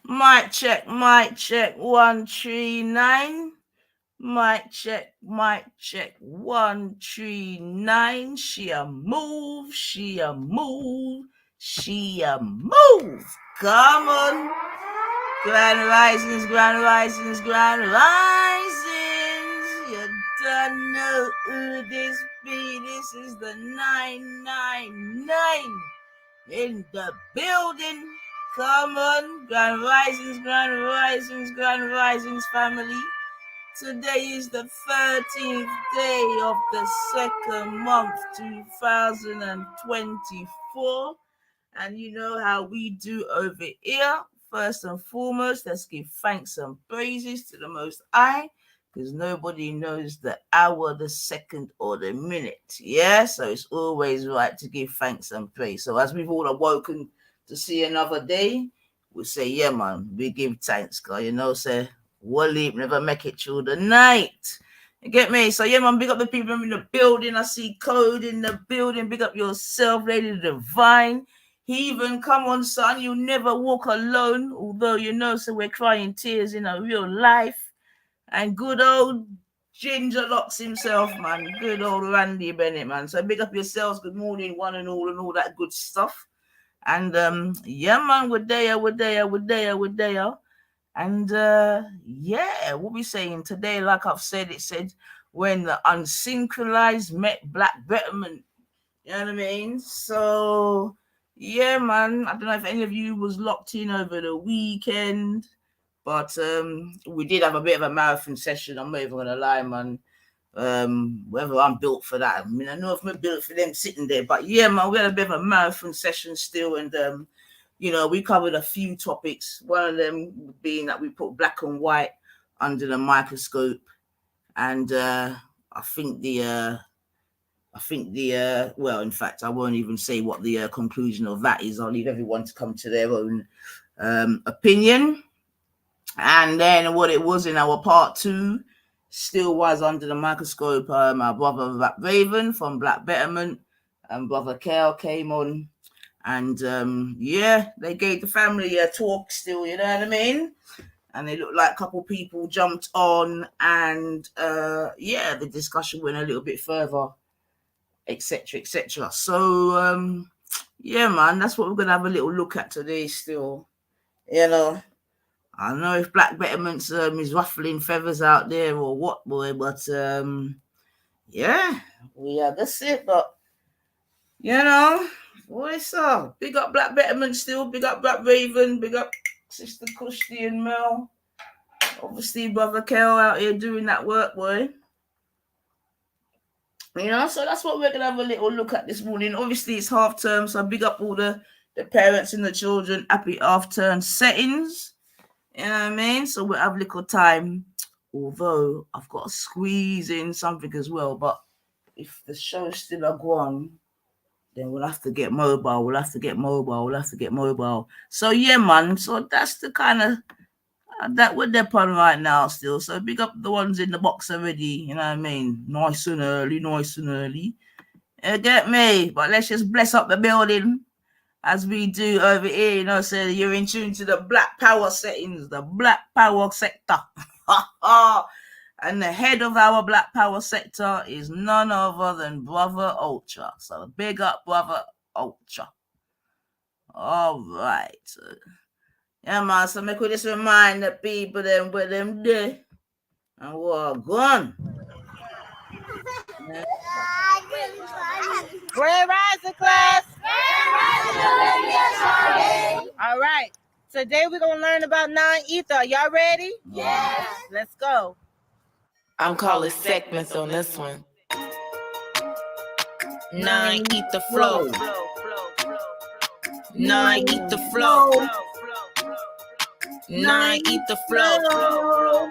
Mic check, mic check, 139. Mic check, 139. She a move, she a move, she a move. Come on. Grand risings, grand risings, grand risings. You don't know who this be. This is the 999 in the building. Come on, grand risings, grand risings, grand risings, family. Today is the 13th day of the second month, 2024. And you know how we do over here. First and foremost, let's give thanks and praises to the Most High, because nobody knows the hour, the second, or the minute. Yeah, so it's always right to give thanks and praise. So as we've all awoken to see another day, we say, yeah, man, we give thanks, because, you know, say, we'll never make it through the night. You get me? So, yeah, man, big up the people in the building. I see Code in the building. Big up yourself, Lady Divine. Heathen, come on, son, you never walk alone, although you know, so we're crying tears in a real life. And good old Ginger Locks himself, man. Good old Randy Bennett, man. So big up yourselves, good morning, one and all that good stuff. And yeah, man, we're there. And yeah, what we saying today, like I've said, it said when the unsynchronized met Black Betterment. You know what I mean? So yeah, man. I don't know if any of you was locked in over the weekend, but we did have a bit of a marathon session. I'm not even gonna lie, man. Whether I'm built for that, I mean, I know if I'm built for them sitting there, but yeah, man, we had a bit of a marathon session still, and you know, we covered a few topics. One of them being that we put black and white under the microscope, and I think the well, in fact, I won't even say what the conclusion of that is. I'll leave everyone to come to their own opinion. And then what it was in our part 2 still was under the microscope. My brother Raven from Black Betterment and brother Kel came on, and yeah, they gave the family a talk still, you know what I mean? And it looked like a couple people jumped on, and yeah, the discussion went a little bit further, etc. So yeah, man, that's what we're gonna have a little look at today still. You know, I don't know if Black Betterment's is ruffling feathers out there or what, boy, but yeah, that's it. But you know, what's up? Big up Black Betterment still, big up Black Raven, big up Sister Kushti and Mel. Obviously, brother Kel out here doing that work, boy. You know, so that's what we're gonna have a little look at this morning. Obviously, it's half term, so big up all the parents and the children. Happy half term settings. You know what I mean? So we'll have little time. Although I've got to squeeze in something as well. But if the show's still a go on, then we'll have to get mobile. So yeah, man. So that's the kind of that we're there on right now still. So big up the ones in the box already. You know what I mean? Nice and early. You get me? But let's just bless up the building as we do over here. You know, so you're in tune to the Black Power settings, the Black Power sector. And the head of our Black Power sector is none other than Brother Ultra. So big up, Brother Ultra. All right. Yeah, man, so make we just remind the people them where them there and we're gone. Grand Rising class. All right. Today we're going to learn about non-ether. Y'all ready? Yes. Let's go. I'm calling segments on this one. Non-ether flow. Non-ether flow. Non-ether flow.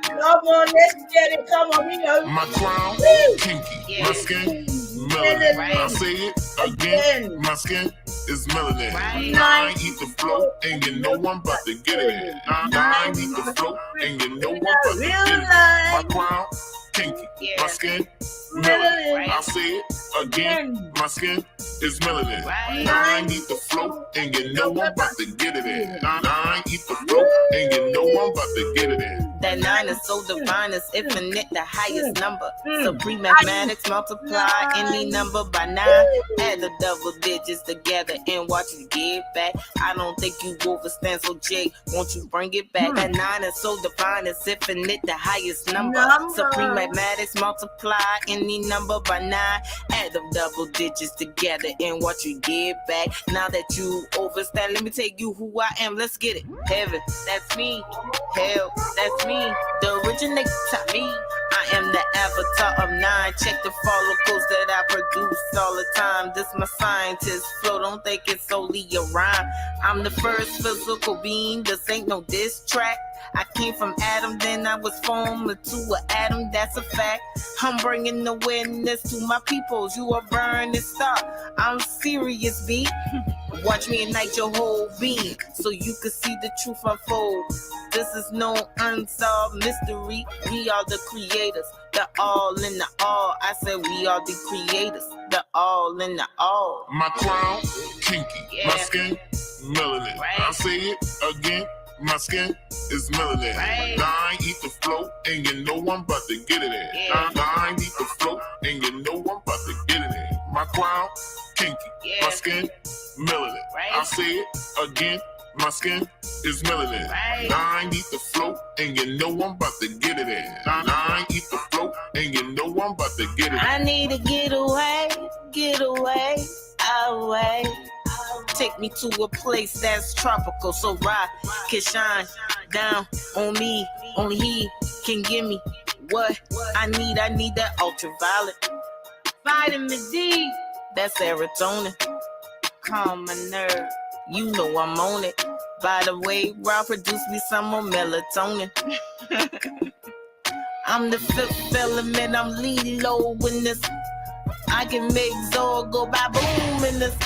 Come on, let's get it. Come on, we know. My crown, kinky. My skin, melanin. I say it again. My skin is melanin. Non-ether flow, and you know I'm about to get it. Non-ether flow, and you know I'm about to get it. My crown, kinky. My skin, melanin. I'll say it again. My skin is melanin. I ain't eat the flow, and you know I'm about to get it in. I ain't eat the flow, and you know I'm about to get it in. That 9 is so divine, it's infinite, the highest number. Supreme mathematics, multiply any number by 9. Add the double digits together and watch it get back. I don't think you overstand, so Jay, won't you bring it back? That 9 is so divine, it's infinite, the highest number. Supreme mathematics, multiply any number by 9. Add the double digits together and watch you get back. Now that you overstand, let me tell you who I am. Let's get it. Heaven, that's me. Hell, that's me. The originator, me. I am the avatar of 9. Check the follicles that I produce all the time. This my scientist flow. Don't think it's solely a rhyme. I'm the first physical being. This ain't no diss track. I came from Adam, then I was formed into an atom. That's a fact. I'm bringing awareness to my peoples. You are burning star. I'm serious, B. Watch me ignite your whole being so you can see the truth unfold. This is no unsolved mystery. We are the creators, the all in the all. I said we are the creators, the all in the all. My crown, kinky. My skin, melanin. I'll say it again. My skin is melanin. I ain't eat the flow, and you know I'm about to get it in. I ain't eat the flow, and you know I'm about to get it in. My crown, kinky. My skin, melanin. I'll say it again. My skin is melanin. I ain't eat the flow, and you know I'm about to get it in. I ain't eat the flow, and you know I'm about to get it in. I need to get away, away. Take me to a place that's tropical, so I can shine down on me. Only he can give me what I need. I need that ultraviolet, vitamin D, that serotonin, calm my nerve. You know I'm on it. By the way, Rob, produce me some more melatonin. I'm the fifth element, I'm lead low in this. I can make Zor go ba-boom in this.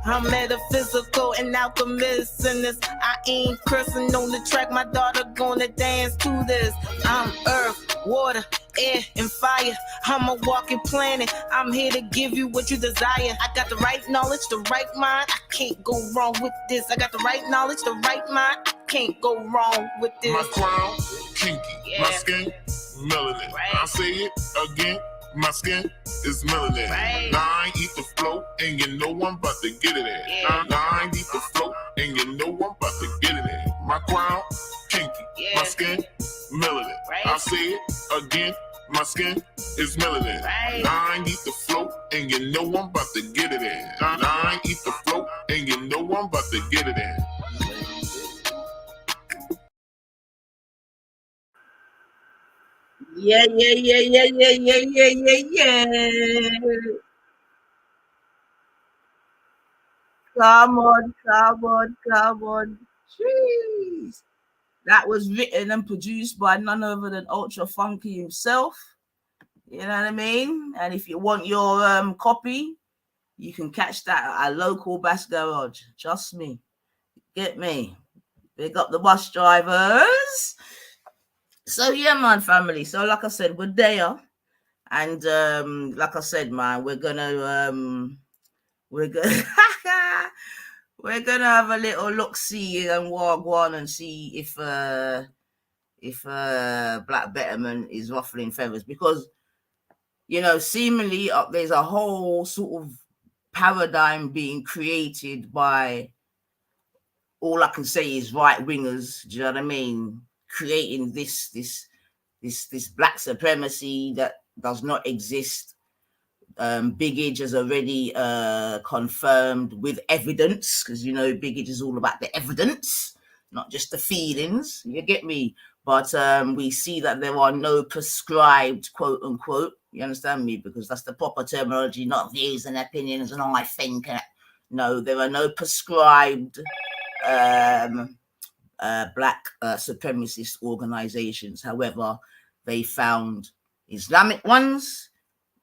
I'm metaphysical and alchemist in this. I ain't cursing on the track, my daughter gonna dance to this. I'm earth, water, air, and fire. I'm a walking planet. I'm here to give you what you desire. I got the right knowledge, the right mind. I can't go wrong with this. I got the right knowledge, the right mind. I can't go wrong with this. My crown, kinky. My skin, melanin. I'll say it again. My skin is melanin. I ain't eat the flow, and you know I'm about to get it in. I ain't eat the flow, and you know I'm about to get it in. My crown, kinky. My skin, melanin. I'll say it again. My skin is melanin. I ain't eat the flow, and you know I'm about to get it in. I ain't eat the flow, and you know I'm about to get it in. Yeah. Come on. Jeez. That was written and produced by none other than Ultra Funky himself. You know what I mean? And if you want your copy, you can catch that at a local bass garage. Trust me. Get me. Big up the bus drivers. So yeah, man, family. So like I said, we're there. And like I said, man, we're gonna we're gonna have a little look-see and walk on and see if Black Betterment is ruffling feathers, because you know, seemingly there's a whole sort of paradigm being created by, all I can say is right wingers. Do you know what I mean? Creating this black supremacy that does not exist. Big Age has already confirmed with evidence, because you know Big Age is all about the evidence, not just the feelings. You get me? But we see that there are no prescribed, quote unquote. You understand me? Because that's the proper terminology, not views and opinions and I think. No, there are no prescribed black supremacist organizations. However, they found Islamic ones,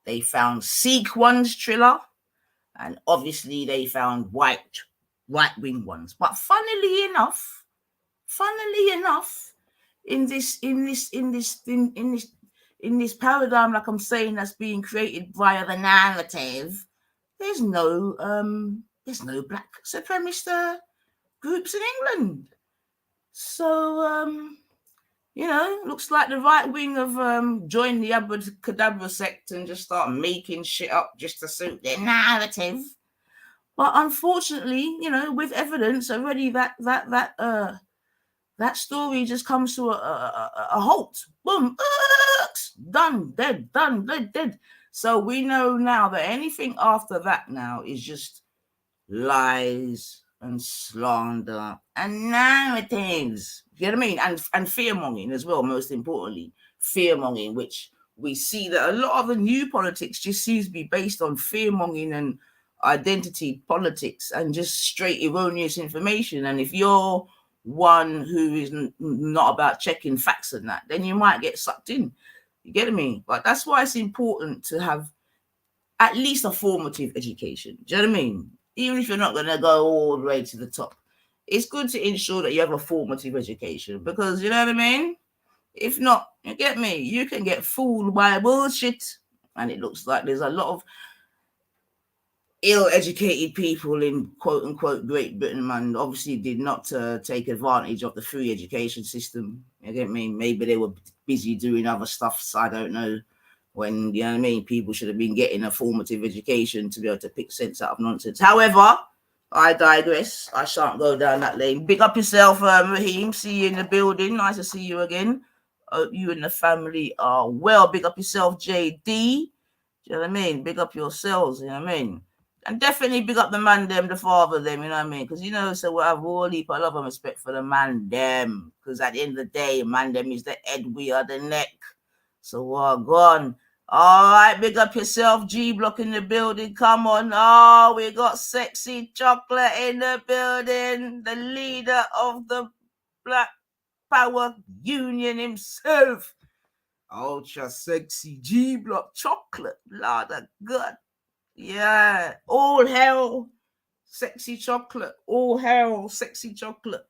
they found Sikh ones, Triller, and obviously they found right-wing ones. But funnily enough, in in this paradigm, like I'm saying, that's being created via the narrative, there's no black supremacist groups in England. So looks like the right wing have joined the abracadabra sect and just start making shit up just to suit their narrative. But unfortunately, with evidence already, that story just comes to a halt. Boom, done, dead. So we know now that anything after that now is just lies and slander and narratives. You know what I mean? And fear-mongering as well, most importantly. Fear-mongering, which we see that a lot of the new politics just seems to be based on fear-mongering and identity politics and just straight erroneous information. And if you're one who is not about checking facts and that, then you might get sucked in. You get me? But that's why it's important to have at least a formative education. Do you know what I mean? Even if you're not going to go all the way to the top, it's good to ensure that you have a formative education, because you know what I mean? If not, you get me? You can get fooled by bullshit. And it looks like there's a lot of ill-educated people in quote-unquote Great Britain, man, obviously did not take advantage of the free education system. You get me? Maybe they were busy doing other stuff, so I don't know. When, you know what I mean, people should have been getting a formative education to be able to pick sense out of nonsense. However, I digress. I shan't go down that lane. Big up yourself, Raheem. See you in the building. Nice to see you again. Hope you and the family are well. Big up yourself, JD. Do you know what I mean? Big up yourselves, you know what I mean? And definitely big up the man them, the father them, you know what I mean? Because, so we have all heap of love and respect for the man them. Because at the end of the day, man them is the head, we are the neck. So go on. All right, big up yourself, G Block in the building. Come on. Oh, we got Sexy Chocolate in the building. The leader of the Black Power Union himself. Ultra sexy G Block Chocolate. Lord of God. Yeah. All hell, Sexy Chocolate. All hell, Sexy Chocolate.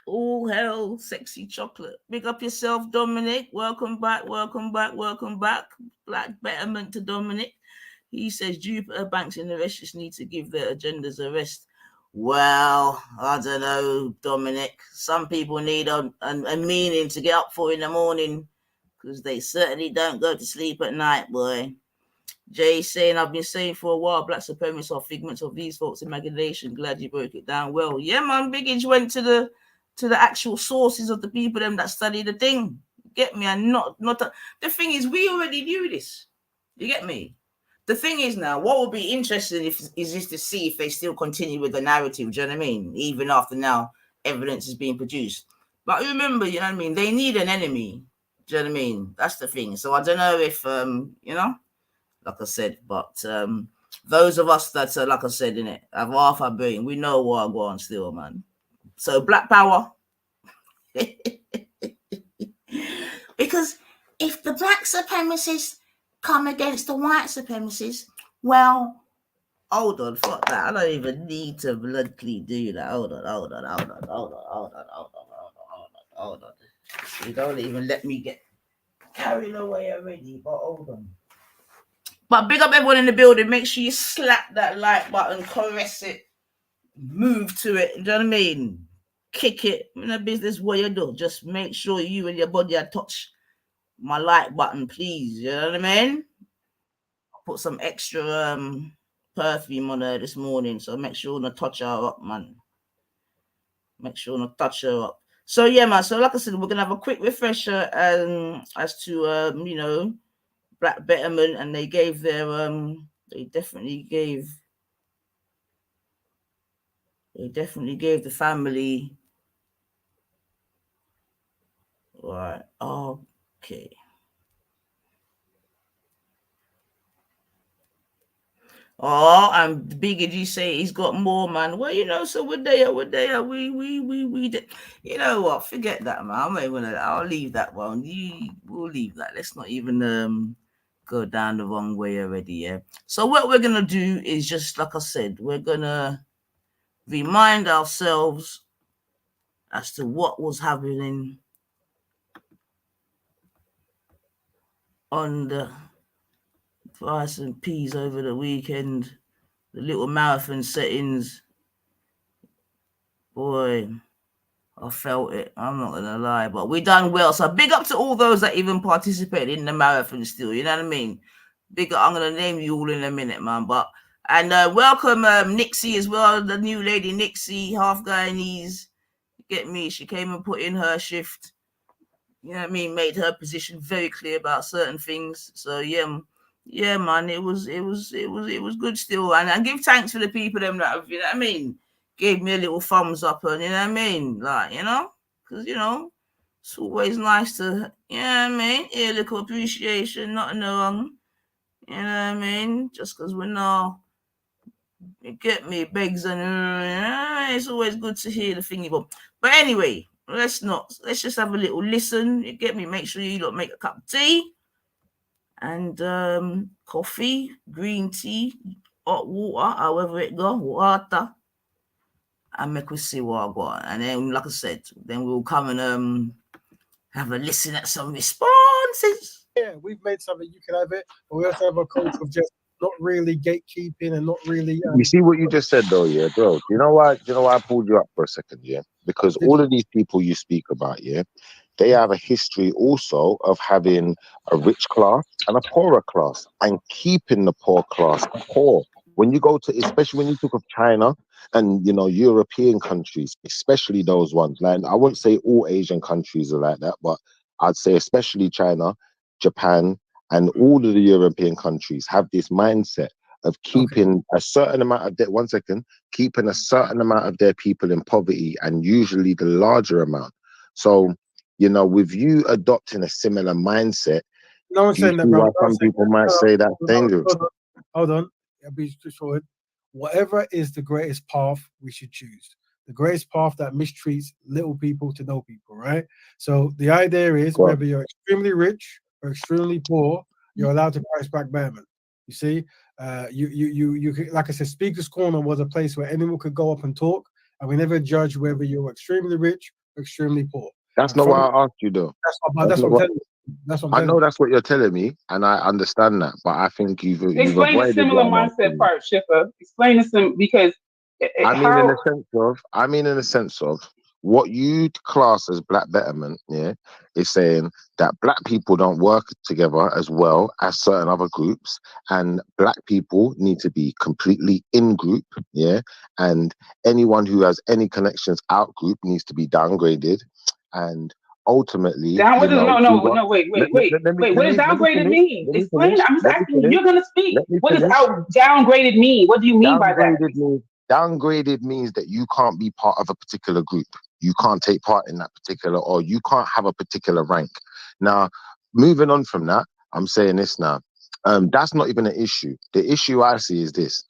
All hell, Sexy Chocolate. Big up yourself, Dominic. Welcome back. Black Betterment to Dominic. He says Jupiter, Banks, and the rest just need to give their agendas a rest. Well, I don't know, Dominic. Some people need a meaning to get up for in the morning, because they certainly don't go to sleep at night, boy. Jay saying, I've been saying for a while, black supremacists are figments of these folks' imagination. Glad you broke it down well. Yeah, man, Biggage went to the actual sources of the people them that study the thing. Get me? And the thing is, we already knew this. You get me? The thing is now, what would be interesting is just to see if they still continue with the narrative. Do you know what I mean? Even after now evidence is being produced. But remember, you know what I mean? They need an enemy. Do you know what I mean? That's the thing. So I don't know if like I said, but those of us that like I said, in it, have half our brain, we know what I'm going still, man. So Black Power. Because if the black supremacists come against the white supremacists, well, hold on, fuck that. I don't even need to bloodly do that. Hold on. You don't even let me get carried away already, but hold on. But big up everyone in the building. Make sure you slap that like button, caress it, move to it. Do you know what I mean? Kick it. In a business, what you do, just make sure you and your body are touch my like button, please. You know what I mean? I put some extra perfume on her this morning, so make sure to touch her up, man. Make sure to touch her up. So yeah, man. So like I said, we're gonna have a quick refresher as to Black Betterment, and they gave their they definitely gave the family. Right. Okay. Oh, and Biggie G say he's got more, man. Well, so we're there. We did. You know what? Forget that, man. I'll leave that one. We'll leave that. Let's not even go down the wrong way already, yeah. So what we're gonna do is just like I said, we're gonna remind ourselves as to what was happening on the rice and peas over the weekend. The little marathon settings, boy, I felt it. I'm not gonna lie, but we done well. So big up to all those that even participated in the marathon still. You know what I mean? Big up. I'm gonna name you all in a minute, man. But and welcome Nixie as well, the new lady Nixie, half Guyanese. Get me? She came and put in her shift. You know what I mean? Made her position very clear about certain things. So yeah, man, it was good still. And I give thanks for the people them that have, you know what I mean, gave me a little thumbs up, and you know what I mean, like, you know, because you know it's always nice to, you know what I mean, a little appreciation, nothing wrong. You know what I mean? Just because we're not, you get me, begs, and it's always good to hear the thingy bob. But anyway, let's just have a little listen. You get me? Make sure you lot make a cup of tea and coffee, green tea, hot water, however it go, water, and make us see what I got. And then, like I said, then we'll come and have a listen at some responses. Yeah, we've made something, you can have it, but we also have a culture of just not really gatekeeping and not really. You see what you just said, though, yeah, bro. You know why? You know why I pulled you up for a second, yeah? Because all of these people you speak about, yeah, they have a history also of having a rich class and a poorer class, and keeping the poor class poor. When you go to, especially when you talk of China and, you know, European countries, especially those ones, like, I wouldn't say all Asian countries are like that, but I'd say especially China, Japan, and all of the European countries have this mindset of keeping a certain amount of keeping a certain amount of their people in poverty, and usually the larger amount. So, you know, with you adopting a similar mindset, no one's saying that, why some people might say that's dangerous. Hold on. I'll be straightforward. Whatever is the greatest path, we should choose. The greatest path that mistreats little people to no people, right? So the idea is whether you're extremely rich or extremely poor, you're allowed to price back Betterment. You see, you like I said, Speaker's Corner was a place where anyone could go up and talk, and we never judge whether you're extremely rich or extremely poor. That's not what I asked you, though. That's what I'm telling you. That's what I'm I know that's what you're telling me, and I understand that, but I think you've explain the similar mindset part, Schiffer. Explain the because I mean in the sense of what you class as Black Betterment, yeah, is saying that Black people don't work together as well as certain other groups, and Black people need to be completely in group, yeah, and anyone who has any connections out group needs to be downgraded, and ultimately, wait. What does downgraded mean? Explain. I'm just asking you. You're gonna speak. What does downgraded mean? What do you mean by that? Downgraded means that you can't be part of a particular group. You can't take part in that particular, or you can't have a particular rank. Now, moving on from that, I'm saying this now. That's not even an issue. The issue I see is this.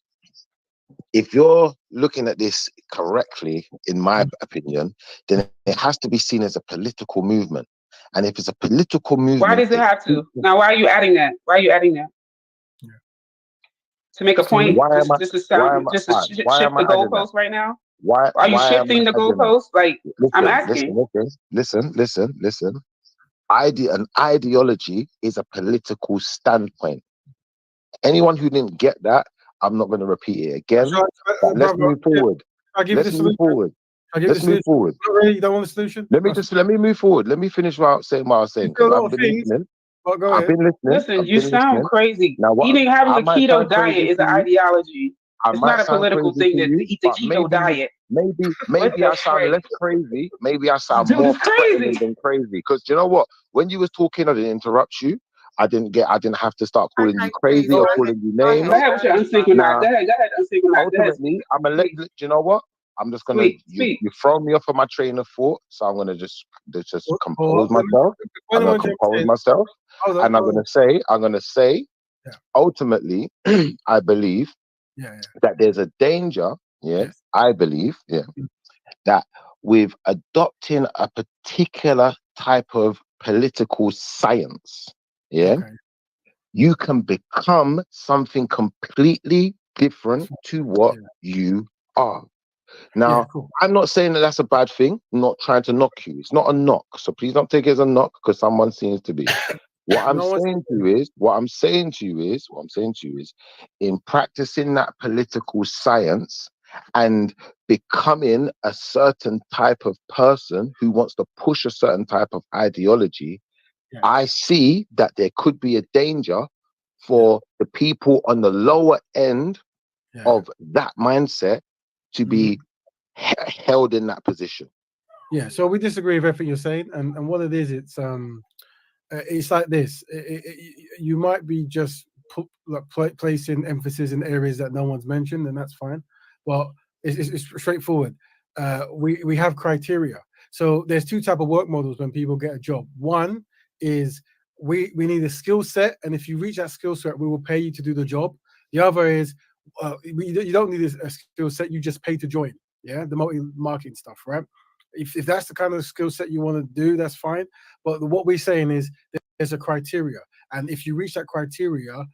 If you're looking at this correctly, in my opinion, then it has to be seen as a political movement. And if it's a political movement... Why does it have to? Now, why are you adding that? Yeah. To make a point? Just to shift the goalpost right now? Why are you shifting the goalpost? Like, I'm asking. Listen. An ideology is a political standpoint. Anyone who didn't get that, I'm not going to repeat it again. Let's move forward. Let's move forward. You don't want a solution? Let me move forward. Let me finish saying what I was saying. I've been listening. Listen, you sound crazy. Now, having a keto diet is an ideology. It's not a political thing to eat the keto diet. Maybe I sound less crazy. Maybe I sound more crazy than crazy. Because you know what? When you was talking, I didn't interrupt you. I didn't have to start calling you crazy or calling you names. Go ahead with your unsynchronized. Go ahead, unsynchronized. Ultimately, I'm gonna let you know what? I'm just gonna you throw me off of my train of thought, so I'm gonna just compose myself. I'm gonna compose myself, and I'm gonna say, ultimately, I believe that there's a danger. I believe, that with adopting a particular type of political science, you can become something completely different to what you are. Now, I'm not saying that that's a bad thing. I'm not trying to knock you. It's not a knock. So please don't take it as a knock, because someone seems to be. What I'm saying to you is, in practicing that political science and becoming a certain type of person who wants to push a certain type of ideology, I see that there could be a danger for the people on the lower end of that mindset to be held in that position. Yeah, so we disagree with everything you're saying, and what it is, it's like this. You might be just placing emphasis in areas that no one's mentioned, and that's fine. Well, it's straightforward. We have criteria. So there's two type of work models when people get a job. One is we need a skill set, and if you reach that skill set, we will pay you to do the job. The other is you don't need a skill set, you just pay to join. Yeah, the multi-marketing stuff, right? If that's the kind of skill set you want to do, that's fine. But what we're saying is there's a criteria, and if you reach that criteria,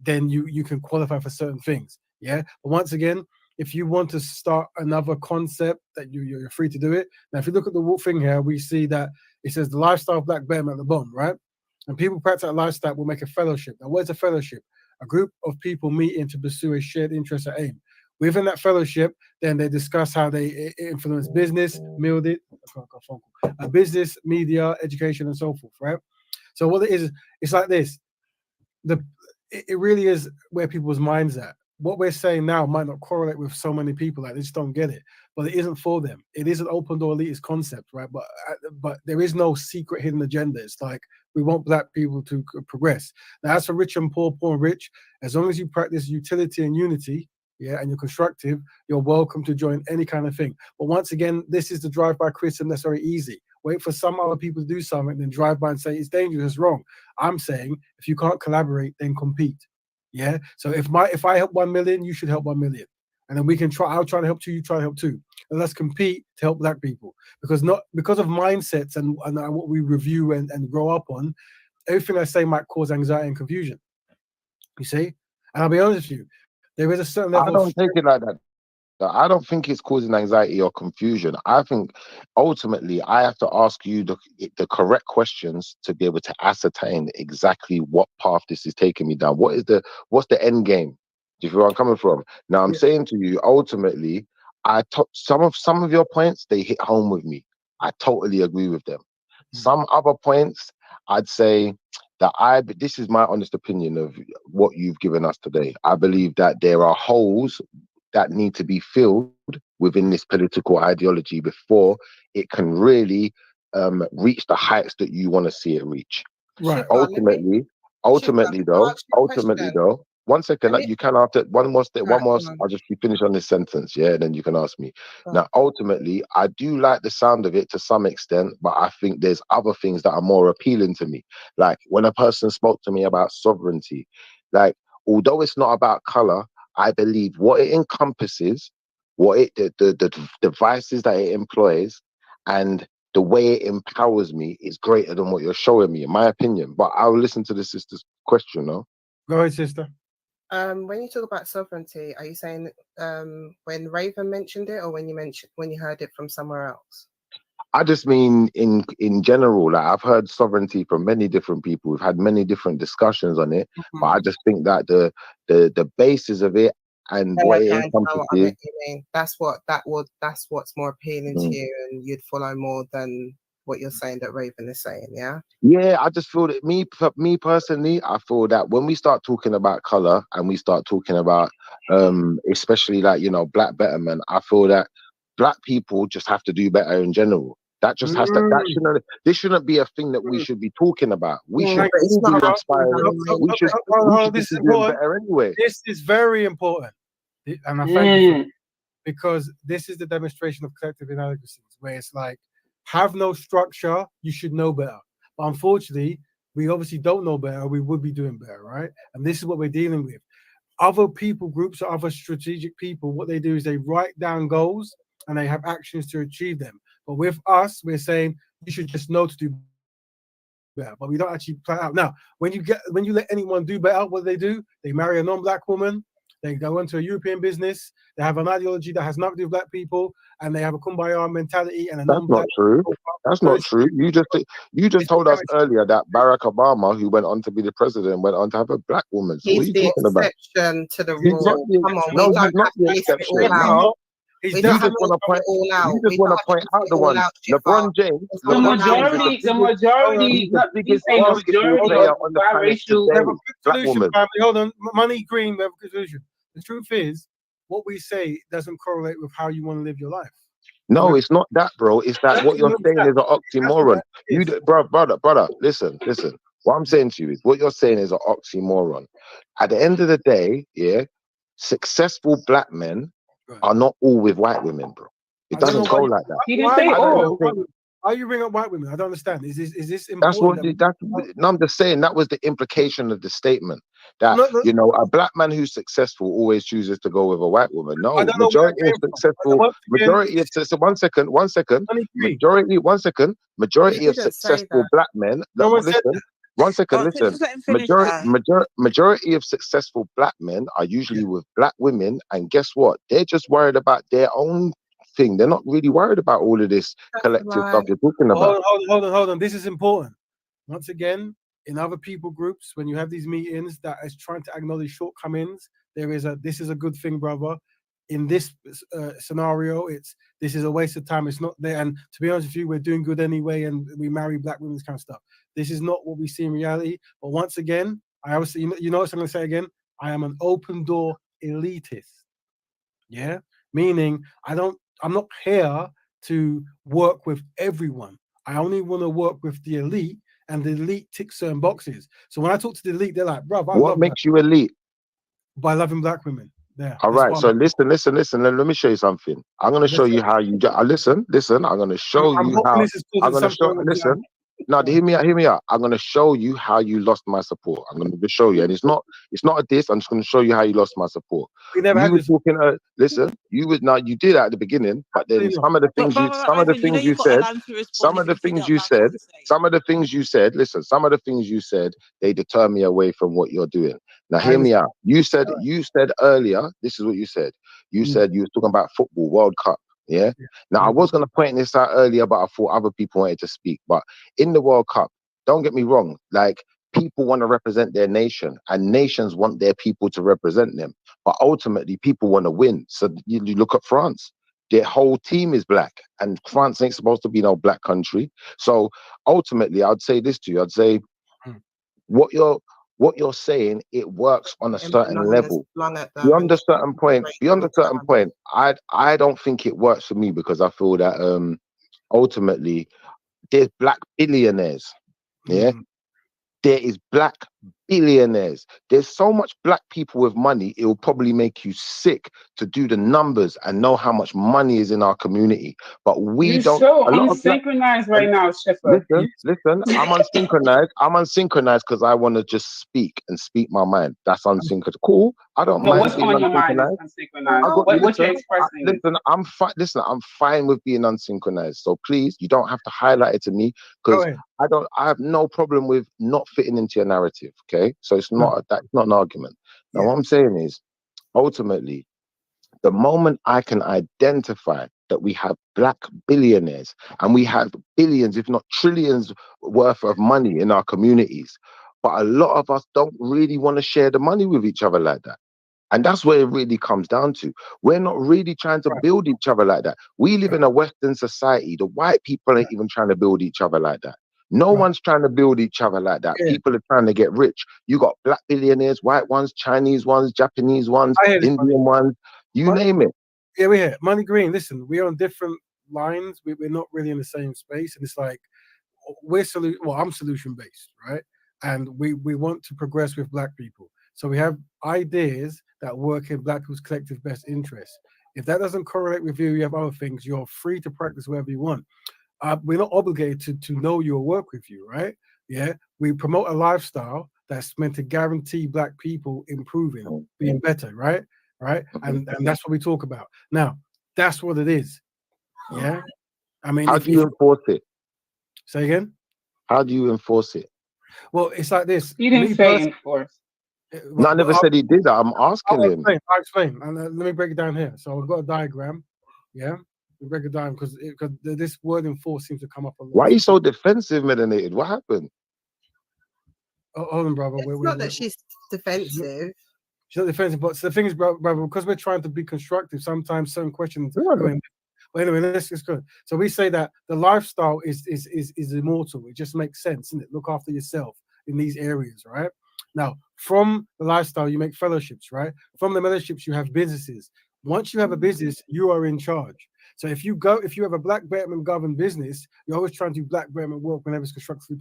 then you can qualify for certain things. Yeah, but once again, if you want to start another concept, that you're free to do it. Now, if you look at the thing here, we see that it says the lifestyle of Black Betterment at the bottom, right? And people practice that lifestyle will make a fellowship. Now, what's a fellowship? A group of people meeting to pursue a shared interest or aim. Within that fellowship, then they discuss how they influence business, business, media, education, and so forth, right? So what it is, it's like this. It really is where people's minds at. What we're saying now might not correlate with so many people, like they just don't get it. But it isn't for them. It is an open door elitist concept, right? But there is no secret hidden agenda. It's like we want Black people to progress. Now, as for rich and poor, poor and rich, as long as you practice utility and unity, yeah, and you're constructive, you're welcome to join any kind of thing. But once again, this is the drive-by criticism that's very easy. Wait for some other people to do something, then drive by and say it's dangerous, it's wrong. I'm saying if you can't collaborate, then compete. Yeah. So if I help 1 million, you should help 1 million. And then we can try, I'll try to help 2, you try to help 2. And let's compete to help Black people. Because of mindsets and what we review and grow up on, everything I say might cause anxiety and confusion. You see? And I'll be honest with you, there is a certain level I don't take it like that. I don't think it's causing anxiety or confusion. I think ultimately I have to ask you the correct questions to be able to ascertain exactly what path this is taking me down. What's the end game? Do you feel where I'm coming from? Now I'm saying to you, ultimately, some of your points, they hit home with me. I totally agree with them. Some other points, I'd say that this is my honest opinion of what you've given us today. I believe that there are holes that need to be filled within this political ideology before it can really reach the heights that you want to see it reach. Right. Ultimately, though, 1 second, you can after one more. I'll just be finished on this sentence, yeah, and then you can ask me. Now, ultimately, I do like the sound of it to some extent, but I think there's other things that are more appealing to me. Like when a person spoke to me about sovereignty, like although it's not about color, I believe what it encompasses, the devices that it employs, and the way it empowers me is greater than what you're showing me, in my opinion. But I'll listen to the sister's question, no? Go ahead, sister. When you talk about sovereignty, are you saying when Raven mentioned it, or when you heard it from somewhere else? I just mean in general. Like I've heard sovereignty from many different people. We've had many different discussions on it, but I just think that the basis of it and what it encompasses. That's what's more appealing to you, and you'd follow more than what you're saying that Raven is saying. Yeah, I just feel that me personally, I feel that when we start talking about color and we start talking about especially like Black betterment, I feel that Black people just have to do better in general. That just has to. This shouldn't be a thing that we should be talking about. We should all be inspiring. We should be doing better anyway. This is very important, and I thank you for it, because this is the demonstration of collective inadequacies, where it's like, have no structure, you should know better. But unfortunately, we obviously don't know better. We would be doing better, right? And this is what we're dealing with. Other people groups or other strategic people, what they do is they write down goals and they have actions to achieve them. But with us, we're saying you should just know to do better, but we don't actually plan out. Now, when you let anyone do better, what do? They marry a non-Black woman, They go into a European business. They have an ideology that has nothing to do with black people, and they have a kumbaya mentality and a That's not true. That's not true. You just told us earlier that Barack Obama, who went on to be the president, went on to have a black woman. So what are you talking about? Exception to the rule. Come on, no, we don't he's not have the to list it exception. all out. No. We You just want to point. You just want to point out the one. LeBron James. The majority, He's the biggest basketball player on the planet today. Black woman. Hold on, Money Green. We have a good solution. The truth is, what we say doesn't correlate with how you want to live your life. No, it's not that, bro. It's that what you're saying is an oxymoron. Brother, listen. What I'm saying to you is what you're saying is an oxymoron. At the end of the day, yeah, successful black men are not all with white women, bro. It doesn't go like that. He didn't say all. Why you bring up white women? I don't understand. Is this important? No, I'm just saying that was the implication of the statement. That a black man who's successful always chooses to go with a white woman. No, majority of successful black men. Majority of successful black men are usually with black women, and guess what? They're just worried about their own thing. They're not really worried about all of this collective stuff you're talking about. Hold on. This is important. Once again, in other people groups, when you have these meetings that is trying to acknowledge shortcomings, this is a good thing, brother. In this scenario, this is a waste of time. It's not there. And to be honest with you, we're doing good anyway, and we marry black women, this kind of stuff. This is not what we see in reality. But once again, I always say, you know what I'm going to say again? I am an open door elitist. Yeah, meaning I'm not here to work with everyone. I only want to work with the elite, and the elite tick certain boxes. So when I talk to the elite, they're like, bro, what makes you elite? By loving black women. Yeah. All right. So listen. Let me show you something. I'm going to show you how you listen. I'm going to show you how. I'm going to show. Listen. No, hear me out. I'm going to show you how you lost my support. I'm going to show you, and it's not a diss. I'm just going to show you how you lost my support. We never had this. Listen, you did at the beginning, but then some of the things you said, they deter me away from what you're doing. Now, hear me out. You said earlier, this is what you said. You said you were talking about football, World Cup. Yeah. Now, I was going to point this out earlier, but I thought other people wanted to speak. But in the World Cup, don't get me wrong, like people want to represent their nation, and nations want their people to represent them. But ultimately, people want to win. So you look at France. Their whole team is black, and France ain't supposed to be no black country. So ultimately, I'd say this to you. I'd say what you're saying, it works on a certain level. Beyond a certain point, I don't think it works for me, because I feel that ultimately there's black billionaires. Yeah. There is black billionaires. There's so much black people with money, it will probably make you sick to do the numbers and know how much money is in our community. But we don't. So unsynchronized right now, Sheffer. Listen, I'm unsynchronized. I'm unsynchronized because I want to just speak my mind. That's unsynchronized. Cool. I don't mind. What's on your mind is unsynchronized. What you're expressing. Listen, I'm fine. Listen, I'm fine with being unsynchronized. So please, you don't have to highlight it to me, because I have no problem with not fitting into your narrative. Okay, so that's not an argument. Now, what I'm saying is, ultimately, the moment I can identify that we have black billionaires and we have billions, if not trillions worth of money in our communities, but a lot of us don't really want to share the money with each other like that. And that's where it really comes down to. We're not really trying to build each other like that. We live in a Western society. The white people ain't even trying to build each other like that. No one's trying to build each other like that. People are trying to get rich. You got black billionaires, white ones, Chinese ones, Japanese ones, Indian ones, name it. Yeah, we're here. Money Green, listen, we're on different lines. We're not really in the same space. And it's like, I'm solution-based, right? And we want to progress with black people. So we have ideas that work in black people's collective best interests. If that doesn't correlate with you, you have other things. You're free to practice wherever you want. We're not obligated to know you or work with you, right? Yeah, we promote a lifestyle that's meant to guarantee black people improving, being better, right? And that's what we talk about. Now, that's what it is. Yeah, I mean, how do you enforce it? Say again. How do you enforce it? Well, it's like this. You didn't say enforce. No, I never said he did that. I'm asking him. I'll explain. And let me break it down here. So I've got a diagram. Yeah. We break it down because this word in force seems to come up a lot. Why are you so defensive, Melanated? What happened? Oh, hold on, brother. It's not that she's defensive. She's not defensive, but the thing is, brother, because we're trying to be constructive, sometimes certain questions go in. But anyway, this is good. So we say that the lifestyle is immortal. It just makes sense, isn't it? Look after yourself in these areas, right? Now, from the lifestyle, you make fellowships, right? From the fellowships, you have businesses. Once you have a business, you are in charge. So if you have a black Betterment governed business, you're always trying to do black Betterment work whenever it's constructively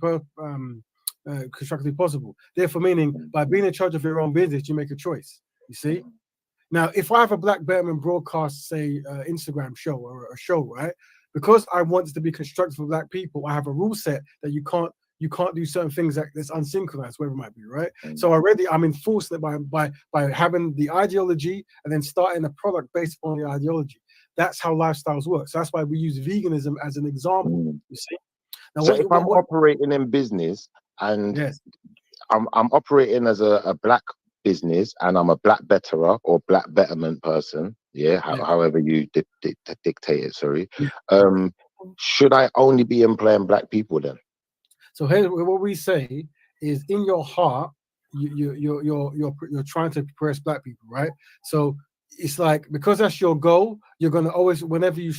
possible. Therefore, meaning by being in charge of your own business, you make a choice. You see? Now, if I have a black Betterment broadcast, say, Instagram show or a show, right? Because I want it to be constructive for black people, I have a rule set that you can't do certain things that's unsynchronized, whatever it might be, right? So already I'm enforcing it by having the ideology and then starting a product based on the ideology. That's how lifestyles work. So that's why we use veganism as an example. You see? Now, so if I'm operating in business and yes. I'm operating as a black business and I'm a black betterer or black betterment person, however you dictate it, sorry. Should I only be employing black people then? So here's what we say is in your heart, you're trying to oppress black people, right? So it's like, because that's your goal, you're going to always, whenever you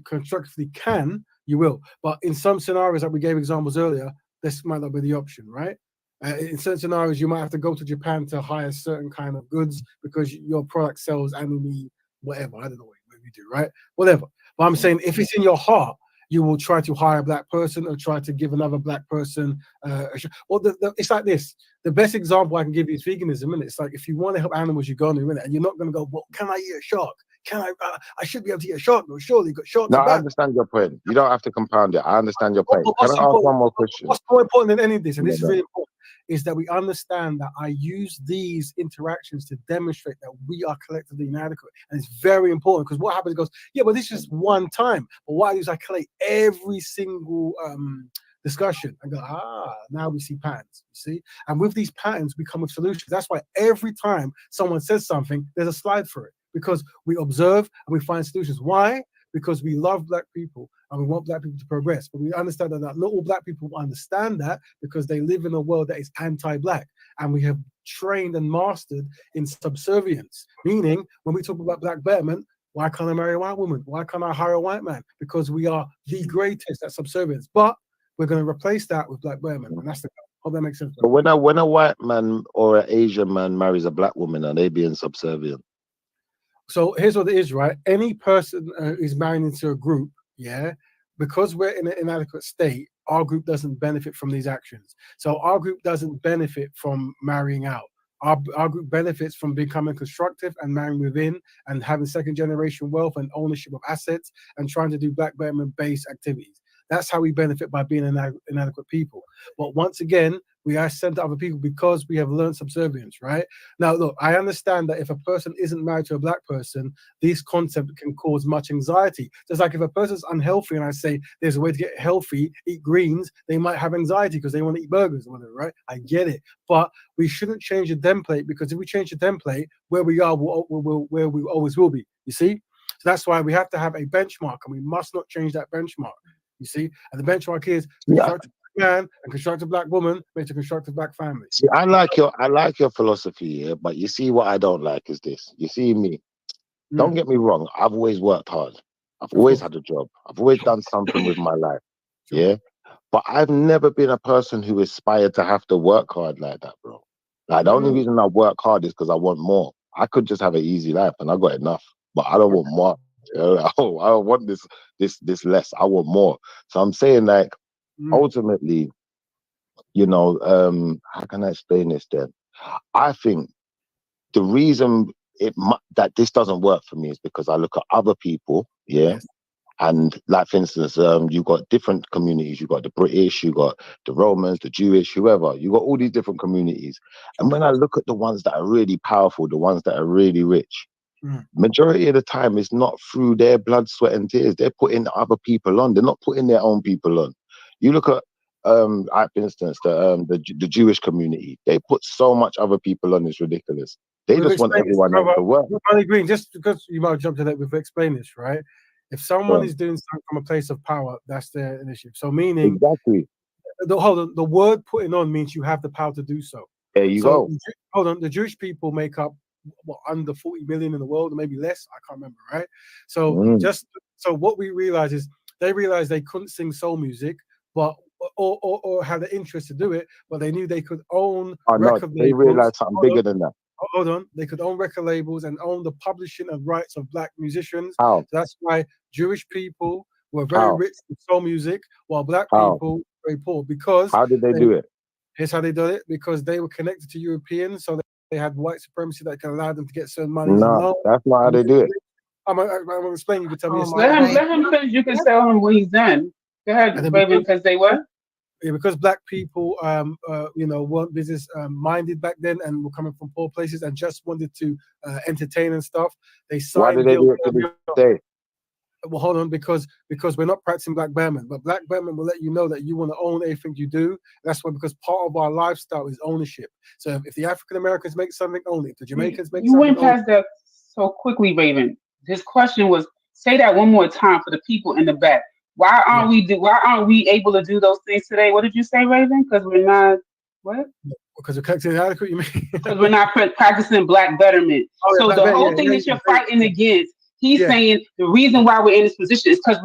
constructively can, you will. But in some scenarios that we gave examples earlier, this might not be the option, right? In certain scenarios, you might have to go to Japan to hire certain kind of goods because your product sells anime, whatever. I don't know what you do, right? Whatever. But I'm saying if it's in your heart, you will try to hire a black person or try to give another black person. It's like this. The best example I can give you is veganism, and it's like if you want to help animals, you're going to, innit? And you're not going to go, well, can I eat a shark? Can I should be able to eat a shark. No, surely sharks are bad. I understand your point. You don't have to compound it. I understand your point. Can I ask one more question? What's more important than any of this, and this is really important, is that we understand that I use these interactions to demonstrate that we are collectively inadequate. And it's very important because what happens goes, yeah, but this is one time. But what I do is I collate every single discussion and go, now we see patterns, you see? And with these patterns, we come with solutions. That's why every time someone says something, there's a slide for it because we observe and we find solutions. Why? Because we love black people and we want black people to progress. But we understand that not all black people understand that because they live in a world that is anti-black. And we have trained and mastered in subservience. Meaning, when we talk about black betterment, why can't I marry a white woman? Why can't I hire a white man? Because we are the greatest at subservience. But we're going to replace that with black betterment. And that's the goal. Hope that makes sense. But when a white man or an Asian man marries a black woman, are they being subservient? So here's what it is, right? Any person is married into a group, because we're in an inadequate state, our group doesn't benefit from these actions. So our group doesn't benefit from marrying out. Our group benefits from becoming constructive and marrying within and having second generation wealth and ownership of assets and trying to do black betterment based activities. That's how we benefit by being inadequate people. But once again, we are sent to other people because we have learned subservience, right? Now, look, I understand that if a person isn't married to a black person, these concepts can cause much anxiety. Just like if a person's unhealthy and I say there's a way to get healthy, eat greens, they might have anxiety because they want to eat burgers or whatever, right? I get it. But we shouldn't change the template because if we change the template, where we are, where we always will be, you see? So that's why we have to have a benchmark and we must not change that benchmark. You see, and the benchmark is constructive man and constructive black woman makes a constructive black family. See, I like your philosophy here, but you see what I don't like is this. You see me. Don't get me wrong. I've always worked hard. I've always had a job. I've always done something with my life. Yeah, but I've never been a person who aspired to have to work hard like that, bro. Like the only reason I work hard is because I want more. I could just have an easy life and I got enough, but I don't want more. I don't want this less. I want more. So I'm saying, like, ultimately, how can I explain this then? I think the reason that this doesn't work for me is because I look at other people, and like, for instance, you got different communities. You got the British, you got the Romans, the Jewish, whoever. You got all these different communities. And when I look at the ones that are really powerful, the ones that are really rich, majority of the time it's not through their blood, sweat and tears. They're putting other people on. They're not putting their own people on. You look at for instance, the Jewish community. They put so much other people on. It's ridiculous. They just want everyone else to work. I agree. Just because you might jump to that, we've explained this, right? If someone is doing something from a place of power, that's their initiative. So meaning, exactly. The word putting on means you have the power to do so. There you go. Hold on. The Jewish people make up under 40 million in the world, or maybe less. I can't remember, right? So so what we realize is they realized they couldn't sing soul music, but or have the interest to do it, but they knew they could own record labels. They realized something bigger than that. Hold on, they could own record labels and own the publishing of rights of black musicians. So that's why Jewish people were very rich with soul music, while black people were very poor. Because how did they do it? Here's how they did it: because they were connected to Europeans, so they had white supremacy that can allow them to get certain money. No, that's not how they do it. I'm gonna explain. You can tell me. Let him finish. You can tell him what he's done. Go ahead, Raven, because they were. Yeah, because black people, weren't business minded back then, and were coming from poor places, and just wanted to entertain and stuff. They signed. Why did they do it to this day? Well, hold on, because we're not practicing black Betterment, but black Betterment will let you know that you want to own everything you do. That's why, because part of our lifestyle is ownership. So if the African Americans make something, own it. If the Jamaicans make something, you went past that so quickly, Raven. His question was, say that one more time for the people in the back. Why aren't we able to do those things today? What did you say, Raven? Because we're not what? Because we're practicing adequate, you mean? Because we're not practicing black betterment. So the whole thing that you're fighting against, he's saying the reason why we're in this position is because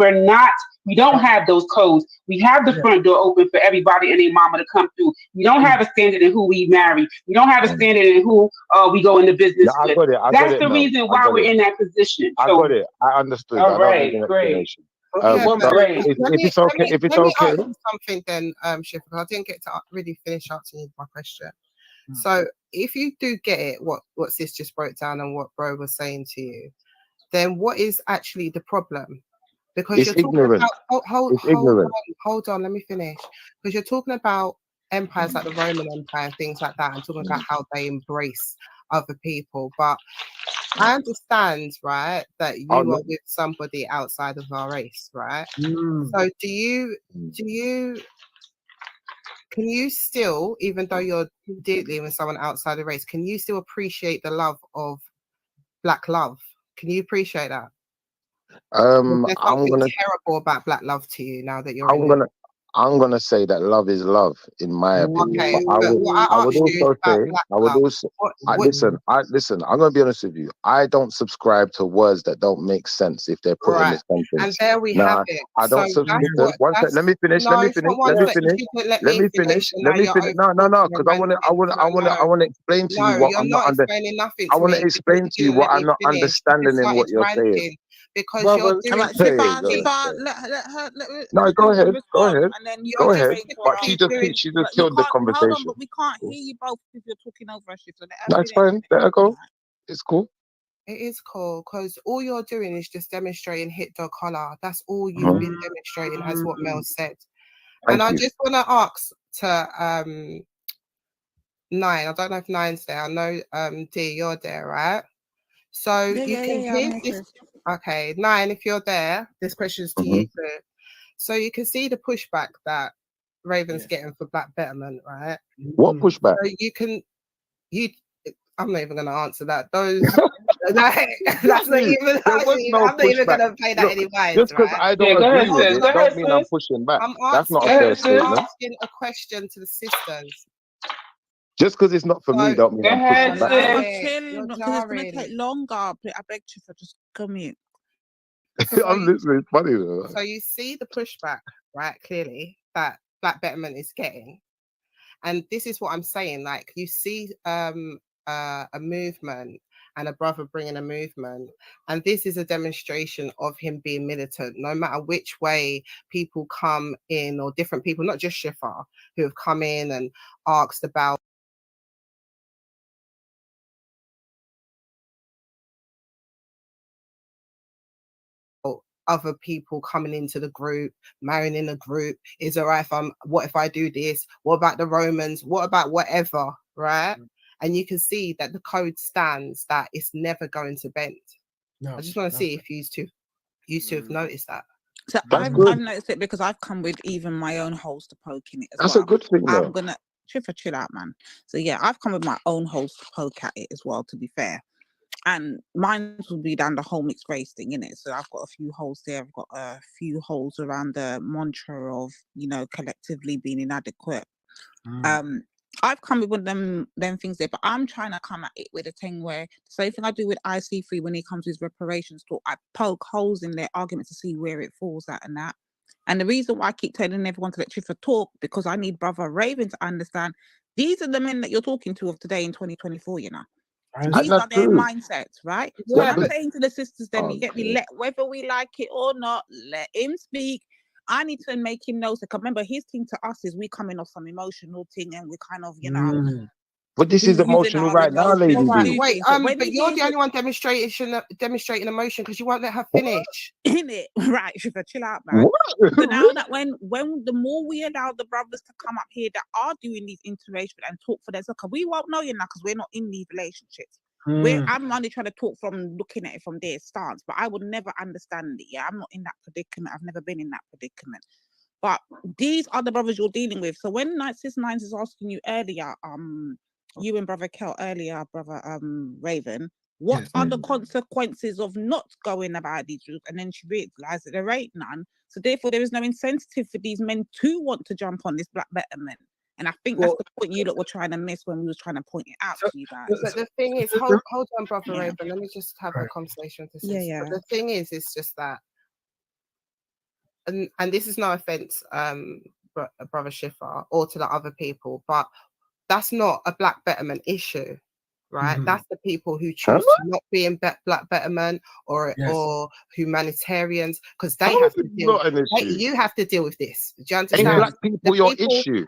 we don't have those codes. We have the front door open for everybody and their mama to come through. We don't have a standard in who we marry. We don't have a standard in who we go into business with. That's the reason why we're in that position. I got it. I understood. All right, great. If it's okay. Let me ask something then, Shiv, because I didn't get to really finish answering my question. So if you do get it, what Sis just broke down and what Bro was saying to you, then what is actually the problem? Because it's you're talking ignorant. about hold on, let me finish. Because you're talking about empires like the Roman Empire and things like that, and talking about how they embrace other people, but I understand, right, that you are with somebody outside of our race, right? So can you still, even though you're dealing with someone outside the race, can you still appreciate the love of black love? Can you appreciate that? There's something terrible about black love to you now that you're I'm gonna say that love is love, in my opinion. Okay, I would also listen. I'm gonna be honest with you. I don't subscribe to words that don't make sense if they're put in this sentence. And there we have it. I don't subscribe. Let me finish. Let me finish. No. Because I want to explain to you what I'm not understanding. I want to explain to you what I'm not understanding in what you're saying. Because you're doing no, go ahead. And then go ahead. But she just killed the conversation. Hold on, but we can't hear you both if you're talking over us. So that's fine. Let her go. It's cool. It is cool because all you're doing is just demonstrating hit dog collar. That's all you've been demonstrating, as what Mel said. I just want to ask to Nine. I don't know if Nine's there. I know D, you're there, right? So you can hear this. Okay, Nine, if you're there, this question's to you too. So you can see the pushback that Raven's getting for black betterment, right? What pushback? So I'm not even going to answer that. Those, that's not even. I'm not even going to play that anyway. Just because I don't agree with it, don't mean I'm pushing back. That's not a fair statement. I'm asking a question to the sisters. Just because it's not for me, don't mean I'm pushing back. Because it's going to take longer. I beg you for just come in. I'm listening. It's funny though. So you see the pushback, right? Clearly, that black betterment is getting, and this is what I'm saying. Like you see, a movement and a brother bringing a movement, and this is a demonstration of him being militant. No matter which way people come in, or different people, not just Shifa, who have come in and asked about other people coming into the group, marrying in a group. Is it right what if I do this? What about the Romans? What about whatever, right? And you can see that the code stands that it's never going to bend. I just want to see if you two have noticed that. So I've noticed it because I've come with even my own holes to poke in it as That's well. a good thing, though. I'm gonna chill out, man. So yeah, I've come with my own holes to poke at it as well, to be fair. And mine will be down the whole mixed race thing, innit? So I've got a few holes there. I've got a few holes around the mantra of, you know, collectively being inadequate. I've come with one of them things there, but I'm trying to come at it with a thing where the same thing I do with IC3 when it comes with reparations talk, I poke holes in their argument to see where it falls at and that. And the reason why I keep telling everyone to let Triffa talk, because I need Brother Raven to understand these are the men that you're talking to of today in 2024, you know. These are their mindsets, right? So what I'm saying to the sisters, then you get me, whether we like it or not, let him speak. I need to make him know. So remember, his thing to us is we coming off some emotional thing, and we kind of, you know. But this is emotional right now, lady. Wait, but you're the only one demonstrating emotion because you won't let her finish. In it, right? Shiva, chill out, man. So now that when the more we allow the brothers to come up here that are doing these interracial and talk for themselves, because we won't know you now because we're not in these relationships. I'm only trying to talk from looking at it from their stance, but I would never understand it. Yeah, I'm not in that predicament. I've never been in that predicament. But these are the brothers you're dealing with. So when Sis Nines is asking you earlier, you and Brother Kel earlier, Brother Raven, what are the consequences of not going about these rules? And then she realized that there ain't none. So therefore, there is no incentive for these men to want to jump on this black betterment. And I think that's the point you lot were trying to miss when we was trying to point it out to you guys. But the thing is, hold on, Brother Raven. Let me just have a conversation with this. But the thing is, it's just that, and this is no offense, Brother Shifa, or to the other people, but that's not a black betterment issue, right? That's the people who choose to not be in black betterment or humanitarians, because they have to deal. You have to deal with this. Do you understand? Ain't black people your issue?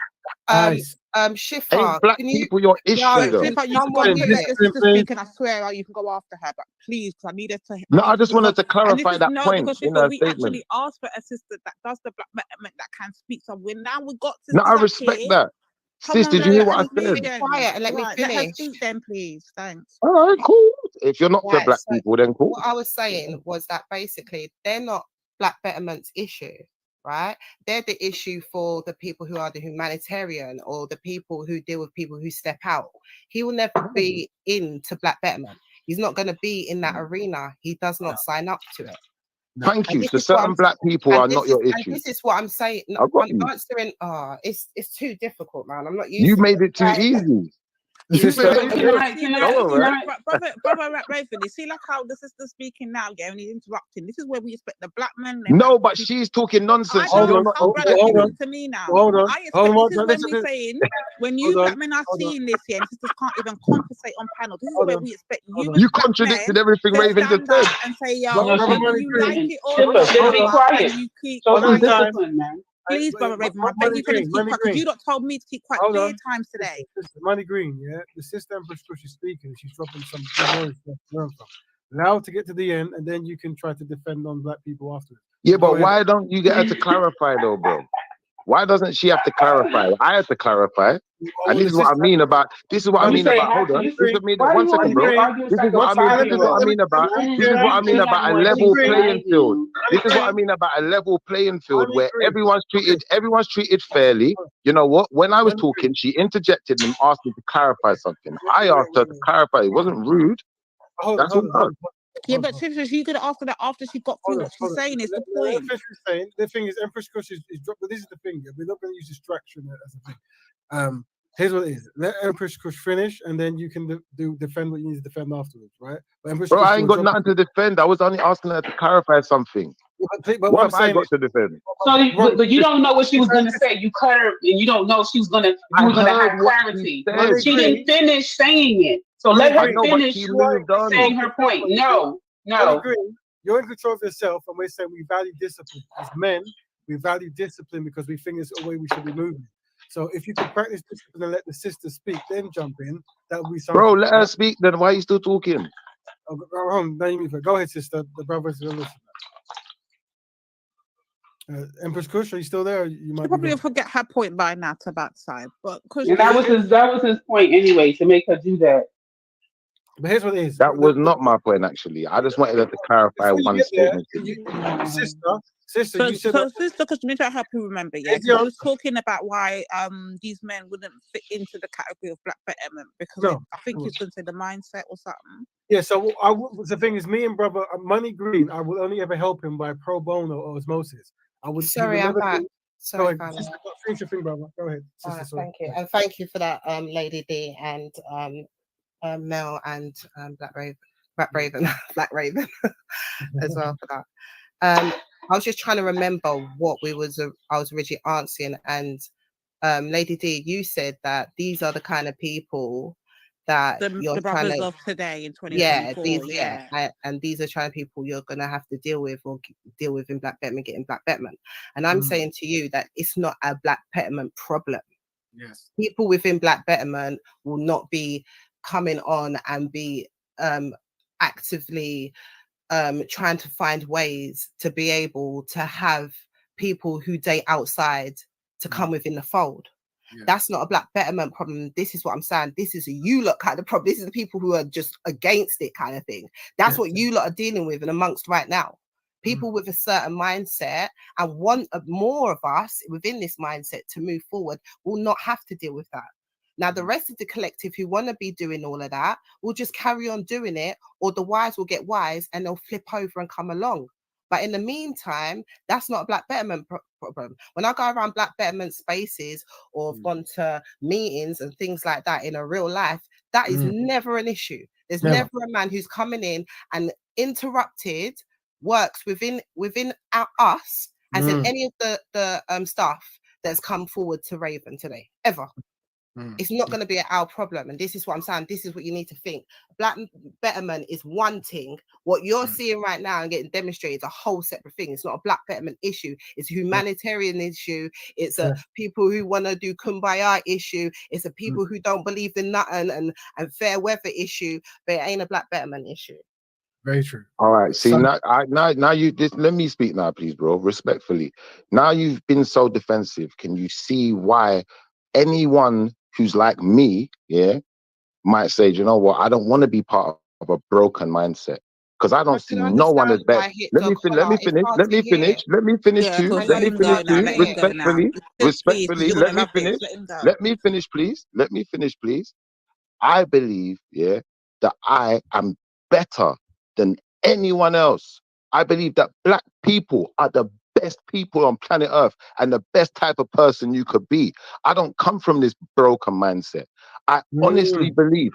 Shifa, ain't black people your issue? Shifa, you can go and let your sister speak, and I swear you can go after her, but please, because I need her to. No, I just wanted to clarify that point because in her we statement. actually asked for a sister that does the black betterment that can speak. So we got sisters. No, I respect that. Sis, did you hear what I said? Quiet and let me finish. Let her speak then, please. Thanks. All right, cool. If you're not for black people, then cool. What I was saying was that basically they're not black betterment's issue, right? They're the issue for the people who are the humanitarian or the people who deal with people who step out. He will never be into black betterment. He's not going to be in that arena. He does not sign up to it. Thank you. So certain black people are not your issue. This is what I'm saying. I'm answering. It's too difficult, man. I'm not used. You made it too easy. Brother Raven, you see like how the sister's speaking now, yeah, and he's interrupting. This is where we expect the black men. No, but she's talking nonsense. Hold on to me now. I expect this is when we're saying when you black men are seeing this here, and sisters can't even compensate on panel. This is where we expect you. You contradicted everything Raven just said. And say, yo, you like it or not? Be quiet. You keep discipline, man. Please, Brother Raven, I beg you to keep quiet, because you not told me to keep quiet 3 times today. Money Green, yeah? The sister Empress Kush is speaking, she's dropping some words to learn from. Allow to get to the end, and then you can try to defend on black people afterwards. Yeah, but why don't you get her to clarify, though, bro? Why doesn't she have to clarify? I have to clarify. And this is what I mean about. Hold on. One second, bro. This is what I mean about a level playing field. This is what I mean about a level playing field where everyone's treated fairly. You know what? When I was talking, she interjected and asked me to clarify something. I asked her to clarify. It wasn't rude. That's all. Yeah, but she could ask her that after she got through what she's saying. Is the point? The thing is, Empress Kush is dropped. But this is the thing. We're not going to use distraction as a thing. Here's what it is. Let Empress Kush finish, and then you can defend what you need to defend afterwards, right? But Empress Kush, I ain't got nothing to defend. I was only asking her to clarify something. But what have I got to defend? So, but you don't know what she was going to say. You cut her, and you don't know she was going to. You were going to have clarity. She didn't finish saying it. So let her finish saying her point. No. You're in control of yourself, and we're saying we value discipline. As men, we value discipline because we think it's a way we should be moving. So if you can practice discipline and let the sister speak, then jump in. That would be something. Bro, let her speak. Then why are you still talking? Go ahead, sister. The brothers will listen. Empress Kush, are you still there? You might probably forget her point by now to backside, but that was his point anyway, to make her do that. But here's what it is. That was not my point, actually. I just wanted to clarify Before you one get there, statement to you. sister, you said so sister, because me try to help you remember, yeah, because you was talking about why these men wouldn't fit into the category of black betterment because I think you was going to say the mindset or something. Yeah, so the thing is, me and brother Money Green, I will only ever help him by pro bono or osmosis. I would. Sorry, I'm back. Sorry, sister, finish your thing, brother. Go ahead, sister. Thank you, and thank you for that, Lady D and Mel and Black Raven as well for that. I was just trying to remember what I was originally answering, and Lady D, you said that these are the kind of people that the brothers of today in 2024. And these are trying people you're gonna have to deal with in Black Betterment, getting Black Betterment. And I'm saying to you that it's not a Black Betterment problem. Yes, people within Black Betterment will not be coming on and be actively trying to find ways to be able to have people who date outside to come within the fold. Yeah. That's not a Black Betterment problem. This is what I'm saying. This is a you lot kind of problem. This is the people who are just against it kind of thing. That's what you lot are dealing with and amongst right now. People with a certain mindset and want more of us within this mindset to move forward will not have to deal with that. Now, the rest of the collective who want to be doing all of that will just carry on doing it, or the wise will get wise and they'll flip over and come along. But in the meantime, that's not a Black Betterment problem. When I go around Black Betterment spaces or have gone to meetings and things like that in a real life, that is never an issue. There's never a man who's coming in and interrupted works within us and said any of the stuff that's come forward to Raven today, ever. It's not going to be our problem. And this is what I'm saying. This is what you need to think. Black Betterment is wanting what you're seeing right now and getting demonstrated is a whole separate thing. It's not a Black Betterment issue. It's a humanitarian issue. It's a people who want to do kumbaya issue. It's a people who don't believe in nothing and fair weather issue, but it ain't a Black Betterment issue. Very true. All right. See, now you let me speak now, please, bro. Respectfully. Now you've been so defensive. Can you see why anyone who's like me, might say, you know what, I don't want to be part of a broken mindset because I don't see no one as better. Let me finish. Respectfully, let me finish, please. I believe, that I am better than anyone else. I believe that Black people are the best people on planet Earth and the best type of person you could be. I don't come from this broken mindset. I honestly believe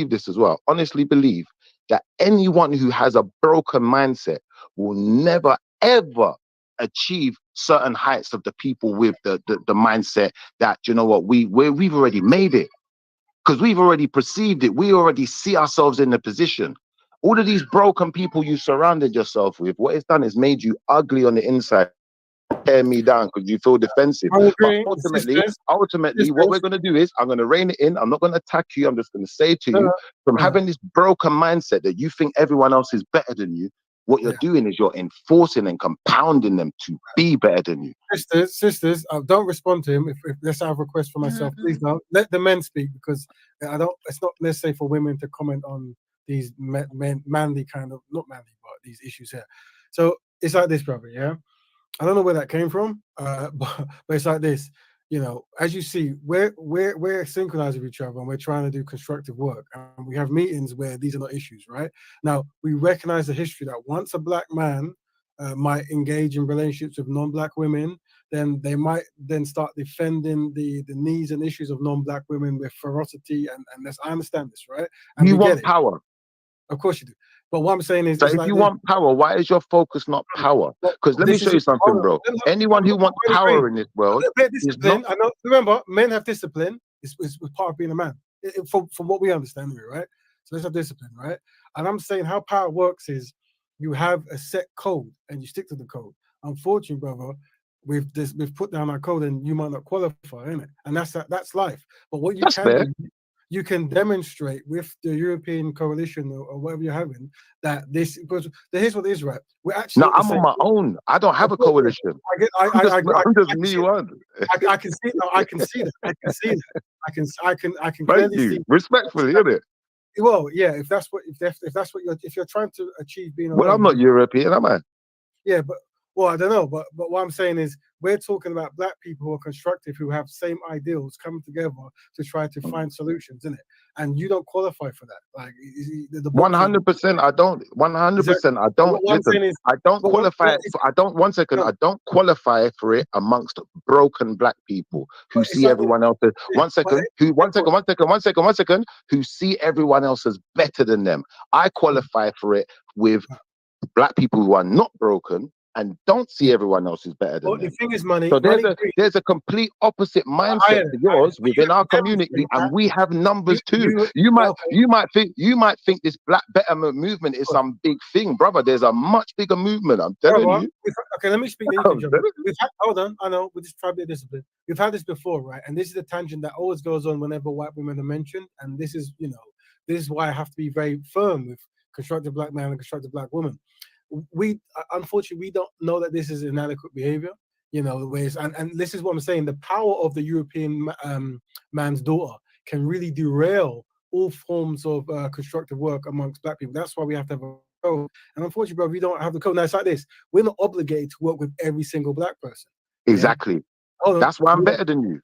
this as well. Honestly believe that anyone who has a broken mindset will never, ever achieve certain heights of the people with the mindset that, you know what, we've already made it because we've already perceived it. We already see ourselves in the position. All of these broken people you surrounded yourself with, what it's done is made you ugly on the inside, tear me down because you feel defensive. But ultimately, what we're going to do is I'm going to rein it in. I'm not going to attack you. I'm just going to say to you, from having this broken mindset that you think everyone else is better than you, what you're doing is you're enforcing and compounding them to be better than you. Sisters, don't respond to him. If let's have a request for myself, please don't. Let the men speak because it's not necessary for women to comment on these manly kind of, not manly, but these issues here. So it's like this, brother, I don't know where that came from, but it's like this. You know, as you see, we're synchronized with each other and we're trying to do constructive work. And we have meetings where these are not issues, right? Now, we recognize the history that once a Black man might engage in relationships with non-Black women, then they might then start defending the needs and issues of non-Black women with ferocity. And I understand this, right? And you want power. Of course you do. But what I'm saying is... So if you want power, why is your focus not power? Because let me show you something, bro. Anyone who wants power in this world is not... I know, remember, men have discipline. It's part of being a man. From what we understand here, right? So let's have discipline, right? And I'm saying how power works is you have a set code and you stick to the code. Unfortunately, brother, we've put down our code and you might not qualify, innit? And that's life. But what you can do, you can demonstrate with the European coalition or whatever you're having that this, because here's what it is, right? We're actually... No, I'm on my own. I don't have a coalition. I'm just me one. I can see that. I can see that. I can clearly see. Respectfully, isn't it? Well, yeah, if that's what you're trying to achieve being. Well, I'm not European, am I? Yeah, but I don't know. But what I'm saying is, we're talking about black people who are constructive, who have same ideals coming together to try to find solutions, isn't it? And you don't qualify for that. Like the 100%. I don't. 100%. I don't. Listen, I don't qualify. I don't. 1 second. I don't qualify for it amongst broken black people who see everyone else as 1 second. Who see everyone else as better than them. I qualify for it with black people who are not broken and don't see everyone else is better than them. The thing is, money. So there's a complete opposite mindset to yours within our community, and we have numbers too. You might think this Black Betterment movement is some big thing, brother. There's a much bigger movement. I'm telling you. Okay, let me speak. Hold on. I know we just try to be disciplined. We've had this before, right? And this is the tangent that always goes on whenever white women are mentioned. And this is why I have to be very firm with constructive black man and constructive black woman. We unfortunately don't know that this is inadequate behavior, ways, and this is what I'm saying. The power of the European man's daughter can really derail all forms of constructive work amongst black people. That's why we have to have a code. And unfortunately, bro, we don't have the code. Now it's like this: we're not obligated to work with every single black person. Exactly. Yeah? That's why I'm better than you.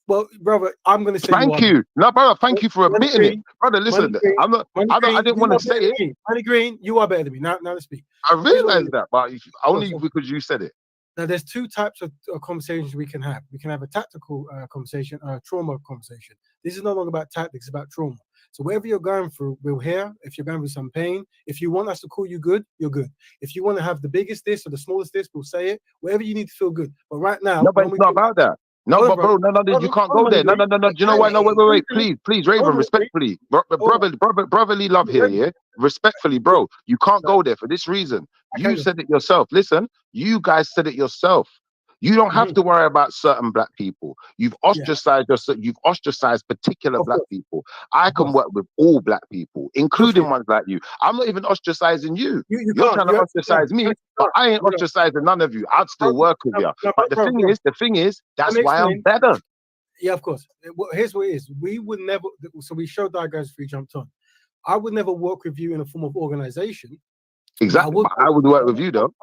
Well, brother, I'm going to say thank you. No, brother, thank you for admitting it, brother. Listen, I'm not. I didn't want to say it. Money Green, you are better than me. Now let's speak. I realize that, but only because you said it. Now, there's two types of conversations we can have. We can have a tactical conversation, a trauma conversation. This is no longer about tactics; it's about trauma. So whatever you're going through, we'll hear. If you're going through some pain, if you want us to call you good, you're good. If you want to have the biggest this or the smallest this, we'll say it. Whatever you need to feel good. But right now, no, but it's not about that. No, but bro, no, you can't go there. No. Do you know why? No, wait. Please, Raven, respectfully, brotherly love here, yeah. Respectfully, bro, you can't go there for this reason. You said it yourself. Listen, you guys said it yourself. You don't have to worry about certain black people. You've ostracized you've ostracized particular black people. I can work with all black people, including ones like you. I'm not even ostracizing you. You're trying to ostracize me, but I ain't ostracizing none of you. I'd still work with you. But the thing is, that's why I'm better. Yeah, of course. Here's what it is. We would never. So we showed diagrams before you jumped on. I would never work with you in a form of organization. Exactly. I would work with you though.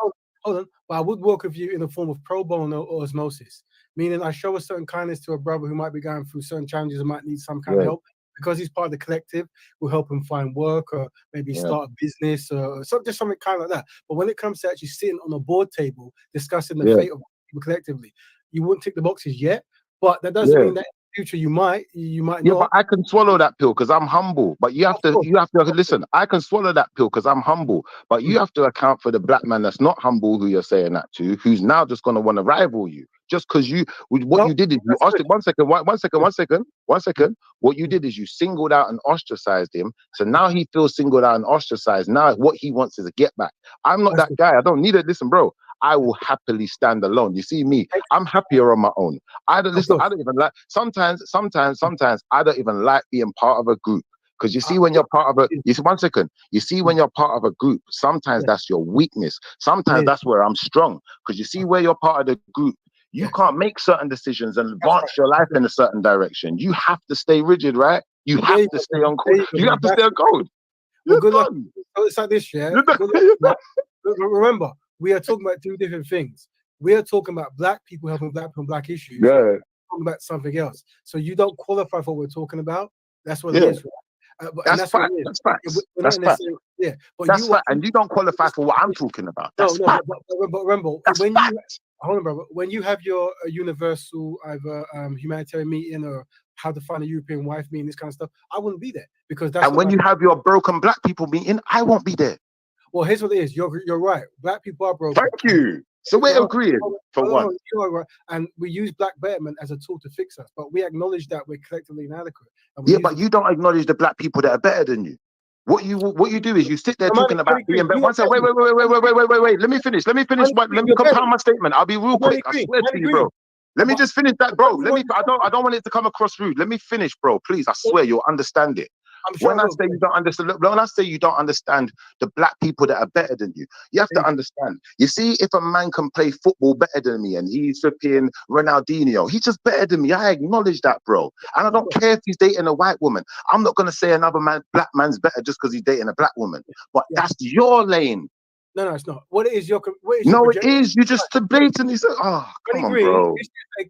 Hold on, but I would work with you in a form of pro bono or osmosis, meaning I show a certain kindness to a brother who might be going through certain challenges and might need some kind of help. Because he's part of the collective, we'll help him find work or maybe start a business or just something kind of like that. But when it comes to actually sitting on a board table discussing the fate of people collectively, you wouldn't tick the boxes yet, but that doesn't mean that future you might not. But I can swallow that pill because I'm humble. But you have to listen. I can swallow that pill because I'm humble. But you have to account for the black man that's not humble, who you're saying that to, who's now just going to want to rival you. Just because you did is you ostracized. One second. What you did is you singled out and ostracized him. So now he feels singled out and ostracized. Now what he wants is a get back. I'm not that guy. I don't need it. Listen, bro. I will happily stand alone. You see me, I'm happier on my own. I don't even like, sometimes I don't even like being part of a group. Because you see, when you're part of when you're part of a group, sometimes that's your weakness. Sometimes that's where I'm strong. Because you see, where you're part of the group, you can't make certain decisions and advance your life in a certain direction. You have to stay rigid, right? You have to stay on code. You have to stay on code. Good luck. It's like this, yeah? Remember, we are talking about two different things. We are talking about black people helping black people on black issues. Yeah. We're talking about something else. So you don't qualify for what we're talking about. That's what it is. That's fact. That's fact. Yeah. But that's fact. And you don't qualify for what I'm talking about. That's fact. But remember, when you have your universal either humanitarian meeting or how to find a European wife meeting, this kind of stuff, I wouldn't be there because that's. And when you have your broken black people meeting, I won't be there. Well, here's what it is. You're right. Black people are broken. Thank you. So we're agreeing for one. Right. And we use Black Betterment as a tool to fix us, but we acknowledge that we're collectively inadequate. But you don't acknowledge the black people that are better than you. What you do is you sit there talking about being better. One second, wait. Let me finish. Let me compound my statement. I'll be real quick. I swear to you, bro. Let me just finish that, bro. I don't want it to come across rude. Let me finish, bro. Please, I swear you'll understand it. When I say you don't understand, look, when I say you don't understand the black people that are better than you, you have to understand. You see, if a man can play football better than me and he's flipping Ronaldinho, he's just better than me. I acknowledge that, bro. And I don't care if he's dating a white woman. I'm not gonna say another black man's better just because he's dating a black woman. But that's your lane. No, it's not. What it is your it is. You just blatantly say, "Oh, come on, bro."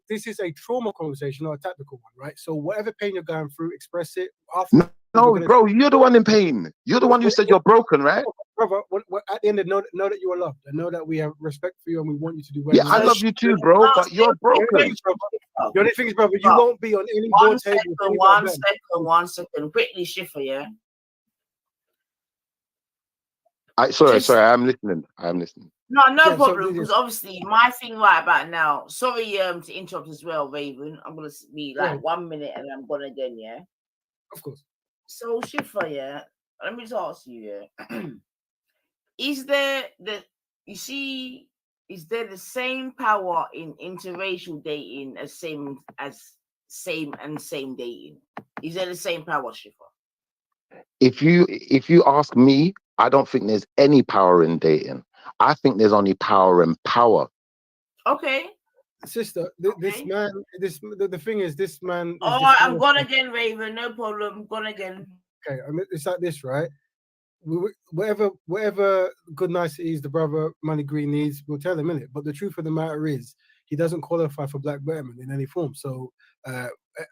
This is a trauma conversation, not a tactical one, right? So whatever pain you're going through, express it. No, bro, you're the one in pain. You're the one who said you're broken, right? Brother, at the end of know that you are loved, and know that we have respect for you, and we want you to do well. Yeah, I love you too, bro, but you're broken. The only thing is, brother, you won't be on any board table. One second, quickly, Schiffer, yeah. Sorry, I'm listening. No problem. Because obviously, my thing right about now. Sorry, to interrupt as well, Raven. I'm gonna be like 1 minute, and I'm gonna again, yeah. Of course. So Schiffer, yeah. Let me just ask you, yeah. Is there the same power in interracial dating as same dating? Is there the same power, Schiffer? If you ask me, I don't think there's any power in dating. I think there's only power in power. Okay. Sister, this man, the thing is, this man. All right, I'm gone again, Raven. No problem. Gone again. Okay, I mean, it's like this, right? Whatever good niceties the brother Money Green needs, we'll tell him in it. But the truth of the matter is, he doesn't qualify for Black Betterment in any form. So,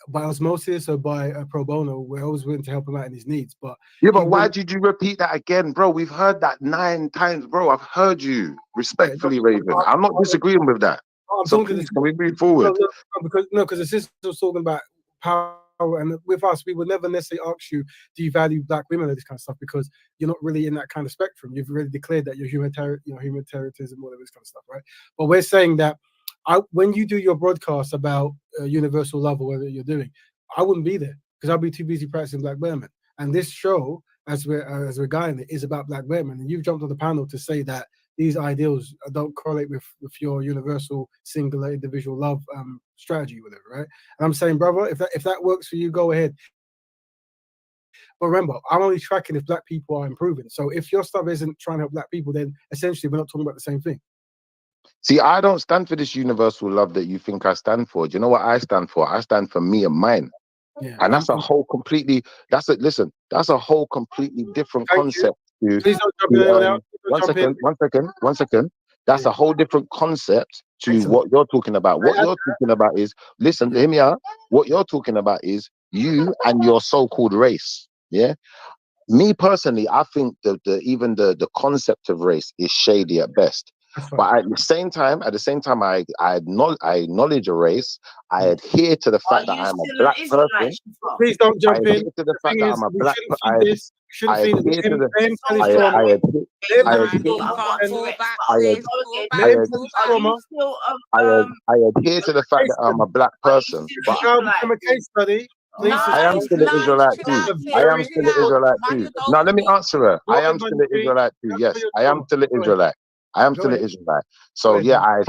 by osmosis or by pro bono, we're always willing to help him out in his needs. But why did you repeat that again, bro? We've heard that 9 times, bro. I've heard you respectfully, Raven. I'm not disagreeing with that. So please, can we move forward? Because the sister was talking about power, and with us, we would never necessarily ask you, do you value black women or this kind of stuff, because you're not really in that kind of spectrum. You've already declared that you're humanitarianism, all of this kind of stuff, right? But we're saying that when you do your broadcast about universal love or whatever you're doing, I wouldn't be there because I'll be too busy practicing Black Betterment. And this show, as we're guiding it, is about Black Betterment. And you've jumped on the panel to say that these ideals don't correlate with your universal, singular, individual love strategy, whatever, right? And I'm saying, brother, if that works for you, go ahead. But remember, I'm only tracking if black people are improving. So if your stuff isn't trying to help black people, then essentially we're not talking about the same thing. See, I don't stand for this universal love that you think I stand for. Do you know what I stand for? I stand for me and mine. Yeah, and that's a whole completely, that's a whole completely different concept. Please don't jump in. One second. That's a whole different concept to what you're talking about. What you're talking about is, listen, hear me out. What you're talking about is you and your so-called race. Yeah. Me personally, I think even the concept of race is shady at best. But at the same time, I acknowledge a race. I adhere to the fact that I'm a black person. Please don't jump in. To the fact that I'm a black person. I adhere to the fact that I'm a black person. But a case study. I am still an Israelite too. Now let me answer her. I am still an Israelite too. Yes, I am still an Israelite. I am still an Israelite. So yeah, I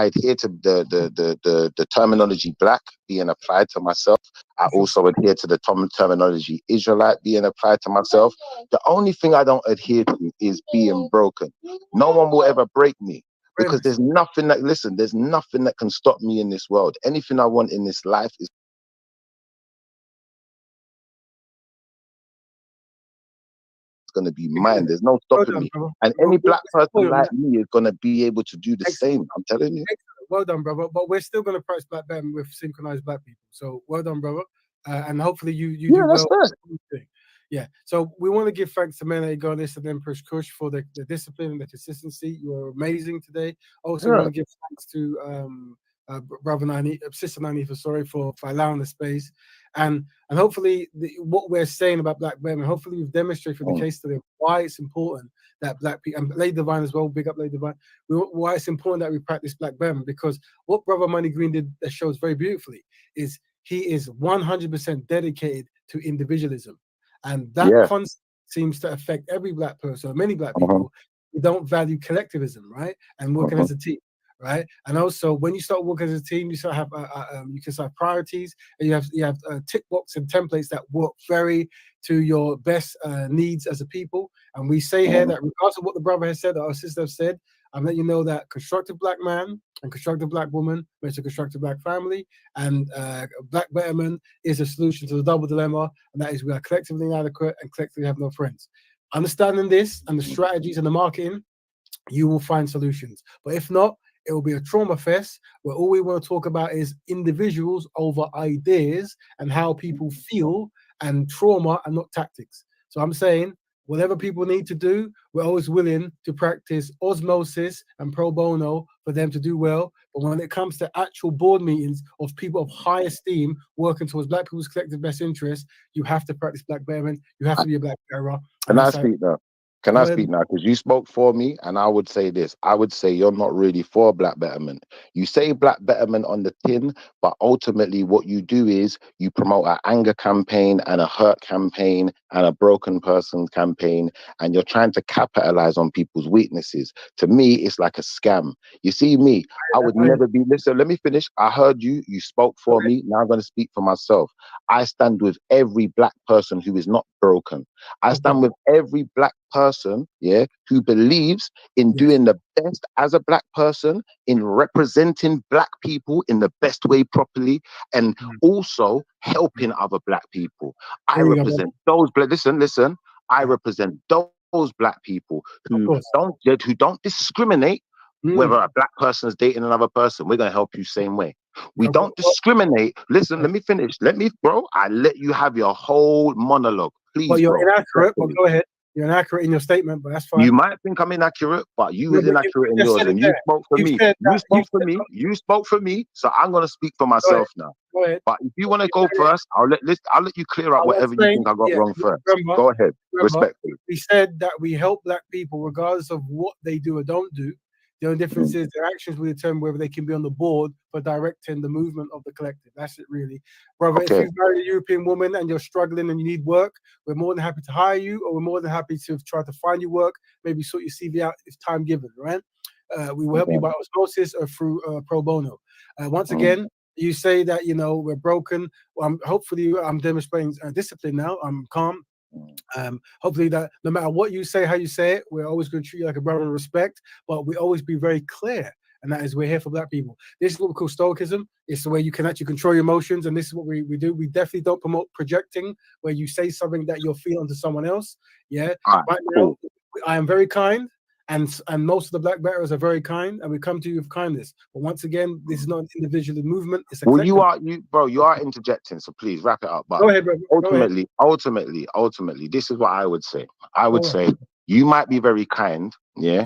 adhere to the terminology black being applied to myself. I also adhere to the terminology Israelite being applied to myself. The only thing I don't adhere to is being broken. No one will ever break me. Because there's nothing that can stop me in this world. Anything I want in this life is going to be mine. There's no stopping me. And any black person like me is going to be able to do the same. I'm telling you. Well done, brother. But we're still going to practice Black Betterment with synchronized black people. So well done, brother. And hopefully you do well. Yeah. So we want to give thanks to Mene Goddess and Empress Kush for the discipline and the consistency. You are amazing today. Also, want to give thanks to brother Nani, sister Nani, for allowing the space, and hopefully what we're saying about Black Betterment, hopefully we've demonstrated for the case study why it's important that black people, and Lady Divine as well, big up Lady Divine, why it's important that we practice Black Betterment, because what brother Money Green did that shows very beautifully is he is 100% dedicated to individualism, and that concept seems to affect every black person, or many black people who don't value collectivism, right, and working as a team. right? And also, when you start working as a team, you start have you can start priorities, and you have tick box and templates that work very to your best needs as a people. And we say here that regardless of what the brother has said or our sister has said, I'm letting you know that constructive black man and constructive black woman makes a constructive black family, and black betterment is a solution to the double dilemma, and that is we are collectively inadequate and collectively have no friends. Understanding this and the strategies and the marketing, you will find solutions. But if not, it will be a trauma fest where all we want to talk about is individuals over ideas and how people feel, and trauma and not tactics. So I'm saying whatever people need to do, we're always willing to practice osmosis and pro bono for them to do well. But when it comes to actual board meetings of people of high esteem working towards black people's collective best interest, you have to practice black betterment. You have to be a black bearer. Can I speak now? Can I speak now? Because you spoke for me, and I would say this. I would say you're not really for black betterment. You say black betterment on the tin, but ultimately what you do is you promote an anger campaign and a hurt campaign and a broken person campaign, and you're trying to capitalize on people's weaknesses. To me, it's like a scam. You see me, I would never be, listen, let me finish. I heard you, you spoke for me. Now I'm going to speak for myself. I stand with every black person who is not broken. I stand with every black person, yeah, who believes in doing the best as a black person, in representing black people in the best way properly, and also helping other black people. I represent those black, listen, I represent those black people who don't discriminate whether a black person is dating another person. We're going to help you same way. We don't discriminate. Listen, let me finish. Bro, I let you have your whole monologue. Please, but you're bro. inaccurate, but go ahead. You're inaccurate in your statement, but that's fine. You might think I'm inaccurate, but you was inaccurate in yours, and you spoke for me. You spoke for me, so I'm gonna speak for myself now. Go ahead. But if you want to go first, I'll let you clear up whatever you think I got wrong first. Go ahead, respectfully. We said that we help black people regardless of what they do or don't do. The only difference is their actions will determine whether they can be on the board for directing the movement of the collective. That's it, really. Brother, if you've married a European woman and you're struggling and you need work, we're more than happy to hire you, or we're more than happy to try to find you work, maybe sort your CV out if time given, right? We will help you by osmosis or through pro bono. Once again, you say that, you know, we're broken. Well, hopefully I'm demonstrating discipline now. I'm calm. Hopefully that no matter what you say, how you say it, we're always going to treat you like a brother and respect, but we always be very clear. And that is, we're here for black people. This is what we call stoicism. It's the way you can actually control your emotions. And this is what we do. We definitely don't promote projecting, where you say something that you're feeling to someone else. Yeah. Right now, I am very kind. And most of the black bearers are very kind, and we come to you with kindness. But once again, this is not an individual movement. It's a you are interjecting, so please wrap it up. But go ahead, bro. Ultimately, this is what I would say. I would say you might be very kind, yeah,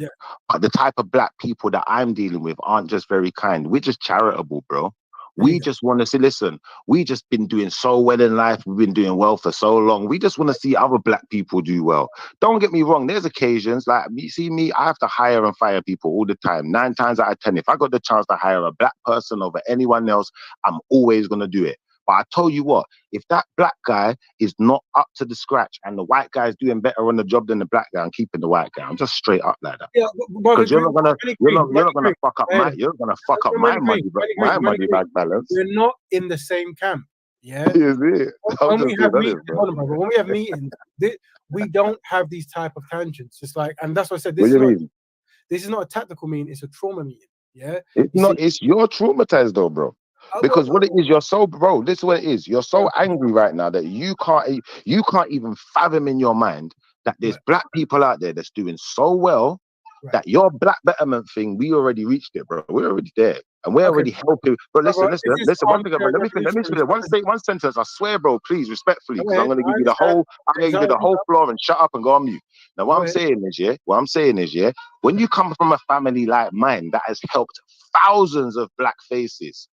but the type of black people that I'm dealing with aren't just very kind. We're just charitable, bro. We just want to say, listen, we just been doing so well in life. We've been doing well for so long. We just want to see other black people do well. Don't get me wrong. There's occasions like you see me, I have to hire and fire people all the time. 9 times out of 10, if I got the chance to hire a black person over anyone else, I'm always going to do it. But I tell you what, if that black guy is not up to the scratch and the white guy is doing better on the job than the black guy, I'm keeping the white guy. I'm just straight up like that. Because you're not gonna fuck up my money bag balance. We're not in the same camp. Yeah. When we have meetings, we don't have these type of tangents. It's like, and that's what I said. This is not a tactical meeting. It's a trauma meeting. Yeah. It's you're traumatized though, bro. Because what it is, you're so, bro, this is what it is. You're so angry right now that you can't even fathom in your mind that there's black people out there that's doing so well that your black betterment thing, we already reached it, bro. We're already there. And we're already helping. But listen, one thing, let me finish one sentence. I swear, bro, please, respectfully, because I'm going to give you the whole floor and shut up and go on mute. Now, what I'm saying is, when you come from a family like mine that has helped thousands of black faces,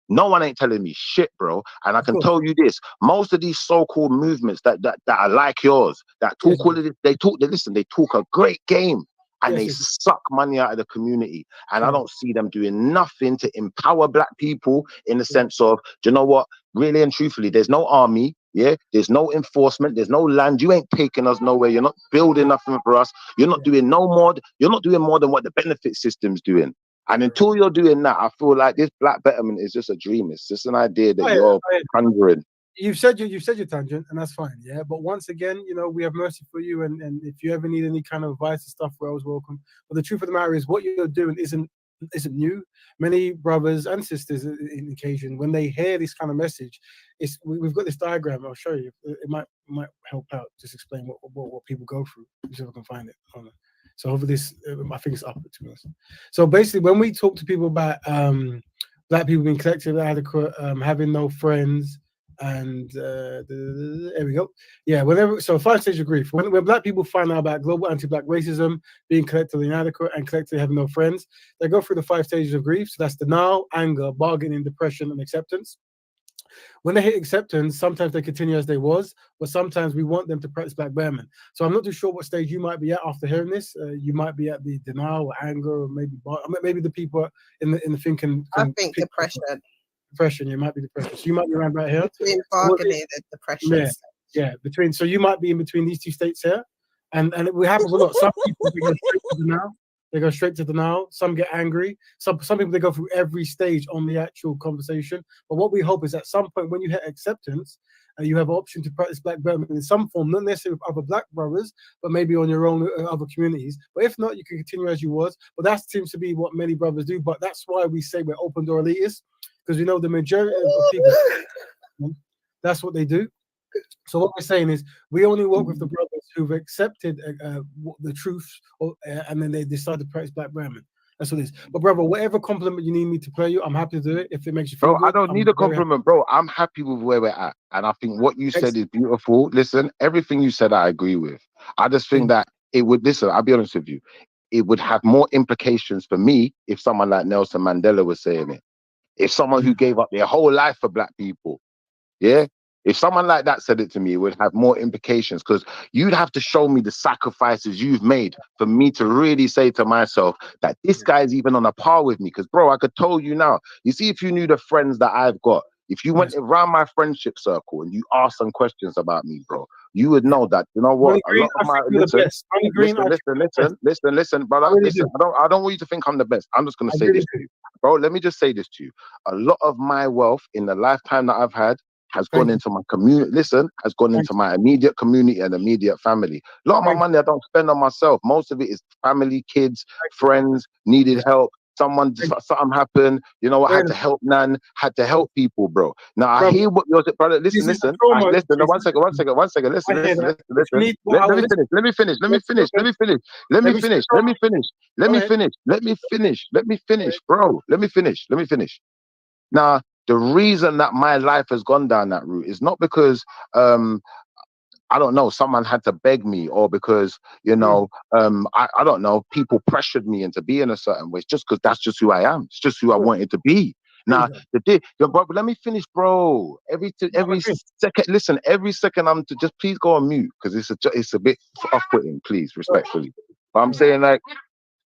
no one ain't telling me shit, bro. And I can tell you this: most of these so-called movements that are like yours, that talk all of this, they talk a great game. And they suck money out of the community. And I don't see them doing nothing to empower black people in the sense of, do you know what? Really and truthfully, there's no army. Yeah, there's no enforcement. There's no land. You ain't taking us nowhere. You're not building nothing for us. You're not doing no more. You're not doing more than what the benefit system's doing. And until you're doing that, I feel like this black betterment is just a dream. It's just an idea that you're conjuring. You've said your tangent, and that's fine, yeah. But once again, you know, we have mercy for you, and if you ever need any kind of advice and stuff, we're always welcome. But the truth of the matter is, what you're doing isn't new. Many brothers and sisters, in occasion, when they hear this kind of message, we've got this diagram. I'll show you. It might help out. Just explain what people go through. See if I can find it. Hold on. So over this, I think it's up to us. So basically, when we talk to people about black people being collectively inadequate, having no friends, and there we go. Yeah, so 5 stages of grief. When black people find out about global anti-black racism, being collectively inadequate, and collectively having no friends, they go through the 5 stages of grief. So that's denial, anger, bargaining, depression, and acceptance. When they hit acceptance, sometimes they continue as they was, but sometimes we want them to practice black betterment. So I'm not too sure what stage you might be at after hearing this. You might be at the denial or anger, or maybe the people in the thinking. I think depression. Depression, you might be depression. So you might be around right here. Between bargaining and depression. Yeah, between. So you might be in between these 2 states here, and it happens a lot. Some people they go straight to denial. They go straight to denial. Some get angry. Some people they go through every stage on the actual conversation. But what we hope is at some point when you hit acceptance, you have an option to practice black betterment in some form, not necessarily with other black brothers, but maybe on your own other communities. But if not, you can continue as you was. But that seems to be what many brothers do. But that's why we say we're open door elitists, because we know the majority of people, that's what they do. So what we're saying is we only work with the brothers who've accepted the truth, and then they decide to practice black betterment. That's what it is. But brother, whatever compliment you need me to play you, I'm happy to do it if it makes you feel good. Bro, I don't need a compliment, bro. I'm happy with where we're at. And I think what you said is beautiful. Listen, everything you said, I agree with. I just think that it would, listen, I'll be honest with you, it would have more implications for me if someone like Nelson Mandela was saying it. If someone who gave up their whole life for black people, yeah? If someone like that said it to me, it would have more implications, because you'd have to show me the sacrifices you've made for me to really say to myself that this guy's even on a par with me. Because, bro, I could tell you now, you see, if you knew the friends that I've got, if you went around my friendship circle and you asked some questions about me, bro, you would know that, you know what, a lot of my, listen, brother, listen, I don't want you to think I'm the best. I'm just going to say this to you. Bro, let me just say this to you. A lot of my wealth in the lifetime that I've had has gone into my community, has gone into my immediate community and immediate family. A lot of my money I don't spend on myself. Most of it is family, kids, friends, needed help. Something happened, you know, I had to help Nan, had to help people, bro. Now I hear what you're saying, brother. Listen, listen, one second, listen. Let me finish. Now, the reason that my life has gone down that route is not because I don't know, someone had to beg me, or because, you know, I don't know, people pressured me into being a certain way. It's just because that's just who I am. It's just who I wanted to be. Now, bro, let me finish, bro. Every second, listen, every second I'm to just please go on mute, because it's a bit off-putting, please, respectfully. But I'm saying, like,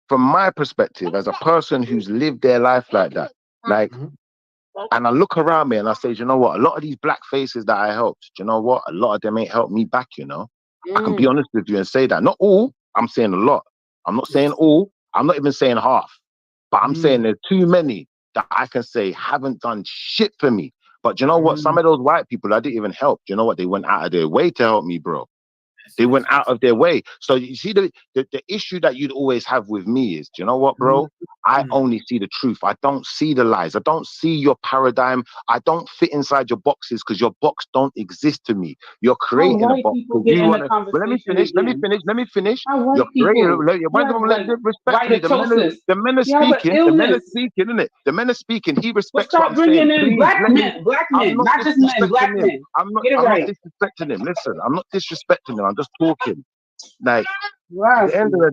from my perspective, as a person who's lived their life like that, like, and I look around me and I say, you know what? A lot of these black faces that I helped, you know what? A lot of them ain't helped me back, you know? I can be honest with you and say that. Not all, I'm saying a lot. I'm not saying all. I'm not even saying half. But I'm saying there's too many that I can say haven't done shit for me. But you know what? Some of those white people, I didn't even help. You know what? They went out of their way to help me, bro. They went out of their way. So you see, the issue that you'd always have with me is, do you know what, bro? I only see the truth. I don't see the lies. I don't see your paradigm. I don't fit inside your boxes, because your box don't exist to me. You're creating a box. You want to. Well, let me finish. You're creating. Respectfully, the men are speaking. The men are speaking, isn't it? The men are speaking. He respects what I'm saying. Please, black men, not just men, black men. I'm not disrespecting him. Listen, I'm not disrespecting him. I'm just talking. Like, at the end of the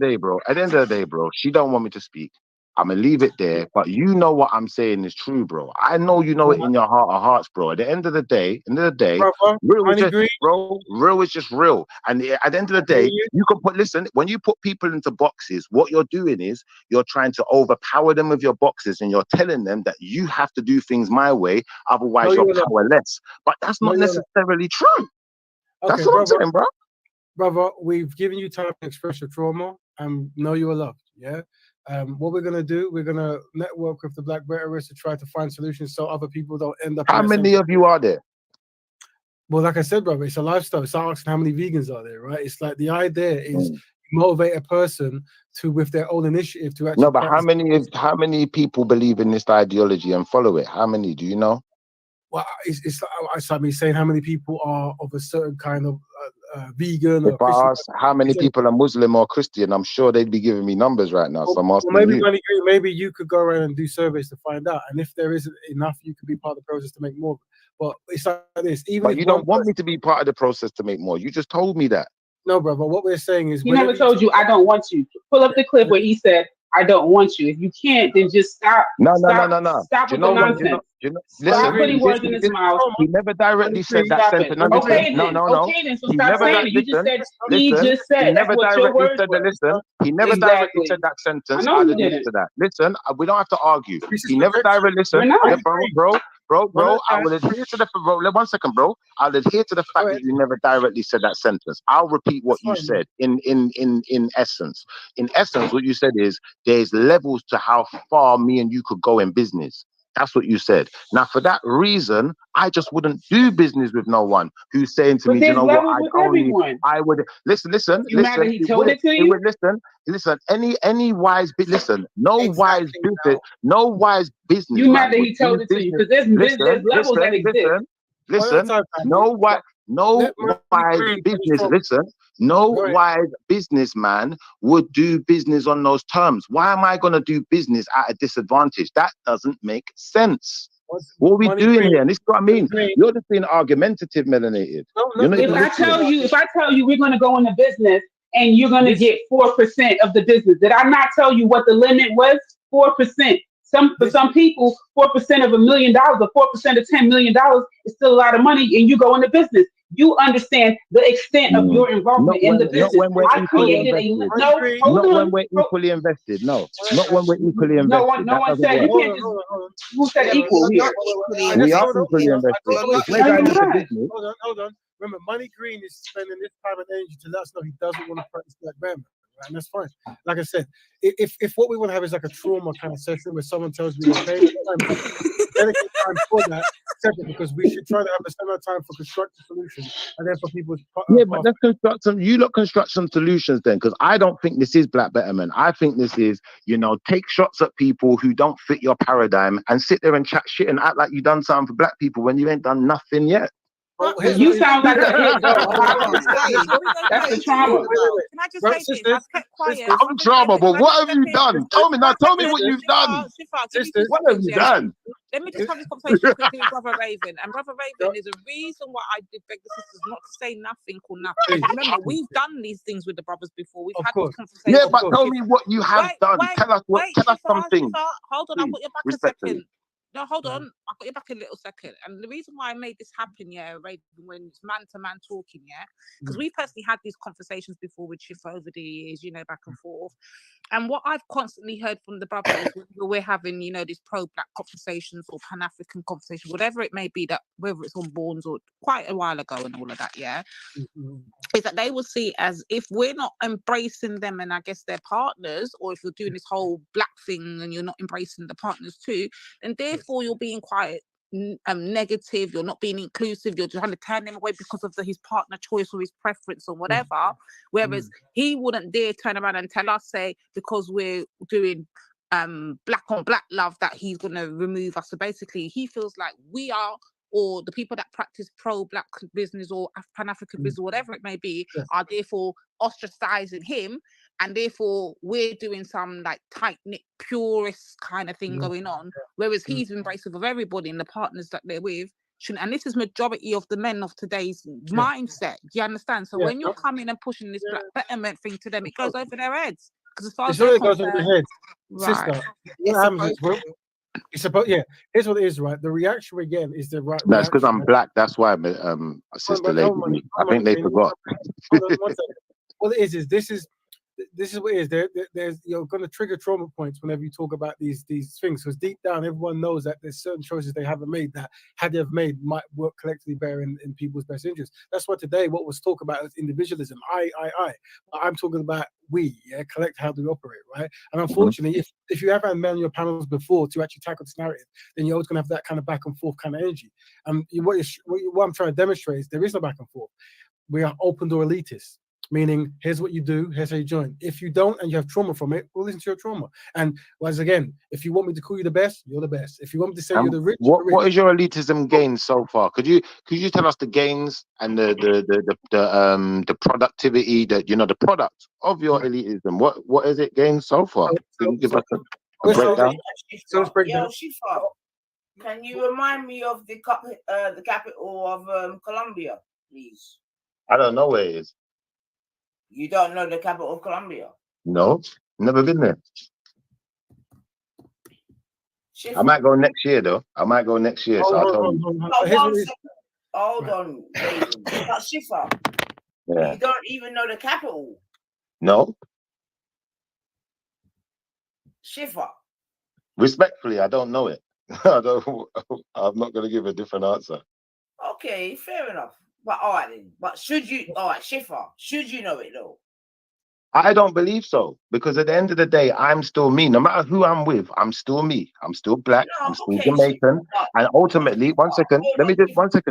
day, bro, she don't want me to speak. I'm gonna leave it there, but you know what I'm saying is true, bro. I know you know it in your heart of hearts, bro. At the end of the day, real is just real. And at the end of the day, you can listen, when you put people into boxes, what you're doing is you're trying to overpower them with your boxes, and you're telling them that you have to do things my way, otherwise you're powerless. But that's not necessarily true. That's what I'm saying, bro. Brother, we've given you time to express your trauma and know you are loved, yeah? What we're gonna do, we're gonna network with the Black Betterists to try to find solutions so other people don't end up. How many of you are there? Well, like I said, brother, it's a lifestyle. It's not asking how many vegans are there, right? It's like the idea is motivate a person to, with their own initiative, to actually. No, but how many people believe in this ideology and follow it? How many do you know? Well, it's like me saying how many people are of a certain kind of vegan if or Christian. I ask how many people are Muslim or Christian, I'm sure they'd be giving me numbers right now. So I'm asking maybe you could go around and do surveys to find out. And if there isn't enough, you could be part of the process to make more. But it's like this. But you don't want me to be part of the process to make more. You just told me that. No, brother. What we're saying is, he never told you I don't want you. Pull up the clip where he said, "I don't want you." If you can't, then just stop. No. Stop with the nonsense. Stop putting words in his mouth. He never directly said that sentence. No. Okay, then. So stop saying it. You just said. He just said. He never directly said that. Listen. He never directly said that sentence. I'll admit to that. Listen. We don't have to argue. He never directly listened. Bro, I will adhere to the bro. One second, bro. I'll adhere to the fact that you never directly said that sentence. I'll repeat what you said in essence. In essence, what you said is there's levels to how far me and you could go in business. That's what you said. Now, for that reason, I just wouldn't do business with no one who's saying to me, you know what, I would listen. You mad that he told it to you? Listen. Any wise business, no wise business. You mad that he told it to you? Because there's levels that exist. Listen, no wise business. Listen, no wise businessman would do business on those terms. Why am I going to do business at a disadvantage? That doesn't make sense. What are we doing here? And this is what I mean. You're just being argumentative, melanated. If I tell you we're going to go into business and you're going to get 4% of the business, did I not tell you what the limit was? 4%. For some people, 4% of $1 million or 4% of $10 million is still a lot of money, and you go into business. You understand the extent of your involvement in the business. I created when we're equally invested. No, not when we're equally invested. No one said you can't just. Who said equal here? We are equally invested. Hold on. Remember, Money Green is spending this time and energy to let us know he doesn't want to practice Black Betterment. And that's fine. Like I said, if what we want to have is like a trauma kind of session where someone tells me, okay, dedicate time for that, separate, because we should try to have a similar time for constructive solutions and then for people to but let's construct some. You lot construct some solutions then, because I don't think this is Black Betterment. I think this is, take shots at people who don't fit your paradigm and sit there and chat shit and act like you done something for Black people when you ain't done nothing yet. You sound like a hit dog. That's the trauma. Can I just say this? I've kept quiet. I'm trauma, but what have you done? Tell me what you've done. What have you done? Let me just have this conversation quickly with Brother Raven. And Brother Raven is a reason why I did beg the sisters not to say nothing or nothing. Remember, we've done these things with the brothers before. We've had this conversation. Yeah, but tell me what you have done. Tell us something. Hold on, I'll put you back a second. No, hold on. I've got you back a little second. And the reason why I made this happen, Raven, when it's man-to-man talking, because we personally had these conversations before with Shifa over the years, back and forth. And what I've constantly heard from the brothers when we're having, these pro-Black conversations or Pan-African conversations, whatever it may be, that whether it's on Bournes or quite a while ago and all of that, is that they will see as if we're not embracing them and I guess their partners, or if you're doing this whole Black thing and you're not embracing the partners too, then therefore you're being quite negative, you're not being inclusive, you're trying to turn him away because of his partner choice or his preference or whatever, whereas he wouldn't dare turn around and tell us, say, because we're doing Black on Black love, that he's going to remove us. So basically he feels like we are, or the people that practice pro-Black business or Pan-African business, whatever it may be, are therefore ostracizing him, and therefore we're doing some like tight-knit purist kind of thing going on, whereas he's embracing of everybody and the partners that they're with. And this is majority of the men of today's mindset. Do you understand? So when you're coming and pushing this Black Betterment thing to them, it goes over their heads. Because as far as it goes over their heads, sister. What happens is, it's about here's what it is, right? The reaction we get is the right. That's because I'm Black. That's why sister lady. I think they forgot. What it is this is this is what it is. There's you're going to trigger trauma points whenever you talk about these things, because deep down everyone knows that there's certain choices they haven't made that, had they have made, might work collectively better in people's best interests. That's why today what was talked about is individualism. I. I'm talking about we, collect how do we operate, right? And unfortunately, if you have had men on your panels before to actually tackle this narrative, then you're always going to have that kind of back and forth kind of energy. What I'm trying to demonstrate is there is no back and forth. We are open door elitists. Meaning, here's what you do, here's how you join. If you don't and you have trauma from it, we'll listen to your trauma. And once again, if you want me to call you the best, you're the best. If you want me to say you're the rich, what is your elitism gain so far? Could you tell us the gains and the productivity, that the product of your elitism? What is it gained so far? Can you give us a breakdown? Shifa, can you remind me of the capital of Colombia, please? I don't know where it is. You don't know the capital of Colombia? No, never been there. Shifa. I might go next year, though. So I'll tell you. Hold on, but Shifa, you don't even know the capital. No. Shifa. Respectfully, I don't know it. I'm not going to give a different answer. Okay, fair enough. But all right then. But Shifa, should you know it though? I don't believe so, because at the end of the day, I'm still me. No matter who I'm with, I'm still me. I'm still black. I'm still Jamaican. And ultimately, one second,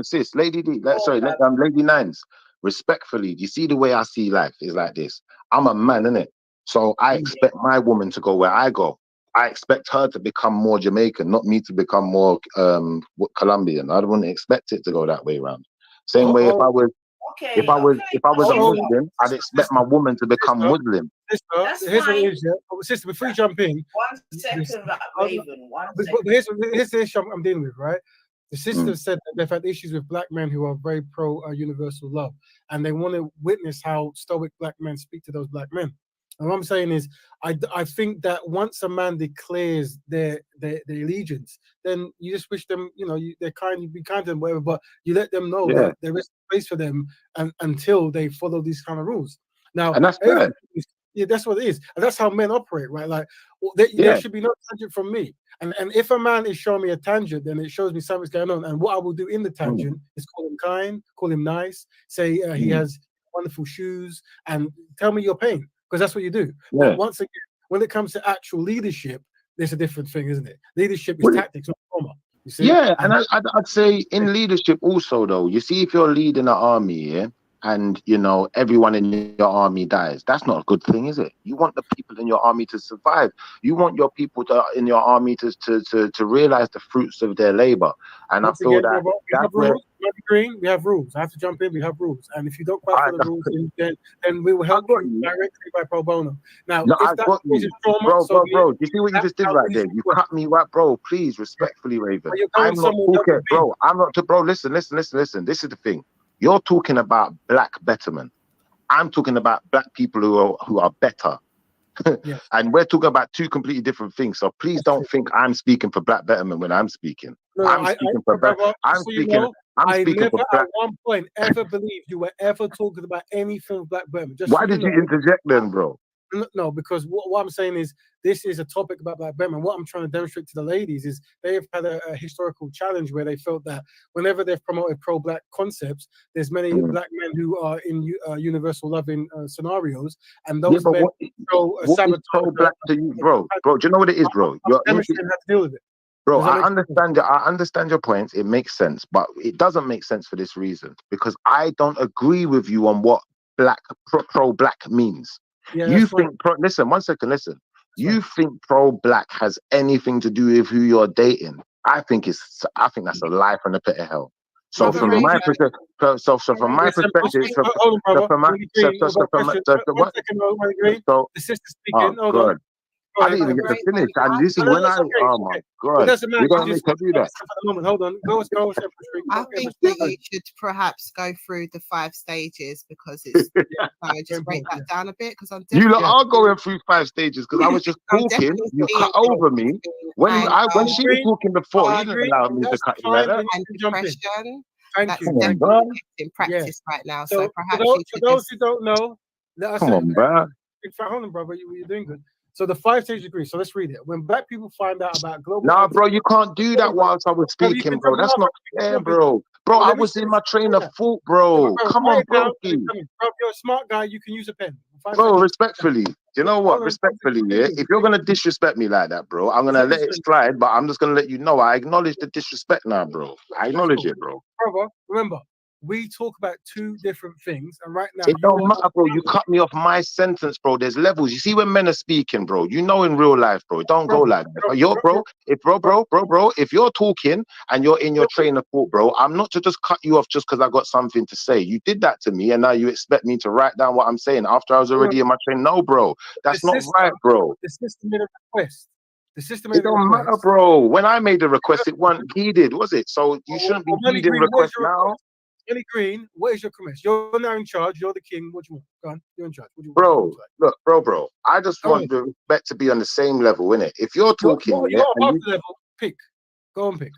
sis, Lady D. Lady Nines. Respectfully, you see the way I see life is like this. I'm a man, innit? So I expect my woman to go where I go. I expect her to become more Jamaican, not me to become more Colombian. I wouldn't expect it to go that way around. Same way, if I was a Muslim, I'd expect my woman to become Muslim. Here's what it is, sister. Before you jump in, 1 second, Raven. 1 second. Here's the issue I'm dealing with, right? The sister said that they've had issues with black men who are very pro universal love, and they want to witness how stoic black men speak to those black men. And what I'm saying is, I think that once a man declares their allegiance, then you just wish them, you be kind to them, whatever, but you let them know that there is space for them until they follow these kind of rules. Now, and that's good. Yeah, that's what it is, and that's how men operate, right? Like, there should be no tangent from me. And if a man is showing me a tangent, then it shows me something's going on. And what I will do in the tangent is call him kind, call him nice, say he has wonderful shoes, and tell me your pain. Because that's what you do. But once again, when it comes to actual leadership, there's a different thing, isn't it? Leadership is tactics, not trauma. You see? Yeah, and I'd say in leadership also, though, you see, if you're leading an army, and everyone in your army dies, that's not a good thing, is it? You want the people in your army to survive. You want your people in your army to realize the fruits of their labor. And I feel that we have rules. I have to jump in. We have rules, and if you don't quite follow the rules, then we will help you directly by pro bono. Now, if that causes trauma, bro, you see what you just did right there? You cut me right, bro. Please, respectfully, Raven. I'm not talking, bro. Bro. Listen. This is the thing. You're talking about black betterment. I'm talking about black people who are better. And we're talking about two completely different things. So please don't think I'm speaking for black betterment when I'm speaking. I'm speaking for black. I'm speaking never for black. At one point ever believed you were ever talking about anything black betterment. Why did you interject then, bro? No, because what I'm saying is this is a topic about black betterment. What I'm trying to demonstrate to the ladies is they've had a historical challenge where they felt that whenever they've promoted pro-black concepts, there's many black men who are in universal loving scenarios, and those men sabotage pro-black to you, bro. Bro, do you know what it is, bro? You're demonstrating how to deal with it. Bro, I understand your points. It makes sense, but it doesn't make sense for this reason, because I don't agree with you on what pro-black means. Yeah, you think listen, 1 second, listen. You think pro-black has anything to do with who you're dating? I think that's a lie from the pit of hell. So from my perspective, the sister speaking. Hold on. I didn't even get to finish. And this is when oh my God. It doesn't matter. You don't need to do that. Hold on. Go. I think that you should perhaps go through the 5 stages, because it's just break that down a bit. Because you are going through 5 stages, because I was just talking. You cut over me when she was talking before. You didn't allow me to cut you like that. And depression. That's definitely in practice right now. So perhaps for those who don't know, come on, bro. hold on, brother. You're doing good. So the 5 stages agree. So let's read it. When black people find out about global... Nah, bro, you can't do that whilst I was speaking, bro. That's not fair, bro. Bro, I was in my train of thought, bro. Come on, bro. Bro, you're a smart guy. You can use a pen. Bro, respectfully. You know what? Respectfully, yeah. If you're gonna disrespect me like that, bro, I'm gonna let it slide. But I'm just gonna let you know I acknowledge the disrespect now, bro. I acknowledge it, bro. Brother, remember, we talk about 2 different things, and right now it don't matter, bro. You cut me off my sentence, bro. There's levels. You see when men are speaking, bro. You know in real life, bro. Don't go like that. But you're, bro. If you're talking and you're in your train of thought, bro, I'm not to just cut you off just because I got something to say. You did that to me, and now you expect me to write down what I'm saying after I was already in my train. No, bro. That's not right, bro. The system made a request. The system it don't matter, bro. When I made the request, it wasn't heeded, was it? So you shouldn't be heeding requests now. Ellie Green, what is your comments? You're now in charge. You're the king. What do you want? Go on. You're in charge. What do you want? Look, bro. I just want the respect to be on the same level, innit? If you're talking, you're off the level. Pick. Go and pick.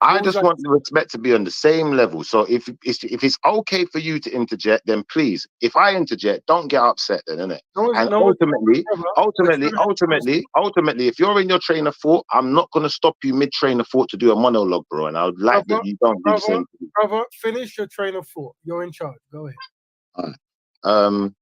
I just want the respect to be on the same level. So if it's okay for you to interject, then please. If I interject, don't get upset, then, innit? And ultimately, if you're in your train of thought, I'm not gonna stop you mid train of thought to do a monologue, bro. And I would like that you don't do the same thing. Brother, finish your train of thought. You're in charge. Go ahead. All right.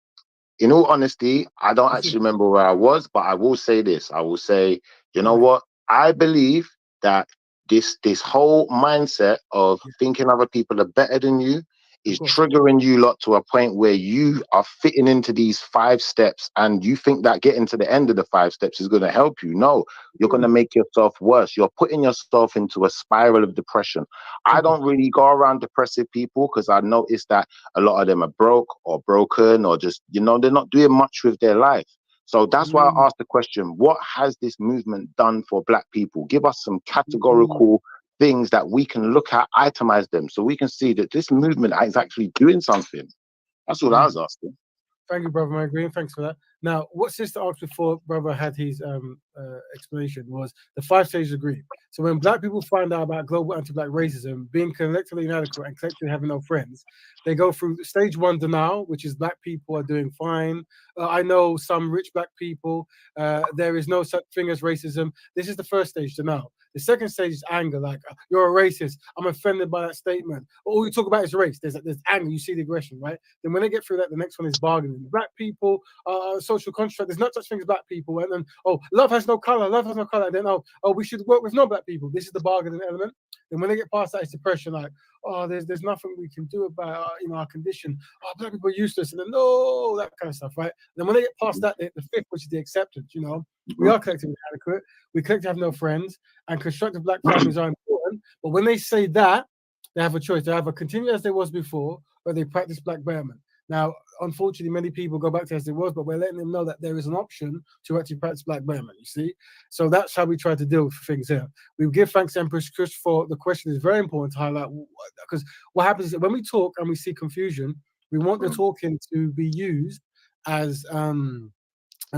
In all honesty, I don't actually remember where I was, but I will say this. I will say, you know what? I believe that this whole mindset of thinking other people are better than you is triggering you lot to a point where you are fitting into these 5 steps, and you think that getting to the end of the 5 steps is going to help you. No, you're going to make yourself worse. You're putting yourself into a spiral of depression. I don't really go around depressive people because I noticed that a lot of them are broke or broken or just, they're not doing much with their life. So that's why I asked the question, what has this movement done for black people? Give us some categorical things that we can look at, itemize them, so we can see that this movement is actually doing something. That's what I was asking. Thank you, brother, my green. Thanks for that. Now, what sister asked before brother had his explanation was the 5 stages of grief. So when black people find out about global anti-black racism, being collectively inadequate and collectively having no friends, they go through stage 1 denial, which is black people are doing fine. I know some rich black people. There is no such thing as racism. This is the first stage, denial. The second stage is anger, like you're a racist. I'm offended by that statement. All you talk about is race. There's anger. You see the aggression, right? Then when they get through that, the next one is bargaining. Black people, social construct. There's not such thing as black people. And then love has no color. Love has no color. Then we should work with non-black people. This is the bargaining element. Then when they get past that, it's depression. Like there's nothing we can do about our condition. Black people are useless. And then no, that kind of stuff, right? Then when they get past that, the 5th, which is the acceptance. We are collectively inadequate. We collectively have no friends, and constructive black families are important. But when they say that, they have a choice. They either continue as they was before, or they practice black betterment. Now, unfortunately, many people go back to as it was, but we're letting them know that there is an option to actually practice black betterment, you see? So that's how we try to deal with things here. We give thanks to Empress Chris for the question. It's very important to highlight, because what happens is that when we talk and we see confusion, we want the talking to be used as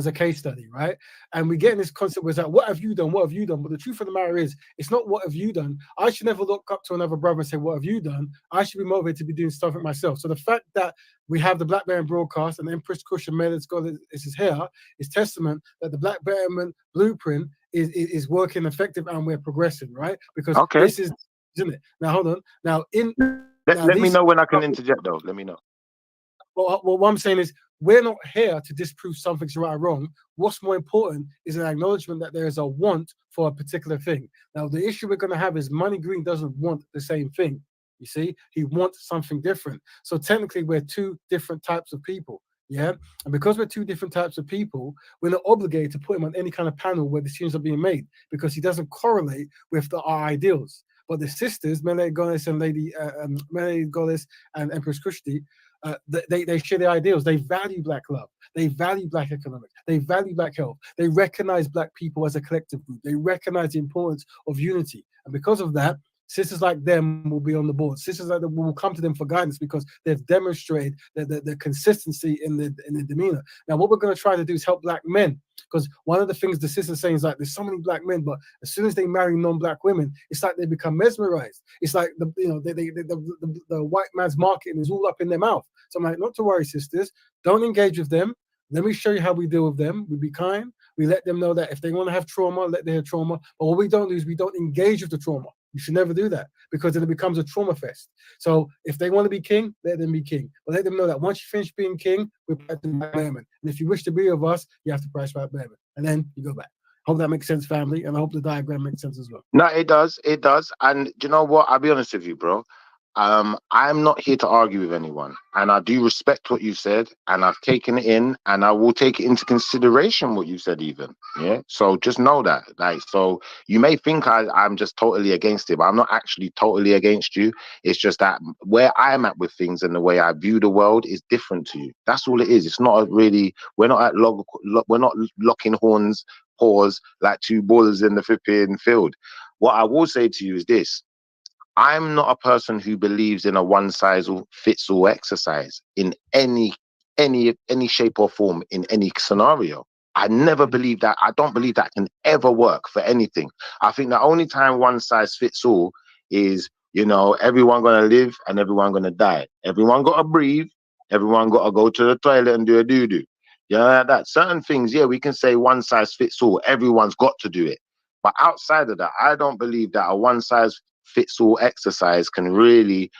a case study, right? And we get in this concept where it's like, what have you done? What have you done? But the truth of the matter is, it's not what have you done. I should never look up to another brother and say, what have you done? I should be motivated to be doing stuff for myself. So the fact that we have the Black Betterment broadcast and Empress Cushion Mailer's God is here is testament that the Black Betterment blueprint is working effective and we're progressing, right? Because this is, isn't it? Now, hold on. Now, let me know when I can interject, though. Let me know. Well, what I'm saying is, we're not here to disprove something's right or wrong. What's more important is an acknowledgement that there is a want for a particular thing. Now, the issue we're going to have is Money Green doesn't want the same thing. You see, he wants something different. So technically, we're 2 different types of people. Yeah. And because we're 2 different types of people, we're not obligated to put him on any kind of panel where decisions are being made because he doesn't correlate with our ideals. But the sisters, Mele Goddess and Mele Goddess and Empress Kushti, they share their ideals. They value black love. They value black economics. They value black health. They recognize black people as a collective group. They recognize the importance of unity. And because of that, sisters like them will be on the board. Sisters like them will come to them for guidance because they've demonstrated the consistency in the demeanor. Now, what we're going to try to do is help black men, because one of the things the sisters saying is like, there's so many black men, but as soon as they marry non-black women, it's like they become mesmerized. It's like the white man's marketing is all up in their mouth. So I'm like, not to worry, sisters. Don't engage with them. Let me show you how we deal with them. We be kind. We let them know that if they want to have trauma, let them have trauma. But what we don't do is we don't engage with the trauma. You should never do that, because then it becomes a trauma fest. So if they want to be king, let them be king. But let them know that once you finish being king, we're practicing Betterment. And if you wish to be with us, you have to practice Betterment. And then you go back. Hope that makes sense, family. And I hope the diagram makes sense as well. No, it does. It does. And do you know what? I'll be honest with you, bro. I'm not here to argue with anyone, and I do respect what you said, and I've taken it in, and I will take it into consideration what you said, even. Yeah. So just know that. Like, so you may think I'm just totally against it, but I'm not actually totally against you. It's just that where I'm at with things and the way I view the world is different to you. That's all it is. It's not really. We're not locking horns, paws like two ballers in the flipping field. What I will say to you is this. I'm not a person who believes in a one-size-fits-all exercise in any shape or form in any scenario. I never believe that. I don't believe that can ever work for anything. I think the only time one size fits all is, everyone gonna live and everyone gonna die. Everyone gotta breathe. Everyone gotta go to the toilet and do a doo-doo. That certain things, yeah, we can say one size fits all. Everyone's got to do it. But outside of that, I don't believe that a one-size-fits-all exercise can really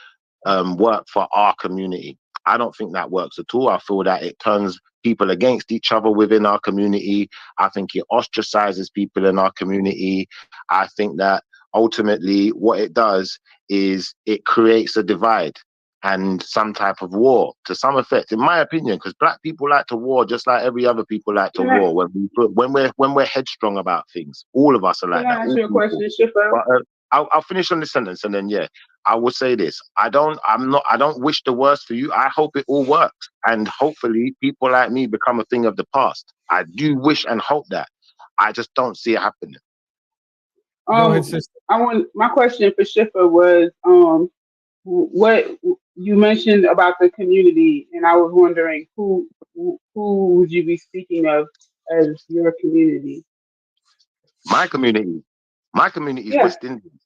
work for our community. I don't think that works at all. I feel that it turns people against each other within our community. I think it ostracizes people in our community. I think that ultimately what it does is it creates a divide and some type of war to some effect, in my opinion, because black people like to war just like every other people like to war. When we're headstrong about things, all of us are like that. Ask you a question, Schiffer? But I'll finish on this sentence, and then I will say this: I don't wish the worst for you. I hope it all works, and hopefully people like me become a thing of the past. I do wish and hope that. I just don't see it happening. My question for Schiffer was what you mentioned about the community, and I was wondering who would you be speaking of as your community? My community is West Indian.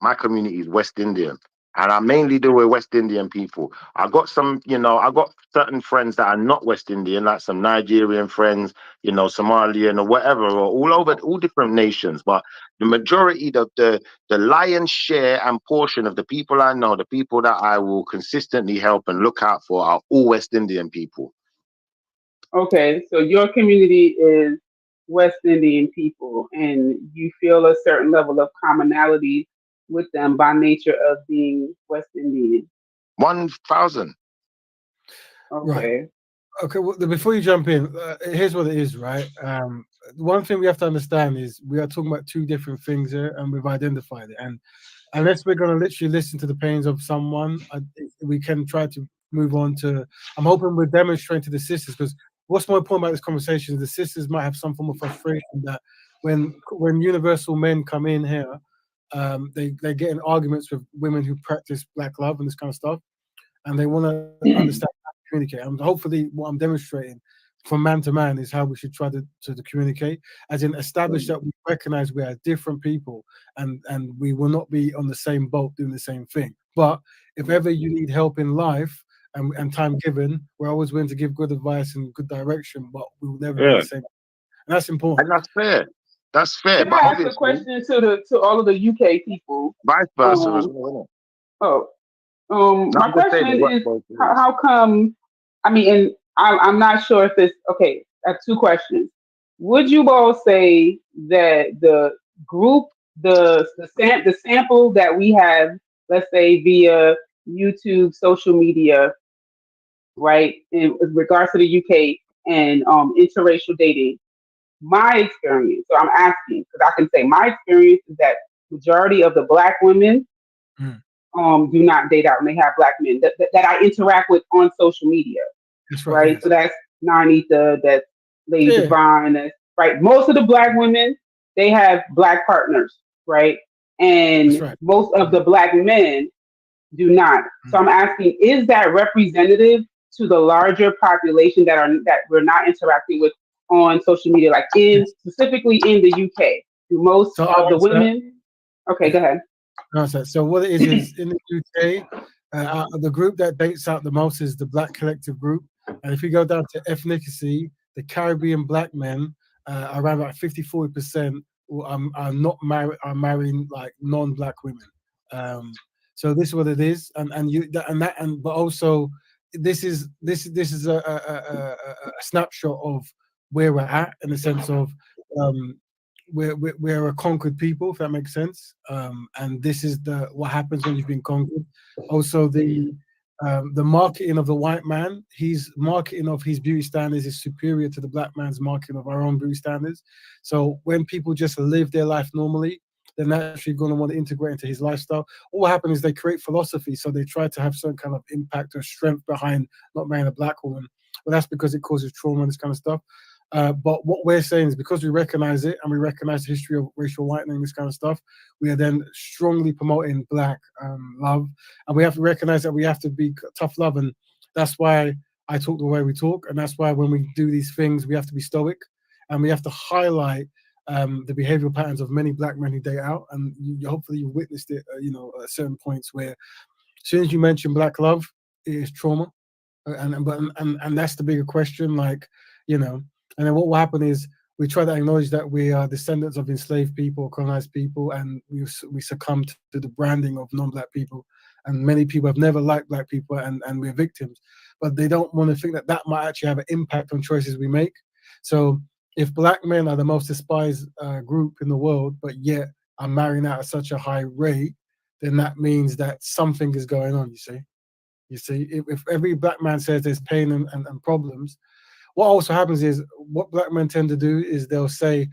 My community is West Indian, and I mainly deal with West Indian people. I got some, I got certain friends that are not West Indian, like some Nigerian friends, Somalian or whatever, or all different nations. But the majority of the lion's share and portion of the people I know, the people that I will consistently help and look out for, are all West Indian people. Okay, so your community is West Indian people, and you feel a certain level of commonality with them by nature of being West Indian. 1,000. Okay. Right. Okay. Well, before you jump in, here's what it is, right? One thing we have to understand is we are talking about two different things here, and we've identified it. And unless we're going to literally listen to the pains of someone, we can try to move on to. I'm hoping we're demonstrating to the sisters, because what's more important about this conversation is the sisters might have some form of frustration that when universal men come in here, they get in arguments with women who practice black love and this kind of stuff, and they want to understand how to communicate. And hopefully what I'm demonstrating from man to man is how we should try to communicate, as in establish that we recognize we are different people, and we will not be on the same boat doing the same thing. But if ever you need help in life and time given, we're always willing to give good advice and good direction, but we will never be the same. And that's important. And that's fair. That's fair. Can I ask a question to all of the UK people? Vice versa as well. My question is, how come? I mean, and I'm not sure if it's okay. I have two questions. Would you all say that the group, the sample that we have, let's say via YouTube, social media, right, in regards to the UK and interracial dating, my experience, so I'm asking because I can say my experience is that majority of the black women do not date out, and they have black men that I interact with on social media. That's right? Yes. So that's Nanita, that's Lady Divine, that's right. Most of the black women, they have black partners, right? And most of the black men do not. So I'm asking, is that representative to the larger population that we're not interacting with on social media, like specifically in the UK? Do most of the women? Okay, go ahead. So what it is in the UK, The group that dates out the most is the Black collective group. And if you go down to ethnicity, the Caribbean Black men, around like 50-40% are not married, are marrying like non-Black women. So this is what it is, but also this is a snapshot of where we're at, in the sense of we're a conquered people, if that makes sense. And this is what happens when you've been conquered. Also, the marketing of the white man, his marketing of his beauty standards is superior to the Black man's marketing of our own beauty standards. So when people just live their life normally, they're naturally going to want to integrate into his lifestyle. What happens is they create philosophy, so they try to have some kind of impact or strength behind not marrying a Black woman. But that's because it causes trauma and this kind of stuff. But what we're saying is, because we recognize it and we recognize the history of racial whitening, this kind of stuff, we are then strongly promoting Black love. And we have to recognize that we have to be tough love. And that's why I talk the way we talk. And that's why when we do these things, we have to be stoic, and we have to highlight the behavioral patterns of many Black men who date out. And hopefully you've witnessed it, at certain points where as soon as you mention Black love, it is trauma. And that's the bigger question, and then what will happen is we try to acknowledge that we are descendants of enslaved people, colonized people, and we succumb to the branding of non-Black people. And many people have never liked Black people, and we're victims. But they don't want to think that might actually have an impact on choices we make. So if Black men are the most despised group in the world, but yet are marrying out at such a high rate, then that means that something is going on, You see, if every Black man says there's pain and problems, what also happens is, what Black men tend to do is they'll say,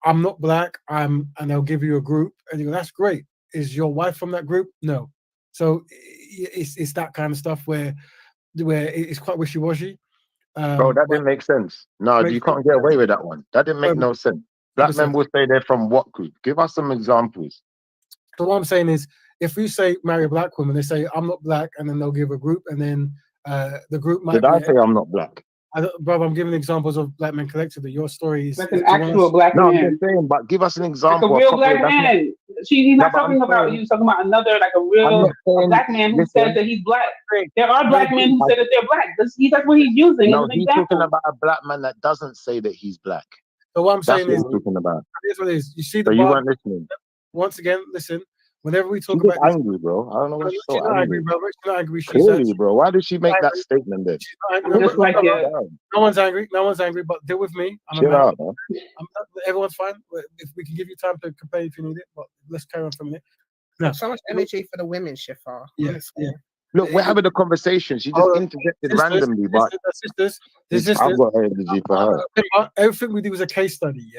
I'm not Black, and they'll give you a group, and you go, that's great. Is your wife from that group? No. So it's that kind of stuff where it's quite wishy-washy. Bro, that didn't make sense. No, you can't get away with that one. That didn't make no sense. Black men will say they're from what group? Give us some examples. So what I'm saying is, if you say marry a Black woman, they say I'm not Black, and then they'll give a group, and then the group might. Did I say I'm not Black? Brother, I'm giving examples of Black men collectively. Your story is that's an actual Black man. No, I'm just saying, but give us an example. Like a real Black man. He's not talking about you. He's talking about another, like a real Black man who says that he's Black. There are Black men who say that they're Black. That's what he's using. No, he's talking about a Black man that doesn't say that he's Black. So what I'm saying is, talking about. Here's what it is. You see so you weren't listening. Once again, listen. Whenever we talk about angry, bro. I don't know why she's so angry. Bro. She's not angry. Clearly, bro. Why did she make that statement then? Just like no one's angry. No one's angry. But deal with me. Everyone's fine. If we can give you time to complain if you need it, but let's carry on for a minute. No. So much energy for the women, Shifa. Yeah. Look, we're having a conversation. She just interjected randomly, but I've got energy for her. Everything we do is a case study.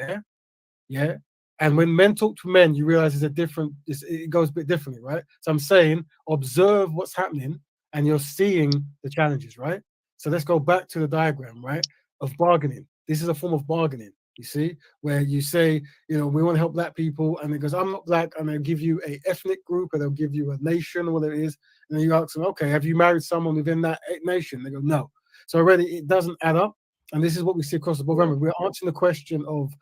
Yeah. And when men talk to men, you realize it goes a bit differently, right? So I'm saying, observe what's happening, and you're seeing the challenges, right? So let's go back to the diagram, right, of bargaining. This is a form of bargaining, you see, where you say, we want to help Black people, and it goes, I'm not Black, and they'll give you a ethnic group, or they'll give you a nation, or whatever it is, and then you ask them, okay, have you married someone within that nation? They go, no. So already it doesn't add up, and this is what we see across the board. Remember, we're answering the question of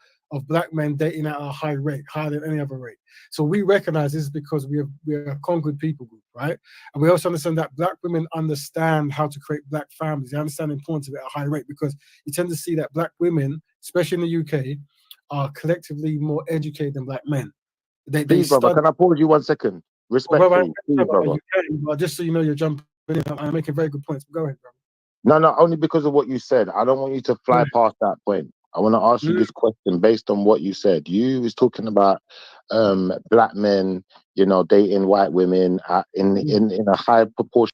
Black men dating at a high rate, higher than any other rate. So we recognize this is because we are a conquered people group, right? And we also understand that Black women understand how to create Black families. They understand the importance of it at a high rate, because you tend to see that Black women, especially in the UK, are collectively more educated than Black men. Please, brother, can I pause you 1 second? Respectfully, brother. But just so you know, you're jumping in. I'm making very good points. Go ahead, brother. No, only because of what you said. I don't want you to fly past that point. I want to ask you this question based on what you said. You was talking about Black men, dating white women in a high proportionate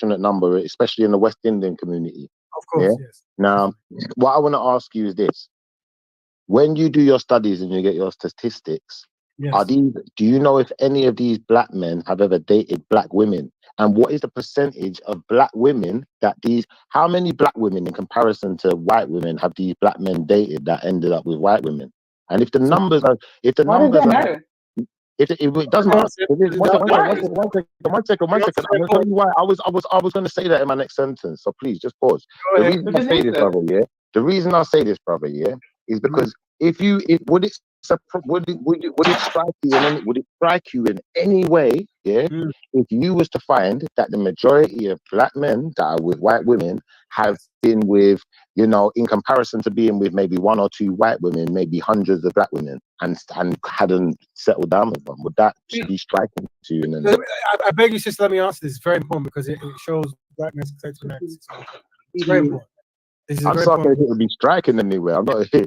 number, especially in the West Indian community. Of course, yes. Now, what I want to ask you is this. When you do your studies and you get your statistics, do you know if any of these Black men have ever dated Black women? And what is the percentage of Black women how many Black women in comparison to white women have these Black men dated that ended up with white women? And if the numbers are, it doesn't matter. One second. I'm going to tell you why. I was going to say that in my next sentence. So please just pause. The reason I say this, brother, is because would it would it strike you in any way, yeah, if you was to find that the majority of black men that are with white women have been with, you know, in comparison to being with maybe one or two white women, maybe hundreds of black women, and hadn't settled down with them? Would that be striking to you? I beg you, sister, let me answer this. It's very important because it shows black men's sexual. It's very important. I'm sorry if it would be striking anyway. I'm not here.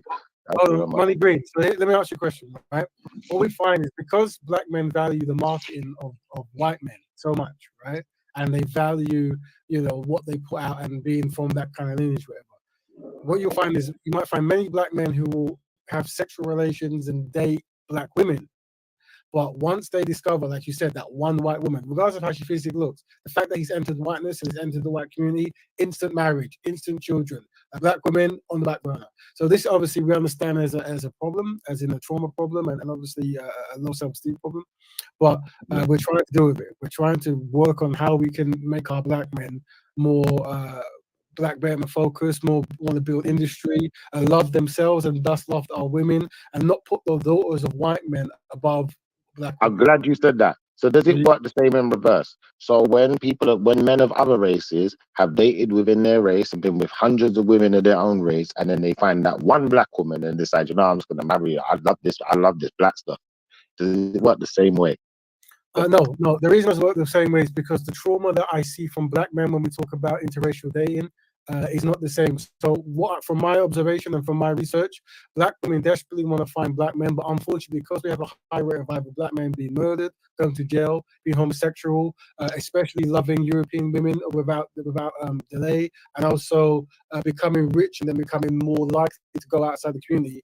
Money green. So let me ask you a question, right? What we find is because black men value the marketing of white men so much, right? And they value, you know, what they put out and being from that kind of lineage, whatever. What you'll find is you might find many black men who will have sexual relations and date black women. But once they discover, like you said, that one white woman, regardless of how she physically looks, the fact that he's entered whiteness and he's entered the white community, instant marriage, instant children, a black woman on the back burner. So this obviously we understand as a problem, as in a trauma problem, and obviously a low self-esteem problem. But we're trying to deal with it. We're trying to work on how we can make our black men more black Betterment focused, more want to build industry and love themselves and thus love our women and not put the daughters of white men above black women. I'm glad you said that. So does it work the same in reverse? So when men of other races have dated within their race and been with hundreds of women of their own race, and then they find that one black woman and decide, you know, I'm just going to marry her. I love this black stuff. Does it work the same way? No. The reason it's worked the same way is because the trauma that I see from black men when we talk about interracial dating is not the same. So from my observation and from my research, black women desperately want to find black men, but unfortunately, because we have a high rate of either black men being murdered, going to jail, being homosexual, especially loving European women without delay, and also becoming rich and then becoming more likely to go outside the community.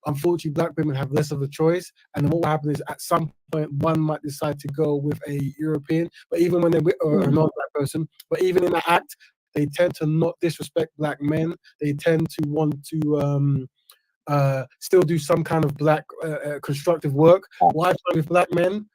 Unfortunately, black women have less of a choice, and then what will happen is at some point one might decide to go with a European, but even when they're with or a non-black person, but even in that act, they tend to not disrespect black men. They tend to want to still do some kind of black constructive work. Why with black men?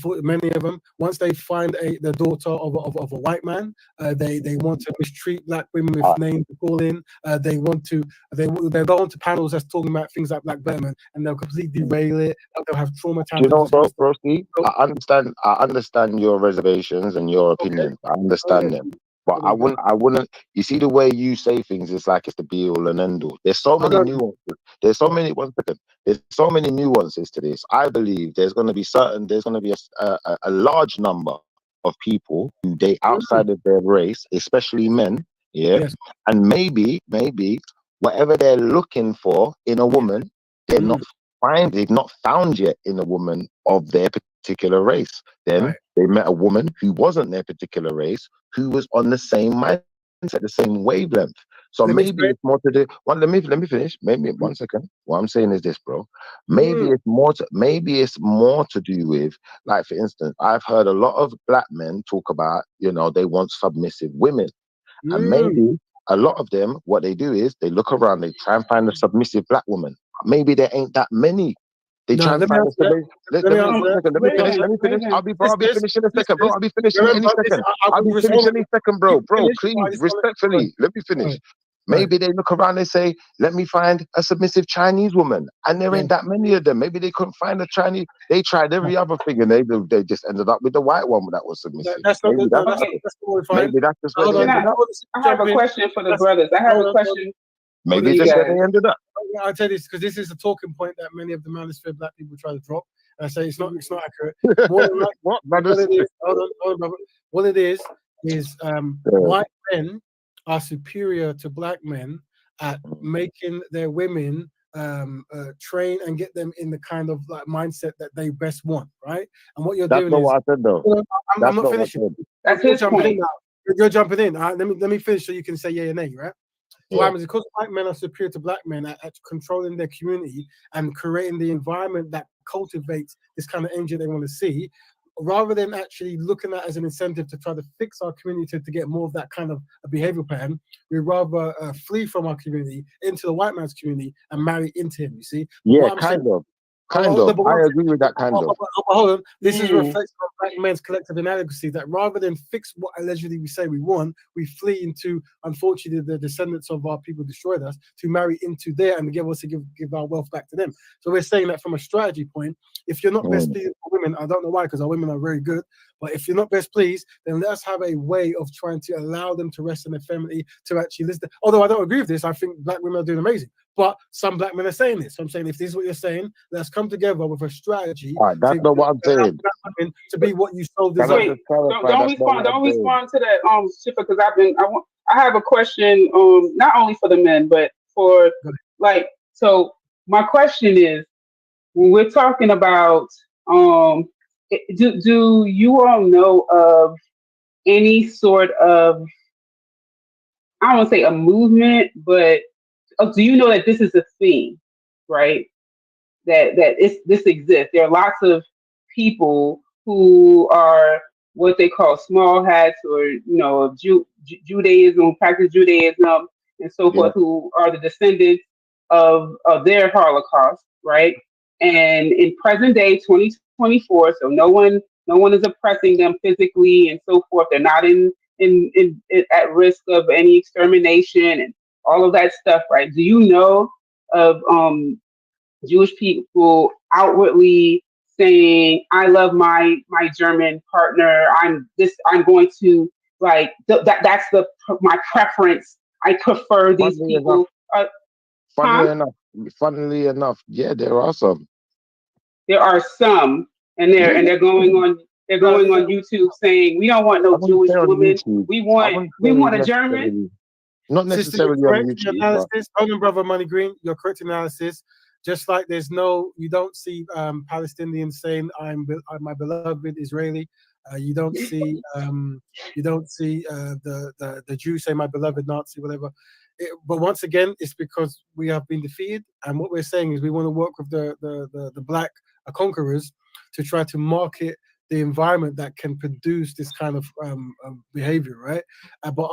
Many of them, once they find the daughter of a white man, they want to mistreat black women with names to call in. They'll go on to panels that's talking about things like black Betterment, and they'll completely derail it. They'll have traumatized. You know, bro, Steve, I understand your reservations and your opinions. I understand them. But I wouldn't. You see the way you say things, it's like it's the be all and end all. There's so many nuances. There's so many nuances to this. I believe there's going to be a large number of people who date outside of their race, especially men. Yeah, yes. And maybe whatever they're looking for in a woman, they've not found yet in a woman of their particular race. Then they met a woman who wasn't their particular race, who was on the same mindset, the same wavelength. So maybe it's more to do. Let me finish. Maybe 1 second. What I'm saying is this, bro. Maybe it's more to do with, like, for instance, I've heard a lot of black men talk about, you know, they want submissive women, and maybe a lot of them, what they do is they look around, they try and find a submissive black woman. Maybe there ain't that many. They try and find let me finish. I'll be finishing in a second, bro. I'll be finishing any second, bro. Bro, please, respectfully, let me finish. Maybe they look around, they say, let me find a submissive Chinese woman. And there ain't that many of them. Maybe they couldn't find a Chinese. They tried every other thing and they just ended up with the white one that was submissive. Maybe that's just where they ended up. I have a question for the brothers. I have a question. Maybe just where they ended up. I'll tell you this because this is a talking point that many of the manosphere black people try to drop. And I say it's not accurate. What it is white men are superior to black men at making their women train and get them in the kind of like mindset that they best want, right? And what you're doing is... That's not what I said, though. I'm not finishing. That's his point. You're jumping in. Let me finish so you can say yeah and nay, right? What happens is because white men are superior to black men at controlling their community and creating the environment that cultivates this kind of energy they want to see, rather than actually looking at it as an incentive to try to fix our community to get more of that kind of a behavior pattern, we rather flee from our community into the white man's community and marry into him, you see? Yeah, kind of. Kind of. I agree with that kind of. Hold on. This is a reflection of black men's collective inadequacy, that rather than fix what allegedly we say we want, we flee into, unfortunately, the descendants of our people destroyed us, to marry into their and give our wealth back to them. So we're saying that from a strategy point, if you're not best pleased for women, I don't know why, because our women are very good, but if you're not best pleased, then let's have a way of trying to allow them to rest in their family, to actually listen. Although I don't agree with this, I think black women are doing amazing. But some black men are saying this. So I'm saying, if this is what you're saying, let's come together with a strategy. That's not what I'm saying. To be what you sold. Wait, don't respond to that, Shifa, because I have a question, not only for the men, but for so my question is, when we're talking about, do you all know of any sort of, I don't want to say a movement, but do you know that this is a thing, right? That this exists. There are lots of people who are what they call small hats, or Judaism, practice Judaism, and so forth, who are the descendants of their Holocaust, right? And in present day 2024, so no one is oppressing them physically and so forth. They're not in at risk of any extermination and all of that stuff, right? Do you know of Jewish people outwardly saying, "I love my German partner. I'm going to that's my preference. I prefer these people." Funnily enough, yeah, there are some. There are some, and they're going on YouTube saying, "We don't want no Jewish woman. We want a German." Not necessarily on YouTube. Analysis. Hold on, brother Money Green. Your correct analysis. Just like you don't see Palestinians saying, my beloved Israeli." You don't see the Jews say, "My beloved Nazi," whatever. But once again, it's because we have been defeated, and what we're saying is we want to work with the black conquerors to try to market the environment that can produce this kind of behavior, right? But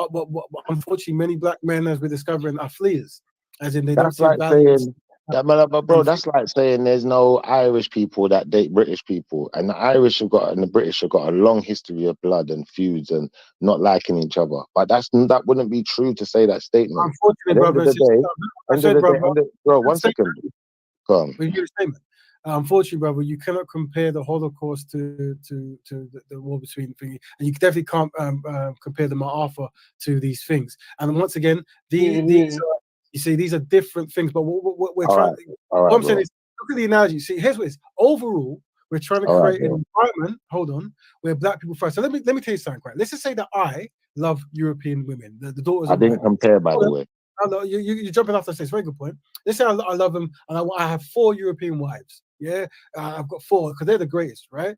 unfortunately, many black men, as we're discovering, are fleers, as in they don't see values. Bro, that's like saying there's no Irish people that date British people, and the Irish and the British have got a long history of blood and feuds and not liking each other. But that wouldn't be true to say that statement. Unfortunately, bro, 1 second. Go on. Unfortunately, brother, you cannot compare the Holocaust to the war between things, and you definitely can't compare the Ma'afa to these things. And once again, these you see, these are different things. But what we're trying. What I'm saying is, look at the analogy. See, here's what it is. Overall, we're trying to create an environment. Hold on, where black people thrive. So let me tell you something. Right? Let's just say that I love European women, the daughters. I didn't compare, by the way. You're jumping off. That's a very good point. Let's say I love them, and I have 4 European wives. Yeah, I've got 4 because they're the greatest, right?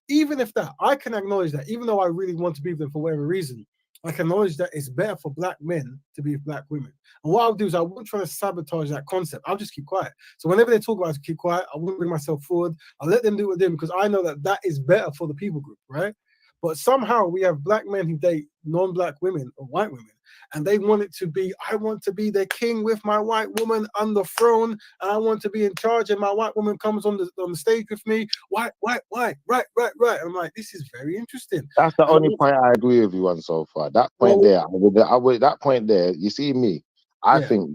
Even if that, I can acknowledge that. Even though I really want to be with them for whatever reason, I can acknowledge that it's better for black men to be with black women. And what I'll do is I won't try to sabotage that concept. I'll just keep quiet. So whenever they talk about it, I keep quiet. I won't bring myself forward. I'll let them do what they do because I know that is better for the people group, right? But somehow we have black men who date non-black women or white women, and they want it to be, I want to be the king with my white woman on the throne, and I want to be in charge, and my white woman comes on the stage with me. Right. I'm like, this is very interesting. That's the only point I agree with you on so far. That point there, that point there, you see me, I think,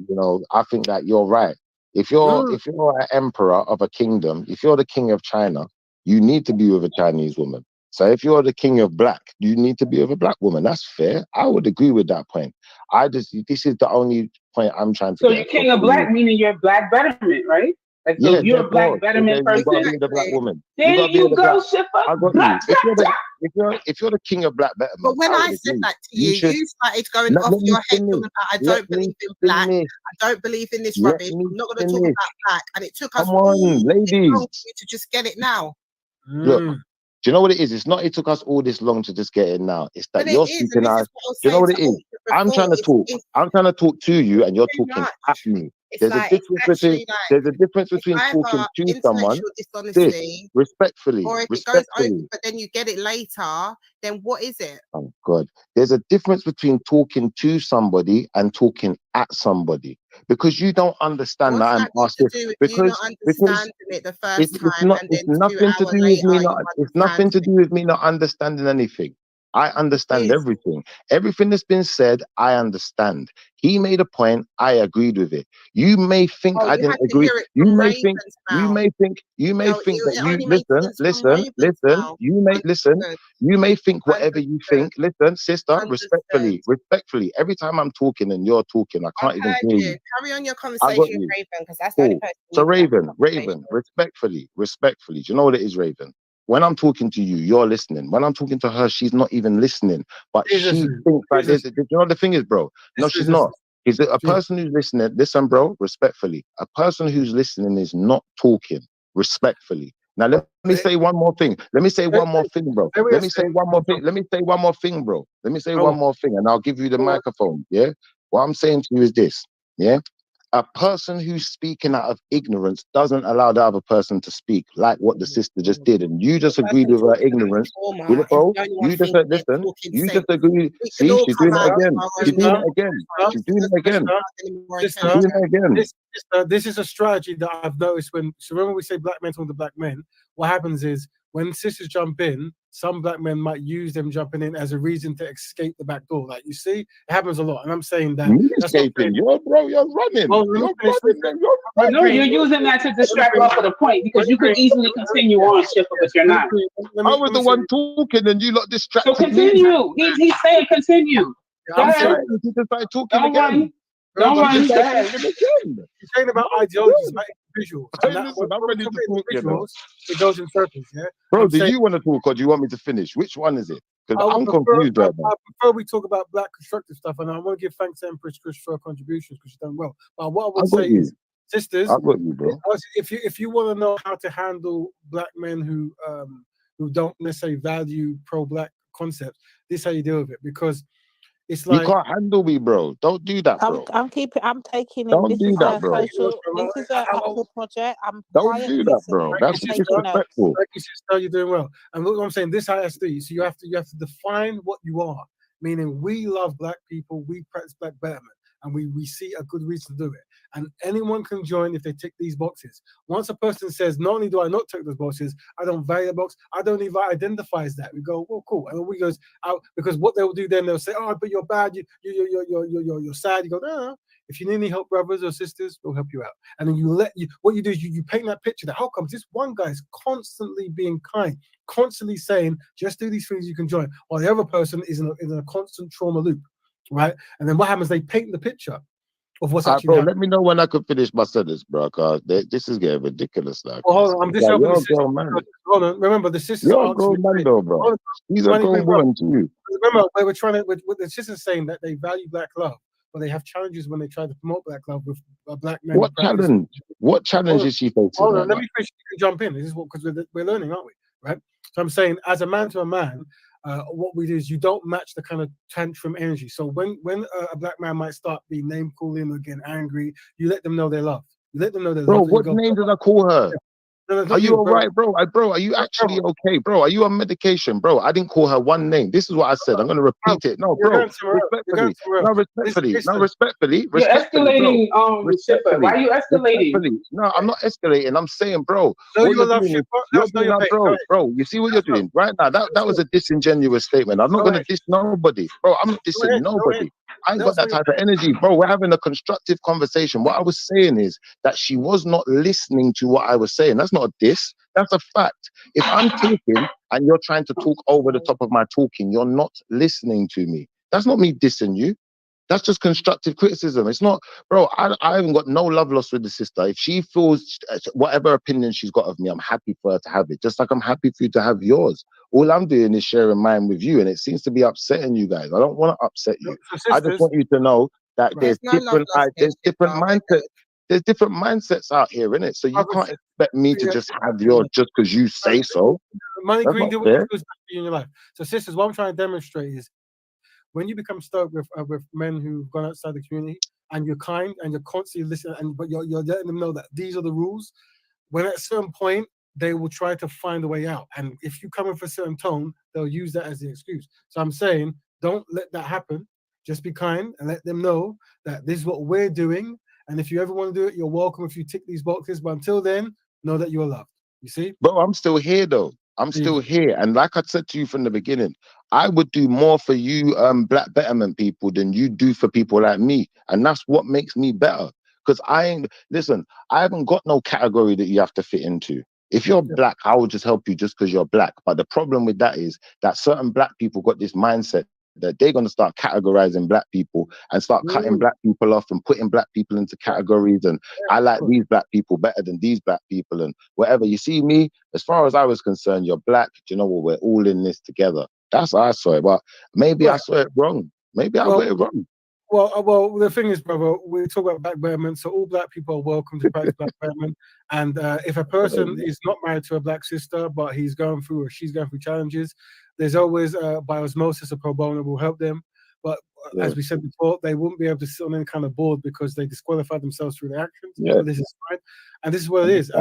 I think that you're right. If you're an emperor of a kingdom, if you're the king of China, you need to be with a Chinese woman. So if you're the king of black, you need to be with a black woman. That's fair. I would agree with that point. This is the only point I'm trying to. So you're king of black, meaning you're black betterment, right? Like, so you're a black betterment person. You gotta be the black woman. There you go, Shifa. I got you. If you're the king of black betterment. But when I said that to you started going off your head talking about, I don't believe in black. I don't believe in this rubbish. I'm not going to talk about black. And it took us ladies, to just get it now. Look. Do you know what it is? It's not it took us all this long to just get it now. It's that you're speaking out. Do you know what it is? I'm trying to talk. I'm trying to talk to you and you're talking at me. There's a difference between talking to someone respectfully. Or if it goes over, but then you get it later, then what is it? Oh God. There's a difference between talking to somebody and talking at somebody. because you don't understand that I'm asking. Do with you Because not understanding it the first it's time, not. and It's then 2 nothing to hours do with later me you not. It's nothing to understand do with me not understanding anything. I understand is. everything. Everything that's been said, I understand. He made a point. I agreed with it. You may think Oh, I you didn't had to agree. hear it You from may Raven's think. You mouth. may think. You may No, think that it you only makes sense from listen. Raven's mouth. You may listen. Understood. You may think whatever you Understood. think. Listen, sister. Understood. Respectfully. Every time I'm talking and you're talking, I I've can't even heard hear you. you. Carry on your I got conversation with you. Raven, because that's the only Cool. person So you can have a Raven, conversation. respectfully. Do you know what it is, Raven? When I'm talking to you, you're listening. When I'm talking to her, she's not even listening. But she thinks like this. You know what the thing is, bro? No, she's not. Is it a person who's listening? Listen, bro, respectfully. A person who's listening is not talking respectfully. Now let me say one more thing. Let me say one more thing, bro. Let me say one more thing. Let me say one more thing, bro. Let me say one more thing, and I'll give you the microphone. Yeah. What I'm saying to you is this. Yeah. A person who's speaking out of ignorance doesn't allow the other person to speak, like what the sister just did, and you just agreed with her ignorance. Beautiful. You just said, listen. You just agreed. See, she's doing it again. She's doing it again. She's doing it again. She's doing it again. This is a strategy that I've noticed so when we say black men talking to black men, what happens is when sisters jump in, some black men might use them jumping in as a reason to escape the back door. Like you see, it happens a lot. And I'm saying that you escaping, you're running. Well, you're running. No, you're using that to distract off of the point, because you could easily continue on, Schiffer, but you're not. I was the one talking and you lot distracted So continue. He's saying continue. I'm trying to start talking Don't again. run. Don't run. Go ahead. You're saying about ideologies, about individuals. Hey, listen, I'm ready to talk, you know. It goes in circles, yeah? Bro, do you want to talk or do you want me to finish? Which one is it? Because I'm confused right now. I prefer we talk about black constructive stuff, and I want to give thanks to Empress Chris for her contributions because she's done well. But what I would say is, sisters, I got you, bro. If you want to know how to handle black men who don't necessarily value pro-black concepts, this is how you deal with it, because it's like you can't handle me, bro. Don't do that, bro. I'm taking in. Don't do that, bro. This is a upward project. I'm don't do that, bro. That's disrespectful. Thank you, sister. You're doing well. And look what I'm saying. This has to. So you have to define what you are. Meaning, we love black people. We practice black betterment, and we see a good reason to do it. And anyone can join if they tick these boxes. Once a person says, not only do I not tick those boxes, I don't value the box, I don't even identify as that. We go, well, cool. And we goes out, because what they'll do then, they'll say, oh, but you're bad, you're sad. You go, no. If you need any help, brothers or sisters, we'll help you out. And then what you do is you paint that picture that how comes this one guy is constantly being kind, constantly saying, just do these things, you can join, while the other person is in a constant trauma loop, right? And then what happens? They paint the picture of what's actually happening. Let me know when I could finish my sentence, bro, because this is getting ridiculous now. Well, hold on, I'm just helping the sister. Hold on, remember the sisters are grown man, though, bro. He's a grown woman too. Remember, we're trying to. With the sisters saying that they value black love, but they have challenges when they try to promote black love with black men. What challenge? What challenge is she facing? Hold on, let me finish. You can jump in. This is what, because we're learning, aren't we? Right. So I'm saying, as a man to a man, what we do is you don't match the kind of tantrum energy. So when a black man might start being name calling or getting angry, you let them know they're loved. You let them know they're loved. Bro, what name did I call her? Are you all right, bro? Bro, are you actually okay, bro? Are you on medication, bro? I didn't call her one name. This is what I said. I'm going to repeat it. No, bro. Respectfully. You're escalating, Schiffer. Why are you escalating? No, I'm not escalating. I'm saying, bro. What you're doing is, bro. You see what you're doing right now? That was a disingenuous statement. I'm not going to diss nobody, bro. I'm not dissing nobody. I ain't got that type of energy, bro. We're having a constructive conversation. What I was saying is that she was not listening to what I was saying. That's not a diss. That's a fact. If I'm talking and you're trying to talk over the top of my talking, you're not listening to me. That's not me dissing you. That's just constructive criticism. It's not, bro, I haven't got no love lost with the sister. If she feels whatever opinion she's got of me, I'm happy for her to have it. Just like I'm happy for you to have yours. All I'm doing is sharing mine with you, and it seems to be upsetting you guys. I don't want to upset you. I just want you to know that there's different mindsets. There's different mindsets out here, innit? So you can't expect me to just have yours just because you say so. Money, green, do what goes back to you in your life. So, sisters, what I'm trying to demonstrate is when you become stoked with men who've gone outside the community, and you're kind and you're constantly listening, but you're letting them know that these are the rules. When at a certain point, they will try to find a way out. And if you come with a certain tone, they'll use that as the excuse. So I'm saying, don't let that happen. Just be kind and let them know that this is what we're doing. And if you ever want to do it, you're welcome if you tick these boxes. But until then, know that you're loved. You see? Bro, I'm still here though. I'm still here. And like I said to you from the beginning, I would do more for you black betterment people than you do for people like me. And that's what makes me better. Because I haven't got no category that you have to fit into. If you're black, I will just help you just because you're black. But the problem with that is that certain black people got this mindset that they're going to start categorizing black people and start cutting black people off and putting black people into categories. And I like these black people better than these black people and whatever. You see me, as far as I was concerned, you're black. Do you know what? We're all in this together. That's how I saw it. But maybe I saw it wrong. Maybe I got it wrong. Well, the thing is, brother, we talk about black betterment, so all black people are welcome to practice black betterment. And if a person is not married to a black sister, but he's going through or she's going through challenges, there's always by osmosis a pro bono will help them. But as we said before, they wouldn't be able to sit on any kind of board because they disqualified themselves through their actions. Yeah. So this is fine, and this is what it is.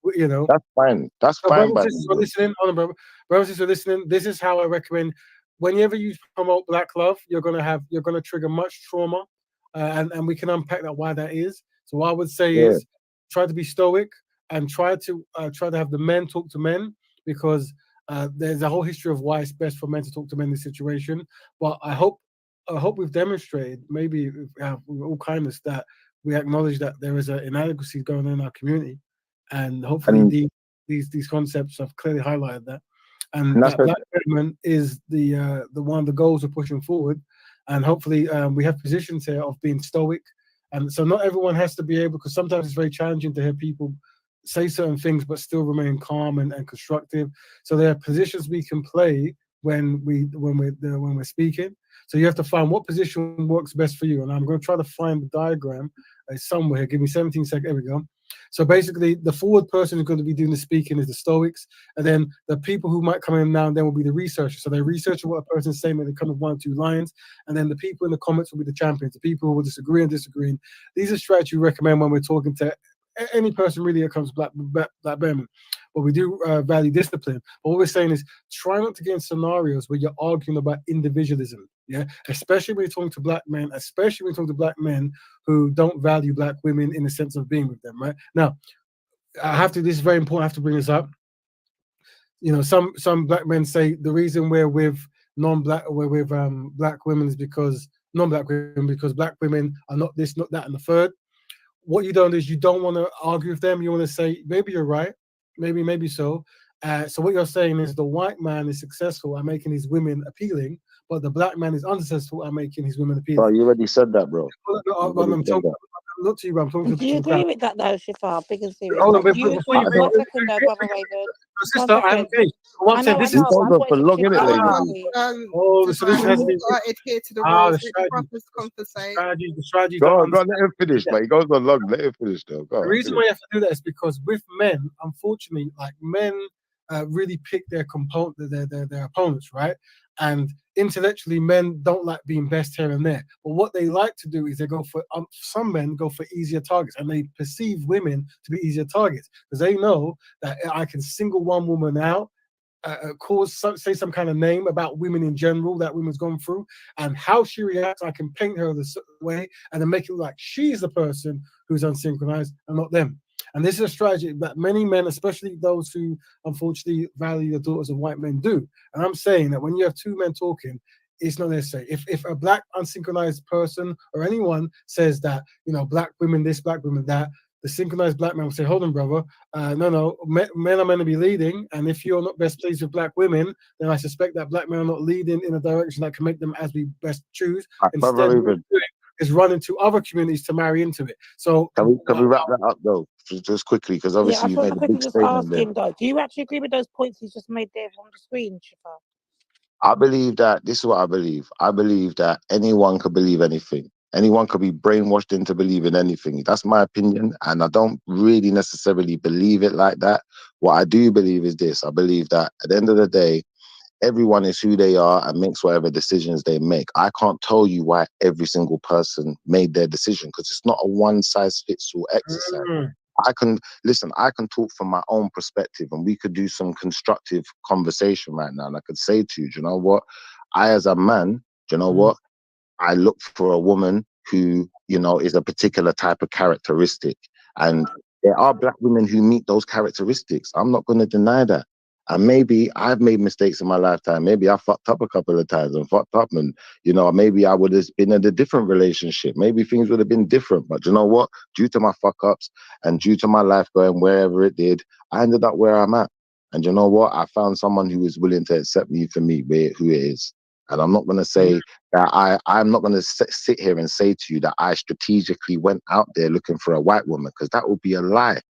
You know, that's fine. That's fine. Brothers and sisters listening, brothers and sisters listening. This is how I recommend. Whenever you promote black love, you're gonna trigger much trauma, and we can unpack that why that is. So what I would say is try to be stoic and try to have the men talk to men, because there's a whole history of why it's best for men to talk to men in this situation. But I hope we've demonstrated, maybe with all kindness, that we acknowledge that there is an inadequacy going on in our community, and hopefully these concepts have clearly highlighted that. And that black betterment is the one of the goals we're pushing forward, and hopefully we have positions here of being stoic, and so not everyone has to be able, because sometimes it's very challenging to hear people say certain things but still remain calm and constructive. So there are positions we can play when we're speaking. So you have to find what position works best for you, and I'm going to try to find the diagram somewhere. Give me 17 seconds. There we go. So basically, the forward person who's going to be doing the speaking is the Stoics, and then the people who might come in now and then will be the researchers. So they research what a person's saying, and they come with 1 or 2 lines, and then the people in the comments will be the champions, the people who will disagree and disagree. These are strategies we recommend when we're talking to any person really that comes to black betterment. But we do value discipline. But what we're saying is try not to get in scenarios where you're arguing about individualism. Yeah, especially when you're talking to black men, especially when you're talking to black men who don't value black women in the sense of being with them. Right now, this is very important. I have to bring this up. You know, some black men say the reason we're with black women is because non-black women, because black women are not this, not that, and the third. What you don't do is you don't want to argue with them. You want to say, maybe you're right, maybe so. So what you're saying is the white man is successful at making his women appealing, but the black man is unsuccessful at making his women appealing. Oh, you already said that, bro. Look to you, bro. I'm talking to Do you agree with that, though, Shifa? Big and serious. Hold on, One second, though, Brother Raven. Sister, I'm okay. I know, this is for logging it, lady. The solution has to be adhere to the rules. The strategy. Go on, let him finish, mate. He goes on long. Let him finish, though. The reason why you have to do that is because with men, unfortunately, like men really pick their opponents, right? And intellectually, men don't like being best here and there. But what they like to do is they go for some men go for easier targets, and they perceive women to be easier targets because they know that I can single one woman out, say some kind of name about women in general that women's gone through, and how she reacts, I can paint her this way, and then make it look like she's the person who's unsynchronized and not them. And this is a strategy that many men, especially those who unfortunately value the daughters of white men, do. And I'm saying that when you have 2 men talking, it's not necessary. If a black unsynchronized person or anyone says that, you know, black women this, black women that, the synchronized black man will say, hold on, brother. No, men are meant to be leading. And if you're not best pleased with black women, then I suspect that black men are not leading in a direction that can make them as we best choose. Instead, is run into other communities to marry into it. So can we wrap that up though, just quickly, because obviously you made a big statement there. Though, do you actually agree with those points he's just made there on the screen, Shifa? I believe that this is what I believe. I believe that anyone could believe anything. Anyone could be brainwashed into believing anything. That's my opinion, and I don't really necessarily believe it like that. What I do believe is this. I believe that at the end of the day, everyone is who they are and makes whatever decisions they make. I can't tell you why every single person made their decision, because it's not a one-size-fits-all exercise. I can talk from my own perspective, and we could do some constructive conversation right now. And I could say to you, do you know what? I, as a man, do you know what? I look for a woman who, you know, is a particular type of characteristic. And there are black women who meet those characteristics. I'm not going to deny that. And maybe I've made mistakes in my lifetime. Maybe I fucked up a couple of times and fucked up. And, you know, maybe I would have been in a different relationship. Maybe things would have been different. But you know what? Due to my fuck ups and due to my life going wherever it did, I ended up where I'm at. And you know what? I found someone who is willing to accept me for me, who it is. And I'm not going to say that I'm not going to sit here and say to you that I strategically went out there looking for a white woman, because that would be a lie.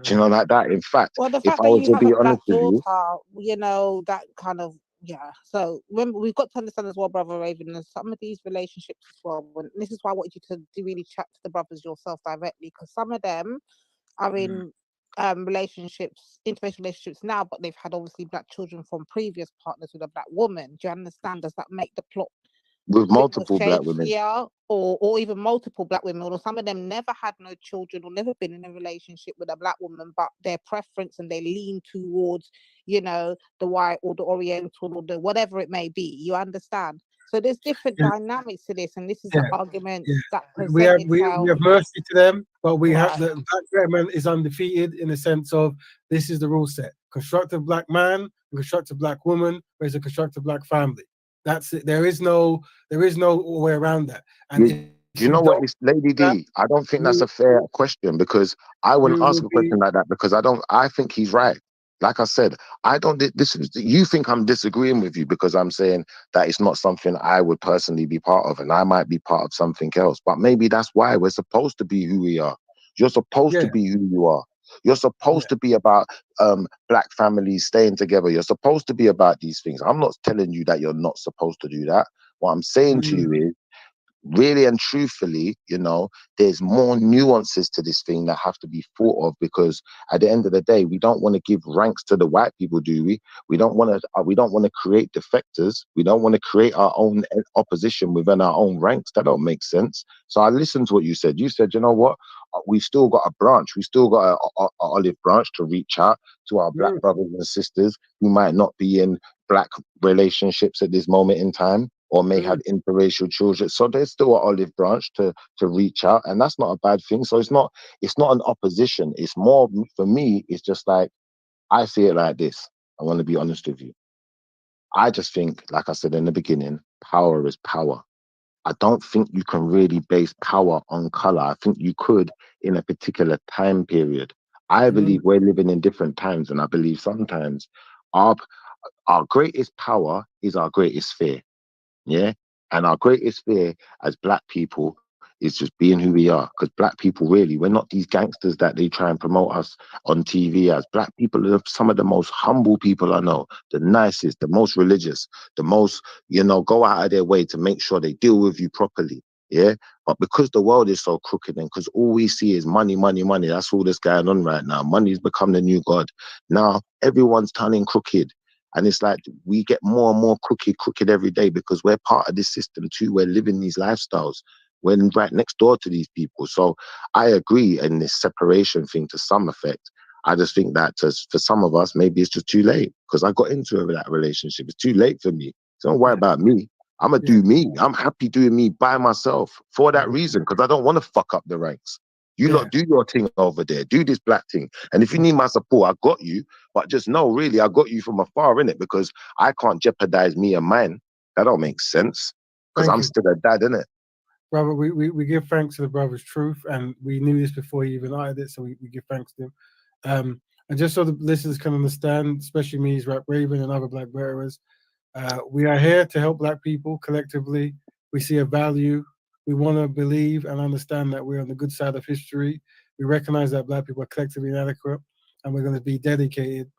Do you know, like that? In fact, Well, the if fact I that was you to have be a black honest with you, daughter, you know, that kind of, yeah. So remember, we've got to understand as well, Brother Raven, and some of these relationships as well. This is why I wanted you to really chat to the brothers yourself directly, because some of them are in relationships, interracial relationships now, but they've had obviously black children from previous partners with a black woman. Do you understand? Does that make the plot with multiple black women, shakier, or even multiple black women, or some of them never had no children or never been in a relationship with a black woman, but their preference and they lean towards, you know, the white or the oriental or the whatever it may be. You understand? So there's different dynamics to this, and this is the argument that we have itself. mercy to them, but we have Right. the black Betterment is undefeated in the sense of this is the rule set: constructive black man, constructive black woman, there's a constructive black family. That's it. There is no way around that. And do you know what is, Lady D? I don't think that's a fair question, because I wouldn't ask a question like that, because I think he's right. Like I said, you think I'm disagreeing with you because I'm saying that it's not something I would personally be part of, and I might be part of something else. But maybe that's why we're supposed to be who we are. You're supposed to be who you are. You're supposed to be about black families staying together. You're supposed to be about these things. I'm not telling you that you're not supposed to do that. What I'm saying to you is, really and truthfully, you know, there's more nuances to this thing that have to be thought of, because at the end of the day, we don't want to give ranks to the white people, do we? We don't want to create defectors. We don't want to create our own opposition within our own ranks. That don't make sense. So I listened to what you said. You said, you know what? We've still got a branch. We still got a olive branch to reach out to our black brothers and sisters who might not be in black relationships at this moment in time, or may have interracial children. So there's still an olive branch to reach out, and that's not a bad thing. So it's not an opposition. It's more, for me, it's just like, I see it like this. I want to be honest with you. I just think, like I said in the beginning, power is power. I don't think you can really base power on color. I think you could in a particular time period. I believe we're living in different times, and I believe sometimes our greatest power is our greatest fear. Yeah. And our greatest fear as black people is just being who we are. Because black people, really, we're not these gangsters that they try and promote us on TV as. Black people are some of the most humble people I know, the nicest, the most religious, the most, you know, go out of their way to make sure they deal with you properly. Yeah. But because the world is so crooked, and because all we see is money, money, money, that's all that's going on right now. Money's become the new God. Now everyone's turning crooked. And it's like we get more and more crooked every day, because we're part of this system too. We're living these lifestyles. We're right next door to these people. So I agree in this separation thing to some effect. I just think that for some of us, maybe it's just too late, because I got into that relationship. It's too late for me. So don't worry about me. I'm going to do me. I'm happy doing me by myself for that reason, because I don't want to fuck up the ranks. You lot do your thing over there. Do this black thing. And if you need my support, I got you. But just know, really, I got you from afar, innit? Because I can't jeopardize me and mine. That don't make sense. Because I'm still a dad, innit? Brother, we give thanks to the brother's truth. And we knew this before he even uttered it. So we give thanks to him. And just so the listeners can understand, especially me, Rap Raven, and other black bearers, we are here to help black people collectively. We see a value. We want to believe and understand that we're on the good side of history. We recognize that black people are collectively inadequate, and we're going to be dedicated.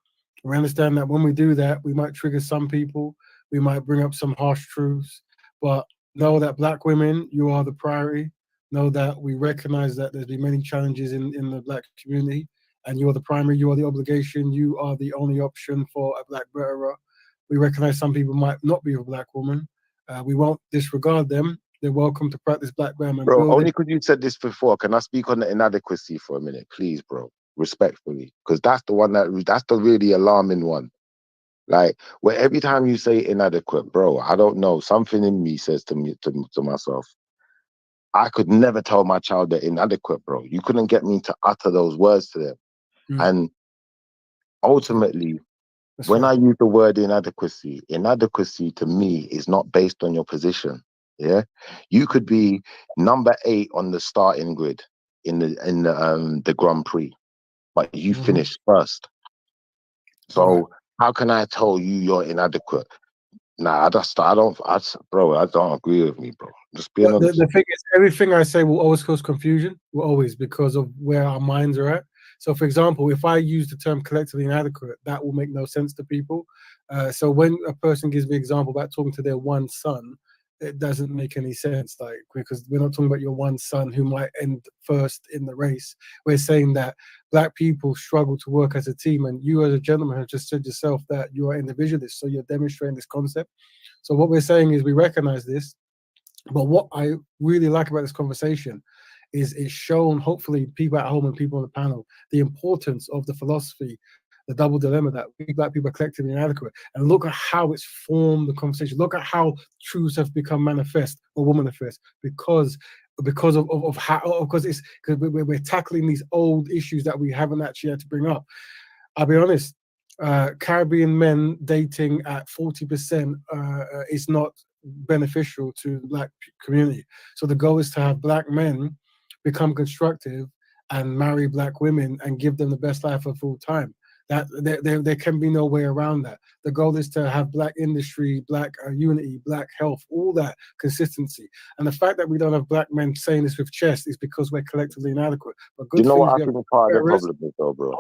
We understand that when we do that, we might trigger some people. We might bring up some harsh truths, but know that black women, you are the priority. Know that we recognize that there's been many challenges in the black community, and you are the primary, you are the obligation, you are the only option for a black bearer. We recognize some people might not be a black woman. We won't disregard them. They're welcome to practice black Betterment. Bro, only because you said this before, can I speak on the inadequacy for a minute, please, bro? Respectfully, because that's the really alarming one. Like, where every time you say inadequate, bro, I don't know, something in me says to myself, I could never tell my child they're inadequate, bro. You couldn't get me to utter those words to them. And ultimately, when I use the word inadequacy to me is not based on your position. Yeah, you could be number 8 on the starting grid in the Grand Prix, but you finished first. So how can I tell you you're inadequate? Nah, I don't agree with me, bro. Just being honest. The thing is, everything I say will always cause confusion. Will always, because of where our minds are at. So, for example, if I use the term collectively inadequate, that will make no sense to people. So when a person gives me an example about talking to their one son, it doesn't make any sense, like, because we're not talking about your one son who might end first in the race. We're saying that Black people struggle to work as a team, and you as a gentleman have just said yourself that you are individualist, so you're demonstrating this concept. So what we're saying is we recognize this, but what I really like about this conversation is it's shown, hopefully, people at home and people on the panel, the importance of the philosophy, the double dilemma that we Black people are collectively inadequate. And look at how it's formed the conversation. Look at how truths have become manifest or will manifest because of how, because we're tackling these old issues that we haven't actually had to bring up. I'll be honest, Caribbean men dating at 40% is not beneficial to the Black community. So the goal is to have Black men become constructive and marry Black women and give them the best life of all time. That there can be no way around that. The goal is to have Black industry, Black unity, Black health, all that consistency. And the fact that we don't have Black men saying this with chest is because we're collectively inadequate. But good, you know what I think part of the problem is, though, bro?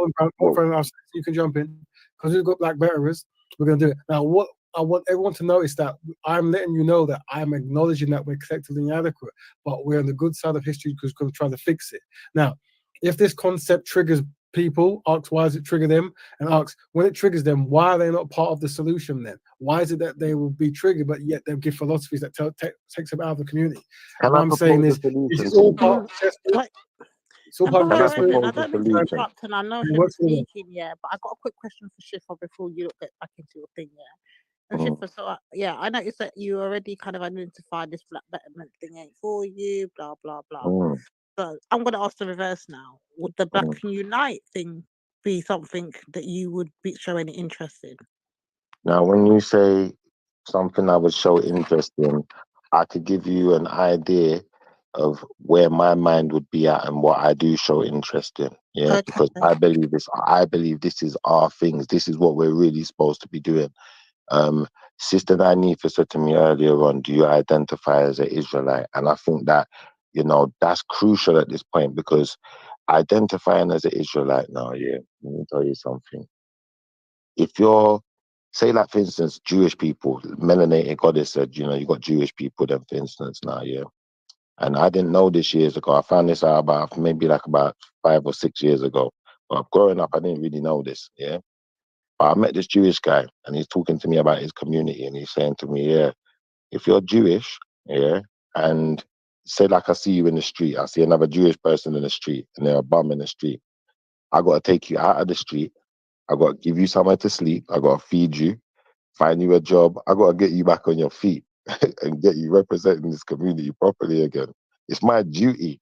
You can jump in, because we've got Black betterers. We're gonna do it now. What I want everyone to notice that I'm letting you know that I'm acknowledging that we're collectively inadequate, but we're on the good side of history because we're trying to fix it. Now, if this concept triggers people, ask why does it trigger them, and ask when it triggers them, why are they not part of the solution then? Why is it that they will be triggered, but yet they'll give philosophies that takes them out of the community? And what I'm saying is, this is all part of the chessboard. It's all part of the chessboard. I don't mean to interrupt, and I know Shif's speaking, but I got a quick question for Shifa before you get back into your thing, And Shifa, so I noticed that you already kind of identified this Black Betterment thing ain't for you, blah blah blah. So I'm going to ask the reverse now. Would the Black Unite thing be something that you would show any interest in? Now, when you say something I would show interest in, I could give you an idea of where my mind would be at and what I do show interest in. Yeah, okay. Because I believe this is our things. This is what we're really supposed to be doing. Sister Nanifa said to me earlier on, do you identify as an Israelite? And I think that, that's crucial at this point, because identifying as an Israelite now, let me tell you something. If you're, say, like, for instance, Jewish people, melanated goddess said, you got Jewish people then, for instance, now, And I didn't know this years ago. I found this out about 5 or 6 years ago. But growing up, I didn't really know this, But I met this Jewish guy, and he's talking to me about his community, and he's saying to me, if you're Jewish, and say, like, I see you in the street, I see another Jewish person in the street, and they're a bum in the street, I got to take you out of the street, I got to give you somewhere to sleep, I got to feed you, find you a job, I got to get you back on your feet and get you representing this community properly again. It's my duty.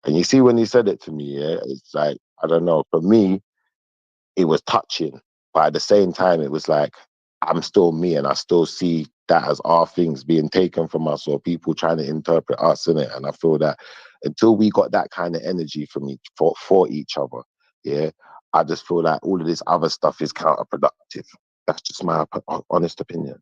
And you see, when he said it to me, it's like, I don't know, for me, it was touching. But at the same time, it was like, I'm still me, and I still see that as our things being taken from us, or people trying to interpret us in it. And I feel that until we got that kind of energy for each other, I just feel like all of this other stuff is counterproductive. That's just my honest opinion.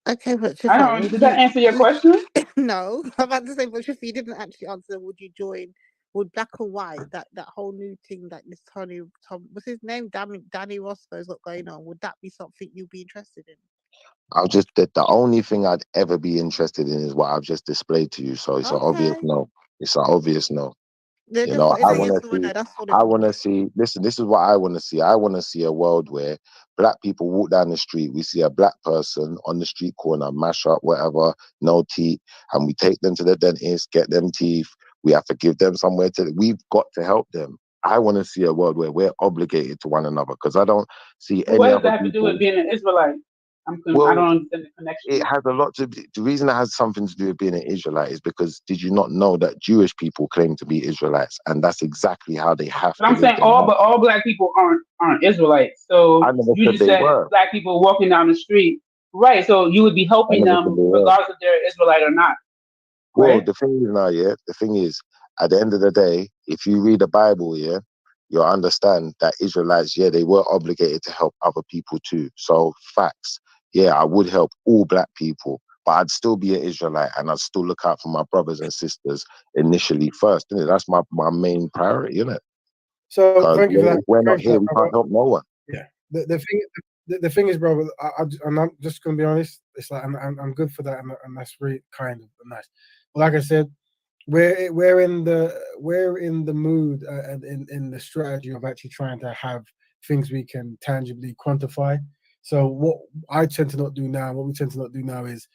Okay, but did that answer your question? No, I'm about to say, but if you didn't actually answer, would you join? Would Black or White, that whole new thing that this Tom, what's his name, Danny Roscoe's got going on? Would that be something you'd be interested in? The only thing I'd ever be interested in is what I've just displayed to you. So it's an obvious no. It's an obvious no. I want to see, listen, this is what I want to see. I want to see a world where Black people walk down the street. We see a Black person on the street corner, mash up, whatever, no teeth, and we take them to the dentist, get them teeth. We have to give them somewhere we've got to help them. I want to see a world where we're obligated to one another, because I don't see any what other does that have to do with being an Israelite? I don't understand the connection. It has a lot to do. The reason it has something to do with being an Israelite is because did you not know that Jewish people claim to be Israelites, and that's exactly how they have but to I'm saying all black people aren't Israelites. So I never you said just they said were. black people walking down the street, right? So you would be I helping never said them they were. regardless if they're Israelite or not, Well, right? the thing is now, the thing is, at the end of the day, if you read the Bible, you'll understand that Israelites, they were obligated to help other people too. So facts, I would help all black people, but I'd still be an Israelite and I'd still look out for my brothers and sisters initially first. Innit? That's my main priority, isn't it? So thank you for that. If we're not here, we can't help no one. Yeah. The thing is, bro, and I'm just gonna be honest. It's like I'm good for that, and that's really kind of nice. But like I said, we're in the mood and in the strategy of actually trying to have things we can tangibly quantify. So what I tend to not do now, what we tend to not do now is,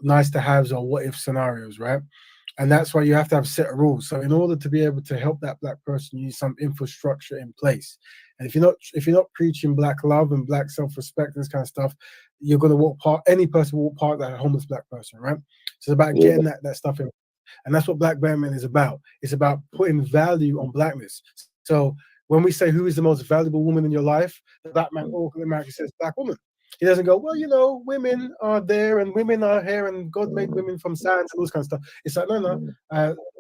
nice to haves or what if scenarios, right? And that's why you have to have a set of rules. So in order to be able to help that black person, you need some infrastructure in place. And if you're not preaching black love and black self-respect, this kind of stuff, you're gonna any person will walk past that homeless black person, right? So it's about getting that stuff in. And that's what Black Betterment is about. It's about putting value on blackness. So when we say who is the most valuable woman in your life, the black man automatically says black woman. He doesn't go, well, women are there and women are here and God made women from sand and all this kind of stuff. It's like, no.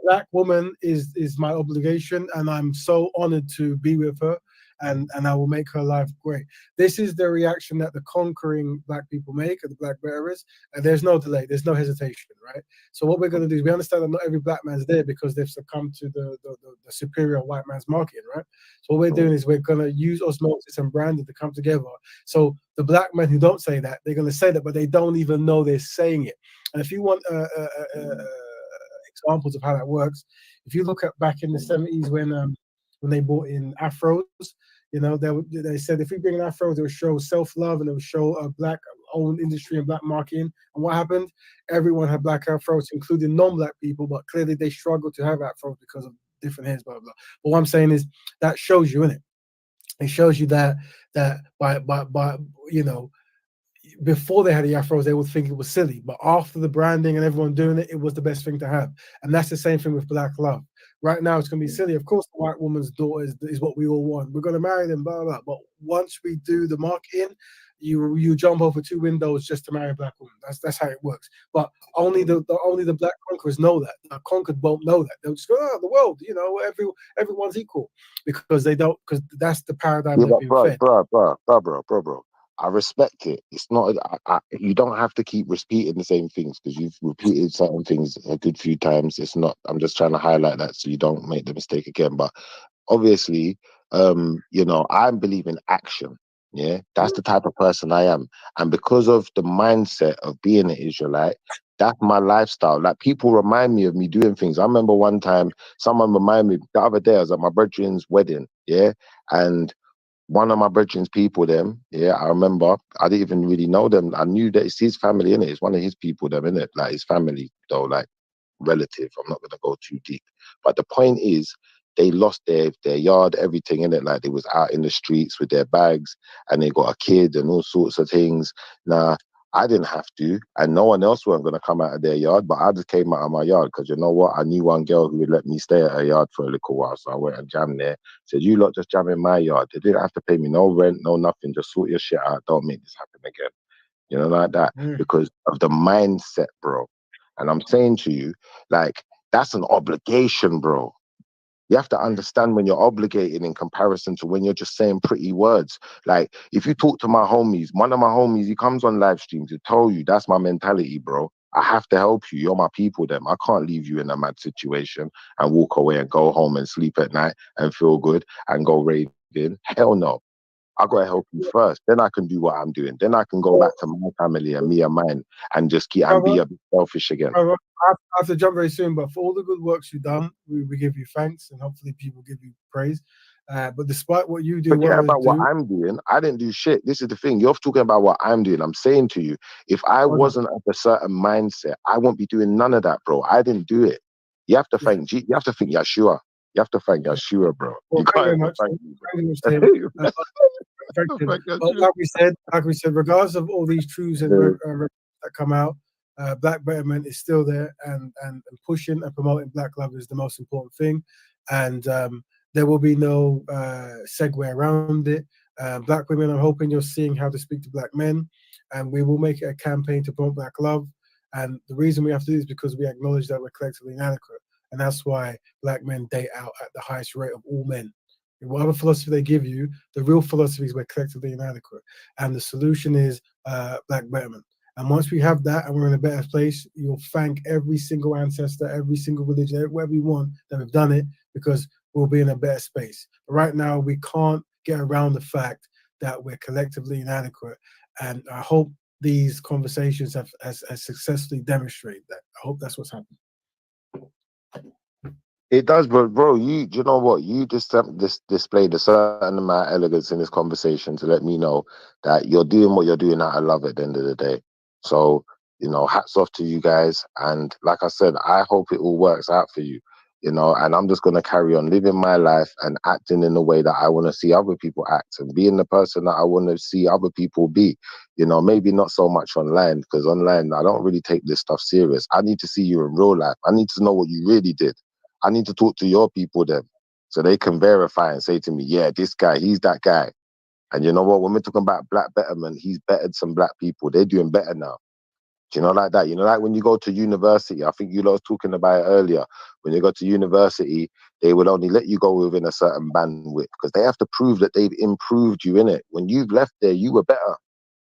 Black woman is my obligation and I'm so honored to be with her and I will make her life great. This is the reaction that the conquering black people make, the black bearers, and there's no delay, there's no hesitation, right? So what we're going to do is we understand that not every black man's there because they've succumbed to the superior white man's marketing, right? So what we're doing is we're going to use osmosis and branding to come together. So the black men who don't say that, they're going to say that, but they don't even know they're saying it. And if you want examples of how that works, if you look at back in the 70s when they brought in afros, they said if we bring an afro, it will show self-love and it will show a black-owned industry and black marketing. And what happened? Everyone had black afros, including non-black people, but clearly they struggled to have afros because of different hairs, blah, blah, blah. But what I'm saying is that shows you, innit? It shows you that by before they had the afros, they would think it was silly, but after the branding and everyone doing it, it was the best thing to have. And that's the same thing with black love. Right now, it's going to be silly. Of course, the white woman's daughter is what we all want. We're going to marry them, blah, blah, blah. But once we do the marketing, you jump over 2 windows just to marry a black woman. That's how it works. But only the black conquerors know that. The conquered won't know that. They'll just go, the world, everyone's equal because they don't, because that's the paradigm they've been fed. Bro. I respect it. It's not. You don't have to keep repeating the same things because you've repeated certain things a good few times. It's not. I'm just trying to highlight that so you don't make the mistake again. But obviously, I believe in action. Yeah, that's the type of person I am, and because of the mindset of being an Israelite, that's my lifestyle. Like people remind me of me doing things. I remember one time someone reminded me the other day I was at my brethren's wedding. Yeah, and one of my brethren's people, I remember, I didn't even really know them. I knew that it's his family, innit? It's one of his people, innit? Like his family, though, like relative. I'm not going to go too deep. But the point is, they lost their yard, everything, innit? Like they was out in the streets with their bags and they got a kid and all sorts of things. Now, I didn't have to, and no one else weren't going to come out of their yard, but I just came out of my yard because you know what? I knew one girl who would let me stay at her yard for a little while. So I went and jammed there. Said, you lot just jam in my yard. They didn't have to pay me no rent, no nothing. Just sort your shit out. Don't make this happen again. Like that. Because of the mindset, bro. And I'm saying to you, like, that's an obligation, bro. You have to understand when you're obligating in comparison to when you're just saying pretty words. Like, if you talk to my homies, one of my homies, he comes on live streams to tell you that's my mentality, bro. I have to help you. You're my people, them. I can't leave you in a mad situation and walk away and go home and sleep at night and feel good and go raving. Hell no. I got to help you first. Then I can do what I'm doing. Then I can go back to my family and me and mine and just keep and be a bit selfish again. I have to jump very soon, but for all the good works you've done, we give you thanks and hopefully people give you praise. But despite what you do, forget about what I'm doing. I didn't do shit. This is the thing. You're talking about what I'm doing. I'm saying to you, if I wasn't of a certain mindset, I won't be doing none of that, bro. I didn't do it. You have to thank. You have to think Yeshua. You have to thank Yeshua, bro. Well, You can't thank thank you very much to him. But like we said, regardless of all these truths and that come out, Black Betterment is still there, and pushing and promoting Black love is the most important thing, and there will be no segue around it. Black women, I'm hoping you're seeing how to speak to Black men, and we will make it a campaign to promote Black love. And the reason we have to do this is because we acknowledge that we're collectively inadequate, and that's why Black men date out at the highest rate of all men. Whatever philosophy they give you, the real philosophy is we're collectively inadequate, and the solution is Black Betterment. And once we have that and we're in a better place, you'll thank every single ancestor, every single religion, whatever you want that we've done it, because we'll be in a better space. But right now, we can't get around the fact that we're collectively inadequate, and I hope these conversations have successfully demonstrated that. I hope that's what's happening. It does, but bro, you know what? You just displayed a certain amount of elegance in this conversation to let me know that you're doing what you're doing out of love at the end of the day. So, you know, hats off to you guys. And like I said, I hope it all works out for you, you know, and I'm just going to carry on living my life and acting in the way that I want to see other people act and being the person that I want to see other people be. You know, maybe not so much online, because online, I don't really take this stuff serious. I need to see you in real life. I need to know what you really did. I need to talk to your people then, so they can verify and say to me, yeah, this guy, he's that guy. And you know what? When we're talking about Black Betterment, he's bettered some Black people. They're doing better now. Do you know, like that? You know, like when you go to university, I think you lot was talking about it earlier. When you go to university, they will only let you go within a certain bandwidth because they have to prove that they've improved you in it. When you've left there, you were better.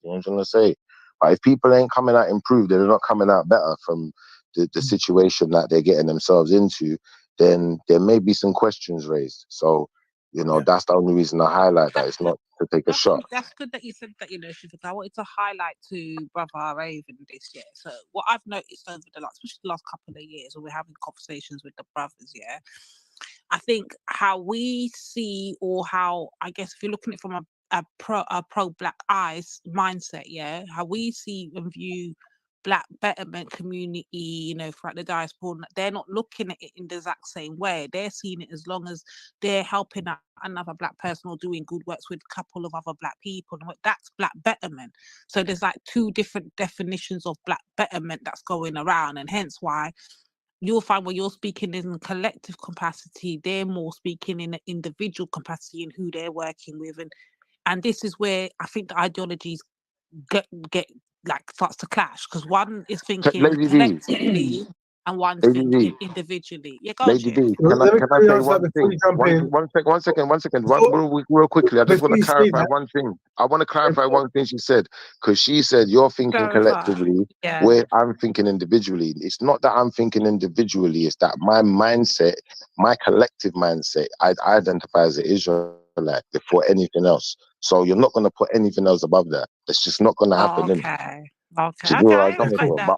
You know what I'm trying to say? But if people ain't coming out improved, they're not coming out better from the situation that they're getting themselves into, then there may be some questions raised. So, you know, that's the only reason I highlight that. It's not to take a shot. That's good that you said that, you know, Shivik. I wanted to highlight to Brother Raven this year. So what I've noticed over the last, especially the last couple of years, when we're having conversations with the brothers, yeah, I think how we see, or how, I guess if you're looking at it from a pro Black eyes mindset, yeah, how we see and view Black Betterment community, you know, throughout the diaspora, they're not looking at it in the exact same way. They're seeing it as long as they're helping out another Black person or doing good works with a couple of other Black people. That's Black Betterment. So there's like two different definitions of Black Betterment that's going around, and hence why you'll find when you're speaking in a collective capacity, they're more speaking in an individual capacity in who they're working with, and this is where I think the ideologies get like starts to clash, because one is thinking collectively and one's thinking individually. Yeah, go on, Lady Chief. D, can I say one thing? One second. Real quickly, I just want to clarify one thing. I want to clarify one thing she said, because she said you're thinking collectively, where I'm thinking individually. It's not that I'm thinking individually, it's that my mindset, my collective mindset, I identify as an Israelite before anything else. So you're not going to put anything else above that. It's just not going to happen. Okay. But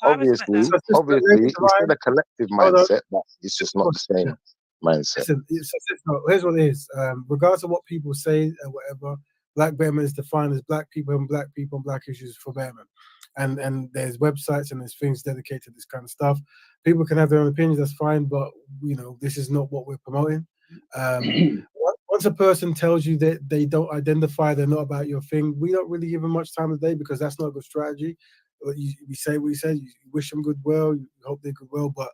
obviously, it's still a collective mindset, but it's just not the same mindset. Listen, here's what it is. Regardless of what people say or whatever, Black Betterment is defined as Black people and Black issues for Betterment. And there's websites and there's things dedicated to this kind of stuff. People can have their own opinions, that's fine, but you know, this is not what we're promoting. Once a person tells you that they don't identify, they're not about your thing, we don't really give them much time of day, because that's not a good strategy. We say what we say, you wish them goodwill, you hope they're goodwill, but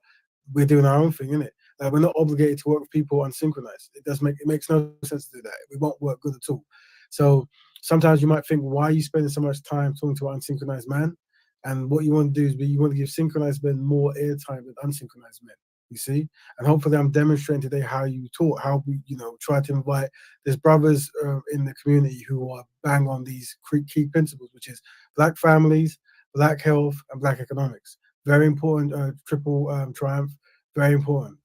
we're doing our own thing, innit? Like, we're not obligated to work with people unsynchronized. It makes no sense to do that. We won't work good at all. So sometimes you might think, why are you spending so much time talking to an unsynchronized man? And what you want to do is you want to give synchronized men more airtime than unsynchronized men. You see, and hopefully I'm demonstrating today how you talk, how we, you know, try to invite. There's brothers in the community who are bang on these key principles, which is Black families, Black health, and Black economics. Very important, triple triumph. Very important.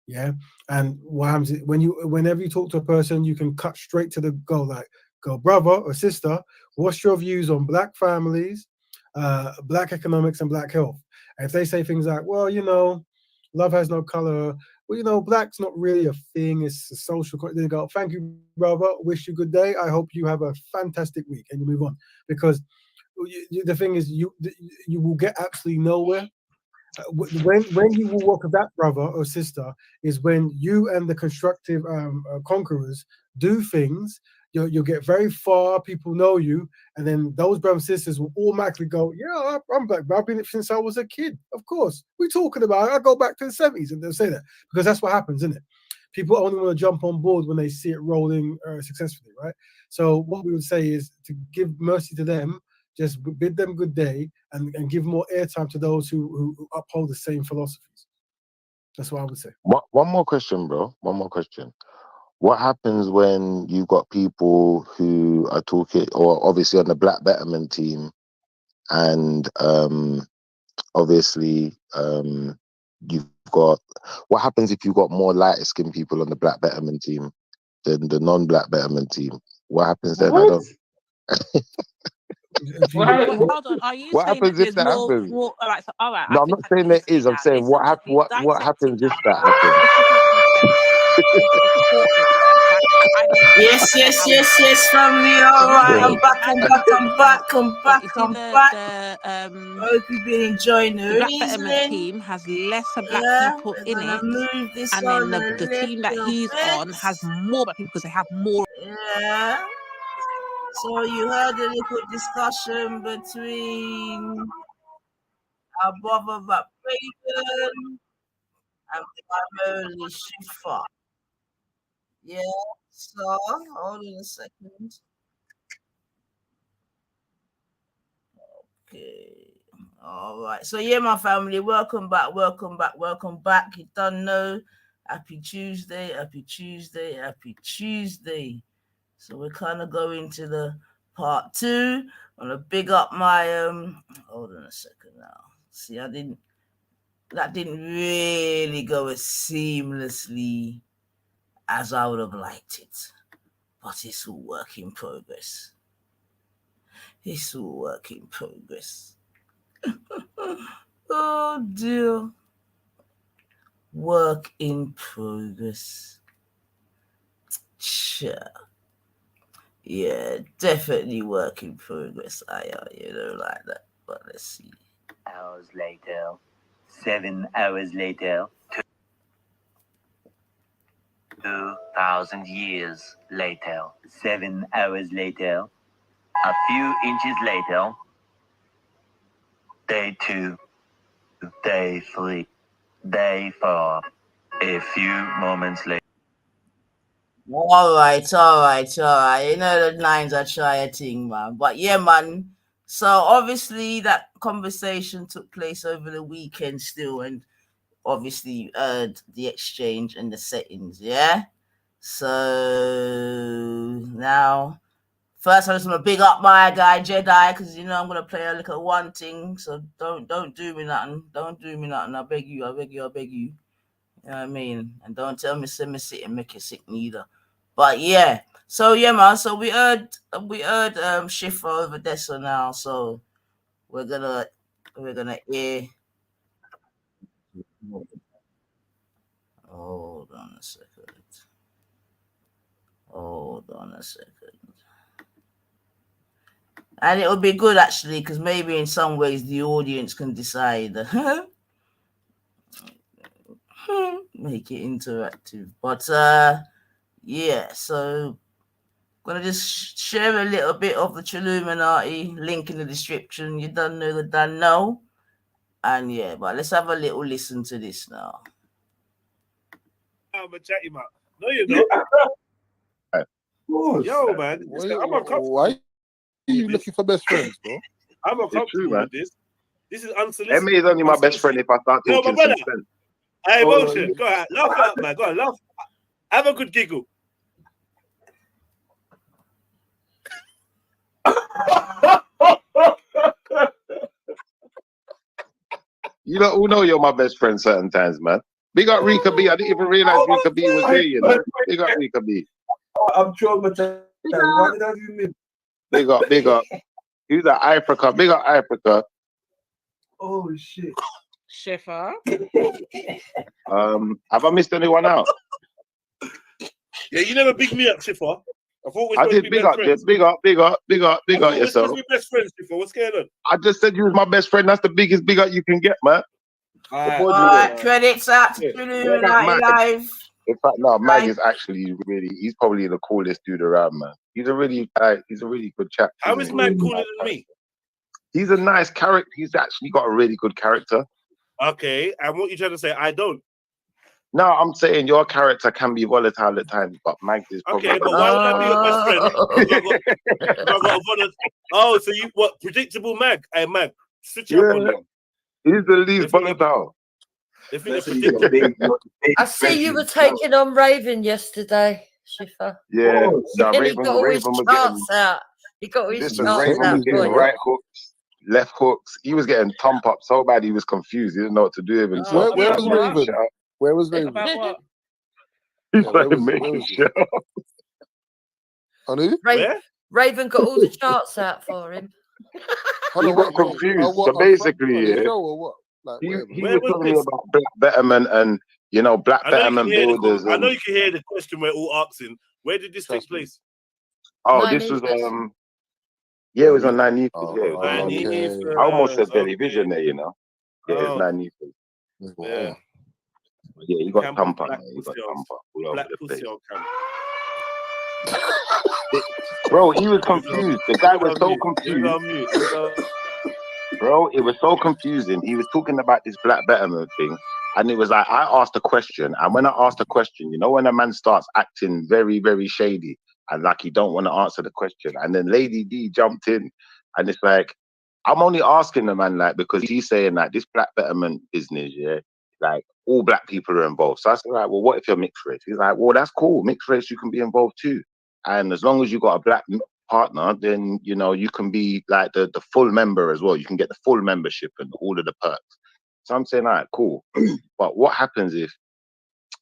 Yeah. And what happens is whenever you talk to a person, you can cut straight to the goal. Like, go, brother or sister, what's your views on Black families, Black economics, and Black health? And if they say things like, well, you know, love has no color. Well, you know, Black's not really a thing. It's a social. They go, thank you, brother. Wish you a good day. I hope you have a fantastic week, and you move on. Because the thing is, you will get absolutely nowhere When you will walk with that brother or sister is when you and the constructive conquerors do things. You'll get very far. People know you, and then those brothers and sisters will automatically go, "Yeah, I'm black. I've been it since I was a kid. Of course, we're talking about it. I go back to the 70s," and they'll say that because that's what happens, isn't it? People only want to jump on board when they see it rolling successfully, right? So what we would say is to give mercy to them, just bid them good day, and give more airtime to those who uphold the same philosophies. That's what I would say. One more question, bro. One more question. What happens when you got people who are talking, or obviously on the Black Betterment team, and obviously you've got, what happens if you've got more lighter skinned people on the Black Betterment team than the non-Black Betterment team? What happens then? What? Hold on, are you saying that there's more? All right, so all right. No, I'm not saying there is. I'm saying what happens if that happens? Yes, family. All right, I'm back. Hope you've been enjoying the Black Betterment team has lesser black people in it, and then the team that he's on has more black people because they have more. Yeah. So you heard a little discussion between our brother Raven and primarily Shifa. Yeah, so hold on a second. Okay. All right. So yeah, my family, welcome back. You don't know. Happy Tuesday. So we're kind of going to the part 2. I'm gonna big up my hold on a second now. See, that didn't really go as seamlessly as I would have liked it. But it's all work in progress. Oh dear. Work in progress. Sure. Yeah, definitely work in progress. Like that. But let's see. Hours later, 7 hours later, 2,000 years later, 7 hours later, a few inches later, day 2, day 3, day 4, a few moments later. All right. You know the lines are try a thing, man. But yeah, man. So obviously that conversation took place over the weekend still, and obviously you heard the exchange and the settings, yeah? So now, first I just want to big up my guy Jedi, because you know I'm gonna play a little one thing. So don't do me nothing. I beg you. You know what I mean? And don't tell me send me sick and make you sick neither. But yeah. So yeah, man. So we heard Shifa over Dessa now. So we're gonna hear. Hold on a second. And it would be good actually, because maybe in some ways the audience can decide. Make it interactive. But yeah, so I'm gonna just share a little bit of the Triluminati, link in the description. You don't know the done know. And yeah, but let's have a little listen to this now. I'm a chatty man. No, you're not. Yo, man. Why are you looking for best friends, bro? I'm uncomfortable with this. This is unsolicited. Emma is only my best friend if I start talking some sense. Hey, Motion, go ahead. Laugh it up, man. Go on, laugh. Have a good giggle. You all know you're my best friend certain times, man. Big up Rika B. I didn't even realize Rika B was here, you know. Big up Rika B. I'm traumatized. Why did I do this? Big up. Who's that? Africa. Big up Africa. Oh shit. Shifa. Have I missed anyone out? Yeah, you never big me up, Shifa. I did big up, big up yourself. We're best friends, Shifa. What's going on? I just said you was my best friend. That's the biggest big up you can get, man. Before All you right, go, credits out to yeah, Tulu, that Mag. Live. In fact, no, Mag Live. is actually he's probably the coolest dude around, man. He's a really good chap. How is Mag cooler than me? He's a nice character. He's actually got a really good character. Okay, and what you trying to say? I don't. No, I'm saying your character can be volatile at times, but Mag is probably... Okay, but why would I be your best friend? If I got a volatile... Oh, so you what? Predictable Mag? Hey, Mag, switch up on that. He's the least volatile. If you're predictable. I see you were taking on Raven yesterday, Schiffer. Yeah, And he got all his charts out. He got all his charts Raven out was getting for you. right hooks, left hooks. He was getting thump up so bad he was confused. He didn't know what to do with himself. Where was Raven? Where was Raven? About what? He's like making shit up. Honey? Raven got all the charts out for him. He got confused. So basically, yeah, he was telling me about Black Betterment and, you know, Black Betterment builders. I know you can hear the question we're all asking. Where did this take place? Oh, this was yeah, it was on 9 East. I almost said television there, you know. Yeah, it was 9 East. Yeah. Yeah, you got thump up, man. You got thump up all over the place. Bro, he was confused. The guy was so confused. Bro, it was so confusing. He was talking about this Black Betterment thing, and it was like, I asked a question, and when I asked a question, you know, when a man starts acting very, very shady, and like he don't want to answer the question, and then Lady D jumped in, and it's like, I'm only asking the man, like, because he's saying like this Black Betterment business, yeah, like all Black people are involved. So I said, like, well, what if you're mixed race? He's like, well, that's cool. Mixed race, you can be involved too. And as long as you got a Black partner, then, you know, you can be like the full member as well. You can get the full membership and all of the perks. So I'm saying, all right, cool. But what happens if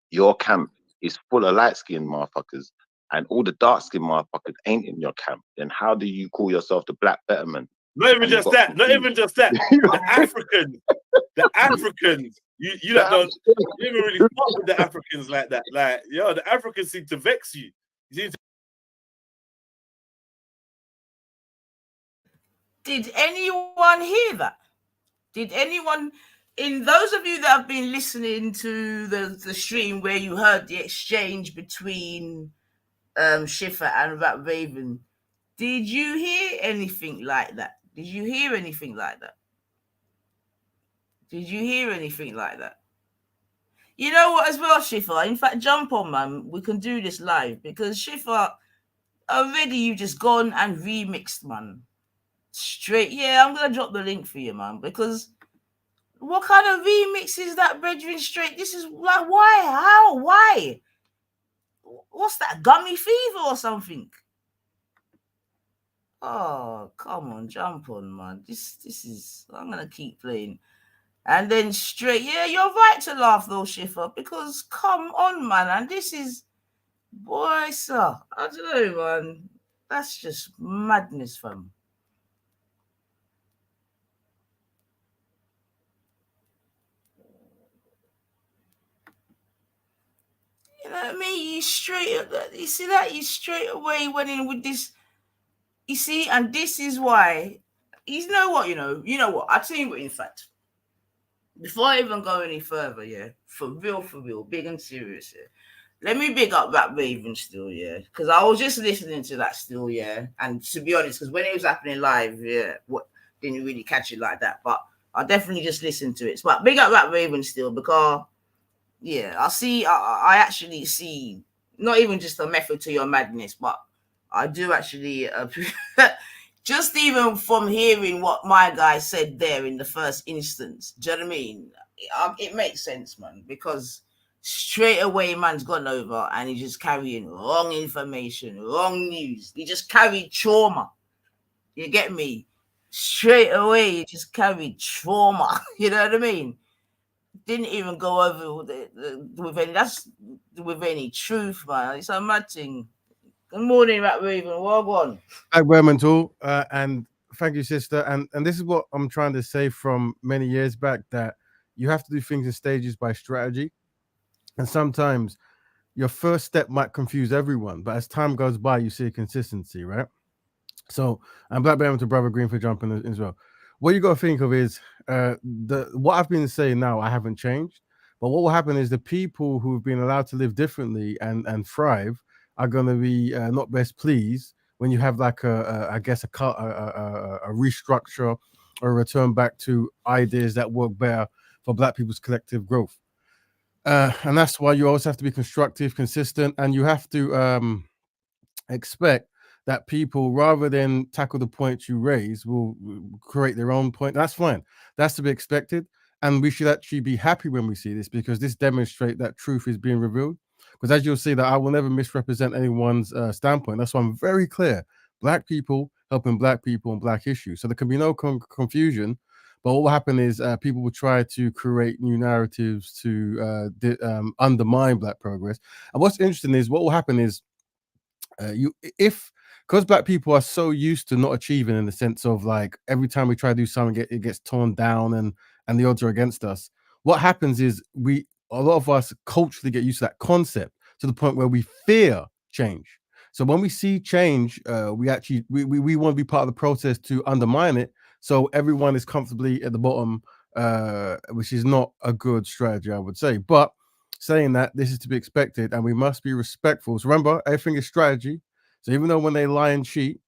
your camp is full of light-skinned motherfuckers and all the dark-skinned motherfuckers ain't in your camp? Then how do you call yourself the Black Betterment? Not even just that. Not even just that. The Africans. The Africans. You don't even really fuck with the Africans like that. Like, yo, the Africans seem to vex you. Did anyone hear that? Did anyone, in those of you that have been listening to the stream where you heard the exchange between Schiffer and Rat Raven, did you hear anything like that? Did you hear anything like that? Did you hear anything like that? You know what, as well, Schiffer? In fact, jump on, man. We can do this live because Schiffer, already you just gone and remixed, man. Straight. Yeah, I'm going to drop the link for you, man, because what kind of remix is that, brethren? Straight. This is like, why? How? Why? What's that? Gummy fever or something? Oh, come on, jump on, man. This is, I'm going to keep playing. And then straight, yeah, you're right to laugh though, Schiffer, because come on, man. And this is, boy, sir, I don't know, man. That's just madness, fam. You know what I mean? You see that? You straight away went in with this. You see, and this is why. You know what? I'll tell you what, in fact. Before I even go any further, yeah, for real, big and serious, yeah. Let me big up that Raven still, yeah, because I was just listening to that still, yeah. And to be honest, because when it was happening live, yeah, didn't really catch it like that, but I definitely just listened to it. But big up that Raven still, because yeah, I actually see not even just a method to your madness, but I do actually just even from hearing what my guy said there in the first instance, do you know what I mean? It makes sense, man, because straight away man's gone over and he's just carrying wrong information, wrong news. He just carried trauma. You get me? Straight away, he just carried trauma. You know what I mean? Didn't even go over with any truth, man. It's a mad thing. Good morning, Rat Raven. Well on. Hi, Berman, and thank you, sister. And this is what I'm trying to say from many years back, that you have to do things in stages by strategy. And sometimes your first step might confuse everyone, but as time goes by, you see a consistency, right? So, and Black Berman to Brother Green for jumping in as well. What you got to think of is what I've been saying now, I haven't changed. But what will happen is the people who've been allowed to live differently and thrive are going to be not best pleased when you have like I guess a restructure or a return back to ideas that work better for Black people's collective growth. And that's why you always have to be constructive, consistent, and you have to expect that people, rather than tackle the points you raise, will create their own point. That's fine. That's to be expected. And we should actually be happy when we see this, because this demonstrates that truth is being revealed. Because as you'll see, that I will never misrepresent anyone's standpoint. That's why I'm very clear. Black people helping Black people on Black issues. So there can be no confusion. But what will happen is people will try to create new narratives to undermine Black progress. And what's interesting is what will happen is because Black people are so used to not achieving, in the sense of like every time we try to do something, it gets torn down and the odds are against us. What happens is a lot of us culturally get used to that concept to the point where we fear change. So when we see change, we want to be part of the process to undermine it. So everyone is comfortably at the bottom, which is not a good strategy, I would say. But saying that, this is to be expected, and we must be respectful. So remember, everything is strategy. So even though when they lie and cheat,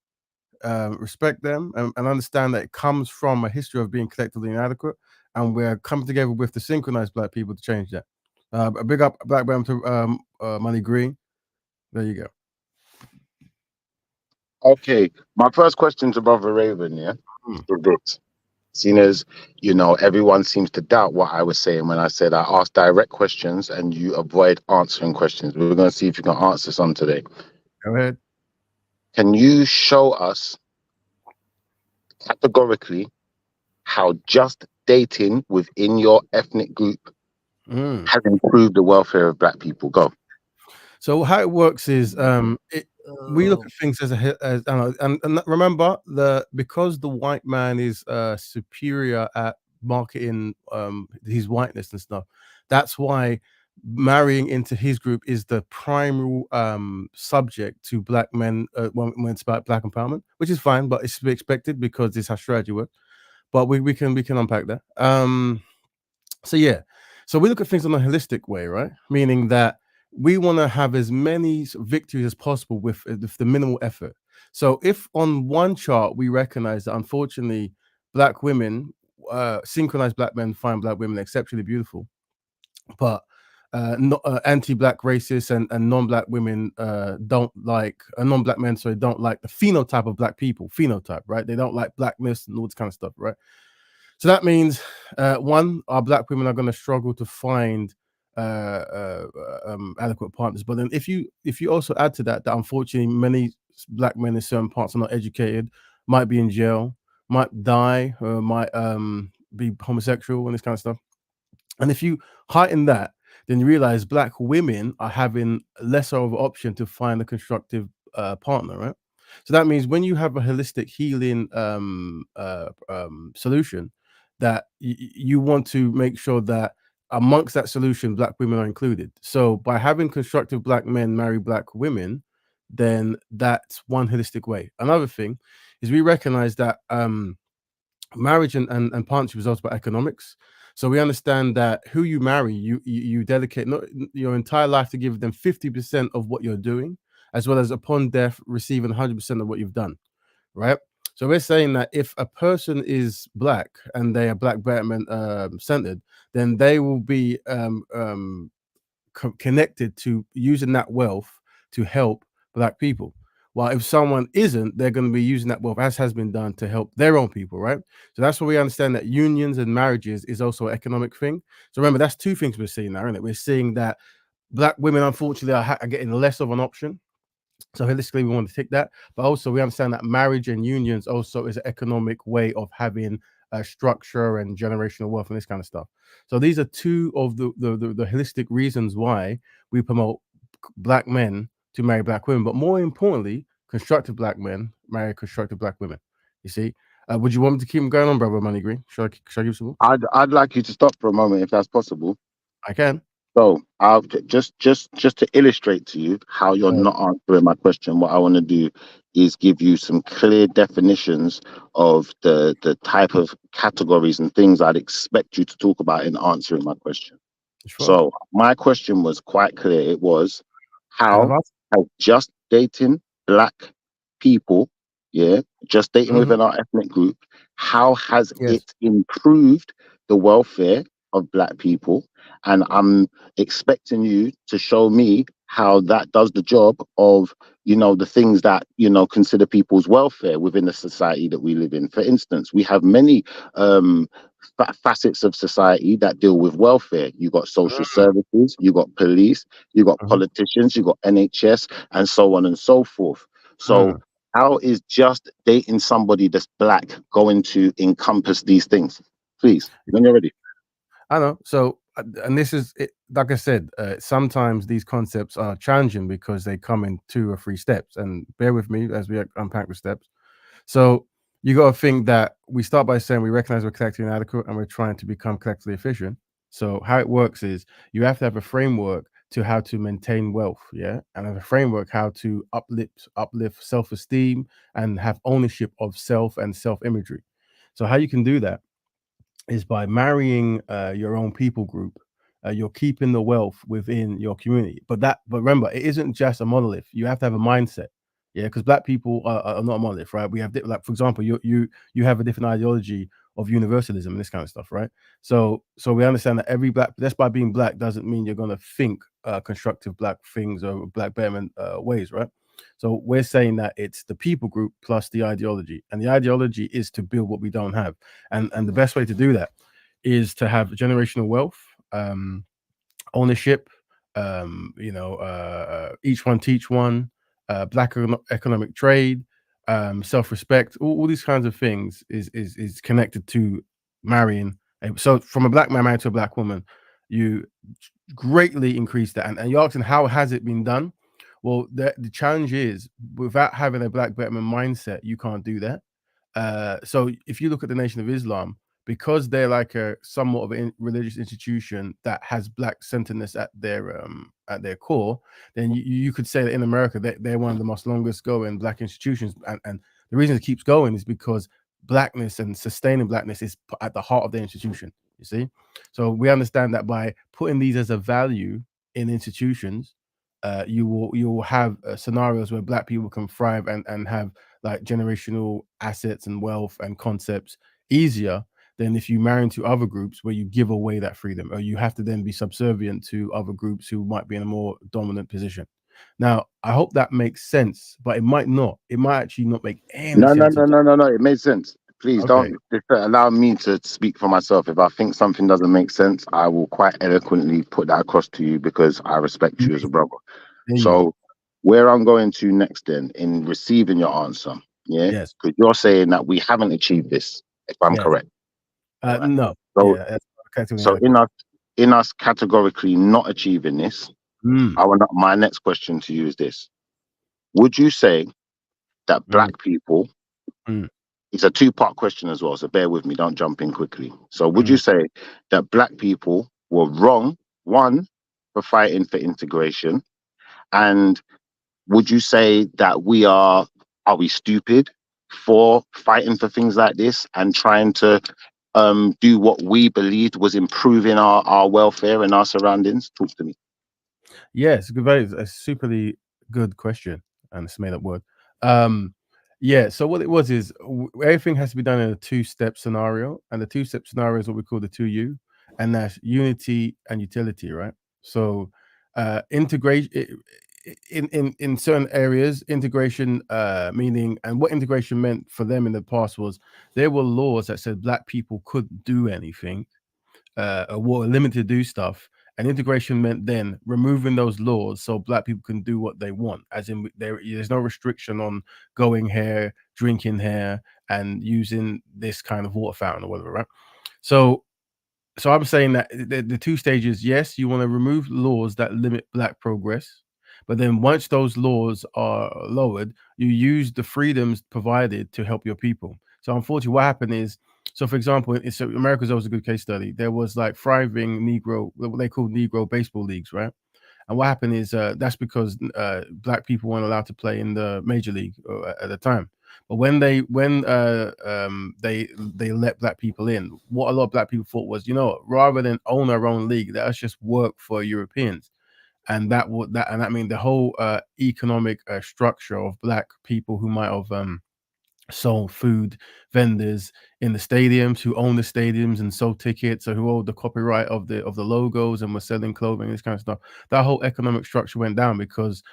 respect them and understand that it comes from a history of being collectively inadequate, and we're coming together with the synchronized Black people to change that. A big up Black Bam to Money Green. There you go. Okay, my first question to Brother Raven, is this. Seeing as, everyone seems to doubt what I was saying when I said I ask direct questions and you avoid answering questions. We're going to see if you can answer some today. Go ahead. Can you show us categorically how just dating within your ethnic group has improved the welfare of Black people? Go. So how it works is we look at things as and remember, because the white man is superior at marketing his whiteness and stuff. That's why marrying into his group is the primary subject to Black men when it's about Black empowerment, which is fine, but it's to be expected because this is how strategy works. But we can unpack that. So we look at things in a holistic way, right? Meaning that we want to have as many victories as possible with the minimal effort. So if on one chart we recognize that unfortunately Black women, synchronized Black men find Black women exceptionally beautiful, but anti-Black racists and non-Black women don't like non-Black men, so they don't like the phenotype of Black people, right? They don't like Blackness and all this kind of stuff, right? So that means one, our Black women are going to struggle to find adequate partners. But then if you also add to that unfortunately many Black men in certain parts are not educated, might be in jail, might die, or might be homosexual and this kind of stuff. And if you heighten that, then you realize Black women are having lesser of an option to find a constructive partner, right? So that means when you have a holistic healing solution, that you want to make sure that amongst that solution, Black women are included. So by having constructive Black men marry Black women, then that's one holistic way. Another thing is we recognize that marriage and partnership is also about economics. So we understand that who you marry, you dedicate not your entire life to give them 50% of what you're doing, as well as upon death receiving 100% of what you've done, right? So we're saying that if a person is Black and they are Black Betterment centered, then they will be connected to using that wealth to help Black people. While if someone isn't, they're going to be using that wealth, as has been done, to help their own people, right? So that's why we understand that unions and marriages is also an economic thing. So remember, that's two things we're seeing now, isn't it? We're seeing that Black women, unfortunately, are getting less of an option. So holistically, we want to take that. But also, we understand that marriage and unions also is an economic way of having a structure and generational wealth and this kind of stuff. So these are two of the holistic reasons why we promote Black men to marry Black women, but more importantly, constructive Black men marry constructive Black women. You see, would you want me to keep going on, brother Money Green? Should I give some more? I'd like you to stop for a moment if that's possible. I can. So I'll just to illustrate to you how you're not answering my question. What I want to do is give you some clear definitions of the type of categories and things I'd expect you to talk about in answering my question. Sure. So my question was quite clear. It was, how has just dating Black people, just dating within our ethnic group, how has it improved the welfare of Black people? And I'm expecting you to show me how that does the job of, the things that, consider people's welfare within the society that we live in. For instance, we have many facets of society that deal with welfare. You got social services, you got police, you got politicians, you got NHS, and so on and so forth. So how is just dating somebody that's Black going to encompass these things? Please, when you're ready. I know. So, and this is it, like I said, sometimes these concepts are challenging because they come in 2 or 3 steps. And bear with me as we unpack the steps. So you got to think that we start by saying we recognize we're collectively inadequate and we're trying to become collectively efficient. So how it works is you have to have a framework to how to maintain wealth, and have a framework how to uplift self-esteem and have ownership of self and self-imagery. So how you can do that is by marrying your own people group. You're keeping the wealth within your community, but remember, it isn't just a monolith. You have to have a mindset, because Black people are not a monolith, right? We have like, for example, you have a different ideology of universalism and this kind of stuff, right? So we understand that every Black, just by being Black, doesn't mean you're going to think constructive Black things or Black betterment ways, right? So we're saying that it's the people group plus the ideology, and the ideology is to build what we don't have, and the best way to do that is to have generational wealth, ownership, each one teach one, Black economic trade, self-respect, all these kinds of things is connected to marrying. So from a Black man married to a Black woman, you greatly increase that. And you're asking, how has it been done? Well, the challenge is, without having a Black betterment mindset, you can't do that. So if you look at the Nation of Islam, because they're like a somewhat of a religious institution that has Black centeredness at their core, then you could say that in America they're one of the most longest going Black institutions, and the reason it keeps going is because Blackness and sustaining Blackness is at the heart of the institution. You see, so we understand that by putting these as a value in institutions, you will have scenarios where Black people can thrive and have like generational assets and wealth and concepts easier than if you marry into other groups where you give away that freedom, or you have to then be subservient to other groups who might be in a more dominant position. Now, I hope that makes sense, but it might not. It might actually not make any sense. No. It made sense. Please don't allow me to speak for myself. If I think something doesn't make sense, I will quite eloquently put that across to you because I respect you as a brother. So where I'm going to next then in receiving your answer, because you're saying that we haven't achieved this, if I'm correct. No. So in us categorically not achieving this, my next question to you is this. Would you say that Black people, it's a 2-part question as well, so bear with me, don't jump in quickly. So would you say that Black people were wrong, 1, for fighting for integration? And would you say that are we stupid for fighting for things like this and trying to do what we believed was improving our welfare and our surroundings? Talk to me. Yes, a superly good question, and it's a made up word. So what it was is everything has to be done in a 2-step scenario, and the 2-step scenario is what we call the 2U, and that's unity and utility, right? So integration in certain areas, integration meaning, and what integration meant for them in the past was there were laws that said Black people couldn't do anything, or were limited to do stuff. And integration meant then removing those laws so Black people can do what they want, as in there's no restriction on going here, drinking here, and using this kind of water fountain or whatever, right? So I'm saying that the 2 stages, yes, you want to remove laws that limit Black progress, but then once those laws are lowered, you use the freedoms provided to help your people. So unfortunately, what happened is, So, for example, America's always a good case study. There was like thriving Negro, what they call Negro baseball leagues, right? And what happened is that's because black people weren't allowed to play in the major league at the time. But when they let black people in, what a lot of black people thought was, rather than own our own league, let's just work for Europeans. And that mean the whole economic structure of black people who might have sold food vendors in the stadiums, who own the stadiums and sold tickets, or who owned the copyright of the logos and were selling clothing, this kind of stuff. That whole economic structure went down because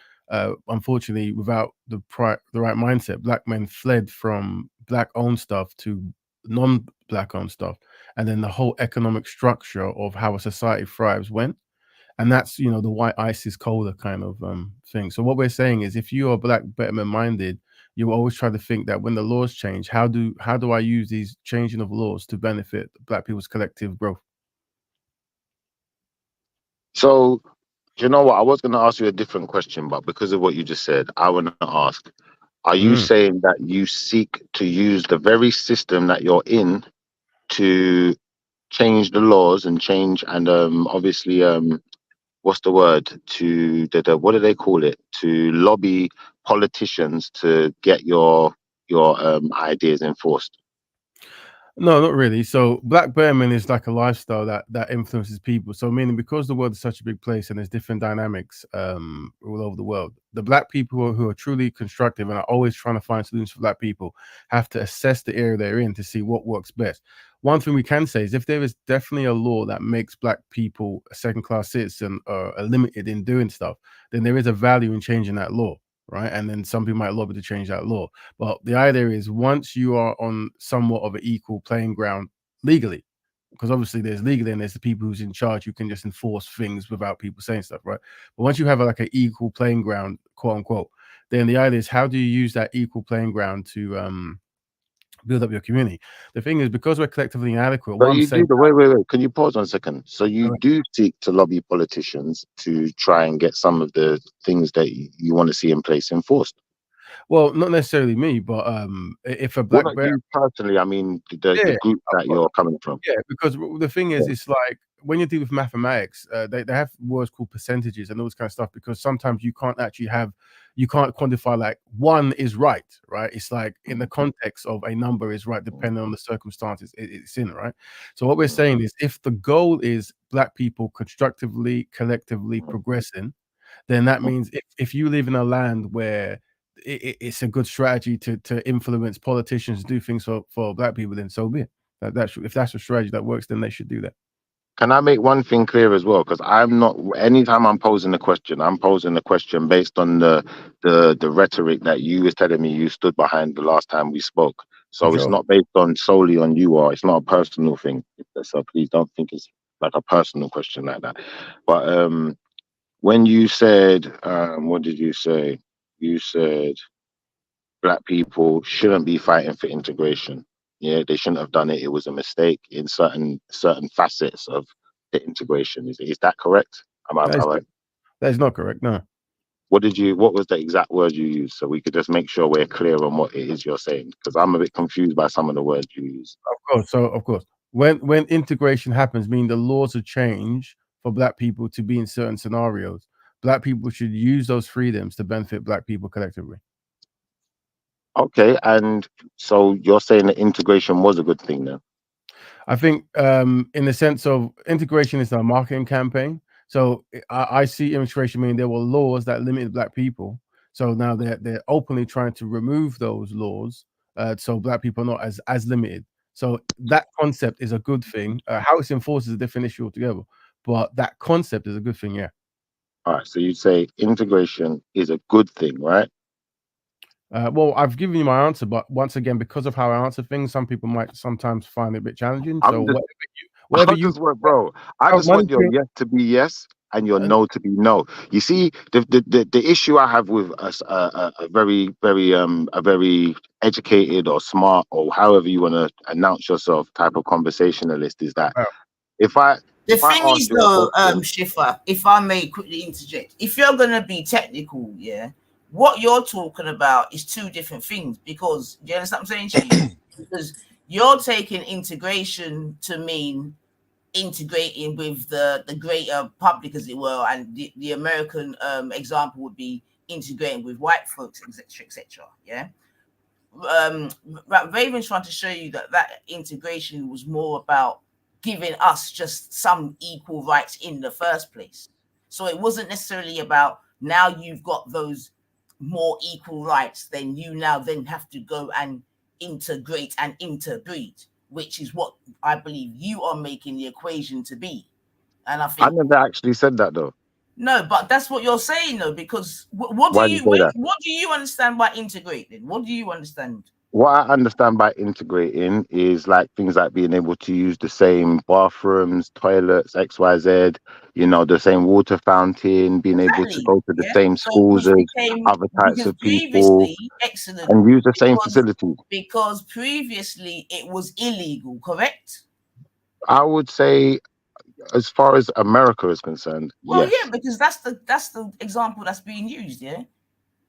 unfortunately, without the right mindset, black men fled from black owned stuff to non-black owned stuff, and then the whole economic structure of how a society thrives went. And that's the white ice is colder kind of thing. So what we're saying is, if you are black Betterment minded, you always try to think that when the laws change, how do I use these changing of laws to benefit black people's collective growth? So, you know what? I was going to ask you a different question, but because of what you just said, I want to ask: are you saying that you seek to use the very system that you're in to change the laws and change and obviously what's the word, to what do they call it, to lobby politicians to get your ideas enforced? No, not really. So black Betterment is like a lifestyle that influences people. So meaning, because the world is such a big place and there's different dynamics all over the world, the black people who are truly constructive and are always trying to find solutions for black people have to assess the area they're in to see what works best. One thing we can say is, if there is definitely a law that makes black people a second-class citizen or are limited in doing stuff, then there is a value in changing that law. Right, and then some people might lobby to change that law. But the idea is, once you are on somewhat of an equal playing ground legally, because obviously there's legally and there's the people who's in charge who can just enforce things without people saying stuff, right? But once you have like an equal playing ground, quote unquote, then the idea is, how do you use that equal playing ground to build up your community? The thing is, because we're collectively inadequate, So you do wait. Can you pause 1 second? So you do seek to lobby politicians to try and get some of the things that you want to see in place enforced? Well, not necessarily me, but if a black not you personally, I mean the group that you're coming from. Yeah, because the thing is, it's like when you deal with mathematics, they have words called percentages and all this kind of stuff, because sometimes you can't quantify like one is right? It's like in the context of a number is right depending on the circumstances it's in, right? So what we're saying is, if the goal is black people constructively, collectively progressing, then that means if you live in a land where it's a good strategy to influence politicians to do things for black people, then so be it. If that's a strategy that works, then they should do that. Can I make one thing clear as well? Because I'm not, anytime I'm posing a question, I'm posing a question based on the rhetoric that you was telling me you stood behind the last time we spoke. So It's not based on solely on you, or it's not a personal thing. So please don't think it's like a personal question like that. But when you said, what did you say? You said black people shouldn't be fighting for integration. Yeah, they shouldn't have done it. It was a mistake in certain facets of the integration. Is that correct? Am I right? That is not correct. No. What was the exact word you used, so we could just make sure we're clear on what it is you're saying? Because I'm a bit confused by some of the words you use. Of course, when integration happens, meaning the laws have changed for black people to be in certain scenarios, black people should use those freedoms to benefit black people collectively. Okay, and so you're saying that integration was a good thing now? I think in the sense of integration is a marketing campaign. So I see integration meaning there were laws that limited black people. So now they're openly trying to remove those laws, so black people are not as limited. So that concept is a good thing. How it's enforced is a different issue altogether, but that concept is a good thing, yeah. All right, so you say integration is a good thing, right? Well, I've given you my answer, but once again, because of how I answer things, some people might sometimes find it a bit challenging. So I just want your yes to be yes and your no to be no. You see, the issue I have with a very educated or smart, or however you want to announce yourself, type of conversationalist is that the thing is though, Schiffer, if I may quickly interject, if you're gonna be technical, yeah, what you're talking about is two different things, because do you understand what I'm saying to you? Because you're taking integration to mean integrating with the greater public, as it were, and the American example would be integrating with white folks, etc., etc. Yeah. Raven's trying to show you that integration was more about giving us just some equal rights in the first place. So it wasn't necessarily about now you've got those more equal rights, then you now then have to go and integrate and interbreed, which is what I believe you are making the equation to be. And I think I never actually said that though. no, but that's what you're saying though, because what do you understand by integrating? What do you understand? What I understand by integrating is like things like being able to use the same bathrooms, toilets, XYZ, you know, the same water fountain, being able to go to the same schools as other types of people excellent, and use the same facilities. Because previously it was illegal, correct? I would say, as far as America is concerned, well, yes. yeah, because that's the example that's being used, yeah.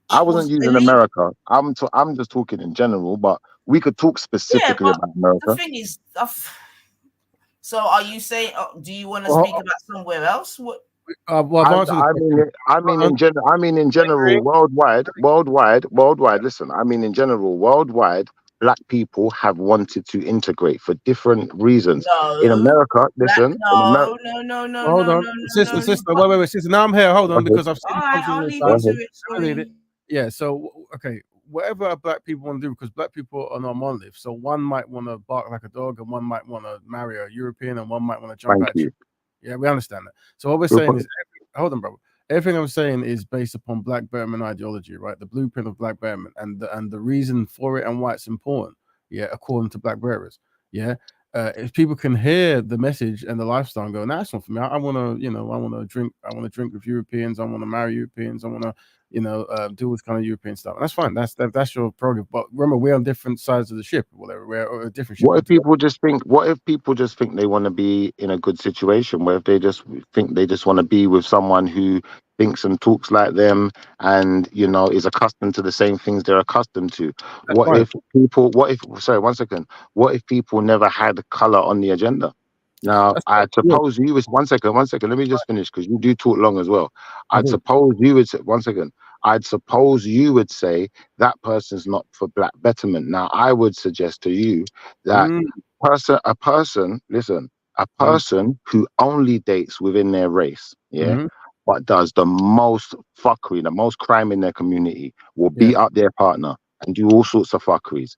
I wasn't using America. I'm just talking in general, but we could talk specifically about America. The thing is, so are you saying? Do you want to speak about somewhere else? What? I mean, in general, worldwide. Listen, I mean, in general, worldwide, Black people have wanted to integrate for different reasons. No, in America, listen. No. Hold on, sister. Wait, sister. Now I'm here. Hold on, because I've seen. I'll leave you to it. Sorry. Yeah. So okay, whatever Black people want to do, because Black people are not monolith. So one might want to bark like a dog, and one might want to marry a European, and one might want to jump at you. Yeah, we understand that. So what we're saying is, hold on, brother. Everything I'm saying is based upon Black Betterment ideology, right? The blueprint of Black Betterment, and the reason for it and why it's important. Yeah, according to Black Bearers. Yeah. If people can hear the message and the lifestyle and go, nah, that's not for me. I want to drink with Europeans. I want to marry Europeans. I want to, do this kind of European stuff. And that's fine. That's your prerogative. But remember, we're on different sides of the ship. Whatever. We're a different ship. What if people just think they want to be in a good situation? What if they just think they just want to be with someone who thinks and talks like them, and is accustomed to the same things they're accustomed to? What if people never had color on the agenda? Now, I suppose you was one second. Let me just finish, because you do talk long as well. I'd suppose you would say, that person's not for Black Betterment. Now, I would suggest to you that a person who only dates within their race, but does the most fuckery, the most crime in their community, will beat up their partner and do all sorts of fuckeries,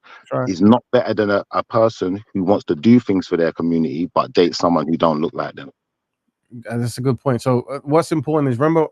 is not better than a person who wants to do things for their community but date someone who don't look like them. That's a good point. So what's important is, remember,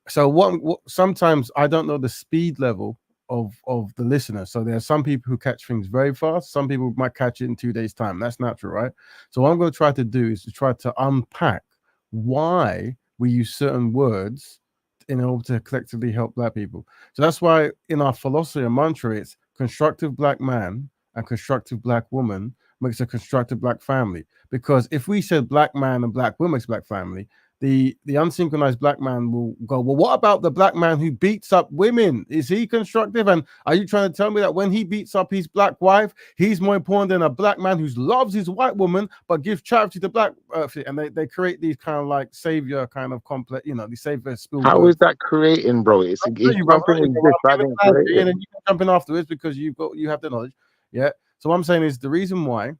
so what sometimes I don't know the speed level of the listener. So there are some people who catch things very fast. Some people might catch it in 2 days' time. That's natural, right? So what I'm going to try to do is to try to unpack why we use certain words in order to collectively help Black people. So that's why in our philosophy and mantra, it's constructive Black man and constructive Black woman makes a constructive Black family. Because if we said Black man and Black woman makes Black family, the unsynchronized Black man will go, well, what about the Black man who beats up women? Is he constructive? And are you trying to tell me that when he beats up his Black wife, he's more important than a Black man who loves his white woman but gives charity to Black? And they create these kind of like savior kind of complex, the savior Spielberg. How is that creating, bro? It's something exists. I didn't create it. And then you can jump in afterwards because you have the knowledge. Yeah. So what I'm saying is the reason why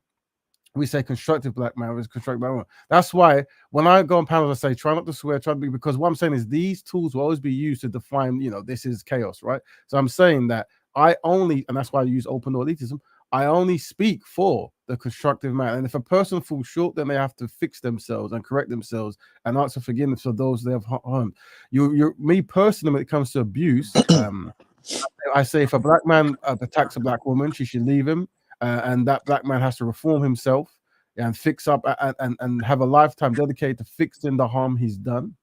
we say constructive Black man is constructive Black woman. That's why when I go on panels, I say try not to swear, try to be, because what I'm saying is these tools will always be used to define, this is chaos, right? So I'm saying that and that's why I use open door elitism, I only speak for the constructive man. And if a person falls short, then they have to fix themselves and correct themselves and ask for forgiveness for those they have harmed. Me personally, when it comes to abuse, I say if a Black man attacks a Black woman, she should leave him. And that Black man has to reform himself and fix up and have a lifetime dedicated to fixing the harm he's done.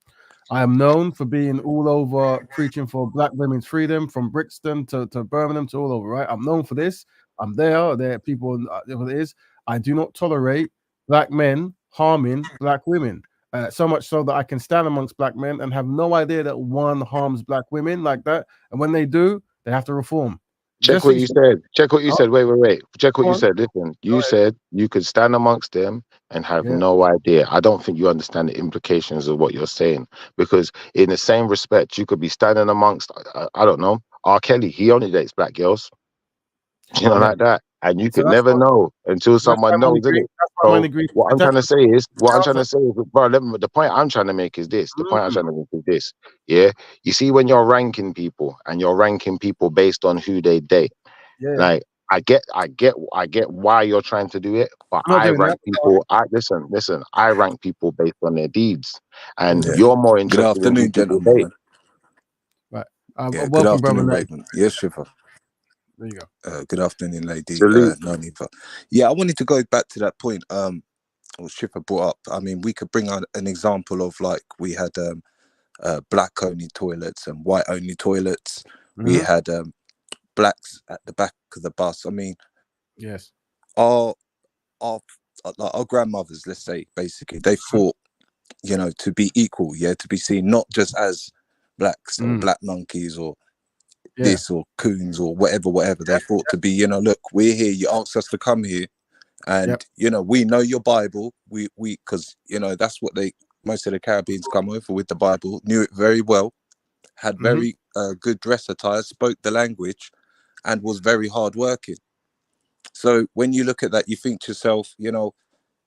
I am known for being all over preaching for Black women's freedom, from Brixton to Birmingham to all over, right? I'm known for this. I'm there are people, what it is. I do not tolerate Black men harming Black women. So much so that I can stand amongst Black men and have no idea that one harms Black women like that. And when they do, they have to reform. Check what you said. Check what you said. Wait. Check what Go you on. said. Listen, you said you could stand amongst them and have Yeah. no idea. I don't think you understand the implications of what you're saying. Because in the same respect, you could be standing amongst, I don't know, R. Kelly. He only dates black girls. You know, Yeah. like that. And you So could that's never what. know until That's why someone I'm knows, agreeing. innit? That's why I'm So agreeing. what I'm trying to say is, bro, the point I'm trying to make is this. The point I'm trying to make is this. Yeah. You see, when you're ranking people and you're ranking people based on who they date, Yeah. like I get why you're trying to do it, but I'm not I doing rank that. people. Listen. I rank people based on their deeds, and Yeah. you're more Good interested in who afternoon, people gentlemen, date. man. Right. Yeah, good Welcome, brother. afternoon, Nate. Raven. Yes, Shiva. There you go. Good afternoon, lady. Salute. Naniva. Yeah, I wanted to go back to that point what Shiva brought up. I mean, we could bring out an example of like we had black only toilets and white only toilets. We had blacks at the back of the bus. I mean, yes, our grandmothers, let's say, basically, they fought, you know, to be equal, to be seen not just as blacks or black monkeys or this or coons or whatever. They fought to be, you know, look, we're here. You asked us to come here, and you know, we know your Bible. We because you know that's what most of the Caribbeans come over with the Bible. Knew it very well, had very good dress attire, spoke the language, and was very hardworking. So when you look at that, you think to yourself, you know,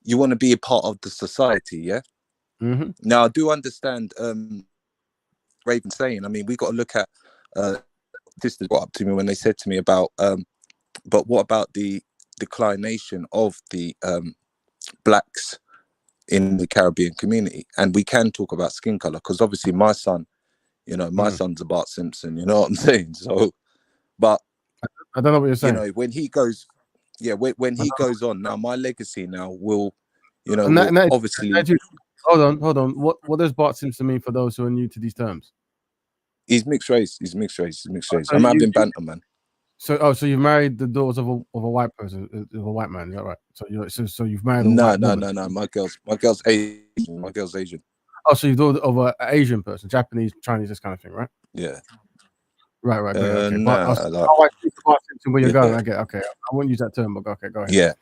you want to be a part of the society, yeah. Now I do understand Raven saying. I mean, we got to look at this brought up to me when they said to me about but what about the declination of the blacks in the Caribbean community? And we can talk about skin color because obviously my son, you know, my son's a Bart Simpson, you know what I'm saying? So, but I don't know what you're saying. You know, when he goes, when he goes on now, my legacy now will, you know, obviously. Hold on. What does Bart Simpson mean for those who are new to these terms? He's mixed race. I'm having banter, man. So you've married the daughters of a white person, of a white man, is that right? So you've married a white woman. No. My girl's Asian. My girl's Asian. Oh, so you've daughter of an Asian person, Japanese, Chinese, this kind of thing, right? Yeah. Right. Okay. Nah, Bart Simpson, where you're going? I get. Okay. I won't use that term, but okay, go ahead.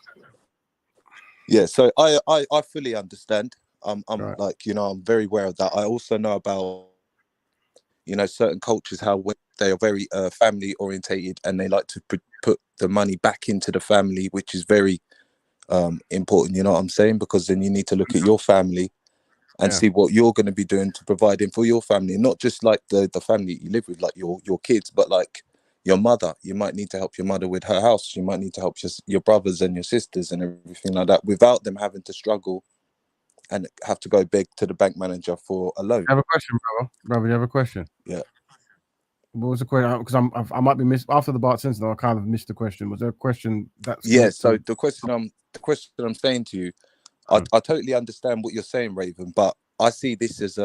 Yeah. So I fully understand. I'm right. Like, you know, I'm very aware of that. I also know about, you know, certain cultures, how they are very family orientated and they like to put the money back into the family, which is very important, you know what I'm saying? Because then you need to look at your family and see what you're going to be doing to providing for your family, not just like the family you live with, like your kids, but like your mother. You might need to help your mother with her house. You might need to help your brothers and your sisters and everything like that without them having to struggle and have to go beg to the bank manager for a loan. I have a question, brother. You have a question? Yeah. What was the question? Because I might be missed after the Bart Simpson. I kind of missed the question. Was there a question that's So the question I'm saying to you, I totally understand what you're saying, Raven, but I see this as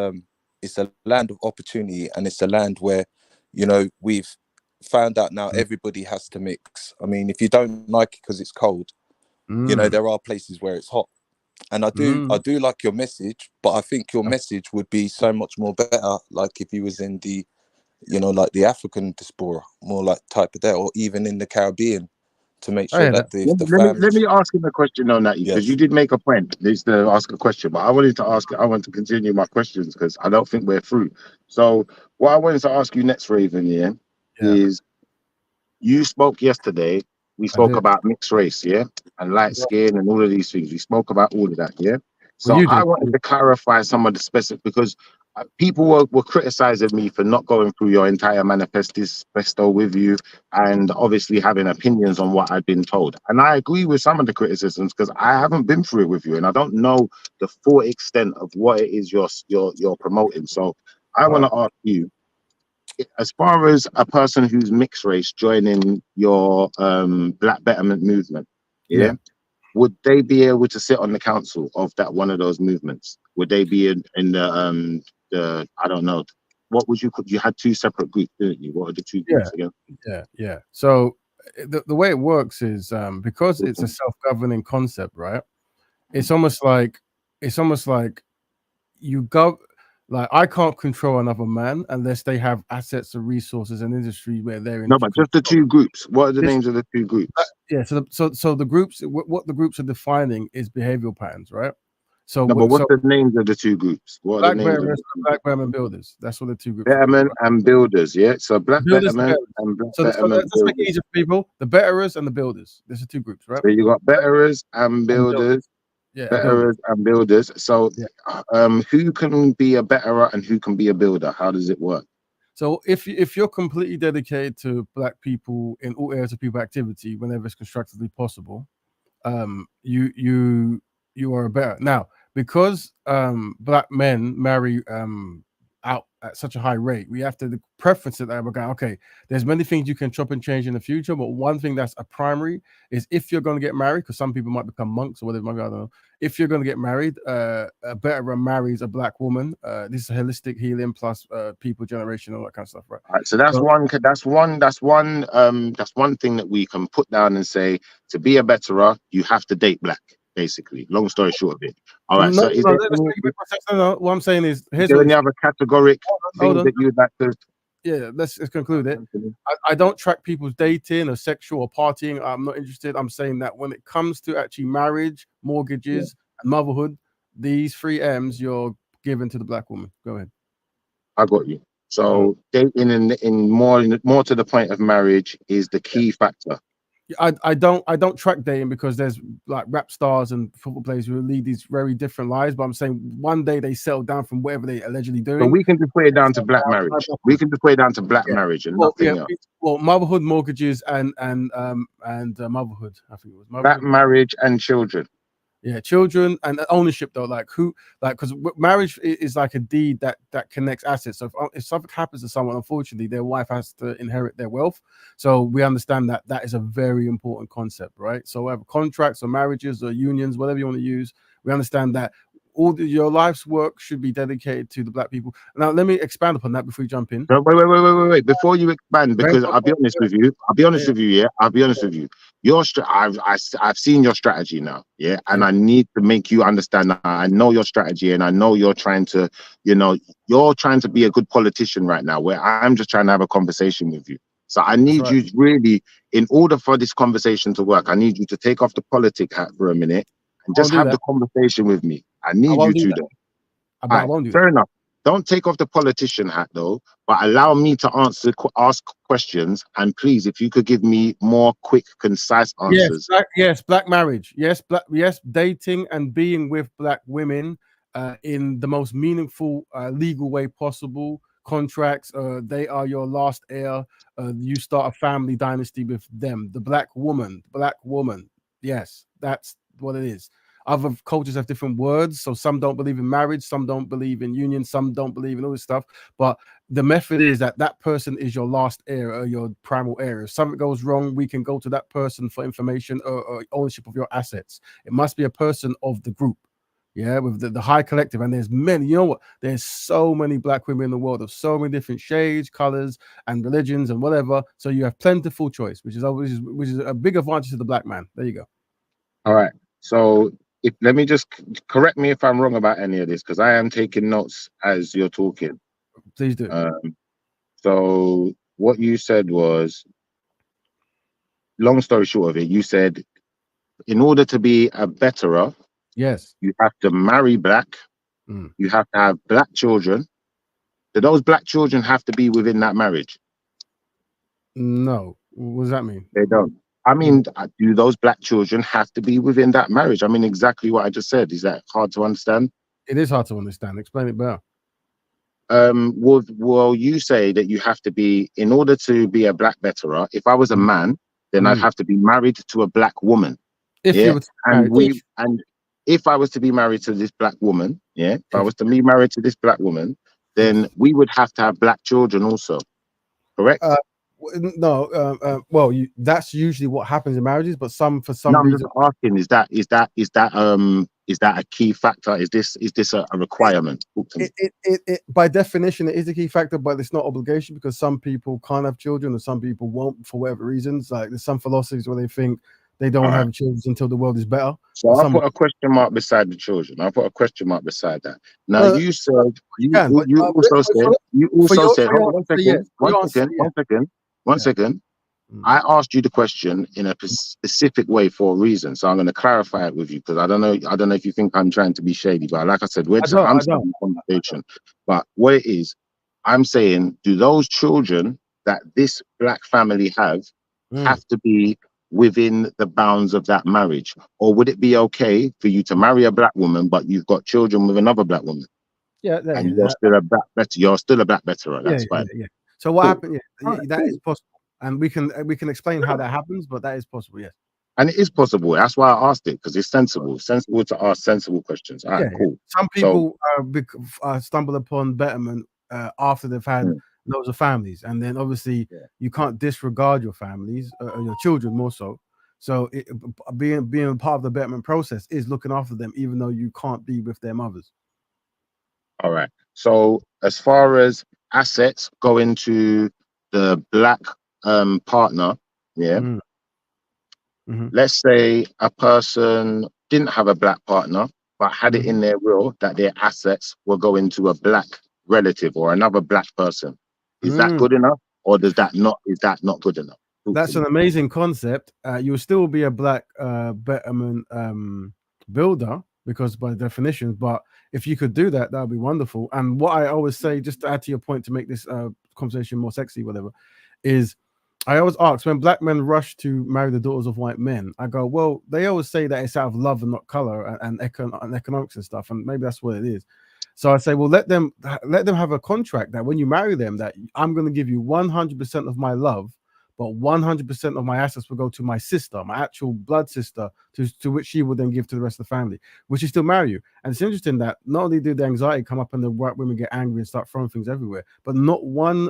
it's a land of opportunity, and it's a land where, you know, we've found out now everybody has to mix. I mean, if you don't like it because it's cold, you know, there are places where it's hot. And I do like your message, but I think your message would be so much more better, like if you was in the, you know, like the African diaspora, more like type of that, or even in the Caribbean, to make sure that let me ask him a question on that, because you did make a point. Needs to ask a question, but I wanted to continue my questions because I don't think we're through. So what I wanted to ask you next, Raven, is you spoke yesterday. We spoke about mixed race, and light skin and all of these things. We spoke about all of that, So I wanted to clarify some of the specific, because people were criticizing me for not going through your entire manifesto with you, and obviously having opinions on what I'd been told. And I agree with some of the criticisms because I haven't been through it with you, and I don't know the full extent of what it is you're promoting. So I want to ask you, as far as a person who's mixed race joining your Black Betterment movement, would they be able to sit on the council of that one of those movements? Would they be in the I don't know, what would you had two separate groups, didn't you? What are the two groups again? Yeah. So the way it works is because it's a self-governing concept, right? It's almost like you Like I can't control another man unless they have assets and resources and industry where they're in. No, but just the two groups. What are the names of the two groups? Yeah, so the groups, what the groups are defining is behavioral patterns, right? So no, but what's the names of the two groups? What are the names of the two Black Betterment Builders? That's what the two groups. Betterment and Builders, yeah. So Black Builders Betterment and Black so Betterment let's make it easier for people. The Betterers and the Builders. There's the two groups, right? So you got Betterers and Builders. Yeah, Betterers and Builders. So, who can be a betterer and who can be a builder? How does it work? So if you're completely dedicated to Black people in all areas of people activity, whenever it's constructively possible, you are a better. Now, because Black men marry out at such a high rate, we have to preference it that we're going, okay, there's many things you can chop and change in the future, but one thing that's a primary is if you're going to get married, because some people might become monks or whatever, I don't know. If you're going to get married, a betterer marries a Black woman. This is holistic healing plus people generation, all that kind of stuff, right? All right, so that's one thing that we can put down and say, to be a betterer, you have to date Black. Basically, long story short of it. All right. What I'm saying is, is there any other categoric things that you'd like to? Yeah, let's conclude it. I don't track people's dating or sexual or partying. I'm not interested. I'm saying that when it comes to actually marriage, mortgages, and motherhood, these 3 M's you're given to the Black woman. Go ahead. I got you. So dating in more to the point of marriage is the key factor. I don't track dating because there's like rap stars and football players who lead these very different lives. But I'm saying one day they settle down from whatever they allegedly doing. So we can just put it down to Black marriage. We can just put it down to Black marriage and nothing else. Well, motherhood, mortgages, and motherhood. I think it was Black marriage and children. Yeah, children and ownership though, because marriage is like a deed that connects assets. So if something happens to someone, unfortunately, their wife has to inherit their wealth. So we understand that is a very important concept, right? So whether contracts or marriages or unions, whatever you want to use, we understand that your life's work should be dedicated to the Black people. Now, let me expand upon that before you jump in. Wait. Before you expand, because I'll be honest with you. I'll be honest with you. I've seen your strategy now, and I need to make you understand that I know your strategy, and I know you're trying to, you're trying to be a good politician right now, where I'm just trying to have a conversation with you. So I need you really, in order for this conversation to work, I need you to take off the politic hat for a minute and just have the conversation with me. I need you to do that. Fair enough. Don't take off the politician hat though, but allow me to ask questions. And please, if you could give me more quick, concise answers. Yes, Black marriage. Yes, dating and being with Black women in the most meaningful legal way possible. Contracts, they are your last heir. You start a family dynasty with them. The Black woman. Yes, that's what it is. Other cultures have different words, so some don't believe in marriage, some don't believe in union, some don't believe in all this stuff. But the method is that person is your last heir or your primal heir. If something goes wrong, we can go to that person for information or ownership of your assets. It must be a person of the group, with the high collective. And there's many. You know what? There's so many Black women in the world of so many different shades, colors, and religions and whatever. So you have plentiful choice, which is a big advantage to the Black man. There you go. All right. So let me just correct me if I'm wrong about any of this, because I am taking notes as you're talking. Please do. So what you said was, long story short of it, you said in order to be a betterer, yes, you have to marry Black. You have to have Black children. Do those Black children have to be within that marriage? No. What does that mean? They don't. I mean, do those Black children have to be within that marriage? I mean, exactly what I just said. Is that hard to understand? It is hard to understand. Explain it better. Well, you say that you have to be, in order to be a Black betterer, if I was a man, then I'd have to be married to a Black woman. If I was to be married to this Black woman, if I was to be married to this Black woman, then we would have to have Black children also. Correct? Well, that's usually what happens in marriages, but for some reason, I'm just asking, is that a key factor? Is this a requirement? It by definition, it is a key factor, but it's not obligation, because some people can't have children and some people won't for whatever reasons. Like there's some philosophies where they think they don't have children until the world is better. So I'll put a question mark beside the children. I'll put a question mark beside that. Now you said you also said hold on one second. I asked you the question in a specific way for a reason, so I'm going to clarify it with you because I don't know if you think I'm trying to be shady, but like I said, I'm starting a conversation. But what it is, I'm saying, do those children that this black family have to be within the bounds of that marriage, or would it be okay for you to marry a black woman but you've got children with another black woman? And you're still a black better. You're still a black betterer. That's fine. So what happened? That is possible. And we can explain how that happens, but that is possible, yes. And it is possible. That's why I asked it, because it's sensible. Sensible to ask sensible questions. All right, cool. Some people stumble upon Betterment after they've had loads of families, and then obviously you can't disregard your families, your children more so. So being part of the Betterment process is looking after them, even though you can't be with their mothers. All right. So as far as assets go into the black partner, let's say a person didn't have a black partner but had it in their will that their assets will go into a black relative or another black person. Is that good enough, or is that not good enough? That's an amazing concept. You will still be a black Betterment builder, because by definition, but if you could do that, that would be wonderful. And what I always say, just to add to your point to make this conversation more sexy, whatever, is I always ask, when black men rush to marry the daughters of white men, I go, well, they always say that it's out of love and not color and economics and stuff, and maybe that's what it is. So I say, well, let them have a contract that when you marry them, that I'm going to give you 100% of my love, but 100% of my assets will go to my sister, my actual blood sister, to which she will then give to the rest of the family. Will she still marry you? And it's interesting that not only do the anxiety come up and the white women get angry and start throwing things everywhere, but not one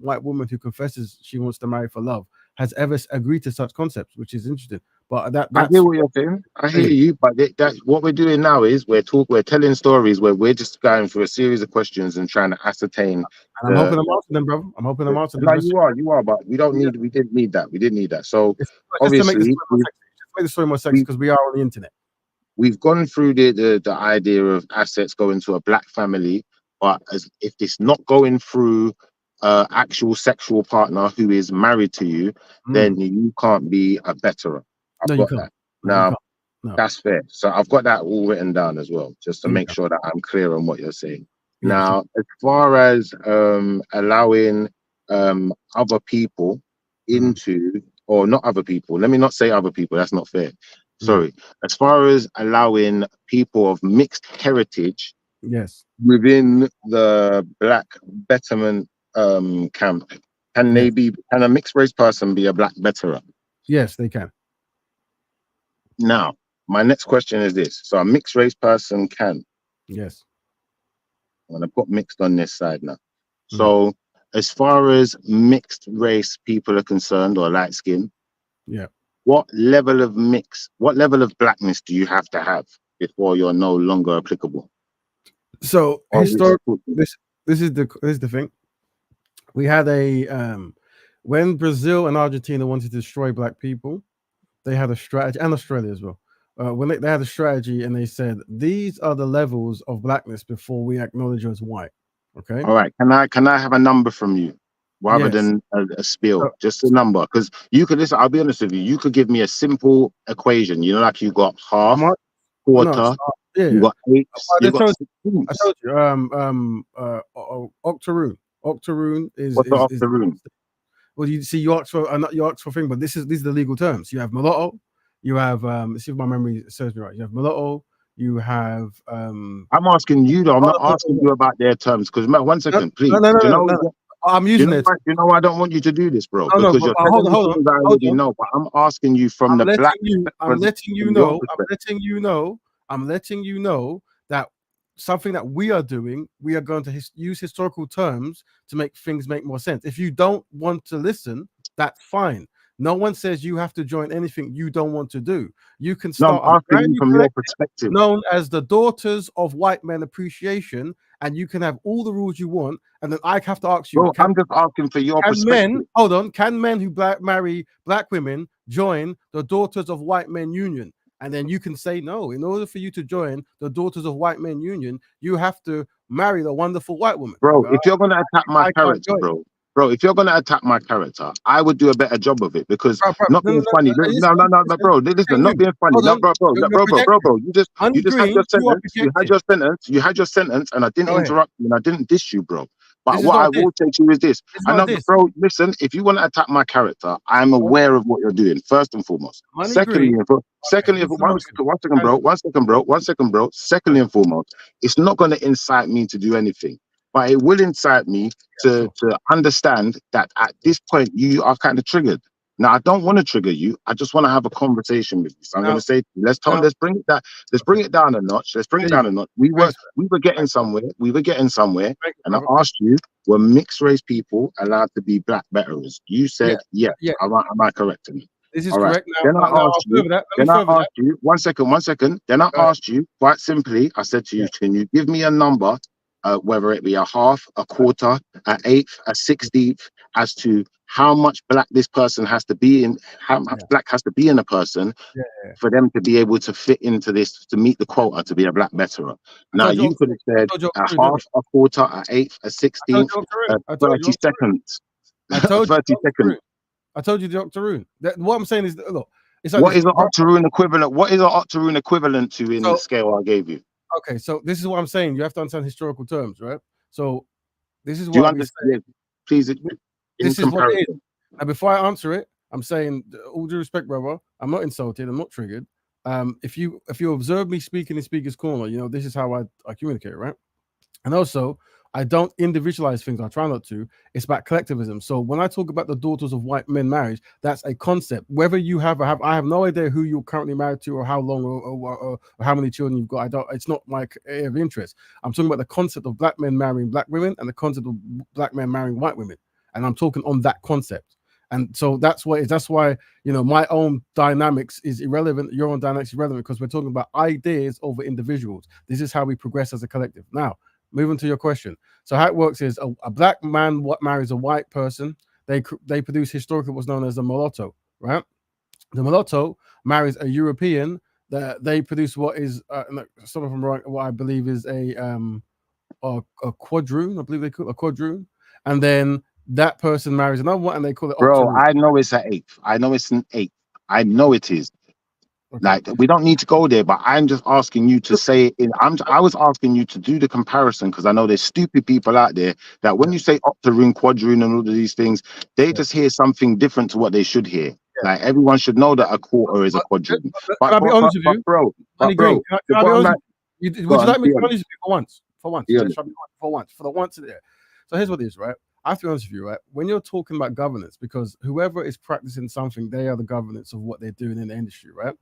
white woman who confesses she wants to marry for love has ever agreed to such concepts, which is interesting. But that's, I hear what you're saying. I hear you, but that what we're doing now is we're telling stories where we're just going through a series of questions and trying to ascertain. And I'm hoping I'm answering them, bro. I'm hoping I'm answering them. No, you are, but we didn't need that. So obviously, just to make the story more sexy, because we are on the internet. We've gone through the idea of assets going to a black family, but as if it's not going through actual sexual partner who is married to you, then you can't be a betterer. I've got that. Now, that's fair. So I've got that all written down as well, just to make sure that I'm clear on what you're saying. Now, as far as allowing other people into, or not other people, let me not say other people, that's not fair. Sorry. As far as allowing people of mixed heritage within the black Betterment camp, can a mixed race person be a black betterer? Yes, they can. Now, my next question is this. So a mixed race person can. Yes. I'm going to put mixed on this side now. So as far as mixed race people are concerned, or light skin, what level of blackness do you have to have before you're no longer applicable? So historically, this is the thing. We had when Brazil and Argentina wanted to destroy black people, they had a strategy, and Australia as well. When they had a strategy, and they said these are the levels of blackness before we acknowledge you as white. Okay. All right. Can I have a number from you rather than a spiel? Just a number, because you could listen. I'll be honest with you. You could give me a simple equation. You know, like you got half, quarter. You got eighths. I told you. Octoroon. Octoroon is what's the octoroon? Well, you see, you asked for thing, but these are the legal terms. You have mulatto, you have let's see if my memory serves me right. You have mulatto, you have I'm asking you though, I'm not asking you about their terms, because 1 second, please. No. I'm using it. You know, I don't want you to do this, bro. No, because you're hold on. I already know, but I'm asking you from the black. I'm letting you know that something that we are doing, we are going to use historical terms to make things make more sense. If you don't want to listen, that's fine. No one says you have to join anything you don't want to do. You can start I'm asking you from your perspective, known as the Daughters of White Men Appreciation, and you can have all the rules you want. And then I have to ask you, I'm just asking for your perspective. Can men who marry black women join the Daughters of White Men Union. And then you can say, no, in order for you to join the Daughters of White Men Union, you have to marry the wonderful white woman. Bro, if you're going to attack my character, bro, if you're going to attack my character, I would do a better job of it because not being funny. No, bro, listen, not being funny. No, bro, you just had your sentence. You had your sentence, and I didn't interrupt you and I didn't diss you, bro. But what I will say to you is this. I know, bro, listen, if you want to attack my character, I'm aware of what you're doing, first and foremost. Secondly, one second, bro. Secondly and foremost, it's not going to incite me to do anything, but it will incite me to understand that at this point, you are kind of triggered. Now, I don't want to trigger you. I just want to have a conversation with you. So I'm going to say, let's bring it down. Let's bring it down a notch. Let's bring it down a notch. We were getting somewhere. And I asked you, were mixed race people allowed to be black betterers? You said, yeah. Am I correct? This is correct. Then I asked you, one second. Then I asked you, quite simply, I said to you, can you give me a number, whether it be a half, a quarter, an eighth, a 16th, as to how much black this person has to be in, how much black has to be in a person for them to be able to fit into this, to meet the quota to be a black betterer. Now, you could have said a half, a quarter, an eighth, a 16th, 30 seconds. I told 30 seconds. I told you the octoroon. What I'm saying is, look, it's like what is an octoroon equivalent? What is an octoroon equivalent to in the scale I gave you? Okay, so this is what I'm saying. You have to understand historical terms, right? So this is what you understand. Please, this is what it is. Now, before I answer it, I'm saying, all due respect, brother, I'm not insulted. I'm not triggered. If you observe me speaking in Speaker's Corner, you know this is how I communicate, right? And also, I don't individualize things. I try not to. It's about collectivism. So when I talk about the Daughters of White Men marriage, that's a concept. Whether you have or I have no idea who you're currently married to or how long or how many children you've got. It's not my area of interest. I'm talking about the concept of black men marrying black women and the concept of black men marrying white women. And I'm talking on that concept. And so that's why, you know, my own dynamics is irrelevant. Your own dynamics is irrelevant because we're talking about ideas over individuals. This is how we progress as a collective. Now, moving to your question. So how it works is a black man marries a white person. They produce historically what's known as a mulatto, right? The mulatto marries a European. They produce what is some of them right, what I believe is a quadroon. I believe they call it a quadroon, and then that person marries another one, and they call it. Bro, octoroon. I know it's an eighth. I know it's an eighth. I know it is. Okay. Like, we don't need to go there, but I'm just asking you to say it in. I was asking you to do the comparison because I know there's stupid people out there that when you say octoroon, quadroon, and all of these things, they just hear something different to what they should hear. Like, everyone should know that a quarter is a quadroon. But I'll be honest with you, bro. Would you like me to be honest with you for once? For once, for the once there. So here's what it is, right? I have to be honest with you, right? When you're talking about governance, because whoever is practicing something, they are the governance of what they're doing in the industry, right?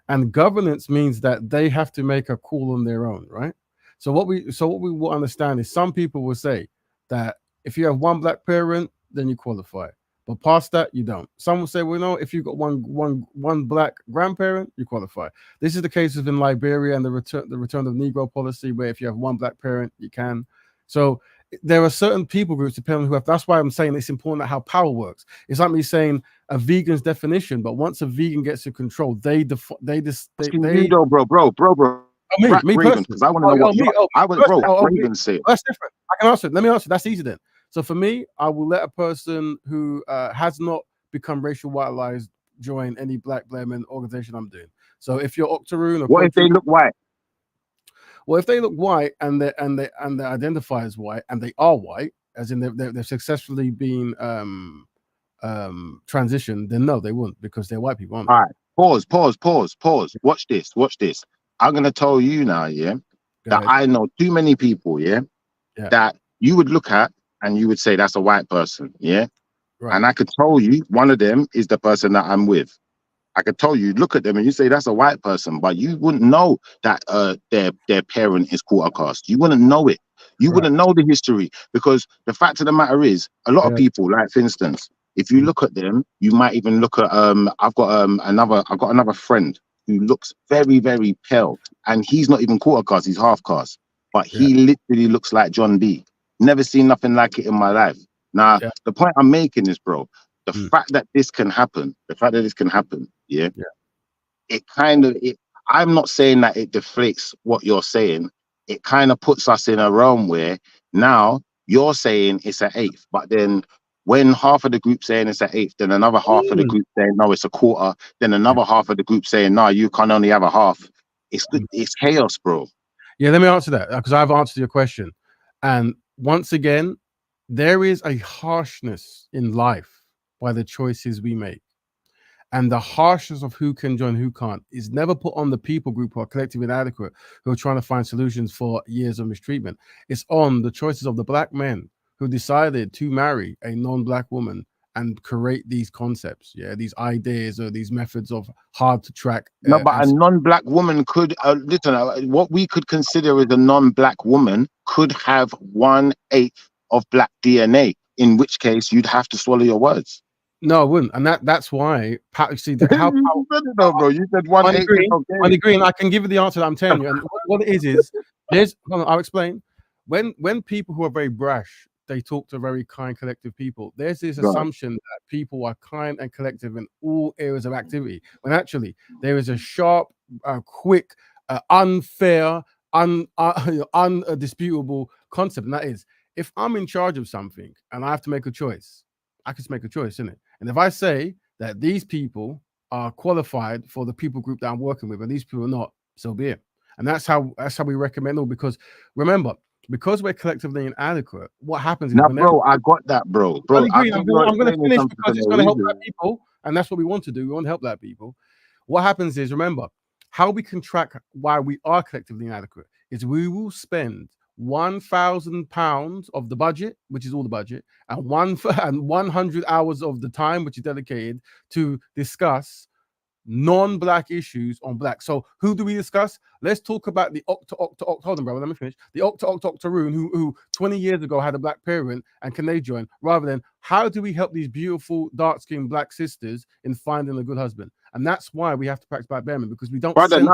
And governance means that they have to make a call on their own, right? So what we will understand is some people will say that if you have one black parent, then you qualify. But past that, you don't. Some will say, well, no, if you've got one black grandparent, you qualify. This is the case in Liberia and the return of Negro policy, where if you have one black parent, you can. So there are certain people groups depending on who have. That's why I'm saying it's important how power works. It's like me saying a vegan's definition, but once a vegan gets to control, bro. Me, because I want to know what Raven said. That's different. I can answer it. Let me answer. That's easy then. So for me, I will let a person who has not become racial whiteized join any black men organization I'm doing. So if you're octoroon, or what if they look white? Well, if they look white and they identify as white and they are white, as in they've successfully been transitioned, then no, they wouldn't because they're white people. Aren't they? All right, pause. Watch this. I'm gonna tell you now, that I know too many people, that you would look at and you would say that's a white person, right. And I could tell you one of them is the person that I'm with. I could tell you, look at them and you say that's a white person, but you wouldn't know that their parent is quarter caste. You wouldn't know it. You wouldn't know the history because the fact of the matter is, a lot of people, like for instance, if you look at them, you might even look at I've got another friend who looks very, very pale, and he's not even quarter caste, he's half caste, but he literally looks like John B. Never seen nothing like it in my life. Now, the point I'm making is, bro, the fact that this can happen, yeah. It kind of I'm not saying that it deflates what you're saying. It kind of puts us in a realm where now you're saying it's an eighth, but then when half of the group saying it's an eighth, then another half of the group saying no, it's a quarter, then another half of the group saying no, you can only have a half. It's chaos, bro. Yeah, let me answer that because I've answered your question. And once again, there is a harshness in life by the choices we make. And the harshness of who can join, who can't, is never put on the people group who are collectively inadequate, who are trying to find solutions for years of mistreatment. It's on the choices of the black men who decided to marry a non-black woman and create these concepts, these ideas or these methods of hard to track. No, but a non-black woman could, listen, what we could consider as a non-black woman could have 1/8 of black DNA, in which case you'd have to swallow your words. No, I wouldn't, and that's why. See, how you said it though, bro. You said 1/8. Money Green. I can give you the answer that I'm telling you. And what it is there's. I'll explain. When people who are very brash, they talk to very kind, collective people. There's this assumption that people are kind and collective in all areas of activity, when actually there is a sharp, quick, unfair, undisputable concept, and that is if I'm in charge of something and I have to make a choice, I can just make a choice, innit? And if I say that these people are qualified for the people group that I'm working with, and these people are not, so be it. And that's how we recommend all. Because remember, because we're collectively inadequate, what happens is bro, I got that, bro. I'm going to finish because it's going to help black people, and that's what we want to do. We want to help black people. What happens is, remember, how we can track why we are collectively inadequate is we will spend £1,000 of the budget, which is all the budget, and 100 hours of the time, which is dedicated to discuss non-black issues on black. So who do we discuss? Let's talk about the hold on, brother, let me finish. The octoroon who 20 years ago had a black parent, and can they join? Rather than how do we help these beautiful dark-skinned black sisters in finding a good husband? And that's why we have to practice black Betterment, because we don't. Brother, no.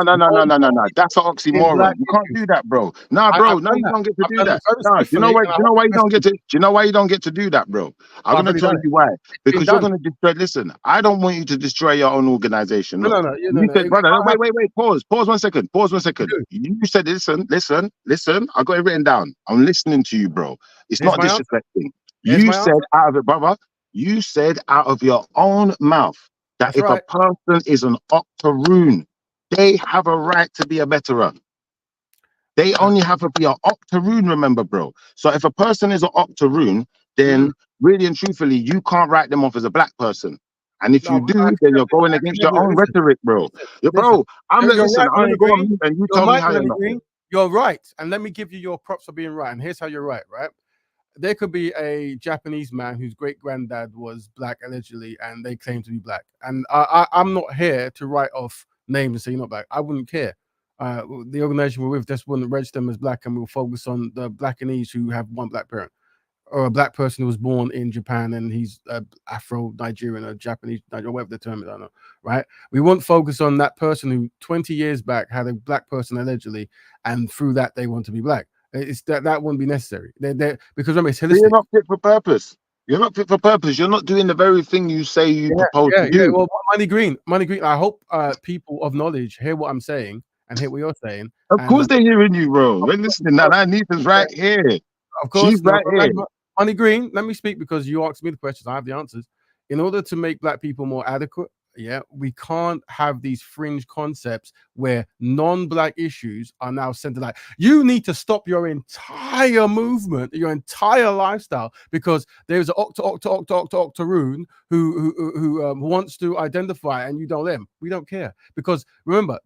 That's an oxymoron. You can't do that, bro. No, bro. No, you don't get to do that. No, you know why you don't get to? Do you know why you don't get to do that, bro? I'm going to tell you why. Because you're going to destroy. Listen, I don't want you to destroy your own organization. No. You said, brother, wait. Pause 1 second. You said, listen. I got it written down. I'm listening to you, bro. It's not disrespecting. You said out of it, brother. You said out of your own mouth that if a person is an octoroon, they have a right to be a veteran. They only have to be an octoroon, remember, bro. So if a person is an octoroon, then really and truthfully, you can't write them off as a black person. And if you do, then you're going against your own rhetoric, bro. Bro, I'm going to go on mute and you tell me how you're not. You're right. And let me give you your props for being right. And here's how you're right? There could be a Japanese man whose great-granddad was black, allegedly, and they claim to be black. And I'm not here to write off names and say you're not black. I wouldn't care. The organization we're with just wouldn't register them as black, and we'll focus on the Blackanese who have one black parent, or a black person who was born in Japan and he's Afro-Nigerian or Japanese, or whatever the term is, I don't know, right? We won't focus on that person who 20 years back had a black person allegedly, and through that they want to be black. It's that wouldn't be necessary. They're because remember, it's holistic. You're not fit for purpose. You're not fit for purpose. You're not doing the very thing you say you propose to do. Well, Money Green. I hope people of knowledge hear what I'm saying and hear what you're saying. Of course they're hearing you, bro. We're listening. Now, Anita's right here. Of course, she's right here. Money Green, let me speak because you asked me the questions. I have the answers. In order to make black people more adequate, we can't have these fringe concepts where non-black issues are now centered. Like, you need to stop your entire movement, your entire lifestyle, because there's an octoroon who wants to identify, and you don't let him. We don't care, because remember,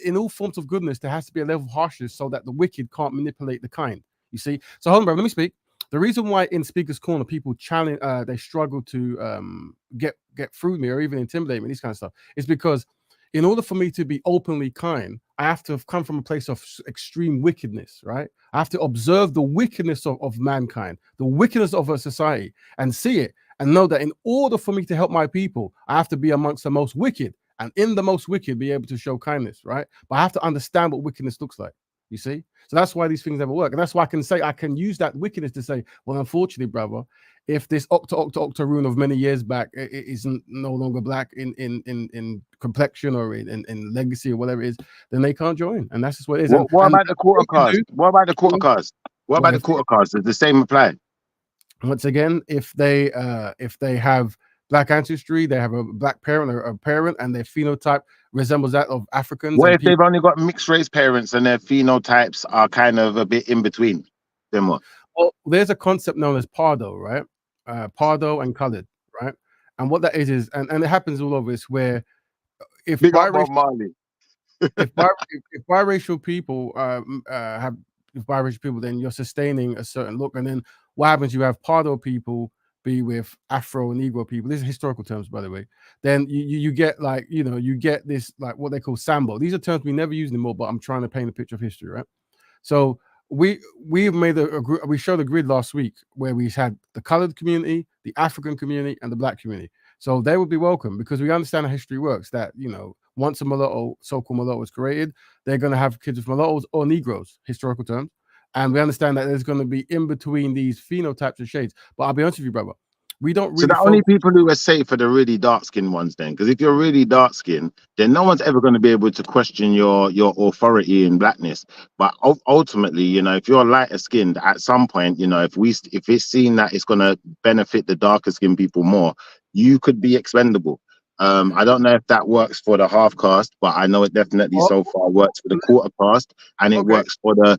in all forms of goodness, there has to be a level of harshness so that the wicked can't manipulate the kind. You see? So hold on, bro. Let me speak. The reason why in Speaker's Corner people challenge, they struggle to get through me or even intimidate me, these kind of stuff, is because in order for me to be openly kind, I have to have come from a place of extreme wickedness, right? I have to observe the wickedness of mankind, the wickedness of a society, and see it and know that in order for me to help my people, I have to be amongst the most wicked, and in the most wicked, be able to show kindness, right? But I have to understand what wickedness looks like. You see? So that's why these things never work. And that's why I can use that wickedness to say, well, unfortunately, brother, if this octa rune of many years back isn't no longer black in complexion or in legacy or whatever it is, then they can't join. And that's just what it is. What about the quarter cast? What about the quarter cast? What about the quarter cast? Does the same apply? Once again, if they have black ancestry, they have a black parent or a parent, and their phenotype resembles that of Africans. What if they've only got mixed race parents and their phenotypes are kind of a bit in between? Then what? Well, there's a concept known as Pardo, right? Pardo and colored, right? And what that is, and it happens all over, is where if biracial, if biracial people have biracial people, then you're sustaining a certain look, and then what happens? You have Pardo people be with Afro and Negro people. These are historical terms, by the way. Then you get like, you know, you get this like what they call Sambo. These are terms we never use anymore, but I'm trying to paint a picture of history, right? So we've made we showed a grid last week where we had the colored community, the African community, and the black community. So they would be welcome because we understand how history works. That, you know, once a mulatto, so-called mulatto, was created, they're going to have kids with mulattoes or Negroes, historical terms. And we understand that there's going to be in between these phenotypes and shades. But I'll be honest with you, brother, we don't really. So the only people who are safe are the really dark-skinned ones then, because if you're really dark-skinned, then no one's ever going to be able to question your authority in blackness. But ultimately, you know, if you're lighter-skinned, at some point, you know, if it's seen that it's going to benefit the darker-skinned people more, you could be expendable. I don't know if that works for the half caste, but I know it definitely so far works for the quarter caste, and it works for the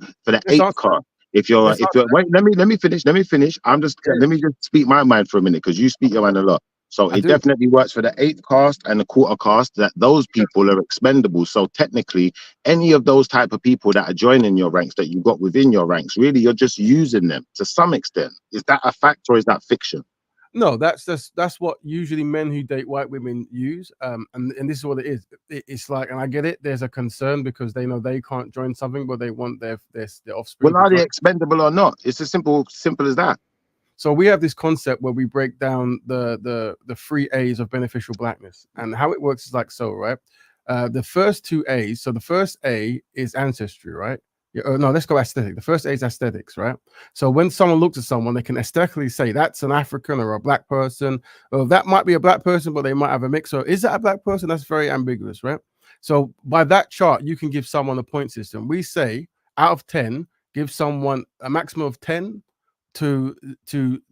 eighth caste. If you're wait, let me finish. Let me just speak my mind for a minute, because you speak your mind a lot. So it definitely works for the eighth caste and the quarter caste, that those people are expendable. So technically, any of those type of people that are joining your ranks, that you've got within your ranks, really you're just using them to some extent. Is that a fact or is that fiction? No, that's what usually men who date white women use. And this is what it is. It's like, and I get it, there's a concern because they know they can't join something, but they want their offspring. Well, are they expendable or not? It's as simple as that. So we have this concept where we break down the 3 A's of beneficial blackness, and how it works is like so, right? The first 2 A's. So the first A is ancestry, right? No, let's go aesthetic. The first A is aesthetics, right? So when someone looks at someone, they can aesthetically say that's an African or a black person, or that might be a black person, but they might have a mix. So is that a black person? That's very ambiguous, right? So by that chart, you can give someone a point system. We say out of 10, give someone a maximum of 10 to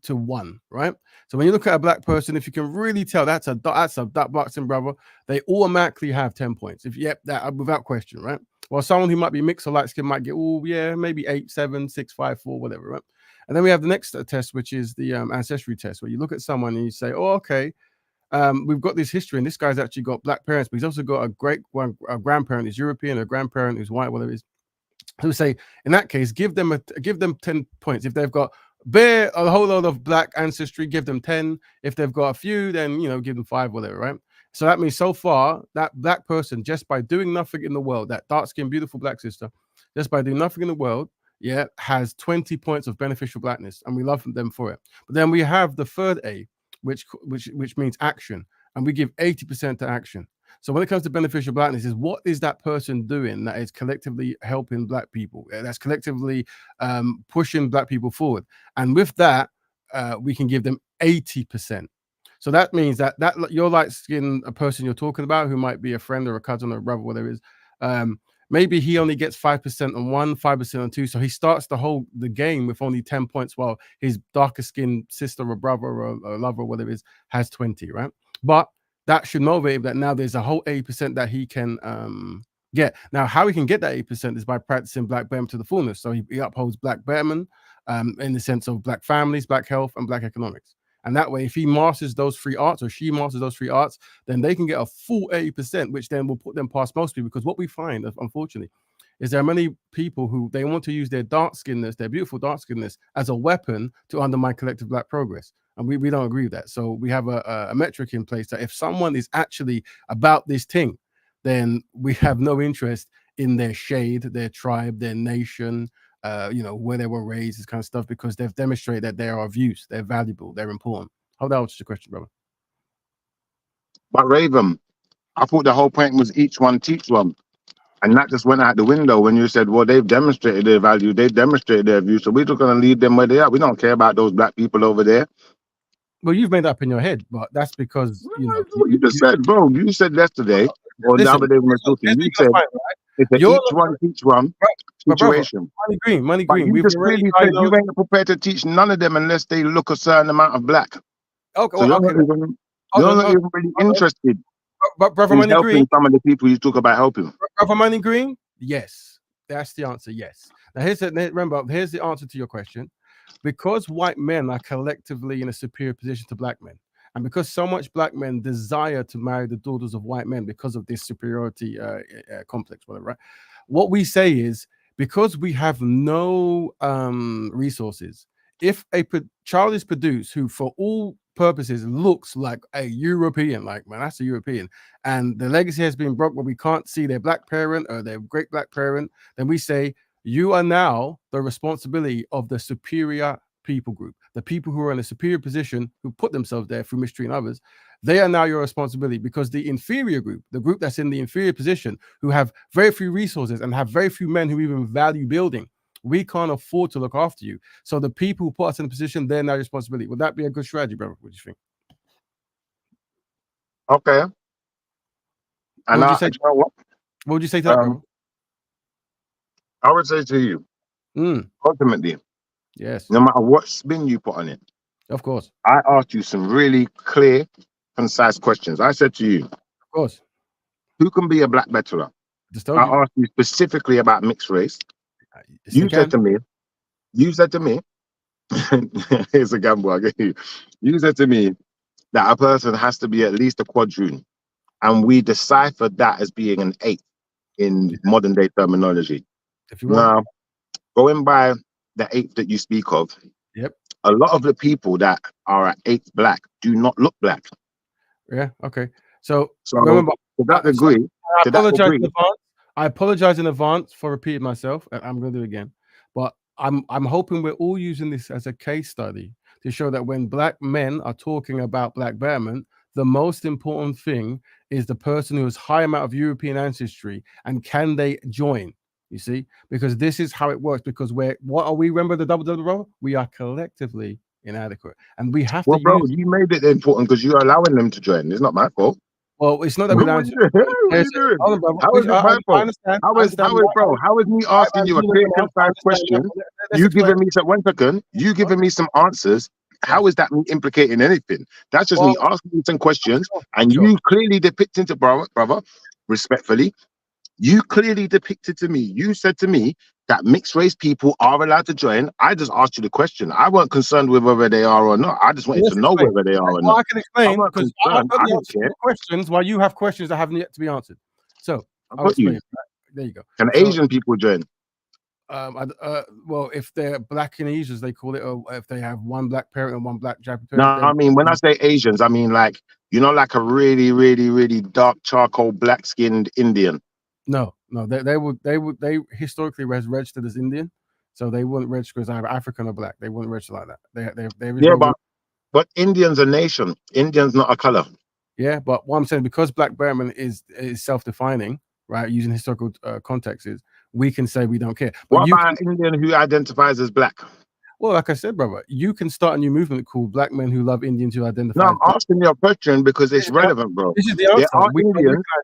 1, right? So when you look at a black person, if you can really tell that's a dark boxing brother, they automatically have 10 points. If that without question, right? Well, someone who might be mixed or light skin might get, oh yeah, maybe 8, 7, 6, 5, 4, whatever, right? And then we have the next test, which is the ancestry test, where you look at someone and you say, oh, okay, we've got this history, and this guy's actually got black parents, but he's also got a grandparent who's European, a grandparent who's white, whatever it is. So we say, in that case, give them 10 points. If they've got a whole lot of black ancestry, give them 10. If they've got a few, then, you know, give them 5, whatever, right? So that means so far that black person, just by doing nothing in the world, that dark-skinned, beautiful black sister, just by doing nothing in the world, has 20 points of beneficial blackness, and we love them for it. But then we have the third A, which means action, and we give 80% to action. So when it comes to beneficial blackness, is what is that person doing that is collectively helping black people, that's collectively pushing black people forward? And with that, we can give them 80%. So that means that your light-skinned person you're talking about, who might be a friend or a cousin or a brother, whatever it is, maybe he only gets 5% on 1, 5% on 2. So he starts the game with only 10 points, while his darker-skinned sister or brother or a lover or whatever it is has 20, right? But that should motivate him that now there's a whole 80% that he can get. Now, how he can get that 8% is by practicing black betterment to the fullness. So he upholds black betterment in the sense of black families, black health, and black economics. And that way, if he masters those 3 arts, or she masters those 3 arts, then they can get a full 80%, which then will put them past most people. Because what we find, unfortunately, is there are many people who they want to use their dark-skinnedness, their beautiful dark-skinnedness, as a weapon to undermine collective black progress. And we don't agree with that. So we have a metric in place that if someone is actually about this thing, then we have no interest in their shade, their tribe, their nation, you know, where they were raised, this kind of stuff, because they've demonstrated that they are of use, they're valuable, they're important. Hope that answers your question, brother. But Raven, I thought the whole point was each one teach one. And that just went out the window when you said, well, they've demonstrated their value, they've demonstrated their view, so we're just going to leave them where they are. We don't care about those black people over there. Well, you've made that up in your head, but that's because, what you just said, bro. You said yesterday, or the other day when we were talking, you said it's an each one teach one situation. Money But green. you just clearly said you ain't prepared to teach none of them unless they look a certain amount of black. Okay, so you're not even really interested Brother in Money helping Green. some of the people you talk about helping. Brother Money Green, yes, that's the answer. Yes. Now here's the answer to your question. Because white men are collectively in a superior position to black men, and because so much black men desire to marry the daughters of white men because of this superiority complex, whatever, right? What we say is, because we have no resources, if a child is produced who, for all purposes, looks like a European, like, man, that's a European, and the legacy has been broke, but we can't see their black parent or their great black parent, then we say, you are now the responsibility of the superior people group, the people who are in a superior position, who put themselves there through mistreating others. They are now your responsibility, because the inferior group, the group that's in the inferior position, who have very few resources and have very few men who even value building, we can't afford to look after you. So the people who put us in a position, they're now your responsibility. Would that be a good strategy, brother? What do you think? Okay. And what would you say? You know what? What would you say to that, brother? I would say to you, ultimately, yes, no matter what spin you put on it, of course, I asked you some really clear, concise questions. I said to you, of course, who can be a black betterer? I asked you specifically about mixed race. You said to me, here's a gamble I gave you. You said to me that a person has to be at least a quadroon, and we deciphered that as being an 8 in modern day terminology. If you want. Now, going by the 8 that you speak of, a lot of the people that are at 8 black do not look black. Yeah. Okay. So remember, to that degree, I apologize in advance for repeating myself, and I'm going to do it again. But I'm hoping we're all using this as a case study to show that when black men are talking about black betterment, the most important thing is the person who has high amount of European ancestry, and can they join? You see, because this is how it works. Because what are we? Remember the double role? We are collectively inadequate, and we have to. Bro, you made it important because you're allowing them to join. It's not my fault. Well, it's not that we're allowing to. How is it my fault? How is me asking you a clear, concise question? You giving me some 1 second. You giving me some answers. How is that me implicating anything? That's just me asking you some questions, and you clearly depicting to brother, respectfully. You clearly depicted to me, you said to me that mixed race people are allowed to join. I just asked you the question. I weren't concerned with whether they are or not. I just wanted to know whether they are or not. I can explain, because I've got the answer to questions while you have questions that haven't yet to be answered. So I'll explain. Right? There you go. Can Asian people join? Well, if they're black Indonesians, they call it, or if they have one black parent and one black Japanese No, parent. I mean, when I say Asians, I mean like, like a really, really, really dark charcoal, black-skinned Indian. No, they historically registered as Indian, so they wouldn't register as either African or black. They wouldn't register like that. But Indian's a nation. Indian's not a color. Yeah, but what I'm saying, because black Betterment is self-defining, right, using historical contexts, we can say we don't care. But what about an Indian who identifies as black? Well, like I said, brother, you can start a new movement called Black Men Who Love Indians Who Identify. No, I'm asking you a question because it's relevant, bro. This is the answer.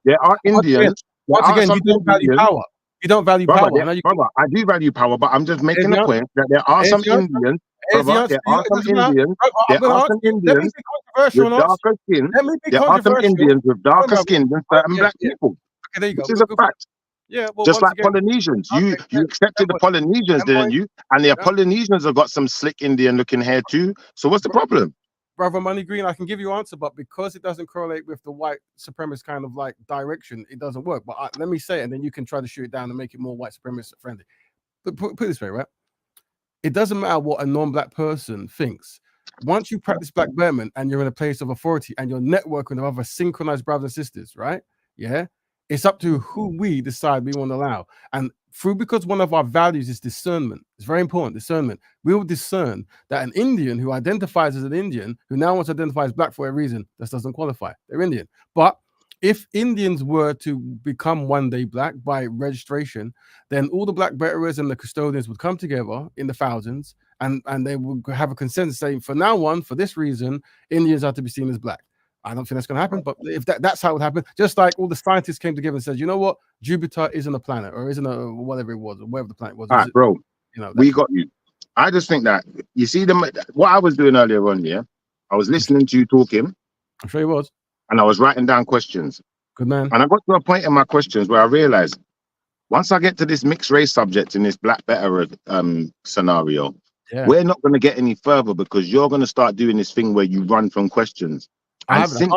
There are Indians. Once again, you don't value power. You don't value power. Brother, I do value power, but I'm just making the point that there are some Indians. Brother, there are some Indians. There are some Indians with darker skin. There are some Indians with darker skin than certain black people. Okay, there you go. Which is a fact. Yeah, well, just like Polynesians. You accepted the Polynesians, didn't you? And the Polynesians have got some slick Indian looking hair too. So what's the problem? Brother Money Green, I can give you an answer, but because it doesn't correlate with the white supremacist kind of like direction, it doesn't work. But let me say it, and then you can try to shoot it down and make it more white supremacist friendly. But put it this way, right? It doesn't matter what a non-black person thinks. Once you practice black betterment and you're in a place of authority and you're networking with other synchronized brothers and sisters, right? Yeah. It's up to who we decide we want to allow. And because one of our values is discernment, it's very important, discernment. We will discern that an Indian who identifies as an Indian, who now wants to identify as black for a reason, this doesn't qualify. They're Indian. But if Indians were to become one day black by registration, then all the black betterers and the custodians would come together in the thousands, and they would have a consensus saying, for now on, for this reason, Indians are to be seen as black. I don't think that's going to happen, but if that's how it would happen, just like all the scientists came together and said, you know what, Jupiter isn't a planet, or isn't a whatever it was, or wherever the planet was. All right, bro. You know, we got you. I just think that you see what I was doing earlier on. Yeah, I was listening to you talking. I'm sure he was. And I was writing down questions. Good man. And I got to a point in my questions where I realized once I get to this mixed race subject in this black better scenario, we're not going to get any further because you're going to start doing this thing where you run from questions. And since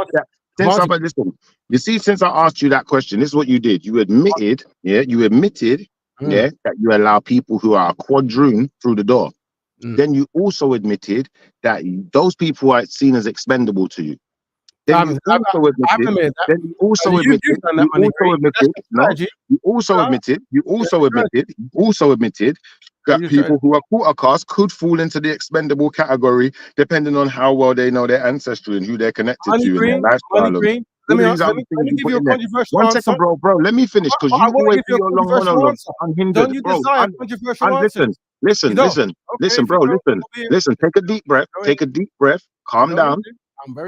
I asked you that question, this is what you did. You admitted, that you allow people who are a quadroon through the door. Then you also admitted that those people are seen as expendable to you. Then you also admitted that people who are quarter caste could fall into the expendable category depending on how well they know their ancestry and who they're connected to in their lifestyle. Let me give you a controversial answer. One second, bro. Let me finish because you always do your long monologues unhindered, bro. Listen, bro. Listen. Take a deep breath. Calm down.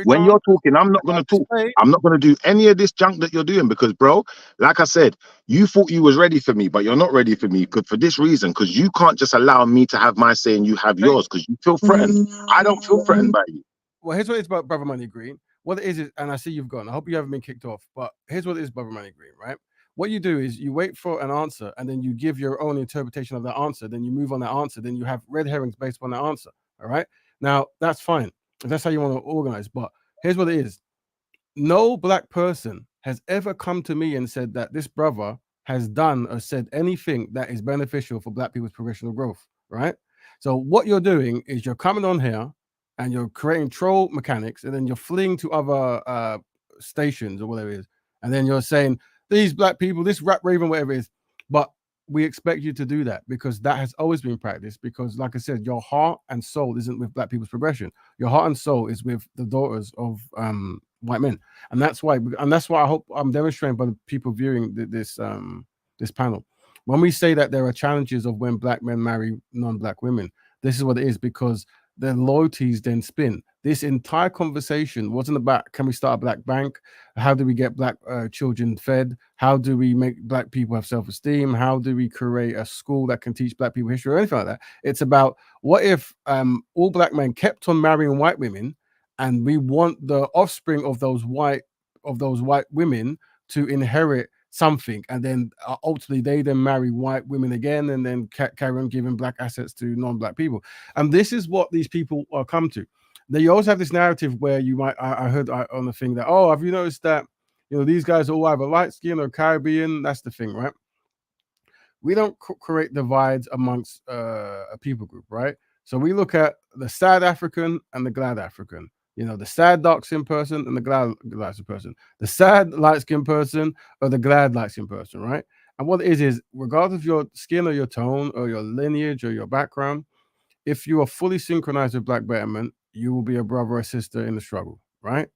When you're talking, I'm not going to talk. I'm not going to do any of this junk that you're doing because, bro, like I said, you thought you was ready for me, but you're not ready for me for this reason, because you can't just allow me to have my say and you have yours because you feel threatened. I don't feel threatened by you. Well, here's what it is about Brother Money Green. What it is, and I see you've gone. I hope you haven't been kicked off, but here's what it is, Brother Money Green, right? What you do is you wait for an answer and then you give your own interpretation of that answer. Then you move on that answer. Then you have red herrings based upon that answer. All right. Now, that's fine. If that's how you want to organize. But here's what it is. No black person has ever come to me and said that this brother has done or said anything that is beneficial for black people's progressional growth. Right. So what you're doing is you're coming on here and you're creating troll mechanics and then you're fleeing to other stations or whatever it is. And then you're saying, these black people, this rap raven, whatever it is. But we expect you to do that because that has always been practiced. Because, like I said, your heart and soul isn't with black people's progression. Your heart and soul is with the daughters of white men, and that's why I hope I'm demonstrating by the people viewing this panel. When we say that there are challenges of when black men marry non-black women, this is what it is because their loyalties then spin. This entire conversation wasn't about can we start a black bank? How do we get black children fed? How do we make black people have self-esteem? How do we create a school that can teach black people history or anything like that? It's about what if all black men kept on marrying white women, and we want the offspring of those white women to inherit something, and then ultimately they then marry white women again, and then carry on giving black assets to non-black people. And this is what these people come to. They always have this narrative where you might, I heard on the thing that, oh, have you noticed that, these guys are all either light skin or Caribbean? That's the thing, right? We don't create divides amongst a people group, right? So we look at the sad African and the glad African. The sad dark skin person and the glad light skin person. The sad light skin person or the glad light skin person, right? And what it is regardless of your skin or your tone or your lineage or your background, if you are fully synchronized with Black Betterment, you will be a brother or sister in the struggle, right?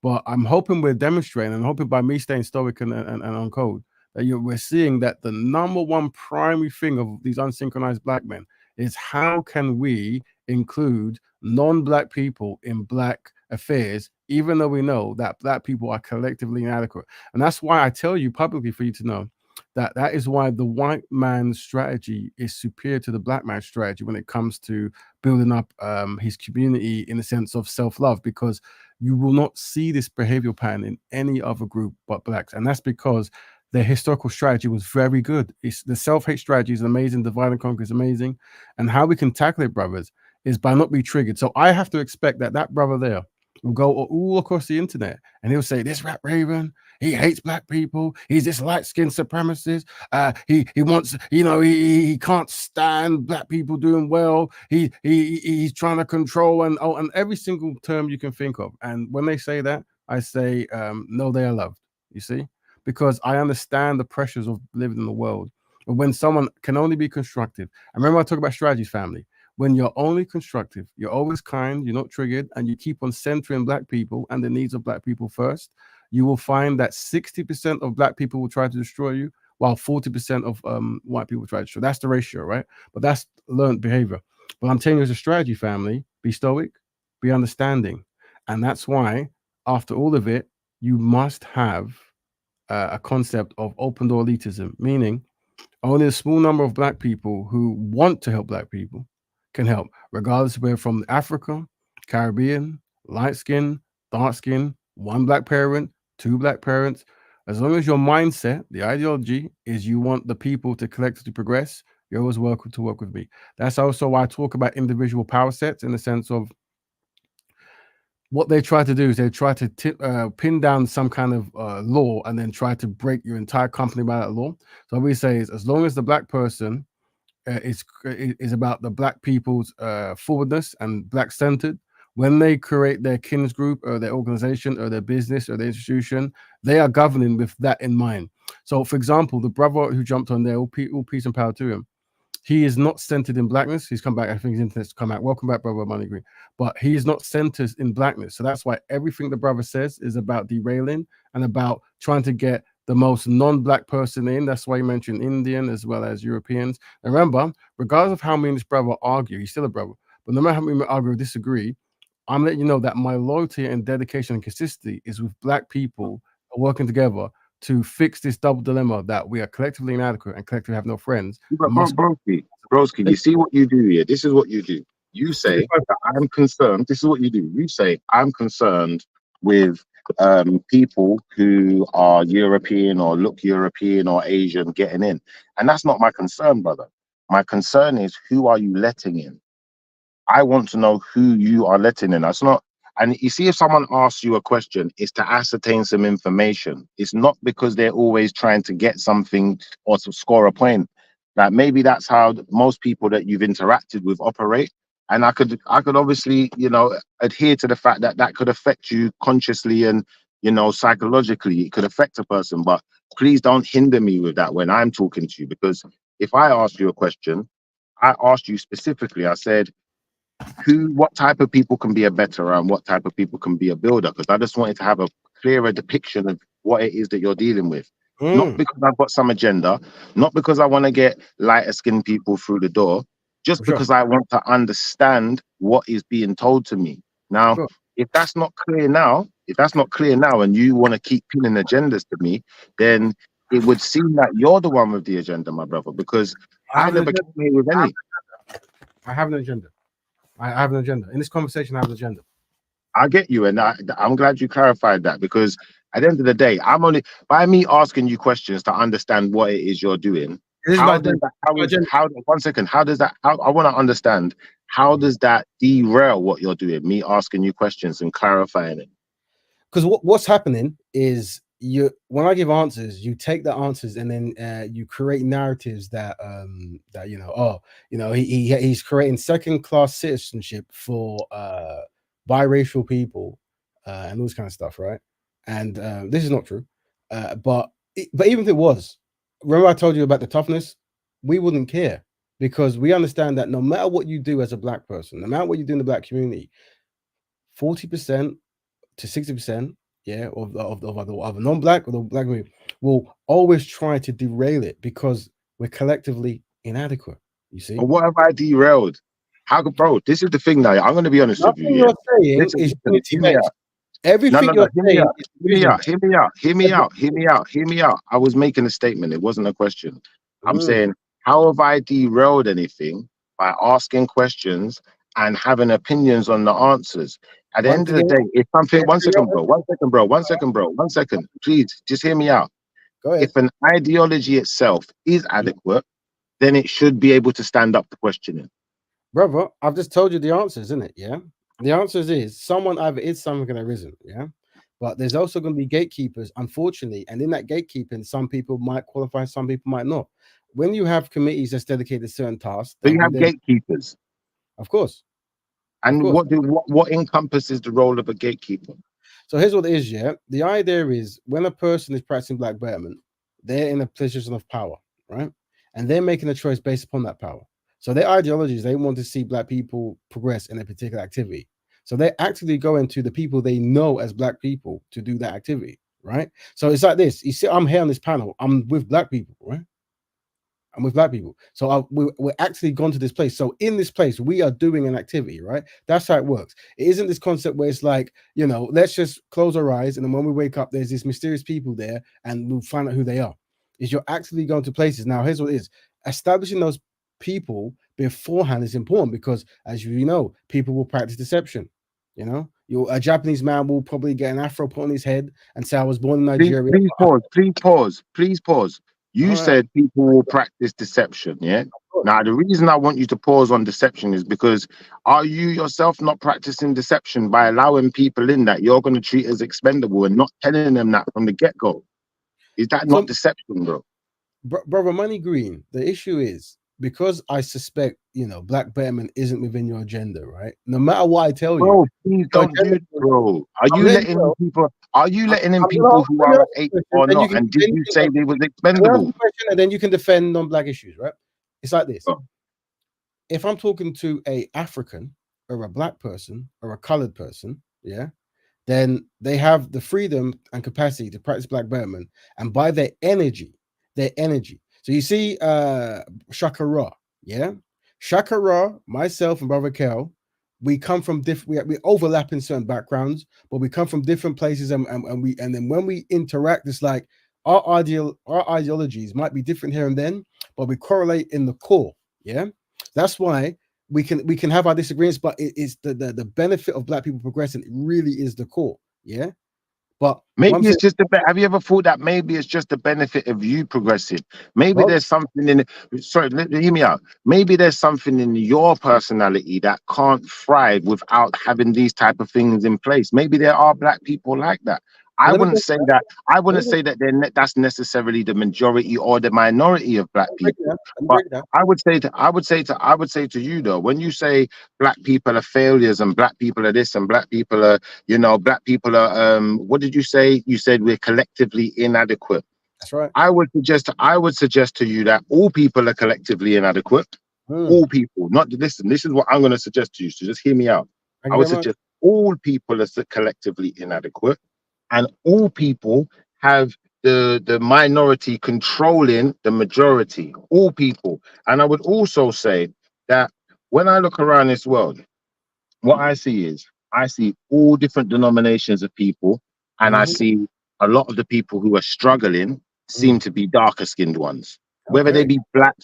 But I'm hoping we're demonstrating, and hoping by me staying stoic and on code, that we're seeing that the number one primary thing of these unsynchronized black men is how can we include non-black people in black affairs, even though we know that black people are collectively inadequate. And that's why I tell you publicly for you to know that is why the white man's strategy is superior to the black man's strategy when it comes to building up his community in the sense of self-love, because you will not see this behavioral pattern in any other group but blacks. And that's because their historical strategy was very good. The self-hate strategy is amazing. Divide and conquer is amazing. And how we can tackle it, brothers, is by not being triggered. So I have to expect that brother there will go all across the internet and he'll say, this rap raven, he hates black people. He's this light-skinned supremacist. He wants, he can't stand black people doing well. He's trying to control and every single term you can think of. And when they say that, I say, no, they are loved. You see? Because I understand the pressures of living in the world. But when someone can only be constructive, I remember I talk about strategies, family. when you're only constructive, you're always kind, you're not triggered, and you keep on centering black people and the needs of black people first, you will find that 60% of black people will try to destroy you, while 40% of white people try to destroy. That's the ratio, right? But that's learned behavior. But I'm telling you, as a strategy, family, be stoic, be understanding. And that's why, after all of it, you must have a concept of open door elitism, meaning only a small number of black people who want to help black people can help, regardless if we're from Africa, Caribbean, light skin, dark skin, one black parent, two black parents. As long as your mindset, the ideology is you want the people to collectively progress, you're always welcome to work with me. That's also why I talk about individual power sets, in the sense of what they try to do is they try to pin down some kind of law and then try to break your entire company by that law. So what we say is, as long as the black person is about the black people's forwardness and black centered, when they create their kins group or their organization or their business or their institution, they are governing with that in mind. So, for example, the brother who jumped on there, all peace and power to him, he is not centered in blackness. He's come back. I think his internet's come out. Welcome back, brother Money Green. But he is not centered in blackness. So that's why everything the brother says is about derailing and about trying to get the most non-black person in. That's why he mentioned Indian as well as Europeans. And remember, regardless of how me and this brother argue, he's still a brother. But no matter how we argue or disagree, I'm letting you know that my loyalty and dedication and consistency is with black people working together to fix this double dilemma that we are collectively inadequate and collectively have no friends. Broski, you see what you do here? This is what you do. You say, I'm concerned. This is what you do. You say, I'm concerned with people who are European or look European or Asian getting in. And that's not my concern, brother. My concern is, who are you letting in? I want to know who you are letting in. That's not. And you see, if someone asks you a question, it's to ascertain some information. It's not because they're always trying to get something or to score a point. Like, maybe that's how most people that you've interacted with operate. And I could obviously, adhere to the fact that that could affect you consciously and, psychologically. It could affect a person. But please don't hinder me with that when I'm talking to you. Because if I ask you a question, I asked you specifically, I said, what type of people can be a betterer and what type of people can be a builder? Because I just wanted to have a clearer depiction of what it is that you're dealing with. Not because I've got some agenda, not because I want to get lighter skinned people through the door, just because I want to understand what is being told to me. Now, if that's not clear now, and you want to keep pinning agendas to me, then it would seem that you're the one with the agenda, my brother, because I never came here with any. I have an agenda. I have an agenda. In this conversation, I have an agenda. I get you, and I'm glad you clarified that, because at the end of the day, I'm only by me asking you questions to understand what it is you're doing. I want to understand, how does that derail what you're doing? Me asking you questions and clarifying it. Because what's happening is, when I give answers, you take the answers and then you create narratives that he's creating second-class citizenship for biracial people and all this kind of stuff, right? And this is not true. But even if it was, remember I told you about the toughness? We wouldn't care, because we understand that no matter what you do as a black person, no matter what you do in the black community, 40% to 60%, of a non-black or the black community will always try to derail it, because we're collectively inadequate. You see? But what have I derailed? Bro, this is the thing now. I'm going to be honest with you. You're saying is everything you're saying. Hear me out. I was making a statement. It wasn't a question. I'm saying, how have I derailed anything by asking questions and having opinions on the answers? At the end of the day, if something, one second, please just hear me out. Go ahead. If an ideology itself is adequate, then it should be able to stand up to questioning. Brother, I've just told you the answers, isn't it? Yeah. The answers is someone either is something that isn't. Yeah. But there's also going to be gatekeepers, unfortunately. And in that gatekeeping, some people might qualify, some people might not. When you have committees that's dedicated to certain tasks, so you have gatekeepers. Of course. And what encompasses the role of a gatekeeper? So here's what it is, yeah. The idea is, when a person is practicing black betterment, they're in a position of power, right? And they're making a choice based upon that power. So their ideologies, they want to see black people progress in a particular activity. So they actively go into the people they know as black people to do that activity, right? So it's like this. You see, I'm here on this panel. I'm with black people, right? I'm with black people. So we're actually gone to this place. So in this place, we are doing an activity, right? That's how it works. It isn't this concept where it's like, you know, let's just close our eyes, and then when we wake up, there's these mysterious people there, and we'll find out who they are. Is you're actually going to places. Now, here's what it is. Establishing those people beforehand is important because, as you know, people will practice deception. You know, a Japanese man will probably get an afro put on his head and say, I was born in Nigeria. Please pause. You said people will practice deception, yeah? Now, the reason I want you to pause on deception is because are you yourself not practicing deception by allowing people in that you're going to treat as expendable and not telling them that from the get-go? Is that not deception, bro? Brother Money Green, the issue is, because I suspect, you know, Black Betterment isn't within your agenda, right? No matter what I tell you, please don't do it, bro. Are you letting in people? Are you letting in people who are ape or not? And did you say they was expendable? And then you can defend non-black issues, right? It's like this. If I'm talking to a African or a black person or a colored person, yeah, then they have the freedom and capacity to practice Black Betterment, and by their energy. So you see, Shaka Ra, yeah, Shaka Ra, myself and Brother Kel, we come from different. We overlap in certain backgrounds, but we come from different places, and then when we interact, it's like our ideologies might be different here and then, but we correlate in the core. Yeah, that's why we can have our disagreements, but it is the benefit of Black people progressing. It really is the core. Yeah. But maybe it's just have you ever thought that maybe it's just the benefit of you progressing? Maybe there's something in it. Sorry, hear me out. Maybe there's something in your personality that can't thrive without having these type of things in place. Maybe there are Black people like that. I wouldn't say that. I wouldn't say that that's necessarily the majority or the minority of Black people. But I would say to you though, when you say Black people are failures and Black people are this and Black people are, you know, Black people are what did you say? You said we're collectively inadequate. That's right. I would suggest to you that all people are collectively inadequate. All people, not listen. This is what I'm going to suggest to you. So just hear me out. I would suggest all people are collectively inadequate. And all people have the minority controlling the majority, all people. And I would also say that when I look around this world, what I see all different denominations of people, and I see a lot of the people who are struggling seem to be darker skinned ones, whether they be Black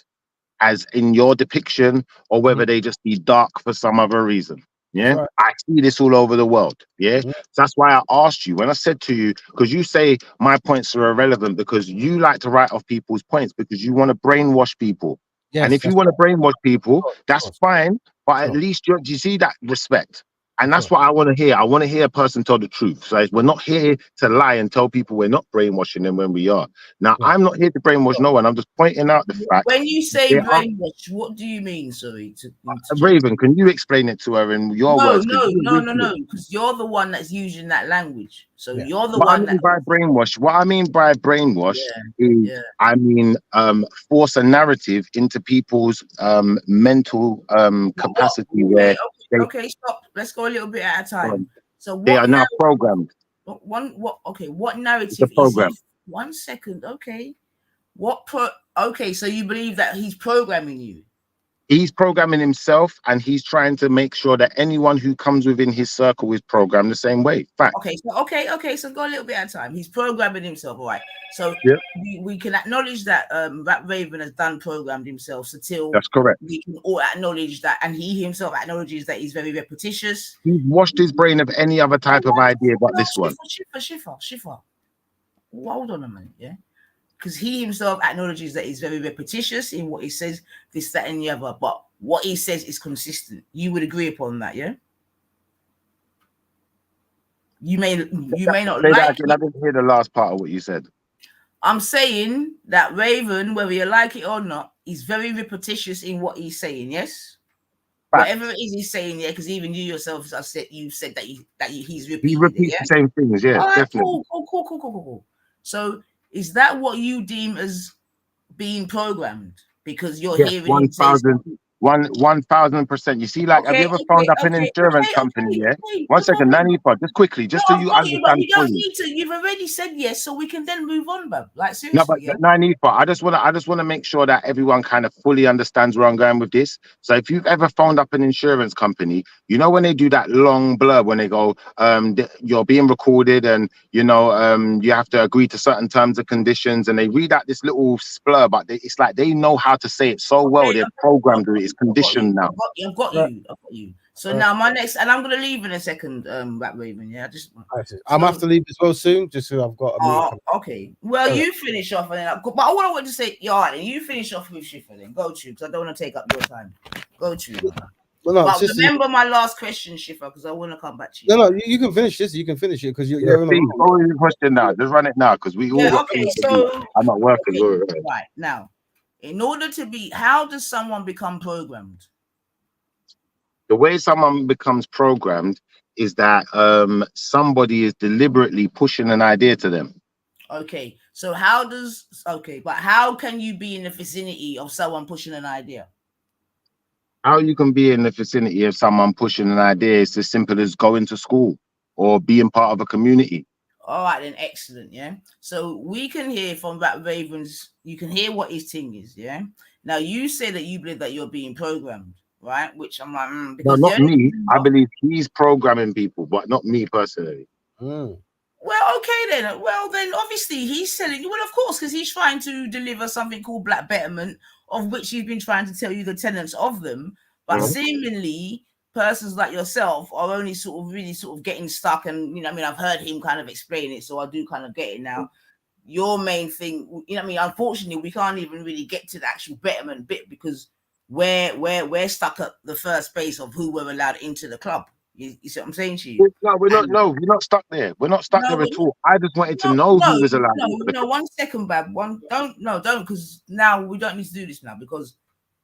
as in your depiction or whether they just be dark for some other reason. Yeah, I see this all over the world. Yeah, so that's why I asked you when I said to you, because you say my points are irrelevant because you like to write off people's points because you want to brainwash people. Yes, and if you want to brainwash people, that's fine. But at least you see that respect. And that's what I want to hear. I want to hear a person tell the truth. So we're not here to lie and tell people we're not brainwashing them when we are. Now, I'm not here to brainwash no one. I'm just pointing out the fact. When you say brainwash, what do you mean? Sorry, Raven, can you explain it to her in your words? No, because you're the one that's using that language. So you're the what one I mean by brainwash. What I mean by brainwash is, I mean, force a narrative into people's mental capacity where. Okay, stop. Let's go a little bit at a time. So what they are now programmed. What narrative is he? 1 second. Okay. Okay, so you believe that he's programming you? He's programming himself, and he's trying to make sure that anyone who comes within his circle is programmed the same way. Fact. Okay. So go a little bit at a time. He's programming himself, all right. So we can acknowledge that Raven has done programmed himself. So till that's correct. We can all acknowledge that, and he himself acknowledges that he's very repetitious. He's washed his brain of any other type of idea but this one. Schiffer. Hold on a minute, yeah. Because he himself acknowledges that he's very repetitious in what he says, this, that, and the other. But what he says is consistent. You would agree upon that, yeah? You may not say like that again. I didn't hear the last part of what you said. I'm saying that Raven, whether you like it or not, is very repetitious in what he's saying, yes? Whatever it is he's saying, yeah, because even you yourself have said that he's repeating. He repeats the same things, yeah, right, definitely. Cool. So is that what you deem as being programmed? Because you're hearing 1,000. 1,000%. You see, like, have you ever phoned up an insurance company? Yeah. One second, Nanifa, just quickly, just so you understand but you don't fully. need to. You've already said yes, so we can then move on, bro. Like No, but seriously, yeah. Nanifa, I just wanna make sure that everyone kind of fully understands where I'm going with this. So if you've ever phoned up an insurance company, you know when they do that long blurb when they go, you're being recorded and you have to agree to certain terms and conditions, and they read out this little blurb, but it's like they know how to say it so well, they're programmed to it, it's conditioned now. I've got you. So now my next, and I'm gonna leave in a second, Rap Raven. Yeah, I'm gonna have to leave as well soon, just so I've got a meeting. Okay. Well, you finish off, and then but I want to say, and you finish off with Shifa. Then go to, because I don't want to take up your time. Go to. Well, no, but remember my last question, Shifa, because I want to come back to you. No, you can finish this. You can finish it because you're in Steve, go with your question now. Just run it now, because we all got things to do. I'm not working. Right now, in order to be, how does someone become programmed? The way someone becomes programmed is that somebody is deliberately pushing an idea to them. Okay, so but how can you be in the vicinity of someone pushing an idea? How you can be in the vicinity of someone pushing an idea is as simple as going to school or being part of a community. All right, then, excellent. Yeah, so we can hear from Rap Ravens. You can hear what his thing is. Yeah. Now you say that you believe that you're being programmed, right? Which I'm like, no, not me. I believe he's programming people, but not me personally. Well, okay then. Well, then obviously he's selling you. Well, of course, because he's trying to deliver something called Black Betterment, of which he's been trying to tell you the tenets of them. But seemingly, persons like yourself are only really getting stuck. And I've heard him kind of explain it, so I do kind of get it now. Your main thing, unfortunately, we can't even really get to the actual Betterment bit because we're stuck at the first base of who we're allowed into the club. You see what I'm saying to you? No, we're not. No, we're not stuck there. We're not stuck there at all. I just wanted to know who was allowed. No, 1 second, Bab. Don't, because now we don't need to do this now because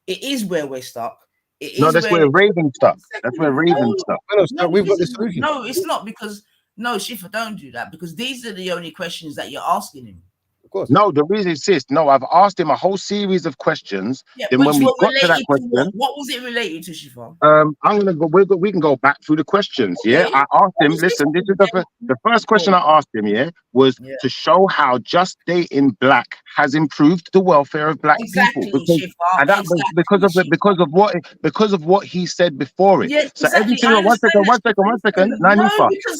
it is where we're stuck. That's where Raven's stuck. That's where Raven's stuck. We've got the solution. No, it's not because Shifa, don't do that because these are the only questions that you're asking him. Of course. No, the reason is I've asked him a whole series of questions. Yeah, then when we got to that question, what was it related to, Shifa? I'm gonna go. We can go back through the questions. Okay. Yeah, I asked him. Listen, this is the first question I asked him. Yeah, was to show how just dating black has improved the welfare of black people. And that was because of what he said before it. Yes, so every single one second.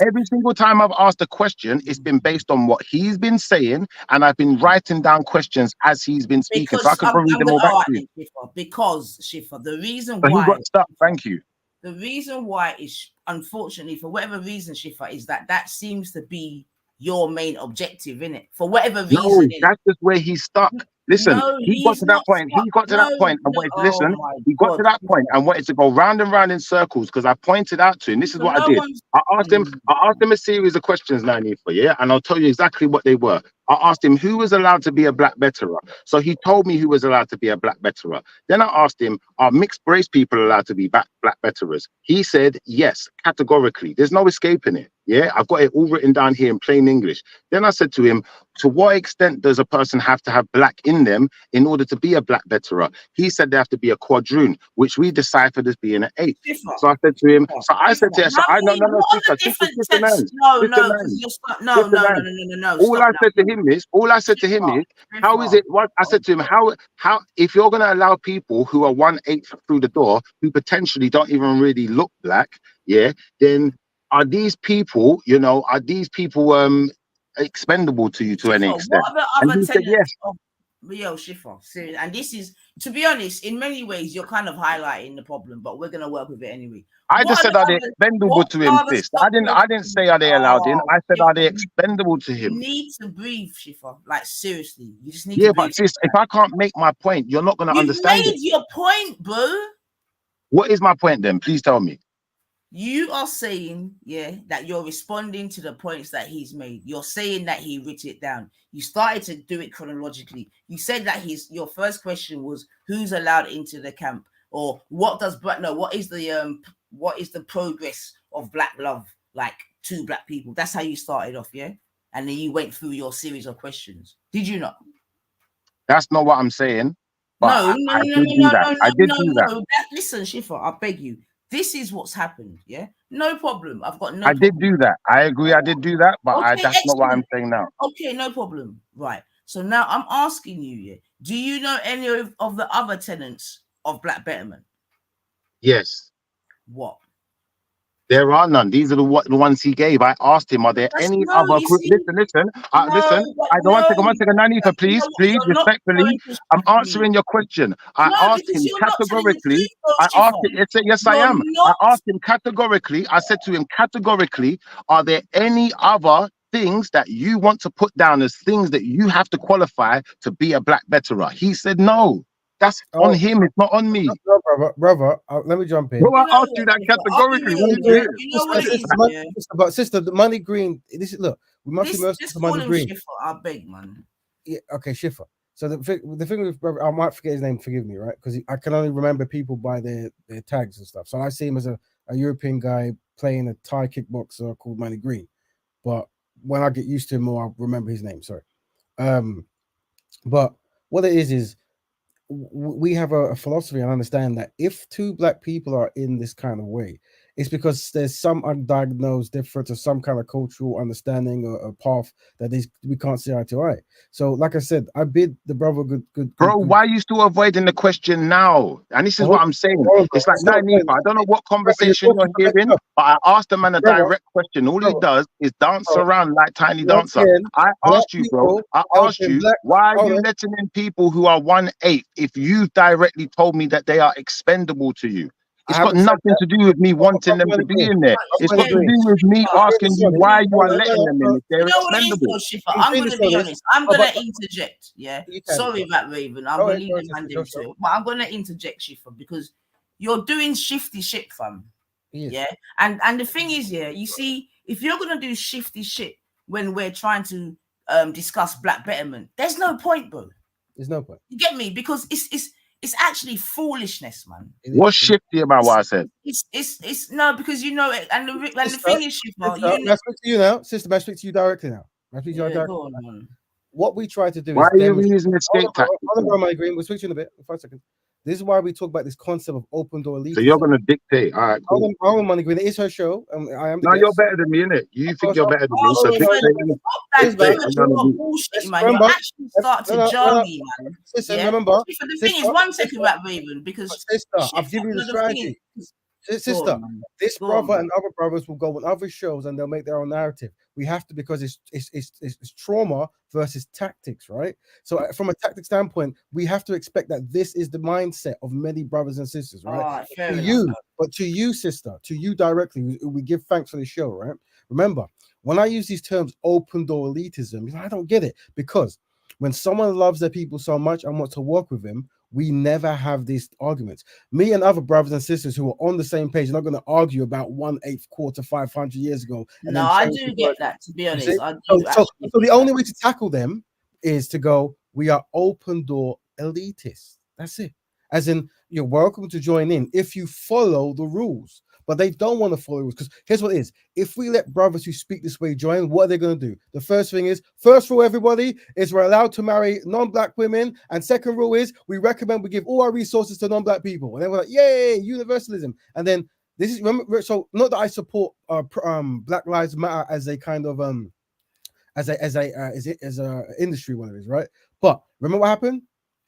Every single time I've asked a question, it's been based on what he's been saying, and I've been writing down questions as he's been speaking. So I can probably read them all back to you. Because Shifa, the reason why he got stuck. Thank you. The reason why is, unfortunately, for whatever reason, Shifa, is that seems to be your main objective, innit? For whatever reason. No, that's just where he's stuck. Listen, he got to that point. He got to that point and wanted to listen. He got to that point and wanted to go round and round in circles because I pointed out to him. This is what I did. I asked him a series of questions, Nanifa, yeah, and I'll tell you exactly what they were. I asked him who was allowed to be a black betterer. So he told me who was allowed to be a black betterer. Then I asked him, are mixed race people allowed to be black betterers? He said yes, categorically. There's no escaping it. Yeah, I've got it all written down here in plain English. Then I said to him, to what extent does a person have to have black in them in order to be a black betterer? He said they have to be a quadroon, which we deciphered as being an 8. So I said to him, no, all I said to him is, how is it? What I said to him, how if you're going to allow people who are 1/8 through the door, who potentially don't even really look black, yeah, then are these people, expendable to you to any extent? What are the other tenets of Shifa? And this is, to be honest, in many ways, you're kind of highlighting the problem, but we're going to work with it anyway. I just said, are they expendable to him, sis? I didn't say, are they allowed in? I said, are they expendable to him? You need to breathe, Shifa. Like, seriously. You just need to breathe. But sis, if I can't make my point, you're not going to understand it. You made your point, bro. What is my point then? Please tell me. You are saying, that you're responding to the points that he's made. You're saying that he wrote it down. You started to do it chronologically. You said that your first question was who's allowed into the camp, or what is the progress of black love like to black people? That's how you started off, yeah? And then you went through your series of questions. Did you not? That's not what I'm saying. But No, I did do that. I did do that. Listen, Shifa, I beg you. This is what's happened. Yeah, no problem. I've got no I did problem. do that. I agree. I did do that, but Okay, that's not what I'm excellent. saying now. Okay, no problem. Right. So now I'm asking you, yeah, do you know any of the other tenants of Black Betterment? Yes. What? There are none. These are the ones he gave. I asked him, are there any other group? Listen. Listen. I don't want to take 1 second. Nanifa, please, respectfully. I'm answering your question. I asked him categorically. I asked him, yes, I am. I asked him categorically. I said to him categorically, are there any other things that you want to put down as things that you have to qualify to be a Black betterer? He said no. That's on him. It's not on me. No, brother. Let me jump in. Bro, I asked you that categorically. What is it? You know what it is, But sister, the money green. This is look. We must be merciful to money green. Schiffer, I beg, man. Yeah, okay, Schiffer. So the thing with brother, I might forget his name. Forgive me, right? Because I can only remember people by their tags and stuff. So I see him as a European guy playing a Thai kickboxer called Money Green. But when I get used to him more, I'll remember his name. Sorry. But what it is we have a philosophy and understand that if two Black people are in this kind of way, it's because there's some undiagnosed difference or some kind of cultural understanding or a path that we can't see eye to eye. So, like I said, I bid the brother good. Bro, why are you still avoiding the question now? And this is what I'm saying. It's like Nanifa. I don't know what conversation you're hearing, but I asked the man a direct question. All he does is dance around like Tiny Dancer. I asked you, bro. I asked you, why are you letting in people who are 1/8 if you directly told me that they are expendable to you? It's got nothing to do with me wanting them to be in there. It's got to do with me asking you why you are letting them in if they're expendable. I'm going to be honest. I'm going to interject. Yeah. Sorry about Raven. I'm going to leave the hand into it. But I'm going to interject, Shifa, because you're doing shifty shit, fam. Yeah. And the thing is, yeah, you see, if you're going to do shifty shit when we're trying to discuss Black Betterment, there's no point, bro. There's no point. You get me? Because it's actually foolishness, man. What's shifty about what I said? It's no, because you know it, and the thing is, Shifa, may I speak to you now, sister? May I speak to you directly now? Go on. What we try to do why is are you using escape tactics? We'll speak to you in a bit. 5 seconds. This is why we talk about this concept of open door elitism. So you're going to dictate. All right, cool. Hold on, Money Green. It is her show. I am the guest. You're better than me, innit? You think you're better than me. So bullshit, man. You actually start to jar me, man. Sister, remember. The thing is, 1 second, Rap Raven, because sister, I've given you the strategy. Sister, this brother and other brothers will go on other shows and they'll make their own narrative. We have to, because it's trauma versus tactics, right? So from a tactic standpoint, we have to expect that this is the mindset of many brothers and sisters, right? To you, sister, to you directly, we give thanks for the show, right? Remember, when I use these terms, open door elitism, I don't get it, because when someone loves their people so much and wants to work with them, we never have these arguments. Me and other brothers and sisters who are on the same page are not going to argue about 1/8 quarter 500 years ago. And I do get that, to be honest. So the only way to tackle them is to go, we are open door elitists. That's it. As in, you're welcome to join in if you follow the rules. But they don't want to follow rules, because here's what it is. If we let brothers who speak this way join, what are they going to do? The first thing is, first rule, everybody, is we're allowed to marry non-Black women. And second rule is we recommend we give all our resources to non-Black people. And then we're like, yay, universalism. And then this is, remember, so not that I support Black Lives Matter as a kind of as a industry, one of it is, right? But remember what happened?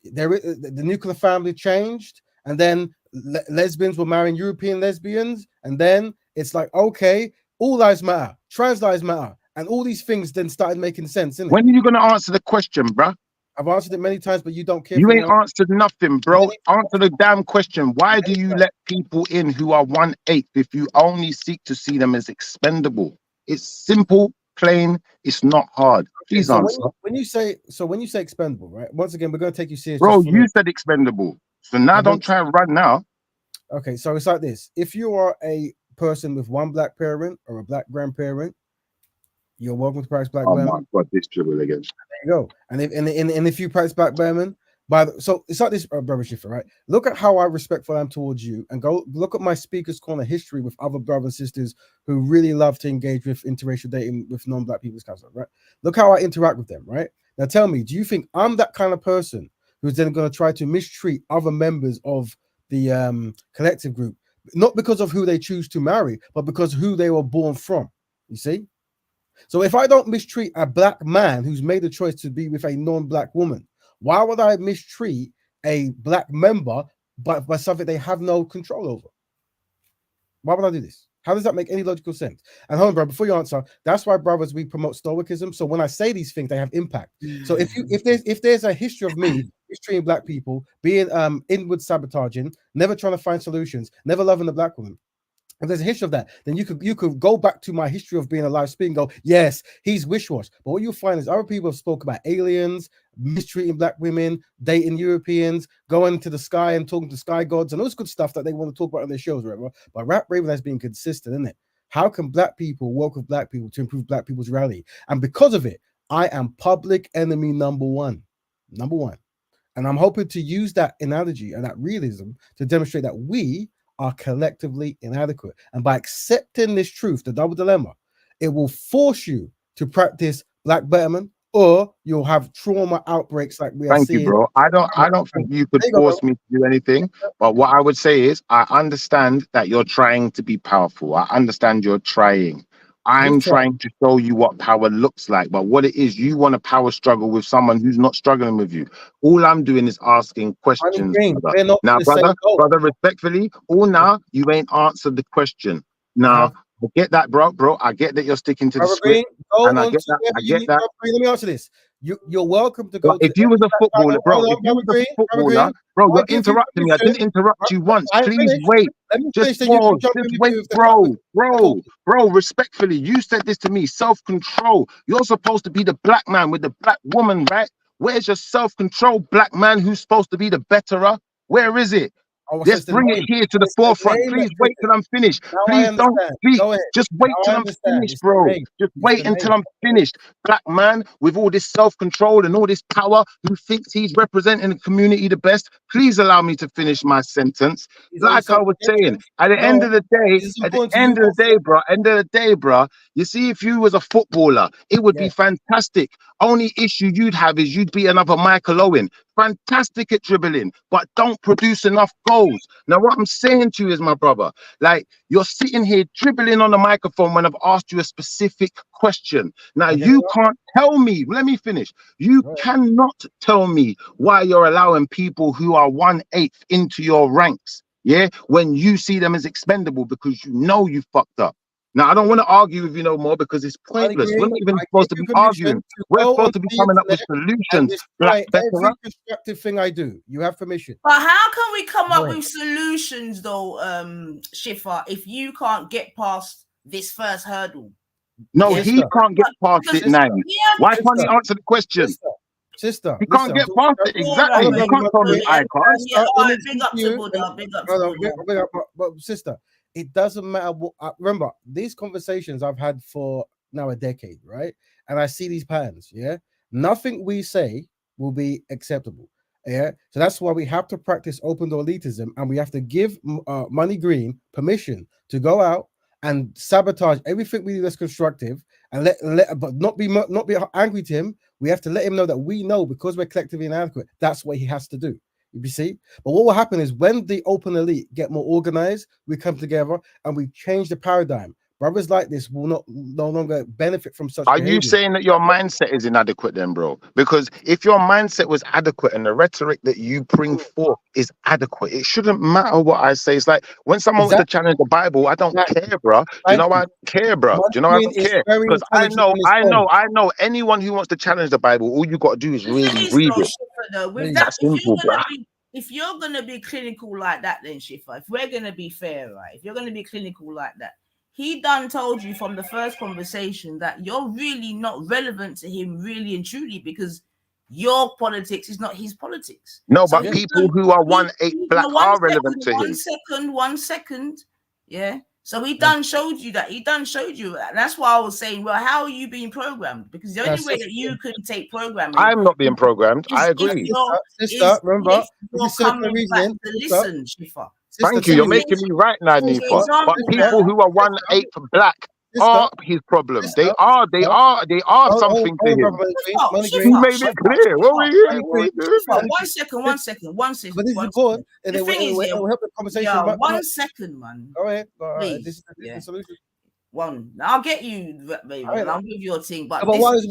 The nuclear family changed, and then lesbians were marrying European lesbians, and then it's like, okay, all lives matter, trans lives matter, and all these things then started making sense. Innit? When are you going to answer the question, bruh? I've answered it many times, but you don't care. You ain't answered nothing, bro. Answer the damn question. Why do you let people in who are 1/8 if you only seek to see them as expendable? It's simple, plain. It's not hard. Please answer. When you say expendable, right? Once again, we're going to take you serious. Bro, you said expendable. So now don't try and run now. Okay, so it's like this. If you are a person with one Black parent or a Black grandparent, you're welcome to practice Black Bearman. Oh my God, this dribble again. There you go. And if you practice Black Bearman, so it's like this, brother Schiffer, right? Look at how I respectful I am towards you, and go look at my Speaker's Corner history with other brothers and sisters who really love to engage with interracial dating with non-Black people's council, right? Look how I interact with them, right? Now tell me, do you think I'm that kind of person who's then going to try to mistreat other members of the collective group, not because of who they choose to marry, but because who they were born from. You see? So if I don't mistreat a black man who's made the choice to be with a non-black woman, why would I mistreat a black member by something they have no control over? Why would I do this? How does that make any logical sense? And hold on, bro, before you answer, that's why, brothers, we promote stoicism. So when I say these things, they have impact. So if there's a history of me mistreating black people, being inward sabotaging, never trying to find solutions, never loving the black woman, if there's a history of that, then you could go back to my history of being alive, speak and go, yes, he's wish-wash. But what you'll find is other people have spoke about aliens, mistreating black women, dating Europeans, going to the sky and talking to sky gods and all this good stuff that they want to talk about on their shows, right? But Rap Raven has been consistent, isn't it? How can black people work with black people to improve black people's reality? And because of it, I am public enemy number one. And I'm hoping to use that analogy and that realism to demonstrate that we are collectively inadequate. And by accepting this truth, the double dilemma, it will force you to practice black betterment, or you'll have trauma outbreaks like we are seeing. Thank you, bro. I don't think you could force me to do anything. But what I would say is, I understand that you're trying to be powerful. I understand you're trying. I'm trying to show you what power looks like. But what it is, you want a power struggle with someone who's not struggling with you. All I'm doing is asking questions. Now, brother, respectfully, you ain't answered the question. Now, I get that, bro. I get that you're sticking to the script. And I get that. Let me answer this. You're welcome to go. If you was a footballer, bro, you're interrupting me. I didn't interrupt you once. Please wait. Just pause. Just wait, bro. Respectfully, you said this to me. Self-control. You're supposed to be the black man with the black woman, right? Where's your self-control, black man who's supposed to be the betterer? Where is it? Let's bring it here to the forefront. Please wait till I'm finished. Please don't. Please just wait till I'm finished, bro. Just wait until I'm finished. Black man with all this self-control and all this power who thinks he's representing the community the best. Please allow me to finish my sentence. Like I was saying, at the end of the day, bro, you see, if you was a footballer, it would be fantastic. Only issue you'd have is you'd be another Michael Owen. Fantastic at dribbling, but don't produce enough goals. Now, what I'm saying to you is, my brother, like, you're sitting here dribbling on the microphone when I've asked you a specific question. Now, you can't tell me, let me finish. You cannot tell me why you're allowing people who are 1/8 into your ranks, when you see them as expendable because you know you fucked up. Now, I don't want to argue with you no more because it's pointless. We're not even supposed to be arguing. We're supposed to be coming up with solutions. Every constructive thing I do, you have permission. But how can we come up with solutions, though, Shifa, if you can't get past this first hurdle? No, he can't get past it now. Why can't he answer the question? Sister, he can't get past it. Exactly. You can't tell me I can't. Big up to Buddha. Big up to Buddha. But sister, it doesn't matter what. Remember, these conversations I've had for now a decade, right? And I see these patterns. Nothing we say will be acceptable. So that's why we have to practice open door elitism, and we have to give Money Green permission to go out and sabotage everything we do that's constructive, and but not be angry to him. We have to let him know that we know, because we're collectively inadequate, that's what he has to do. You see? But what will happen is when the open elite get more organized, we come together and we change the paradigm. Brothers like this will no longer benefit from such behavior. You saying that your mindset is inadequate then, bro? Because if your mindset was adequate and the rhetoric that you bring forth is adequate, it shouldn't matter what I say. It's like when someone wants to challenge the Bible, I don't care, bro. Do you know why I don't care, bro? Do you know why I don't care? Because I know anyone who wants to challenge the Bible, all you got to do is really read it. That's simple, bro. If you're going to be clinical like that, then Shifa, if we're going to be fair, right? If you're going to be clinical like that, he done told you from the first conversation that you're really not relevant to him, really and truly, because your politics is not his politics. No, so but people who are 1/8 black are relevant to him. One second. Yeah. So he done showed you that. He done showed you that. And that's why I was saying, well, how are you being programmed? Because the only way that you can take programming. I'm not being programmed. I agree. Sister, remember, listen, Shifa. Thank you. You're making me right now, Nifa. But people who are 1/8 black are his problem. They are something to him. He made it clear. What we doing? One second. But this is important. The thing is, it will help the conversation. yeah, 1 second, man. All right. Please, This is the solution. One, I'll get you, baby, and I'll give you a thing. But why is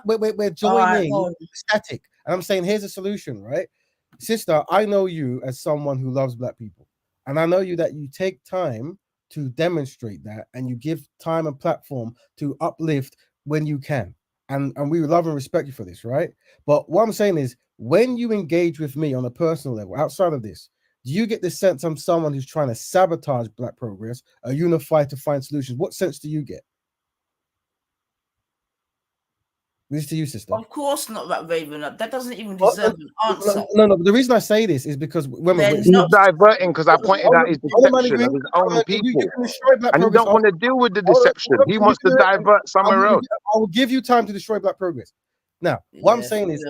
we're joining static? And I'm saying here's a solution, right, sister? I know you as someone who loves black people, and I know you that you take time to demonstrate that, and you give time and platform to uplift when you can, and we love and respect you for this, right? But what I'm saying is, when you engage with me on a personal level, outside of this, do you get the sense I'm someone who's trying to sabotage black progress, or unify to find solutions? What sense do you get? This is to you, sister. Of course not, that Raven. That doesn't even deserve an answer. No. But the reason I say this is because he's diverting, because I pointed out his deception of his own people, and he don't want to deal with the deception. He wants to divert somewhere else. I will give you time to destroy black progress. Now, what I'm saying is,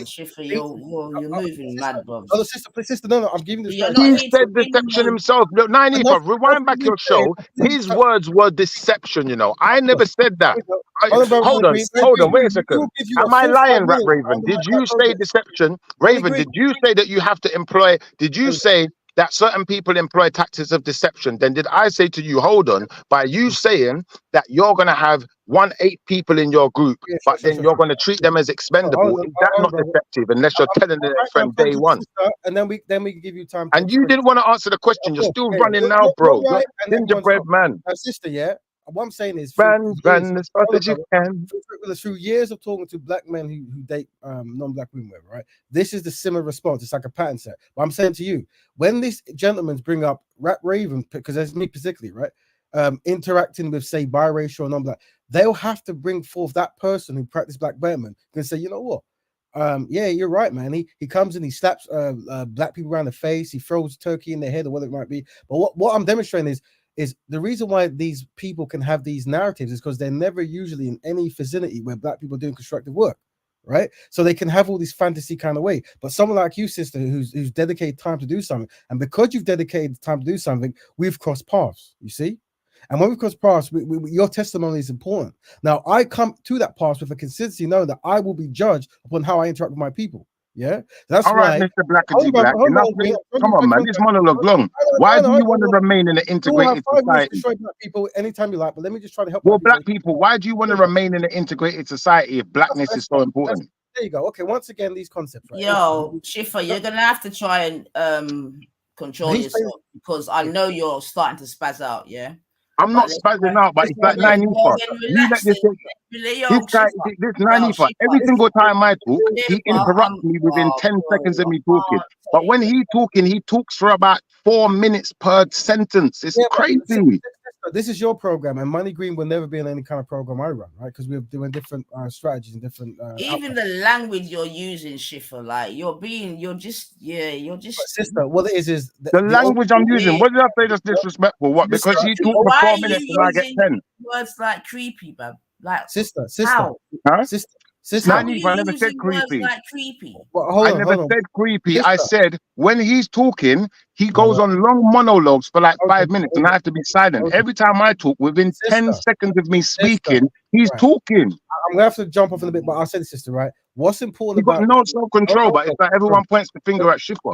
Schiffer, you're moving mad, bro. Oh, sister, no, I'm giving this. He said deception himself. Look, Nanifa, rewind back your show. His words were deception. You know, I never said that. Hold on, wait a second. Am I lying, Rat Raven? Did you say deception, Raven? Did you say that you have to employ? Did you say that certain people employ tactics of deception? Then did I say to you, hold on, by you saying that you're going to have 8 people in your group, but then you're going to treat them as expendable? Is that not deceptive unless you're telling them from day one? And then we can give you time. And you didn't want to answer the question. You're still running now, bro. Gingerbread man. Sister, yeah. What I'm saying is, run as fast as you can. Through years of talking to black men who date non-black women, right? This is the similar response. It's like a pattern set. But I'm saying to you, when these gentlemen bring up Rat Raven, because that's me particularly, right? Interacting with, say, biracial or non-black, they'll have to bring forth that person who practiced black Betterment and say, you know what? Yeah, you're right, man. He comes and he slaps black people around the face. He throws turkey in their head or whatever it might be. But what I'm demonstrating is the reason why these people can have these narratives is because they're never usually in any vicinity where black people are doing constructive work, right? So they can have all this fantasy kind of way. But someone like you, sister, who's dedicated time to do something, and because you've dedicated time to do something, we've crossed paths, you see? And when we cross paths, your testimony is important. Now, I come to that path with a consistency knowing that I will be judged upon how I interact with my people. Yeah, that's all right, Mr. Blackity Black. Come on, man. This monologue long. Why do you want to remain in an integrated society? Destroy black people anytime you like, but let me just try to help. Well, black people, why do you want to remain in an integrated society if blackness is so important? There you go. Okay, once again, these concepts. Right? Yo, Schiffer, you're gonna have to try and control yourself, because I know you're starting to spaz out. Yeah. I'm not spazzing out, but it's like Nanifa. This guy, this Nanifa, every single time I talk, he interrupts me within 10 seconds of me talking. But when he talks for about 4 minutes per sentence. It's crazy. This is your program, and Money Green will never be in any kind of program I run, right? Because we're doing different strategies and different. Even the language you're using, Schiffer, like you're just. But sister, what it is the language I'm using. What did I say that's disrespectful? What? Because he talked for 4 minutes and I get 10. Words like creepy, man. Like sister, how? Huh? Sister. I never said creepy. Like creepy. I never said creepy. Sister. I said when he's talking, he goes on long monologues for like 5 minutes, and I have to be silent. Every time I talk, within 10 seconds of me speaking, he's talking. I'm gonna have to jump off in a bit, but I'll say this, sister, right? What's important about no self-control, but it's like everyone points the finger at Schiffer.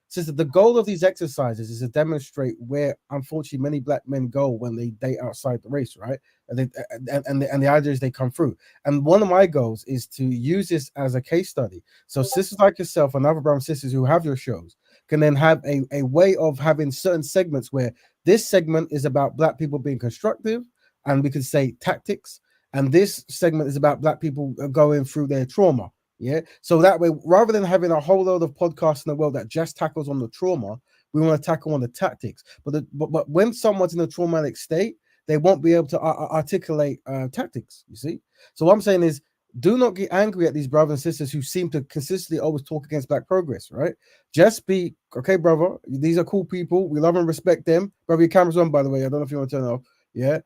Sister, the goal of these exercises is to demonstrate where, unfortunately, many black men go when they date outside the race, right? And the idea is they come through. And one of my goals is to use this as a case study. So sisters like yourself and other brown sisters who have your shows can then have a way of having certain segments where this segment is about black people being constructive, and we could say tactics, and this segment is about black people going through their trauma. Yeah, so that way, rather than having a whole load of podcasts in the world that just tackles on the trauma, we want to tackle on the tactics. But when someone's in a traumatic state, they won't be able to articulate tactics. You see, so what I'm saying is, do not get angry at these brothers and sisters who seem to consistently always talk against black progress. Right? Just be okay, brother. These are cool people. We love and respect them. Brother, your camera's on, by the way. I don't know if you want to turn it off. Yeah,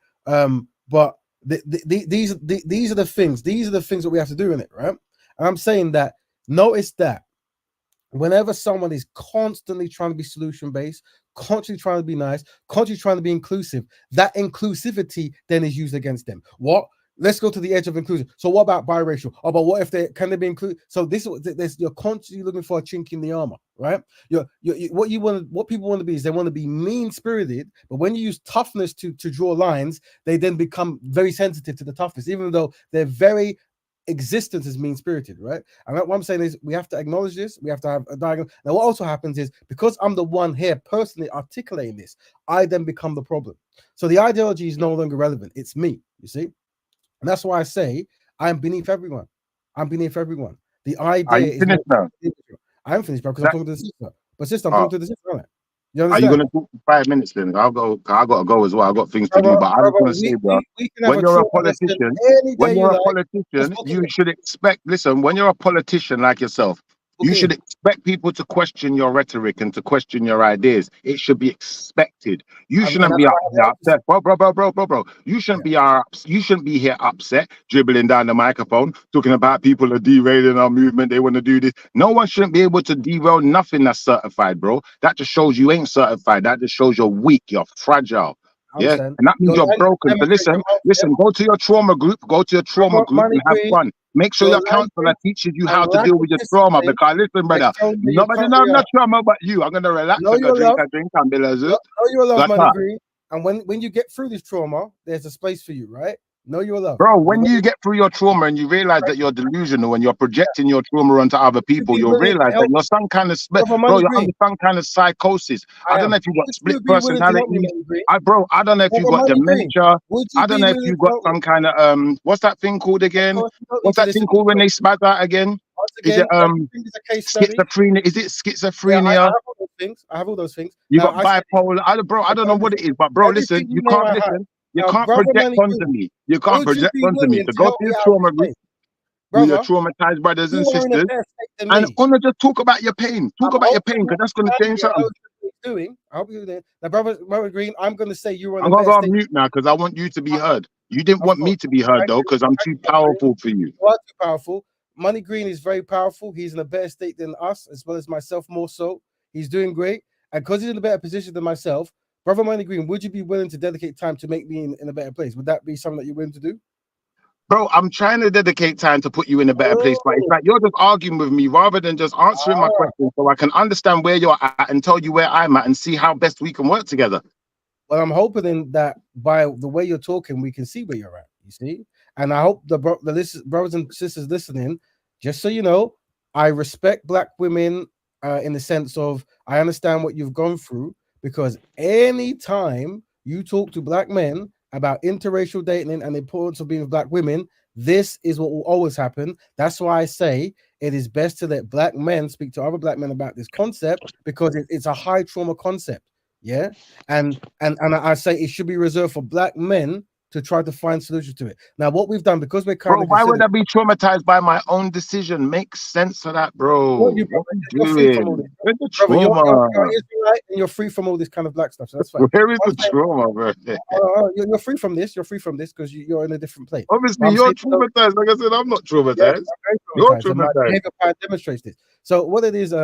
but these are the things. These are the things that we have to do in it, right? And I'm saying that, notice that whenever someone is constantly trying to be solution based, constantly trying to be nice, constantly trying to be inclusive, that inclusivity then is used against them. What? Let's go to the edge of inclusion. So what about biracial? Oh, but what if they can they be included? So you're constantly looking for a chink in the armor, right? What people want to be is they want to be mean spirited, but when you use toughness to draw lines, they then become very sensitive to the toughness, even though their very existence is mean spirited, right? And what I'm saying is we have to acknowledge this. We have to have a diagram. Now, what also happens is because I'm the one here personally articulating this, I then become the problem. So the ideology is no longer relevant. It's me, you see. And that's why I say I'm beneath everyone. I'm beneath everyone. The idea is finished now? I'm finished, bro, because I'm talking to the sister. But sister, I'm talking to the sister, aren't I? You Are understand? you gonna talk for 5 minutes then? I gotta go as well. I got things to do. But I was gonna say, bro, when you're a politician, you should expect. Listen, when you're a politician like yourself, you should expect people to question your rhetoric and to question your ideas. It should be expected. You shouldn't be upset, bro. You shouldn't be you shouldn't be here upset, dribbling down the microphone, talking about people are derailing our movement. They want to do this. No one shouldn't be able to derail nothing that's certified, bro. That just shows you ain't certified. That just shows you're weak. You're fragile. Yeah, and that means you're broken. So listen, go to your trauma group, and have fun. Make sure your counselor teaches you how to deal with your trauma. Because listen, brother, nobody knows the trauma but you. I'm gonna relax and go drink and be like, know you're loved, Money Green. And when you get through this trauma, there's a space for you, right? Know you're loved. Bro, when you get through your trauma and you realize that you're delusional and you're projecting your trauma onto other people, you'll realize that you're some kind of you're under some kind of psychosis. I don't know if you've got split personality. I don't know if you've got dementia. I don't know if you've got some kind of what's that thing called again? What's that thing called when they spaz out again? Is it schizophrenia? Is it schizophrenia? I have all those things. You got bipolar. I don't know what it is, but bro, listen, you can't listen. You can't project onto me. You can't project onto me. To go to your trauma group with your traumatized brothers and sisters, and wanna just talk about your pain. Talk about your pain, because that's gonna change something. I hope you're doing. Now, brother Green, I'm gonna say you're on. I'm gonna go on mute now because I want you to be heard. You didn't want me to be heard though, because I'm too powerful for you. You are too powerful. Money Green is very powerful. He's in a better state than us, as well as myself more so. He's doing great, and because he's in a better position than myself. Brother Money Green, would you be willing to dedicate time to make me in a better place? Would that be something that you're willing to do? Bro, I'm trying to dedicate time to put you in a better place, but it's like you're just arguing with me rather than just answering my question so I can understand where you're at and tell you where I'm at and see how best we can work together. Well, I'm hoping that by the way you're talking, we can see where you're at, you see? And I hope the brothers and sisters listening, just so you know, I respect Black women in the sense of I understand what you've gone through. Because anytime you talk to Black men about interracial dating and the importance of being with Black women, this is what will always happen. That's why I say it is best to let Black men speak to other Black men about this concept, because it's a high trauma concept. Yeah. And I say it should be reserved for Black men to try to find solutions to it. Now, what we've done, because we're currently why would I be traumatized by my own decision? Make sense of that, bro. You're free from all this. Brother, you're Israelite and you're free from all this kind of Black stuff. So that's fine. Where is the trauma, bro? You're free from this. You're free from this because you're in a different place. Obviously, you're traumatized. Like I said, I'm not traumatized. You're traumatized. My behavior pattern demonstrates this. So what it is,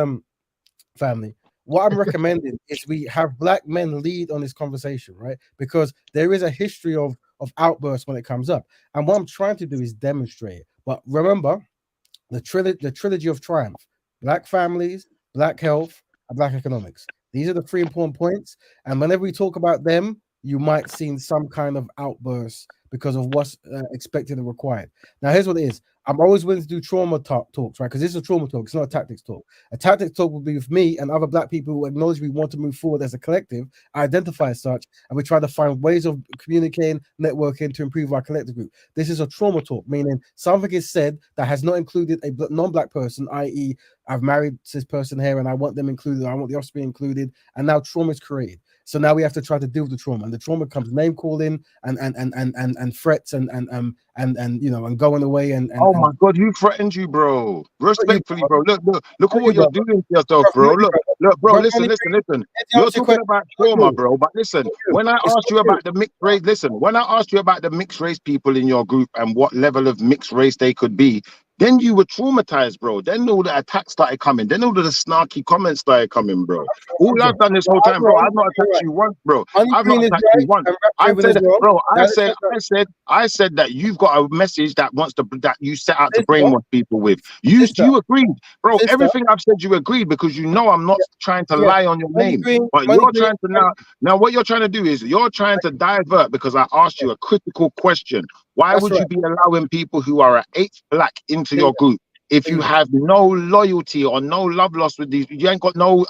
family, what I'm recommending is we have Black men lead on this conversation, right? Because there is a history of outbursts when it comes up. And what I'm trying to do is demonstrate it. But remember, the trilogy of triumph: Black families, Black health, and Black economics. These are the 3 important points. And whenever we talk about them, you might see some kind of outburst because of what's expected and required. Now, here's what it is. I'm always willing to do trauma talks, right? Because this is a trauma talk. It's not a tactics talk. A tactics talk will be with me and other Black people who acknowledge we want to move forward as a collective, identify as such, and we try to find ways of communicating, networking to improve our collective group. This is a trauma talk, meaning something is said that has not included a non-Black person, i.e., I've married this person here and I want them included, I want the offspring included, and now trauma is created. So now we have to try to deal with the trauma, and the trauma comes name calling and threats and you know, and going away and oh my God, who threatened you, bro? Respectfully, bro. Look at what you're doing to yourself, bro. Look, bro. Listen. You're talking about trauma, bro. But listen, when I asked you about the mixed race, when I asked you about the mixed race people in your group and what level of mixed race they could be, Then you were traumatized, bro. Then all the attacks started coming. Then all of the snarky comments started coming, bro. All I've done this whole time, bro, I've not attacked you once, bro. I've not attacked you once. I said, bro, I said that you've got a message that that you set out to brainwash people with. You agreed, bro. Everything I've said, you agreed, because you know I'm not trying to lie on your name. But you're trying to now what you're trying to do is you're trying to divert, because I asked you a critical question. Why would you be allowing people who are an 8th black into your group if you have no loyalty or no love lost with these? You ain't got no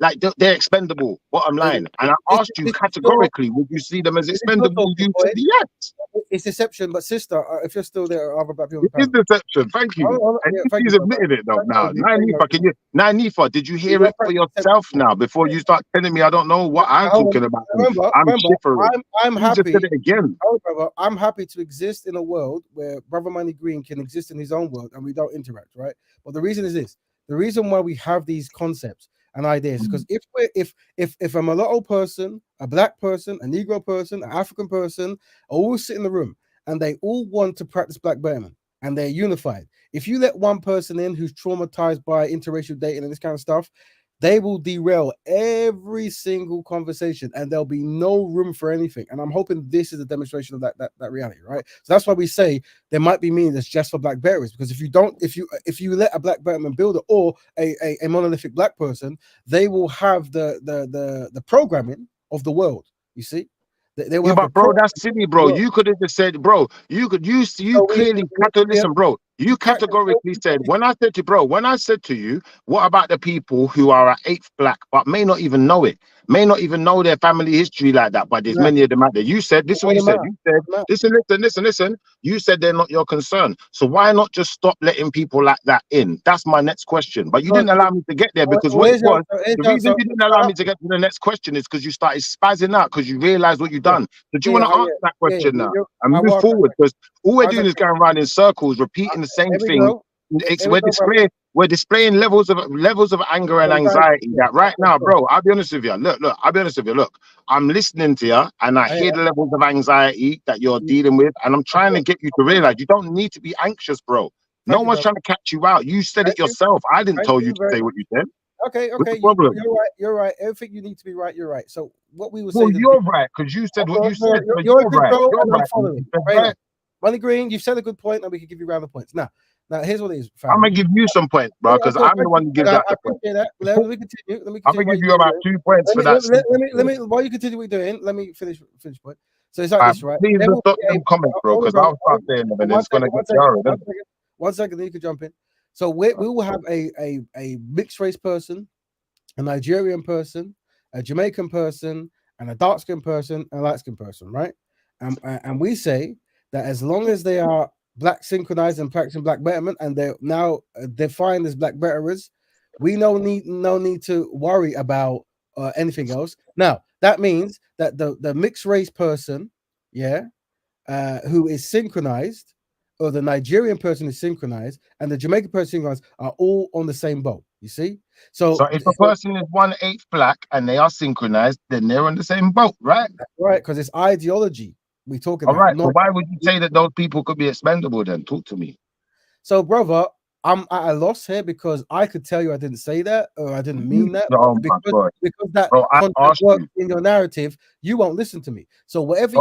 like they're expendable. Bottom line. And I asked you categorically, would you see them as expendable? You said yes. It's deception, but sister, if you're still there, other black people. It is deception. Thank you. And he's admitted it though. Now, Nifa, did you hear it for yourself now before you start telling me I don't know what I'm talking about? I'm happy. Just said it again. I'm happy to exist in a world where Brother Money Green can exist in his own world and we don't interact, right? But the reason is this: the reason why we have these concepts and ideas is because if a mulatto person, a black person, a Negro person, an African person all sit in the room and they all want to practice black betterment and they're unified. If you let one person in who's traumatized by interracial dating and this kind of stuff, they will derail every single conversation and there'll be no room for anything. And I'm hoping this is a demonstration of that reality, right? So that's why we say there might be meaning that's just for black betterers, because if you let a black betterment builder or a monolithic black person, they will have the programming of the world. You see? They will but bro, that's silly, bro. You could have just said, bro, you clearly listen, bro. You categorically said, when I said to you, what about the people who are an 8th black but may not even know it, may not even know their family history like that, but there's many of them out there. You said, this is what you said. You said, listen. You said they're not your concern. So why not just stop letting people like that in? That's my next question. But you didn't allow me to get there, because the reason you didn't allow me to get to the next question is because you started spazzing out because you realized what you've done. So do you want to answer that question now and move forward? Because all we're doing is going around in circles, repeating the same thing. We're displaying levels of anger and anxiety that right now, bro, I'll be honest with you. Look, I'm listening to you and I hear the levels of anxiety that you're dealing with, and I'm trying to get you to realize you don't need to be anxious, bro. No one's trying to catch you out. You said it yourself. I didn't tell you to say what you said. Okay, what's the problem? You're right. Everything you need to be right, you're right. So what we were saying. Well, you're right, because you said what you said. You're right. I'm following. Right. Money Green, you've said a good point, and we can give you round of points. Now, here's what it is. I'm gonna give you some points, bro, because I'm the one who gives out the points. Let me continue. I'm gonna give you about 2 points for that. Let me. While you continue what you're doing, let me finish point. So it's like this, right? Please stop them comments, bro, because I'll start saying them, and it's gonna get jarring. 1 second, then you can jump in. So we will have a mixed race person, a Nigerian person, a Jamaican person, and a dark skinned person, and a light skinned person, right? And we say that as long as they are black synchronized and practicing black betterment, and they're now defined as black betterers, we no need to worry about anything else. Now that means that the mixed race person, who is synchronized, or the Nigerian person is synchronized, and the Jamaican person synchronized, are all on the same boat. You see? So if a person is 1/8 black and they are synchronized, then they're on the same boat, right? That's right, because it's ideology we talk about. All right. So why would you say that those people could be expendable then? Talk to me. So, brother, I'm at a loss here, because I could tell you I didn't say that, or I didn't mean that. Because that works in your narrative, you won't listen to me. So whatever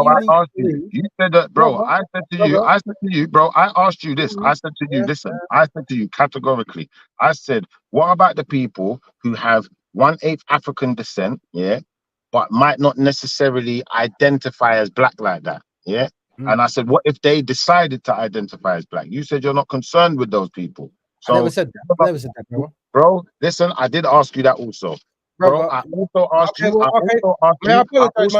you said that, bro. I said to you, bro. I asked you this. I said to you, listen. I said to you categorically. I said, what about the people who have 1/8 African descent, but might not necessarily identify as black like that, And I said, what if they decided to identify as black? You said you're not concerned with those people. So, I never said that, bro. Listen, I did ask you that also. Bro, I also asked you. May I apologize,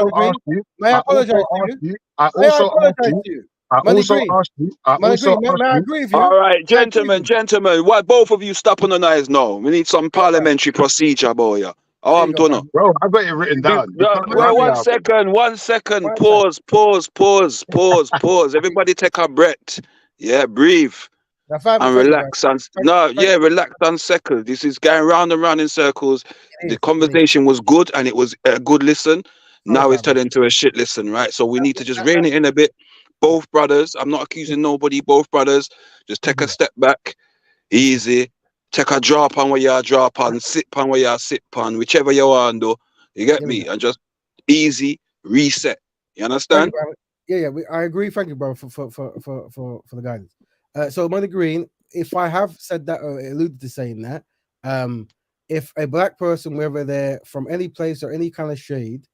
May I apologize to you? I also asked you. All right, gentlemen, why both of you stop on the knives now? We need some parliamentary procedure, boy. Oh, I'm done. Bro, I got it written down. Well, 1 second. Pause. Everybody take a breath. Yeah, breathe. And relax. Relax and settle. This is going round and round in circles. The conversation was good and it was a good listen. Now it's turned into a shit listen, right? So we need to just rein it in a bit. both brothers. I'm not accusing nobody. Both brothers. Just take a step back, easy. Take a drop on where you drop on, sip on where you sip on, whichever you want do. You get me? And just easy reset. You understand? Yeah, I agree. Thank you, bro, for the guidance. So Money Green, if I have said that or alluded to saying that, if a black person, whether they're from any place or any kind of shade,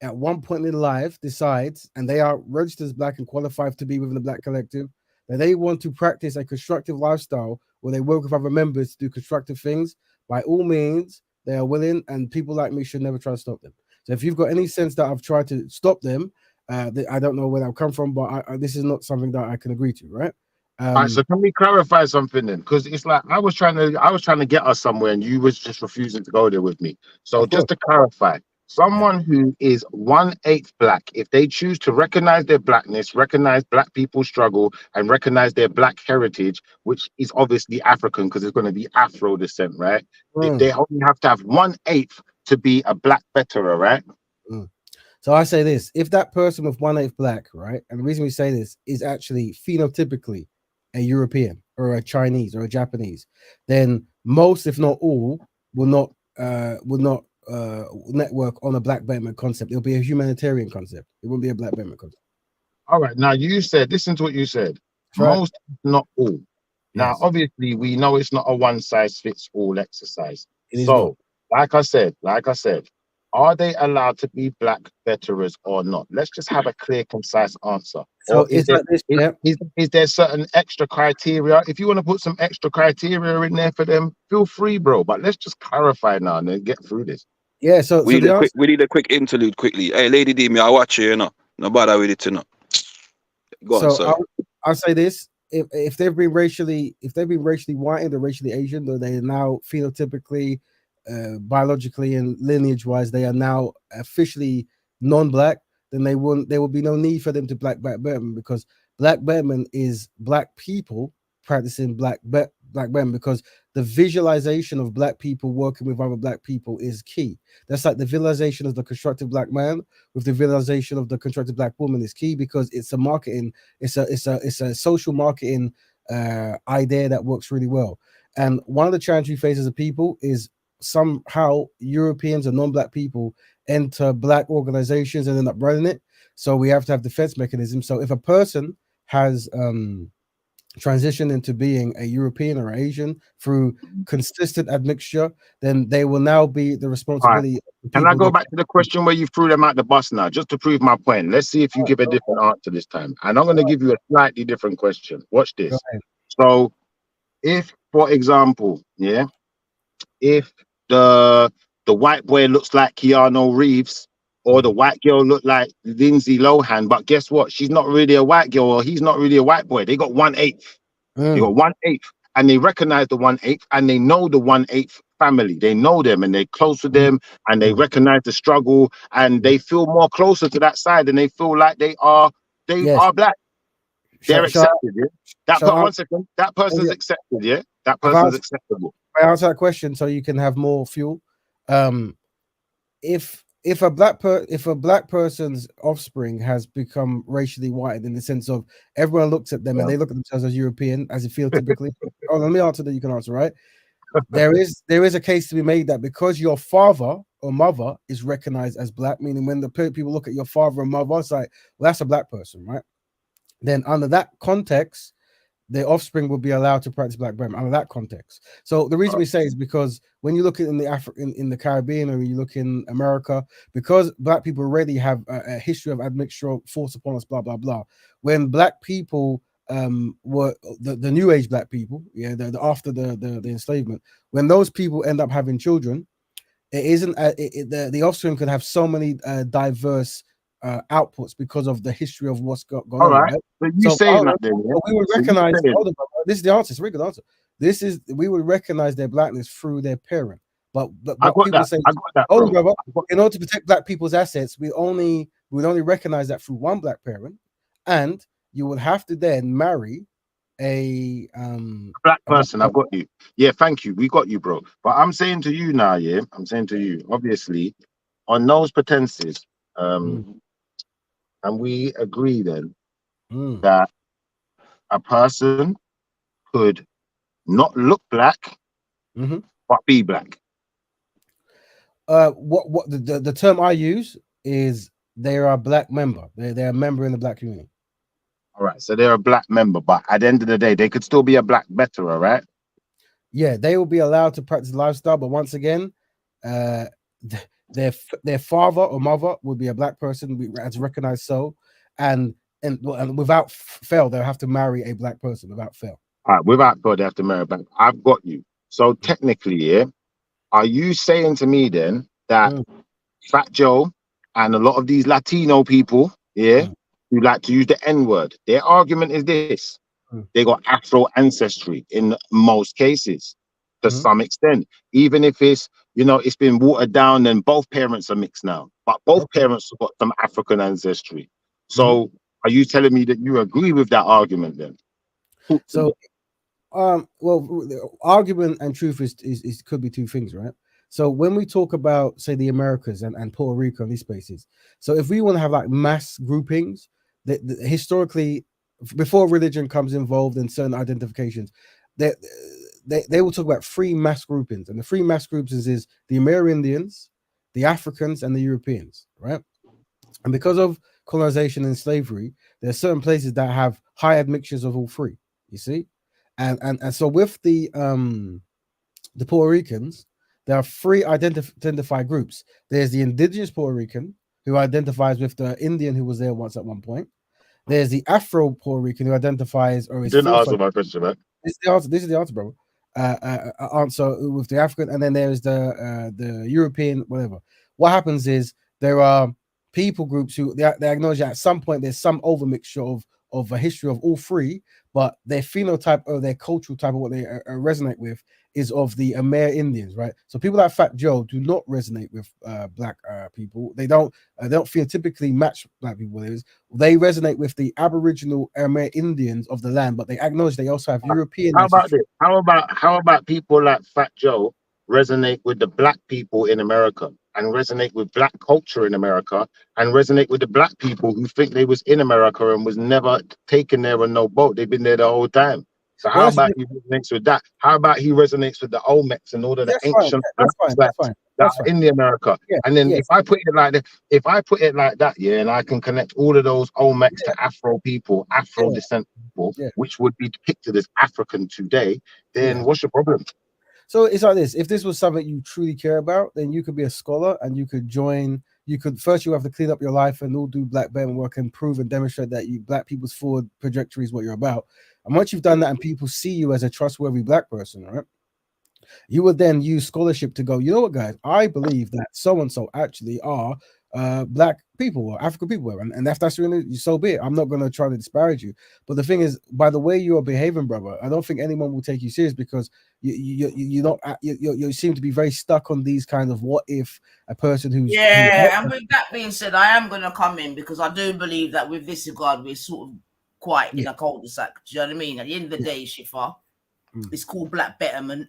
at one point in their life decides, and they are registered as black and qualified to be within the black collective, that they want to practice a constructive lifestyle where they work with other members to do constructive things, by all means, they are willing, and people like me should never try to stop them. So if you've got any sense that I've tried to stop them, I don't know where that will come from, but this is not something that I can agree to, right? All right, so can we clarify something then? Because it's like I was trying to get us somewhere, and you was just refusing to go there with me. So just to clarify, someone who is 1/8 black, if they choose to recognize their blackness, recognize black people's struggle, and recognize their black heritage, which is obviously African because it's going to be Afro descent, right? They only have to have 1/8 to be a black veteran, right? So I say this: if that person with 1/8 black, right, and the reason we say this is actually phenotypically a European or a Chinese or a Japanese, then most, if not all, will not network on a black betterment concept. It'll be a humanitarian concept. It won't be a black betterment concept. All right. Now you said, listen to what you said. Right. Most, not all. Now, obviously, we know it's not a one-size-fits-all exercise. So, like I said, are they allowed to be black veterans or not? Let's just have a clear, concise answer. So or is there certain extra criteria? If you want to put some extra criteria in there for them, feel free, bro. But let's just clarify now and then get through this. Yeah. So we need a quick interlude quickly. Hey, Lady D, me, I watch you, you know. No bother with it, you know. Go on, sorry. I'll say this: if they've been racially whitened or racially Asian, or they are now phenotypically, biologically and lineage wise, they are now officially non-black, then there will be no need for them to black betterment, because black betterment is black people practicing black betterment, because the visualization of black people working with other black people is key. That's like the visualization of the constructive black man with the visualization of the constructive black woman is key, because it's a marketing, it's a social marketing idea that works really well. And one of the challenges we face as a people is somehow Europeans and non-black people enter black organizations and end up running it. So we have to have defense mechanisms. So if a person has transitioned into being a European or Asian through consistent admixture, then they will now be the responsibility. Right. Can I go back to the question where you threw them out the bus now, just to prove my point? Let's see if you give a different answer this time. And I'm going to give you a slightly different question. Watch this. So if, for example, if the white boy looks like Keanu Reeves, or the white girl look like Lindsay Lohan, but guess what? She's not really a white girl, or he's not really a white boy. They got 1/8. They got 1/8, and they recognize the 1/8, and they know the 1/8 family. They know them, and they're close to them, and they recognize the struggle, and they feel more closer to that side, and they feel like they are black. They're accepted. One second. That person's accepted. Yeah, that person's acceptable. I answer that question so you can have more fuel. If a black person's offspring has become racially white, in the sense of everyone looks at them and they look at themselves as European, as it feels typically. Let me answer that. You can answer, right? There is a case to be made that because your father or mother is recognized as black, meaning when the people look at your father and mother, it's like, well, that's a black person, right? Then under that context, the offspring will be allowed to practice black betterment under that context. So the reason we say is because when you look in the Caribbean, or you look in America, because black people already have a history of admixture forced upon us, blah blah blah. When black people were the new age black people, after the enslavement, when those people end up having children, it isn't the offspring could have so many diverse outputs because of the history of what's going on. Right? But you saying that then, we would recognize. This is the answer. It's a really good answer. We would recognize their blackness through their parent. But people say, brother, in order to protect black people's assets, we would only recognize that through one black parent, and you would have to then marry a black person. I've got you. Yeah, thank you. We got you, bro. But I'm saying to you now, obviously, on those pretenses, and we agree then that a person could not look black, but be black. What the term I use is they are a black member. They're a member in the black community. All right, so they're a black member, but at the end of the day, they could still be a black betterer, right? Yeah, they will be allowed to practice lifestyle, but once again, their father or mother would be a black person as recognized soul, and without fail, they'll have to marry a black person without fail. All right, without fail, they have to marry a black. I've got you. So technically, yeah, are you saying to me then that Fat Joe and a lot of these Latino people, yeah, who like to use the N-word, their argument is this: they got Afro ancestry in most cases, to some extent. Even if it's, you know, it's been watered down and both parents are mixed now, but both parents have got some African ancestry. So are you telling me that you agree with that argument then? So, well, the argument and truth is could be two things, right? So when we talk about, say, the Americas and Puerto Rico and these spaces, so if we want to have like mass groupings, that historically, before religion comes involved in certain identifications, they will talk about three mass groupings, and the three mass groupings is the Amerindians, the Africans, and the Europeans, right? And because of colonization and slavery, there are certain places that have high admixtures of all three. You see, and so with the Puerto Ricans, there are three identified groups. There's the indigenous Puerto Rican, who identifies with the Indian who was there once at one point. There's the Afro Puerto Rican, who identifies or is didn't answer my question, man. This is the answer, bro. Answer with the African, and then there's the European, whatever. What happens is there are people groups who they acknowledge that at some point there's some overmixture of a history of all three, but their phenotype or their cultural type of what they resonate with is of the Amerindians, right? So people like Fat Joe do not resonate with black people. They don't phenotypically match black people. They resonate with the Aboriginal Amerindians of the land, but they acknowledge they also have European. How about this? How about people like Fat Joe resonate with the black people in America and resonate with black culture in America and resonate with the black people who think they was in America and was never taken there on no boat? They've been there the whole time. So how about he resonates with that? How about he resonates with the Olmecs and all of the ancient that's in the America? Yeah, and then if I put it like that, yeah, and I can connect all of those Olmecs to Afro people, Afro descent people, which would be depicted as African today, then what's your problem? So it's like this: if this was something you truly care about, then you could be a scholar and you could join. You have to clean up your life and all do black Betterment work and prove and demonstrate that black people's forward trajectory is what you're about. And once you've done that and people see you as a trustworthy black person, right, you would then use scholarship to go, you know what, guys, I believe that so-and-so actually are black people or African people. And if that's really, so be it. I'm not going to try to disparage you. But the thing is, by the way you are behaving, brother, I don't think anyone will take you serious because you seem to be very stuck on these kind of what if a person who's... Yeah, and with that being said, I am going to come in because I do believe that with this regard, we're sort of quite in a cul-de-sac. Do you know what I mean? At the end of the day, Shifa, it's called Black Betterment.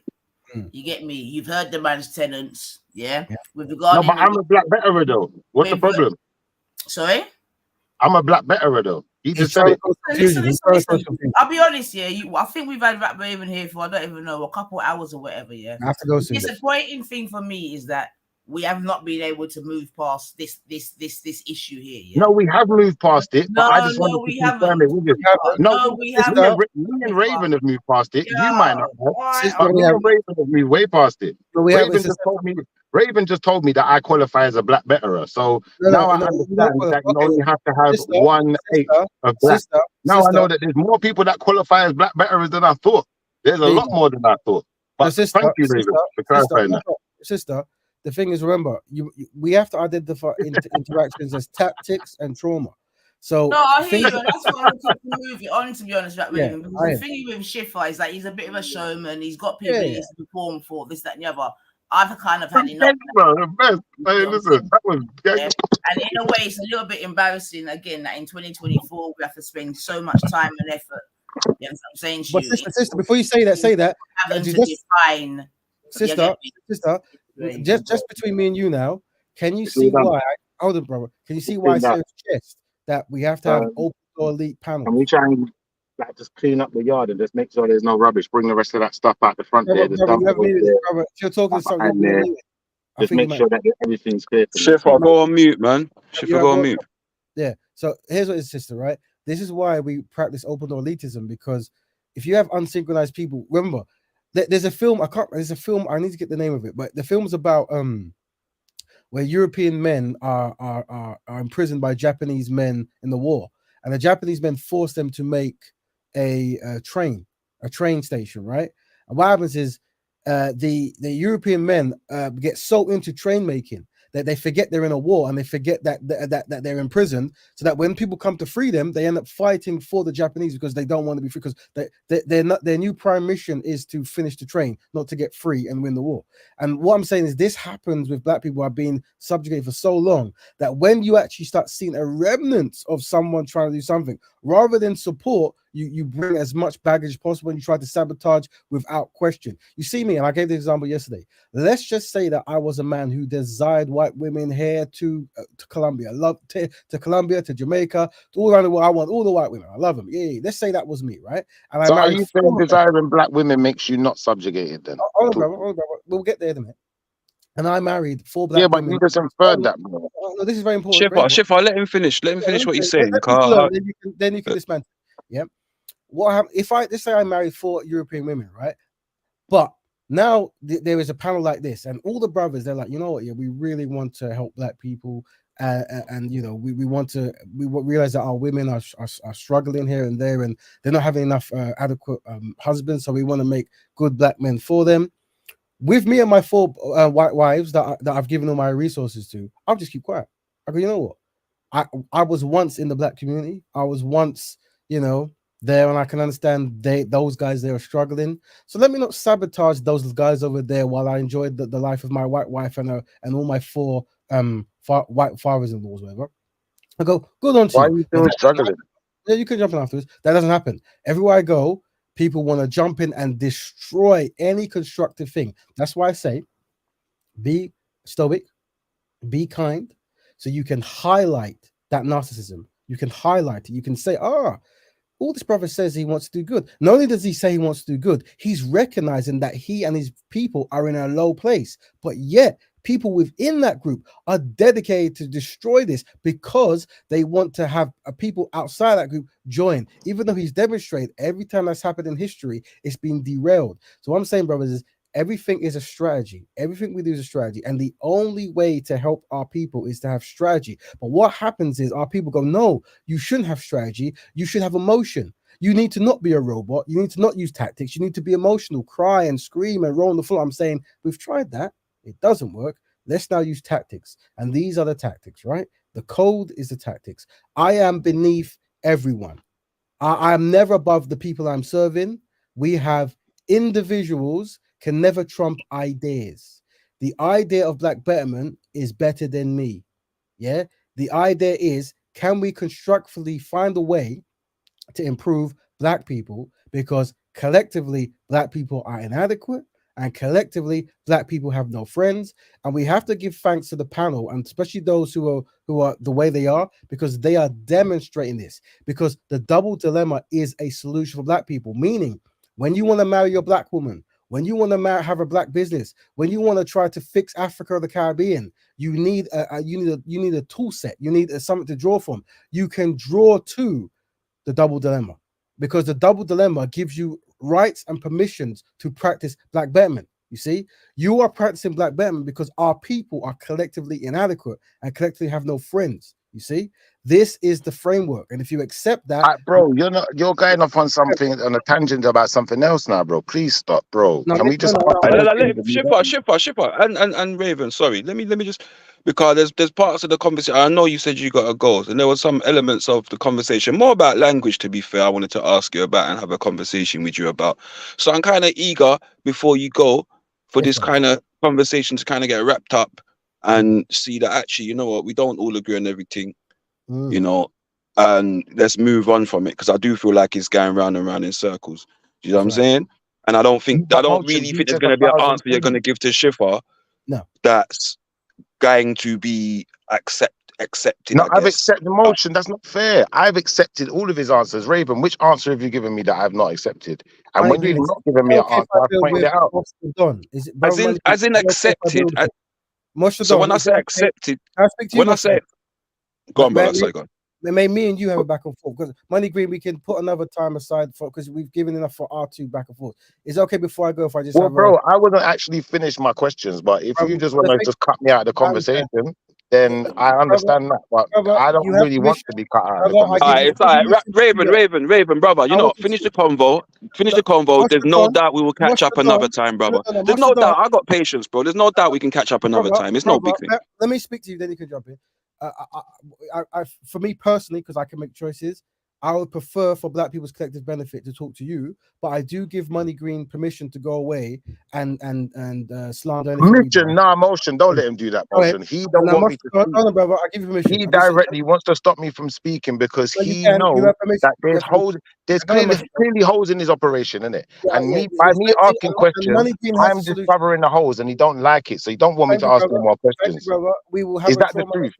You get me? You've heard the man's tenants, with regard. No, but I'm a black betterer though. What's the problem? Sorry? I'm a black betterer though. He just said it. Listen. I'll be honest, I think we've had Rap Raven here for I don't even know a couple hours or whatever. I have to go soon. The disappointing thing for me is that we have not been able to move past this issue here. No, we have moved past it. No, but I just wanted to confirm it with you. No, we haven't. Me and Raven have moved past it. You might not have. But me and Raven have moved way past it. Raven just told me that I qualify as a black betterer. So now I understand that you only have to have 1/8 of black. Now I know that there's more people that qualify as black betterers than I thought. There's a lot more than I thought. But thank you, Raven, for clarifying that. Sister, the thing is, remember, we have to identify interactions as tactics and trauma. So no, I hear you. That's what I wanted to move it on, to be honest, right, Raven. Because the thing with Shifa is that he's a bit of a showman. He's got people he's performed for, this, that, and the other. I've kind of had enough. The best. Hey, listen, that was and in a way, it's a little bit embarrassing again that in 2024 we have to spend so much time and effort. You know what I'm saying? But sister, before you say that. Having to define. Sister, just between me and you now, can you see why? Hold on, brother. Can you see why I say chest that we have to have open or elite panels. Can we try and like just clean up the yard and just make sure there's no rubbish? Bring the rest of that stuff out the front there. Just dump it there. If you're talking to something, there. Just make sure that everything's clear. Shiffer, go on mute, man. Shiffer, go on mute. Yeah. So here's what it is, sister, right? This is why we practice open door elitism, because if you have unsynchronized people, remember, there's a film, there's a film, I need to get the name of it, but the film's about where European men are imprisoned by Japanese men in the war. And the Japanese men force them to make a train station, right? And what happens is the European men get so into train making that they forget they're in a war, and they forget that they're in prison, so that when people come to free them, they end up fighting for the Japanese because they don't want to be free, because their new prime mission is to finish the train, not to get free and win the war. And what I'm saying is this happens with black people who have been subjugated for so long that when you actually start seeing a remnant of someone trying to do something, rather than support, you bring as much baggage as possible and you try to sabotage without question. You see me, and I gave the example yesterday. Let's just say that I was a man who desired white women here to Colombia, to Colombia, to Jamaica, to all around the world. I want all the white women. I love them. Yeah. Let's say that was me, right? And so are you saying desiring black women makes you not subjugated then? Hold on, brother. We'll get there in a minute. And I married 4 black women. Yeah, but you just inferred that, bro. No, this is very important. Shiffer, let him finish. Let him finish what he's saying. Then you can dismantle. Yeah. What happened if let's say I married 4 European women, right? But now there is a panel like this, and all the brothers, they're like, you know what? Yeah, we really want to help black people, and you know, we realize that our women are struggling here and there, and they're not having enough adequate husbands, so we want to make good black men for them. With me and my 4 white wives that I've given all my resources to, I'll just keep quiet. I go, you know what? I was once in the black community. I was once, you know, there, and I can understand those guys there are struggling. So let me not sabotage those guys over there while I enjoy the life of my white wife and all my 4 white fathers-in-laws, whatever. I go, good on to you. Why are you still struggling? Yeah, you can jump in afterwards. That doesn't happen. Everywhere I go, people want to jump in and destroy any constructive thing. That's why I say, be stoic, be kind, so you can highlight that narcissism. You can highlight it. You can say, all this brother says he wants to do good. Not only does he say he wants to do good, he's recognizing that he and his people are in a low place. But yet, people within that group are dedicated to destroy this because they want to have people outside that group join. Even though he's demonstrated every time that's happened in history, it's been derailed. So what I'm saying, brothers, is everything is a strategy. Everything we do is a strategy. And the only way to help our people is to have strategy. But what happens is our people go, no, you shouldn't have strategy. You should have emotion. You need to not be a robot. You need to not use tactics. You need to be emotional, cry and scream and roll on the floor. I'm saying we've tried that. It doesn't work. Let's now use tactics. And these are the tactics, right? The code is the tactics. I am beneath everyone. I am never above the people I'm serving. We have individuals can never trump ideas. The idea of Black Betterment is better than me. Yeah. The idea is, can we constructively find a way to improve Black people? Because collectively, Black people are inadequate, and collectively, Black people have no friends. And we have to give thanks to the panel, and especially those who are the way they are, because they are demonstrating this. Because the double dilemma is a solution for Black people. Meaning, when you want to marry your Black woman, when you want to have a Black business, when you want to try to fix Africa or the Caribbean, you need a tool set. You need something to draw from. You can draw to the double dilemma, because the double dilemma gives you rights and permissions to practice Black Betterment. You see, you are practicing Black Betterment because our people are collectively inadequate and collectively have no friends. You see, this is the framework, and if you accept that, bro, you're going off on something on a tangent about something else now, bro. Please stop, bro. Can we just Shipper and Raven? Sorry, let me just, because there's parts of the conversation. I know you said you got a goal, and there were some elements of the conversation more about language. To be fair, I wanted to ask you about and have a conversation with you about. So I'm kind of eager before you go for this kind of conversation to kind of get wrapped up and see that actually, you know what, we don't all agree on everything, you know, and let's move on from it, because I do feel like it's going round and round in circles. Do you know what I'm saying? And I don't really think there's going to be an answer you're going to give to Shiffer that's going to be accepted. No, I I've guess. accepted Motion. That's not fair. I've accepted all of his answers. Raven, which answer have you given me that I've not accepted? And Money when Green, you've is not it given me an okay if answer, I I've build pointed with it out. Moshe Don? Is it, brother Money Green, As in is it okay if I build accepted. with Moshe So Don? when I Is it say okay? accepted, Can I speak to you, when I my say, friend? go on, brother. Sorry, go on. May me and you have a back and forth, because Money Green, we can put another time aside for, because we've given enough for our two back and forth. Is it okay before I go if I just Well, have bro, I wouldn't actually finish my questions, but if you just want to just cut me out of the conversation, then I understand that. But I don't you have really want permission. to be cut out of the Brother, I give conversation. you It's all right. permission to do that. Raven, brother. You I know, want finish to the convo. Finish the convo. Moshe There's no Don, doubt we will catch up Moshe another Don, time, brother. no, There's Moshe no Don, doubt. I got patience, bro. There's no doubt we can catch up another time. It's no big thing. let me speak to you, then you can jump in. For me personally, because I can make choices, I would prefer for Black people's collective benefit to talk to you, but I do give Money Green permission to go away and slander anything we Mission, nah, Motion. Don't let him do that, Go ahead. Motion. He don't want me to speak. No, brother, I give you permission. He I'm just saying, directly wants to stop me from speaking because no, you he can. You knows have permission. that You there's have permission. holes. There's Go ahead, clearly holes in his operation, isn't it? And yeah, me, by me asking and questions, Money Green has I'm a solution. discovering the holes, and he don't like it, so he don't want me Thank to you, ask him brother. more Thank you, questions. brother. We will have Is a that the trauma. truth?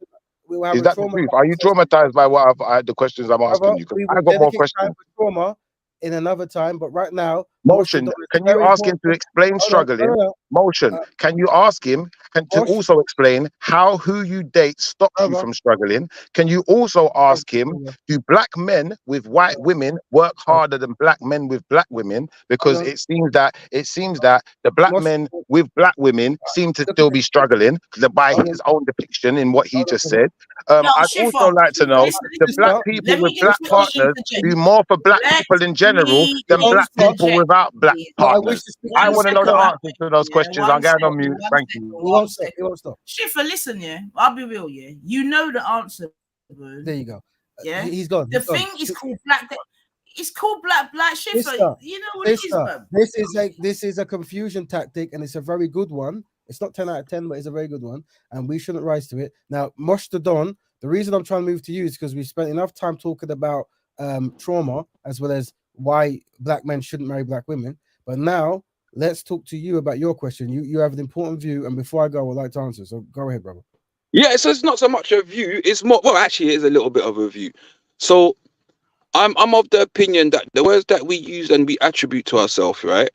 We will have Is a that the trauma truth? Are you conversation. traumatized by the questions I'm asking Brother, you? Because we I will got more dedicate time questions. for trauma in another time, but right now, Motion, is can you very ask him important. to explain Hold on, struggling? no. Motion, can you ask him to also explain how who you date stops you from struggling? Can you also ask him, do Black men with white women work harder than Black men with Black women? Because it seems that the Black men with Black women seem to still be struggling by his own depiction in what he just said. I'd also like to know, the Black people with Black partners do more for Black people in general than Black people without Black partners. I want to know the answers to those questions. I'm going on mute. Thank you. It won't stop. Schiffer, listen, yeah. I'll be real, yeah. You know the answer, bro. There you go. Yeah, he's gone. The thing is called Black. It's called Black Schiffer. Sister, You know what it is, bro. This is a confusion tactic, and it's a very good one. It's not 10 out of 10, but it's a very good one, and we shouldn't rise to it. Now, Mosh the Don, the reason I'm trying to move to you is because we spent enough time talking about trauma as well as why Black men shouldn't marry Black women. But now let's talk to you about your question. You have an important view, and before I go, I would like to answer. So go ahead, brother. Yeah, so it's not so much a view. It's more. Well, actually, it is a little bit of a view. So I'm of the opinion that the words that we use and we attribute to ourselves, right?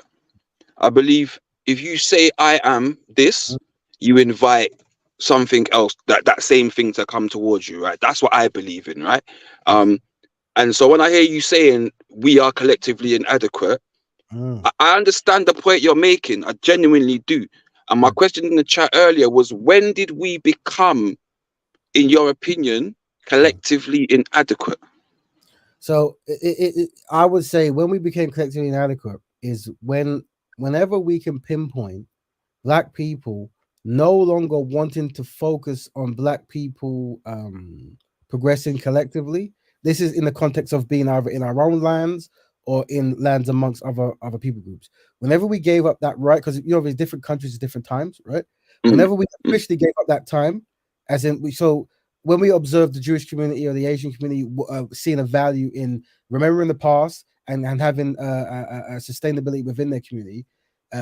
I believe if you say I am this, you invite something else, that same thing to come towards you, right? That's what I believe in, right? And so when I hear you saying we are collectively inadequate, I understand the point you're making. I genuinely do. And my question in the chat earlier was, when did we become, in your opinion, collectively inadequate? So I would say when we became collectively inadequate is whenever we can pinpoint Black people no longer wanting to focus on Black people progressing collectively. This is in the context of being either in our own lands or in lands amongst other people groups. Whenever we gave up that right, because there's different countries at different times, right? Whenever we officially gave up that time, as in when we observed the Jewish community or the Asian community seeing a value in remembering the past and having a sustainability within their community,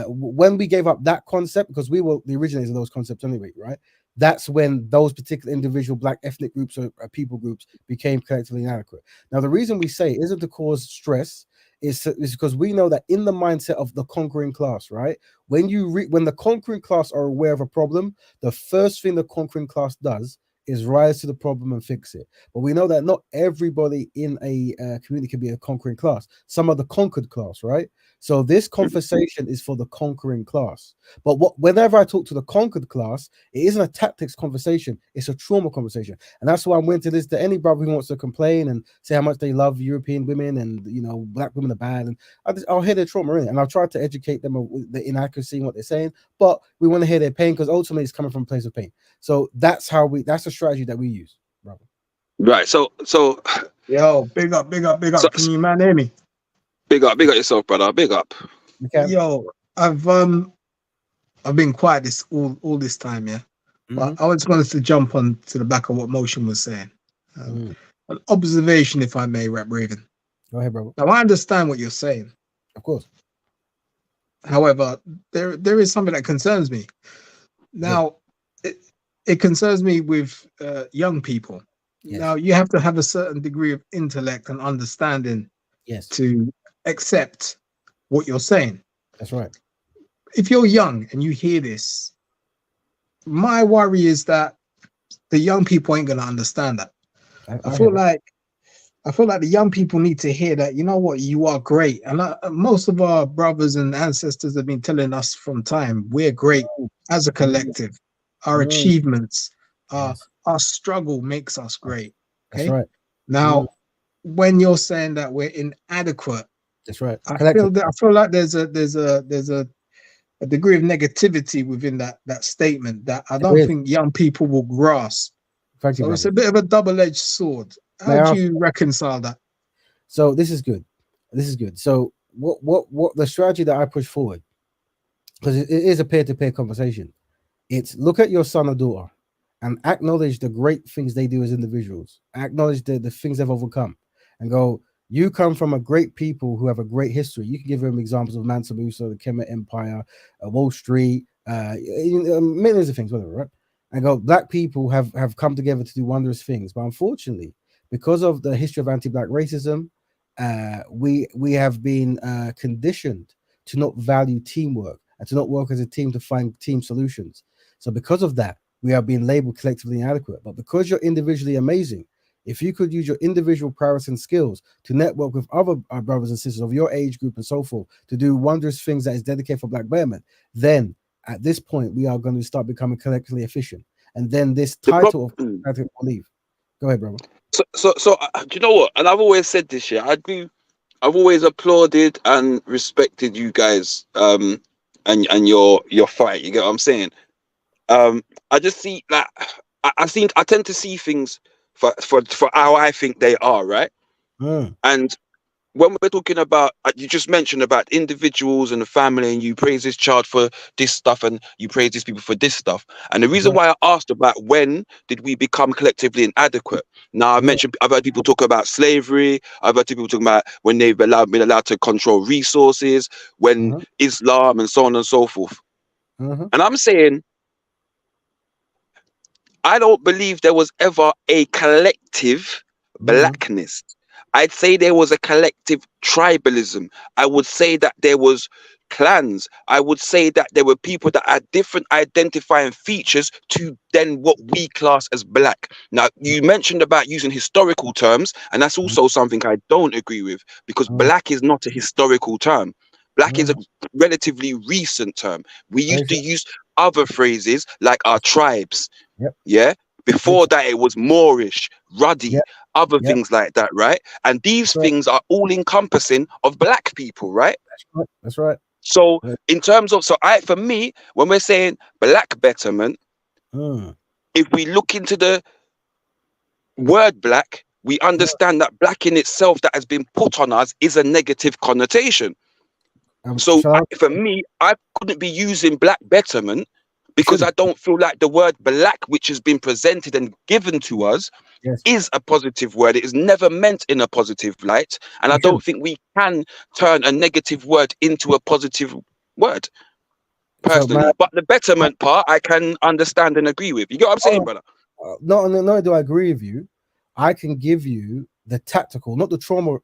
when we gave up that concept, because we were the originators of those concepts anyway, right? That's when those particular individual Black ethnic groups or people groups became collectively inadequate. Now, the reason we say it isn't to cause stress, is because we know that in the mindset of the conquering class, right? When the conquering class are aware of a problem, the first thing the conquering class does is rise to the problem and fix it. But we know that not everybody in a community can be a conquering class. Some are the conquered class, right? So this conversation is for the conquering class. But whenever I talk to the conquered class, it isn't a tactics conversation. It's a trauma conversation. And that's why I'm willing to this to any brother who wants to complain and say how much they love European women and, Black women are bad. And I'll hear their trauma in it. And I'll try to educate them with the inaccuracy in what they're saying. But we want to hear their pain because ultimately it's coming from a place of pain. So that's a strategy that we use, brother. Right. So yo, big up. Can you man hear me? Big up yourself, brother. Big up. Yo, I've been quiet all this time, yeah. But I just wanted to jump on to the back of what Motion was saying. An observation, if I may, Rap Raven. Go ahead, brother. Now I understand what you're saying. Of course. However, there is something that concerns me. Now, it concerns me with young people. Yes. Now, you have to have a certain degree of intellect and understanding Yes. to accept what you're saying. That's right. If you're young and you hear this, my worry is that the young people ain't gonna understand that. I feel like the young people need to hear that, you know what, you are great. And most of our brothers and ancestors have been telling us from time, we're great as a collective. Our achievements, our struggle makes us great. Okay. That's right. Now, when you're saying that we're inadequate, that's right. I feel like there's a degree of negativity within that statement that I don't think young people will grasp. Thank you, So it's brother. a bit of a double-edged sword. How do you reconcile that? So this is good. This is good. So what the strategy that I push forward, because it is a peer-to-peer conversation. It's look at your son or daughter and acknowledge the great things they do as individuals. Acknowledge the things they've overcome and go, you come from a great people who have a great history. You can give them examples of Mansa Musa, the Kemet Empire, Wall Street, millions of things, whatever, right? And go, black people have come together to do wondrous things. But unfortunately, because of the history of anti-black racism, we have been conditioned to not value teamwork and to not work as a team to find team solutions. So because of that, we are being labeled collectively inadequate. But because you're individually amazing, if you could use your individual prowess and skills to network with other brothers and sisters of your age group and so forth, to do wondrous things that is dedicated for Black Betterment, then at this point, we are going to start becoming collectively efficient. And then this title of will leave. Go ahead, brother. So do you know what? And I've always said this year, I've always applauded and respected you guys, and your fight. You get what I'm saying? I just see that I tend to see things for how I think they are, right? And when we're talking about, you just mentioned about individuals and the family, and you praise this child for this stuff, and you praise these people for this stuff. And the reason why I asked about when did we become collectively inadequate? Now, I've heard people talk about slavery. I've heard people talking about when they've been allowed to control resources, when Islam and so on and so forth. And I'm saying, I don't believe there was ever a collective blackness. I'd say there was a collective tribalism. I would say that there was clans. I would say that there were people that had different identifying features to then what we class as black. Now, you mentioned about using historical terms, and that's also something I don't agree with, because black is not a historical term. Black is a relatively recent term. We used to use other phrases like our tribes. Yeah. Before that, it was Moorish, Ruddy, other things like that, right? And these things are all encompassing of black people, right? That's right. So in terms of, for me, when we're saying Black Betterment, if we look into the word black, we understand that black in itself that has been put on us is a negative connotation. So for me, I couldn't be using Black Betterment because I don't feel like the word black, which has been presented and given to us, is a positive word. It is never meant in a positive light. And I don't think we can turn a negative word into a positive word, personally. But the betterment part, I can understand and agree with. You get what I'm saying, brother? Not only do I agree with you, I can give you the tactical, not the trauma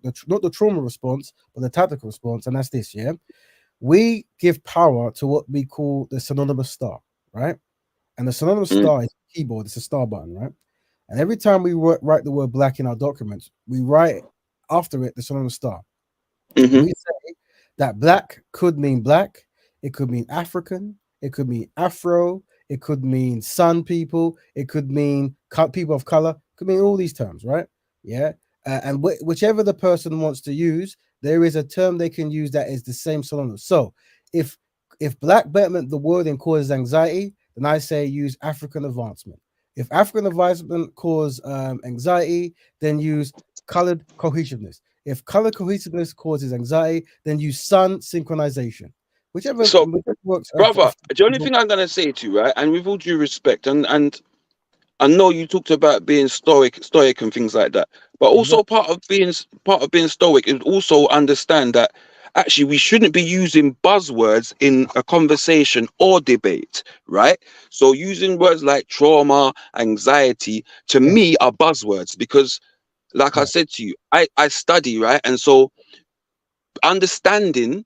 response, but the tactical response. And that's this, yeah? We give power to what we call the synonymous star, right? And the synonymous star is a keyboard, it's a star button, right? And every time we write the word black in our documents, we write after it the synonymous star. We say that black could mean black, it could mean African, it could mean Afro, it could mean sun people, it could mean people of color, it could mean all these terms, right? Yeah. And whichever the person wants to use, there is a term they can use that is the same synonym. So if Black Betterment, the wording causes anxiety, then I say use African advancement. If African advancement causes anxiety, then use colored cohesiveness. If colored cohesiveness causes anxiety, then use sun synchronization. Whichever works. Brother, the only thing I'm gonna say to you, right, and with all due respect, and I know you talked about being stoic and things like that, but also part of being stoic is also understand that actually we shouldn't be using buzzwords in a conversation or debate, right? So using words like trauma, anxiety, to me are buzzwords because, like I said to you, I study, right? And so understanding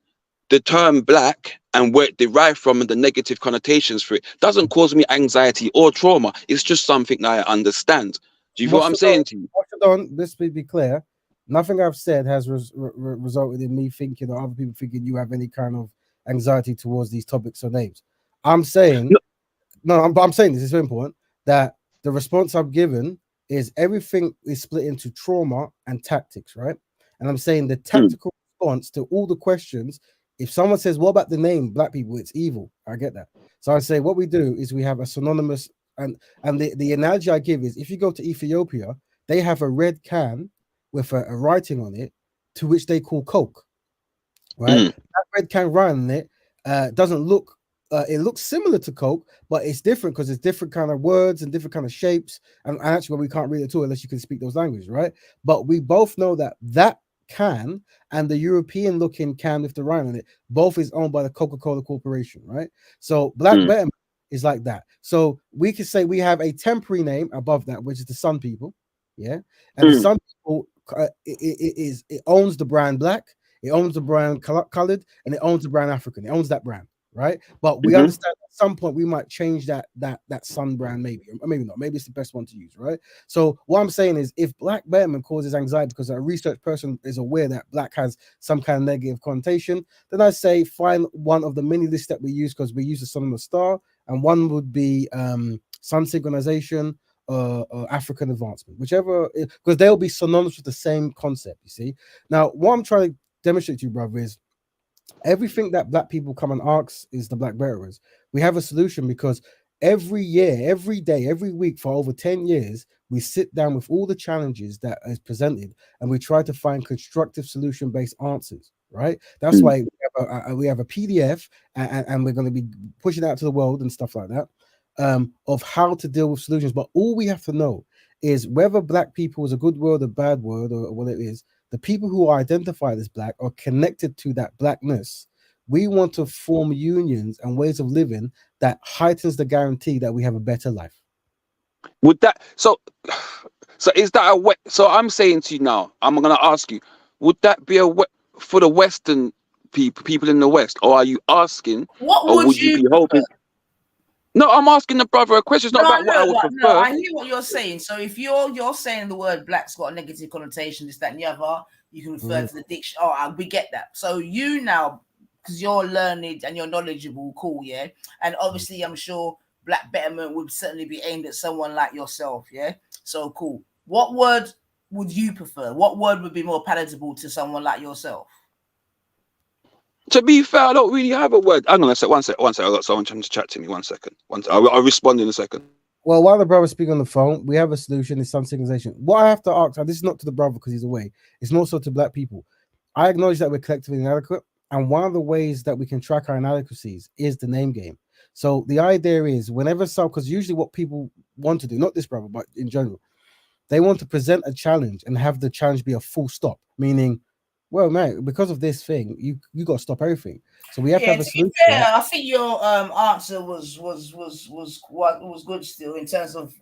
the term black and where it derived from and the negative connotations for it doesn't cause me anxiety or trauma. It's just something that I understand. Do you feel what I'm saying to you? Let's be clear. Nothing I've said has resulted in me thinking or other people thinking you have any kind of anxiety towards these topics or names. I'm saying, I'm saying this is very important, that the response I've given is everything is split into trauma and tactics, right? And I'm saying the tactical response to all the questions, if someone says, what about the name black people? It's evil. I get that. So I say what we do is we have a synonymous, and the analogy I give is if you go to Ethiopia, they have a red can with a writing on it to which they call Coke, right? That red can writing on it doesn't look, it looks similar to Coke, but it's different because it's different kind of words and different kind of shapes. And actually, we can't read it at all unless you can speak those languages, right? But we both know that that can and the European looking can with the writing on it, both is owned by the Coca-Cola Corporation, right? So Black Betterment is like that. So we could say we have a temporary name above that, which is the Sun People, yeah? And the Sun People, it owns the brand Black, it owns the brand Colored, and it owns the brand African. It owns that brand, right? But we understand at some point we might change that Sun brand, maybe, or maybe not. Maybe it's the best one to use, right? So what I'm saying is, if Black Betterment causes anxiety because a research person is aware that Black has some kind of negative connotation, then I say find one of the many lists that we use, because we use the sun and the star, and one would be sun synchronization, African advancement, whichever, because they'll be synonymous with the same concept. You see, now what I'm trying to demonstrate to you, brother, is everything that Black people come and ask is the Black bearers. We have a solution because every year, every day, every week for over 10 years, we sit down with all the challenges that is presented and we try to find constructive solution-based answers, right? That's why we have a PDF and we're going to be pushing out to the world and stuff like that, of how to deal with solutions. But all we have to know is whether Black people is a good word, a bad word, or what it is, the people who are identified as Black are connected to that Blackness. We want to form unions and ways of living that heightens the guarantee that we have a better life. Would that, so is that a way? So I'm saying to you now, I'm going to ask you, would that be a way for the Western people in the West, or are you asking, what or would you be hoping? No, I'm asking the brother a question. It's not about what I would prefer. No, I hear what you're saying. So if you're saying the word Black's got a negative connotation, this, that, and the other, you can refer to the dictionary. Oh, we get that. So you now, because you're learned and you're knowledgeable, cool, yeah. And obviously, I'm sure Black Betterment would certainly be aimed at someone like yourself, yeah. So cool. What word would you prefer? What word would be more palatable to someone like yourself? To be fair, I don't really have a word. Hang on a sec. One sec. I got someone trying to chat to me. 1 second. I'll respond in a second. Well, while the brother speaking on the phone, we have a solution. It's sun synchronization. What I have to ask, and this is not to the brother because he's away, it's more so to Black people. I acknowledge that we're collectively inadequate, and one of the ways that we can track our inadequacies is the name game. So the idea is whenever because usually what people want to do, not this brother, but in general, they want to present a challenge and have the challenge be a full stop, meaning, well, man, because of this thing, you got to stop everything. So we have to have a solution. Yeah, I think your answer was good still in terms of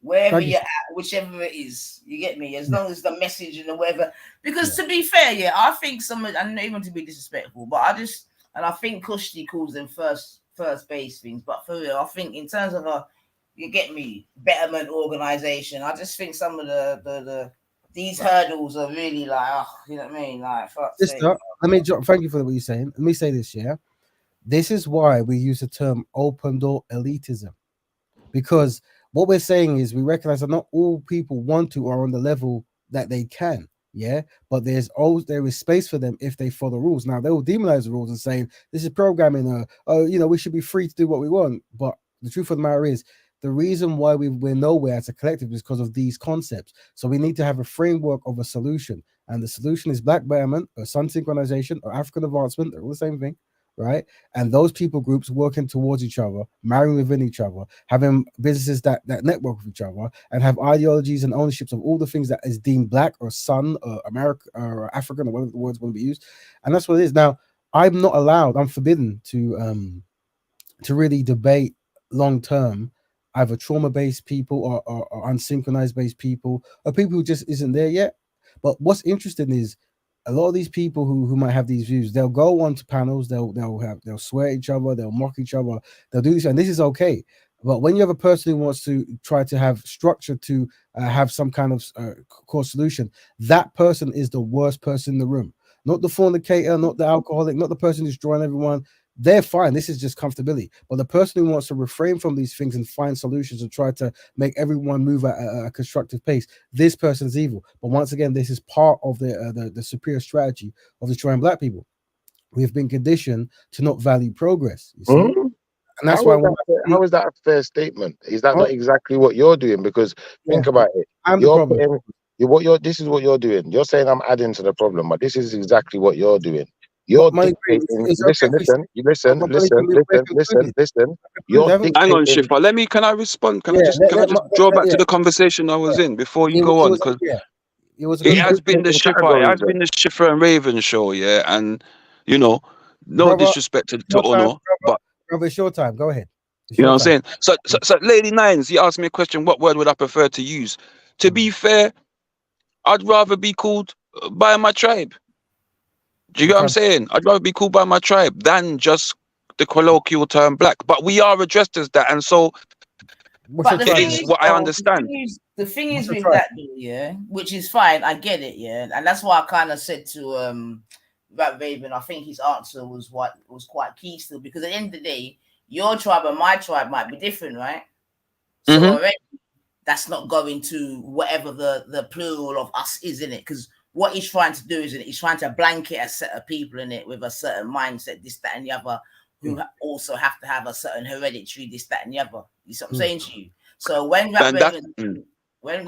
wherever you're at, whichever it is. You get me? As long as the message and the whatever. Because to be fair, yeah, I think someone, I'm not even to be disrespectful, but I think Kushti calls them first base things. But for real, I think in terms of you get me, Betterment organization, I just think some of the these hurdles are really like, you know what I mean? Like, thank you for what you're saying. Let me say this, yeah. This is why we use the term open door elitism, because what we're saying is we recognize that not all people want to or on the level that they can, yeah. But there is space for them if they follow rules. Now they will demonize the rules and saying this is programming, we should be free to do what we want. But the truth of the matter is, the reason why we're nowhere as a collective is because of these concepts. So we need to have a framework of a solution. And the solution is Black Betterment, or sun synchronization, or African advancement. They're all the same thing. right? And those people groups working towards each other, marrying within each other, having businesses that network with each other, and have ideologies and ownerships of all the things that is deemed black or sun or American or African or whatever the words want to be used. And that's what it is. Now, I'm not allowed, I'm forbidden to really debate long term either trauma-based people or unsynchronized based people or people who just isn't there yet. But what's interesting is a lot of these people who might have these views, they'll go onto panels, they'll swear at each other, they'll mock each other, they'll do this, and this is okay. But when you have a person who wants to try to have structure to have some kind of core solution, that person is the worst person in the room. Not the fornicator, not the alcoholic, not the person who's drawing everyone. They're fine. This is just comfortability. But the person who wants to refrain from these things and find solutions and try to make everyone move at a constructive pace, this person's evil. But once again, this is part of the superior strategy of destroying black people. We've been conditioned to not value progress. You see? Mm-hmm. And that's how is that a fair statement? Is that not exactly what you're doing? Because think about it. I'm the problem. This is what you're doing. You're saying I'm adding to the problem, but this is exactly what you're doing. You're dictating. Listen. You're dictating. Hang on, Shifra. Can I respond? Can I just draw back to the conversation I was in before you go on? Because it has been the Shifra and Raven show, yeah. And no disrespect to Ono, but it's your time. Go ahead. You know what I'm saying? So Lady Nines, you asked me a question. What word would I prefer to use? To be fair, I'd rather be called by my tribe. Do you get what I'm saying? I'd rather be called by my tribe than just the colloquial term black. But we are addressed as that, and so but it is what I understand. The thing is with that, yeah, which is fine. I get it, yeah, and that's why I kind of said to that Raven. I think his answer was quite key still, because at the end of the day, your tribe and my tribe might be different, right? So already, that's not going to whatever the plural of us is in it, because what he's trying to do is he's trying to blanket a set of people in it with a certain mindset, this, that, and the other, who also have to have a certain hereditary, this, that, and the other. You see what I'm saying to you? So when Raven, like,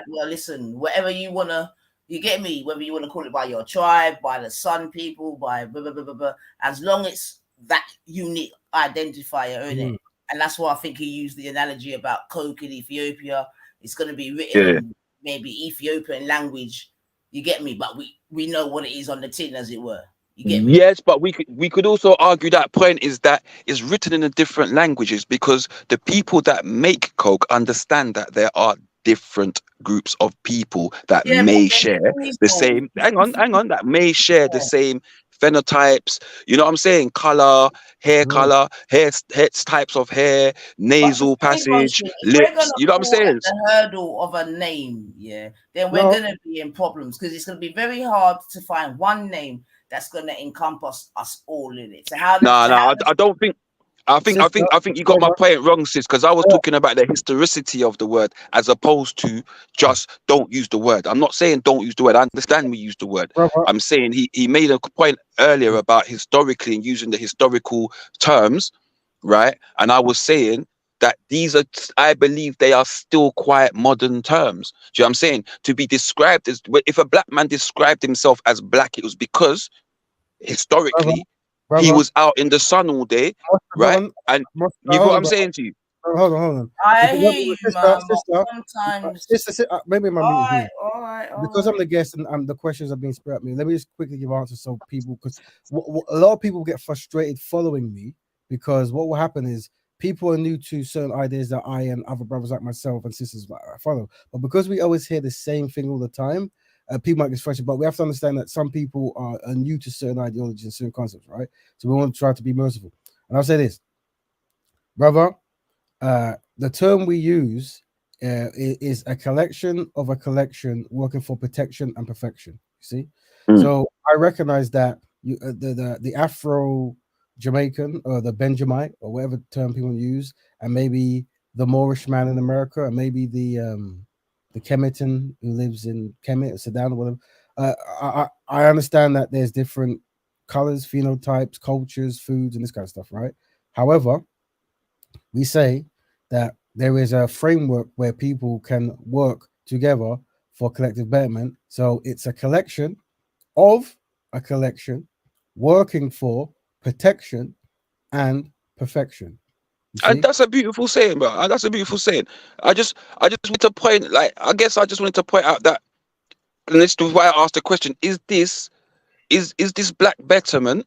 well, listen, whatever you wanna, you get me, whether you want to call it by your tribe, by the sun people, by blah, blah, blah, blah, blah, as long as it's that unique identifier in it. And that's why I think he used the analogy about Coke in Ethiopia. It's going to be written in maybe Ethiopian language. You get me? But we know what it is on the tin, as it were. You get me? Yes, but we could also argue that point is that it's written in a different languages, because the people that make Coke understand that there are different groups of people that may share the same. Hang on, that may share the same phenotypes, you know what I'm saying? Color, hair color, hair types of hair, nasal passage, lips. You know what I'm saying? The hurdle of a name, then we're gonna be in problems, because it's gonna be very hard to find one name that's gonna encompass us all in it. So I don't think. I think you got my point wrong, sis, because I was talking about the historicity of the word as opposed to just don't use the word. I'm not saying don't use the word. I understand we use the word. I'm saying he made a point earlier about historically and using the historical terms, right? And I was saying that these are, I believe they are still quite modern terms. Do you know what I'm saying? To be described as, if a black man described himself as black, it was because historically, he was out in the sun all day, right? And you get what I'm saying to you? Hold on. I hear you, man, but sometimes... maybe my all meeting right, here. Because I'm the guest and the questions are being spread at me, let me just quickly give answers so people, because a lot of people get frustrated following me, because what will happen is people are new to certain ideas that I and other brothers like myself and sisters follow. But because we always hear the same thing all the time, people might get frustrated, but we have to understand that some people are new to certain ideologies and certain concepts, right? So we want to try to be merciful. And I'll say this, brother, the term we use is a collection of a collection working for protection and perfection. You see? So I recognize that the Afro Jamaican or the Benjamite or whatever term people use, and maybe the Moorish man in America, and maybe the Kemetan who lives in Kemet or Sudan or whatever. I understand that there's different colors, phenotypes, cultures, foods, and this kind of stuff, right? However, we say that there is a framework where people can work together for collective betterment. So it's a collection of a collection working for protection, and perfection. And that's a beautiful saying, bro. And that's a beautiful saying. I just want to point, like, I guess I just wanted to point out that, and this is why I asked the question: is this Black Betterment?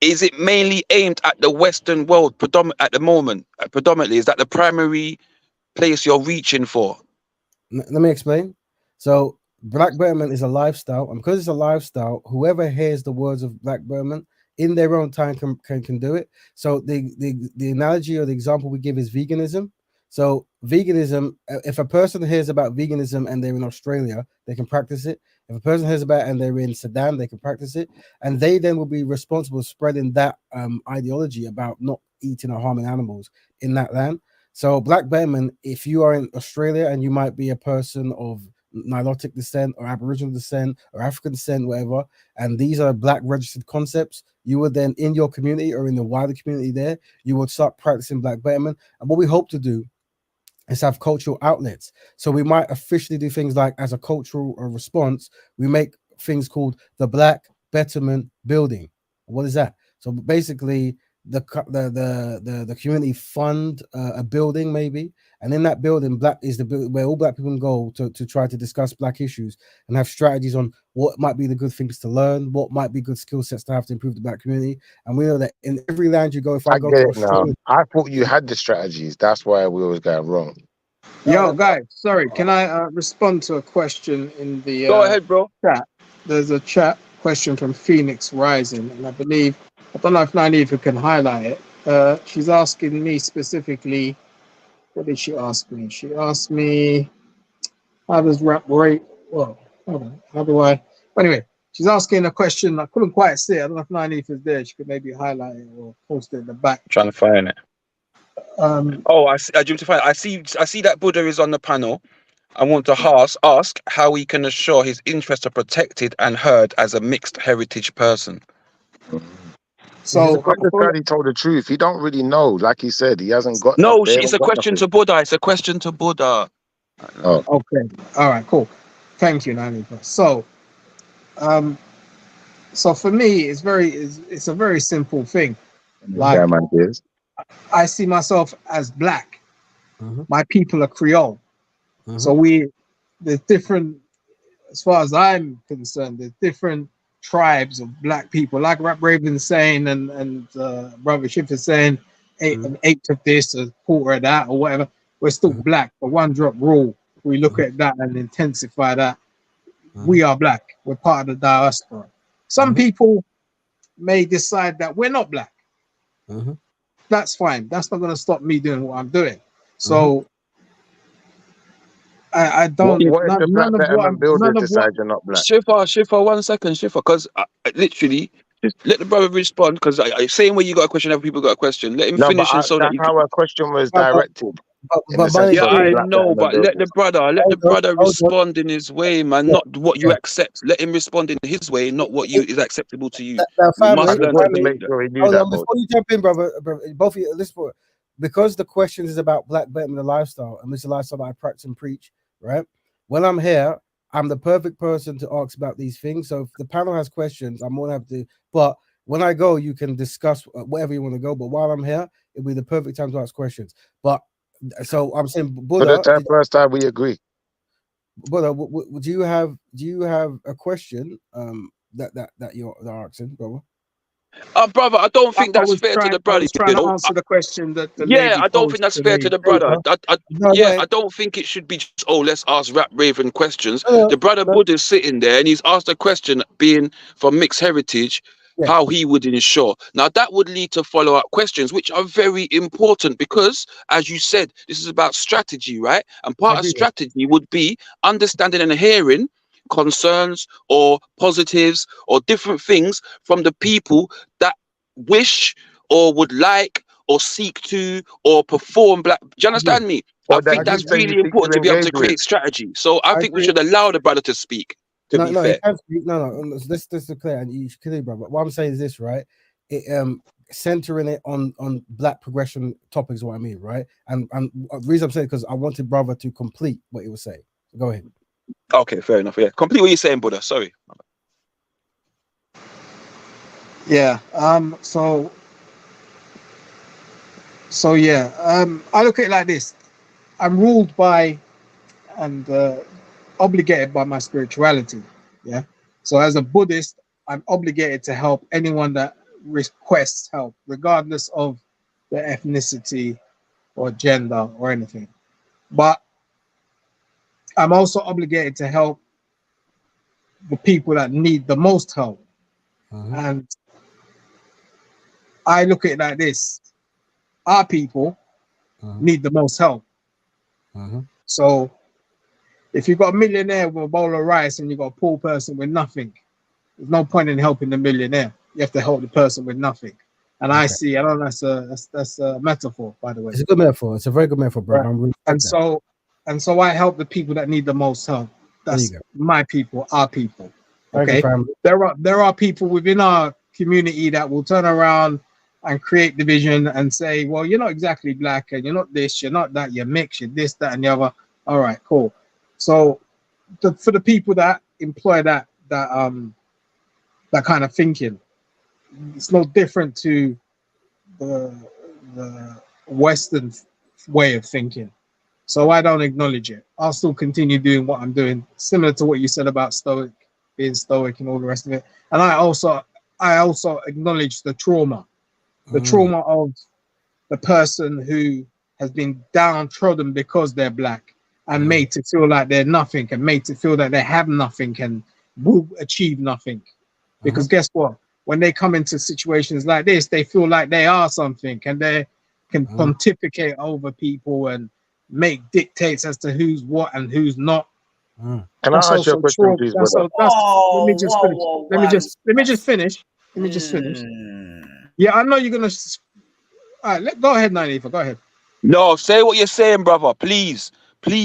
Is it mainly aimed at the Western world at the moment? Predominantly, is that the primary place you're reaching for? Let me explain. So, Black Betterment is a lifestyle, and because it's a lifestyle, whoever hears the words of Black Betterment in their own time can do it. So, the analogy or the example we give is veganism. So, veganism, if a person hears about veganism and they're in Australia, they can practice it. If a person hears about it and they're in Sudan, they can practice it, and they then will be responsible for spreading that ideology about not eating or harming animals in that land. So, Black Betterment, if you are in Australia and you might be a person of Nilotic descent or Aboriginal descent or African descent, whatever, and these are Black registered concepts, you would then, in your community or in the wider community there, you would start practicing Black Betterment. And what we hope to do is have cultural outlets. So we might officially do things like, as a cultural response, we make things called the Black Betterment Building. What is that? So basically, the community fund a building maybe, and in that building, Black is the where all Black people can go to try to discuss Black issues and have strategies on what might be the good things to learn, what might be good skill sets to have to improve the Black community. And we know that in every land you go, if I go to Australia, I thought you had the strategies. That's why we always got wrong. Yo, guys, sorry, can I respond to a question in the Go ahead, bro. chat? There's a chat question from Phoenix Rising, and I believe, I don't know if Nynaeve can highlight it. She's asking me specifically, what did she ask me? She asked me, how does rap rate? Well, hold on, how do I? Anyway, she's asking a question. I couldn't quite see it. I don't know if Nynaeve is there. She could maybe highlight it or post it in the back. Trying to find it. I see that Buddha is on the panel. I want to ask how he can assure his interests are protected and heard as a mixed heritage person. So I understand he told the truth. He don't really know, like he said, he hasn't got. No, it's a question to Buddha. It's a question to Buddha. Oh, okay. All right, cool. Thank you, Nynaeve. So for me, it's a very simple thing. Like, yeah, man, it is. I see myself as Black. Mm-hmm. My people are Creole. Mm-hmm. So there's different, as far as I'm concerned, there's different tribes of Black people, like Rap Raven's saying and Brother Shift is saying, an eighth of this, a quarter of that, or whatever. We're still Black. The one drop rule, we look at that and intensify that. We are Black. We're part of the diaspora. Some people may decide that we're not Black. That's fine. That's not going to stop me doing what I'm doing. So I don't. What if the Black Betterment builder decides you're not Black? Shifa, 1 second, Shifa, because literally, just let the brother respond. Because I saying where you got a question, other people got a question. Let him finish, and so that's how our question was directed. Yeah, I know, but let the brother respond in his way, man. Not what you accept. Let him respond in his way, not what is acceptable to you. Before You you jump in, brother, both of you, listen, because the questions is about Black Betterment, the lifestyle, and this is the lifestyle that I practice and preach, right? When I'm here, I'm the perfect person to ask about these things. So if the panel has questions, I'm more than happy to. But when I go, you can discuss whatever you want to go. But while I'm here, it'll be the perfect time to ask questions. But so I'm saying, Buddha, for the first time we agree. Buddha, do you have a question that you're asking, brother? Brother, I don't think that's fair to the brother. I was trying to answer the question that the yeah, lady I don't think that's fair to the brother. I don't think it should be just, let's ask Rap Raven questions. The brother Buddha's sitting there and he's asked a question, being from mixed heritage, how he would ensure. Now, that would lead to follow-up questions, which are very important because, as you said, this is about strategy, right? And part of strategy would be understanding and hearing concerns or positives or different things from the people that wish or would like or seek to or perform Black. Do you understand me? I think that's really important to be able to create strategy. So I think we should allow the brother to speak. To be fair. No. This is clear, and you should clear, brother. What I'm saying is this, right? Centering it on Black progression topics is what I mean, right? And the reason I'm saying because I wanted brother to complete what he was saying. Go ahead. Okay, fair enough. Yeah, complete what you're saying, Buddha. Sorry. Yeah. So yeah. I look at it like this. I'm ruled by and obligated by my spirituality. Yeah. So as a Buddhist, I'm obligated to help anyone that requests help, regardless of their ethnicity or gender or anything. But I'm also obligated to help the people that need the most help. And I look at it like this. Our people need the most help. So if you've got a millionaire with a bowl of rice and you've got a poor person with nothing, there's no point in helping the millionaire. You have to help the person with nothing. And I don't know, that's a metaphor, by the way. It's a good metaphor. It's a very good metaphor, bro. Right. And so I help the people that need the most help. That's my people, our people. Okay. There are people within our community that will turn around and create division and say, well, you're not exactly black and you're not this, you're not that, you're mixed, you're this, that, and the other. All right, cool. So for the people that employ that kind of thinking, it's no different to the Western way of thinking. So I don't acknowledge it. I'll still continue doing what I'm doing, similar to what you said about being stoic and all the rest of it. And I also acknowledge the trauma of the person who has been downtrodden because they're black and made to feel like they're nothing and made to feel that they have nothing and will achieve nothing. Because guess what? When they come into situations like this, they feel like they are something and they can pontificate over people and make dictates as to who's what and who's not. Can I ask you a question, please, brother? Let me just finish. Yeah, I know you're gonna. All right, go ahead, Naifa. Go ahead. No, say what you're saying, brother. Please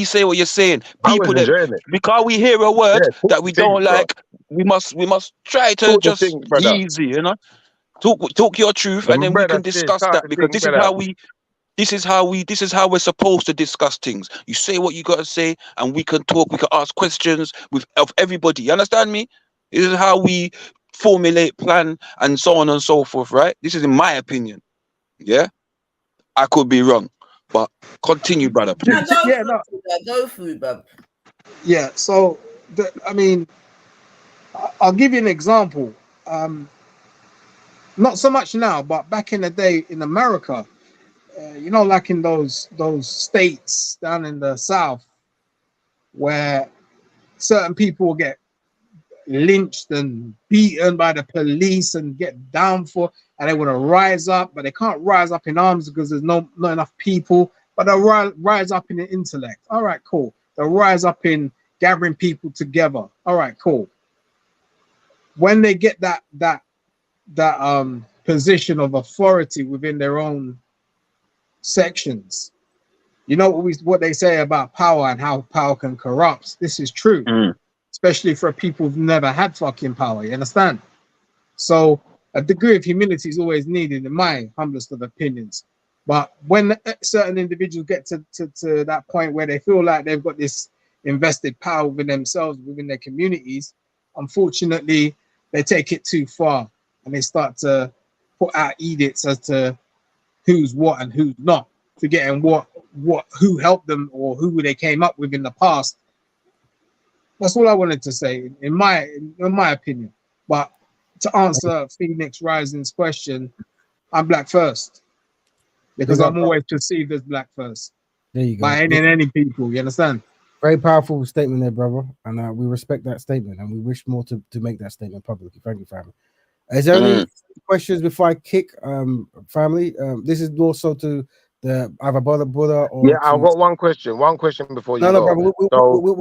say what you're saying. People that because we hear a word that we don't like, we must try to just easy, you know. Talk your truth, and then we can discuss that because this is how we're supposed to discuss things. You say what you gotta say, and we can talk. We can ask questions of everybody. You understand me? This is how we formulate, plan, and so on and so forth. Right? This is in my opinion. Yeah, I could be wrong, but continue, brother. Please. Go through, bro. Yeah. So, I mean, I'll give you an example. Not so much now, but back in the day in America. You know, like in those states down in the South where certain people get lynched and beaten by the police and get down for, and they want to rise up, but they can't rise up in arms because there's not enough people, but they'll rise up in the intellect. All right, cool. They'll rise up in gathering people together. All right, cool. When they get that position of authority within their own sections, you know what they say about power and how power can corrupt. This is true, especially for people who've never had fucking power. You understand? So a degree of humility is always needed, in my humblest of opinions. But when certain individuals get to that point where they feel like they've got this invested power within themselves, within their communities, unfortunately, they take it too far and they start to put out edicts as to who's what and who's not, forgetting who helped them or who they came up with in the past. That's all I wanted to say, in my opinion. But to answer Phoenix Rising's question, I'm black first because I'm always perceived as black first. There you go. By any people, you understand? Very powerful statement there, brother, and we respect that statement, and we wish more to make that statement publicly. Thank you, family. Is there any questions before I kick, family? This is also to the either brother or I've got one question before you go. So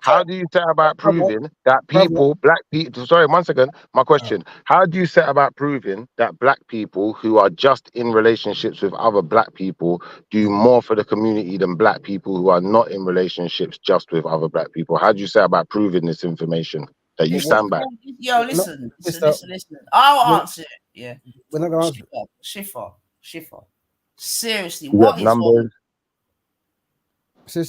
how do you set about proving that people, black people, sorry, 1 second, my question, how do you set about proving that black people who are just in relationships with other black people do more for the community than black people who are not in relationships just with other black people? How do you set about proving this information that you stand by? Yo, listen. I'll answer it. Yeah. We're not going to answer Schiffer. Seriously, what is numbers?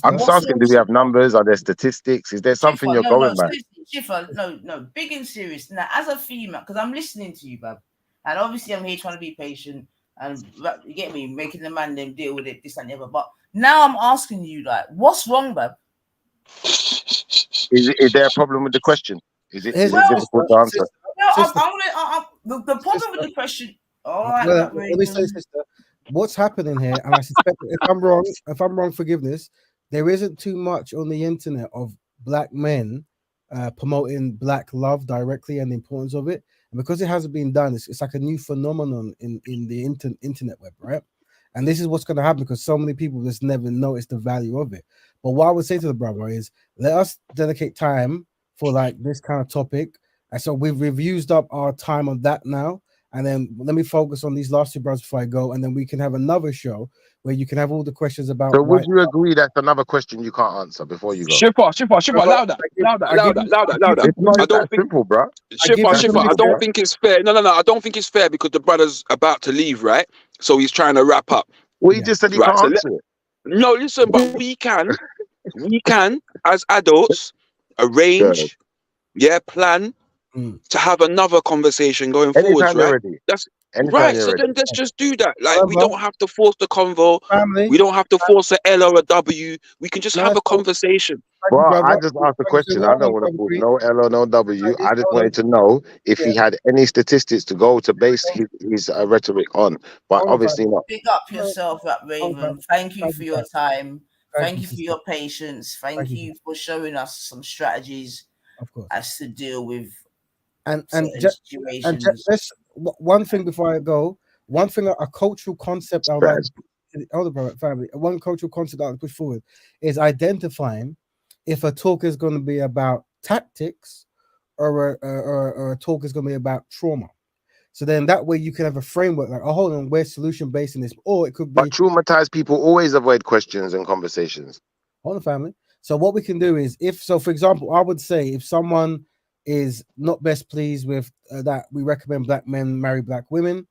I'm just asking, do we have numbers? Are there statistics? Is there something you're going by? Schiffer, no, big and serious. Now, as a female, because I'm listening to you, bub, and obviously I'm here trying to be patient and you get me, making the man them deal with it, this and the other. But now I'm asking you, like, what's wrong, bub? Is there a problem with the question? Is it difficult to answer? No, the problem with the question. All right, let me say, sister, what's happening here, and I suspect if I'm wrong, forgiveness. There isn't too much on the internet of black men promoting black love directly and the importance of it, and because it hasn't been done, it's like a new phenomenon in the internet web, right? And this is what's going to happen because so many people just never noticed the value of it. But what I would say to the brother is, let us dedicate time for like this kind of topic, and so we've used up our time on that now. And then let me focus on these last two brothers before I go, and then we can have another show where you can have all the questions about. So would you agree that's another question you can't answer before you go? Schiffer, louder. I don't think simple, bro. Schiffer, I don't think it's fair. No, I don't think it's fair because the brother's about to leave, right? So he's trying to wrap up. Well, he just said he can't answer it. No, listen, but we can as adults arrange, plan to have another conversation going forward, right? That's right. So then let's just do that. Like, we don't have to force the convo. We don't have to force a L or a W. We can just have a conversation. Well, I just asked a question. I don't want to force no L or no W. I just wanted to know if he had any statistics to go to base his rhetoric on. But obviously not. Pick up yourself up, Raven. Thank you for your time. Thank you for your patience. Thank you for showing us some strategies as to deal with and just one thing before I go. One thing, a cultural concept I would like family. One cultural concept I would push forward is identifying if a talk is going to be about tactics or a talk is going to be about trauma. So then that way you can have a framework like, oh, hold on, we're solution based in this, or it could be. But traumatized people always avoid questions and conversations. Hold on, family. So what we can do is, for example, I would say if someone is not best pleased with that we recommend black men marry black women,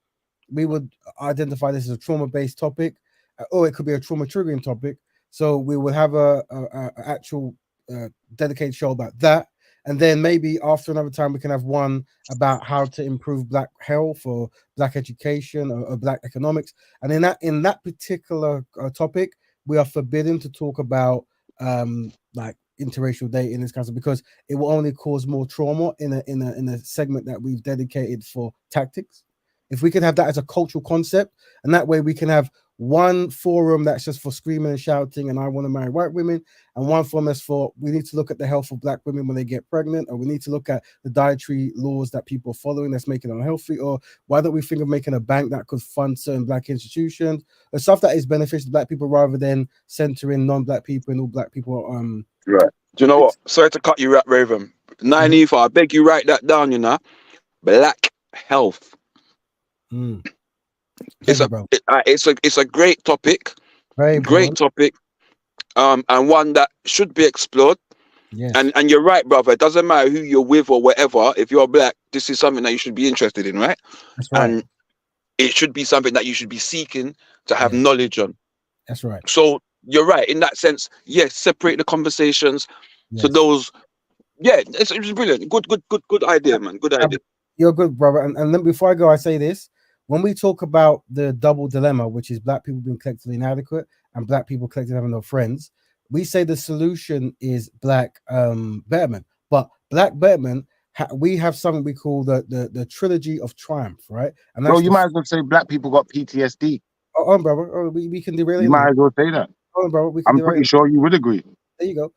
we would identify this as a trauma-based topic, or it could be a trauma triggering topic. So we would have a actual dedicated show about that, and then maybe after another time we can have one about how to improve black health or black education or black economics. And in that particular topic, we are forbidden to talk about like interracial dating, this kind of stuff, because it will only cause more trauma in a segment that we've dedicated for tactics. If we could have that as a cultural concept, and that way we can have one forum that's just for screaming and shouting and I want to marry white women, and one forum that's for we need to look at the health of black women when they get pregnant, or we need to look at the dietary laws that people are following that's making them unhealthy, or why don't we think of making a bank that could fund certain black institutions, or stuff that is beneficial to black people rather than centering non-black people and all black people. Right. Do you know what? Sorry to cut you, Raven. Naive, I beg you write that down, you know. Black health. It's a great topic. Great topic. And one that should be explored. Yes. And you're right, brother. It doesn't matter who you're with or whatever. If you're black, this is something that you should be interested in, right? That's right. And it should be something that you should be seeking to have knowledge on. That's right. So you're right in that sense. Yes, separate the conversations. Yes. So those, it's brilliant. Good idea, man. Good idea. You're good, brother. And then before I go, I say this: when we talk about the double dilemma, which is black people being collectively inadequate and black people collectively having no friends, we say the solution is black betterment. But black betterment, we have something we call the Trilogy of Triumph, right? And that's you might as well say black people got PTSD. Oh, brother, we can derail. You might as well say that. Oh, brother, I'm pretty sure you would agree. There you go.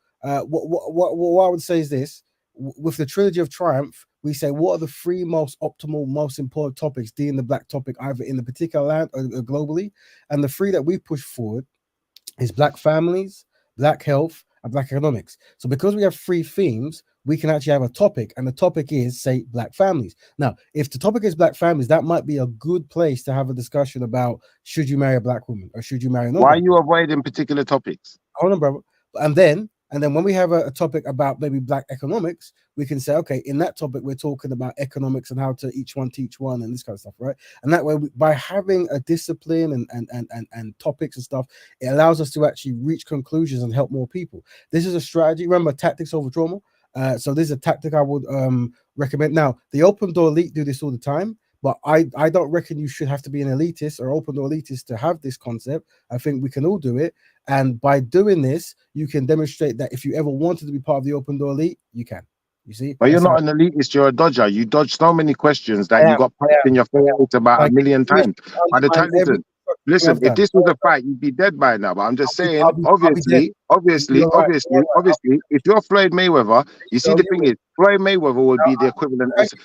What I would say is this: with the Trilogy of Triumph, we say what are the three most optimal, most important topics dealing the black topic, either in the particular land or globally. And the three that we push forward is black families, black health, and black economics. So because we have three themes, we can actually have a topic, and the topic is, say, black families. Now, if the topic is black families, that might be a good place to have a discussion about should you marry a black woman or should you marry a non-black Why are you avoiding particular topics? Hold on, brother. And then And then when we have a topic about maybe black economics, we can say, okay, in that topic, we're talking about economics and how to each one teach one and this kind of stuff, right? And that way, by having a discipline and topics and stuff, it allows us to actually reach conclusions and help more people. This is a strategy. Remember, tactics over trauma. So this is a tactic I would recommend. Now, the open door elite do this all the time, but I don't reckon you should have to be an elitist or open door elitist to have this concept. I think we can all do it. And by doing this, you can demonstrate that if you ever wanted to be part of the open door elite, you can. You see? But you're not an elitist, you're a dodger. You dodge so many questions that you got punched in your face about a million times. By the time, listen, if this was a fight, you'd be dead by now. But I'm just saying, obviously, if you're Floyd Mayweather, you see the thing is, Floyd Mayweather would be the equivalent. Listen,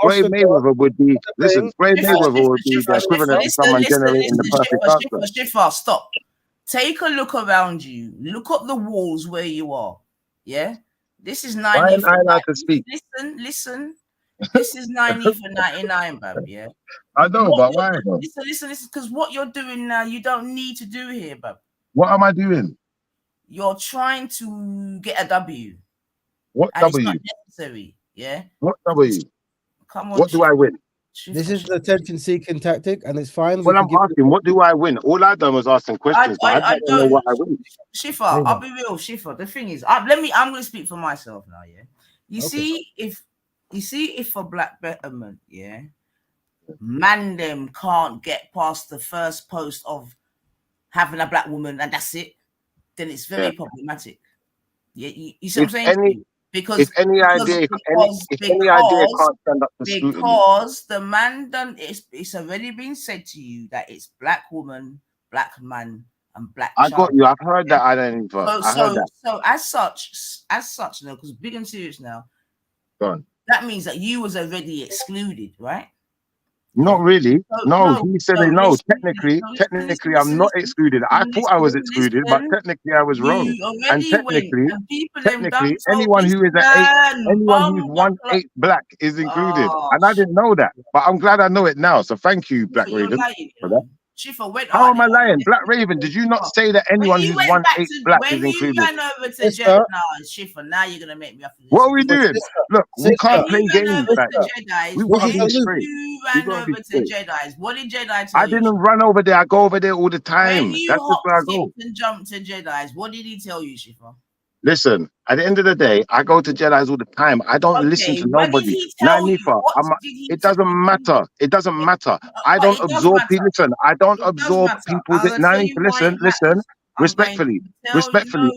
Floyd Mayweather would be, Floyd Mayweather would be the equivalent of someone generating the perfect answer. Shifter, stop. Take a look around you. Look at the walls where you are. Yeah? This is 90. Why am I allowed to speak? Listen. This is 90 for 99, bab. Yeah. I know, but why? Listen. Because what you're doing now, you don't need to do here, bab. What am I doing? You're trying to get a W. What and W? It's not necessary. Yeah. What W? Come on. What do I win? This is the attention-seeking tactic, and it's fine. Well, I'm asking, what do I win? All I done was asking questions. I don't know what I win. Shifa, I'll be real, Shifa. The thing is, I'm going to speak for myself now. Yeah. You see, if for Black Betterment, yeah, man, them can't get past the first post of having a black woman, and that's it, then it's very problematic. Yeah, you see what I'm saying? Because any idea can't stand up to scrutiny. Because the man done it's already been said to you that it's black woman, black man, and black child. I got you. I've heard that. I don't even. I heard that. So as such, now, because big and serious now. Go on. That means that you was already excluded, right? Not really. No, he said no. Technically, I'm not excluded. I thought I was excluded, but technically I was wrong. And technically, anyone who is anyone who's 1/8 black is included. And I didn't know that, but I'm glad I know it now. So thank you, Black Raven, for that. How am I lying? Black Raven, did you not say that anyone who's 1/8 black is included? When you ran over to Jedi, Shifa, now you're gonna make me have to. What are we doing? Look, we can't play games like that. We want to be straight. You ran over to Jedi's. What did Jedi tell you? I didn't run over there. I go over there all the time. That's just where I go. And jumped to Jedi's. What did he tell you, Shifa? Listen, at the end of the day, I go to Jedi's all the time. I don't listen to nobody. It doesn't matter. It doesn't matter. I don't absorb people. Listen, I don't absorb people that listen. Respectfully,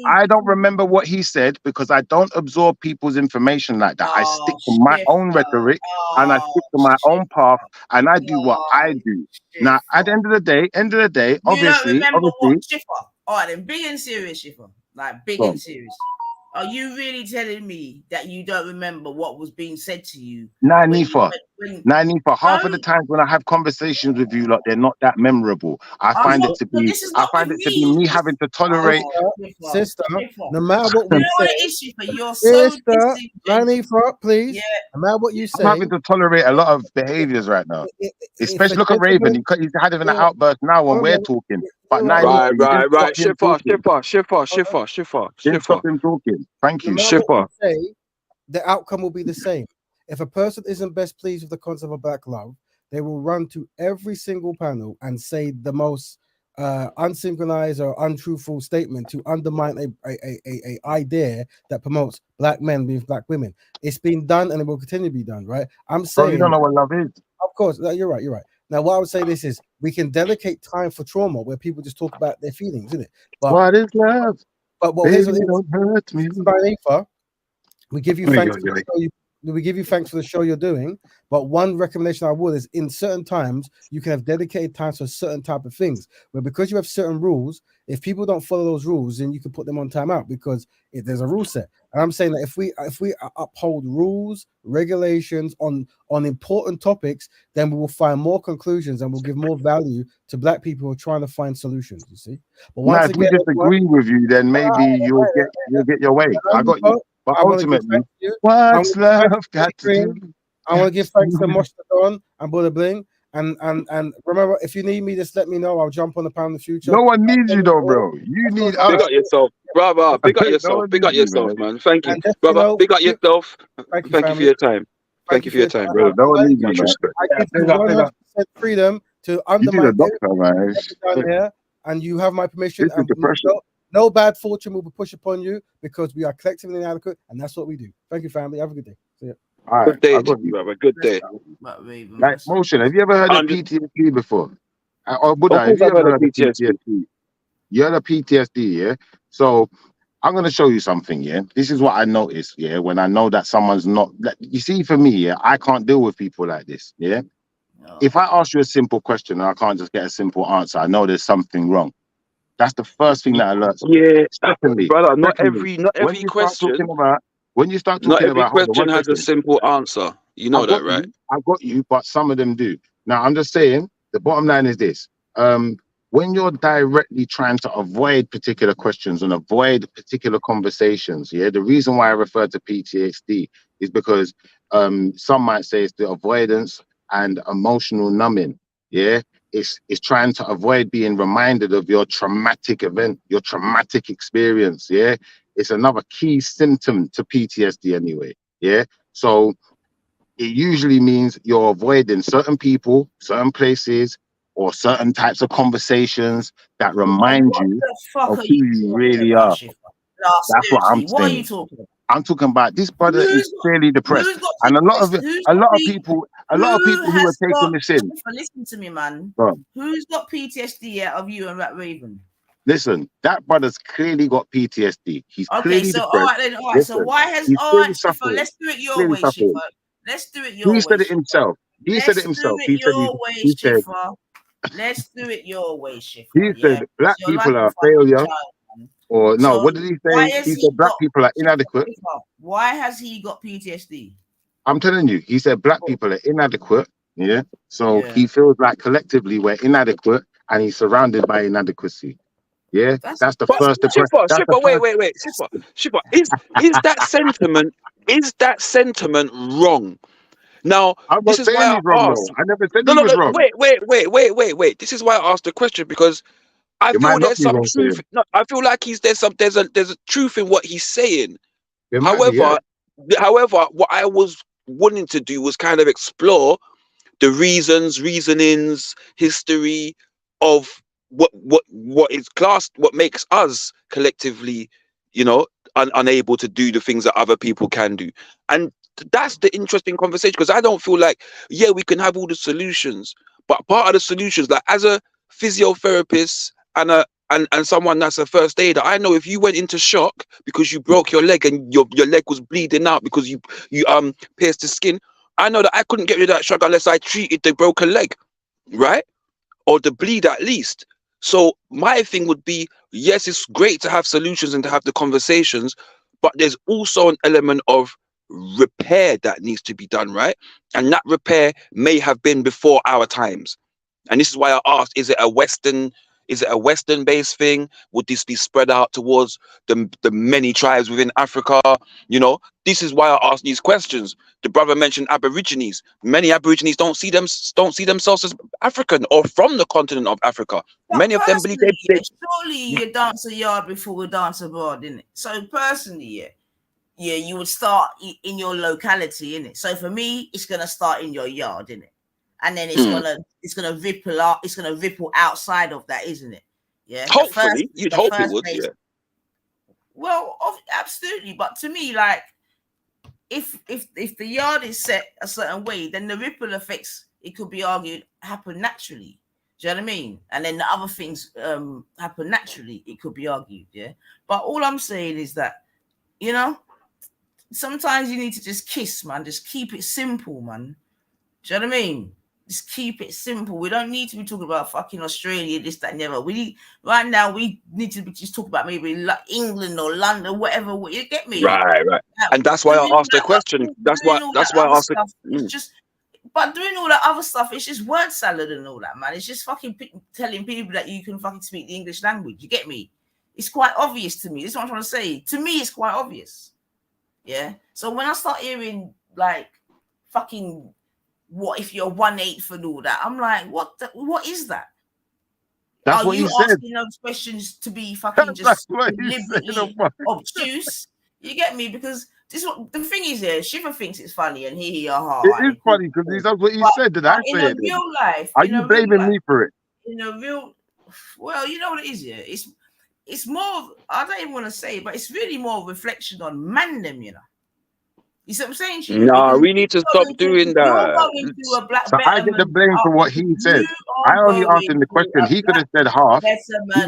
I don't remember what he said because I don't absorb people's information like that. I stick to my own rhetoric and I stick to my own path and I do what I do. Now, at the end of the day, obviously. All right, then, big and serious, Shifa. Like big and serious. Are you really telling me that you don't remember what was being said to you? Nah, Nifa. Half of the times when I have conversations with you, like they're not that memorable. I find it to be me having to tolerate. Sister, no matter what we say, sister, Nifa, please. No matter what you say, I'm having to tolerate a lot of behaviors right now. Especially look at Raven. He's having an outburst now when we're talking. But now, right. Shifa. Didn't stop him talking. Thank you, Shifa. The outcome will be the same. If a person isn't best pleased with the concept of black love, they will run to every single panel and say the most unsynchronized or untruthful statement to undermine a idea that promotes black men with black women. It's been done and it will continue to be done, right? I'm saying you don't know what love is. Of course, you're right. Now, what I would say this is we can dedicate time for trauma where people just talk about their feelings, isn't it? But what is love? But here's what don't hurt me. We give you thanks. We give you thanks for the show you're doing. But one recommendation I would is in certain times you can have dedicated times for certain type of things. Where because you have certain rules, if people don't follow those rules, then you can put them on timeout because there's a rule set. And I'm saying that if we uphold rules, regulations on important topics, then we will find more conclusions and we'll give more value to black people who are trying to find solutions. You see, but once if we disagree with you, then maybe you'll get your way. I got you. But ultimately, what's love got to do? I want to give thanks to Mosh Don and Buddha Bling. And remember, if you need me, just let me know. I'll jump on the panel in the future. No one needs you though, bro. You need us. Big up yourself. Brother, big up No yourself. one Big needs up you, yourself, man. man. Thank you, And just, brother. Big up yourself. thank you, Thank you for family. your time. Thank you for your time, brother. No one needs you, Much man. respect. I give you Big up, big 100% up. freedom to This is a undermine doctor, man. everything I've done here, and you have my permission. This is And depression. no bad fortune will be pushed upon you because we are collectively inadequate, and that's what we do. Thank you, family. Have a good day. See ya. All right, Good day, I got you. brother. Good day. Like motion. Have you ever heard of 100. PTSD before? Or Buddha, Of have course, you I've ever heard of heard of PTSD. PTSD? You heard of PTSD, yeah? So I'm gonna show you something, yeah. This is what I noticed, yeah. When I know that someone's not, you see, for me, yeah, I can't deal with people like this, yeah. If I ask you a simple question and I can't just get a simple answer, I know there's something wrong. That's the first thing that alerts me. Yeah, Secondly, brother. Not secondly, when every you start talking question. about, Not every hold on question one has a second. simple answer. You know that, right? I got you, but some of them do. Now, I'm just saying, the bottom line is this. When you're directly trying to avoid particular questions and avoid particular conversations, yeah, the reason why I refer to PTSD is because some might say it's the avoidance and emotional numbing, yeah. It's trying to avoid being reminded of your traumatic event, your traumatic experience, yeah. It's another key symptom to PTSD anyway, yeah. So it usually means you're avoiding certain people, certain places, or certain types of conversations that remind What you the fuck of are who you you talking really about, are. Shifa? No, That's what I'm seriously, what are you saying. talking about? I'm talking about this brother is clearly depressed, Who's got and a lot of PTSD? people, Who who are has taking got? this in. Shifa, listen to me, man. Go on. Who's got PTSD out of you and Rat Raven? Listen, that brother's clearly got PTSD. He's Okay, clearly so all depressed. right then, all right. So Listen, why has he's all clearly right, Shifa? suffering. Let's do it your Clearly way, Shifa. suffering. Let's do it He your way, said it Shifa. himself. He said it Let's do himself. it He said your way, he said Shifa. Let's do it your way, Shifa. he Yeah, said black you're like people a are a fucking failure. child, man. Or no, So what did he why say? has He he said black got? people are inadequate. Shifa, why has he got PTSD? I'm telling you, he said black people are inadequate. Yeah. So Yeah. he feels like collectively we're inadequate and he's surrounded by inadequacy. Yeah. That's the But first depression. That's the Shipper, first. wait, Shipper, is that sentiment wrong? Now, I'm this not is why saying I he's wrong though. asked. I never said No, he no, was no, wrong. wait. This is why I asked the question because I It feel might not there's be some wrong for truth. him. No, I feel like there's a truth in what he's saying. It might be, yeah. However, what I was wanting to do was kind of explore the reasonings, history of what is classed, what makes us collectively, unable to do the things that other people can do. And that's the interesting conversation because I don't feel like, yeah, we can have all the solutions, but part of the solutions, like as a physiotherapist and someone that's a first aider, I know if you went into shock because you broke your leg and your leg was bleeding out because you pierced the skin, I know that I couldn't get rid of that shock unless I treated the broken leg, right? Or the bleed at least. So my thing would be, yes, it's great to have solutions and to have the conversations, but there's also an element of repair that needs to be done, right? And that repair may have been before our times. And this is why I asked, is it a Western based thing? Would this be spread out towards the many tribes within Africa? This is why I ask these questions. The brother mentioned Aborigines. Many Aborigines don't see themselves as African or from the continent of Africa. But Many of them believe they surely you dance a yard before we dance abroad, didn't it? So personally, yeah, you would start in your locality, innit? So for me, it's gonna start in your yard, innit? And then it's gonna ripple out. It's gonna ripple outside of that, isn't it? Yeah. Hopefully, you'd hope it would. Yeah. Well, absolutely. But to me, like, if the yard is set a certain way, then the ripple effects, it could be argued, happen naturally. Do you know what I mean? And then the other things happen naturally. It could be argued, yeah. But all I'm saying is that, sometimes you need to just kiss, man. Just keep it simple, man. Do you know what I mean? Just keep it simple. We don't need to be talking about fucking Australia, this, that, and the other. Right now, we need to be just talking about maybe England or London, whatever. You get me? Right. And that's why I asked the question. That's why I asked the. But doing all that other stuff, it's just word salad and all that, man. It's just fucking telling people that you can fucking speak the English language. You get me? It's quite obvious to me. This is what I'm trying to say. To me, it's quite obvious. Yeah. So when I start hearing like fucking what if you're 1/8 and all that, I'm like, what is that? That's Are what you he said. asking those questions to be fucking That's just what he said. deliberately obtuse? You get me? Because this is what the thing is here. Shiva thinks it's funny, and he It is funny because that's what he said. Did I in say a it? real life, Are you blaming me for it? in a real, well, you know what it is here. It's more. I don't even want to say it, but it's really more a reflection on man them. You know. You see what I'm saying, Shiva? Nah, we need to stop doing You're that. going through a black So I get the betterment. blame for what he said. I only asked him the question. He could have said half. He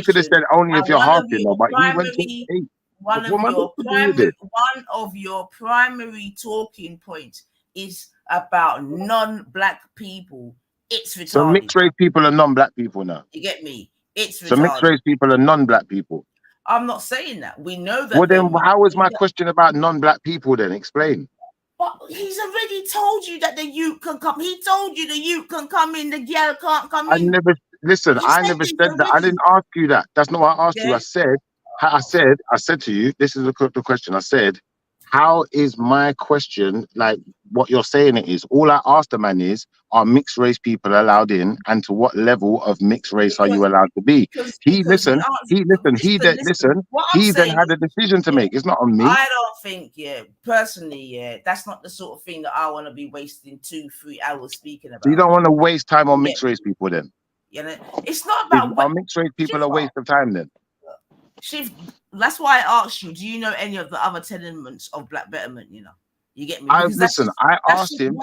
could have said only if And you're one half, of you your know. But he went to primary, 8. one What of am I your supposed to do with primary, it? one of your primary talking points is about non-black people. It's retarded. So mixed race people are non-black people now. You get me? It's retarded. So mixed race people are non-black people. I'm not saying that. We know that. Well, then how is my question about non-black people then? Explain. But he's already told you that the youth can come. He told you the youth can come in, the girl can't come I in. never listen. I never said that. I didn't ask you that. That's not what I asked you. I said to you. This is the question. I said, how is my question like what you're saying it is? All I asked the man is, are mixed race people allowed in, and to what level of mixed race are you allowed to be? He then had a decision to make. It's not on me. I don't think, personally, that's not the sort of thing that I want to be wasting 2-3 hours speaking about. So you don't want to waste time on mixed race people then? You know, it's not about are mixed race people a waste of time then? Shiv, that's why I asked you, do you know any of the other tenements of Black Betterment, you know? You get me? I asked him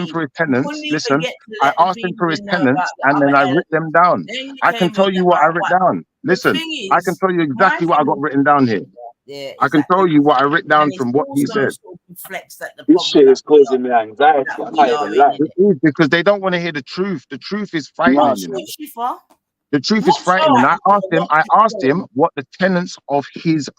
for his tenants. Listen, I asked him for his tenants, and then I wrote them down. I can tell you what I wrote down. Listen, I can tell you exactly what I got written down here. Yeah, I can tell you what I wrote down from what he said. This shit is causing me anxiety. I can't even lie. It is because they don't want to hear the truth. The truth is frightening. You know? The truth is frightening. I asked him what the tenets of his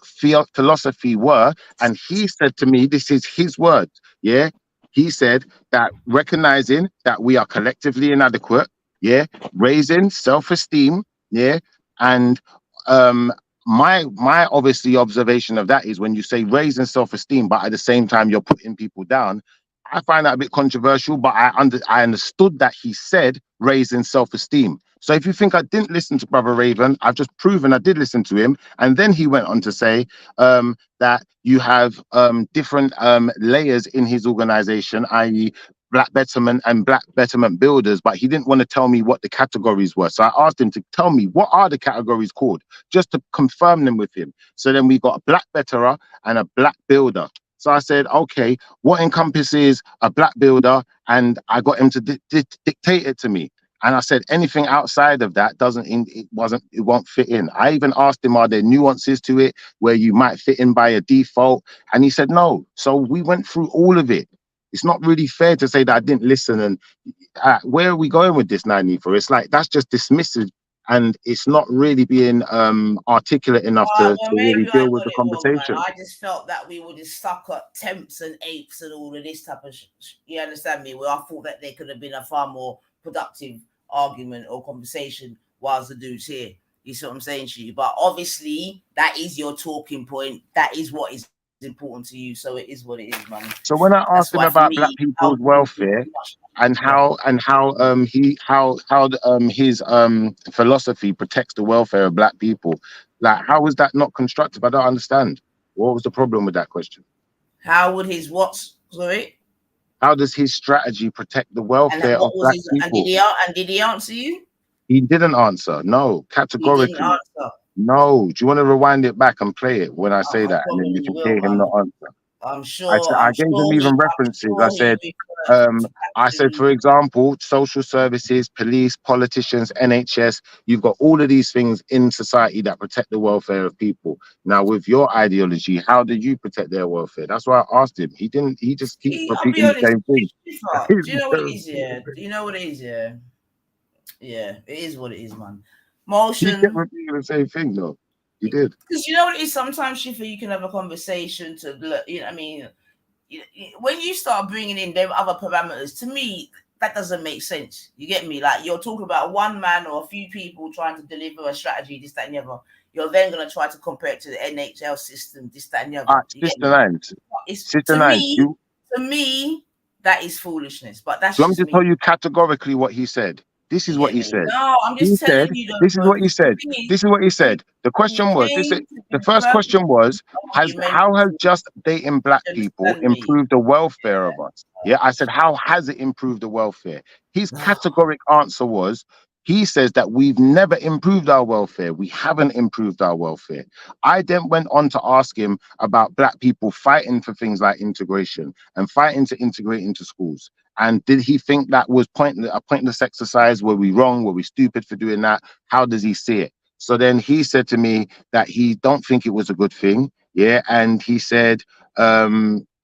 philosophy were, and he said to me, this is his words. Yeah, he said that recognizing that we are collectively inadequate. Yeah, raising self-esteem. Yeah, and my obviously observation of that is when you say raising self-esteem, but at the same time you're putting people down. I find that a bit controversial, but I understood that he said raising self-esteem. So if you think I didn't listen to Brother Raven, I've just proven I did listen to him. And then he went on to say that you have different layers in his organization, i.e. Black Betterment and Black Betterment Builders, but he didn't want to tell me what the categories were. So I asked him to tell me what are the categories called, just to confirm them with him. So then we got a Black Betterer and a Black Builder. So I said, okay, what encompasses a Black builder? And I got him to dictate it to me. And I said, anything outside of that it won't fit in. I even asked him, are there nuances to it where you might fit in by a default? And he said, no. So we went through all of it. It's not really fair to say that I didn't listen. And where are we going with this, Nanifa? It's like, that's just dismissive. And it's not really being articulate enough to really deal with the conversation. I just felt that we were just stuck at temps and apes and all of this type of you understand me? Where I thought that there could have been a far more productive argument or conversation whilst the dude's here. You see what I'm saying to you? But obviously, that is your talking point. That is what is important to you. So it is what it is, man. So when I asked him about Black people's welfare and how his philosophy protects the welfare of Black people, like how is that not constructive? I don't understand. What was the problem with that question? How would his what? Sorry. How does his strategy protect the welfare of Black people? And did he answer you? He didn't answer. No, categorically. He didn't answer. No. Do you want to rewind it back and play it when I say that, and then you can hear him not answer? I'm sure. I gave him even references. I said, for example, social services, police, politicians, NHS. You've got all of these things in society that protect the welfare of people. Now, with your ideology, how do you protect their welfare? That's why I asked him. He didn't. He just keeps repeating the same thing. Do you know what it is? Yeah. Do you know what it is? Yeah. Yeah, it is what it is, man. Motion. He kept repeating the same thing, though. He did. Because you know what it is? Sometimes, Shifa, you can have a conversation to look, you know what I mean? When you start bringing in them other parameters, to me, that doesn't make sense. You get me? Like, you're talking about one man or a few people trying to deliver a strategy, this, that, and the other. You're then going to try to compare it to the NHL system, this, that, and the other. To me, that is foolishness. But that's let me just tell you categorically what he said. This is what he said. No, I'm He just said, telling you though, this is bro. what he said. This is what he said. The question was, the first question was, how has just dating black people improved the welfare of us? Yeah, I said, how has it improved the welfare? His categoric answer was, he says that we've never improved our welfare. We haven't improved our welfare. I then went on to ask him about black people fighting for things like integration and fighting to integrate into schools. And did he think that was a pointless exercise? Were we wrong? Were we stupid for doing that? How does he see it? So then he said to me that he don't think it was a good thing. Yeah. And he said,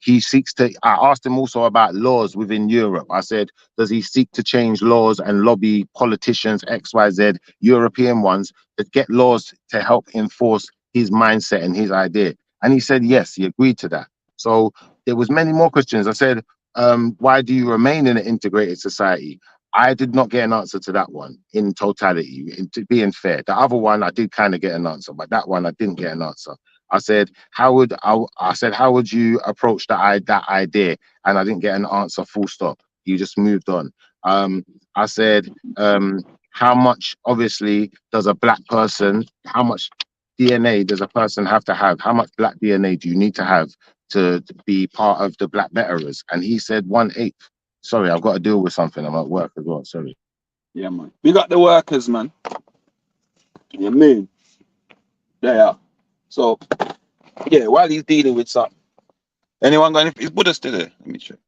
he seeks to, I asked him also about laws within Europe. I said, does he seek to change laws and lobby politicians, XYZ, European ones, that get laws to help enforce his mindset and his idea? And he said, yes, he agreed to that. So there was many more questions. I said, why do you remain in an integrated society? I did not get an answer to that one in totality, to being fair. The other one, I did kind of get an answer, but that one, I didn't get an answer. I said, how would you approach that idea? And I didn't get an answer, full stop. You just moved on. I said, how much, obviously, does a black person, how much DNA does a person have to have? How much black DNA do you need to have to be part of the black betterers? And he said 1/8. Sorry, I've got to deal with something. I'm at work as well. Sorry. Yeah, man. We got the workers, man. You mean? They are. So, yeah, while he's dealing with something, anyone going? Is Buddha still there? Let me check.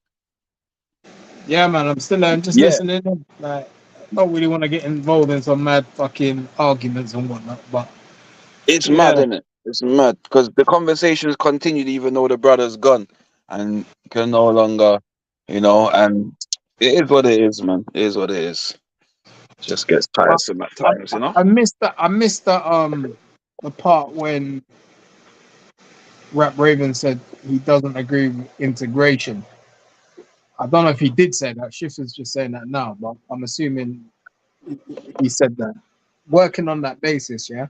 Yeah, man, I'm still there. I'm just listening. Like, I don't really want to get involved in some mad fucking arguments and whatnot, but it's mad, isn't it? It's mad because the conversations continued even though the brother's gone and can no longer, and it is what it is, man. It is what it is. Just gets tiresome at times, I missed the part when Rap Raven said he doesn't agree with integration. I don't know if he did say that. Shifter's just saying that now, but I'm assuming he said that. Working on that basis, yeah.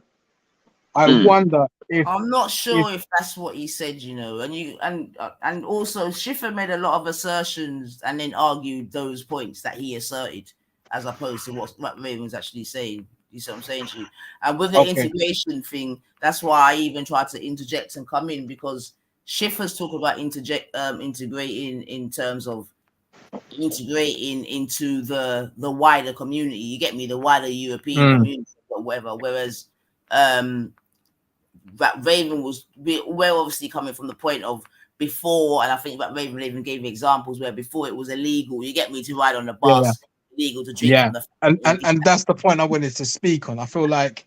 I wonder if I'm not sure if that's what he said, and also Schiffer made a lot of assertions and then argued those points that he asserted, as opposed to what Raven's actually saying. You see what I'm saying to you? And with the integration thing, that's why I even tried to interject and come in, because Schiffer's talk about integrating in terms of integrating into the wider community. You get me? The wider European community or whatever. Whereas that Raven we're obviously coming from the point of before, and I think that Raven even gave examples where before it was illegal. You get me, to ride on the bus, illegal to drink from the and that's the point I wanted to speak on. I feel like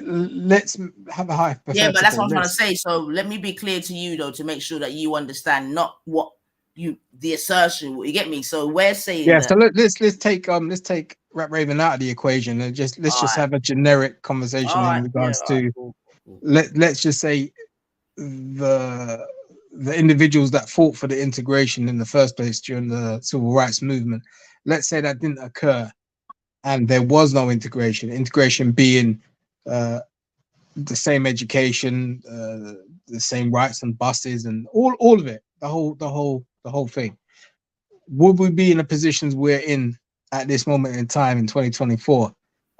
let's have a hypothetical. Yeah, but that's what I'm trying to say. So let me be clear to you though, to make sure that you understand not what the assertion. You get me? So we're saying that, so let's take Rap Raven out of the equation and let's just have a generic conversation in regards to let's just say the individuals that fought for the integration in the first place during the civil rights movement. Let's say that didn't occur and there was no integration being the same education, the same rights and buses and all of it, the whole thing. Would we be in the positions we're in at this moment in time in 2024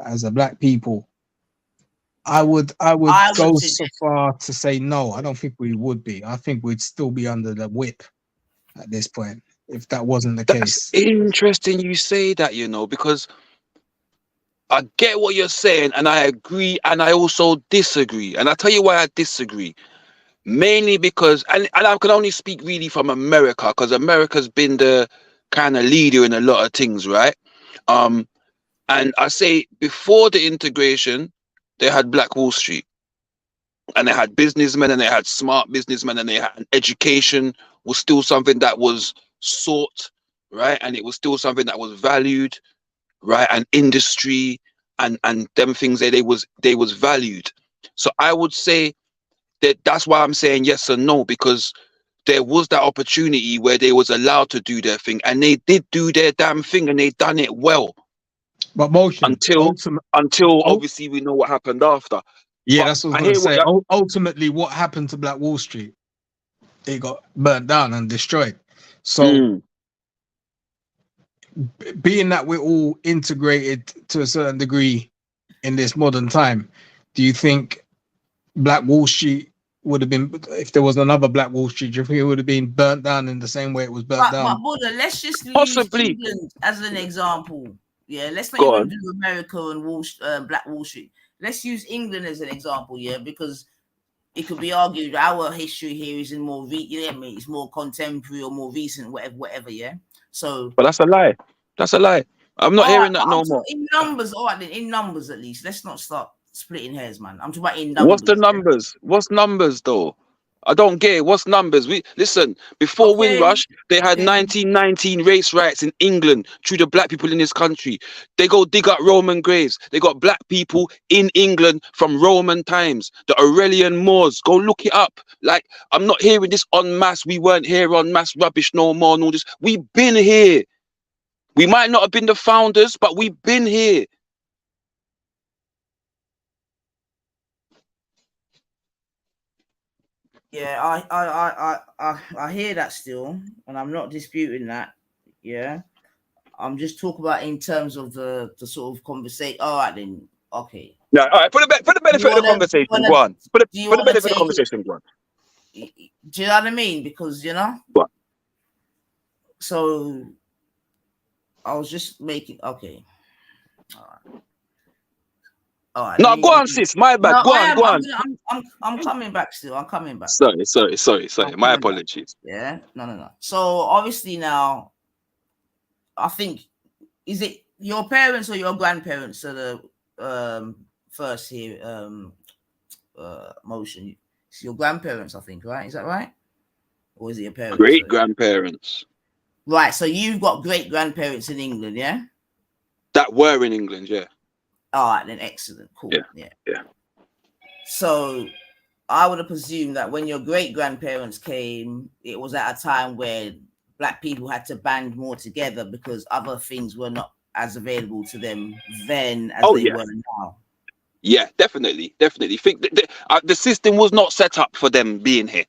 as a black people? I would go so far to say no. I don't think we would be. I think we'd still be under the whip at this point if that wasn't the case. Interesting you say that, because I get what you're saying and I agree and I also disagree. And I'll tell you why I disagree. Mainly because, and I can only speak really from America, because America's been the kind of leader in a lot of things, right? And I say before the integration, they had Black Wall Street, and they had businessmen, and they had smart businessmen, and they had education was still something that was sought, right? And it was still something that was valued, right? And industry and them things they was valued. So I would say that's why I'm saying yes and no, because there was that opportunity where they was allowed to do their thing, and they did do their damn thing, and they done it well. But motion until obviously we know what happened after. Yeah, but that's what I was going to say. Ultimately, what happened to Black Wall Street? It got burnt down and destroyed. So being that we're all integrated to a certain degree in this modern time, do you think Black Wall Street would have been, if there was another Black Wall Street, do you think it would have been burnt down in the same way it was burnt down? But Buddha, let's just use Possibly. England as an example. Yeah, let's not Go even on. do America and Black Wall Street. Let's use England as an example, yeah, because it could be argued our history here is in more, it's more contemporary or more recent, whatever, yeah. So, but that's a lie. That's a lie. I'm not hearing that no more. In numbers, all right, then, in numbers at least. Let's not start splitting hairs, man. I'm talking about in numbers. What's the numbers? What's numbers though? I don't get it. What's numbers? We listen. Before Windrush, they had 1919 race riots in England through the black people in this country. They go dig up Roman graves. They got black people in England from Roman times. The Aurelian Moors. Go look it up. Like, I'm not hearing this en masse. We weren't here en masse rubbish no more. And all this. We've been here. We might not have been the founders, but we've been here. Yeah, I hear that still, and I'm not disputing that. Yeah, I'm just talking about in terms of the sort of conversation. All right, then, okay. Yeah, all right. For the benefit of the conversation, go on. For the benefit of the conversation, go on. Do you know what I mean? Because What? So I was just making All right. All right, no, go on, sis. My bad. No, go on. I'm coming back still. I'm coming back. Sorry. My apologies. Yeah. No. So obviously now, I think, is it your parents or your grandparents are the first here motion? It's your grandparents, I think, right? Is that right? Or is it your parents? Great grandparents. Right. So you've got great grandparents in England, yeah? That were in England, yeah. All right, then, excellent, cool. Yeah. So I would have presumed that when your great grandparents came, it was at a time where black people had to band more together because other things were not as available to them then as they were now. Yeah, definitely. Think the system was not set up for them being here.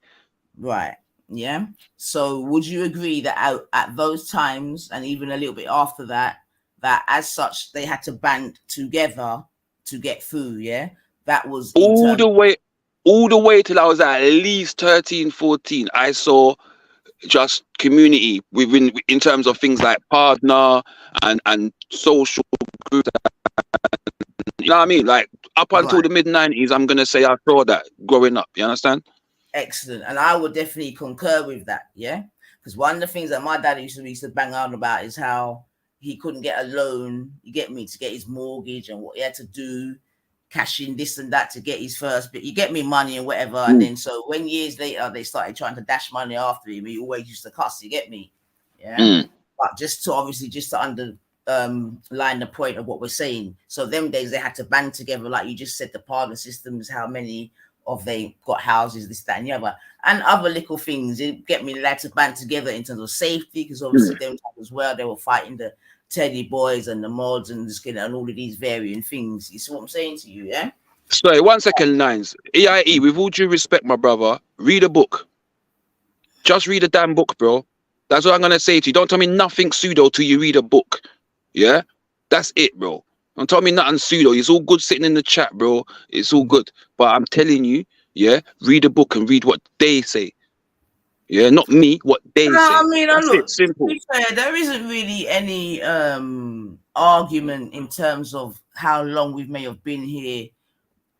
Right. Yeah. So would you agree that at those times and even a little bit after that, that as such they had to band together to get food? Yeah, that was all the way till I was at least 13, 14. I saw just community within in terms of things like partner and social groups. You know what I mean? Like up until the mid-90s, I'm gonna say I saw that growing up. You understand? Excellent, and I would definitely concur with that. Yeah, because one of the things that my dad used to bang on about is how he couldn't get a loan, you get me, to get his mortgage and what he had to do, cash in this and that to get his first bit, you get me, money and whatever. And then so when years later they started trying to dash money after him, he always used to cuss, you get me? Yeah. But just to line the point of what we're saying. So them days they had to band together, like you just said, the partner systems, how many of they got houses, this, that, and the other, and other little things. You get me, they had to band together in terms of safety, because obviously them as well, they were fighting the Teddy boys and the mods and the skin and all of these varying things. You see what I'm saying to you, yeah? Sorry, 1 second, Nines. EIE, with all due respect, my brother, read a book. Just read a damn book, bro. That's what I'm gonna say to you. Don't tell me nothing pseudo till you read a book. Yeah? That's it, bro. Don't tell me nothing pseudo. It's all good sitting in the chat, bro. It's all good. But I'm telling you, yeah, read a book and read what they say. Yeah, not me, what they say. I mean, that's look, it, simple. To be fair, there isn't really any argument in terms of how long we may have been here,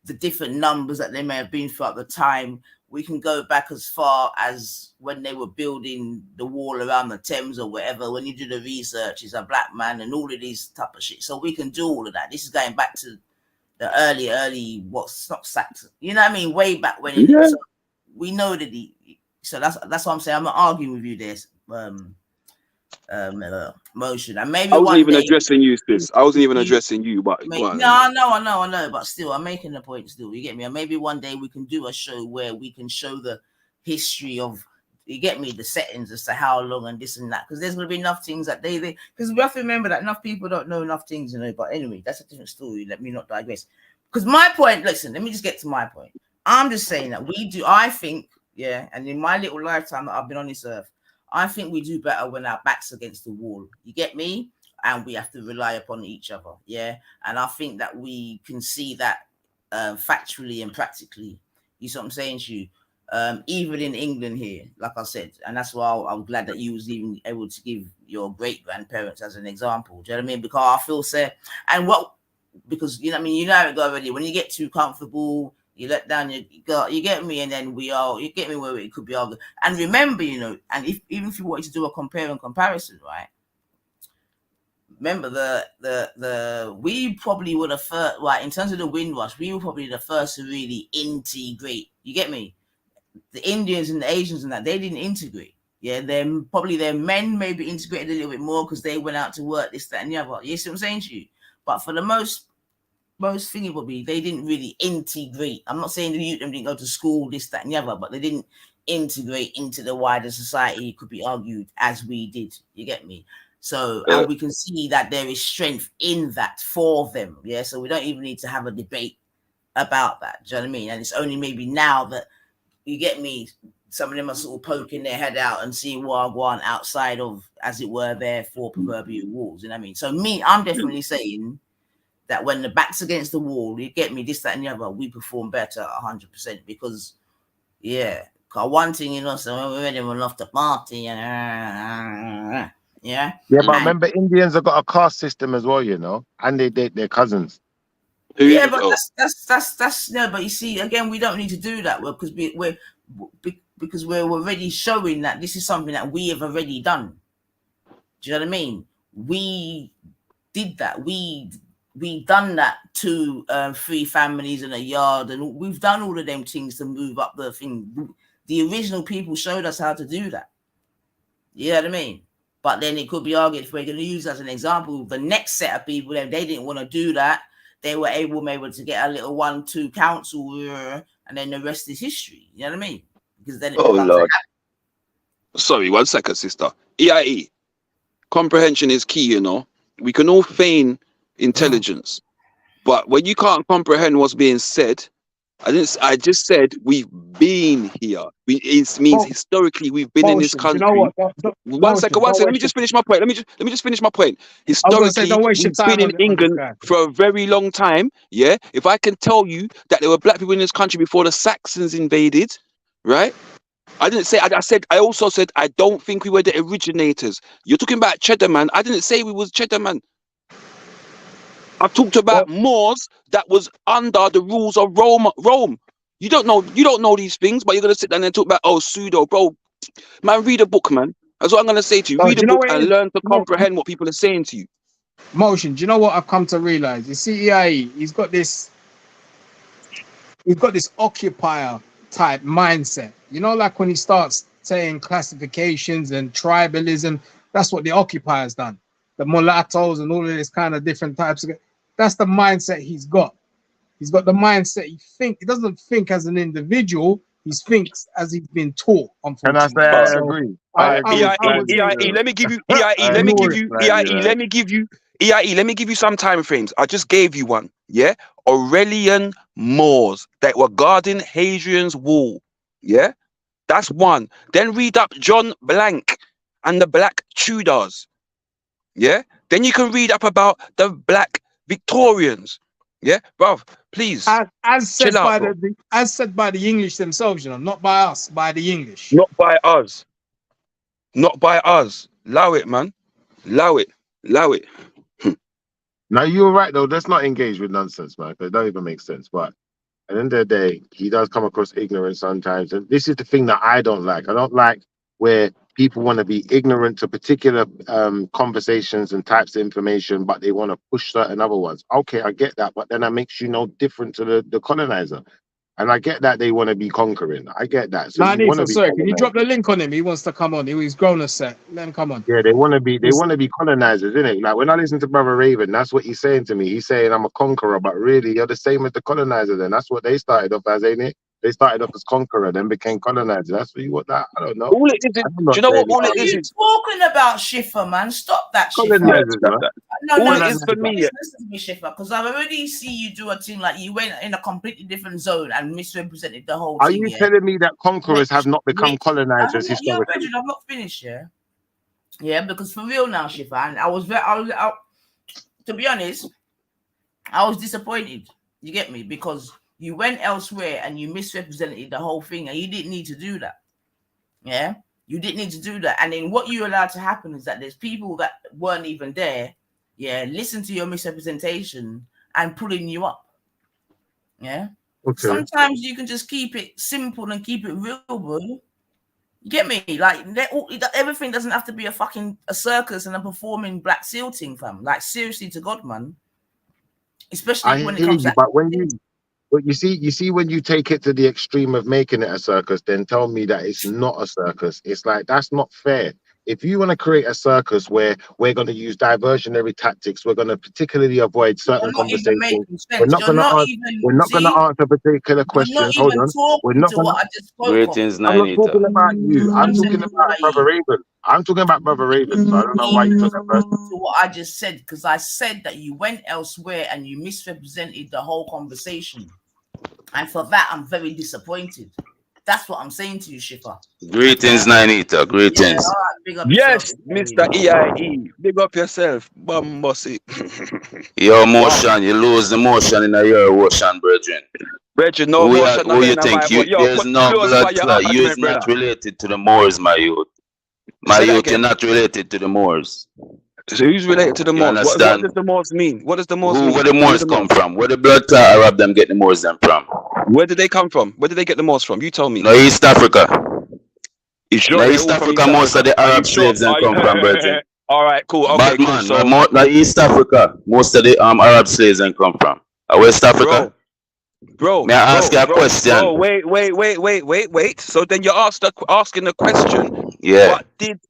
the different numbers that they may have been throughout the time. We can go back as far as when they were building the wall around the Thames or whatever. When you do the research, he's a black man and all of these type of shit. So we can do all of that. This is going back to the early what's not sacked. You know what I mean? Way back when. Yeah. So we know that so that's what I'm saying. I'm not arguing with you this motion. And maybe I wasn't even addressing you, sis. I wasn't even addressing you, but I know, but still I'm making the point still. You get me? And maybe one day we can do a show where we can show the history of, you get me, the settings as to how long and this and that, because there's gonna be enough things that they because we have to remember that enough people don't know enough things, you know. But anyway, that's a different story. Let me not digress. Because my point, listen, let me just get to my point. I'm just saying that I think, yeah, and in my little lifetime that I've been on this earth, I think we do better when our back's against the wall. You get me? and we have to rely upon each other. Yeah, and I think that we can see that factually and practically. You see what I'm saying to you? Even in England here, like I said, and that's why I'm glad that you was even able to give your great grandparents as an example. Do you know what I mean? Because I feel and because you know what I mean, you know it already. When you get too comfortable, you let down you get me, and then you get me where it could be all good. And remember, you know, and even if you wanted to do a compare and comparison, right? Remember we probably were the first, right, in terms of the Windrush, we were probably the first to really integrate. You get me? The Indians and the Asians and that, they didn't integrate. Yeah, then probably their men maybe integrated a little bit more because they went out to work, this, that, and the other. You see what I'm saying to you? But for the most thingy probably, they didn't really integrate. I'm not saying the youth didn't go to school, this, that, and the other, but they didn't integrate into the wider society, could be argued, as we did. You get me? So, and we can see that there is strength in that for them. Yeah, so we don't even need to have a debate about that. Do you know what I mean? And it's only maybe now that, you get me, some of them are sort of poking their head out and seeing what I want outside of, as it were, their four proverbial walls. You know what I mean? So I'm definitely saying that when the back's against the wall, you get me, this, that, and the other, we perform better 100% because, yeah, one thing, you know, so when we're ready, we're off the party and yeah. Yeah, but remember, Indians have got a caste system as well, you know, and they date their cousins. Yeah, but that's no. But you see, again, we don't need to do that because we're already showing that this is something that we have already done. Do you know what I mean? We did that. We done that to 3 families in a yard, and we've done all of them things to move up the thing. The original people showed us how to do that. You know what I mean? But then it could be argued, if we're going to use as an example, the next set of people, they didn't want to do that. They were able maybe to get a little 1-2 council, and then the rest is history. You know what I mean? Because then it becomes Lord. Sorry, 1 second, sister. EIE. Comprehension is key, you know. We can all feign intelligence, but when you can't comprehend what's being said, I just said we've been here. It means historically we've been in this country. You know what? One second. Let me just finish my point. Let me just finish my point. Historically, we've been in England for a very long time. Yeah. If I can tell you that there were black people in this country before the Saxons invaded, right? I didn't say. I also said I don't think we were the originators. You're talking about Cheddar Man. I didn't say we was Cheddar Man. I've talked about Moors that was under the rules of Rome. You don't know these things, but you're gonna sit down and talk about pseudo, bro. Man, read a book, man. That's what I'm gonna say to you. Read a book and learn to comprehend what people are saying to you. Motion. Do you know what I've come to realize? You see, EIE, he's got this occupier type mindset. You know, like when he starts saying classifications and tribalism, that's what the occupier's done. The mulattoes and all of this kind of different types of. That's the mindset he's got. He's got the mindset. He doesn't think as an individual. He thinks as he's been taught. Can I say I agree? EIE, let me give you EIE. Let me give you some time frames. I just gave you one. Yeah, Aurelian Moors that were guarding Hadrian's wall. Yeah, that's one. Then read up John Blank and the Black Tudors. Yeah, then you can read up about the Black Victorians. Yeah, bruv, please. As said by the English themselves, you know, not by us, by the English. Not by us. Not by us. Allow it, man. Allow it. Now you're right though. Let's not engage with nonsense, man. Because it don't even make sense. But at the end of the day, he does come across ignorant sometimes, and this is the thing that I don't like. I don't like where people want to be ignorant to particular conversations and types of information, but they want to push certain other ones. Okay, I get that, but then that makes you no different to the colonizer. And I get that they want to be conquering. I get that. So sorry, can you drop the link on him? He wants to come on. He's grown a set. Let him come on. Yeah, they want to be colonizers, innit? Like when I listen to Brother Raven, that's what he's saying to me. He's saying I'm a conqueror, but really you're the same as the colonizer. Then that's what they started off as, ain't it? They started off as conqueror, then became colonizer. That's what you want. That I don't know. All it is, do you know what? All it is. What are you talking about, Schiffer, man? Stop that, Schiffer. All it is for me. Listen to me, Schiffer, because I've already see you do a thing like you went in a completely different zone and misrepresented the whole thing. Are you telling me that conquerors have not become colonizers historically? I've not finished, yeah. Yeah, because for real now, Shifa, and to be honest, I was disappointed. You get me? Because you went elsewhere and you misrepresented the whole thing, and you didn't need to do that. Yeah, you didn't need to do that. And then what you allowed to happen is that there's people that weren't even there. Yeah, listen to your misrepresentation and pulling you up. Yeah. Okay. Sometimes you can just keep it simple and keep it real, bro. You get me? Like everything doesn't have to be a circus and a performing Black Seal thing, fam. Like seriously, to God, man. Especially when it comes to. But you see, when you take it to the extreme of making it a circus, then tell me that it's not a circus. It's like that's not fair. If you want to create a circus where we're going to use diversionary tactics, we're going to particularly avoid certain conversations. We're not going to answer particular questions. Hold on. We're not going to. Greetings, I'm not talking about you. I'm talking about Brother Raven. I'm talking about Brother Raven. So I don't know why you took it first. To what I just said, because I said that you went elsewhere and you misrepresented the whole conversation. And for that, I'm very disappointed. That's what I'm saying to you, Shifa. Greetings, Nainita. Greetings. Yeah, yes, Mr. EIE. Big up yourself. Bumbossy. Your motion, you lose the motion in your ocean, brethren. Brethren, no motion. Who you think? There's no blood clot. You is not related to the Moors, my youth. My youth, you're not related to the Moors. So who's related to the Moors? What does the Moors mean? What does the Moors mean? Where the Moors come from? Where the blood clot Arab them get the Moors them from? Where did they come from? Where did they get the Moors from? You tell me. No, East Africa. Sure no, East Africa, most of the Arab slaves them come from, brethren. All right, cool. Okay, cool. So, like East Africa, most of the Arab slaves them come from. West Africa. Bro, may I ask you a question? Bro, wait. So then you're asking the question. Yeah. What did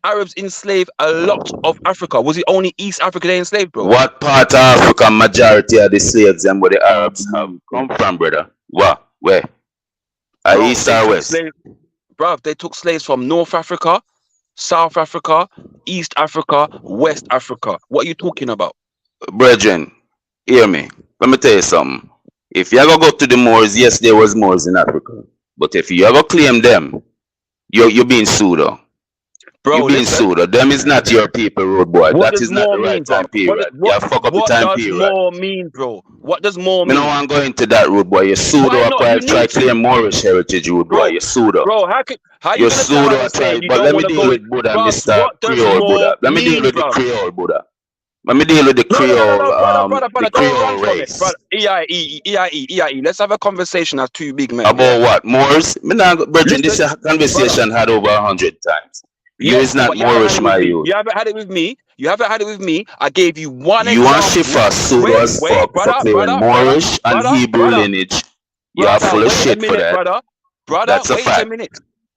Arabs enslave a lot of Africa? Was it only East Africa they enslaved, bro? What part of Africa majority of the slaves and where the Arabs have come from, brother? What? Where? East or West? Bro, they took slaves from North Africa, South Africa, East Africa, West Africa. What are you talking about? Brethren, hear me. Let me tell you something. If you ever go to the Moors, yes, there was Moors in Africa. But if you ever claim them, you're being sued. Bro, you're being sued. Them is not your people, road boy. That is not the right time period. You fuck up the time period. What does more mean, bro? What does more mean? I don't want to go into that, road boy. You sued or try to claim Moorish heritage, road boy. You sued. Bro, how you sued or try? But let me deal with Buddha, Mr. Creole Buddha. Let me deal with the Creole Buddha. Let me deal with the Creole, the Creole race. EIE. Let's have a conversation as two big men. About what? Moors? Brethren, this conversation had over 100 times. You is not Moorish, my youth. You haven't had it with me. I gave you one example. You want Shifa sued us for claiming Moorish and Hebrew lineage. You are full of shit for that. Brother, that's a fact.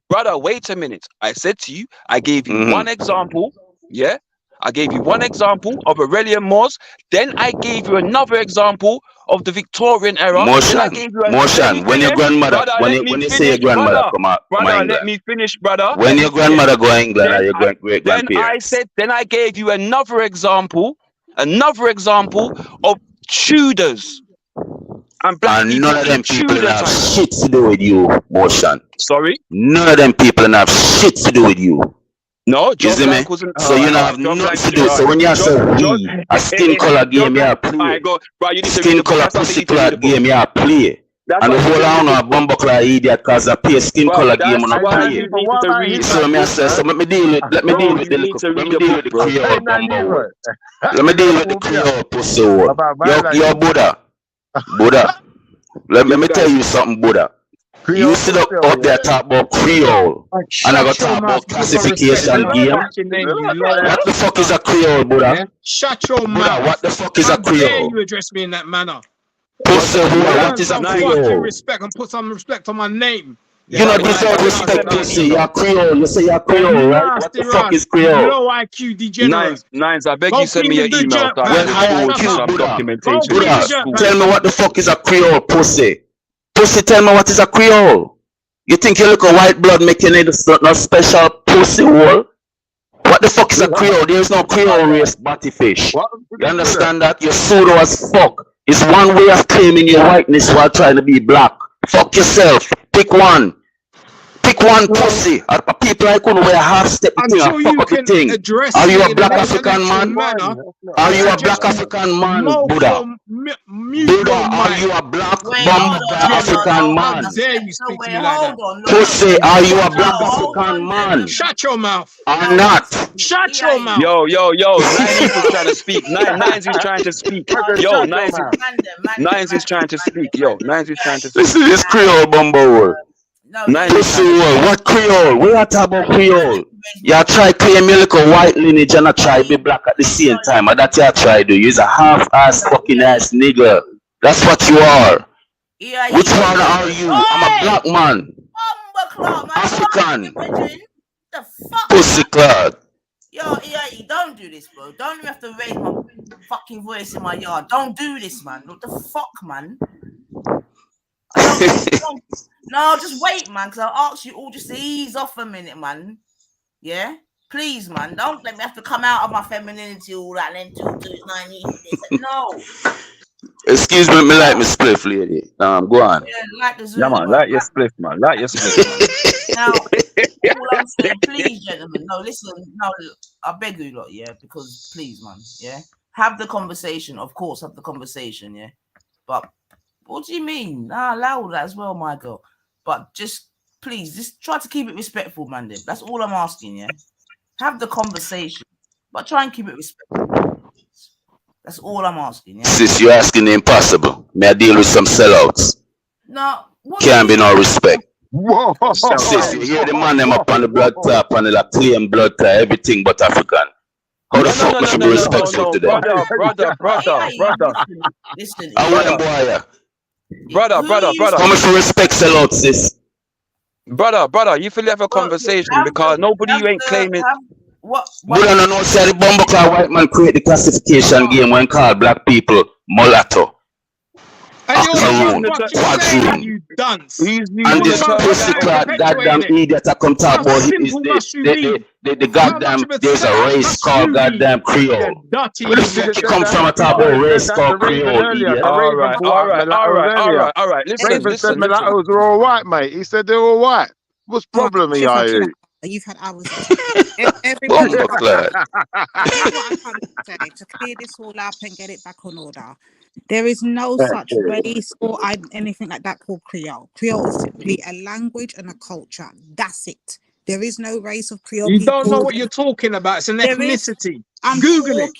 Brother, wait a minute. I said to you, I gave you one example. Yeah? I gave you one example of Aurelian Moors. Then I gave you another example of the Victorian era. Motion. When your grandmother, when you say your grandmother come out, let me finish, brother. When your grandmother go England, or your great grandparents. Then I gave you another example of Tudors. And none of them people have shit to do with you, Motion. Sorry? None of them people have shit to do with you. No, John Black wasn't. So you don't have nothing to do. So when you say a skin color game, you play. Skin color pussy clad game, you play. And the whole on a bumbuckler idiot cause I play skin color game on a play. So me say, so let me deal with the Creole bumbo. Let me deal with the Creole pussy. Yo Buddha. Let me tell you something, Buddha. You sit up there talk about Creole and I got talk about classification game. What the fuck is a Creole, Buddha? Shut your mouth. Buddha, what the fuck is a Creole? How dare you address me in that manner? Pussy, what is a Creole? Respect and put some respect on my name. You don't deserve respect, pussy. You're Creole. You say you're Creole, right? What the fuck is Creole? Low IQ degenerate. Nines, I beg you send me your email. Buddha, tell me what the fuck is a Creole, pussy. Pussy, tell me what is a Creole? You think you look a white blood make you need no special pussy hole? What the fuck is a Creole? There is no Creole race body fish. You understand that? You're pseudo as fuck. It's one way of claiming your whiteness while trying to be black. Fuck yourself. Pick one. Pick one pussy. People like who wear half step the thing Until and fuck you up the can thing. address Are you me a in an black African intellectual man? manner, Are I you a suggest black you African man, mute Buddha? your Buddha, are mic. you a black Wait, hold bumper on, class hold on, African hold How on. man? dare you So speak to wait, me like that? hold on. No, Pussy, are you a black no, hold African on, man? gentlemen. Shut your mouth. Or No, one not? second. Shut your EIE. mouth. Yo, Nines is trying to speak. Nines is trying to speak. Yo, Nines is trying to speak. Yo, Nines is trying to speak. This is this Creole bumble. No, Nines is Pussy trying to world. speak. What Creole? We are talking about Creole. You try claim your little white lineage and I try be black at the same time. And that you try do. You're a half-ass fucking ass nigga. That's what you are. Which one are you? I'm a black man. African. The fuck? Pussy clot. Yo, EIE, don't do this, bro. Don't even have to raise my fucking voice in my yard. Don't do this, man. What the fuck, man? No, just wait, man, because I'll ask you all just to ease off a minute, man. Yeah? Please, man. Don't let me have to come out of my femininity, all that, and then do it 9 No. Excuse me, me like me spliff, lady. Go on. Yeah, like the Zulu. Yeah, man, like your spliff, man. Like your spliff, man. Now, all I'm saying, please, gentlemen, no, listen, no, I beg you lot, yeah, because please, man, yeah, have the conversation, of course, have the conversation, yeah, but what do you mean? Allow that as well, my girl, but just, please, just try to keep it respectful, man, then. That's all I'm asking, yeah, have the conversation, but try and keep it respectful. That's all I'm asking, yeah. Sis, you're asking the impossible. May I deal with some sellouts? No, can't be no respect. Whoa. Sis, you hear the man them up on the blood tap and the clean blood tap, everything but African. How the fuck we should be respectful to them? Brother. Listen, Brother. How much respect sellouts, sis? Brother, you feel you have a conversation because nobody you ain't claiming. But I don't know, say the Bumbleclaw white man create the classification game when called black people mulatto. Maroon, quadroon, you dunce. and this pussycat goddamn idiot that come talk about it is the goddamn, there's a race called goddamn Creole. Where the fuck you come from a talk about race called Creole, idiot? All right. Raven said Listen. mulattoes are all white, mate. He said they're all white. What's the problem, EIE? You've had hours. Everybody, this is what I'm trying to say, to clear this all up and get it back on order. There is no such race or anything like that called Creole. Creole is simply a language and a culture. That's it. There is no race of Creole You people. don't know what you're talking about. It's an ethnicity. Google it.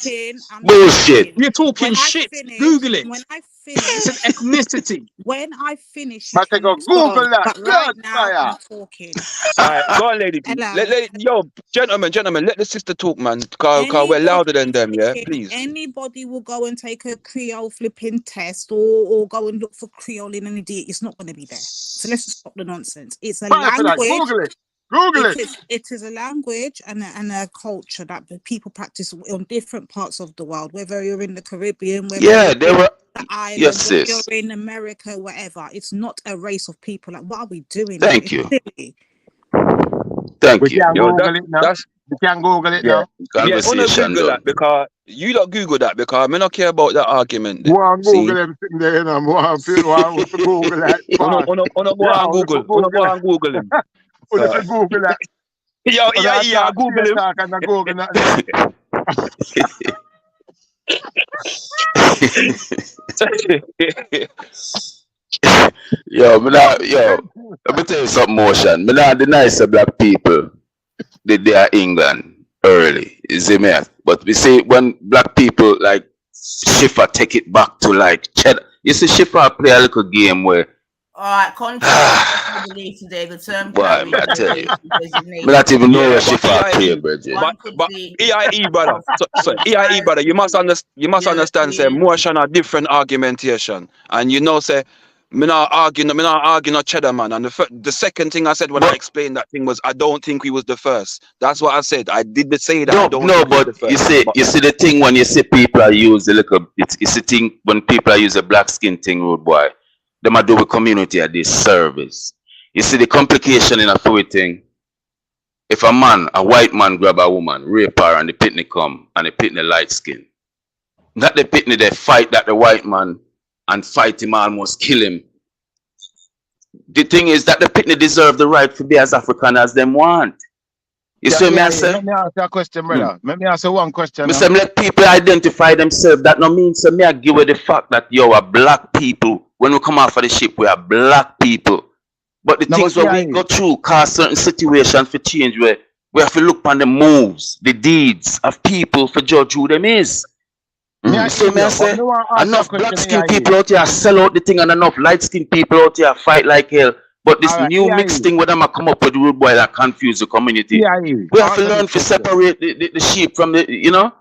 Bullshit. You're talking shit. Google it. When I finish, it's an ethnicity. When I finish, I go Google that. But right now, I'm talking. All right, go on, lady. Yo, gentlemen, let the sister talk, man. Cause we're louder than them, yeah. Please. Anybody will go and take a Creole flipping test or go and look for Creole in an idiot. It's not going to be there. So let's stop the nonsense. It's a language. Google it. It is a language and a culture that people practice on different parts of the world, whether you're in the Caribbean, whether you're in the island, whether you're in America, whatever. It's not a race of people. Like, what are we doing? Thank you. We can Google it now. We can Google it now. Yeah, I want to Google that because you don't Google that because I don't care about that argument. Go on Google everything there, you know. Go on Google that. Go on Google him. Google that. Yeah, Google him. Google that. Yo, let me tell you something, motion. Me not deny some black people they are England early, is it me? But we say when black people like Schiffer take it back to like cheddar. You see Schiffer play a little game where alright, contrary to today, the term I tell you. I not even know where Schiffer play, Bridget. But EIE brother, EIE brother, you must understand say motion a different argumentation. And you know say me not arguing no cheddar man. And the second thing I said when I explained that thing was I don't think we was the first. That's what I said. I did say that. But you see the thing when you see people use the little it's the thing when people use the black skin thing, rude boy. Them a do with community at this service. You see the complication in a fluid thing. If a white man grab a woman, rape her, and the pitney come and the pitney light skin. That the pitney they fight that the white man and fight him almost kill him. the thing is that the Pitney deserve the right to be as African as them want. You see me, I say? Let me ask you a question, brother. Let me ask you one question. Me say let people identify themselves. That no means so me I give you the fact that you are black people. When we come off of the ship, we are black people. But the things that we go through cause certain situations for change where we have to look on the moves, the deeds of people for judge who them is. So me I say enough black skinned people out here sell out the thing and enough light skinned people out here fight like hell. But this new mixed thing where them a come up with rude boy that confuse the community. We have to learn to separate the sheep from the, you know?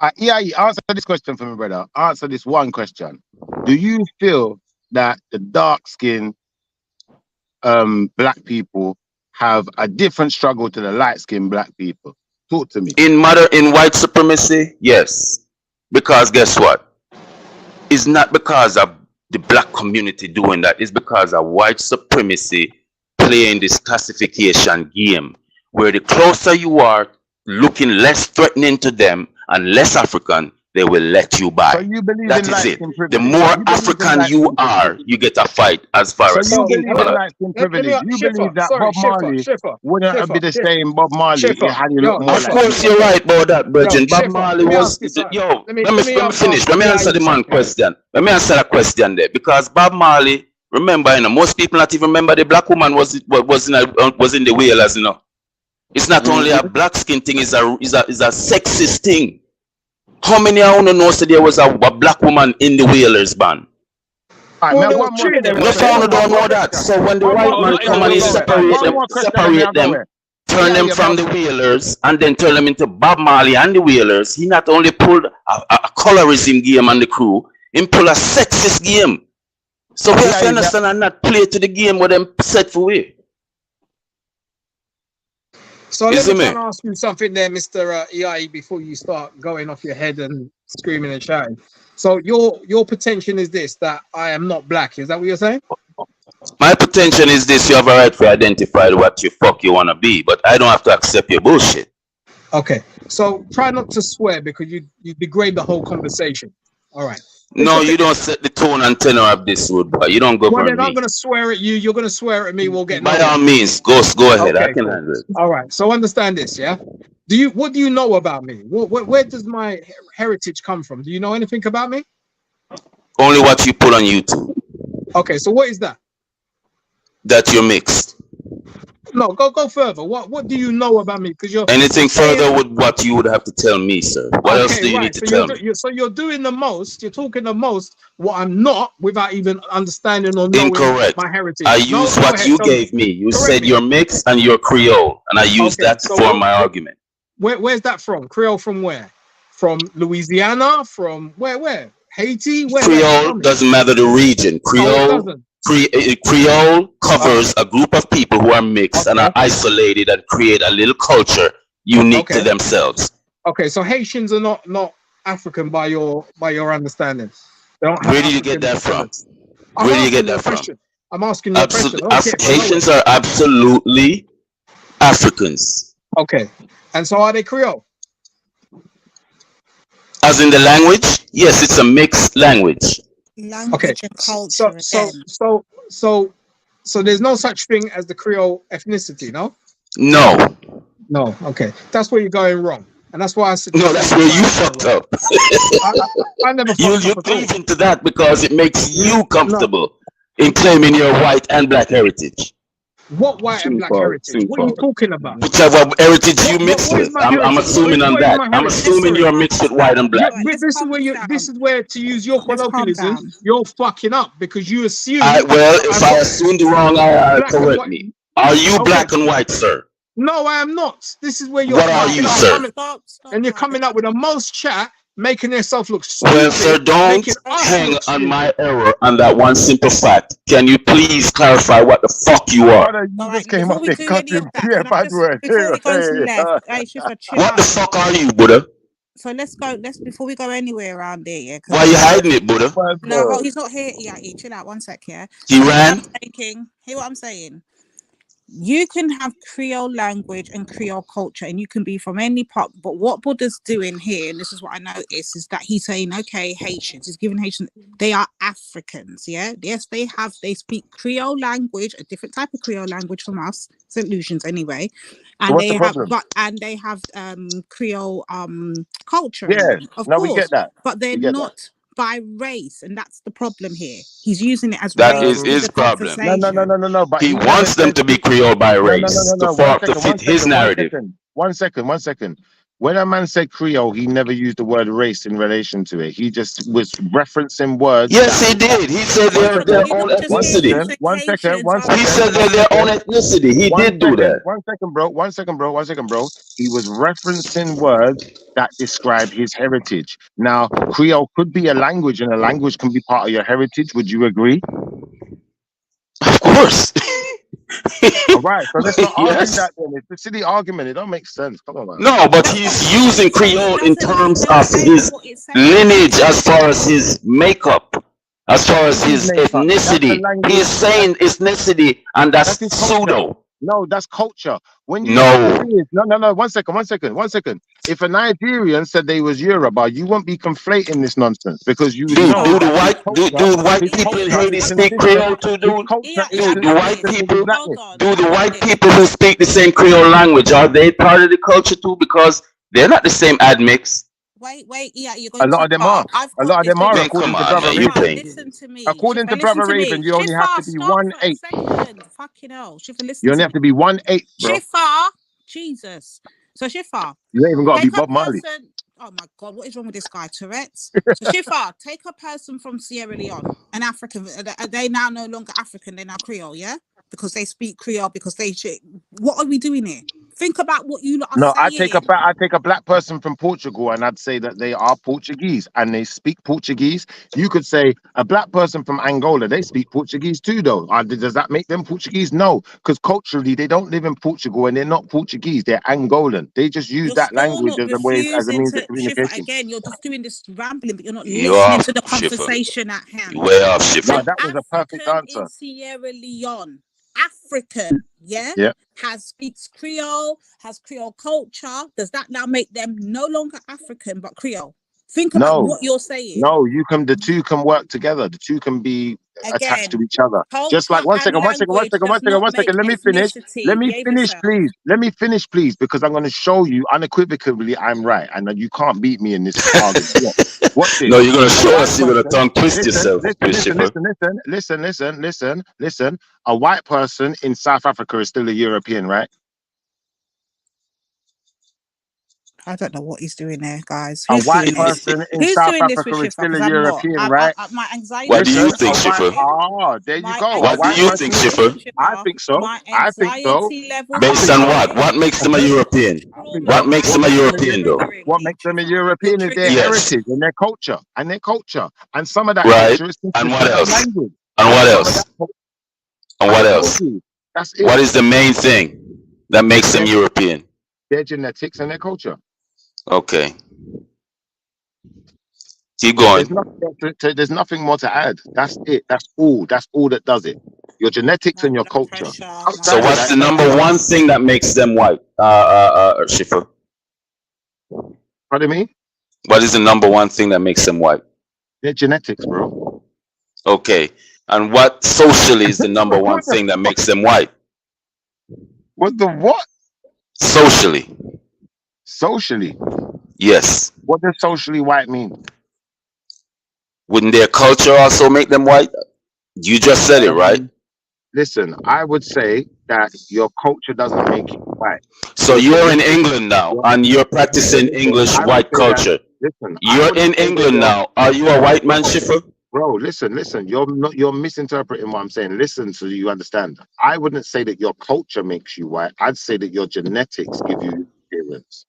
Answer this question for me, brother. Answer this one question. Do you feel that the dark-skinned black people have a different struggle to the light-skinned black people? Talk to me. In white supremacy, yes. Because guess what? It's not because of the black community doing that. It's because of white supremacy playing this classification game where the closer you are looking less threatening to them and less African, they will let you by. So you believe that in is it. privilege? The more African you are, you get a fight as far as you skin believe color. in light-skinned privilege. You believe that Bob Marley wouldn't be the same Bob Marley had you look more Of course, you're right about that, Virgin. Bob Marley was yo. Let me finish. Let me answer the man question. Let me answer that question there because Bob Marley. Remember, you know, most people not even remember the black woman was in the whalers. You know, it's not only a black skin thing. It's a sexist thing. How many of you know there was a black woman in the whalers band? No found don't know that. So when the white man come and separate them, turn them from the whalers, and then turn them into Bob Marley and the whalers, he not only pulled a colorism game on the crew, he pulled a sexist game. So we have to understand and not play to the game with them set for we. So let me try and ask you something there, Mr. EIE, before you start going off your head and screaming and shouting. So your pretension is this, that I am not black. Is that what you're saying? My pretension is this: you have a right to identify what you want to be, but I don't have to accept your bullshit. Okay. So try not to swear because you degrade the whole conversation. All right. No, you don't set the tone and tenor of this wood, boy. You don't govern me. Well, then I'm going to swear at you. You're going to swear at me. We'll get. By all means, go ahead. Okay, I can handle it. All right. So understand this, yeah. What do you know about me? Where does my heritage come from? Do you know anything about me? Only what you put on YouTube. Okay. So what is that? That you're mixed. No, go further. What do you know about me? Because you're anything further with what you would have to tell me, sir. What else do you need to tell me? So you're doing the most. You're talking the most. What I'm not, without even understanding or knowing my heritage. I use what you gave me. You said you're mixed and you're Creole, and I used that to form my argument. Where's that from? Creole from where? From Louisiana? From where? Haiti? Where? Creole doesn't matter the region. Creole covers a group of people who are mixed and are isolated and create a little culture unique to themselves. Okay, so Haitians are not African by your understanding. Where do you get that from? Where do you get that from? I'm asking you a question. Haitians are absolutely Africans. Okay, and so are they Creole? As in the language? Yes, it's a mixed language. Language and culture. So there's no such thing as the Creole ethnicity, no? No. Okay, that's where you're going wrong, and that's why I said. No, that's where you fucked up. I never. You cleave into that because it makes you comfortable in claiming your white and black heritage. What white and black heritage? What are you talking about? Whichever heritage you mix with. I'm assuming on that. I'm assuming you're mixed with white and black. This is where to use your colloquialism, you're fucking up because you assume. Well, if I assumed wrong, correct me. Are you black and white, sir? No, I am not. This is where you're. What are you, sir? And you're coming up with the most chat, making yourself look stupid. Well, sir, don't hang on my error on that one simple fact. Can you please clarify what the fuck you are? You just came up and cut him. What the fuck are you, Buddha? So let's before we go anywhere around there, yeah. Why are you hiding it, Buddha? No, he's not here. Yeah, chill out 1 sec, yeah. He ran. Hear what I'm saying? you can have Creole language and Creole culture, and you can be from any part. But what Buddha's doing here, and this is what I noticed, is that he's saying, okay, Haitians, he's giving Haitians, they are Africans, yeah? Yes, they speak Creole language, a different type of Creole language from us, St. Lucians anyway. And What's they the have, problem? Creole culture in Yeah, them, of no, we course. get that. But they're We get that. not by race, and that's the problem here. He's using it as That race is in his the problem. conversation. No. But He he never wants them said. to be Creole by race No. to fit his narrative. One second. When a man said Creole, he never used the word race in relation to it. He just was referencing words. Yes, he did. He said they're their own ethnicity. One second. He said they're their own ethnicity. He did do that. One second, bro. He was referencing words that describe his heritage. Now, Creole could be a language, and a language can be part of your heritage. Would you agree? Of course. All right, so let's not argue Yes. that then. It's a silly argument. It don't make sense. Come on, man. No, but he's using Creole in terms of his lineage, as far as his makeup, as far as his ethnicity. He's saying ethnicity, and that's pseudo. No, that's culture. When you No. no. One second. If a Nigerian said they was Yoruba, you won't be conflating this nonsense because you would know. Do the white people in Haiti speak Creole too, dude? Do the white people who speak the same Creole language, are they part of the culture too? Because they're not the same admix. Wait, yeah, you're A going lot of them are. A lot of them are, according to Brother Raven. Listen to me. According to Brother Raven, you only have to be 1/8. Fucking hell. Shifa, listen You only have to be 1/8, bro. Shifa, Jesus. So Shifa, You ain't even got to be take a Bob Marley. person. Oh my God, what is wrong with this guy? Tourette's. So Shifa, take a person from Sierra Leone, an African. Are they now no longer African? They're now Creole, yeah? Because they speak Creole. Because they. What are we doing here? Think about what you lot are No, saying. I take a black person from Portugal and I'd say that they are Portuguese and they speak Portuguese. You could say a black person from Angola, they speak Portuguese too, though. Does that make them Portuguese? No, because culturally they don't live in Portugal and they're not Portuguese. They're Angolan. They just use that language as a means of communication. Again, you're just doing this rambling, but you're not You're listening off, to the Shifa. conversation at hand. You're way off, Shifa. No, that was a perfect answer. In Sierra Leone, African, yeah, speaks Creole, has Creole culture. Does that now make them no longer African but Creole? Think about what you're saying. No, the two can work together. The two can be attached to each other. Just like one second. Let me finish. Let me finish, please, because I'm going to show you unequivocally I'm right, and you can't beat me in this argument. Watch this. No, you're going to show us. You're going to tongue twist yourself. Listen. A white person in South Africa is still a European, right? I don't know what he's doing there, guys. A white person in South Africa is still a European, right? My anxiety. What do you think, Shifa? Oh, there you go. What do you think, Shifa? I think so. Based on what? What makes them a European? What makes them a European, though? What makes them a European is their heritage and their culture. And some of that right. culture is And what else? language. And what else? And what else? That's it. What is the main thing that makes them European? Their genetics and their culture. Okay. Keep going. There's nothing more to add. That's it. That's all that does it. Your genetics and your culture. So what's the number one thing that makes them white, Shifa? Pardon me? What is the number one thing that makes them white? Their genetics, bro. Okay. And what socially is the number one thing that makes them white? What the what? Socially. Socially? Yes. What does socially white mean? Wouldn't their culture also make them white? You just said it, right? Listen, I would say that your culture doesn't make you white. So you're in England now, and you're practicing English white culture. You're in England now. Are you a white man, Shifa? Bro, listen. You're misinterpreting what I'm saying. Listen so you understand. I wouldn't say that your culture makes you white. I'd say that your genetics give you appearance.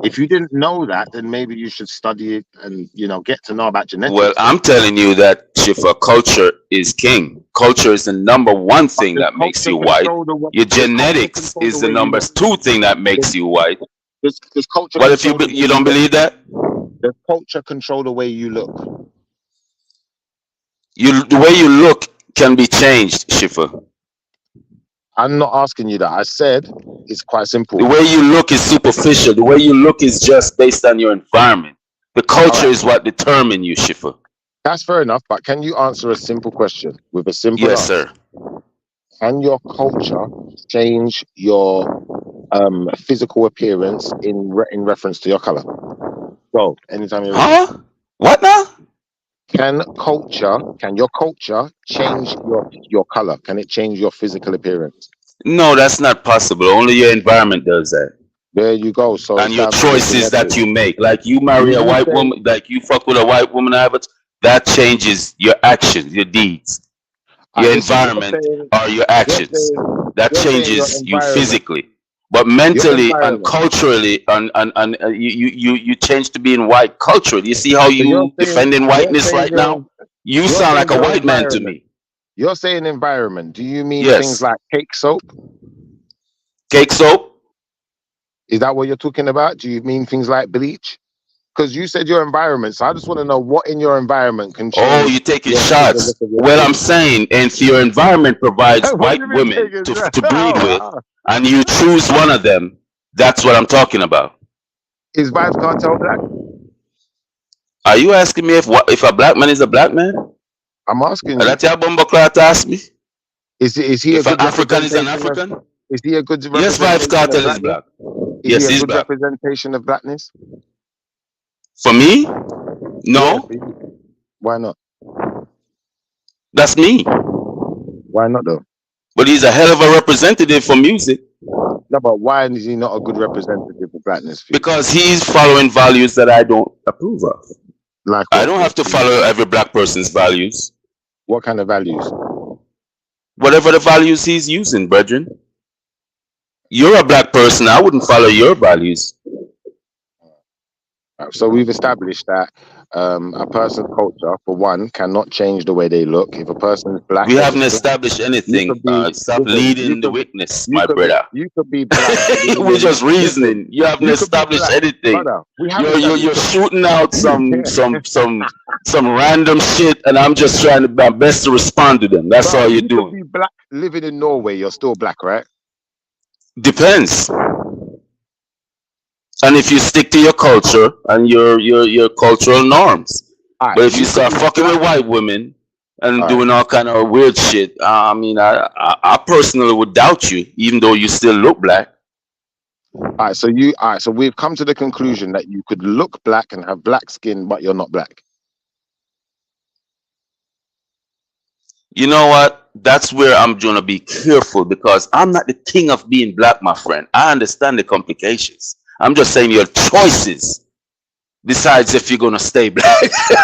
If you didn't know that, then maybe you should study it and get to know about genetics. Well, I'm telling you that, Shifa, culture is king. Culture is the number one thing that makes you white. Your genetics is the number two thing that makes you white. Does culture? What if you don't believe that? Does culture control the way you look? The way you look can be changed, Shifa. I'm not asking you that. I said it's quite simple. The way you look is superficial. The way you look is just based on your environment. The culture is what determines you, Schiffer. That's fair enough, but can you answer a simple question with a simple answer? Yes, sir. Can your culture change your physical appearance in reference to your color? So, anytime you're ready. Huh? What now? Can your culture change your color? Can it change your physical appearance? No, that's not possible. Only your environment does that. There you go. So and your choices that you make, like you marry a white woman, like you fuck with a white woman, that changes your actions, your deeds, your environment, or your actions. That changes you physically, but mentally and culturally, and you change to being white culturally. You see how you defending whiteness right now? You sound like a white man to me. You're saying environment. Do you mean things like cake soap? Cake soap? Is that what you're talking about? Do you mean things like bleach? Because you said your environment, so I just want to know what in your environment can change. Oh, you're taking shots. Well, I'm saying, and your environment provides white women to breed with, and you choose one of them. That's what I'm talking about. Is Vibes Cartel black? Are you asking me if a black man is a black man? I'm asking you. That's your bumbleclad to ask me. Is he if an African is an African? Is he a good Yes, Vibes Cartel is black. Is he a good representation of blackness? For me? No. Yeah, why not? That's me. Why not though? But he's a hell of a representative for music. No, but why is he not a good representative of blackness? Because he's following values that I don't approve of. Like I don't have to follow every black person's values. What kind of values? Whatever the values he's using, brethren. You're a black person. I wouldn't follow your values. So we've established that a person's culture, for one, cannot change the way they look. If a person is black, we haven't established anything. Stop leading the witness, my brother. You could be black. We're just reasoning. You haven't established anything. You're shooting out some random shit, and I'm just trying my best to respond to them. That's all you're doing. You could be black living in Norway. You're still black, right? Depends. And if you stick to your culture and your cultural norms, but if you start fucking with white women and doing all kind of weird shit, I mean, I personally would doubt you, even though you still look black. So we've come to the conclusion that you could look black and have black skin, but you're not black. You know what? That's where I'm gonna be careful, because I'm not the king of being black, my friend. I understand the complications. I'm just saying your choices decides if you're gonna stay black.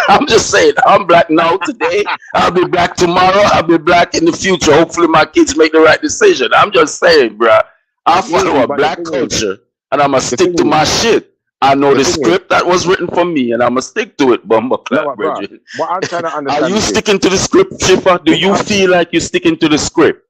I'm just saying I'm black now today. I'll be black tomorrow. I'll be black in the future. Hopefully my kids make the right decision. I'm just saying, bro. I follow a black culture and I'm gonna stick to my shit. I know the script that was written for me, and I'm gonna stick to it, Bumbleclad, Bridget. What I'm trying to understand. Are you sticking to the script, Schiffer? Do you feel like you're sticking to the script?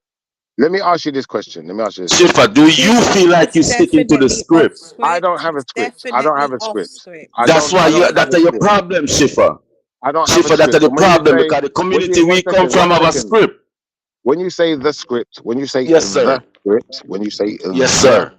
Let me ask you this question. Schiffer, do you feel like you're sticking to the script? I don't have a script. I don't have a script. That's why that's your problem, Schiffer. I don't have Schiffer, that's the problem, because the community we come from have a script. When you say the script, when you say yes, sir. The script, when you say yes, sir.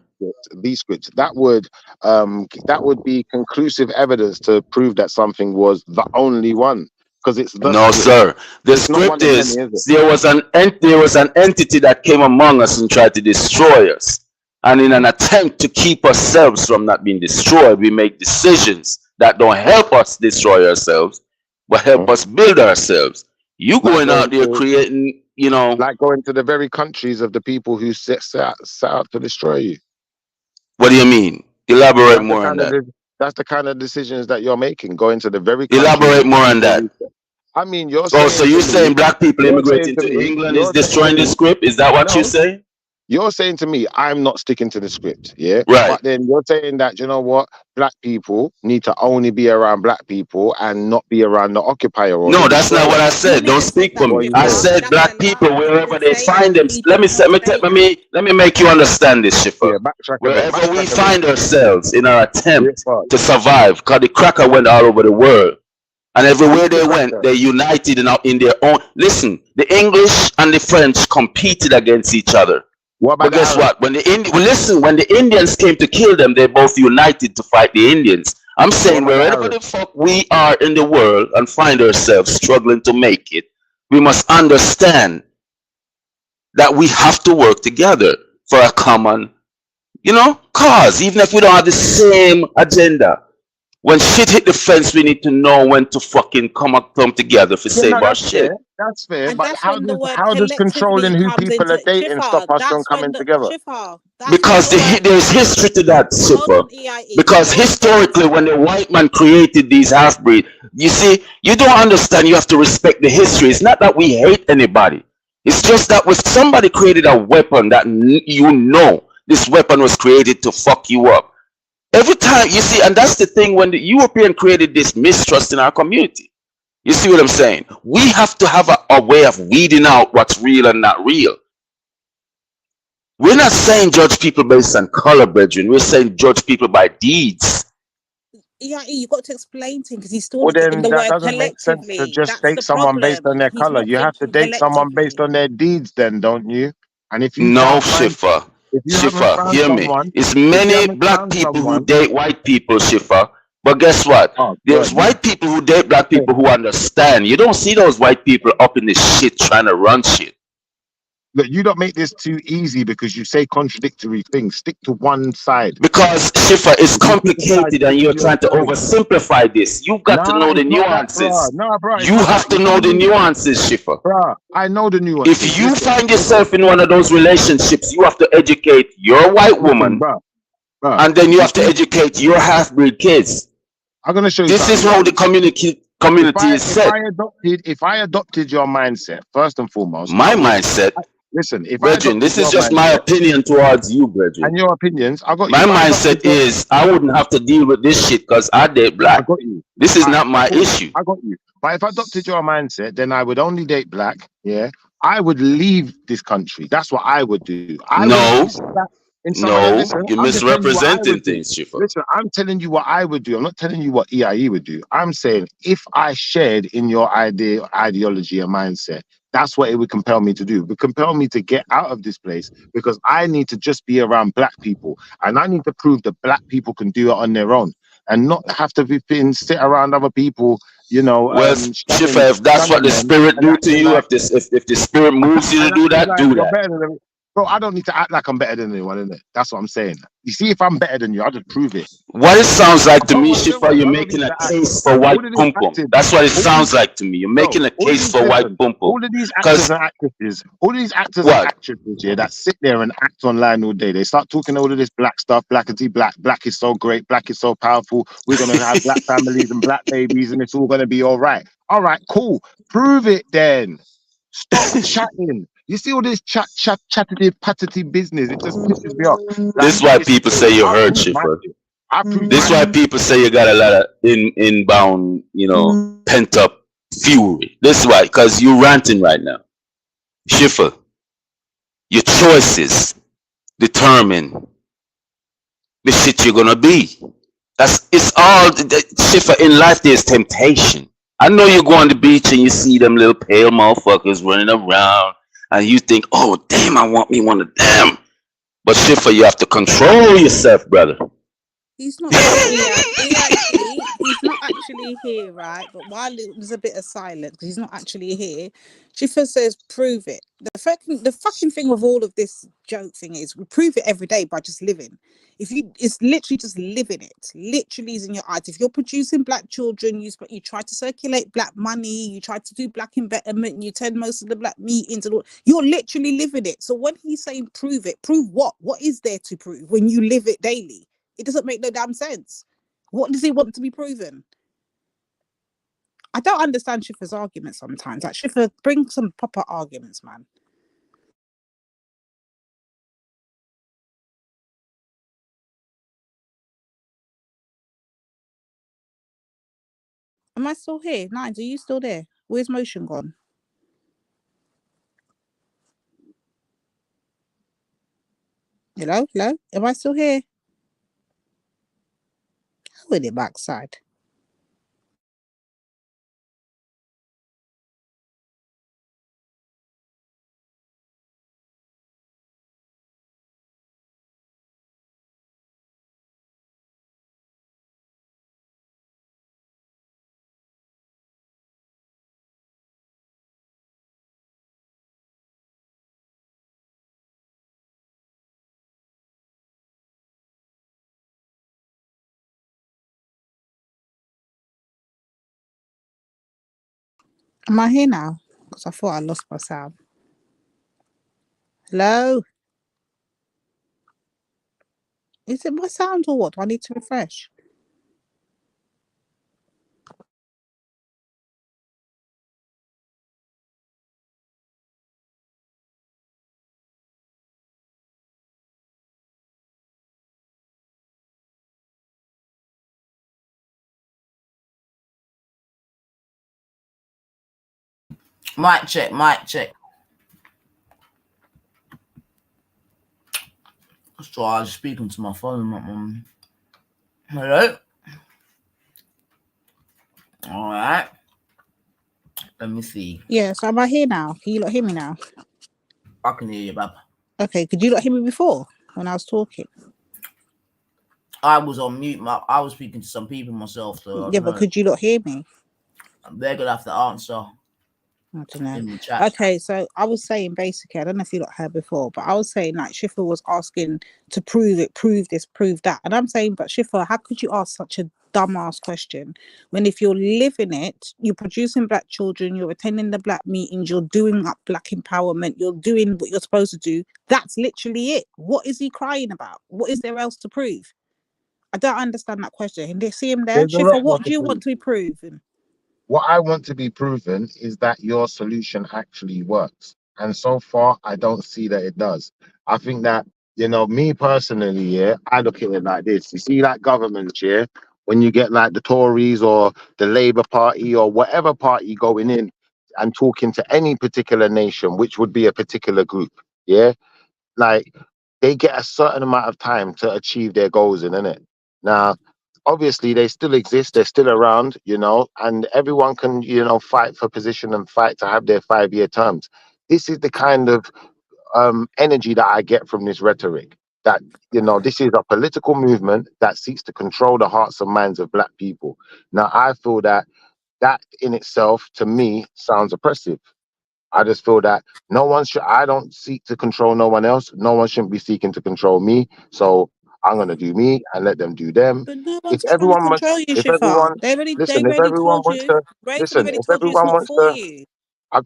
The script, that would be conclusive evidence to prove that something was the only one. Because it's no, sir. The script is there was an entity that came among us and tried to destroy us, and in an attempt to keep ourselves from not being destroyed, we make decisions that don't help us destroy ourselves, but help us build ourselves. You going out there creating, like going to the very countries of the people who set out to destroy you. What do you mean? Elaborate more on that. That's the kind of decisions that you're making, going to the very elaborate more on that. I mean, you're saying so you're saying black people immigrating to England is destroying the script? Is that what you say? You're saying to me, I'm not sticking to the script, yeah? Right. But then you're saying that, you know what, black people need to only be around black people and not be around the occupier. No, that's not what I said. Don't speak for me. I said black people, wherever they find them. Let me make you understand this, Schiffer. Yeah, wherever we find ourselves in our attempt to survive, because the cracker went all over the world. And everywhere they went, they united in their own. Listen, the English and the French competed against each other. What about But guess the Arabs? what? When the Indians came to kill them, they both united to fight the Indians. I'm What saying about the wherever Arabs? the fuck we are in the world and find ourselves struggling to make it, we must understand that we have to work together for a common, cause, even if we don't have the same agenda. When shit hit the fence, we need to know when to fucking come together to Yeah, save no, our that's shit. fair. That's fair. And But that's when the word how does controlling collectively who comes people are into dating stop Shifar. us from That's when coming the together? Shifar. That's when Because the word. there's history to that, Hold Super. on, EIE. Because Hold on, brother. historically, when the white man created these half breed, you see, you don't understand. You have to respect the history. It's not that we hate anybody. It's just that when somebody created a weapon that this weapon was created to fuck you up. Every time you see, and that's the thing when the European created this mistrust in our community. You see what I'm saying? We have to have a way of weeding out what's real and not real. We're not saying judge people based on color, brethren. We're saying judge people by deeds. Yeah, you got to explain to him because he's still Well, not getting then the that word doesn't make sense to collectively. just That's date the someone based on problem. their He's color. not You have to thinking date someone based collectively. on their deeds, then, don't you? And if you No, can't find, Shifa. if you haven't Shifa, found hear me. someone, It's if you many haven't black found people who someone, date white people, Shifa. But guess what? oh There's God, white people who date black people who understand. You don't see those white people up in the shit trying to run shit. look, you don't make this too easy because you say contradictory things. Stick to one side. Because Shifa, it's If you pick a side, complicated stick and with you're your trying to side. oversimplify this. You've got to Nah, know the it's not that, bro. nuances. Nah, bro, it's You not have that. to You know see the me, nuances, Shifa. bro. I know the nuances. If you Listen, find listen, yourself in one of those relationships, you have to educate your white listen, woman, bro. and then you You have to see, educate your half-breed kids. I'm gonna show you This is something. how the community is set. If I adopted your mindset first and foremost, My mindset, listen. If I brethren, adopted this is your just my mindset opinion towards you, brethren. and your opinions, I got you. My If I adopted mindset is I wouldn't have to deal with this shit because I date I black. got you. This is not my Cool. issue. I got you. But if I adopted your mindset, then I would only date black. Yeah, I would leave this country. That's what I would do. I wouldn't be No, stuck in some other. no, Listen, you're I'm just telling you what I misrepresenting would do. things, Shifa. Listen, I'm telling you what I would do. I'm not telling you what EIE would do. I'm saying if I shared in your ideology and mindset, that's what it would compel me to do. It would compel me to get out of this place because I need to just be around black people, and I need to prove that black people can do it on their own and not have to sit around other people, Well, Shifa, if that's what shunning the them spirit and do to acting you, like if the spirit moves you to and do acting that, like do you're that. better than them. Bro, I don't need to act like I'm better than anyone, innit? That's what I'm saying. You see, if I'm better than you, I'll just prove it. What it sounds like to Oh, me, well, then Shifa, what? you're I don't need making a to act. case for white All of these pum pum. actors, That's what it all these, sounds like to me. You're bro, making a all of case these, for white listen, pum pum. all of these actors Because and actresses, all these actors and what? actresses, yeah, that sit there and act online all day. They start talking all of this black stuff, blackity black, black is so great, black is so powerful. We're gonna have black families and black babies, and it's all gonna be all right. All right, cool. Prove it then. Stop chatting. You see all this chattity patity business. It just pisses me off. Like, This is why it's people cool. say you're I'll hurt, prove my Shifa. shit. I'll prove This is my why shit. people say you got a lot of inbound, pent up fury. This is why, because you're ranting right now. Shifa, your choices determine the shit you're gonna be. It's all Shifa, in life. There's temptation. I know you go on the beach and you see them little pale motherfuckers running around, and you think, "Oh damn, I want me one of them." But Shifa, you have to control yourself, brother. He's not here. EIE, he's not actually here, right? But while there's a bit of silence, because he's not actually here, Shifa says, prove it. The fucking thing with all of this joke thing is we prove it every day by just living. It's literally just living it. Literally is in your eyes. If you're producing black children, you try to circulate black money, you try to do black betterment, you attend most of the black meetings and all, you're literally living it. So when he's saying prove it, prove what? What is there to prove when you live it daily? It doesn't make no damn sense. What does he want to be proven? I don't understand Schiffer's arguments sometimes. Like, Schiffer, bring some proper arguments, man. Am I still here? Nines, are you still there? Where's Motion gone? Hello? Hello? Am I still here? With the backside. Am I here now? Because I thought I lost my sound. Hello? Is it my sound or what? Do I need to refresh? Mic check, mic check. So I was speaking to my phone. Hello? All right. Let me see. Yeah, so am I here now? Can you not hear me now? I can hear you, Bab. Okay, could you not hear me before when I was talking? I was on mute. I was speaking to some people myself. So Yeah, but could you not hear me? They're going to have to answer. I don't know. In the chat. Okay, so I was saying basically, I don't know if you not heard before, but I was saying like Schiffer was asking to prove it, prove this, prove that. And I'm saying, but Schiffer, how could you ask such a dumbass question when if you're living it, you're producing black children, you're attending the black meetings, you're doing up black empowerment, you're doing what you're supposed to do. That's literally it. What is he crying about? What is there else to prove? I don't understand that question. And they see him there. There's a Schiffer, lot what do you want to be proven? What I want to be proven is that your solution actually works. And so far, I don't see that it does. I think that, me personally, yeah, I look at it like this. You see, like government, yeah, when you get like the Tories or the Labour Party or whatever party going in and talking to any particular nation, which would be a particular group, yeah, like they get a certain amount of time to achieve their goals in it. Now, obviously, they still exist, they're still around, and everyone can, fight for position and fight to have their 5-year terms. This is the kind of energy that I get from this rhetoric. That, this is a political movement that seeks to control the hearts and minds of black people. Now, I feel that in itself, to me, sounds oppressive. I just feel that I don't seek to control no one else. No one shouldn't be seeking to control me. So I'm going to do me and let them do them. But no If one's trying to everyone wants, control you, if Schiffer. everyone, They've already everyone told wants you. to, Raven already if told you it's everyone not wants for to, you. I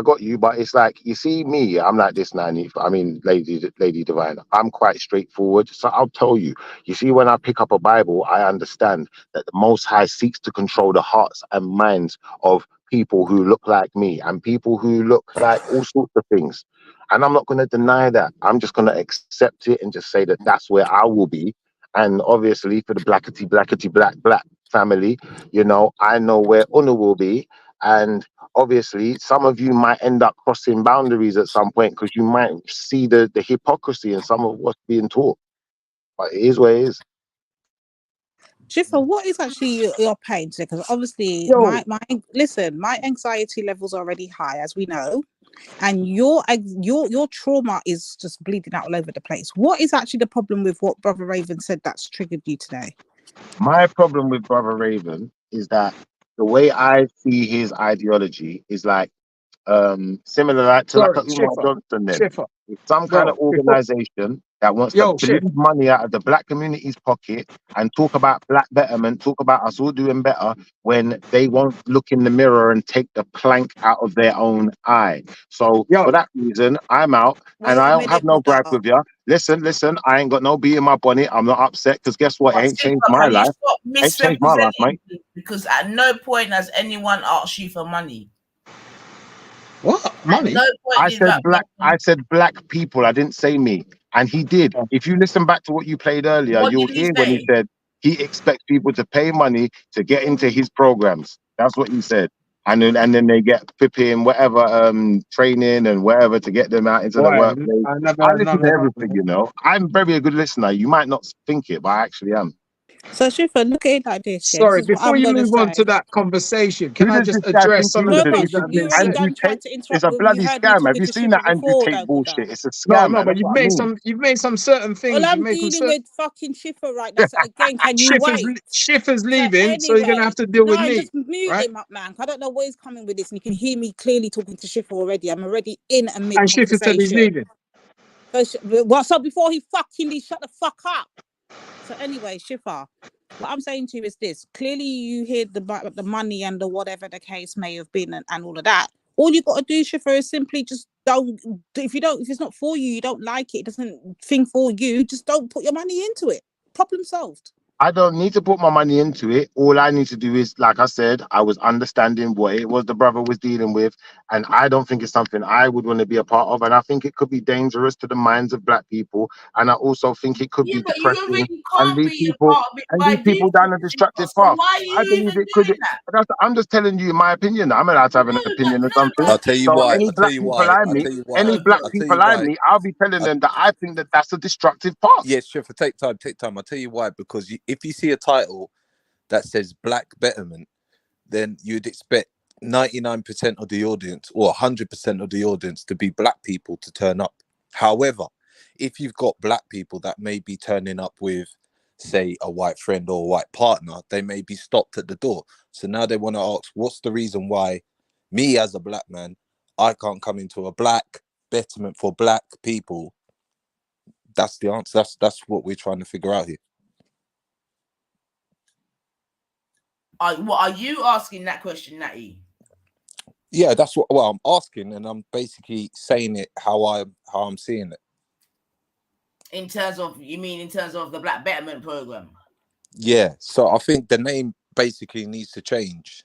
got you, but it's like, you see me, I'm like this, Nanny. I mean, Lady Divine, I'm quite straightforward. So I'll tell you, you see, when I pick up a Bible, I understand that the Most High seeks to control the hearts and minds of people who look like me and people who look like all sorts of things. And I'm not going to deny that. I'm just going to accept it and just say that that's where I will be. And obviously for the black family, I know where Una will be. And obviously, some of you might end up crossing boundaries at some point because you might see the hypocrisy in some of what's being taught. But it is what it is. Schiffer, what is actually your pain? Because obviously, my anxiety levels are already high, as we know, and your trauma is just bleeding out all over the place. What is actually the problem with what Brother Raven said that's triggered you today? My problem with Brother Raven is that the way I see his ideology is like similar to like a Umar Johnson then. It's some kind of organization that wants to bleed money out of the black community's pocket and talk about black betterment, talk about us all doing better when they won't look in the mirror and take the plank out of their own eye. So for that reason, I'm out and I don't have no gripe with you. Listen, I ain't got no bee in my bonnet. I'm not upset because guess what? It ain't changed my Can you life. stop Ain't changed my life, mate. misrepresenting? Because at no point has anyone asked you for money. What? Money? No point I said black people. I didn't say me. And he did. If you listen back to what you played earlier, What you'll did he hear when he say? said he expects people to pay money to get into his programs. That's what he said. And then they get flipping whatever training and whatever to get them out into the workplace. I listen to everything, I'm very a good listener. You might not think it, but I actually am. So Schiffer, look at it like this. Sorry, This is what before I'm you gonna move on say. to that conversation, can Who I does just this guy address think some he of is? the No, things but that have you been already said? done tried to It's interrupt a when bloody you heard me scam. Have talking you to seen Schiffer that Andrew before, Tate though, brother. bullshit? It's a scam, man. But That's what I mean. you've made some certain things. Well, You've I'm made some dealing certain. with fucking Schiffer right now. So again, can you wait? Schiffer's So leaving, so you're gonna anyway, have to deal with no, me, just mute right? him up, man. I don't know where he's coming with this, and you can hear me clearly talking to Schiffer already. I'm already in a mid And Schiffer said he's conversation. leaving. So before he fucking shut the fuck up. So anyway, Schiffer, What I'm saying to you is this: clearly, you hear the money and the whatever the case may have been, and all of that. All you got to do, Shifa, is simply just don't. If it's not for you, you don't like it. It doesn't think for you. Just don't put your money into it. Problem solved. I don't need to put my money into it. All I need to do is, like I said, I was understanding what it was the brother was dealing with, and I don't think it's something I would want to be a part of. And I think it could be dangerous to the minds of black people. And I also think it could be but you depressing really and can't lead be a people part of it by down a default. destructive So path. why are you I believe even it could. doing that? I'm just telling you my opinion. I'm allowed to have an opinion or something. I'll tell you So why. any I'll tell black you people why. I I'll meet, tell you why. any black I'll tell people you I why. meet, I'll be telling them that I think that that's a destructive path. Yes, sure. For take time. I'll tell you why. Because if you see a title that says Black Betterment, then you'd expect 99% of the audience or 100% of the audience to be black people to turn up. However, if you've got black people that may be turning up with, say, a white friend or a white partner, they may be stopped at the door. So now they want to ask, what's the reason why me as a black man, I can't come into a black Betterment for black people? That's the answer. That's what we're trying to figure out here. What are you asking that question, Natty? Yeah, that's what I'm asking, and I'm basically saying it how I'm seeing it. In terms of the Black Betterment program? Yeah, so I think the name basically needs to change.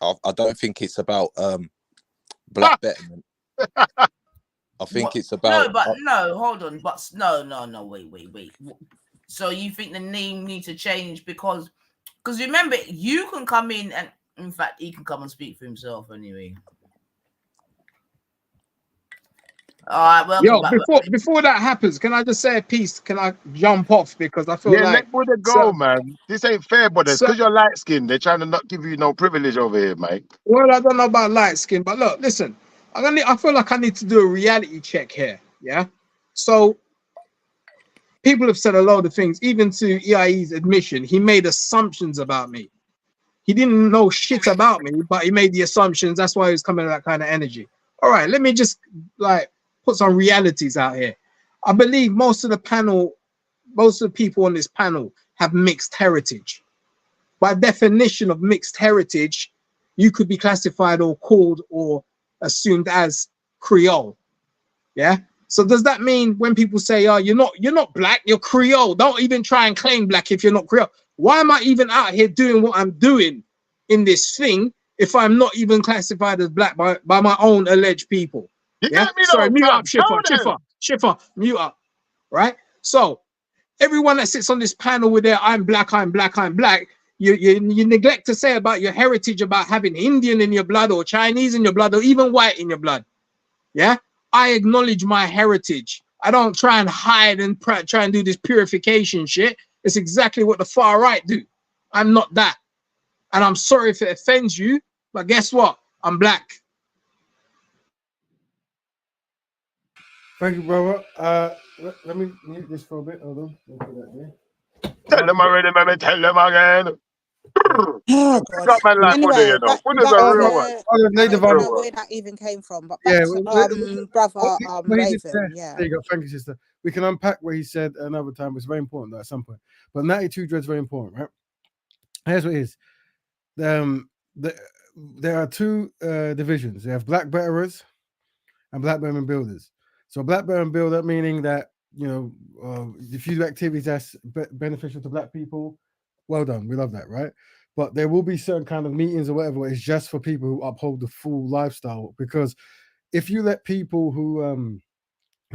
I don't think it's about Black Betterment. I think it's about hold on, but no, wait. So you think the name needs to change because remember, you can come in, and in fact he can come and speak for himself anyway. All right, welcome back. Before that happens, can I just say a piece? Can I jump off because I feel like let Buddha go, man. This ain't fair, brothers. Because you're light skinned, they're trying to not give you no privilege over here, mate. Well, I don't know about light skin, but look, listen. I feel like I need to do a reality check here. Yeah. So people have said a lot of things, even to EIE's admission. He made assumptions about me. He didn't know shit about me, but he made the assumptions. That's why he was coming with that kind of energy. All right, let me just put some realities out here. I believe most of the people on this panel have mixed heritage. By definition of mixed heritage, you could be classified or called or assumed as Creole. Yeah. So does that mean when people say, "Oh, you're not black, you're Creole"? Don't even try and claim black if you're not Creole. Why am I even out here doing what I'm doing in this thing if I'm not even classified as black by my own alleged people? Yeah. Sorry, mute up, Shifa, mute up. Right. So everyone that sits on this panel with their "I'm black," you neglect to say about your heritage, about having Indian in your blood or Chinese in your blood or even white in your blood. Yeah, I acknowledge my heritage. I don't try and hide and try and do this purification shit. It's exactly what the far right do. I'm not that. And I'm sorry if it offends you, but guess what? I'm black. Thank you, brother. Let me mute this for a bit. Hold on. Tell them already, man. Tell them again. Oh, God. Anyway, back to where that even came from. But back to brother Raven. Yeah. There you go. Thank you, sister. We can unpack what he said another time. It's very important though, at some point. But 92 dread is very important, right? Here's what it is. There are two divisions. You have black betterers and black betterment builders. So black betterment builder meaning that if you do activities that's beneficial to black people, well done. We love that, right? But there will be certain kind of meetings or whatever. It's just for people who uphold the full lifestyle. Because if you let people who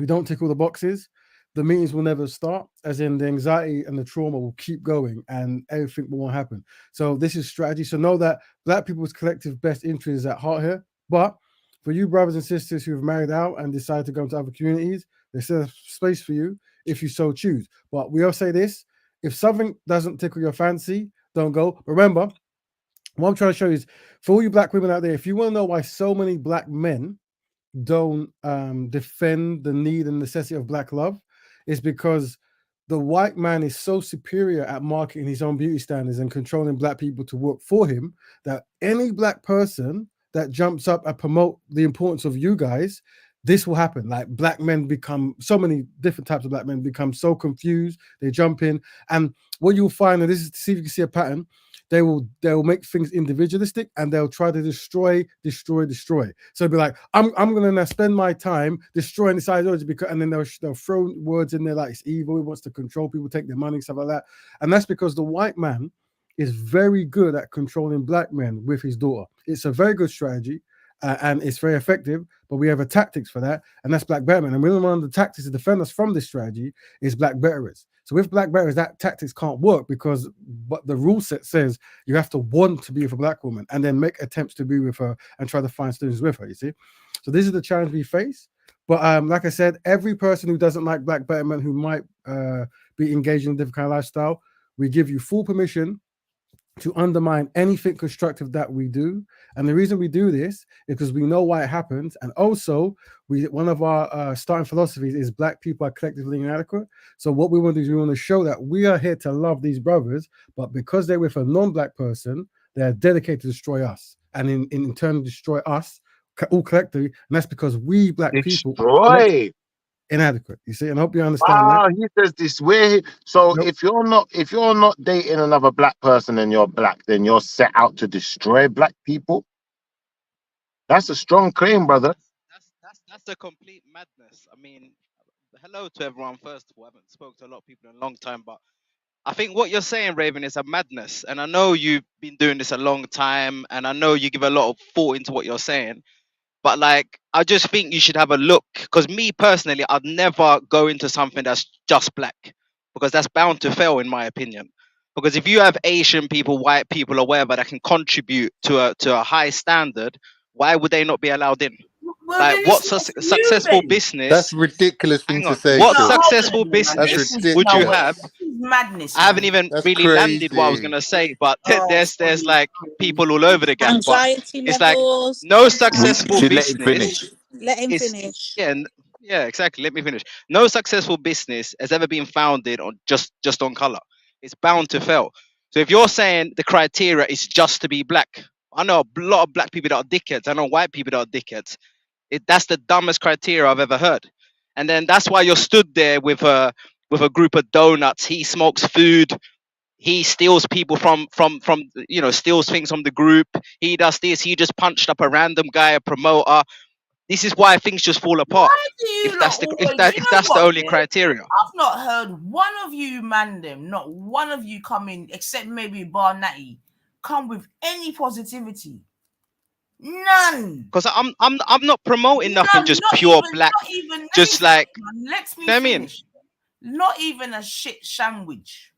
don't tick all the boxes, the meetings will never start. As in, the anxiety and the trauma will keep going, and everything won't happen. So this is strategy. So know that black people's collective best interest is at heart here. But for you brothers and sisters who have married out and decide to go into other communities, there's still space for you if you so choose. But we all say this: if something doesn't tickle your fancy, don't go. Remember, what I'm trying to show you is, for all you black women out there, if you want to know why so many black men don't defend the need and necessity of black love, is because the white man is so superior at marketing his own beauty standards and controlling black people to work for him that any black person that jumps up and promote the importance of you guys, this will happen. Like black men become, so many different types of black men become so confused, they jump in. And what you'll find, and this is to see if you can see a pattern, they will make things individualistic and they'll try to destroy. So it'll be like, I'm gonna now spend my time destroying this ideology, because, and then they'll throw words in there like it's evil, it wants to control people, take their money, stuff like that. And that's because the white man is very good at controlling black men with his daughter. It's a very good strategy. And it's very effective, but we have a tactics for that, and that's black betterment. And one of the tactics to defend us from this strategy is black betterers. So with black betterers, that tactics can't work because but the rule set says you have to want to be with a black woman and then make attempts to be with her and try to find students with her, you see? So this is the challenge we face. But like I said, every person who doesn't like black betterment, who might be engaged in a different kind of lifestyle, we give you full permission to undermine anything constructive that we do. And the reason we do this is because we know why it happens. And also, one of our starting philosophies is black people are collectively inadequate. So what we want to do is we want to show that we are here to love these brothers, but because they're with a non-black person, they're dedicated to destroy us. And in turn, destroy us all collectively. And that's because we black people are inadequate. You see, and I hope you understand that. He says this way. So if you're not dating another black person and you're black, then you're set out to destroy black people. That's a strong claim, brother. That's a complete madness. I mean, hello to everyone. First of all, I haven't spoken to a lot of people in a long time, but I think what you're saying, Raven, is a madness. And I know you've been doing this a long time, and I know you give a lot of thought into what you're saying. But like, I just think you should have a look, because me personally, I'd never go into something that's just black, because that's bound to fail, in my opinion. Because if you have Asian people, white people, or whatever that can contribute to a high standard, why would they not be allowed in? Well, like, what successful business? That's ridiculous thing to say. What Phil. successful business would you have? Madness. I haven't even really landed what I was gonna say, but there's like people all over the gap. Anxiety it's like levels. no successful Let him business. finish. Let him finish. Yeah, exactly. Let me finish. No successful business has ever been founded on just on color. It's bound to fail. So if you're saying the criteria is just to be black, I know a lot of black people that are dickheads. I know white people that are dickheads. That's the dumbest criteria I've ever heard. And then that's why you're stood there with a group of donuts. He smokes food. He steals people from steals things from the group. He does this. He just punched up a random guy, a promoter. This is why things just fall apart. If that's the only criteria. I've not heard one of you, not one of you come in, except maybe Barnatti, come with any positivity. None. Because I'm not promoting nothing just pure black. Just like, let me finish. Not even a shit sandwich.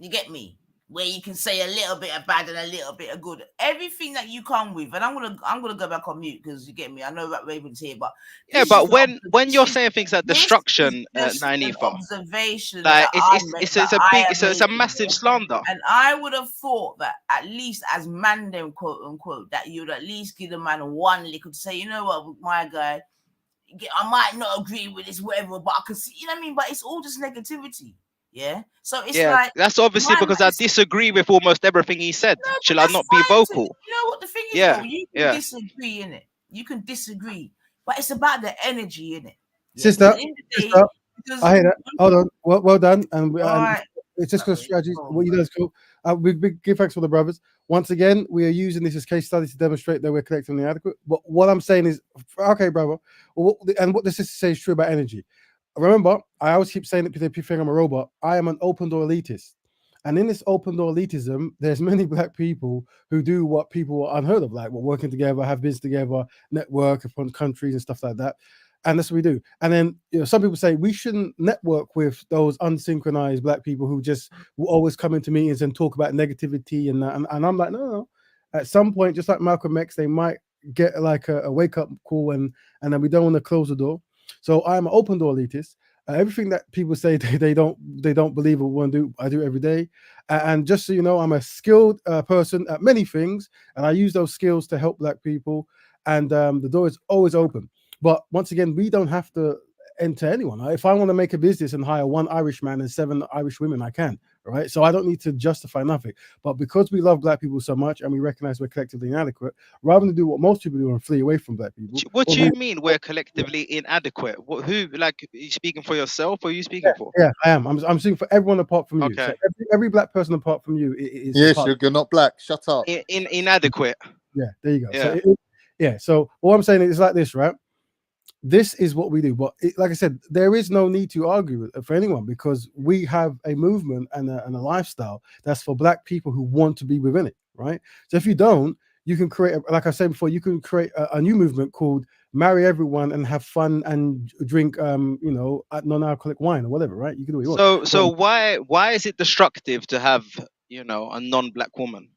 You get me? Where you can say a little bit of bad and a little bit of good. Everything that you come with, and I'm gonna go back on mute because you get me. I know that Raven's here, but but when you're saying things like destruction, Nainifa, observation, like it's a massive slander. And I would have thought that at least as Mandem, quote unquote, that you'd at least give the man one lick to say, you know what, my guy, I might not agree with this, whatever, but I can see, you know what I mean. But it's all just negativity. Yeah, so it's like that's obviously because I disagree with almost everything he said. No, Shall I not be vocal? You know what the thing is? Though? You can disagree in it. You can disagree, but it's about the energy in it. Sister, I hear that. Hold on. Well done. And it's just because strategies. What you do is cool. We give thanks for the brothers. Once again, we are using this as case studies to demonstrate that we're collectively inadequate. But what I'm saying is, okay, brother, and what the sister says is true about energy. Remember, I always keep saying that people think I'm a robot. I am an open door elitist. And in this open door elitism, there's many black people who do what people are unheard of, like working together, have business together, network upon countries and stuff like that. And that's what we do. And then some people say we shouldn't network with those unsynchronized black people who just will always come into meetings and talk about negativity and that. And I'm like, no. At some point, just like Malcolm X, they might get like a wake-up call and then we don't want to close the door. So I'm an open door elitist. Everything that people say they don't believe or want to do, I do every day. And just so you know, I'm a skilled person at many things, and I use those skills to help black people. And the door is always open. But once again, we don't have to enter anyone. If I want to make a business and hire one Irish man and 7 Irish women, I can. right? So I don't need to justify nothing. But because we love black people so much and we recognize we're collectively inadequate, rather than do what most people do and flee away from black people. What do you mean we're collectively inadequate? Who, like, are you speaking for yourself or are you speaking for? Yeah, I am. I'm speaking for everyone apart from you. Okay. So every black person apart from you is Yes, you're not black. Shut up. Inadequate. Yeah, there you go. Yeah. So all I'm saying is like this, right? This is what we do. But like I said, there is no need to argue for anyone because we have a movement and a lifestyle that's for black people who want to be within it, right? So if you don't, you can create, like I said before, you can create a new movement called marry everyone and have fun and drink, non-alcoholic wine or whatever, right? You can do what you want. So why is it destructive to have, a non-black woman?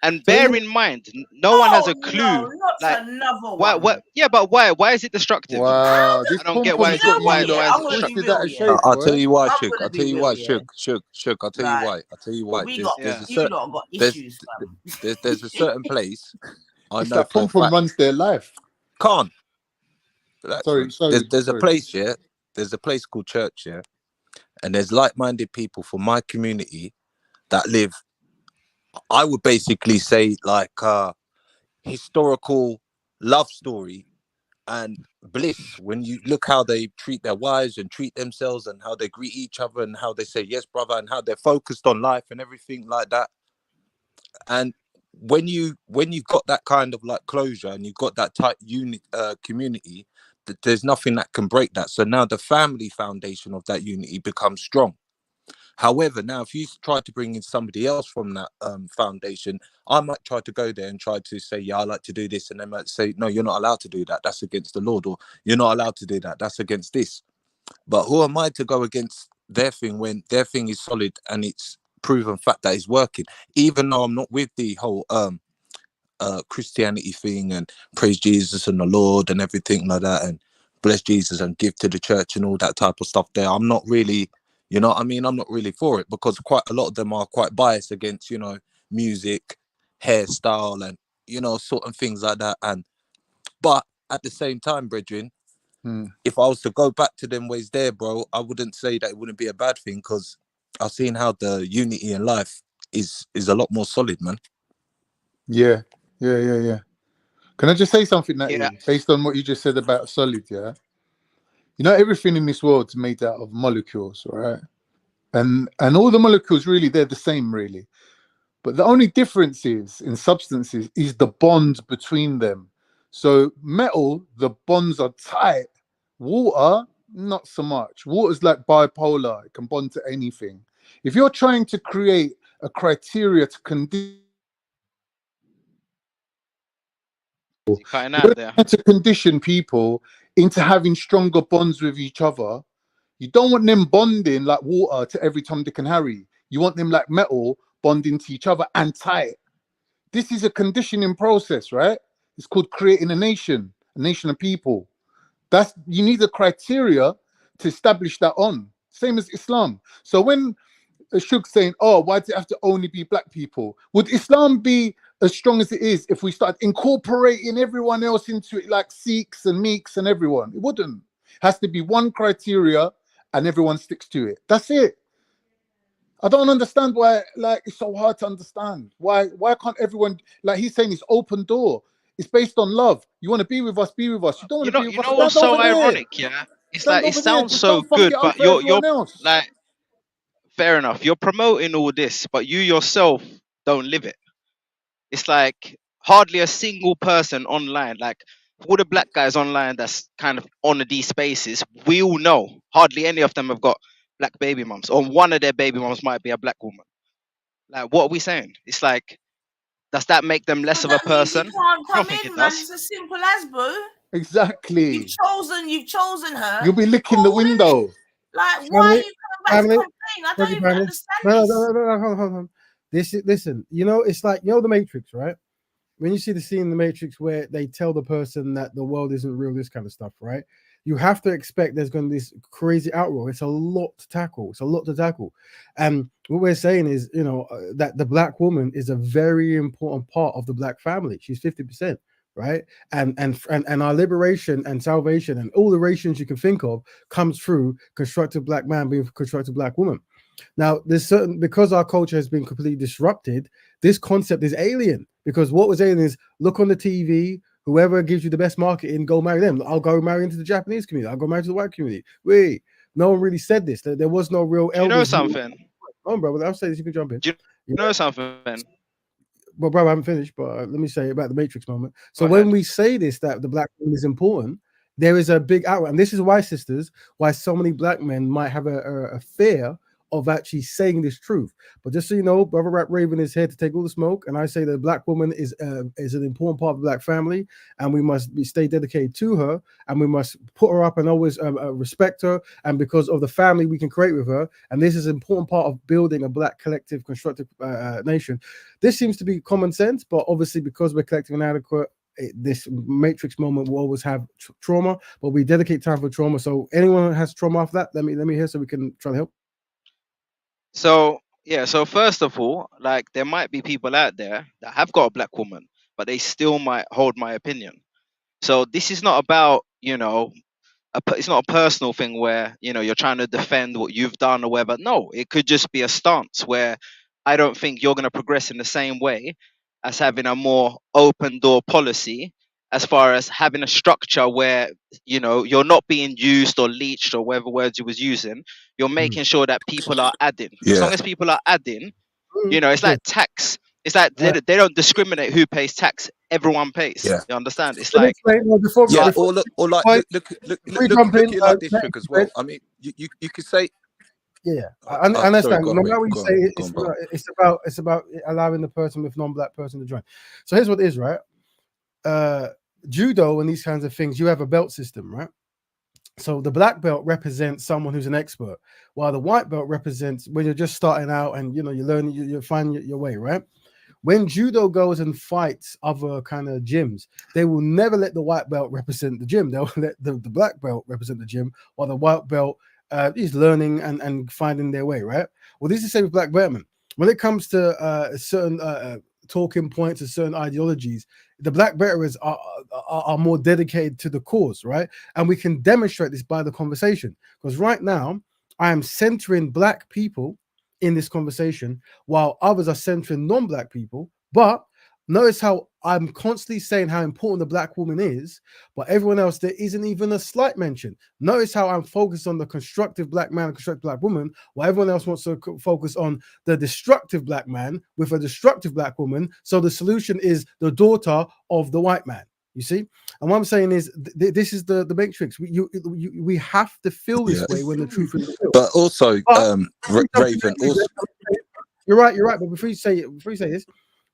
And bear in mind, no one has a clue. No, not like, another why? one. What? Yeah, but why? Why is it destructive? Wow, this I don't get why. Why is it twisted out of shape. I'll tell you why, I'm Shook. gonna I'll be tell you real, why, yeah. Shook. I'll tell you why. I'll tell you why. We There's you lot got issues, fam. there's a certain place I It's know that for a pom fact. runs their life. Can't. Sorry. There's a place, yeah. There's a place called church, yeah, and there's like-minded people from my community that live. I would basically say like historical love story and bliss when you look how they treat their wives and treat themselves and how they greet each other and how they say yes brother and how they're focused on life and everything like that. And when you've got that kind of like closure and you've got that tight community, there's nothing that can break that. So now the family foundation of that unity becomes strong. However, now if you try to bring in somebody else from that foundation, I might try to go there and try to say, yeah, I like to do this. And they might say, no, you're not allowed to do that. That's against the Lord. Or you're not allowed to do that. That's against this. But who am I to go against their thing when their thing is solid and it's proven fact that it's working? Even though I'm not with the whole Christianity thing and praise Jesus and the Lord and everything like that and bless Jesus and give to the church and all that type of stuff there. I'm not really... You know what I mean? I'm not really for it because quite a lot of them are quite biased against, music, hairstyle, and, certain things like that. But at the same time, brethren, if I was to go back to them ways there, bro, I wouldn't say that it wouldn't be a bad thing because I've seen how the unity in life is a lot more solid, man. Yeah. Can I just say something, Natty, based on what you just said about solid, yeah? Everything in this world's made out of molecules, right? And all the molecules, really, they're the same, really. But the only difference in substances is the bonds between them. So metal, the bonds are tight. Water, not so much. Water's like bipolar. It can bond to anything. If you're trying to create a criteria to condition... to condition people into having stronger bonds with each other, you don't want them bonding like water to every Tom, Dick and Harry. You want them like metal bonding to each other and tight. This is a conditioning process, right? It's called creating a nation of people. You need a criteria to establish that on. Same as Islam. So when Shug's saying, oh, why does it have to only be black people? Would Islam be as strong as it is if we started incorporating everyone else into it, like Sikhs and Meeks and everyone? It wouldn't. It has to be one criteria and everyone sticks to it. That's it. I don't understand why, it's so hard to understand. Why can't everyone, like he's saying, it's open door. It's based on love. You want to be with us, be with us. You don't want to be with us. You know what's so ironic, yeah? It's like it sounds so good, but you're like, fair enough. You're promoting all this, but you yourself don't live it. It's like hardly a single person online, like all the black guys online that's kind of on these spaces, we all know hardly any of them have got black baby mums, or one of their baby mums might be a black woman. Like, what are we saying? It's like, does that make them less of a person? You can't come in, man. It's as simple as, bro. Exactly. You've chosen her. You'll be licking the window. Like, why are you coming back to complain? I don't even understand this. No, hold on. Listen, it's like, the Matrix, right? When you see the scene in the Matrix where they tell the person that the world isn't real, this kind of stuff, right? You have to expect there's going to be this crazy outroar. It's a lot to tackle. And what we're saying is, that the black woman is a very important part of the black family. She's 50%, right? And our liberation and salvation and all the rations you can think of comes through constructive black man being constructive black woman. Now, there's certain, because our culture has been completely disrupted, this concept is alien. Because what was alien is look on the TV, whoever gives you the best marketing, go marry them. I'll go marry into the Japanese community. I'll go marry to the white community. Wait, no one really said this. There was no real elders. You know something? Oh, bro, I'll say this. You can jump in. Do you know something? Well, bro, I haven't finished, but let me say about the Matrix moment. So when we say this, that the black woman is important, there is a big outlet. And this is why, sisters, why so many black men might have a fear of actually saying this truth. But just so you know, Brother Rat Raven is here to take all the smoke. And I say that the black woman is an important part of the black family, and we must stay dedicated to her, and we must put her up and always respect her. And because of the family we can create with her, and this is an important part of building a black collective constructive nation. This seems to be common sense, but obviously because we're collective inadequate, this Matrix moment will always have trauma, but we dedicate time for trauma. So anyone that has trauma after that, let me hear so we can try to help. So yeah, so first of all, like there might be people out there that have got a black woman, but they still might hold my opinion. So this is not about, you know, it's not a personal thing where, you know, you're trying to defend what you've done or whatever. No, it could just be a stance where I don't think you're going to progress in the same way as having a more open door policy, as far as having a structure where, you know, you're not being used or leached or whatever words you was using. You're making sure that people are adding. As long as people are adding, you know, it's like tax. It's like they don't discriminate who pays tax. Everyone pays. Yeah. You understand? It's like or like look at it like this trick as well. I mean, you could say. Yeah, I understand. Sorry, go No on, matter what you go say, on, it's about allowing the person with non-black person to join. So here's what it is, right? Judo and these kinds of things, you have a belt system, right? So the black belt represents someone who's an expert, while the white belt represents when you're just starting out and you know you learn, you find your way, right? When judo goes and fights other kind of gyms, they will never let the white belt represent the gym. They'll let the black belt represent the gym, while the white belt is learning and finding their way, right? Well, this is the same with Black Betterment. When it comes to certain talking points and certain ideologies, the black veterans are more dedicated to the cause, right? And we can demonstrate this by the conversation. Because right now, I am centering black people in this conversation, while others are centering non-black people. But notice how I'm constantly saying how important the black woman is, but everyone else, there isn't even a slight mention. Notice how I'm focused on the constructive black man and constructive black woman, while everyone else wants to focus on the destructive black man with a destructive black woman. So the solution is the daughter of the white man. You see? And what I'm saying is, this is the matrix. We have to feel this way when the truth is real. But also, Raven, also. You're right. But before you say this,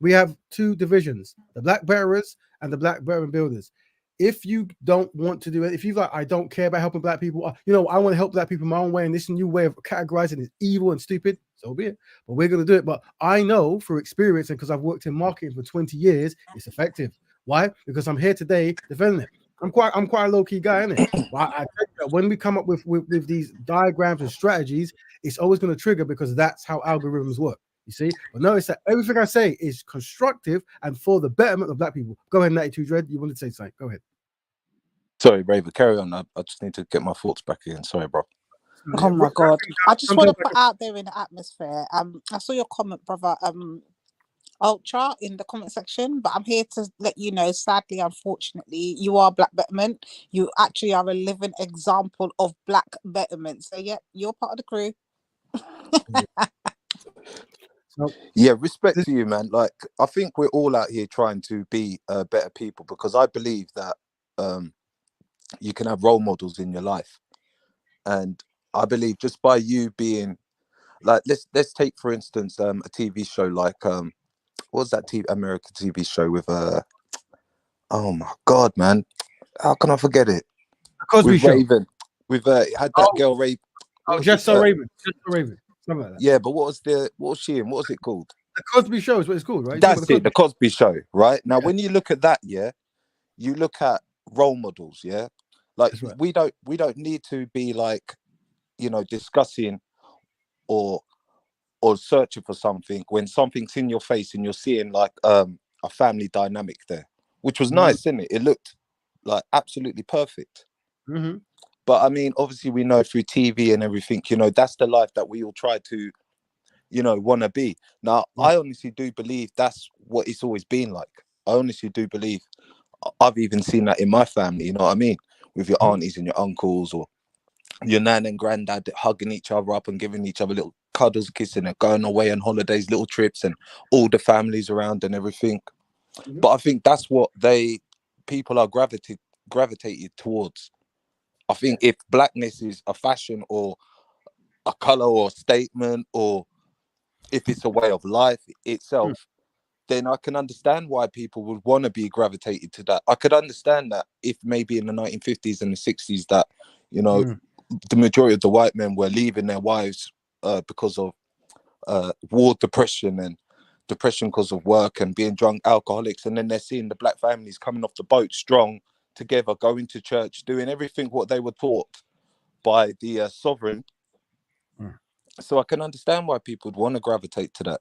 we have two divisions: the black bearers and the black Betterment builders. If you don't want to do it, if you like, I don't care about helping black people, you know, I want to help black people my own way, and this new way of categorizing is evil and stupid, so be it. But we're going to do it. But I know through experience, and because I've worked in marketing for 20 years, it's effective. Why? Because I'm here today defending it. I'm quite a low-key guy, isn't it? But I think that when we come up with these diagrams and strategies, it's always going to trigger, because that's how algorithms work. You see? But notice that everything I say is constructive and for the betterment of black people. Go ahead, 92 Dread. You wanted to say something. Go ahead. Sorry, Raven, carry on. I just need to get my thoughts back again. Sorry, bro. Oh my God. I just want to put out there in the atmosphere. I saw your comment, brother. Ultra in the comment section, but I'm here to let you know, sadly, unfortunately, you are Black Betterment. You actually are a living example of Black Betterment. So yeah, you're part of the crew. Yeah, respect to you, man. Like, I think we're all out here trying to be better people, because I believe that you can have role models in your life, and I believe just by you being like, let's take for instance a TV show like what was that American TV show with oh my God, man, how can I forget it? Cosby with Show. Raven, with had that girl Raven. Just so Raven, something like that. Yeah, but what was she in? What was it called? The Cosby Show is what it's called, right? That's it, the Cosby Show, right? Now, when you look at that, yeah, you look at role models, yeah. Like we don't need to be like, you know, discussing or searching for something when something's in your face and you're seeing like a family dynamic there, which was nice, isn't it? It looked like absolutely perfect. But I mean, obviously, we know through TV and everything, you know, that's the life that we all try to, you know, want to be. Now, I honestly do believe that's what it's always been like. I honestly do believe. I've even seen that in my family, you know what I mean? With your aunties and your uncles, or your nan and granddad hugging each other up and giving each other little cuddles, kissing, and going away on holidays, little trips, and all the families around and everything. But I think that's what people are gravitated towards. I think if blackness is a fashion or a color or a statement, or if it's a way of life itself, then I can understand why people would want to be gravitated to that. I could understand that if maybe in the 1950s and the 60s that, you know, the majority of the white men were leaving their wives because of war, depression, and depression because of work and being drunk alcoholics. And then they're seeing the black families coming off the boat strong, together, going to church, doing everything what they were taught by the sovereign. So I can understand why people would want to gravitate to that.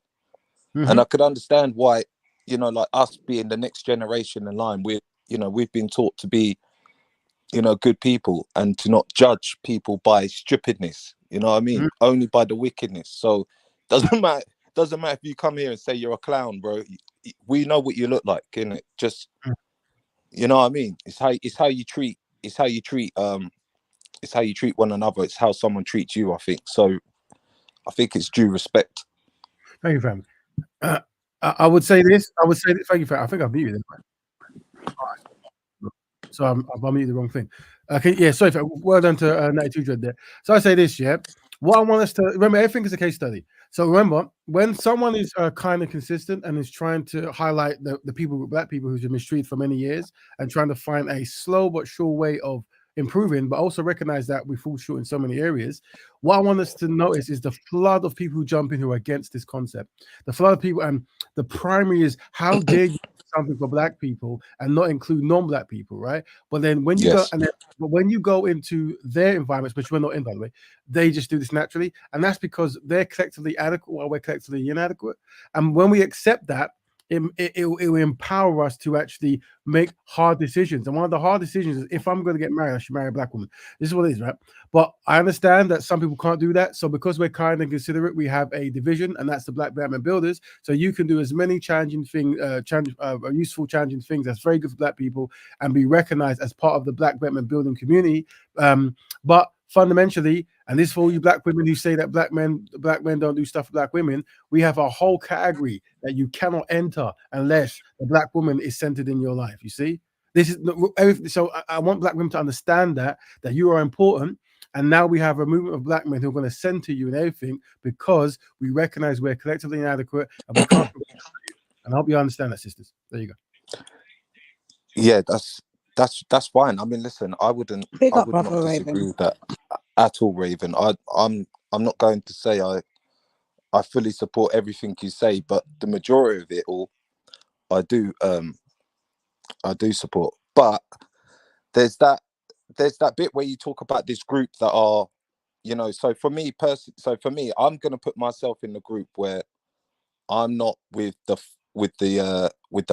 And I could understand why, you know, like us being the next generation in line, we've been taught to be, you know, good people and to not judge people by stupidness, you know what I mean? Only by the wickedness. So doesn't matter if you come here and say you're a clown, bro. We know what you look like, innit? Just, you know what I mean? It's how you treat one another. It's how someone treats you, I think. So I think it's due respect. Thank you, fam. I would say this. Thank you, fam. I think I've muted it. So I'm muted the wrong thing. Okay, yeah, sorry, fam. Well done to 92 Dread there. So I say this, yeah. What I want us to remember, everything is a case study. So remember, when someone is kind of consistent and is trying to highlight the people, black people who've been mistreated for many years, and trying to find a slow but sure way of improving, but also recognize that we fall short in so many areas. What I want us to notice is the flood of people who jump in who are against this concept. The flood of people, and the primary is how dare you do something for black people and not include non-black people, right? But then when you when you go into their environments, which we're not in, by the way, they just do this naturally, and that's because they're collectively adequate while we're collectively inadequate. And when we accept that, it will empower us to actually make hard decisions. And one of the hard decisions is, if I'm going to get married, I should marry a black woman. This is what it is, right? But I understand that some people can't do that. So because we're kind and considerate, we have a division, and that's the Black Betterment Builders. So you can do as many challenging things, useful challenging things that's very good for black people, and be recognized as part of the Black Betterment building community. But fundamentally, and this for all you black women who say that black men don't do stuff for black women, we have a whole category that you cannot enter unless the black woman is centered in your life. You see, this is so. I want black women to understand that you are important, and now we have a movement of black men who are going to center you in everything because we recognize we're collectively inadequate and we can't. And I hope you understand that, sisters. There you go. Yeah, that's fine. I mean, listen, I would not disagree with that at all, Raven. I'm not going to say I fully support everything you say, but the majority of it all I do support. But there's that bit where you talk about this group that are, you know, so for me, I'm gonna put myself in the group where I'm not with the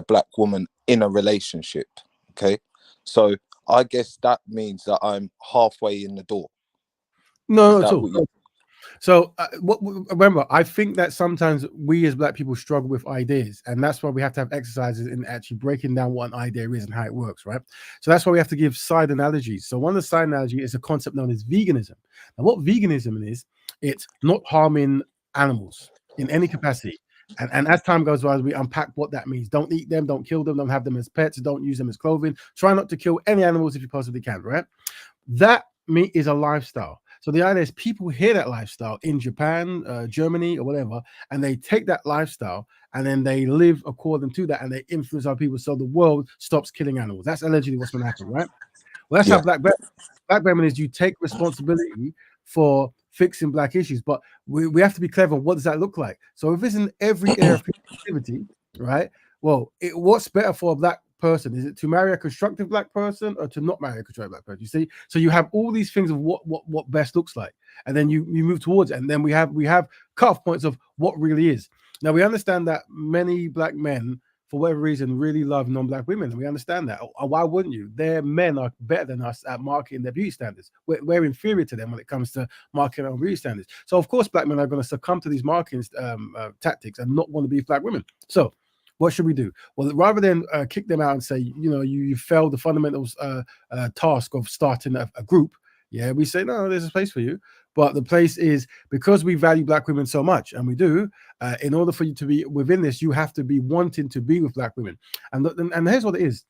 black woman in a relationship. Okay, so I guess that means that I'm halfway in the door. No, at all. So remember, I think that sometimes we as black people struggle with ideas, and that's why we have to have exercises in actually breaking down what an idea is and how it works, right? So that's why we have to give side analogies. So one of the side analogy is a concept known as veganism. Now, what veganism is, it's not harming animals in any capacity. And as time goes by, we unpack what that means. Don't eat them, don't kill them, don't have them as pets, don't use them as clothing. Try not to kill any animals if you possibly can, right? That meat is a lifestyle. So the idea is people hear that lifestyle in Japan, Germany, or whatever, and they take that lifestyle and then they live according to that, and they influence other people so the world stops killing animals. That's allegedly what's going to happen, right? Well, that's how Black Betterment is. You take responsibility for fixing black issues, but we have to be clever. What does that look like? So if it's in every area of activity, right? Well, what's better for a black person? Is it to marry a constructive black person or to not marry a constructive black person? You see, so you have all these things of what best looks like, and then you move towards it, and then we have cutoff points of what really is. Now we understand that many black men, for whatever reason, really love non-black women, and we understand that. Why wouldn't you? Their men are better than us at marketing their beauty standards. We're inferior to them when it comes to marketing our beauty standards. So of course, black men are going to succumb to these marketing tactics and not want to be black women. So what should we do? Well, rather than kick them out and say, you failed the fundamentals task of starting a group, we say, no, there's a place for you. But the place is, because we value black women so much, and we do, in order for you to be within this, you have to be wanting to be with black women. And here's what it is.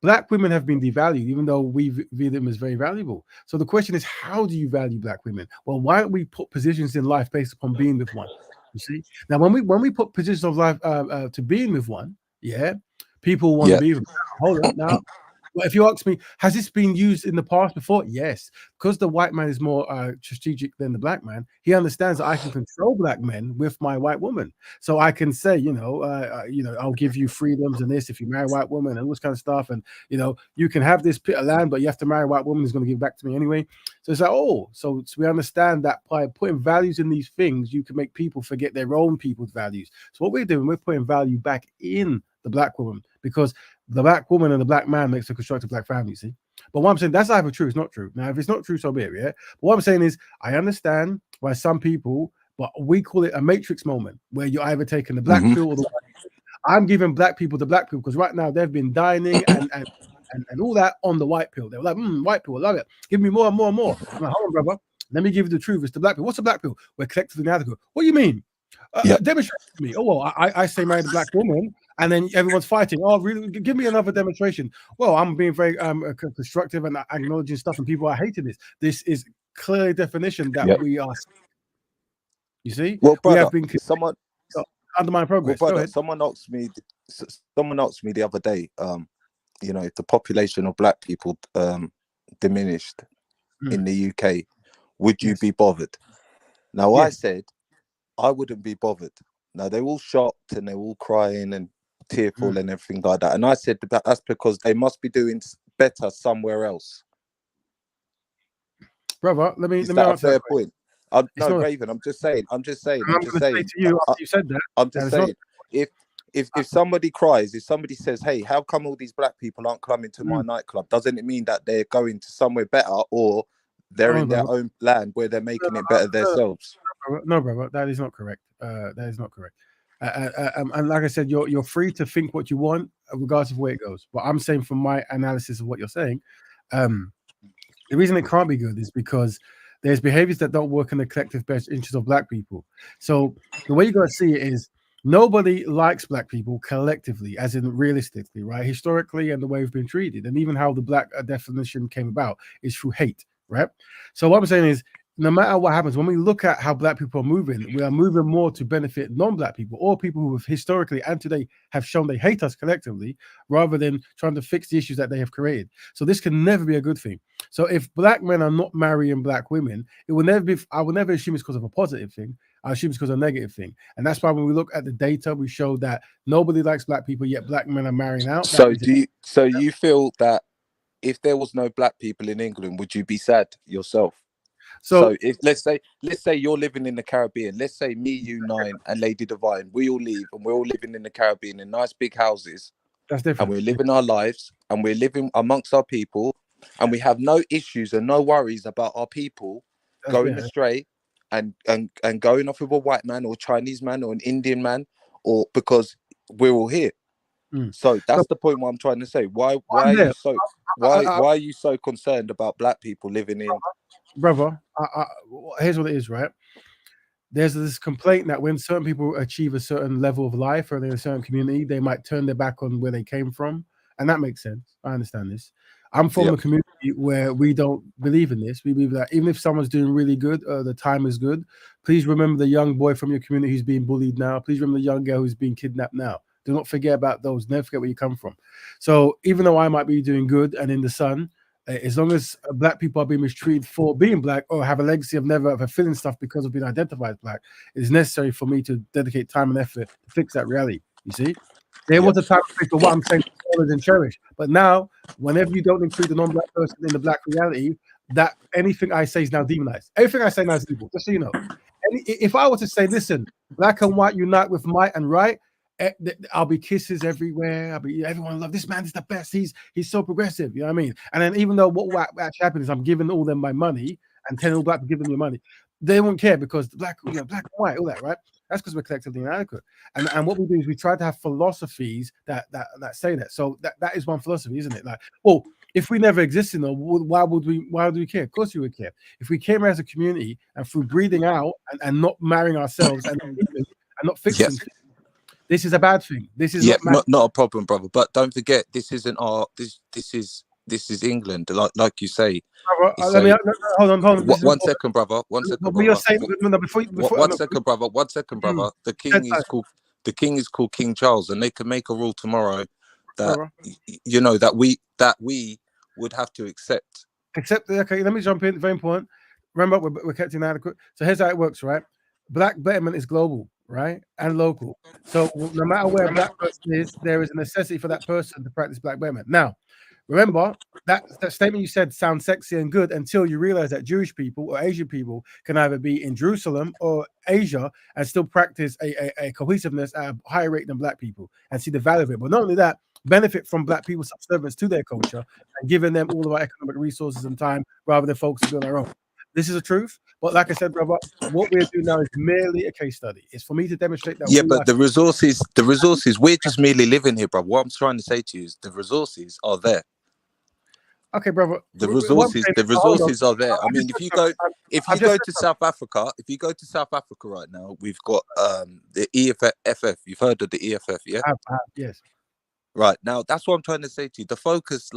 Black women have been devalued, even though we view them as very valuable. So the question is, how do you value black women? Well, why don't we put positions in life based upon being with one? You see? Now, when we put positions of life to being with one, people want to be with. Hold on now. Well, if you ask me, has this been used in the past before? Yes, because the white man is more strategic than the black man. He understands that I can control black men with my white woman. So I can say, I'll give you freedoms and this if you marry a white woman and all this kind of stuff. And, you can have this bit of land, but you have to marry a white woman who's going to give back to me anyway. So it's like, so we understand that by putting values in these things, you can make people forget their own people's values. So what we're doing, we're putting value back in the black woman, because the black woman and the black man makes a constructive black family, see? But what I'm saying, that's either true, it's not true. Now, if it's not true, so be it, But what I'm saying is, I understand why some people, but we call it a matrix moment, where you're either taking the black pill or the white pill. I'm giving black people the black pill, because right now they've been dining and all that on the white pill. They were like, white pill, I love it. Give me more and more and more. I'm like, hold on, brother. Let me give you the truth. It's the black pill. What's the black pill? We're collectively now to go, what do you mean? Demonstrate to me. Oh, well, I say marry the black woman, and then everyone's fighting. Oh, really? Give me another demonstration. Well, I'm being very constructive and acknowledging stuff, and people are hating this. This is clear definition that we are. You see, well, brother, we have been someone undermine progress. Well, brother, someone asked me the other day. If the population of black people diminished in the UK, would you be bothered? Now, I said I wouldn't be bothered. Now, they're all shocked and they're all crying and tearful and everything like that. And I said that's because they must be doing better somewhere else. Brother, let me answer a fair point. No, Raven, I'm just saying. I'm just saying. To you, after you said that, I'm just saying. If somebody cries, if somebody says, "Hey, how come all these black people aren't coming to my nightclub?" Doesn't it mean that they're going to somewhere better, or they're in their own land where they're making it better themselves? No, brother, that is not correct. That is not correct. And like I said, you're free to think what you want, regardless of where it goes. But I'm saying, from my analysis of what you're saying, the reason it can't be good is because there's behaviors that don't work in the collective best interest of black people. So the way you got to see it is, nobody likes black people collectively, as in realistically, right? Historically, and the way we've been treated, and even how the black definition came about is through hate, right? So what I'm saying is, no matter what happens, when we look at how black people are moving, we are moving more to benefit non-black people, or people who have historically and today have shown they hate us collectively, rather than trying to fix the issues that they have created. So this can never be a good thing. So if black men are not marrying black women, it will never be. I will never assume it's because of a positive thing. I assume it's because of a negative thing. And that's why when we look at the data, we show that nobody likes black people, yet black men are marrying out. So you feel that if there was no black people in England, would you be sad yourself? So if let's say you're living in the Caribbean, let's say me, you, Nine, and Lady Divine, we all leave and we're all living in the Caribbean in nice big houses. That's different. And we're living our lives and we're living amongst our people, and we have no issues and no worries about our people going astray and going off with a white man or Chinese man or an Indian man, or because we're all here. So that's the point. What I'm trying to say. Why are you so concerned about black people living in? Brother, here's what it is, right? There's this complaint that when certain people achieve a certain level of life or in a certain community, they might turn their back on where they came from. And that makes sense. I understand this. I'm from a community where we don't believe in this. We believe that even if someone's doing really good, the time is good. Please remember the young boy from your community who's being bullied now. Please remember the young girl who's being kidnapped now. Do not forget about those. Never forget where you come from. So even though I might be doing good and in the sun, as long as black people are being mistreated for being black, or have a legacy of never fulfilling stuff because of being identified as black, it is necessary for me to dedicate time and effort to fix that reality. You see, there was a time for what I'm saying, followed and cherish. But now, whenever you don't include the non-black person in the black reality, that anything I say is now demonized. Everything I say now is evil. Just so you know. If I were to say, listen, black and white unite with might and right, I'll be kisses everywhere. Everyone love this man is the best. He's so progressive. You know what I mean? And then even though what actually happened is I'm giving all them my money and telling all black to give them your money, they won't care because black and white, all that, right? That's because we're collectively inadequate. And what we do is we try to have philosophies that say that. So that is one philosophy, isn't it? Like, well, if we never existed, why would we care? Of course we would care. If we came as a community and through breathing out and not marrying ourselves and not fixing things, this is a bad thing. This is not a problem, brother. But don't forget, this isn't our this is England, like you say. Hold on. One second, brother. One second, brother. One second, brother. The king is called King Charles, and they can make a rule tomorrow that that we would have to accept. Okay, let me jump in. Very important. Remember, we're kept inadequate. So here's how it works, right? Black betterment is global, right, and local. So no matter where a black person is, there is a necessity for that person to practice black betterment. Now, remember that statement you said sounds sexy and good until you realize that Jewish people or Asian people can either be in Jerusalem or Asia and still practice a cohesiveness at a higher rate than black people and see the value of it. But not only that, benefit from black people's subservience to their culture and giving them all of our economic resources and time rather than focusing on their own. This is the truth. But like I said, brother, what we're doing now is merely a case study. It's for me to demonstrate that. Yeah, but the resources, we're just merely living here, brother. What I'm trying to say to you is the resources are there. Okay, brother. The resources are there. I mean, if you go to South Africa right now, we've got the EFF. You've heard of the EFF, yeah? Yes. Right now, that's what I'm trying to say to you. The focus,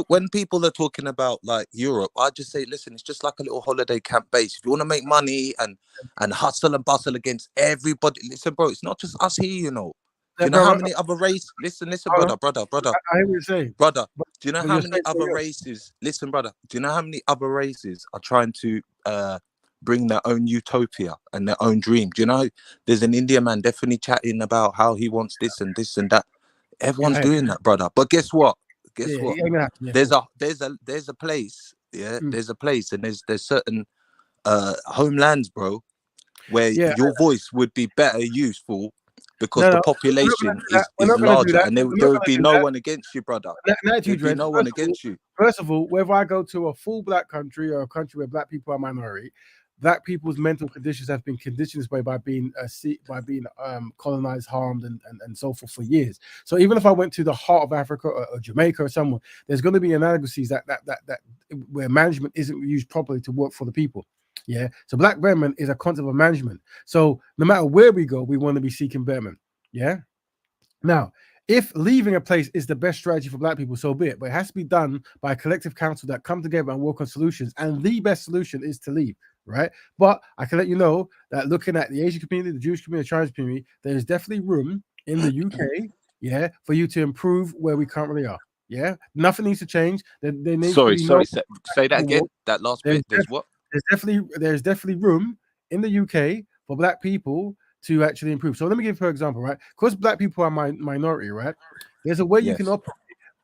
when people are talking about like Europe, I just say, listen, it's just like a little holiday camp base. If you want to make money and hustle and bustle against everybody, listen, bro, it's not just us here, you know. Do you know how many other races? Listen, brother. I hear what you're saying. Brother, do you know how many other races? Listen, brother, do you know how many other races are trying to bring their own utopia and their own dream? Do you know there's an Indian man definitely chatting about how he wants this and that. Everyone's doing that, brother. But guess what? There's a place, there's a place, and there's certain homelands, bro, where your voice would be better useful because the population is larger, and there would be no one against you, brother. There'd be no one against you. First of all, whether I go to a full black country or a country where black people are minority, black people's mental conditions have been conditioned this way by being colonized, harmed, and so forth for years. So even if I went to the heart of Africa or Jamaica or somewhere, there's going to be inadequacies that where management isn't used properly to work for the people. Yeah. So black betterment is a concept of management. So no matter where we go, we want to be seeking betterment. Yeah. Now, if leaving a place is the best strategy for black people, so be it. But it has to be done by a collective council that come together and work on solutions. And the best solution is to leave, right? But I can let you know that looking at the Asian community, the Jewish community, the Chinese community, there is definitely room in the UK, yeah, for you to improve where we currently are. Yeah, nothing needs to change. Sorry, say that again. That last bit. There's what? There's definitely room in the UK for black people to actually improve. So let me give you an example, right? Because black people are minority, right? There's a way you can operate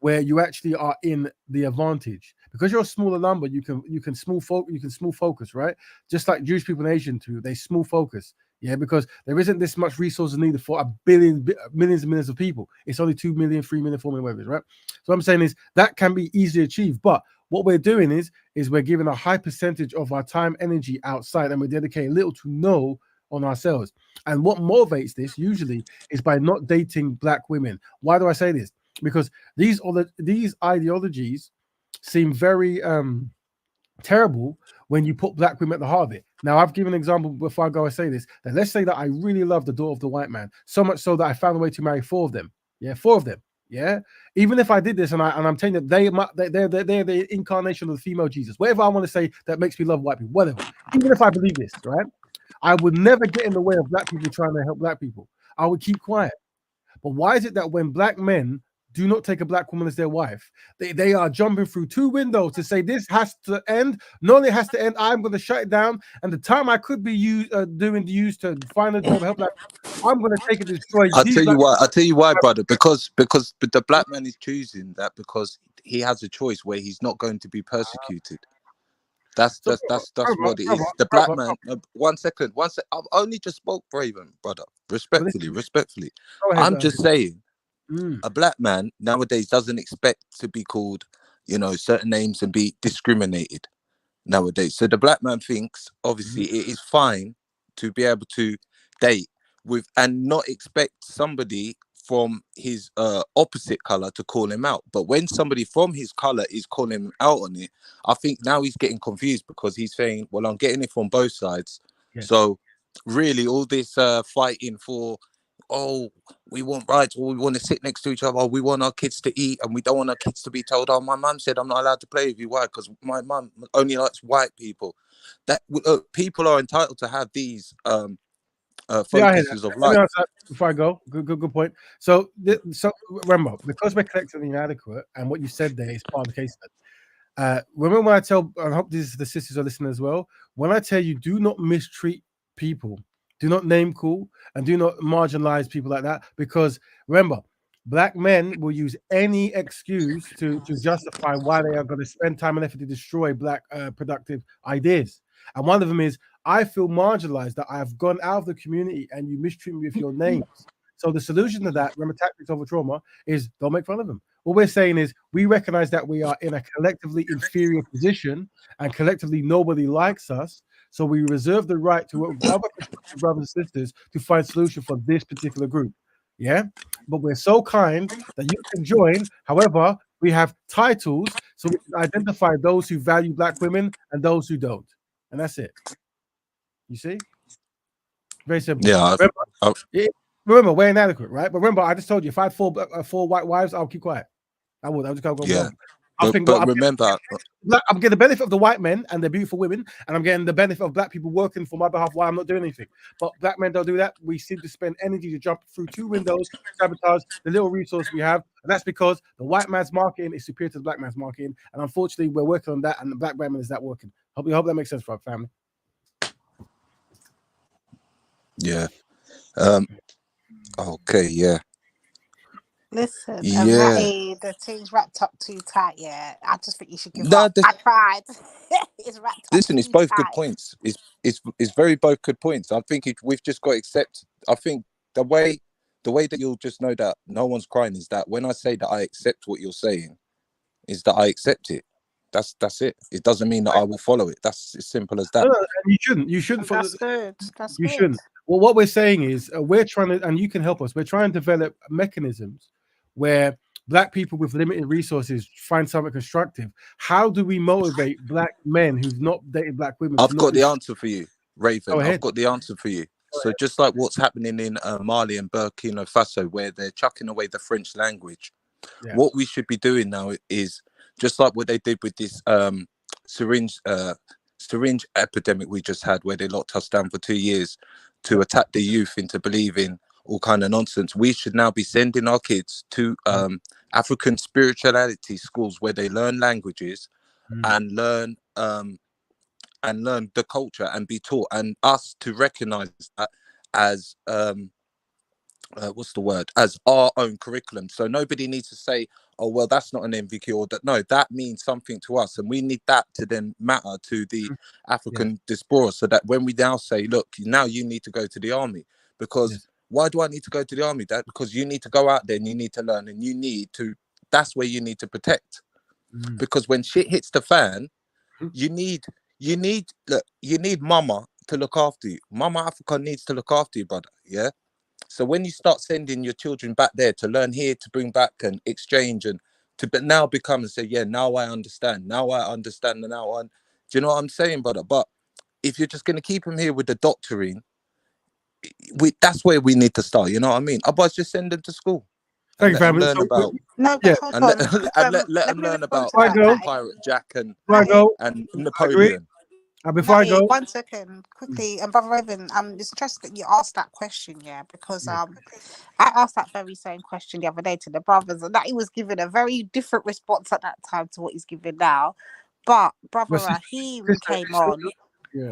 where you actually are in the advantage. Because you're a smaller number, you can smooth focus, right? Just like Jewish people and Asian too, they smooth focus. Yeah, because there isn't this much resources needed for millions and millions of people. It's only 2 million, 3 million, 4 million, whatever it is, right? So what I'm saying is that can be easily achieved, but what we're doing is we're giving a high percentage of our time, energy outside, and we're dedicating little to no on ourselves. And what motivates this usually is by not dating black women. Why do I say this? Because these ideologies seem very terrible when you put black women at the heart of it. Now, I've given an example before I go and say this, that let's say that I really love the daughter of the white man, so much so that I found a way to marry 4 of them. Yeah, 4 of them. Yeah, even if I did this and I'm telling you they're the incarnation of the female Jesus, whatever I want to say that makes me love white people, whatever. Even if I believe this, right? I would never get in the way of black people trying to help black people. I would keep quiet. But why is it that when black men do not take a black woman as their wife, they are jumping through 2 windows to say this has to end? Not only has to end, I'm going to shut it down. And the time I could be used to find a job, help black people, I'm going to take it, destroy. I'll tell you why, brother. Because the black man is choosing that because he has a choice where he's not going to be persecuted. That's So, what it is. The black man. 1 second. I've only just spoke, Raven, brother. Respectfully. Go ahead, I'm just saying, Mm. a black man nowadays doesn't expect to be called, certain names and be discriminated nowadays. So the black man thinks, obviously, it is fine to be able to date with and not expect somebody from his opposite color to call him out. But when somebody from his color is calling him out on it, I think now he's getting confused because he's saying, well, I'm getting it from both sides. Yes. So really all this fighting for, oh, we want rights, or we want to sit next to each other, or we want our kids to eat, and we don't want our kids to be told, oh, my mum said I'm not allowed to play with you. Why? Because my mum only likes white people. That people are entitled to have these focuses of Let me life. answer that before I go. Good point. So, remember, because we're collectively inadequate, and what you said there is part of the case. Remember when I tell, I hope the sisters are listening as well. When I tell you, do not mistreat people, do not name call, and do not marginalize people like that. Because remember, black men will use any excuse to justify why they are going to spend time and effort to destroy black productive ideas. And one of them is, I feel marginalized, that I have gone out of the community and you mistreat me with your names. So the solution to that, remember, tactics over trauma, is don't make fun of them. What we're saying is we recognize that we are in a collectively inferior position and collectively nobody likes us. So we reserve the right to work with other brothers and sisters to find solution for this particular group. Yeah. But we're so kind that you can join. However, we have titles so we can identify those who value black women and those who don't. And that's it. You see? Very simple. Yeah. Remember, we're inadequate, right? But remember, I just told you, if I had four white wives, I'll keep quiet. I would. I'll just go. Yeah. I think. But remember, I'm getting the benefit of the white men and the beautiful women, and I'm getting the benefit of black people working for my behalf while I'm not doing anything. But black men don't do that. We seem to spend energy to jump through two windows, sabotage the little resource we have, and that's because the white man's marketing is superior to the black man's marketing. And unfortunately, we're working on that, and the black man is that working. Hope that makes sense for our family. Yeah. Okay. Yeah. Listen, Yeah. the thing's wrapped up too tight. Yeah, I just think you should give No, up. I tried. It's wrapped up listen, too it's both tight. good points. It's very both good points. I think we've just got to accept. I think the way that you'll just know that no one's crying is that when I say that I accept what you're saying, is that I accept it. That's it. It doesn't mean that I will follow it. That's as simple as that. No, you shouldn't. You shouldn't follow. That's good. That's you good. shouldn't. Well, what we're saying is we're trying to, and you can help us. We're trying to develop mechanisms where black people with limited resources find something constructive. How do we motivate black men who've not dated black women? I've got the answer for you, Raven. Go ahead. I've got the answer for you. So just like what's happening in Mali and Burkina Faso, where they're chucking away the French language, what we should be doing now is just like what they did with this syringe epidemic we just had, where they locked us down for 2 years to attack the youth into believing all kind of nonsense. We should now be sending our kids to African spirituality schools where they learn languages and learn the culture and be taught, and us to recognize that as what's the word, as our own curriculum. So nobody needs to say, oh well, that's not an MVQ, or that. No, that means something to us, and we need that to then matter to the African diaspora, so that when we now say, look, now you need to go to the army, because why do I need to go to the army? That because you need to go out there and you need to learn, and you need to, that's where you need to protect. Because when shit hits the fan, you need mama to look after you. Mama Africa needs to look after you, brother. Yeah. So when you start sending your children back there to learn here, to bring back and exchange, and to now become and say, yeah, now I understand. Now I understand. And now do you know what I'm saying, brother? But if you're just going to keep them here with the doctoring, that's where we need to start. You know what I mean? Otherwise, just send them to school. Thank you, family. Learn about, no, but hold on. let them learn about Pirate Jack and Napoleon. Before I go, 1 second, quickly, and Brother Raven, it's interesting that you asked that question, because I asked that very same question the other day to the brothers, and that he was giving a very different response at that time to what he's giving now. But Brother Raheem came on.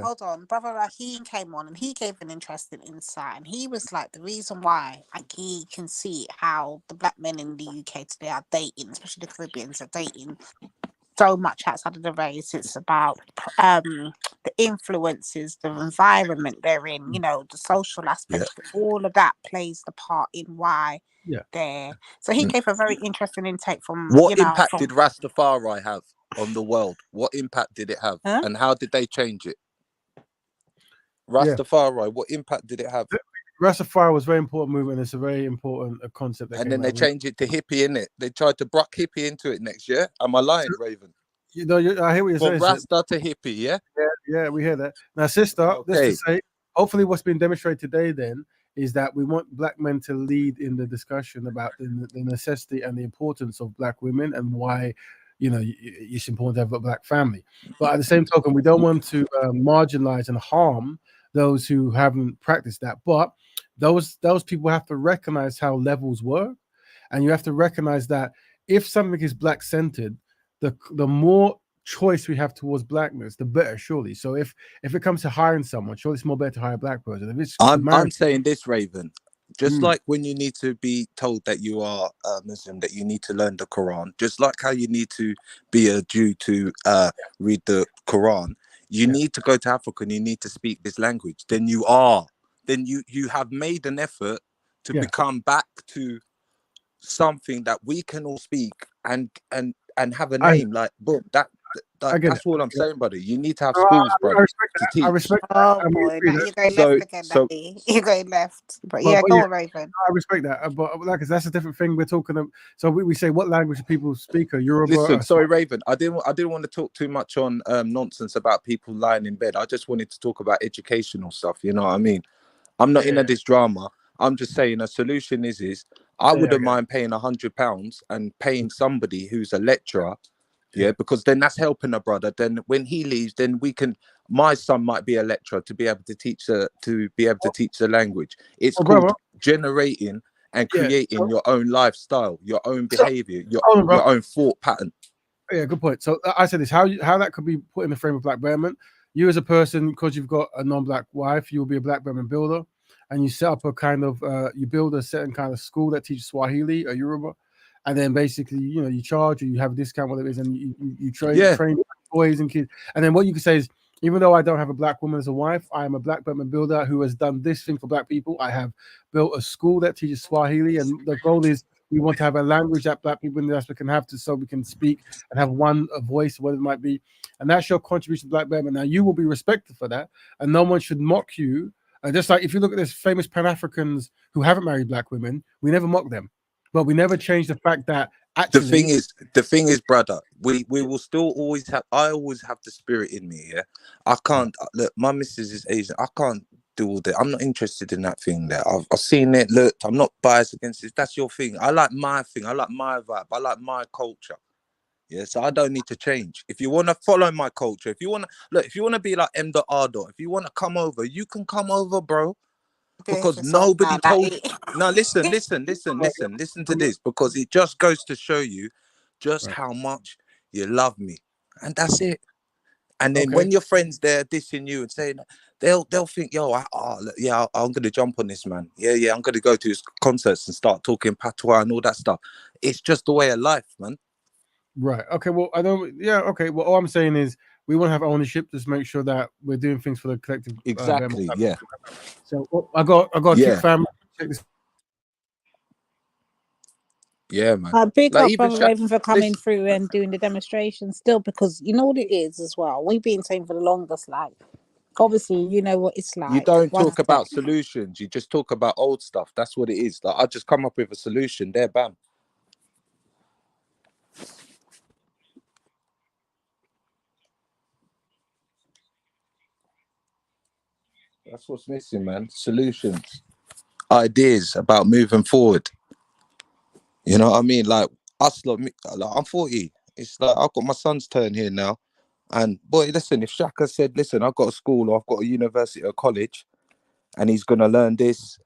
Hold on, Brother Raheem came on, and he gave an interesting insight, and he was like, the reason why he can see how the black men in the UK today are dating, especially the Caribbeans are dating, so much outside of the race. It's about the influences, the environment they're in, you know, the social aspects. All of that plays the part in why they're. So he gave a very interesting intake from What impact did Rastafari have on the world? What impact did it have, and how did they change it? Rastafari, what impact did it have? Rastafari was a very important movement. It's a very important concept. And then they changed it to hippie, innit? They tried to bruck hippie into it next year. Am I lying, Raven? You know, I hear what you're saying. From Rasta to hippie, yeah? Yeah, we hear that. Now, sister, just to say, hopefully what's been demonstrated today then is that we want black men to lead in the discussion about the necessity and the importance of black women and why, you know, it's important to have a black family. But at the same token, we don't want to marginalize and harm those who haven't practiced that. But those people have to recognize how levels work, and you have to recognize that if something is black centered, the more choice we have towards blackness, the better, surely. So if it comes to hiring someone, surely it's more better to hire a black person. If it's I'm saying this, Raven. Just like when you need to be told that you are Muslim, that you need to learn the Quran, just like how you need to be a Jew to read the Quran, you need to go to Africa and you need to speak this language. Then you have made an effort to become back to something that we can all speak and have a name. Like, boom, that's all I'm saying, buddy. You need to have schools, bro, to teach. Oh boy, you're going left again, Daddy. You're going left. But yeah, go on, Raven. I respect that, but like, that's a different thing we're talking about. So we say, what language do people speak? Yoruba? Listen, sorry, Raven. I didn't want to talk too much on nonsense about people lying in bed. I just wanted to talk about educational stuff. You know what I mean? I'm not into this drama. I'm just saying a solution is I wouldn't mind paying £100 and paying somebody who's a lecturer. Yeah, because then that's helping a brother. Then when he leaves, then my son might be a lecturer to be able to teach the language. It's called generating and creating your own lifestyle, your own behavior, your own thought pattern. Yeah, good point. So I said this: how that could be put in the frame of black betterment. You as a person, because you've got a non-black wife, you will be a black betterment builder, and you set up a kind of you build a certain kind of school that teaches Swahili or Yoruba. And then basically, you know, you charge or you have a discount, whatever it is, and you train boys and kids. And then what you can say is, even though I don't have a black woman as a wife, I am a black Betterment builder who has done this thing for black people. I have built a school that teaches Swahili, and the goal is we want to have a language that black people in the diaspora can have so we can speak and have a voice, whatever it might be. And that's your contribution to black Betterment. Now, you will be respected for that, and no one should mock you. And just like if you look at this famous Pan-Africans who haven't married black women, we never mock them. But we never change the fact that actually the thing is, brother, we will still always have. I always have the spirit in me. Yeah, I can't look. My missus is Asian. I can't do all that. I'm not interested in that thing there. I've seen it. Look, I'm not biased against it. That's your thing. I like my thing. I like my vibe. I like my culture. Yeah, so I don't need to change. If you want to follow my culture, if you want to be like M. Ardo, if you want to come over, you can come over, bro. Because nobody told you. No, listen to this, because it just goes to show you just how much you love me, and that's it. And then when your friends they're dissing you and saying, they'll think, yo, I'm gonna jump on this man. Yeah, I'm gonna go to his concerts and start talking patois and all that stuff. It's just the way of life, man. Right. Okay. Well, I don't. Yeah. Okay. Well, all I'm saying is we want to have ownership. Just make sure that we're doing things for the collective. Exactly. Yeah. So I got two family. Check this. Yeah, man. Big up Brother Raven for coming through and doing the demonstration still, because you know what it is as well. We've been saying for the longest, like, obviously, you know what it's like. You don't talk about solutions. You just talk about old stuff. That's what it is. Like, I just come up with a solution. There, bam. That's what's missing, man. Solutions, ideas about moving forward. You know what I mean? Like us, like I'm 40. It's like I've got my son's turn here now, and boy, listen. If Shaka said, "Listen, I've got a school or I've got a university or college, and he's gonna learn this,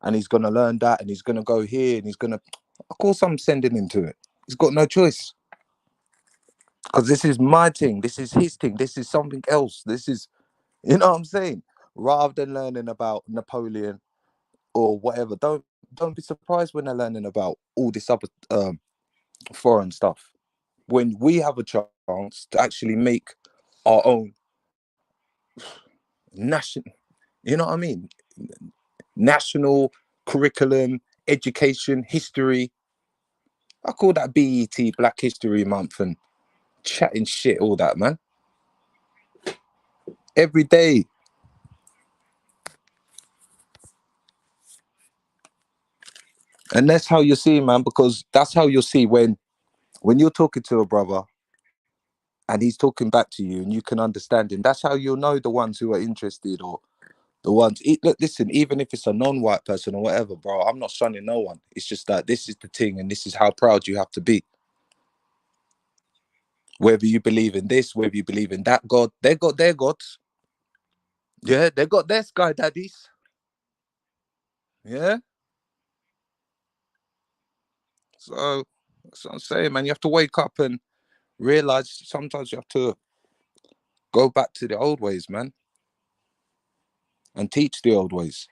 and he's gonna learn that, and he's gonna go here, and he's gonna," of course, I'm sending him to it. He's got no choice, because this is my thing. This is his thing. This is something else. This is, you know what I'm saying? Rather than learning about Napoleon or whatever, don't be surprised when they're learning about all this other foreign stuff. When we have a child, to actually make our own national, you know what I mean? National curriculum, education, history. I call that BET, Black History Month, and chatting shit, all that, man. Every day. And that's how you see, man, because that's how you'll see when you're talking to a brother and he's talking back to you and you can understand him. That's how you'll know the ones who are interested, or the ones. Look, listen, even if it's a non-white person or whatever, bro, I'm not shunning no one. It's just that this is the thing, and this is how proud you have to be. Whether you believe in this, whether you believe in that God, they got their gods. Yeah, they got their sky daddies. Yeah. So that's what I'm saying, man. You have to wake up and realize sometimes you have to go back to the old ways, man, and teach the old ways.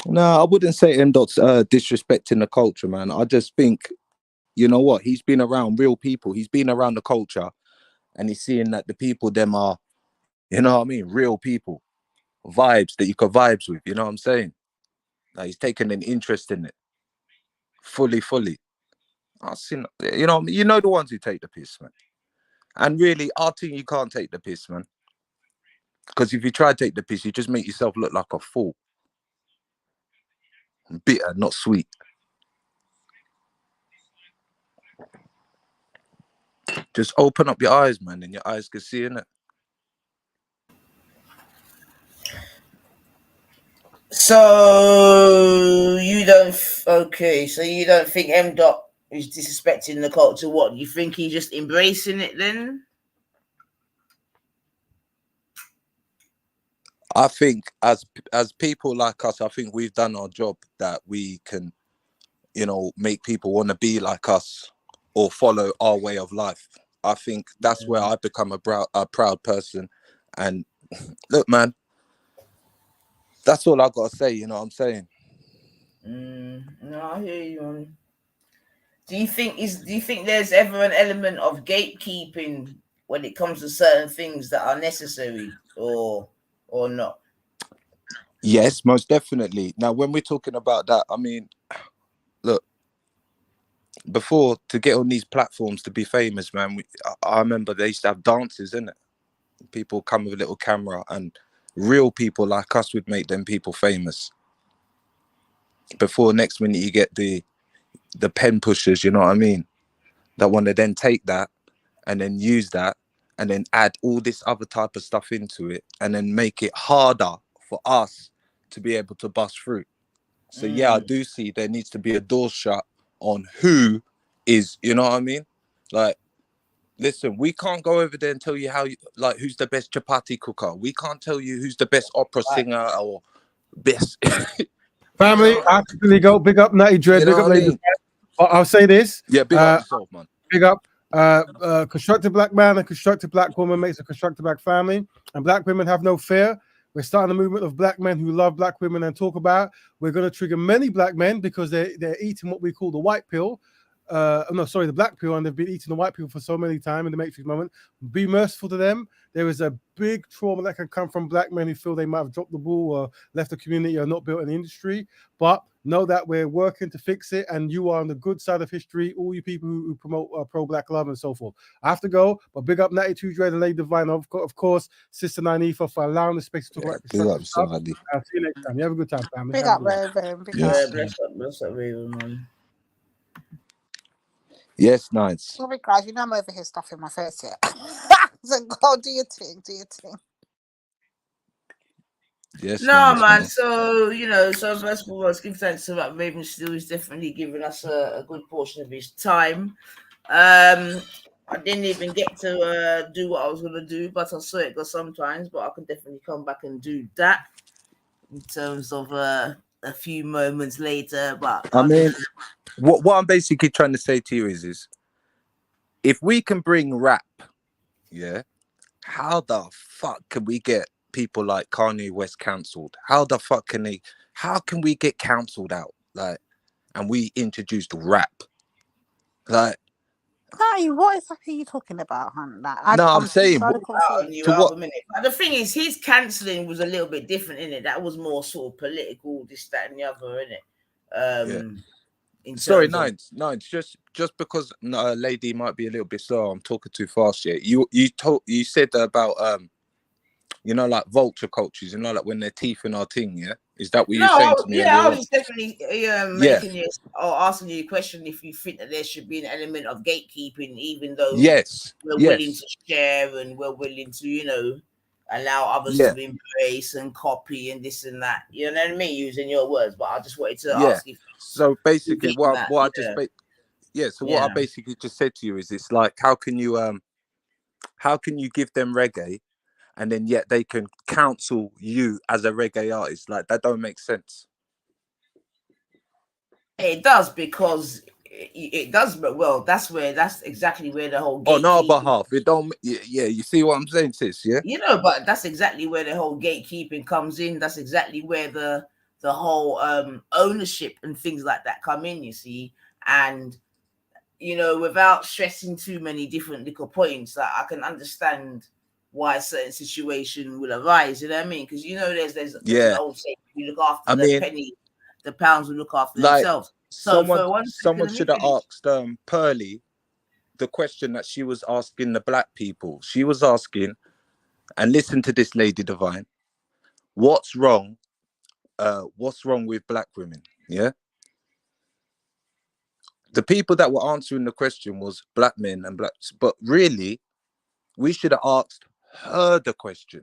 No, I wouldn't say M.Dot's disrespecting the culture, man. I just think, you know what? He's been around real people. He's been around the culture, and he's seeing that the people, them are, you know what I mean, real people, vibes that you could vibes with. You know what I'm saying? Like, he's taken an interest in it, fully. I've seen, you know the ones who take the piss, man. And really, I think you can't take the piss, man. Because if you try to take the piss, you just make yourself look like a fool. Bitter, not sweet. Just open up your eyes, man, and your eyes can see in it. So you don't so you don't think M.Dot is disrespecting the culture? What, you think he's just embracing it then? I think as people like us, I think we've done our job, that we can, you know, make people want to be like us or follow our way of life. I think that's where I've become a proud person. And look, man, that's all I got to say. You know what I'm saying? No, I hear you, man. Do you think there's ever an element of gatekeeping when it comes to certain things that are necessary, or not? Yes, most definitely. Now, when we're talking about that, I mean, look, before, to get on these platforms to be famous, man, I remember they used to have dances, innit? People come with a little camera, and real people like us would make them people famous. Before, next minute you get the pen pushers, you know what I mean, that want to then take that and then use that and then add all this other type of stuff into it and then make it harder for us to be able to bust through. So yeah, I do see there needs to be a door shut on who is, you know what I mean? Like, listen, we can't go over there and tell you who's the best chapati cooker. We can't tell you who's the best opera singer or best. Family, I quickly go. Big up Natty Dread. You Big know up what I Lady. mean? I'll say this. Yeah, big up yourself, man. Big up. Constructive black man and constructive black woman makes a constructive black family. And black women have no fear. We're starting a movement of black men who love black women and talk about. We're going to trigger many black men because they're eating what we call the white pill. The black pill, and they've been eating the white pill for so many times in the Matrix moment. Be merciful to them. There is a big trauma that can come from black men who feel they might have dropped the ball or left the community or not built an industry. But know that we're working to fix it, and you are on the good side of history. All you people who promote pro-black love and so forth. I have to go, but big up 92 Dread and Lady Divine, of course, Sister Nanifa, for allowing the space to talk about constructive stuff. I'll see you next time. You have a good time, family. Big up, Raven. Big up. Bless up, Raven, man. Yes, nice. Sorry, guys, you know I'm over here stuffing my face yet. So go do your thing. Yes, no, nice, man. So first of all, let's give thanks to that Raven still is definitely giving us a good portion of his time. I didn't even get to do what I was gonna do, but I saw it go sometimes. But I can definitely come back and do that in terms of a few moments later. But I mean, what I'm basically trying to say to you is if we can bring rap, yeah, how the fuck can we get people like Kanye West cancelled? How the fuck can they? How can we get cancelled out? Like, and we introduced rap, like. No, what exactly are you talking about, hon? Like, No, I'm saying so You to half what? a minute. But the thing is, his cancelling was a little bit different, innit? That was more sort of political, this, that, and the other, innit? In Sorry, terms of Nines. Just because a lady might be a little bit slow, I'm talking too fast. Yeah, you said about you know, like vulture cultures. You know, like when their teeth in our thing. Yeah, is that what you're saying to me yeah, I earlier was on? just definitely Yeah. making you or asking you a question if you think that there should be an element of gatekeeping, even though Yes. we're Yes. willing to share and we're willing to, you know, allow others Yeah. to embrace and copy and this and that. You know what I mean? Using your words, but I just wanted to Yeah. ask if So basically, you what that, I just So what I basically just said to you is, it's like, how can you give them reggae, and then yet they can counsel you as a reggae artist? Like, that don't make sense. It does, because it does, but well, that's exactly where the whole On our gatekeeping. behalf, it don't. Yeah, you see what I'm saying, sis? Yeah. You know, but that's exactly where the whole gatekeeping comes in. That's exactly where the whole ownership and things like that come in, you see. And you know, without stressing too many different little points, that I can understand why a certain situation will arise. You know what I mean? Because you know, there's an old saying: you look after the penny, the pounds will look after Like, themselves. So for one someone second, should have asked Pearly the question that she was asking the black people. She was asking, and listen to this, Lady Divine. What's wrong? What's wrong with black women? Yeah. The people that were answering the question was black men and blacks, but really, we should have asked her the question.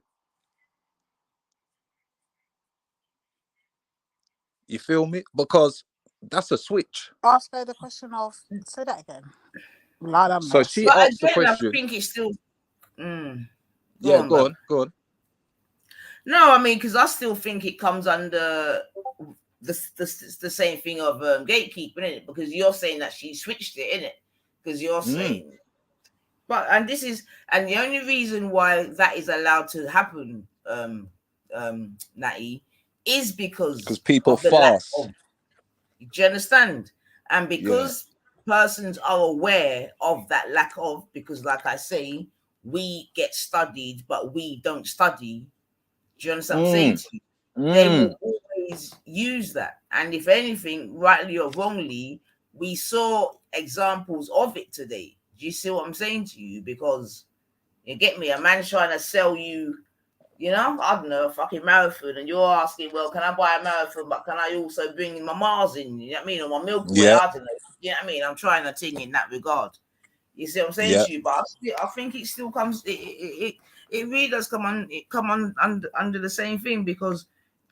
You feel me? Because that's a switch. Ask her the question of, say that again. So she but asked the again, I question. think it's still. Go on. No, I mean, because I still think it comes under the same thing of gatekeeping, innit? Because you're saying that she switched it, innit? Because you're saying, and the only reason why that is allowed to happen, Natty, is because people of the lack fast. of. Do you understand? And because persons are aware of that lack of, because like I say, we get studied, but we don't study. Do you understand what I'm saying to you? They will always use that. And if anything, rightly or wrongly, we saw examples of it today. Do you see what I'm saying to you? Because you get me, a man trying to sell you, you know, I don't know, a fucking marathon, and you're asking, well, can I buy a marathon, but can I also bring my Mars in? You know what I mean? Or my Milky Way, I don't know. You know what I mean? I'm trying to think in that regard. You see what I'm saying to you? But I think it still comes. It really does come on under the same thing, because,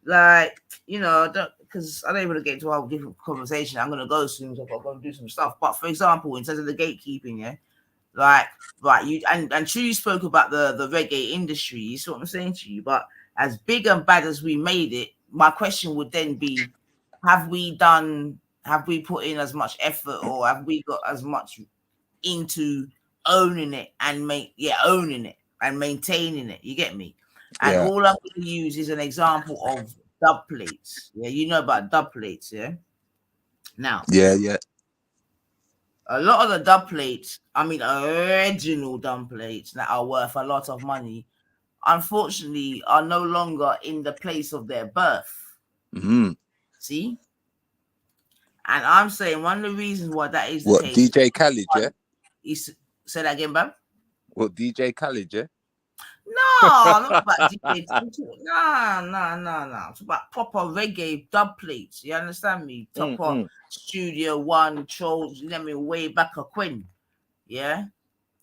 like, you know, because I don't even get into a whole different conversation. I'm gonna go soon, so I've got to go and do some stuff. But for example, in terms of the gatekeeping, yeah, like, right, you and you spoke about the reggae industry. You see what I'm saying to you? But as big and bad as we made it, my question would then be, have we put in as much effort, or have we got as much into owning it and owning it and maintaining it? You get me? And all I'm going to use is an example of dub plates. Yeah, you know about dub plates, yeah? Now, a lot of the dub plates, I mean original dub plates that are worth a lot of money, unfortunately, are no longer in the place of their birth. See? And I'm saying one of the reasons why that is the case. DJ Khaled, yeah? Say that again, bro? What, DJ Khaled, yeah? No, not about DJ. No. It's about proper reggae dub plates. You understand me? Proper Studio One trolls. You know me, way back a Quinn. Yeah,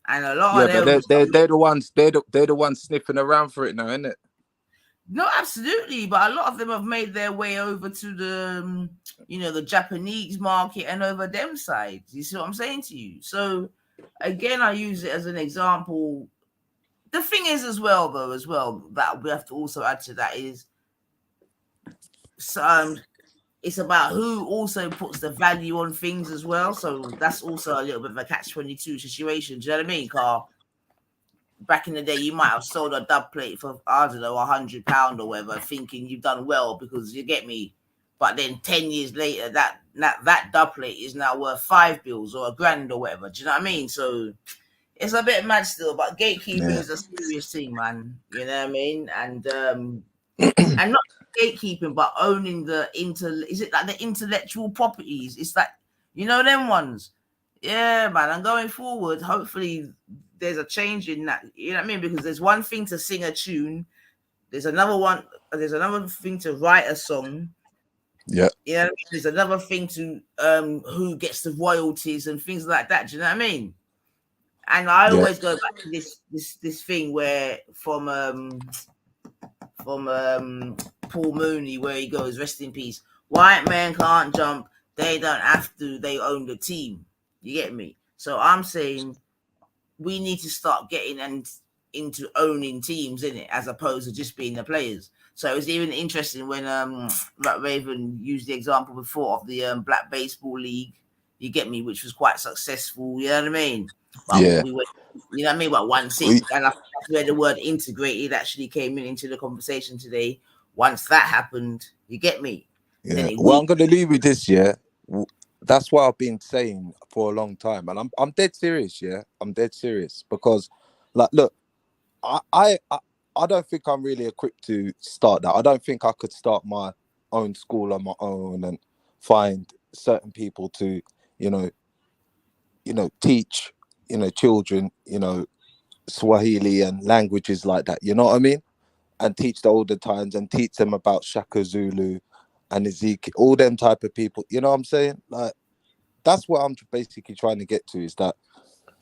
and a lot of them. But they're the ones. They're the ones sniffing around for it now, isn't it? No, absolutely. But a lot of them have made their way over to the, the Japanese market and over them sides. You see what I'm saying to you? So, again, I use it as an example. The thing is, as well, that we have to also add to that is, it's about who also puts the value on things as well. So that's also a little bit of a catch-22 situation. Do you know what I mean, Carl? Back in the day, you might have sold a dub plate for, I don't know, £100 or whatever, thinking you've done well because you get me. But then 10 years later, that dub plate is now worth £5 or £1,000 or whatever. Do you know what I mean? So it's a bit mad still, but gatekeeping is a serious thing, man. You know what I mean? And not gatekeeping, but owning is it like the intellectual properties? It's like, you know, them ones. Yeah, man. And going forward, hopefully there's a change in that. You know what I mean? Because there's one thing to sing a tune, there's another thing to write a song. Yeah. You know what I mean? There's another thing to who gets the royalties and things like that. Do you know what I mean? And I always go back to this thing where from Paul Mooney, where he goes, rest in peace. White men can't jump, they don't have to, they own the team. You get me? So I'm saying we need to start getting into owning teams, innit, as opposed to just being the players. So it was even interesting when Raven used the example before of the Black Baseball League, you get me, which was quite successful, you know what I mean? But Yeah. we went, you know what I mean, about 1-6, and I think that's where the word integrated actually came into the conversation today. Once that happened, you get me? Yeah. Well, I'm gonna leave with this, yeah. That's what I've been saying for a long time, and I'm dead serious, yeah. I'm dead serious because, like, look, I don't think I'm really equipped to start that. I don't think I could start my own school on my own and find certain people to, you know, teach, children, Swahili and languages like that. You know what I mean? And teach the older times and teach them about Shaka Zulu and Ezekiel, all them type of people. You know what I'm saying? Like, that's what I'm basically trying to get to, is that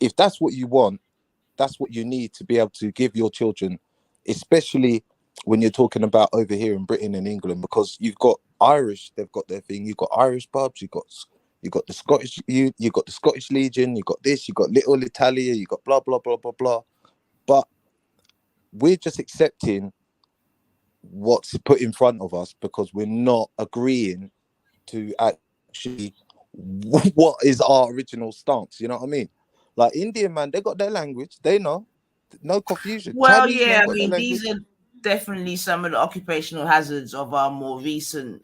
if that's what you want, that's what you need to be able to give your children, especially when you're talking about over here in Britain and England, because you've got Irish, they've got their thing. You've got Irish pubs, you've got the Scottish, you got the Scottish Legion, you got this, you got Little Italia, you got blah blah blah blah blah. But we're just accepting what's put in front of us because we're not agreeing to actually what is our original stance. You know what I mean? Like Indian, man, they got their language. They know, no confusion. Well, Chinese yeah, man I got their mean, language. these are definitely some of the occupational hazards of our more recent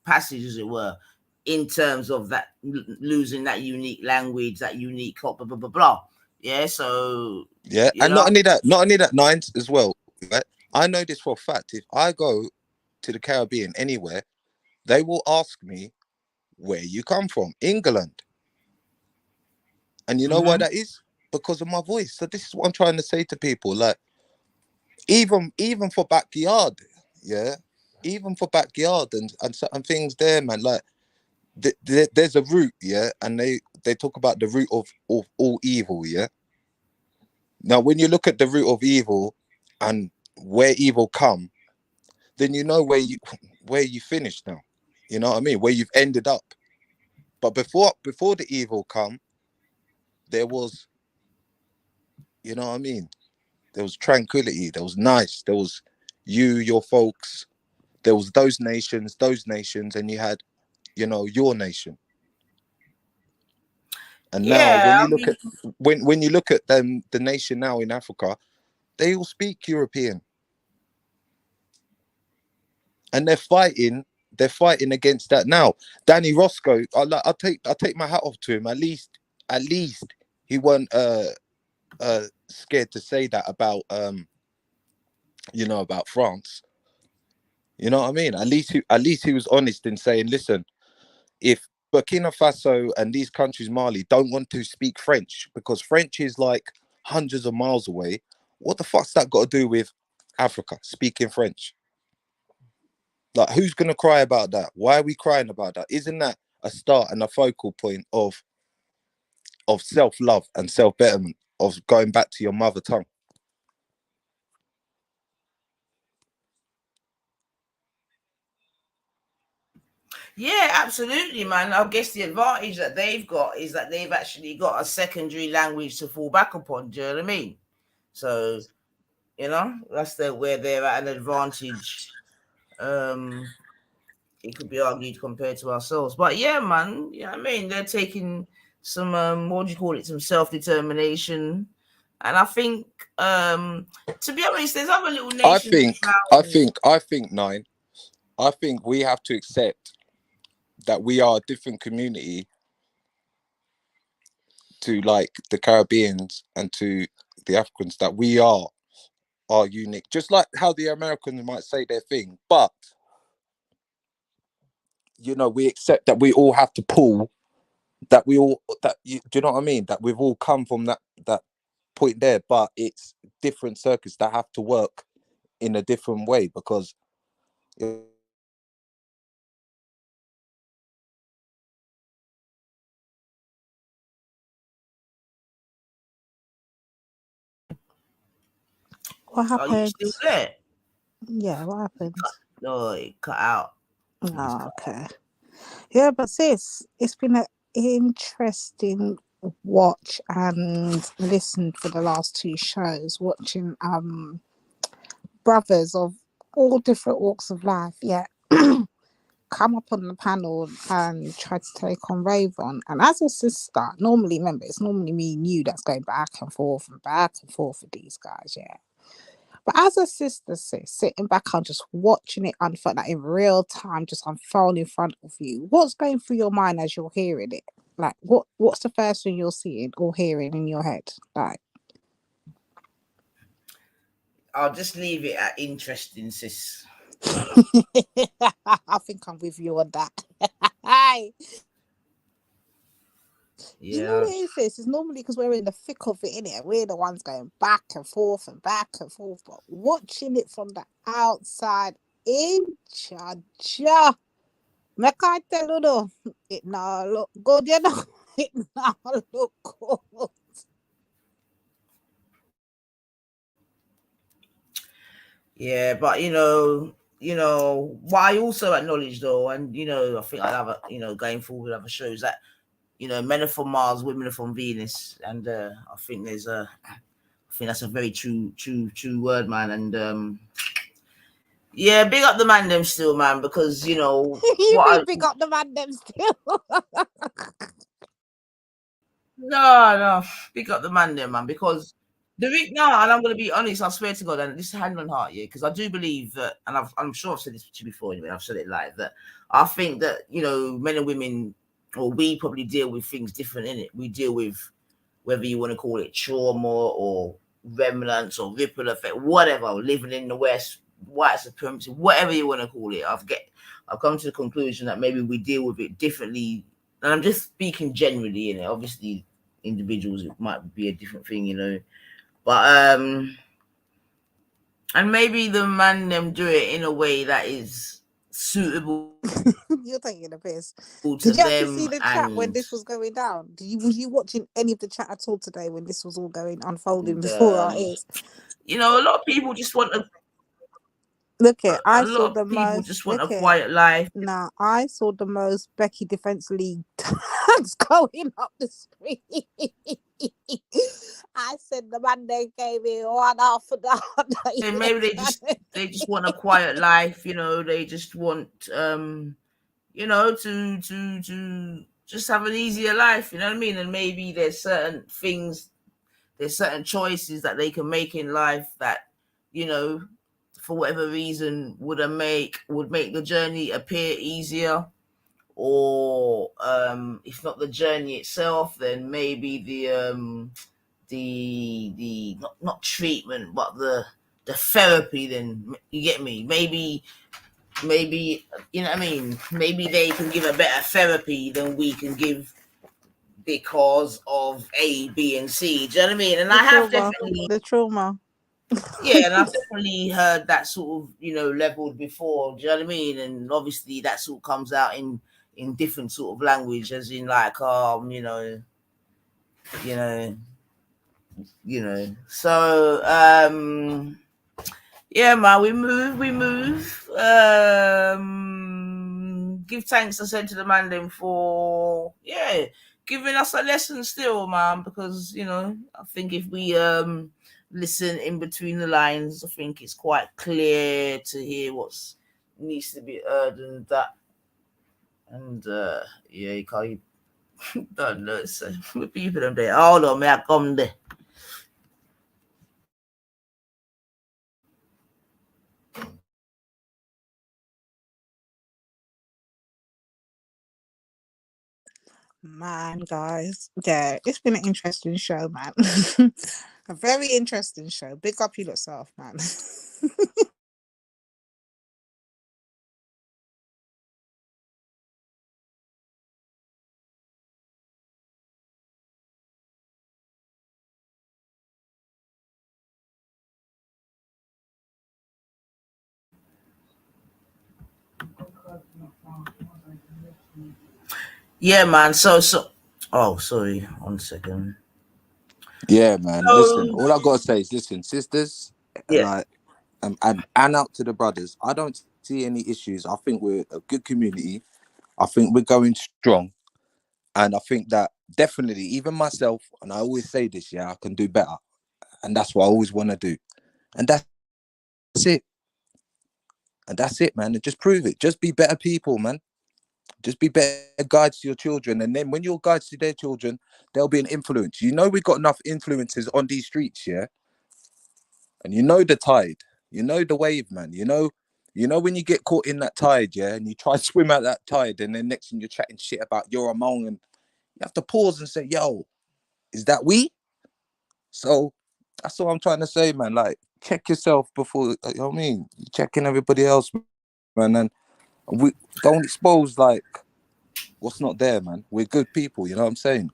passage, as it were, in terms of that losing that unique language, that unique blah blah blah blah blah. Yeah, so Yeah, and not only that, Nines as well. Right? I know this for a fact. If I go to the Caribbean anywhere, they will ask me where you come from, England. And you know why that is? Because of my voice. So this is what I'm trying to say to people. Like, even for backyard, yeah, even for backyard and certain things there, man. Like, there's a root, yeah, and they talk about the root of all evil, yeah. Now, when you look at the root of evil and where evil come, then you know where you finish now. You know what I mean? Where you've ended up. But before the evil come, there was, you know what I mean? There was tranquility. There was nice. There was you, your folks. There was those nations, and you had, your nation. And now, when you look at when you look at them, the nation now in Africa, they all speak European, and they're fighting against that now. Danny Roscoe, I take my hat off to him. At least he weren't scared to say that about about France. You know what I mean? At least he was honest in saying, listen, if Burkina Faso and these countries, Mali, don't want to speak French because French is like hundreds of miles away, what the fuck's that got to do with Africa speaking French? Like, who's gonna cry about that? Why are we crying about that? Isn't that a start and a focal point of self-love and self-betterment, of going back to your mother tongue? Yeah, absolutely, man. I guess the advantage that they've got is that they've actually got a secondary language to fall back upon. Do you know what I mean? So, that's where they're at an advantage. it could be argued compared to ourselves. But yeah, man, yeah, I mean, they're taking some what do you call it, some self-determination. And I think to be honest, there's other little nations. I think Nine. I think we have to accept that we are a different community to like the Caribbeans and to the Africans, that we are unique, just like how the Americans might say their thing, but you know, we accept that we all have to pull, do you know what I mean, that we've all come from that point there, but it's different circuits that have to work in a different way, because What happened? Are you still there? Yeah, what happened? No, it cut out. Oh, okay. Yeah, but sis, it's been an interesting watch and listen for the last 2 shows, watching brothers of all different walks of life, come up on the panel and try to take on Raven. And as a sister, normally, remember, it's normally me and you that's going back and forth with these guys, But as a sister, sis, sitting back and just watching it unfold, like in real time, just unfold in front of you, what's going through your mind as you're hearing it? Like, what's the first thing you're seeing or hearing in your head? Like, I'll just leave it at interesting, sis. I think I'm with you on that. Hi. Yeah. You know what it is, sis? It's normally because we're in the thick of it, innit? We're the ones going back and forth. But watching it from the outside, make I tell you though, it now look good, you know. It now look good. Yeah, but you know what I also acknowledge though, and I think I'll have going forward with other shows, that men are from Mars, women are from Venus, and I think that's a very true word, man. And yeah, big up the man them still, man, because you mean big up the man them still. No, big up the man them, man, because and I'm going to be honest, I swear to God, and this is hand on heart, because I do believe that, and I'm sure I've said this to you before, anyway, I've said it live, that I think that, men and women, or we probably deal with things different in it. We deal with, whether you want to call it trauma or remnants or ripple effect, whatever, living in the West, white supremacy, whatever you want to call it. I've come to the conclusion that maybe we deal with it differently. And I'm just speaking generally, obviously individuals, it might be a different thing, but and maybe the man them do it in a way that is suitable. You're taking a piss. To Did you actually them see the chat when this was going down? Was you watching any of the chat at all today when this was all unfolding before our ears? A lot of people just want to look at. I a saw lot the of people most. just want a quiet life. Nah, I saw the most Becky Defense League tags going up the screen. I said the man they gave me one after the other. And maybe they just want a quiet life. They just want to just have an easier life. You know what I mean? And maybe there's certain choices that they can make in life that for whatever reason would make the journey appear easier, or if not the journey itself, then maybe the not treatment, but the therapy. Then you get me? Maybe you know what I mean? Maybe they can give a better therapy than we can give because of A, B, and C. Do you know what I mean? And I have definitely the trauma. Yeah, and I've definitely heard that sort of, leveled before. Do you know what I mean? And obviously that sort of comes out in different sort of language, as in like, So, yeah, man, we move. Give thanks, I said, to the man then for giving us a lesson still, man, because I think if we listen in between the lines, I think it's quite clear to hear what needs to be heard, and that And yeah, you can't don't know. So people them there. Hold on, may I come there? Man, guys, yeah, it's been an interesting show, man. A very interesting show. Big up yourself, man. Yeah, man. So oh, sorry, 1 second. Yeah, man. So, Listen, all I gotta say is, listen, sisters, yeah. like, and out to the brothers. I don't see any issues. I think we're a good community. I think we're going strong, and I think that definitely, even myself, and I always say this, yeah, I can do better, and that's what I always want to do, and that's it, and that's it, man. And just prove it. Just be better people, man. Just be better guides to your children, and then when you're guides to their children, there'll be an influence. You know, we've got enough influences on these streets, yeah. And you know the tide, you know the wave, man. You know when you get caught in that tide, yeah, and you try to swim out that tide, and then next thing you're chatting shit about you're among, and you have to pause and say, "Yo, is that we?" So that's all I'm trying to say, man. Like, check yourself before, you know what I mean? You're checking everybody else, man, and we don't expose like what's not there, man. We're good people, you know what I'm saying?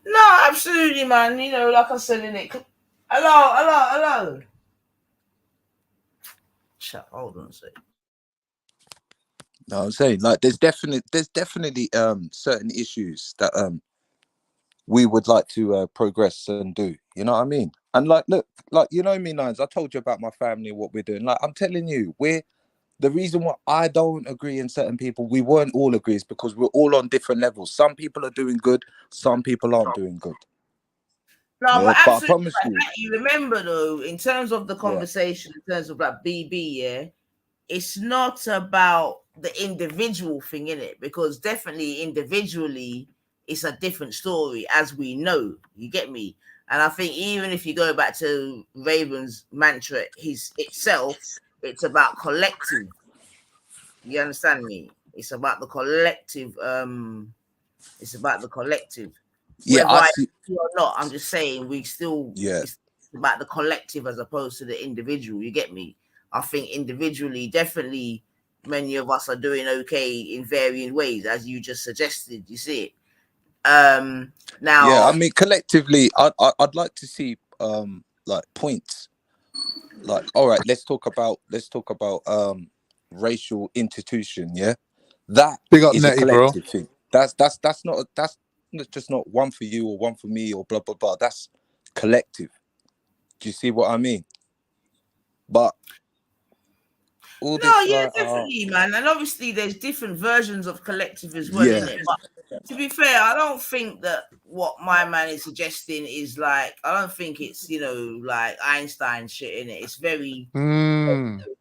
No, absolutely, man. You know, like I said in it. Hello. Shut. Hold on a second. No, I'm saying, like, there's definitely certain issues that we would like to progress and do. You know what I mean? And like, look, like, you know me, Nines. I told you about my family, what we're doing. Like, I'm telling you, the reason why I don't agree in certain people, we weren't all agree, is because we're all on different levels. Some people are doing good, some people aren't doing good. No, Yeah, but but I absolutely. promise you, You remember though, in terms of the yeah, conversation, in terms of like BB, yeah, it's not about the individual thing in it, because definitely individually it's a different story, as we know. You get me? And I think even if you go back to Raven's mantra, itself, it's about collective. You understand me? It's about the collective. It's about the collective. yeah, Whether I I see. agree or not, I'm just saying Yeah, it's about the collective as opposed to the individual. You get me? I think individually, definitely, many of us are doing okay in varying ways, as you just suggested. You see it. yeah. I Now, mean, collectively, I'd like to see like points. Like, all right, let's talk about racial institution. Yeah, that Big up is a Netty, bro. collective thing. That's just not one for you or one for me or blah blah blah. That's collective. Do you see what I mean? But all no, this yeah, like, definitely, man. And obviously, there's different versions of collective as well, yeah, in it. But to be fair, I don't think that what my man is suggesting is like, I don't think it's, like Einstein shit in it. It's very,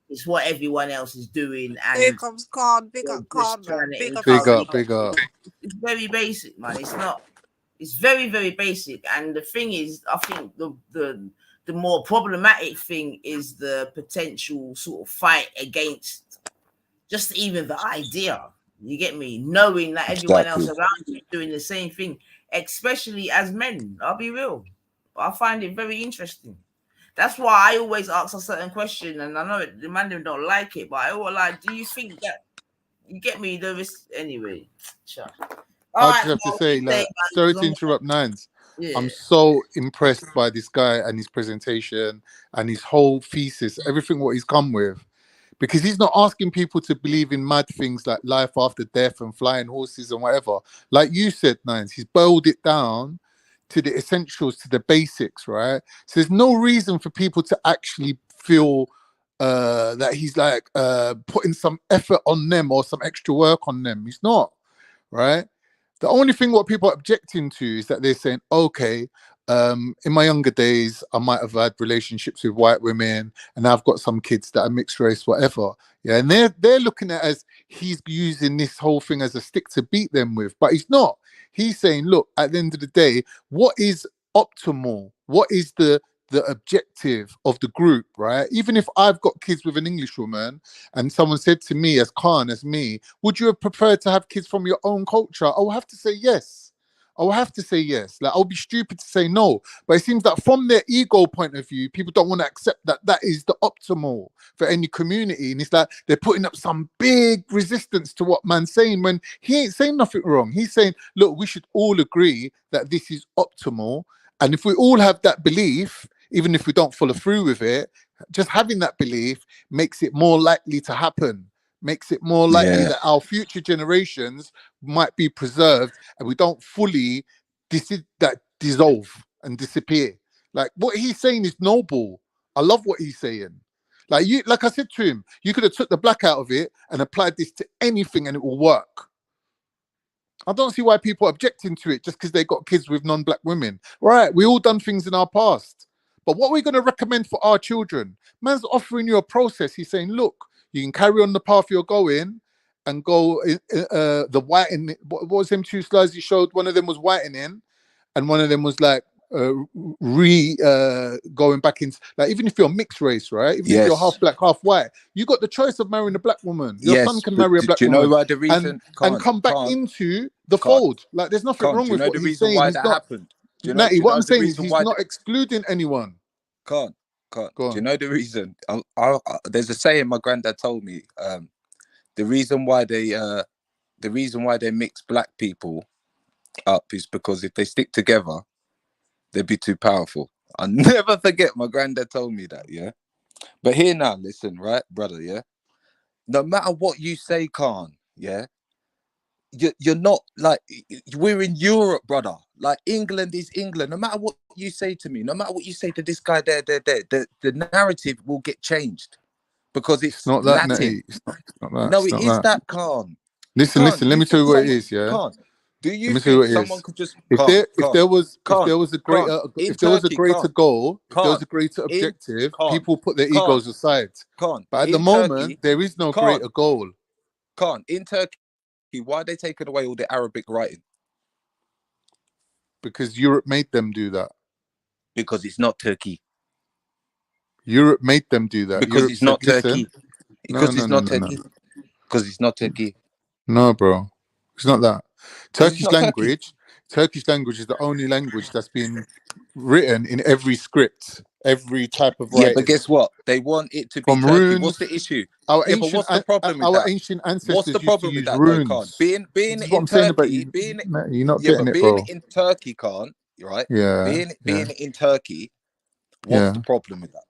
it's what everyone else is doing, Here and comes Khan. Big up just Khan, trying man. to Big up Big encourage. up, yourself. big up. It's very basic, man. It's not. It's very, very basic. And the thing is, I think the more problematic thing is the potential sort of fight against just even the idea. You get me? Knowing that everyone else exactly. around you is doing the same thing, especially as men. I'll be real. I find it very interesting. That's why I always ask a certain question, and I know the man don't like it, but I always like, do you think that you get me? There is anyway. Sure. All I right, just have to well, say, keep saying, like, man, sorry 'cause to interrupt, Nines. yeah. I'm so impressed by this guy and his presentation and his whole thesis, everything what he's come with. Because he's not asking people to believe in mad things like life after death and flying horses and whatever. Like you said, Nines, he's boiled it down to the essentials, to the basics, right? So there's no reason for people to actually feel that he's like putting some effort on them or some extra work on them. He's not, right? The only thing what people are objecting to is that they're saying, okay, in my younger days, I might have had relationships with white women, and I've got some kids that are mixed race, whatever. Yeah, and they're looking at it as he's using this whole thing as a stick to beat them with, but he's not. He's saying, look, at the end of the day, what is optimal? What is the objective of the group, right? Even if I've got kids with an English woman and someone said to me, as Khan, as me, would you have preferred to have kids from your own culture? I will have to say yes. I will have to say yes. Like, I'll be stupid to say no. But it seems that from their ego point of view, people don't want to accept that that is the optimal for any community. And it's like they're putting up some big resistance to what man's saying when he ain't saying nothing wrong. He's saying, look, we should all agree that this is optimal. And if we all have that belief, even if we don't follow through with it, just having that belief makes it more likely to happen. Makes it more likely that our future generations might be preserved and we don't fully dissolve and disappear. Like, what he's saying is noble. I love what he's saying. Like I said to him, you could have took the black out of it and applied this to anything and it will work. I don't see why people are objecting to it just because they got kids with non-black women. Right, we all done things in our past. But what we're going to recommend for our children, man's offering you a process. He's saying, look, you can carry on the path you're going and go the whitening. What was them 2 slides he showed? One of them was whitening and one of them was like going back into, like, even if you're mixed race, right? Even if you're half black, half white, you got the choice of marrying a black woman. Your son can marry a black woman. Do you know why the reason and come back into the fold? Like, there's nothing wrong with what he's saying. Why he's that not, happened? Natty, what I'm saying is he's not excluding anyone. Can't. Do you know the reason? There's a saying my granddad told me. The reason why they mix black people up is because if they stick together, they'd be too powerful. I'll never forget my granddad told me that. Yeah, but here now, listen, right, brother. Yeah, no matter what you say, Khan. Yeah. You're not like, we're in Europe, brother. Like, England is England. No matter what you say to me, no matter what you say to this guy there, the narrative will get changed because it's not that. Latin. It's not that. No, it is that, Khan. Listen. Let me tell you what it is. Yeah. Khan, do you think someone could just if there was a greater goal, if there was a greater objective, people put their egos aside. But at the moment, there is no greater goal. Khan, in Turkey, why are they taking away all the Arabic writing? Because Europe made them do that. Because it's not Turkey. Europe made them do that. Because Europe it's not Turkey. Because it's not Turkey. Because it's not Turkey. No, bro. It's not that. Turkish language is the only language that's been written in every script, every type of writing. Yeah, but guess what? They want it to be from Turkey. Runes, what's the issue? But what's the problem with that? Our ancient ancestors what's the problem used with to use that, runes. Though, being in Turkey, you're not getting it, bro. Being in Turkey, Khan, right? Yeah. Being in Turkey, what's the problem with that?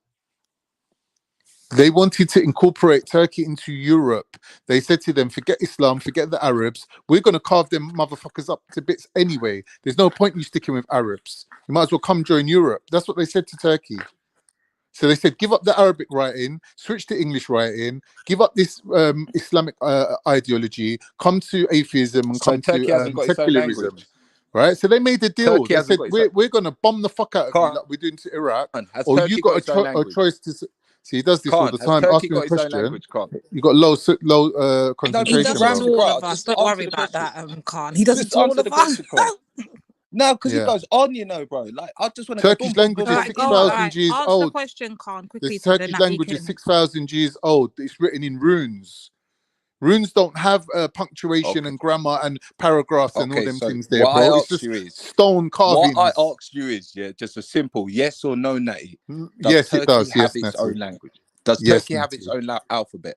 They wanted to incorporate Turkey into Europe. They said to them, forget Islam, forget the Arabs. We're going to carve them motherfuckers up to bits anyway. There's no point you sticking with Arabs. You might as well come join Europe. That's what they said to Turkey. So they said, give up the Arabic writing, switch to English writing, give up this Islamic ideology, come to atheism and come to secularism. Right? So they made a deal. They said, we're going to bomb the fuck out of you like we're doing to Iraq. Or you got a choice to... See, he does this all the time. Ask me a question. You got low concentration. He does it to all of us. Don't worry about that, Khan. He does it to all of us. No, because it goes on, you know, bro. Like, I just want to. Turkish language is 6,000 years old. Answer the question, Khan, quickly. The Turkish language is 6,000 years old. It's written in runes. Runes don't have punctuation and grammar and paragraphs and all them things there, bro. It's just stone carvings. What I asked you is, just a simple yes or no, Natty. Yes, it does. Have its own language? Does Turkey have its own alphabet?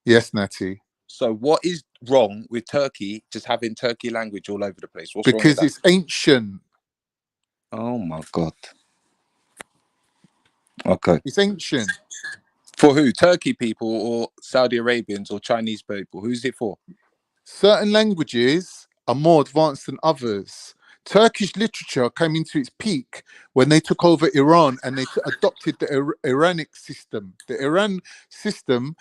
Yes, Natty. So what is wrong with Turkey just having Turkey language all over the place? What's wrong with because it's ancient. Oh my God. Okay. It's ancient. For who? Turkey people or Saudi Arabians or Chinese people? Who's it for? Certain languages are more advanced than others. Turkish literature came into its peak when they took over Iran and they adopted the Iranic system. The Iran system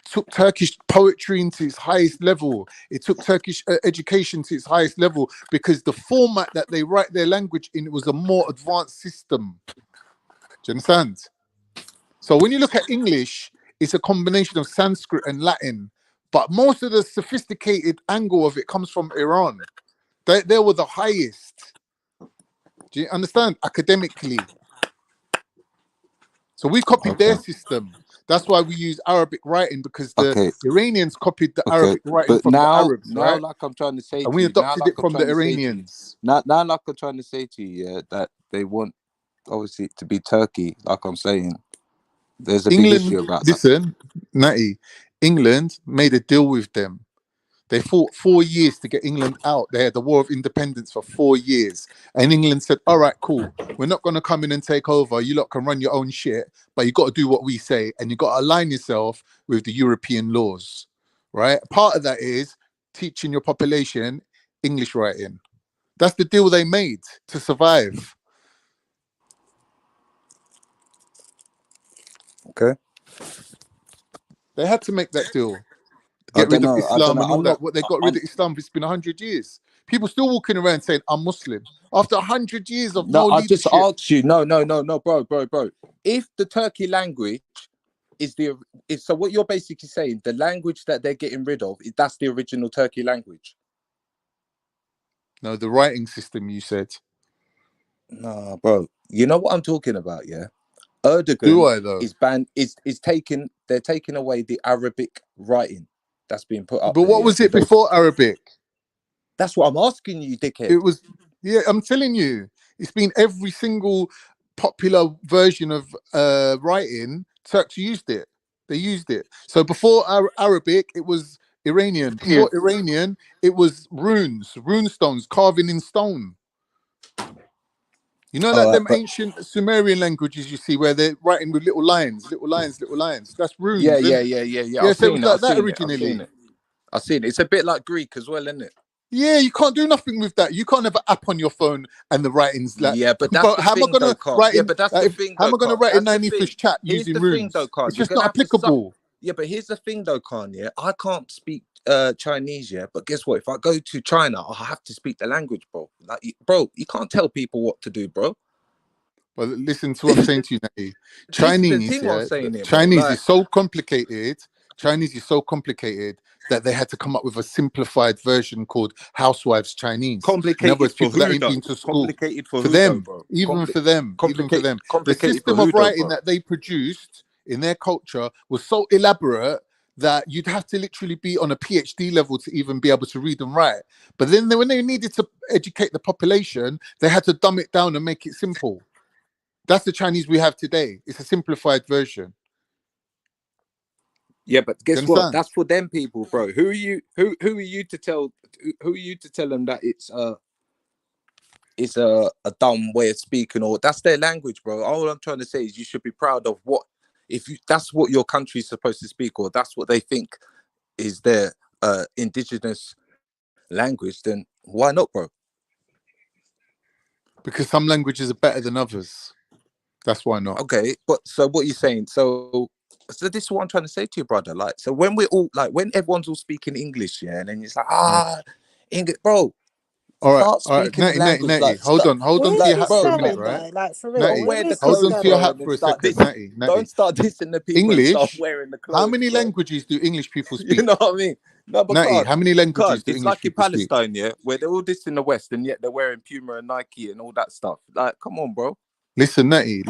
took Turkish poetry into its highest level. It took Turkish education to its highest level because the format that they write their language in was a more advanced system. Do you understand? So when you look at English, it's a combination of Sanskrit and Latin, but most of the sophisticated angle of it comes from Iran. They were the highest. Do you understand? Academically. So we copied their system. That's why we use Arabic writing, because the Iranians copied the Arabic writing but from the now, Arabs, right? like I'm trying to say And to we you, adopted it from the Iranians. now, like I'm trying to say to you, yeah, that they want obviously to be Turkey. Like I'm saying, there's a big issue about that. Listen, Natty, England made a deal with them. They fought 4 years to get England out. They had the War of Independence for 4 years. And England said, all right, cool. We're not going to come in and take over. You lot can run your own shit, but you got to do what we say. And you got to align yourself with the European laws, right? Part of that is teaching your population English writing. That's the deal they made to survive. Okay. They had to make that deal. Get rid of Islam and all that. What they got rid of Islam, it's been 100 years. People still walking around saying, I'm Muslim. After 100 years of no leadership. I just asked you, no, bro. If the Turkey language is so what you're basically saying, the language that they're getting rid of, that's the original Turkey language? No, the writing system, you said. No, bro. You know what I'm talking about, yeah? Erdogan is banned, they're taking away the Arabic writing that's being put up. But what was it before Arabic? That's what I'm asking you, dickhead. It was, yeah, I'm telling you, it's been every single popular version of writing. Turks used it. They used it. So before Arabic, it was Iranian. Before Iranian, it was rune stones, carving in stone. You know, like them ancient Sumerian languages you see where they're writing with little lines. That's runes. Yeah. So it was like that originally. I've seen it. It's a bit like Greek as well, isn't it? Yeah, you can't do nothing with that. You can't have an app on your phone and the writings. Like, yeah, but that's the thing, though, Carl. Yeah, but that's the thing. How am I going to write in 90 Fish chat using runes? It's just not applicable. Yeah, but here's the thing, though, Khan. Yeah, I can't speak Chinese. Yeah, but guess what? If I go to China, I have to speak the language, bro. Like, bro, you can't tell people what to do, bro. Well, listen to what I'm saying to you, Natty. Chinese is so complicated. Chinese is so complicated that they had to come up with a simplified version called Housewives Chinese. Complicated for who, that ain't been to school. Complicated for them, though, even for them. The system of writing that they produced in their culture was so elaborate that you'd have to literally be on a PhD level to even be able to read and write. But then when they needed to educate the population, they had to dumb it down and make it simple. That's the Chinese we have today. It's a simplified version. Yeah, but guess what? That's for them people, bro. Who are you? Who are you to tell? Who are you to tell them that it's a dumb way of speaking, or that's their language, bro? All I'm trying to say is you should be proud of what that's what your country is supposed to speak, or that's what they think is their indigenous language. Then why not, bro? Because some languages are better than others. That's why not. Okay, but so what you're saying? So this is what I'm trying to say to you, brother. Like, so when we're all like, when everyone's all speaking English, yeah, and then it's like, English, bro. All right, Natty, hold on to your hat for a minute, right? Like, for real, hold on to your hat for a second, Natty. Don't start dissing the people. English. And start wearing the clothes, how many bro. languages do English people speak? You know what I mean? No, but Natty, how many languages do it's English like in people speak? Palestine, yeah, where they're all dissing the West, and yet they're wearing Puma and Nike and all that stuff. Like, come on, bro. Listen, Natty.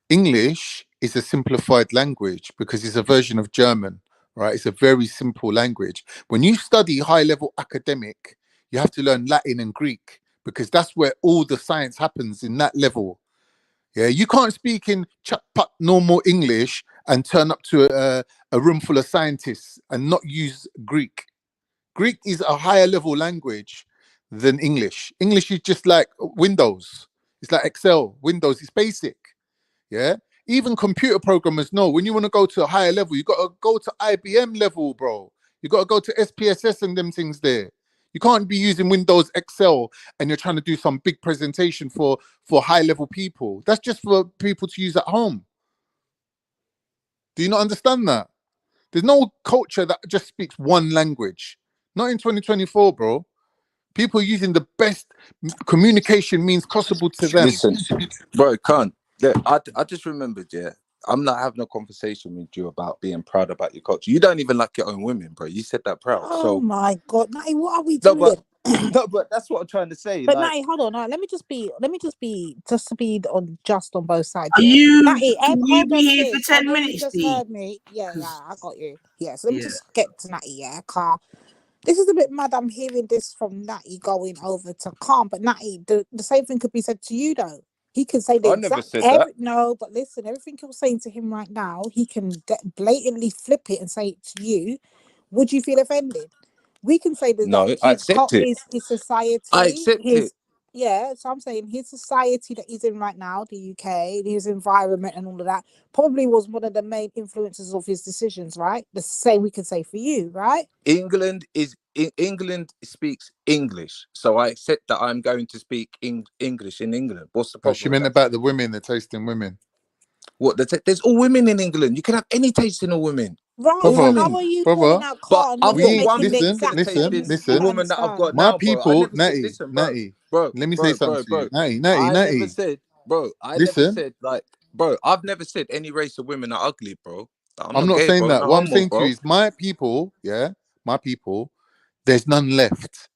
English is a simplified language because it's a version of German, right? It's a very simple language. When you study high-level academic, you have to learn Latin and Greek because that's where all the science happens in that level. Yeah, you can't speak in chat-pat normal English and turn up to a room full of scientists and not use Greek. Greek is a higher level language than English. English is just like Windows. It's like Excel, Windows, it's basic. Yeah, even computer programmers know when you want to go to a higher level, you got to go to IBM level, bro. You got to go to SPSS and them things there. You can't be using Windows Excel and you're trying to do some big presentation for high level people. That's just for people to use at home. Do you not understand that? There's no culture that just speaks one language. Not in 2024, bro. People are using the best communication means possible to them. Listen, bro, can't. Yeah, I just remembered, yeah. I'm not having a conversation with you about being proud about your culture. You don't even like your own women, bro. You said that proud. Oh my God, Natty, what are we No, doing? but that's what I'm trying to say. But like, Natty, hold on. Let me just be on both sides. Are Yeah. you? Natty, Can you hold be on, here sis. for 10 I know you minutes, just D? heard me. Yeah, I got you. Yeah, so let me just get to Natty. Yeah, Carl. This is a bit mad. I'm hearing this from Natty going over to Calm, but Natty, the same thing could be said to you though. He can say the I never exact said that. no, but listen, everything you're saying to him right now, he can blatantly flip it and say it to you. Would you feel offended? We can say that No, I accept it. his society, I accept it. Yeah, so I'm saying his society that he's in right now, the UK, his environment and all of that, probably was one of the main influences of his decisions, right? The same we could say for you, right? England speaks English, so I accept that I'm going to speak English in England. What's the problem? She meant about the women, the taste in women. What? There's all women in England. You can have any taste in a woman. Right, brother, how are you brother, calling out Carl? But I've got one listen, the woman that I've got My now, bro. people, I never said, Natty, listen, bro, Natty, bro, let me bro, say something bro, to bro. you. Natty, Never said, bro, I never listen, said, like, bro, I've never said any race of women are ugly, bro. I'm not not gay, saying bro. that. No What I'm homo, saying to bro. you is my people, there's none left.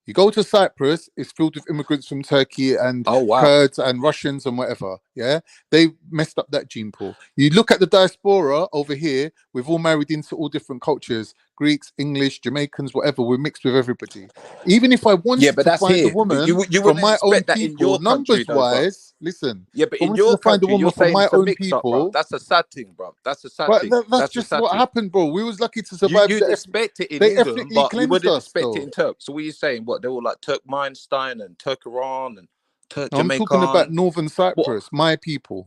You go to Cyprus, it's filled with immigrants from Turkey and Kurds and Russians and whatever. Yeah, they messed up that gene pool. You look at the diaspora over here, we've all married into all different cultures: Greeks, English, Jamaicans, whatever. We're mixed with everybody. Even if I wanted to find a woman You from wouldn't my own expect that in people, your country, numbers though, bro. wise, listen. Yeah, but If I in wanted your to find a country, woman you're from saying my it's a own mix-up, bro. people, That's a sad thing, bro. That's a sad but thing. that's just sad what thing. happened, bro. We was lucky to survive. You'd expect it in They England, ethnically but you cleansed wouldn't us, expect it though. in Turk. So what are you saying? What, they're all like Turkmenstein and Turkiran and I'm talking about Jamaican? Northern Cyprus, my people.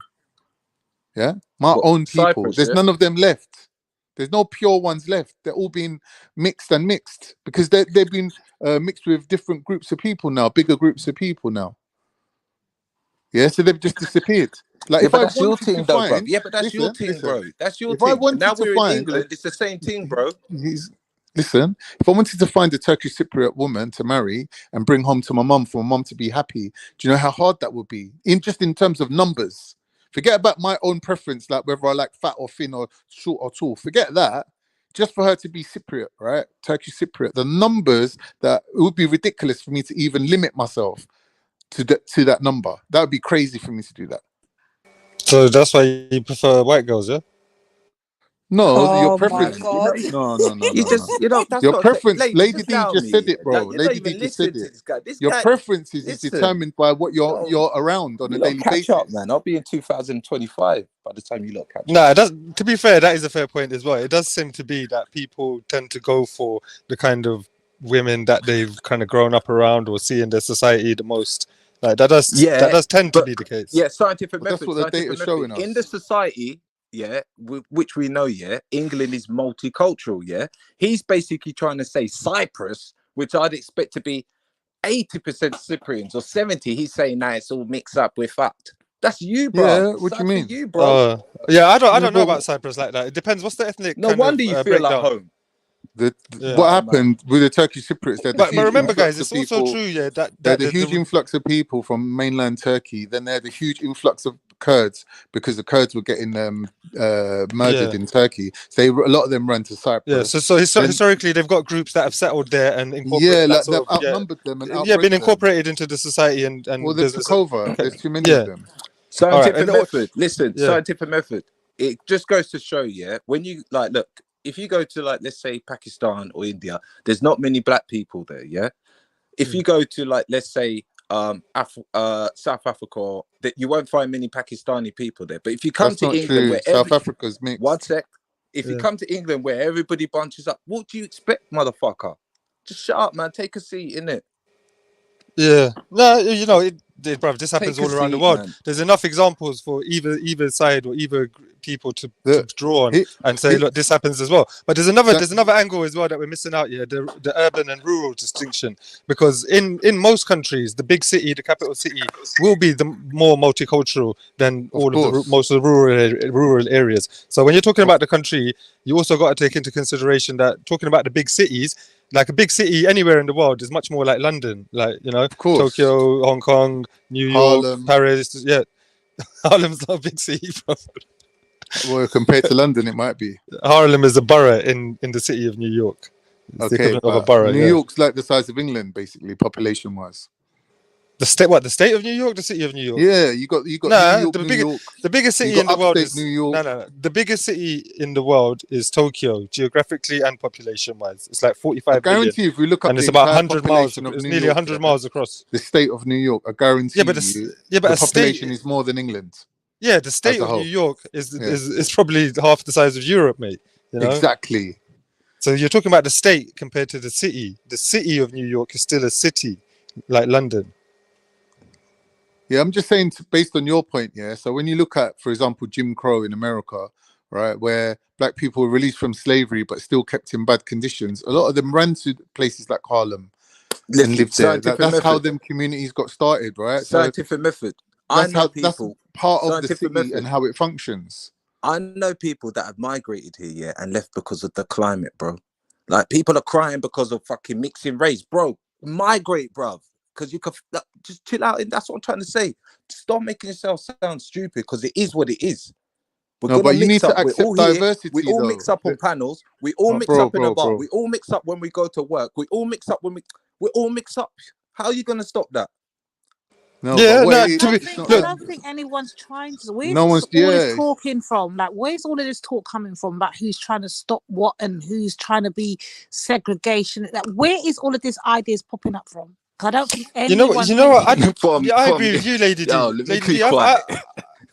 Yeah, my What, own people. Cyprus, There's yeah? none of them left. There's no pure ones left. They're all being mixed because they've been mixed with different groups of people now, bigger groups of people now. Yeah, so they've just disappeared. Like Yeah, if but I that's your wanted to thing, though, bro. find, Yeah, but that's your listen, thing, bro. That's your if I thing. Now wanted to we're in find, England. It's the same thing, bro. Listen, if I wanted to find a Turkish Cypriot woman to marry and bring home to my mum for my mum to be happy, do you know how hard that would be? In terms of numbers. Forget about my own preference, like whether I like fat or thin or short or tall. Forget that. Just for her to be Cypriot, right? Turkish Cypriot. The numbers that it would be ridiculous for me to even limit myself to that number. That would be crazy for me to do that. So that's why you prefer white girls, yeah? No, your Oh my preference. God. No. That's Your what preference, ladies, Lady just D allow just me. said it, bro. You don't Lady D even just said listen to it. this guy. This Your guy, preferences is listen. determined by what you're around on a You lot daily catch basis. up, man. I'll be in 2025 by the time you lot catch No, up. it does. To be fair, that is a fair point as well. It does seem to be that people tend to go for the kind of women that they've kind of grown up around or see in their society the most. Like that does tend to be the case. Yeah, scientific But that's method. what the Scientific data's method. showing In us. the society, yeah, which we know, yeah, England is multicultural, yeah. He's basically trying to say Cyprus, which I'd expect to be 80% Cyprians or 70. He's saying now it's all mixed up. We're fucked. That's you, bro. Yeah, what do you mean? For you, bro. Yeah, I don't know about Cyprus like that. It depends. What's the ethnic No kind wonder of you feel breakdown? at home. What happened with the Turkish Cypriots? They had But a huge remember, influx guys, of it's also people. true, yeah, They had a huge influx of people from mainland Turkey. Then they had a huge influx of Kurds because the Kurds were getting murdered in Turkey. So a lot of them ran to Cyprus. Yeah, so historically, they've got groups that have settled there and incorporated that they've sort of, outnumbered them and been outbred incorporated into the society and Well, they business. took over. Okay. There's too many of them. Scientific method. Listen, scientific method. It just goes to show, yeah, when you look, if you go to let's say Pakistan or India, there's not many black people there, yeah. If you go to let's say South Africa, that you won't find many Pakistani people there. But if you come That's to not England, true. where South Africa's mixed. One sec. If you come to England where everybody bunches up, what do you expect, motherfucker? Just shut up, man. Take a seat, innit? Yeah. No, Bruv, this happens Take a all around the seat, world. man. There's enough examples for either side or either people to draw on and say, look, this happens as well. But there's another angle as well that we're missing out here, the urban and rural distinction. Because in most countries, the big city, the capital city, will be the more multicultural than most of the rural areas. So when you're talking about the country, you also got to take into consideration that talking about the big cities, like a big city anywhere in the world is much more like London, like, you know, Tokyo, Hong Kong, New York, Harlem. Paris. Yeah, Harlem's not a big city, bro. Well, compared to London, it might be. Harlem is a borough in the city of New York. It's the equivalent of a borough. New York's like the size of England, basically, population-wise. The state, what? The state of New York, the city of New York. Yeah, you got New York, New York. The biggest city in the world is New York. No. The biggest city in the world is Tokyo, geographically and population-wise. It's like 45 I guarantee million, if we look up and the it's about entire 100 miles. population of It's New nearly York, 100 miles across. the state of New York, I guarantee the population is more than England. Yeah, the state of New York is probably half the size of Europe, mate. You know? Exactly. So you're talking about the state compared to the city. The city of New York is still a city, like London. Yeah, I'm just saying, based on your point, yeah. So when you look at, for example, Jim Crow in America, right, where black people were released from slavery but still kept in bad conditions, a lot of them ran to places like Harlem and lived there. That's how them communities got started, right? Scientific method. That's part of the city and how it functions. I know people that have migrated here, yeah, and left because of the climate, bro. Like, people are crying because of fucking mixing race, bro. Migrate, bro. Because you can just chill out, and that's what I'm trying to say. Stop making yourself sound stupid, because it is what it is. But you need to accept diversity. We all mix up on panels. We all mix up in a bar. We all mix up when we go to work. We all mix up we all mix up. How are you gonna stop that? No, I don't think anyone's trying to. Where's all this talking from? Like, where's all of this talk coming from about who's trying to stop what and who's trying to be segregation? Like, where is all of this ideas popping up from? I don't think anyone. You know what? I agree with you, Lady D.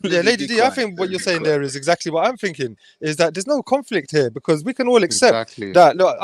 Lady D, I think what you're saying there is exactly what I'm thinking. Is that there's no conflict here, because we can all accept that. Look,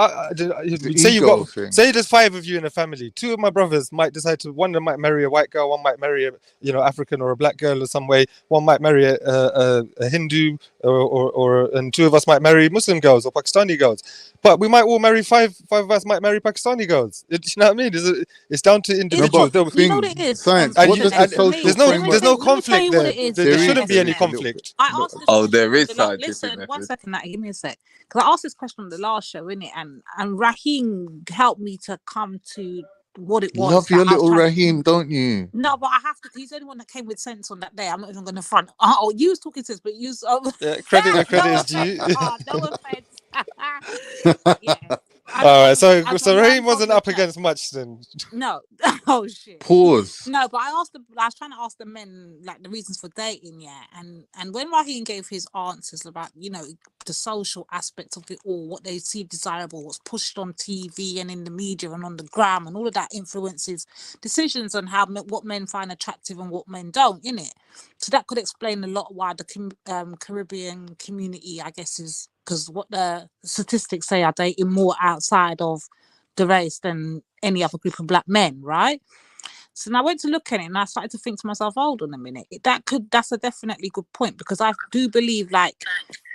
say there's 5 of you in a family. 2 of my brothers might decide to. One of them might marry a white girl. One might marry a African or a black girl or some way. One might marry a Hindu, and 2 of us might marry Muslim girls or Pakistani girls. But we might all marry 5 of us might marry Pakistani girls. You know what I mean? It's down to individuals. You know what it is? Science. There's no conflict there. There shouldn't be any conflict. I asked this question there is scientific listen, method. 1 second, Nat, give me a sec. Because I asked this question on the last show, innit? And Raheem helped me to come to what it was. Love your little Raheem, don't you? No, but I have to. He's the only one that came with sense on that day. I'm not even going to front. Oh, you was talking sense, but you. Credit is due. No offense. Yeah. All right, so Raheem wasn't up against much then. No. Oh shit. Pause. No, but I was trying to ask the men like the reasons for dating, yeah. And when Raheem gave his answers about, you know, the social aspects of it all, what they see desirable, what's pushed on TV and in the media and on the gram, and all of that influences decisions on what men find attractive and what men don't, innit? So that could explain a lot why the Caribbean community, I guess, is because what the statistics say are dating more outside of the race than any other group of black men, right? So now I went to look at it and I started to think to myself, hold on a minute, that's a definitely good point, because I do believe like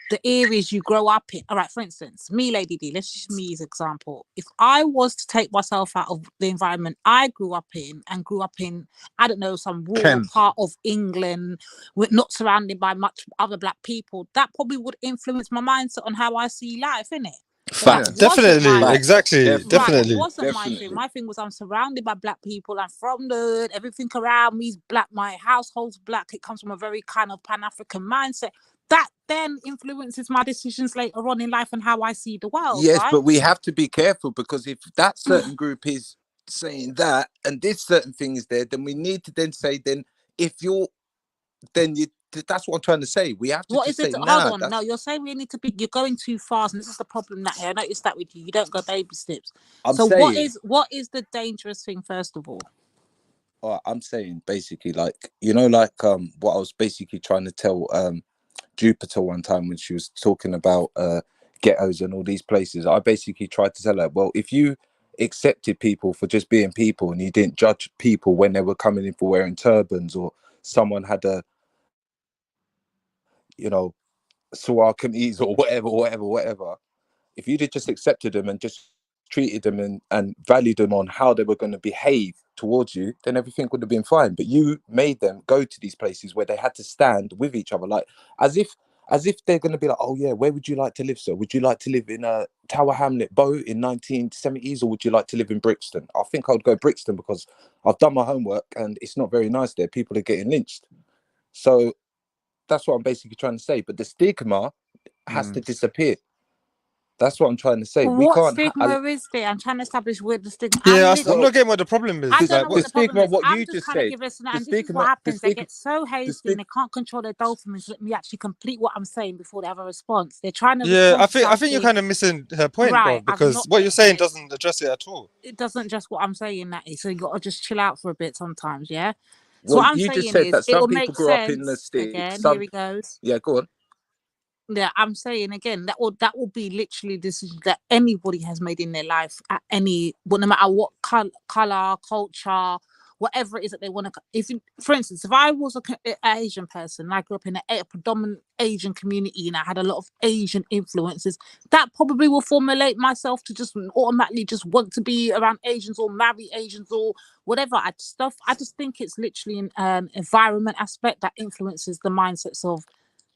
the areas you grow up in. All right, for instance, me, Lady D, let's use me as an example. If I was to take myself out of the environment I grew up in, I don't know, some rural part of England, with not surrounded by much other black people, that probably would influence my mindset on how I see life, innit? Fact. Definitely, exactly. Right, definitely. it wasn't my thing. My thing was I'm surrounded by black people. I'm from the hood. Everything around me is black. My household's black. It comes from a very kind of Pan-African mindset. That then influences my decisions later on in life and how I see the world. Yes, right? but we have to be careful, because if that certain group is saying that and this certain thing is there, then we need to then say, that's what I'm trying to say. We have to say, hold on. No, you're saying we need to be, you're going too fast, and this is the problem that I noticed that with you. You don't go baby steps. What is the dangerous thing, first of all? I'm saying basically, like, you know, like what I was basically trying to tell Jupiter one time when she was talking about ghettos and all these places. I basically tried to tell her, well, if you accepted people for just being people, and you didn't judge people when they were coming in for wearing turbans, or someone had a, you know, Sawar kameez or whatever. If you'd have just accepted them and just treated them and valued them on how they were going to behave towards you, then everything would have been fine. But you made them go to these places where they had to stand with each other, like as if they're going to be like, oh yeah, where would you like to live, sir? Would you like to live in a Tower Hamlet Bow in 1970s, or would you like to live in Brixton? I think I would go Brixton, because I've done my homework and it's not very nice there. People are getting lynched. So that's what I'm basically trying to say. But the stigma has to disappear. That's what I'm trying to say. We What can't. stigma is there? I'm trying to establish where the stigma. Yeah, I'm not getting what the problem is. I don't know what the the problem stigma, is. what I'm you just just trying to said. give us, The and this is what stigma, happens. They get so hasty and they can't control their dopamine. Let me actually complete what I'm saying before they have a response. They're trying to Yeah, respond I think you're kind of missing her point, bro, Right, I've because not. what you're saying doesn't address it at all. It doesn't just what I'm saying, Natty. So you got to just chill out for a bit sometimes, yeah. So Well, what I'm you just saying said is, that it some will people make grew up in the sense. sticks. Again, here he goes. Yeah, go on. Yeah, I'm saying again that will be literally decisions that anybody has made in their life at any, but no matter what color, culture, whatever it is that they want to. If, for instance, if I was an Asian person, and I grew up in a predominant Asian community, and I had a lot of Asian influences, that probably will formulate myself to just automatically just want to be around Asians or marry Asians or whatever. I just think it's literally an environment aspect that influences the mindsets of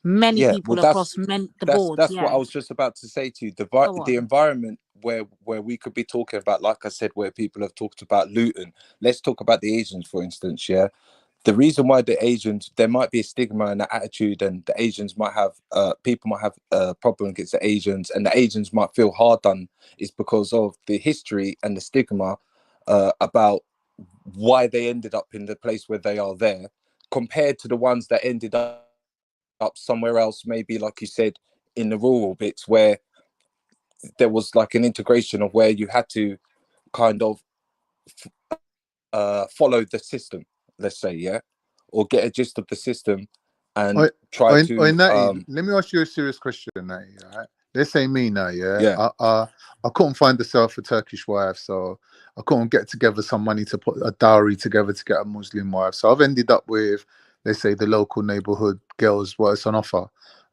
many people across the board. That's what I was just about to say to you. The environment where we could be talking about, like I said, where people have talked about Luton. Let's talk about the Asians, for instance. Yeah, the reason why the Asians, there might be a stigma and an attitude, and the Asians might have people might have a problem against the Asians, and the Asians might feel hard done, is because of the history and the stigma about why they ended up in the place where they are there, compared to the ones that ended up somewhere else, maybe like you said, in the rural bits where there was like an integration of where you had to kind of follow the system, let's say, yeah, or get a gist of the system and try to Natty, let me ask you a serious question, Natty. Right? Let's say me now, yeah. I couldn't find myself a Turkish wife, so I couldn't get together some money to put a dowry together to get a Muslim wife. So I've ended up with, let's say, the local neighborhood girls, what's on offer,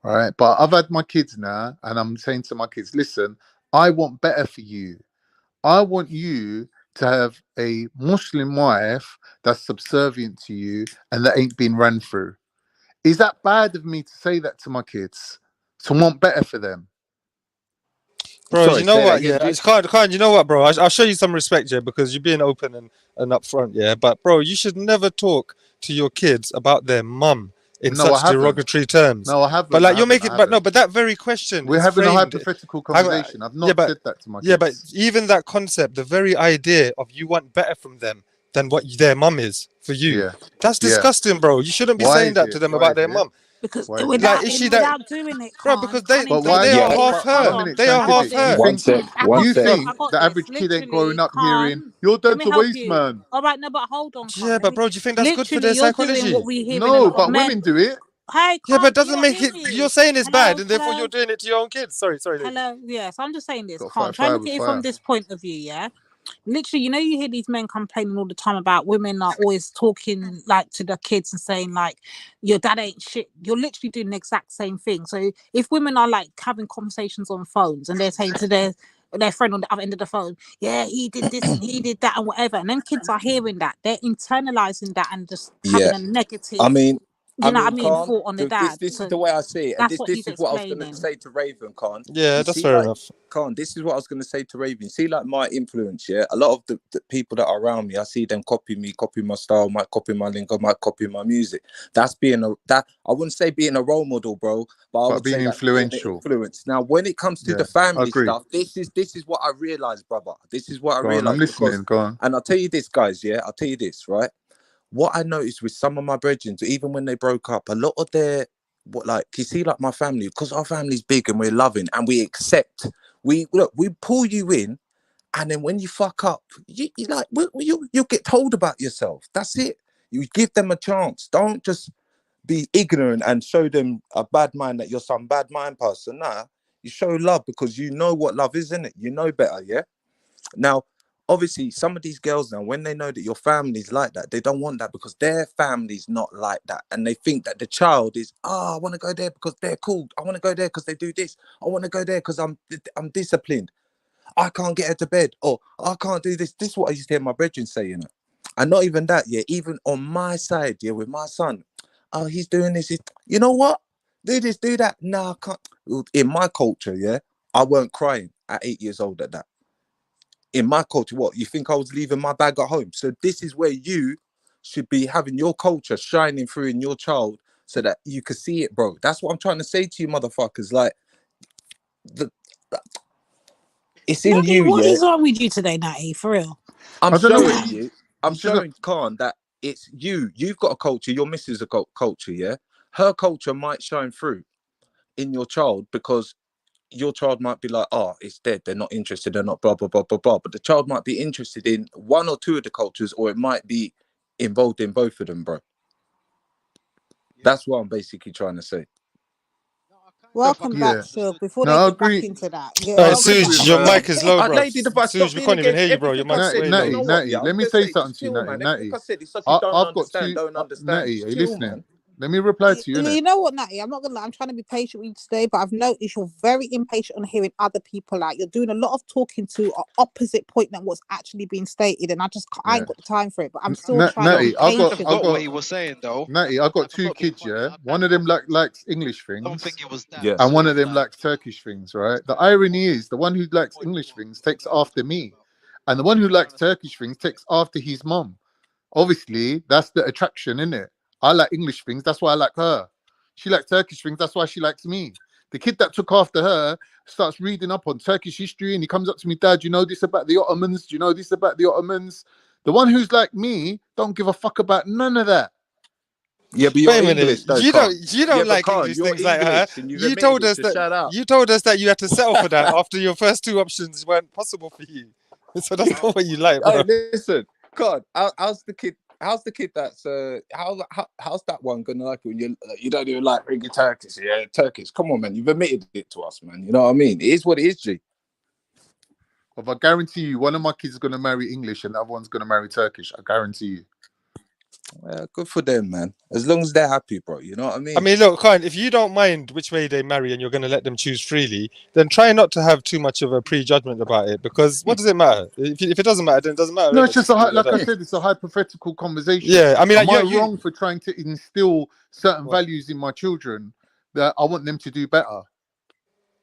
right? But I've had my kids now, and I'm saying to my kids, listen, I want better for you. I want you to have a Muslim wife that's subservient to you and that ain't been run through. Is that bad of me to say that to my kids? To want better for them? Bro, you know what? Yeah, Khan, you know what, bro? I'll show you some respect, yeah, because you're being open and upfront, yeah. But bro, you should never talk to your kids about their mum in such derogatory terms. No, I haven't. But like you're making, but that very question. We're having a hypothetical conversation. I've not said that to my kids. Yeah, but even that concept, the very idea of you want better from them than what their mum is for you, that's disgusting, bro. You shouldn't be saying that to them about their mum. Because without doing it, bro, because they are half her. They are half her. You think the average kid ain't growing up hearing you're dead to waste, man? All right, no, but hold on. Yeah, but bro, do you think that's good for their psychology? No, but women do it. Hey, yeah, but it doesn't make it. You're saying it's bad, and therefore you're doing it to your own kids. Sorry. Hello, yeah. So I'm just saying this. Trying to look at it from this point of view, yeah. Literally, you know, you hear these men complaining all the time about women are always talking like to the kids and saying like, your dad ain't shit. You're literally doing the exact same thing. So if women are like having conversations on phones and they're saying to their friend on the other end of the phone, yeah, he did this and he did that and whatever, and then kids are hearing that, they're internalizing that and just having a negative. Thought on the dad. This is the way I see it. And this is what I was going to say to Raven, Khan. Yeah, that's fair enough. Khan, this is what I was going to say to Raven. See, like my influence, yeah? A lot of the people that are around me, I see them copy me, copy my style, might copy my lingo, might copy my music. That's I wouldn't say being a role model, bro, but I would being say influential. Influence. Now, when it comes to the family stuff, this is what I realized, brother. This is what I realized. I'm listening, go on. And I'll tell you this, guys, yeah? I'll tell you this, right? What I noticed with some of my brethren, even when they broke up, a lot of their, you see, like my family, because our family's big and we're loving and we accept, we pull you in, and then when you fuck up, you'll get told about yourself. That's it. You give them a chance. Don't just be ignorant and show them a bad mind that you're some bad mind person. Nah, you show love because you know what love is, innit? You know better, yeah? Now, obviously some of these girls now, when they know that your family's like that, they don't want that because their family's not like that, and they think that the child is, I want to go there because they're cool. I want to go there because they do this. I want to go there because I'm disciplined. I can't get her to bed, or I can't do this. This is what I used to hear my brethren say, you know. And not even that, yeah. Even on my side, yeah, with my son, oh, he's doing this. You know what? Do this, do that. No, I can't. In my culture, yeah, I weren't crying at 8 years old at that. In my culture, what, you think I was leaving my bag at home? So this is where you should be having your culture shining through in your child so that you can see it, bro. That's what I'm trying to say to you, motherfuckers. Like, it's in Natty, you, what yeah. is wrong with you today, Natty? For real? I'm showing you. I'm showing Khan that it's you. You've got a culture. Your missus a culture, yeah. Her culture might shine through in your child because your child might be like, oh, it's dead. They're not interested. They're not blah, blah, blah, blah, blah. But the child might be interested in one or two of the cultures, or it might be involved in both of them, bro. That's what I'm basically trying to say. Welcome back, Shug. Before No, they I get back agree. into that. No, I Yeah, agree welcome with back. Your mic is low, bro. Lady, if I stop Suge, we being can't even against hear you, bro. Your everything I mic's said, way you low. know what? Yeah, Let me I'm say say, something just to you, chill, man. Natty. Everything I said is such you don't I've got understand. two. Don't understand. Natty, Just are you chill, listening? man. Let me reply to you, innit? You know what, Natty? I'm not gonna lie. I'm trying to be patient with you today, but I've noticed you're very impatient on hearing other people out. You're doing a lot of talking to an opposite point than what's actually being stated, and I ain't got the time for it. But I'm still trying to be Natty, I've patient. got what he was saying though. Natty, I've got two kids, yeah. One of them likes English things, It was that. Yes. and one of them likes Turkish things, right? The irony is the one who likes English things takes after me, and the one who likes Turkish things takes after his mum. Obviously, that's the attraction, isn't it? I like English things, that's why I like her. She likes Turkish things, that's why she likes me. The kid that took after her starts reading up on Turkish history, and he comes up to me, Dad, you know this about the Ottomans? Do you know this about the Ottomans? The one who's like me don't give a fuck about none of that. Yeah, but Wait you're a minute. English, though, You Khan. don't like Khan, English you're things like her. English, and you've admitted it, so shut up. You told us that you had to settle for that after your first two options weren't possible for you. So that's not what you like, bro. Hey, listen, Khan, how's the kid? How's the kid that's how's that one gonna like it when you don't even like ringing Turkish? Yeah, Turkish. Come on, man. You've admitted it to us, man. You know what I mean? It is what it is, G. But I guarantee you, one of my kids is gonna marry English, and the other one's gonna marry Turkish. I guarantee you. Good for them, man. As long as they're happy, bro. You know what I mean? I mean, look, Khan, if you don't mind which way they marry and you're going to let them choose freely, then try not to have too much of a prejudgment about it, because what does it matter? If it doesn't matter, then it doesn't matter. No, Innit? it's just like I said, it's a hypothetical conversation. Yeah, I mean, am I you wrong for trying to instill certain values in my children that I want them to do better?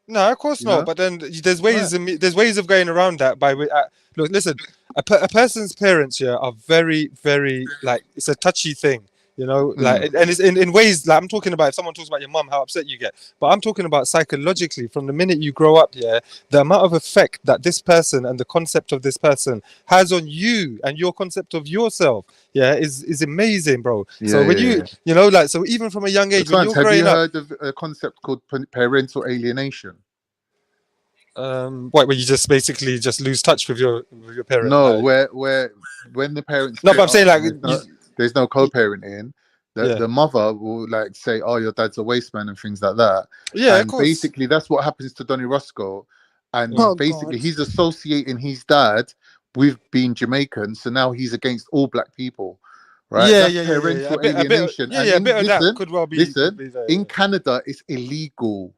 No, of course not. But then there's ways of going around that by look, listen, a person's parents here are very, very, like, it's a touchy thing, you know, like, and it's in ways, like, I'm talking about if someone talks about your mum, how upset you get, but I'm talking about psychologically from the minute you grow up, yeah, the amount of effect that this person and the concept of this person has on you and your concept of yourself, yeah, is amazing, bro. So when you know, like, so even from a young age, when you're have growing you up, heard of a concept called parental alienation? Where you just basically just lose touch with your parent? No, like... where when the parents no, but I'm saying like there's no co-parenting. The mother will like say, "Oh, your dad's a waste man" and things like that. Yeah, and of course. Basically, that's what happens to Donny Roscoe, and basically he's associating his dad with being Jamaican, so now he's against all black people. Right? That's parental alienation. A bit of that could well be. In Canada, it's illegal.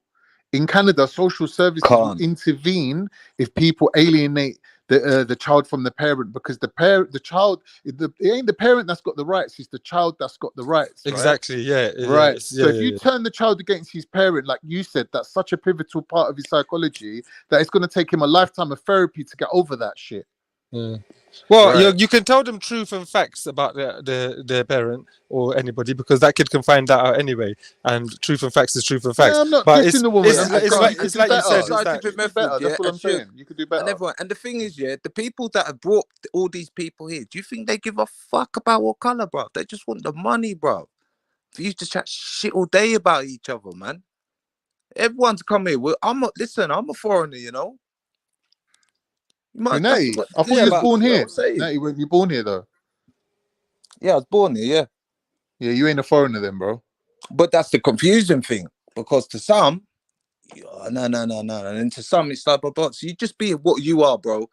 In Canada, social services will intervene if people alienate the child from the parent, because the child, it ain't the parent that's got the rights, it's the child that's got the rights. Exactly. Right? Right. So if you turn the child against his parent, like you said, that's such a pivotal part of his psychology that it's going to take him a lifetime of therapy to get over that shit. Yeah. Well, you can tell them truth and facts about their parent or anybody, because that kid can find that out anyway. And truth and facts is truth and facts. I'm not but dissing the woman. It's like you said. Scientific method. That's what I'm saying. You could do better. And the thing is, the people that have brought all these people here, do you think they give a fuck about what color, bro? They just want the money, bro. For you to chat shit all day about each other, man. Everyone's come here. Well, I'm a foreigner, you know. Natty, I thought you was born here. Natty, were you born here though? Yeah, I was born here. Yeah. Yeah, you ain't a foreigner then, bro. But that's the confusing thing, because to some, no, and to some it's like, but so you just be what you are, bro,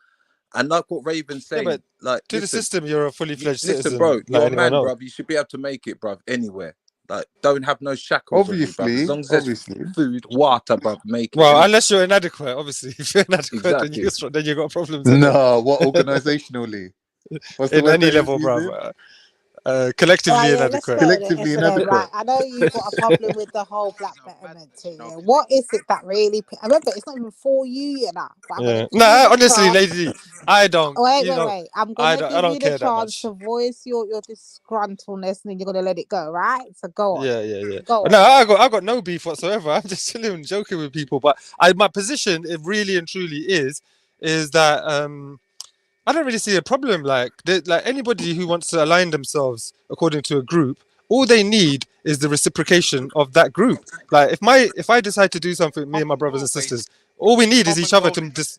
And like what Raven's saying, but like to the system, you're a fully fledged listen, citizen, bro, like you're a anyone man, else. bruv. You should be able to make it, bruv, anywhere. Like, don't have no shackles on you, bruv. As long as there's food, water, bruv, make it. Well, innit? unless you're inadequate, obviously. If you're inadequate, Exactly. then you got problems. No, what organizationally? What's the In word any that he's level, using? bruv. Collectively Right, yeah, let's inadequate. go there. Collectively Let's go. Right, inadequate. I know you've got a problem with the whole black betterment thing. Yeah. What is it that really? Remember, it's not even for you, you know. But I'm gonna Yeah. give you Nah, the honestly, chance. lady, I don't. Wait, You wait, know, wait. I'm I gonna don't. I give you don't the care that chance much. to voice your disgruntledness, and then you're gonna let it go, right? So go on. Yeah. Go No, on. I got no beef whatsoever. I'm just chilling and joking with people. But my position, it really and truly is that I don't really see a problem. Like anybody who wants to align themselves according to a group, all they need is the reciprocation of that group. Like if I decide to do something, me and my brothers and sisters, all we need is each other to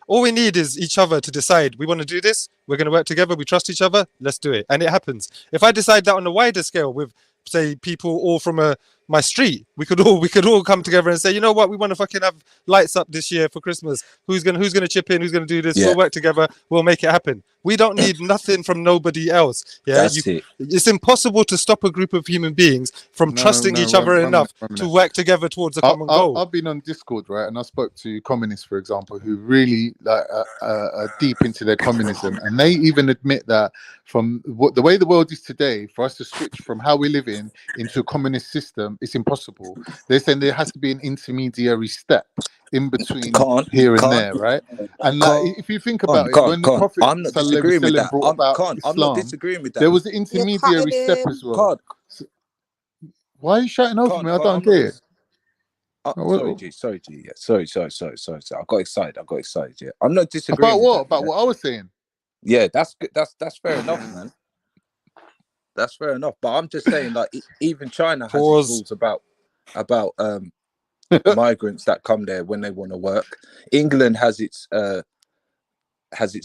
all we need is each other to decide we want to do this, we're going to work together, we trust each other, let's do it. And it happens. If I decide that on a wider scale with, say, people all from my street, we could all come together and say, you know what, we want to fucking have lights up this year for Christmas. Who's gonna chip in? Who's gonna do this? Yeah, We'll work together. We'll make it happen. We don't need nothing from nobody else. Yeah, that's it. it's impossible to stop a group of human beings from trusting each other One minute, enough 1 to minute. work together towards a common goal. I've been on Discord, right, and I spoke to communists, for example, who really are deep into their communism, and they even admit that from the way the world is today, for us to switch from how we live into a communist system, it's impossible. They're saying there has to be an intermediary step in between here and there, right? And if you think about it, when the Prophet I'm not disagreeing with that. brought about I'm not Islam, disagreeing with that. there was an intermediary step as well. Why are you shouting over me? I don't get it. Sorry, G. Yeah, sorry. I got excited. Yeah, I'm not disagreeing about with what? that, About what I was saying. Yeah, that's good. That's fair enough, man. That's fair enough. But I'm just saying, like, even China has its rules about migrants that come there when they want to work. England has its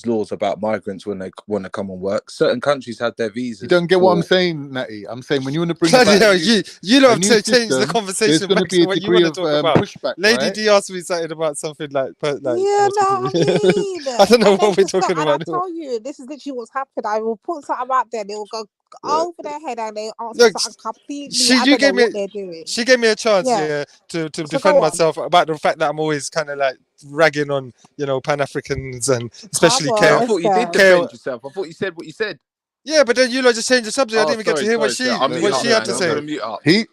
laws about migrants when they want to come and work. Certain countries have their visas. You don't get what I'm saying, Natty. I'm saying when you want to bring Bloody about hell, you don't have to change the there's conversation going to back be to a what you degree want to of talk about. pushback, Lady right? D asked me something about something like Yeah, more no, I specific. mean, I don't know and what we're then just talking and I about. tell you, this is literally what's happened. I will put something out there, they will go over their head and they answer Look, something completely. I don't know what they're doing. she gave me a chance, Yeah. to So defend go on. myself about the fact that I'm always kind of like ragging on, Pan-Africans and especially Come on, I let's thought you did go. defend yourself. I thought you said what you said. Yeah, but then you lot just changed the subject. I didn't even get to hear what Sorry. I'll mute up, she had man. to I'm say. gonna mute up. Here's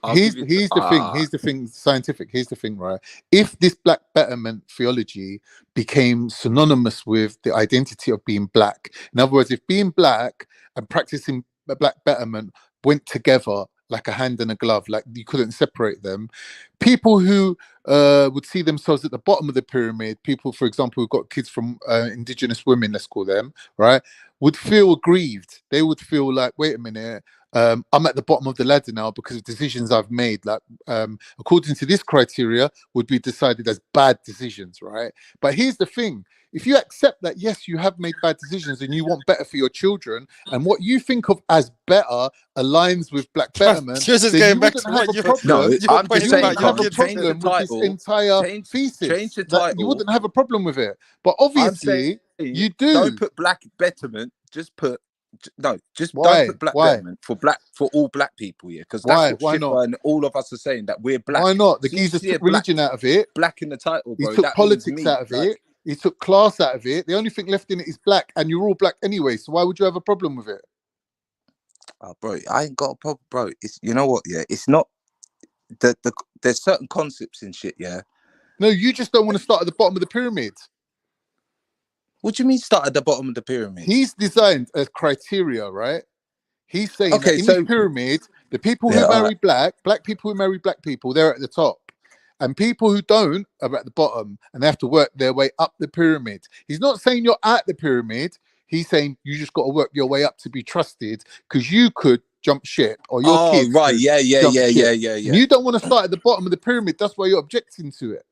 the thing, scientific. Here's the thing, right? If this black betterment theology became synonymous with the identity of being black, in other words, if being black and practicing black betterment went together like a hand and a glove, like you couldn't separate them, people who would see themselves at the bottom of the pyramid, people, for example, who've got kids from indigenous women, let's call them, right, would feel aggrieved. They would feel like, wait a minute, I'm at the bottom of the ladder now because of decisions I've made, like according to this criteria would be decided as bad decisions, right? But here's the thing, if you accept that, yes, you have made bad decisions and you want better for your children, and what you think of as better aligns with black betterment, You're just then going you back wouldn't to have what a you. problem. No, I'm just You saying, wouldn't have a change the problem with this title. entire thesis. Change the That title. you wouldn't have a problem with it. But I'm saying, obviously, you do. Don't put black betterment. Just put don't Why? put black Why? betterment for all black people. Yeah, because Why? that's what Why Shifa not? and all of us are saying, that we're black. Why not? The As soon as geezer you see a took religion out of it. black in the title, He bro. took That means politics me. out of it. He took class out of it. The only thing left in it is black, and you're all black anyway. So why would you have a problem with it? Oh, bro, I ain't got a problem, bro. It's, you know what? Yeah, it's not there's certain concepts in shit. Yeah. No, you just don't want to start at the bottom of the pyramid. What do you mean start at the bottom of the pyramid? He's designed a criteria, right? He's saying that in this pyramid, the people who marry black people who marry black people, they're at the top. And people who don't are at the bottom, and they have to work their way up the pyramid. He's not saying you're at the pyramid. He's saying you just got to work your way up to be trusted, because you could jump ship, or your kids right, could yeah. And you don't want to start at the bottom of the pyramid. That's why you're objecting to it.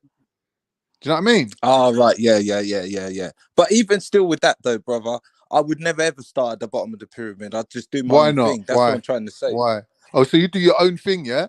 Do you know what I mean? Oh, right, yeah. But even still with that though, brother, I would never ever start at the bottom of the pyramid. I'd just do my own thing. That's what I'm trying to say. Why? Oh, so you do your own thing, yeah?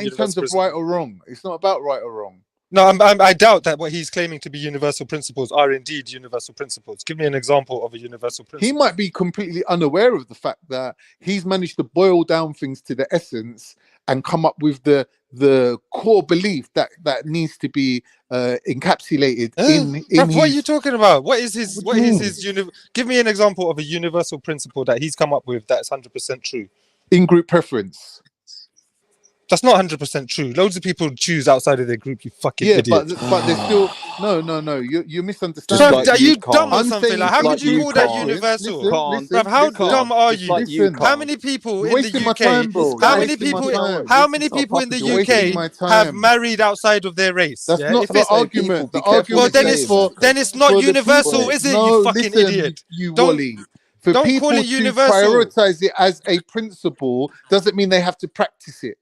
that in terms of right or wrong. It's not about right or wrong. No, I doubt that what he's claiming to be universal principles are indeed universal principles. Give me an example of a universal principle. He might be completely unaware of the fact that he's managed to boil down things to the essence and come up with the core belief that needs to be encapsulated in Bruv, what are you talking about? What is his give me an example of a universal principle that he's come up with that's 100% true. In-group preference. That's not 100% true. Loads of people choose outside of their group. You fucking Yeah, idiot. but they're still no. You misunderstand. Bruv, me. are you dumb or I'm something? saying, Like, how like, could you call that universal? Bruv, how dumb are you? Listen, How many people you're in the wasting my UK? time, bro. How You're many wasting my people? time. How many people in the You're wasting my UK have time. married outside of their race? That's Yeah, not if the it's argument. The well, argument then is for it's not for the universal, people. is it? No, You fucking listen, idiot. you Don't Wally. For don't call people it to universal. prioritize it as a principle doesn't mean they have to practice it.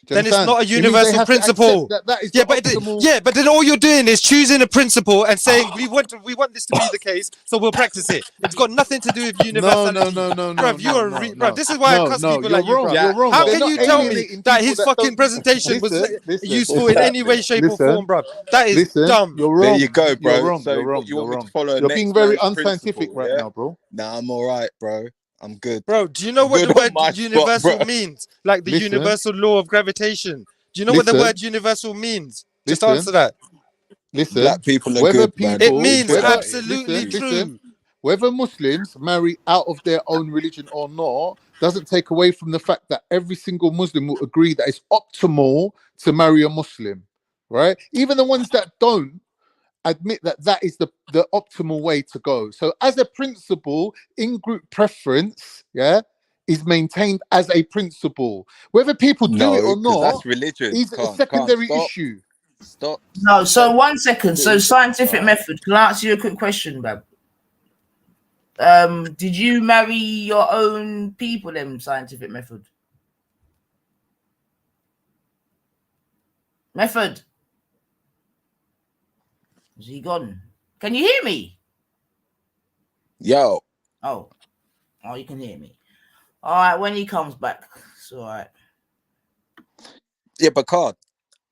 Do you Then it's understand? not a It means they universal have to principle. accept that is Yeah, the but optimal. but then all you're doing is choosing a principle and saying we want this to be the case, so we'll practice it. It's got nothing to do with universality. Bruv, you are bruv. This is why I cuss people You're like you, wrong. bruv. You're wrong. How They're can not you tell me alienating that people his that fucking don't presentation was listen, useful in any way, shape, or form, bruv? That is dumb. You're wrong. There you go, bro. You're wrong. So You're wrong. you You're want me to wrong. follow You're next being very man's unscientific principle, right yeah? now, bro. Nah, I'm all right, bro. I'm good. Bro, do you know what Good the on word my spot, universal bro. means? Like the Listen. universal law of gravitation. Do you know what the word universal means? Just answer that. Listen. Black people are Whether good, man. It people, means Good at it. absolutely true. whether Muslims marry out of their own religion or not doesn't take away from the fact that every single Muslim will agree that it's optimal to marry a Muslim, right? Even the ones that don't admit that that is the optimal way to go. So as a principle, in-group preference, is maintained as a principle. Whether people do it No, or because not that's religion. is a Can't secondary stop. issue. Stop. No, so 1 second. So scientific Alright. method. Can I ask you a quick question, Bab? Did you marry your own people then, scientific method? Method. Is he gone? Can you hear me? Yo. Oh, you can hear me. All right, when he comes back, it's all right. Yeah, but Card.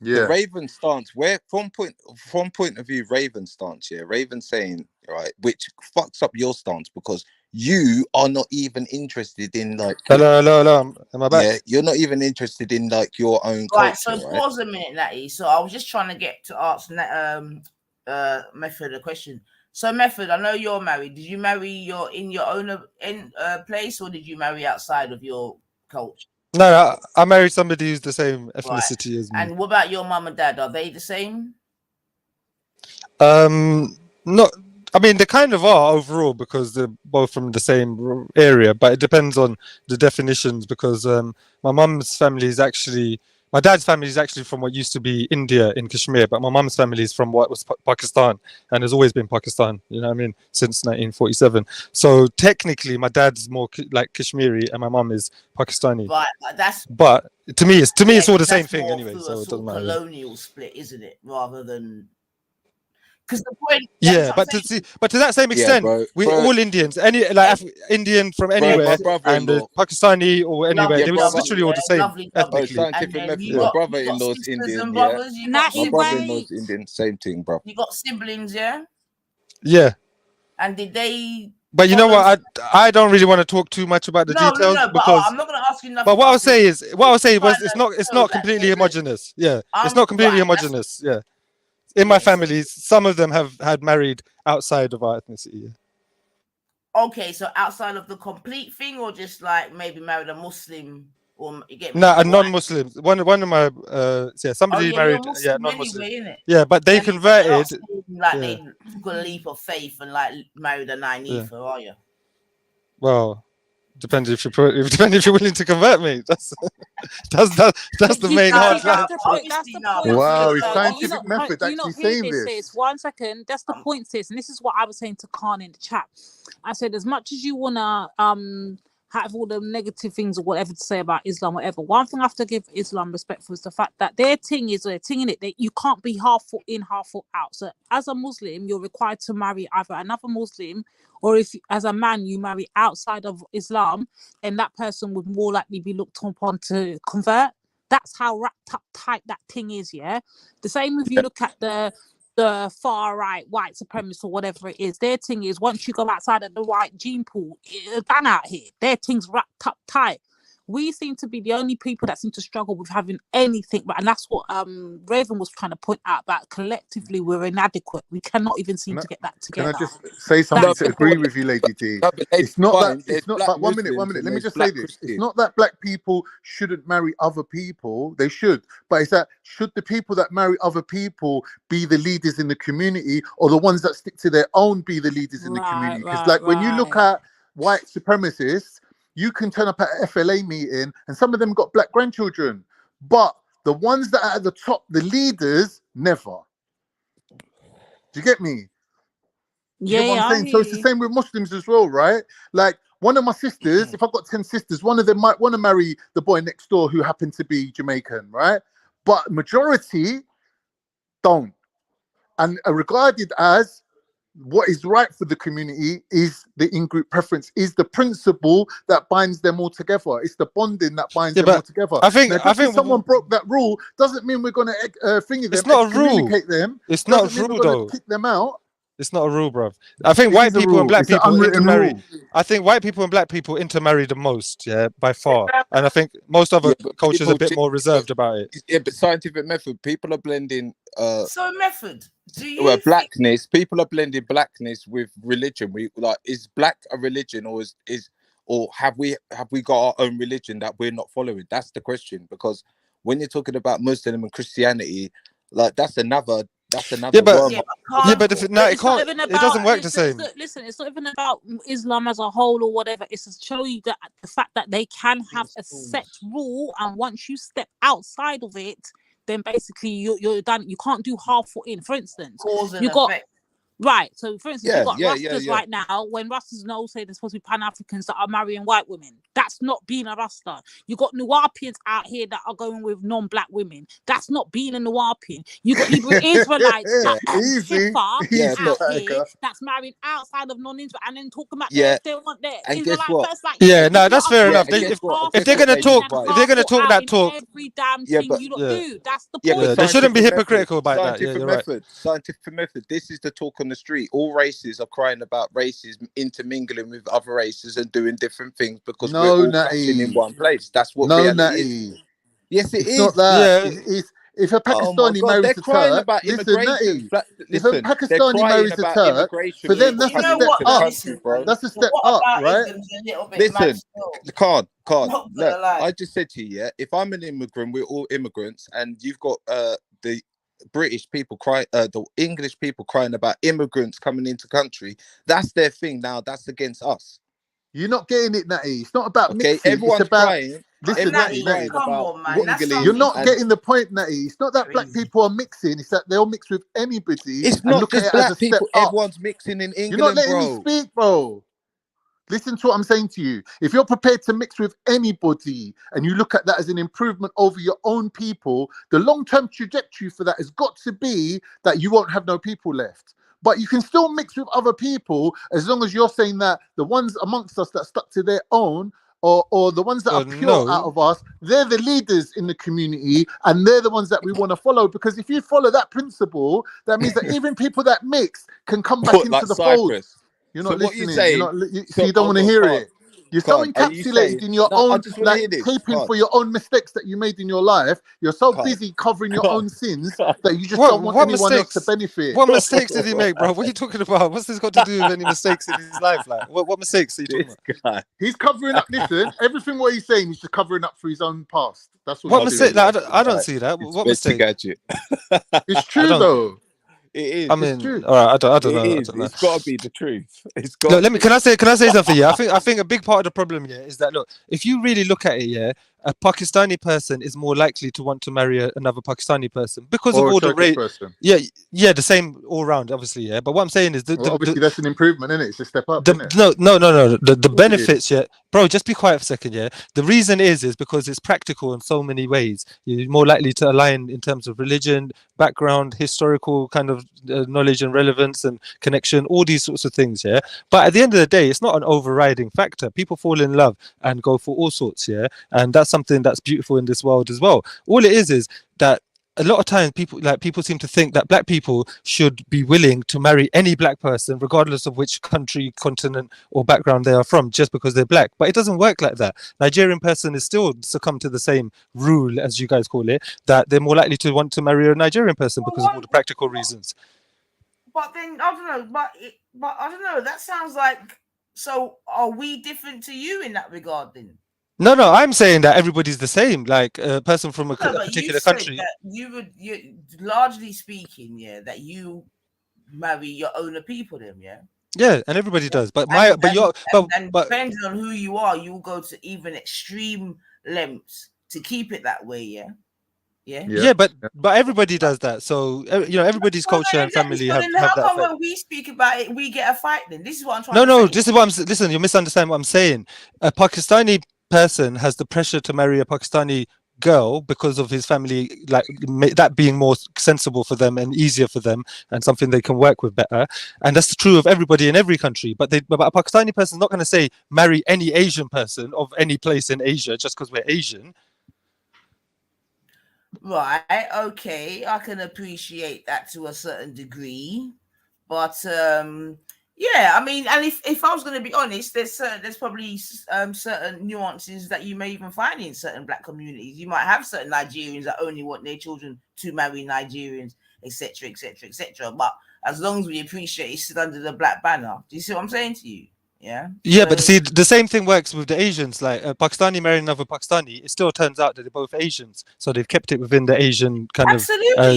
Yeah. The Raven stance, where from point of view, Raven stance, Raven saying, right, which fucks up your stance because you are not even interested in like Hello. Am I back? Yeah, you're not even interested in like your own Right, culture, so right? pause a minute, Natty. So I was just trying to get to ask Method a question. So Method, I know you're married. Did you marry in your own place, or did you marry outside of your culture? No, I married somebody who's the same ethnicity as me. And what about your mum and dad? Are they the same? Not. I mean, they kind of are overall because they're both from the same area, but it depends on the definitions. Because my dad's family is actually from what used to be India in Kashmir, but my mum's family is from what was Pakistan and has always been Pakistan. You know what I mean? Since 1947. So technically, my dad's more like Kashmiri and my mum is Pakistani. Right, But to me, it's all the same thing anyway. So it doesn't matter. Colonial split, isn't it? Rather than. Because the point, but to that same extent, we're all Indians. Any Indian from anywhere, and Pakistani or anywhere, they were literally all the same ethnically. Scientific method. My brother-in-law's Indian. My brother-in-law's Indian. Same thing, bro. You got siblings, yeah? Yeah. And did they? But you know what? I don't really want to talk too much about the details because. I'm not going to ask you nothing. But what I'll say was it's not completely homogenous. Yeah, it's not completely homogenous. Yeah. In my families, some of them have had married outside of our ethnicity. Okay, so outside of the complete thing, or just like maybe married a Muslim, or you get a non-Muslim. One of my somebody married non-Muslim. Anyway, yeah, but they converted. They took a leap of faith and like married a Nainifa, are you? Well, depends if you're willing to convert me. That's the main hard line. That's the point. Wow, it's scientific method actually saying this. 1 second. That's the point, sis. And this is what I was saying to Khan in the chat. I said, as much as you wanna have all the negative things or whatever to say about Islam, whatever. One thing I have to give Islam respect for is the fact that their thing in it that you can't be half foot in, half foot out. So as a Muslim, you're required to marry either another Muslim, or if as a man you marry outside of Islam, then that person would more likely be looked upon to convert. That's how wrapped up tight that thing is, yeah. The same if you look at the far right white supremacists or whatever it is, their thing is once you go outside of the white gene pool, it's done out here. Their thing's wrapped up tight. we seem to be the only people that seem to struggle with having anything, and that's what Raven was trying to point out, that collectively we're inadequate. We cannot even seem to get that together. Can I just say something to agree with you, Lady D? It's not that. It's not. But 1 minute. Let me just say this. It's not that black people shouldn't marry other people. They should. But it's that should the people that marry other people be the leaders in the community, or the ones that stick to their own be the leaders in the community? Because like when you look at white supremacists, you can turn up at an FLA meeting and some of them got black grandchildren, but the ones that are at the top, the leaders, never. Do you get me? You get what I'm saying? So it's the same with Muslims as well, right? Like one of my sisters, if I've got 10 sisters, one of them might want to marry the boy next door who happened to be Jamaican, right? But majority don't. And are regarded as what is right for the community is the in-group preference, is the principle that binds them all together. It's the bonding that binds them all together. I think someone broke that rule doesn't mean we're going to thingy them. It's not a rule. Them. It's not a rule though. Kick them out. It's not a rule, bro. I think white people and black people intermarry. I think white people and black people intermarry the most, yeah, by far. And I think most other cultures are a bit more reserved about it. Yeah, but scientific method, people are blending. So method. Do you blackness? People are blending blackness with religion. We like, is black a religion, or or have we got our own religion that we're not following? That's the question. Because when you're talking about Muslim and Christianity, like that's another. Yeah, but it can't. It doesn't work the same. Listen, it's not even about Islam as a whole or whatever. It's to show you that the fact that they can have a set rule, and once you step outside of it, then basically you're done. You can't do half for in. For instance, you got. Right, so for instance, you've got Rastas right now. When Rastas say there's supposed to be Pan-Africans that are marrying white women, that's not being a Rasta. You got Nuwapians out here that are going with non-black women. That's not being a Nuwapian. You got Hebrew Israelites out here that's marrying outside of non-Israel, and then talking about they want their Israelite first. Like, that's fair enough. If they're gonna talk, that talk, every damn thing you don't do. That's the point. Yeah, they shouldn't be hypocritical about that. Yeah, you're right. Scientific method. This is the talk on the street. All races are crying about racism intermingling with other races and doing different things because we're all crashing in one place. That's what reality is. Yes, it's not that. It's if a Pakistani marries a Turk, if a Pakistani marries a Turk, for them that's a step up. That's a step up, right? Listen, can't. Look, I just said to you, if I'm an immigrant, we're all immigrants, and you've got the British people the English people crying about immigrants coming into country. That's their thing now. That's against us. You're not getting it, Natty. It's not about mixing. Everyone's it's about crying. Listen, Natty. You're not getting the point, Natty. It's not that black people are mixing. It's that they'll mix with anybody. It's not just black people. Everyone's mixing in England. You're not letting me speak, bro. Listen to what I'm saying to you. If you're prepared to mix with anybody and you look at that as an improvement over your own people, the long-term trajectory for that has got to be that you won't have no people left. But you can still mix with other people as long as you're saying that the ones amongst us that stuck to their own or the ones that are pure out of us, they're the leaders in the community and they're the ones that we want to follow. Because if you follow that principle, that means that even people that mix can come back into the fold. You're not listening. You don't want to hear it. You're so encapsulated in your own, like taping for your own mistakes that you made in your life. You're so busy covering your own sins that you just don't want anyone else to benefit. What mistakes did he make, bro? What are you talking about? What's this got to do with any mistakes in his life? Like, what mistakes are you talking about? He's covering up. Listen, everything what he's saying, he's just covering up for his own past. That's what mistake? Like, I don't see that. What mistake? It's true though. It is. I mean, all right. I don't know. It's got to be the truth. It's got. Look, can I say something? Yeah, I think a big part of the problem here is that look, if you really look at it, yeah, a Pakistani person is more likely to want to marry another Pakistani person because of all the race. Yeah, the same all round, obviously, yeah. But what I'm saying is, obviously that's an improvement, isn't it? It's a step up. No. The benefits, yeah, bro. Just be quiet for a second, yeah. The reason is because it's practical in so many ways. You're more likely to align in terms of religion, background, historical kind of knowledge and relevance and connection, all these sorts of things, yeah. But at the end of the day, it's not an overriding factor. People fall in love and go for all sorts, yeah, and that's something that's beautiful in this world as well. All it is that a lot of times people seem to think that black people should be willing to marry any black person, regardless of which country, continent, or background they are from, just because they're black. But it doesn't work like that. Nigerian person is still succumb to the same rule, as you guys call it, that they're more likely to want to marry a Nigerian person because of all the practical reasons. But then I don't know. But I don't know. That sounds like. So are we different to you in that regard then? No, I'm saying that everybody's the same. Like a person from a particular country. That you largely speaking, yeah, that you marry your own people, then, yeah. Yeah, and everybody does. But depending on who you are, you'll go to even extreme lengths to keep it that way, yeah. Yeah, but everybody does that. So everybody's culture and family have that. How come when we speak about it, we get a fight? Then this is what I'm trying. No, this is what I'm. Listen, you misunderstand what I'm saying. A Pakistani person has the pressure to marry a Pakistani girl because of his family, like that being more sensible for them and easier for them, and something they can work with better. And that's true of everybody in every country. But a Pakistani person is not going to say marry any Asian person of any place in Asia just because we're Asian. Right, okay, I can appreciate that to a certain degree, but yeah, I mean, and if I was going to be honest, there's probably certain nuances that you may even find in certain black communities. You might have certain Nigerians that only want their children to marry Nigerians, etc., etc., etc. But as long as we appreciate it's still under the black banner. Do you see what I'm saying to you? Yeah. Yeah, but see, the same thing works with the Asians. Like a Pakistani marrying another Pakistani, it still turns out that they're both Asians, so they've kept it within the Asian kind of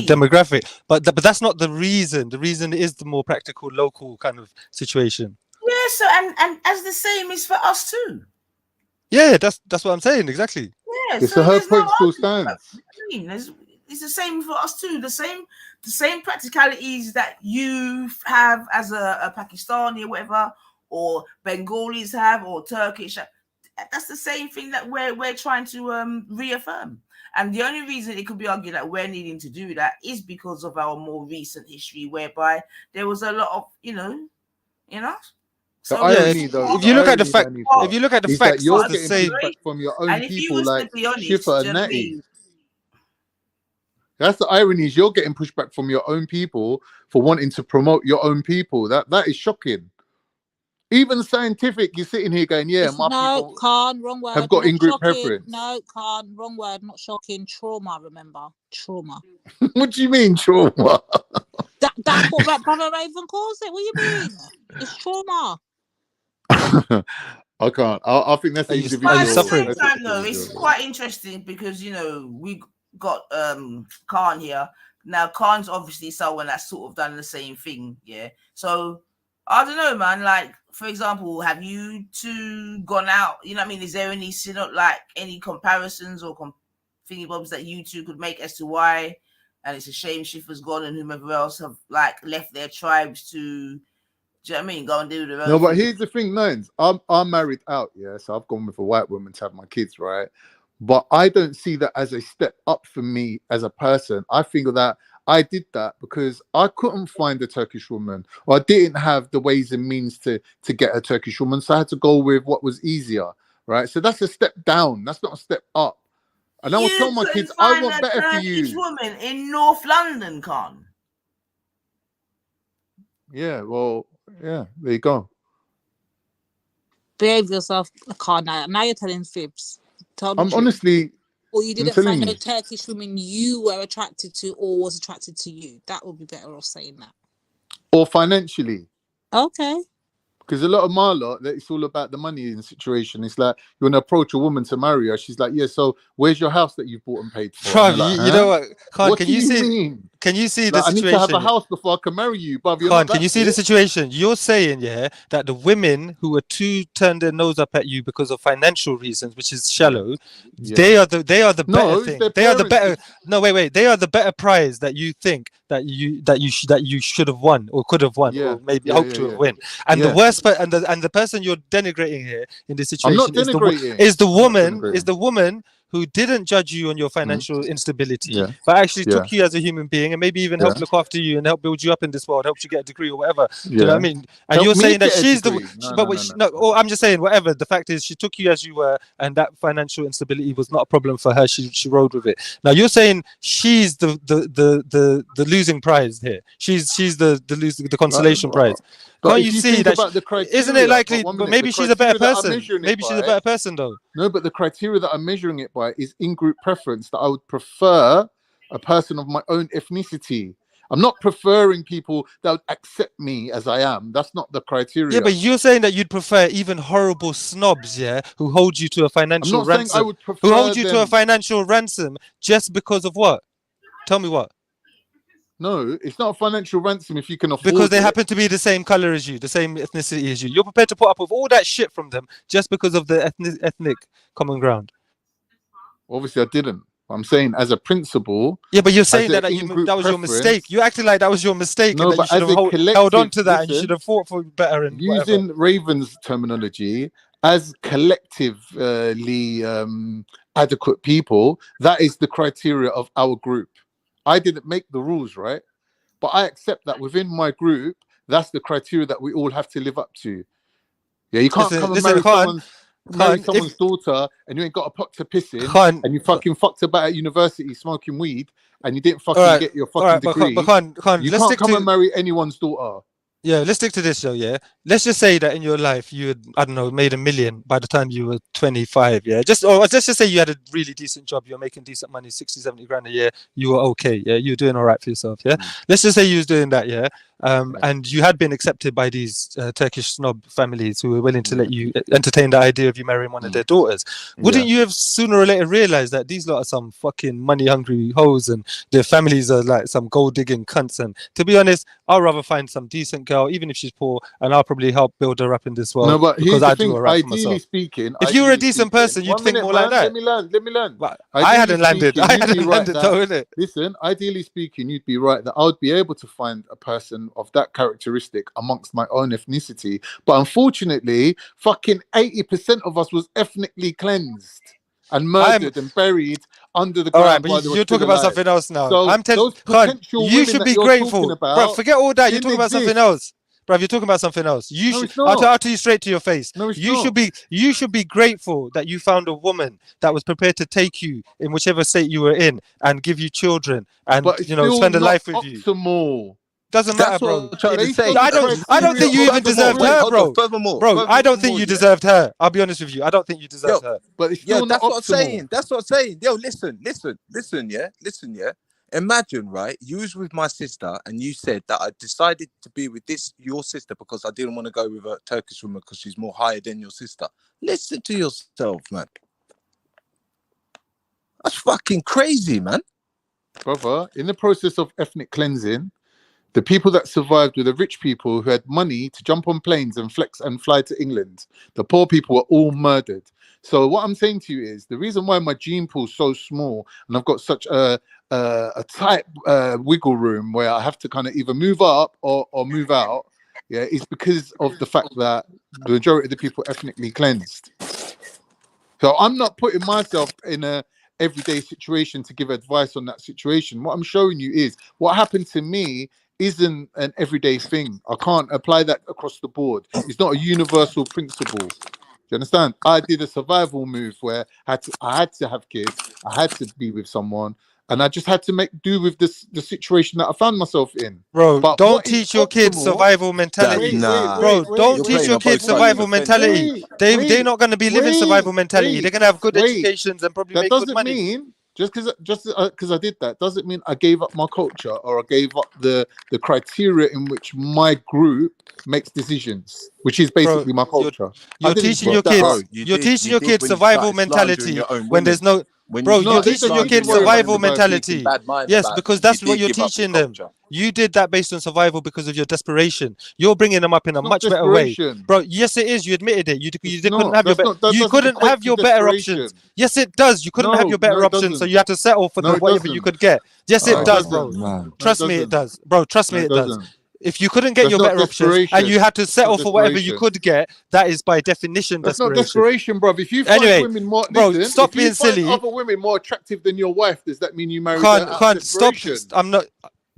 demographic. But that's not the reason. The reason is the more practical, local kind of situation. Yeah. So and as the same is for us too. Yeah, that's what I'm saying exactly. Yeah. So her point still stands. I mean, it's the same for us too. The same practicalities that you have as a Pakistani or whatever, or Bengalis have, or Turkish. That's the same thing that we're trying to reaffirm. And the only reason it could be argued that we're needing to do that is because of our more recent history, whereby there was a lot of, you know. So irony, though, if you look at the facts, you're getting pushback from your own people, like Shifa and Natty. That's the irony, is you're getting pushback from your own people for wanting to promote your own people. That is shocking. Even scientific, you're sitting here going, yeah, my people Khan, wrong word, have got in-group preference. No, Khan, wrong word, not shocking. Trauma, remember? Trauma. What do you mean, trauma? That's what Brother Raven calls it. What do you mean? It's trauma. I can't. I think that's individual. At the same time, though, it's quite interesting because, we got Khan here. Now, Khan's obviously someone that's sort of done the same thing, yeah? So, I don't know, man. Like, for example, have you two gone out? You know what I mean? Is there any any comparisons or thingy bobs that you two could make as to why? And it's a shame Shifa's gone and whomever else have left their tribes to. Do you know what I mean? Go and do the. No, but here's the thing, Nines. I'm married out, yeah. So I've gone with a white woman to have my kids, right? But I don't see that as a step up for me as a person. I think that I did that because I couldn't find a Turkish woman, or I didn't have the ways and means to get a Turkish woman. So I had to go with what was easier, right? So that's a step down. That's not a step up. And I will tell my kids, I want better for you. Turkish woman in North London, Khan. Yeah, well, yeah, there you go. Behave yourself, Khan. Now you're telling fibs. I'm honestly. Or you didn't find no Turkish woman you were attracted to or was attracted to you. That would be better off saying that. Or financially. Okay. Because a lot of my lot, it's all about the money in the situation. It's like, you want to approach a woman to marry her. She's like, yeah, so where's your house that you've bought and paid for? Bruv, like, you know what? Khan, what can do you see? mean? Can you see Like, the I situation? need to have a house before I can marry you, bruv. Khan, can you see the situation? You're saying, yeah, that the women who are too turned their nose up at you because of financial reasons, which is shallow, they are the better thing. They are the better. No, wait. They are the better prize that you think that you should have won or could have won or maybe hope to have won. And the worst part, and the person you're denigrating here in this situation is the woman who didn't judge you on your financial instability, Yeah. but actually Yeah. took you as a human being and maybe even helped Yeah. look after you and help build you up in this world, helped you get a degree or whatever. Do you know Yeah. what I mean? And Help you're me saying that get a she's degree. no, I'm just saying whatever. The fact is, she took you as you were, and that financial instability was not a problem for her. She rode with it. Now you're saying she's the losing prize here. She's the consolation prize. But Can't if you you see think that? about the criteria, Isn't it likely? but But maybe she's a better person. Maybe she's a better person though. No, but the criteria that I'm measuring it by is in-group preference. That I would prefer a person of my own ethnicity. I'm not preferring people that would accept me as I am. That's not the criteria. Yeah, but you're saying that you'd prefer even horrible snobs, yeah, who hold you to a financial I'm not saying I would prefer who hold you to a them. financial ransom just because of what? Tell me what? No, it's not a financial ransom if you can afford Because they it. happen to be the same color as you, the same ethnicity as you. You're prepared to put up with all that shit from them just because of the ethnic common ground. Obviously, I didn't. I'm saying as a principle. Yeah, but you're saying that was your mistake. You acted like that was your mistake, No, and that you but should have held on to that, and you listen, should have fought for better. And using Raven's terminology, as collectively adequate people, that is the criteria of our group. I didn't make the rules, right? But I accept that within my group, that's the criteria that we all have to live up to. Yeah, you can't come and marry someone's daughter and you ain't got a pot to piss in, and you fucking fucked about at university smoking weed, and you didn't fucking get your fucking degree. You can't come and marry anyone's daughter. Yeah, let's stick to this though, yeah? Let's just say that in your life you had, I don't know, made $1 million by the time you were 25, yeah? Let's just say you had a really decent job, you're making decent money, 60, 70 grand a year, you were okay, yeah? You were doing all right for yourself, yeah? Let's just say you was doing that, yeah? And you had been accepted by these Turkish snob families who were willing to let you entertain the idea of you marrying one of their daughters. Wouldn't you have sooner or later realized that these lot are some fucking money-hungry hoes and their families are like some gold-digging cunts? And to be honest, I'd rather find some decent girl, even if she's poor, and I'll probably help build her up in this world. No, but because I do thing, all right for ideally myself. speaking, If you were a decent person, you'd think more like that. Let me learn. But I hadn't landed though, innit? Listen, ideally speaking, you'd be right that I would be able to find a person of that characteristic amongst my own ethnicity. But unfortunately, fucking 80% of us was ethnically cleansed and murdered and buried under the ground. All right, but you're talking about something else now. So I'm telling you, you should be grateful. Bro, forget all that. You're talking about something else. Bro, you're talking about something else. I'll tell you straight to your face. No, you should be grateful that you found a woman that was prepared to take you in whichever state you were in and give you children and spend a life with you. Doesn't matter, bro. I don't think you even deserved her, bro. Bro, I don't think you deserved her. I'll be honest with you. I don't think you deserved her. But it's still that's what I'm saying. That's what I'm saying. Yo, listen, yeah. Imagine, right? You was with my sister and you said that I decided to be with your sister because I didn't want to go with a Turkish woman because she's more higher than your sister. Listen to yourself, man. That's fucking crazy, man. Brother, in the process of ethnic cleansing, the people that survived were the rich people who had money to jump on planes and flex and fly to England. The poor people were all murdered. So what I'm saying to you is the reason why my gene pool is so small and I've got such a tight wiggle room where I have to kind of either move up or move out, is because of the fact that the majority of the people are ethnically cleansed. So I'm not putting myself in a everyday situation to give advice on that situation. What I'm showing you is what happened to me isn't an everyday thing. I can't apply that across the board. It's not a universal principle. Do you understand? I did a survival move where I had to have kids. I had to be with someone. And I just had to make do with the situation that I found myself in. Bro, but don't teach your kids survival mentality. Don't teach your kids survival mentality. They're not going to be living survival mentality. They're going to have good educations and probably make good money. Mean just because I did that doesn't mean I gave up my culture or I gave up the criteria in which my group makes decisions, which is basically my culture. You're teaching your kids. You're teaching your kids survival mentality when there's no. Bro, you're teaching your kids survival mentality. Yes, because that's what you're teaching them. You did that based on survival because of your desperation. You're bringing them up in a much better way, bro. Yes, it is. You admitted it. You couldn't have your better options. Yes, it does. You couldn't have your better options, so you had to settle for whatever you could get. Yes, it does, bro. Trust me, it does, bro. Trust me, it does. If you couldn't get That's your not better options and you had to settle That's not for whatever you desperation. could get, that is by definition That's not desperation. desperation, bro. If you find Anyway, women more, bro, listen, stop if you being find silly. other women more attractive than your wife, does that mean you married her out of Can't stop. desperation? I'm not.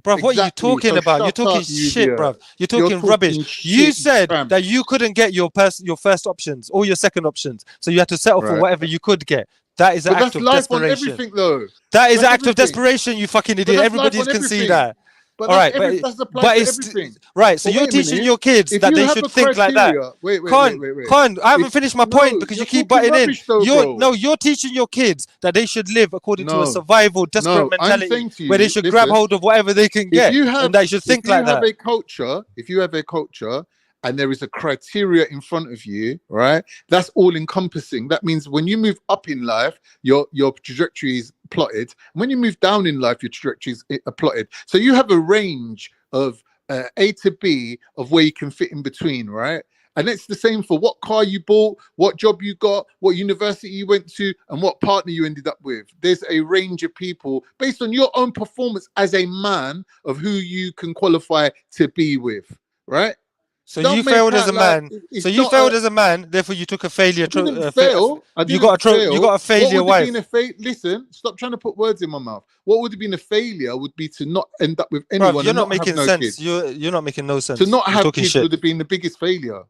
Bruv, what are you Exactly. talking So about? You're shut talking up, you shit, bruv. idiot. You're You're talking rubbish. talking You shit, said tramp. that you couldn't get your first options or your second options, so you had to settle for Right. whatever you could get. That is an But act that's of life on desperation. everything, though. That is an That's act of everything. desperation, you fucking But idiot. that's life Everybody on can see everything. that. But All that's right, that's applies to it's everything. right. So But you're wait a teaching minute. your kids If that you they have should a think like that. criteria, wait. Con, I haven't finished my point because you're you keep talking butting in. rubbish though, bro. You're teaching your kids that they should live according to a No, survival, desperate no. I'm mentality saying to where they you, should grab listen. hold of whatever they can If get, you and they should think like that. if you have a culture and there is a criteria in front of you, right? That's all encompassing. That means when you move up in life, your trajectory is plotted. When you move down in life, your trajectory is plotted. So you have a range of A to B of where you can fit in between, right? And it's the same for what car you bought, what job you got, what university you went to, and what partner you ended up with. There's a range of people based on your own performance as a man of who you can qualify to be with, right? So Don't you make failed as out a like man. it's So you not failed as a man. Therefore, you took a failure. I didn't fail. You got a What failure would have been wife. a failure? Listen, stop trying to put words in my mouth. What would have been a failure would be to not end up with Bruv, anyone you're and not not have making no sense. kids. You're not making no sense. To not You're have talking kids shit. would have been the biggest failure.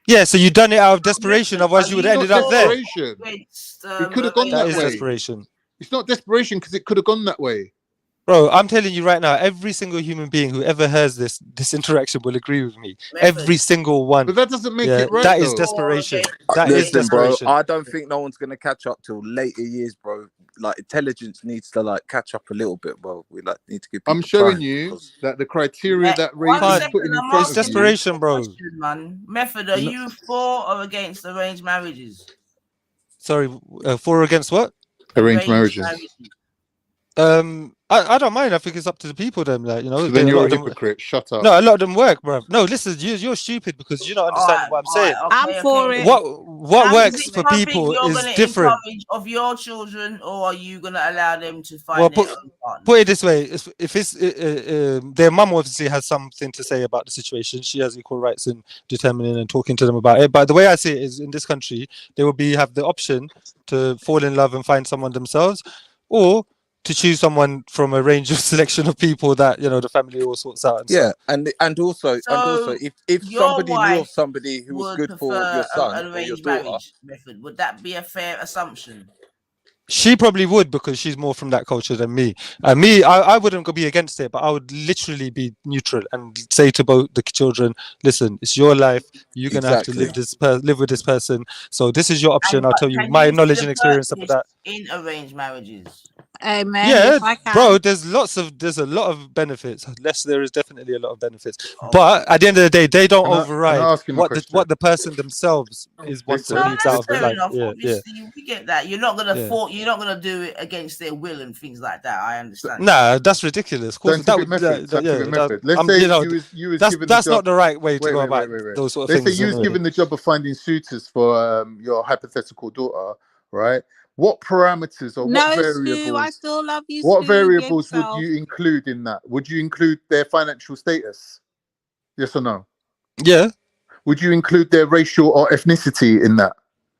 Yeah, so you done it out of desperation. Otherwise, you would have ended up there. Desperation. It could have gone That that is way. desperation. It's not desperation because it could have gone that way. Bro, I'm telling you right now, every single human being who ever hears this interaction will agree with me. Every single one. But that doesn't make it right, that is though. desperation. That is Listen, bro, desperation. I don't think no one's gonna catch up till later years, bro. Like intelligence needs to like catch up a little bit, bro. We like need to give people I'm showing time you because that the criteria that One Raven is second, putting in I'm front It's of desperation, you. bro. Question, man. Method, are you for or against arranged marriages? Sorry, for or against what? Arranged marriages. I don't mind. I think it's up to the people. Then, like, you know, So then a you're lot a of them. hypocrite. Shut up. No, a lot of them work, bro. No, listen, you're stupid because you're not understanding what I'm saying. I'm for it. What Is works it for something people you're is going to different. encourage of your children, or are you going to allow them to Well, find their own partner? put it this way: if it's their mum obviously has something to say about the situation. She has equal rights in determining and talking to them about it. But the way I see it is, in this country, they will have the option to fall in love and find someone themselves, or to choose someone from a range of selection of people that, you know, the family all sorts out. yeah, and also if your somebody knew of wife somebody who was would good for prefer your son an or your arranged daughter, marriage method. Would that be a fair assumption? She probably would because she's more from that culture than me. I wouldn't be against it, but I would literally be neutral and say to both the children, listen, it's your life. You're going to have to live with this person. So this is your option. I'll tell you my knowledge and experience about that. In arranged marriages. Amen. Yeah, Yes, I can. bro, there's a lot of benefits. There is definitely a lot of benefits. But at the end of the day, they don't Can I override ask him a what question? what the person themselves wants and needs out of their Fair life. enough. Yeah, Obviously, we get that. You're not gonna Yeah. you're not gonna do it against their will and things like that. I understand. Nah, that's ridiculous. Of course, Scientific method. Let's say you was given that's the job. not the right way to Wait, go wait, about wait, wait. those sort of Let's things. say you was anyway. given the job of finding suitors for your hypothetical daughter, right? What parameters or No, what Stu, variables? I still love you, What Stu. variables Behave would yourself. you include in that? Would you include their financial status? Yes or no? Yeah. Would you include their racial or ethnicity in that?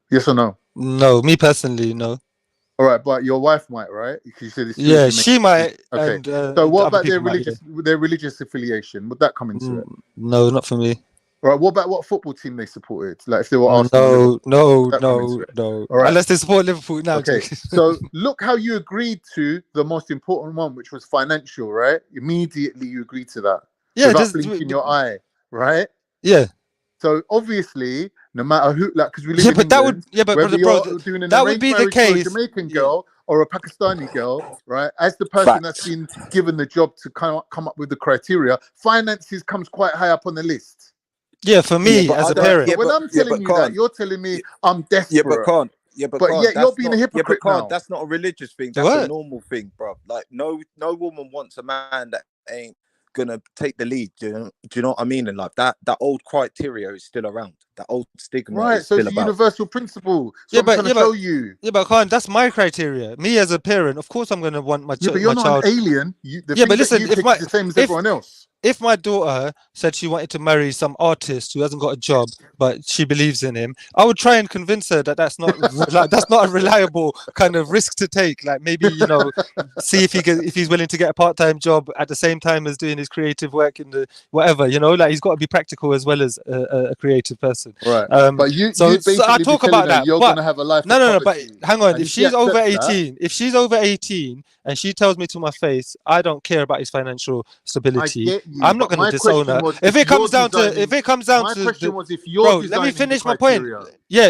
Yes or no? No, me personally, no. All right, but your wife might, right? You said it's Yeah, she might. Okay. And So what other about their people might, religious affiliation? Would that come into it? No, not for me. All right. What about what football team they supported? Like if they were Arsenal. No, Liverpool, no, would that come into no, it? no. All right. Unless they support Liverpool. No, Okay. So look how you agreed to the most important one, which was financial, right? Immediately you agreed to that. Yeah, Without blinking your eye, right? Yeah. So obviously, no matter who, like, because we live in but that would, England, yeah, but whether bro, you're doing an that would arranged be the marriage for a case. Jamaican girl or a Pakistani girl, right? As the person that's been given the job to come up with the criteria, finances comes quite high up on the list. Yeah, for me as a parent. But when I'm telling you that, you're telling me I'm desperate. But yet you're being a hypocrite now. That's not a religious thing. So That's what? a normal thing, bro. Like no woman wants a man that ain't gonna take the lead. Do you know what I mean? And like that old criteria is still around. The old stigma Right, is so still it's a about. universal principle. So I'm trying to show you. Yeah, but Khan, that's my criteria. Me as a parent, of course, I'm going to want my Yeah, but my you're not child. an alien. The Yeah, but things that listen, you pick is the same as everyone else. if my daughter said she wanted to marry some artist who hasn't got a job but she believes in him, I would try and convince her that that's not like that's not a reliable kind of risk to take. Like maybe see if he's willing to get a part-time job at the same time as doing his creative work in the whatever. Like he's got to be practical as well as a creative person. Right. But you So basically I be talk telling about her that. you're But gonna have a life. no. But hang on. And If she's over accepts 18, and she tells me to my face, I don't care about his financial stability. get you, I'm not but going to my disown question her. was If if it comes you're down to, my question was if you're bro, let me designing the finish my point. criteria. Yeah,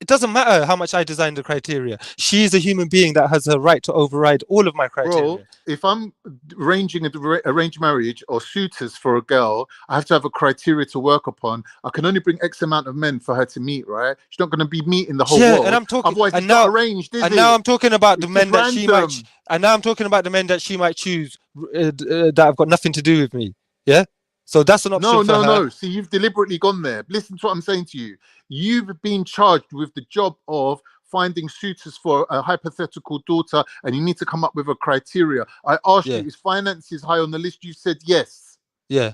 it doesn't matter how much I design the criteria. She's a human being that has a right to override all of my criteria. Bro, if I'm arranging arranged marriage or suitors for a girl, I have to have a criteria to work upon. I can only bring X amount of men for her to meet, right? She's not going to be meeting the whole world. And I'm talking. Otherwise, And it's now, not arranged, is and it? now I'm talking about the It's men just that she might. random. And now I'm talking about the men that she might choose that have got nothing to do with me. Yeah. So that's an option for her. No. See, you've deliberately gone there. Listen to what I'm saying to you. You've been charged with the job of finding suitors for a hypothetical daughter, and you need to come up with a criteria. I asked you, is finances high on the list? You said yes. Yeah.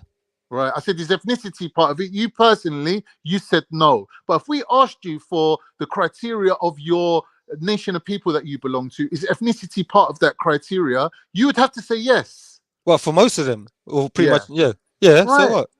Right. I said, is ethnicity part of it? You personally, you said no. But if we asked you for the criteria of your nation of people that you belong to, is ethnicity part of that criteria? You would have to say yes. Well, for most of them, or pretty much, yeah. Right. So what?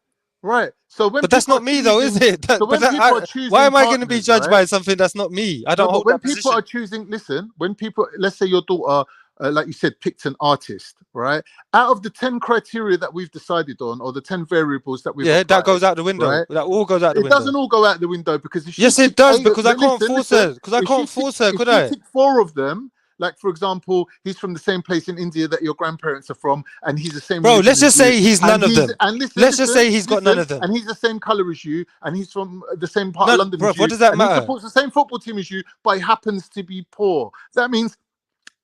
Right. So when but that's not me, though, is it? Why am I going to be judged by something that's not me? I don't hold that position. People are choosing, listen, when people, let's say your daughter, like you said, picked an artist, right? Out of the 10 criteria that we've decided on, or the 10 variables that we've applied, that goes out the window. Right? That all goes out the window. It doesn't all go out the window because if yes, it does, because I can't force her. Because I can't force her, could I? If she ticked 4 of them, like for example, he's from the same place in India that your grandparents are from, and he's the same. Bro, let's just say he's none of them. Let's just say he's got none of them, and he's the same color as you, and he's from the same part of London bro, as you. What does that and matter? He supports the same football team as you, but he happens to be poor. That means,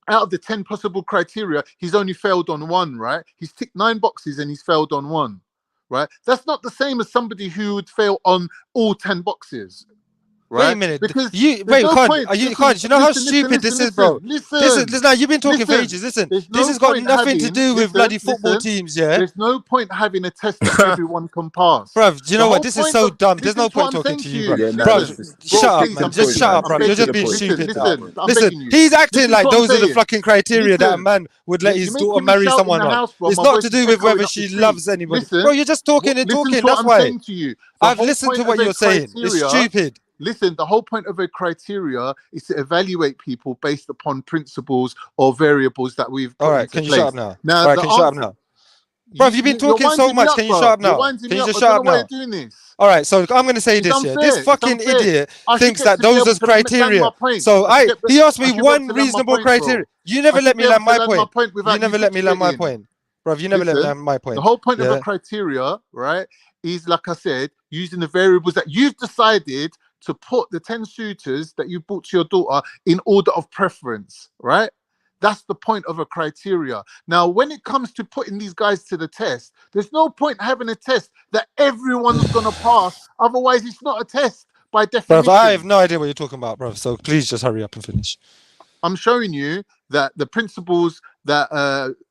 out of the 10 possible criteria, he's only failed on 1, right? He's ticked 9 boxes and he's failed on 1, right? That's not the same as somebody who would fail on all 10 boxes. Right? Wait a minute. Because you know how stupid this is, bro? Listen, now you've been talking for ages. Listen, this has got nothing to do with bloody football teams, yeah? There's no point having a test that everyone can pass. Bruv, do you know what? This is so dumb. There's no point talking to you, bro. Shut up, man. Just shut up, bro. You're just being stupid. Listen, he's acting like those are the fucking criteria that a man would let his daughter marry someone on. It's not to do with whether she loves anybody. Bro, you're just talking and talking. That's why. I've listened to what you're saying. It's stupid. Listen, the whole point of a criteria is to evaluate people based upon principles or variables that we've put all right, into can you place. shut up now? All right, can you shut up now? Bro, you've been talking so much. Can you shut up now? Can you just shut up now? All right, so I'm going to say this here. This fucking idiot thinks that those are criteria. So he asked me one reasonable criteria. You never let me land my point. You never let me land my point. Bro, you never let me land my point. The whole point of a criteria, right, is, like I said, using the variables that you've decided to put the 10 suitors that you brought to your daughter in order of preference, right? That's the point of a criteria. Now, when it comes to putting these guys to the test, there's no point having a test that everyone's going to pass. Otherwise, it's not a test by definition. Bro, I have no idea what you're talking about, bro. So please just hurry up and finish. I'm showing you that the principles that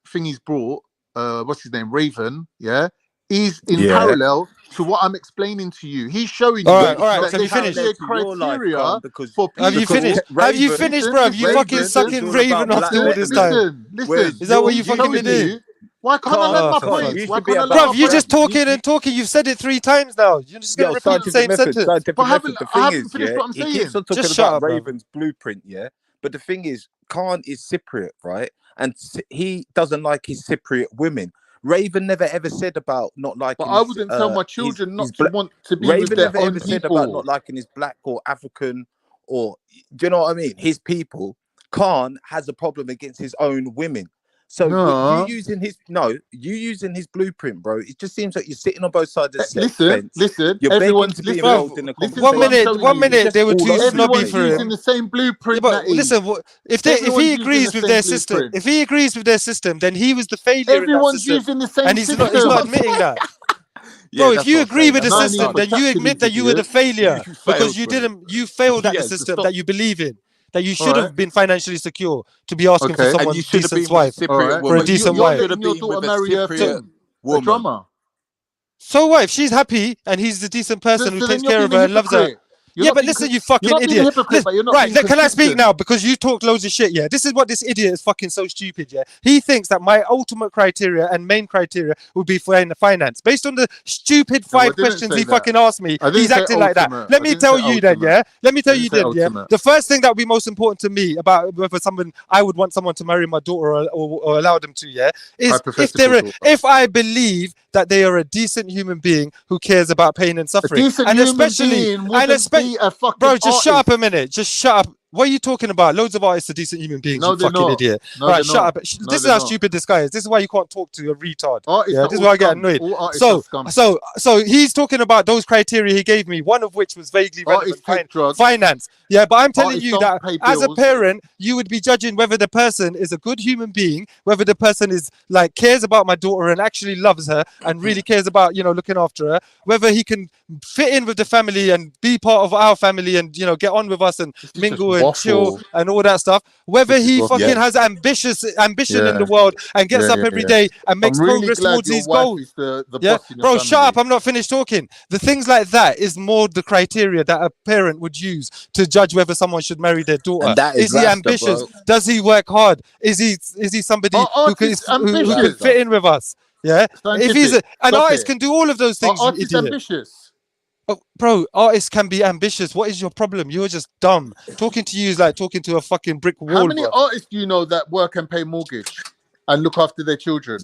Thingy's brought, what's his name, Raven, yeah, is in parallel to what I'm explaining to you. He's showing you all right, that can you finish? Criteria for people. Have you finished? Have you finished, bro? You fucking sucking Raven after all this time. Listen. Is that what you fucking been doing? Why can't I let my point? Why can't I let Bro, you're just talking and talking. You've said it 3 times now. You're just going to repeat the same sentence. But I haven't finished what I'm saying. He keeps on talking about Raven's blueprint, yeah? But the thing is, Khan is Cypriot, right? And he doesn't like his Cypriot women. Raven never ever said about not liking. But I wouldn't tell my children not to want to be with their own people. Said about not liking his black or African or, do you know what I mean? His people. Khan has a problem against his own women. So you using his blueprint, bro. It just seems like you're sitting on both sides of the fence. Listen. You're begging to be involved in the conversation. 1 minute, they were too snobby for him. Using the same blueprint. Yeah, but listen, if he agrees with their system, then he was the failure in that system, using the same and he's not admitting that. Yeah, if that's you what I'm agree saying. with the Signing system, up, then you attracting admit these that you were the idiots. failure You because failed, you bro. didn't. You failed at the Yes, the system stock. that you believe in. That you All should right. have been financially secure to be asking for Okay. And you someone's should have decent been with a wife, All Cypriot right. for a But woman. decent you're You wife. should have letting your been daughter with a marry a Cypriot thing, a woman. drummer. So what if she's happy and he's the decent person who So then takes you're care of being a her and loves her? hypocrite. You're Yeah, not but being listen, you you're fucking not being a idiot. hypocrite, but you're not Right, being can I speak consistent. now? Because you talk loads of shit, yeah? This is what this idiot is fucking so stupid, yeah? He thinks that my ultimate criteria and main criteria would be for finance. Based on the stupid No, I 5 didn't questions say he that. fucking asked me, I didn't he's say acting like that. ultimate. Let I me didn't say tell you then, ultimate. yeah? Let me I tell didn't you say then, yeah? ultimate. The first thing that would be most important to me about whether I would want someone to marry my daughter or allow them to, yeah? Is Hypothetical daughter. if I believe that they are a decent human being who cares about pain and A suffering. decent And human especially, being wouldn't be a fucking bro, just shut up artist. a minute. Just shut up. What are you talking about? Loads of artists are decent human beings, No, you they're fucking not. idiot. No, All right, they're shut not. up. No, This is they're how not. stupid this guy is. This is why you can't talk to a retard. Artists Yeah, are this is all why I get scum. annoyed. All artists are scum. So he's talking about those criteria he gave me, one of which was vaguely relevant, Artists take drugs. finance. Yeah, but I'm telling Artists you don't that pay as a bills. parent, you would be judging whether the person is a good human being, whether the person is like cares about my daughter and actually loves her and really cares about, looking after her, whether he can fit in with the family and be part of our family and get on with us and mingle and chill and all that stuff, whether he fucking has ambition in the world and gets up every day and makes I'm really progress glad towards your his wife goals. is the Yeah, boss in your bro, family. shut up. I'm not finished talking. The things like that is more the criteria that a parent would use to judge whether someone should marry their daughter. And that is He Rasta, ambitious? bro. Does he work hard? Is he somebody Are who can, artists who can ambitious? fit in with us? Yeah. If he's Scientific. an Stop artist it. can do all of those Are things, you artists idiot. ambitious? Oh, bro, artists can be ambitious. What is your problem? You're just dumb. Talking to you is like talking to a fucking brick wall. How many bro. artists do you know that work and pay mortgage and look after their children?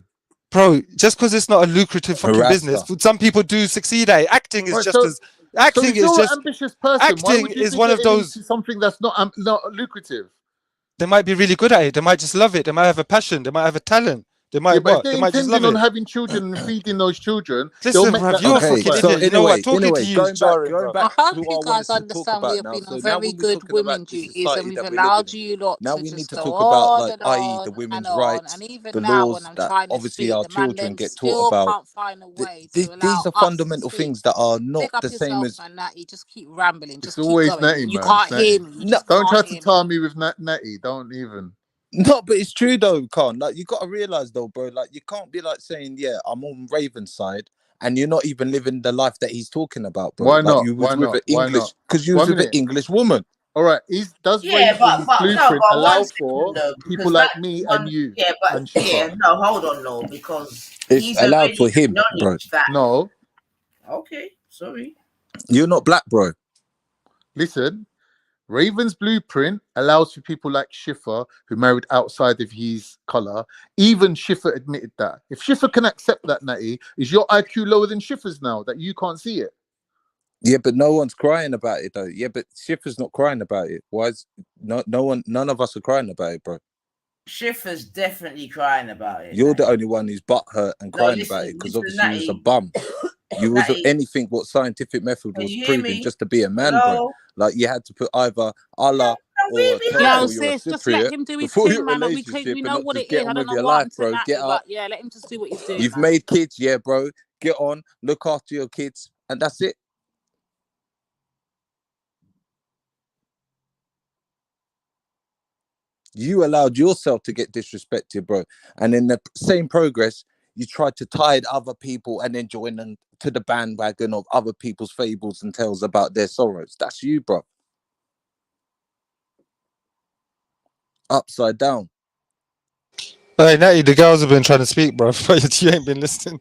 Bro, just because it's not a lucrative fucking Harasta. business, some people do succeed at it. Acting is Right, just as acting if is you're just an ambitious person, why acting would you is be one of getting those. into something that's not lucrative? They might be really good at it. They might just love it. They might have a passion. They might have a talent. They might Yeah, but if what? they're They might just love intending on it. having children and feeding those children, they'll Listen, make bruv, that you're a sacrifice. fucking idiot. You know what? Talking to you is going jarring, back bro. I hope to you what I wanted guys to talk understand we about have now. been So on now when very we're good talking about women the duties and society we've that we live allowed in, you lot now to we need just to go talk about, on like, and i.e., on the and women's on. rights, And even the now, when laws I'm that trying to obviously speak, our the man children then get taught still about. can't find a way to These allow are us to fundamental speak. things that are not Big up the same yourself, as. man, Natty. Just keep rambling. It's Just keep always going. Natty, You man. can't It's Natty. hear me. You just Don't can't try to hear tar me. me with Natty. Don't even. No, but it's true though, Khan. Like, you got to realize though, bro. Like, you can't be like saying, "Yeah, I'm on Raven's side," and you're not even living the life that he's talking about, bro. Why Like, not? you was Why with not? an Why English, not? because you was 1 with an minute. English woman. All right. Does Yeah, Raven's blueprint but one allow second for though, people because that like me and one, you yeah, but and Shifa? yeah, no, hold on, no, because It's he's allowed for already him, bro. acknowledged that. No. Okay, sorry. You're not black, bro. Listen, Raven's blueprint allows for people like Schiffer who married outside of his color. Even Schiffer admitted that. If Schiffer can accept that, Natty, is your IQ lower than Schiffer's now that you can't see it? Yeah, but no one's crying about it though. Yeah, but Schiffer's not crying about it. Why is none of us are crying about it, bro? Schiffer's definitely crying about it. You're the only one who's butthurt and crying listen, about it because listen, obviously you was a Natty. bum. You was Natty, anything what scientific method can was you hear proving me? just to be a man, bro. Hello? Like, you had to put either Allah or a we turf Yo, or you're a sis, just let Cypriot him do his before thing, your man. relationship We and know not what just it get is. I on don't with know your what life, happened to bro. Natty, Get up. but yeah, let him just do what he's doing. You've Man. made kids, yeah, bro. Get on, look after your kids, and that's it. You allowed yourself to get disrespected, bro. And in the same progress, you tried to tide other people and then join them to the bandwagon of other people's fables and tales about their sorrows. That's you, bro. Upside down. Hey, Natty, the girls have been trying to speak, bro. But you ain't been listening.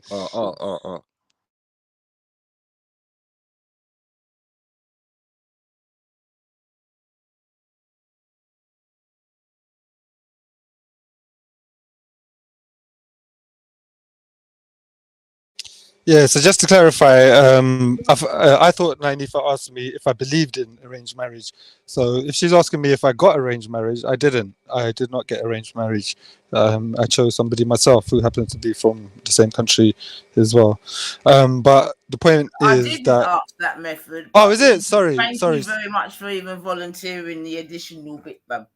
Yeah, so just to clarify, I thought Nainifa asked me if I believed in arranged marriage. So if she's asking me if I got arranged marriage, I didn't. I did not get arranged marriage. I chose somebody myself who happened to be from the same country as well. But the point I is didn't that... ask that method. Oh, is it? Sorry. Thank you very much for even volunteering the additional bit, but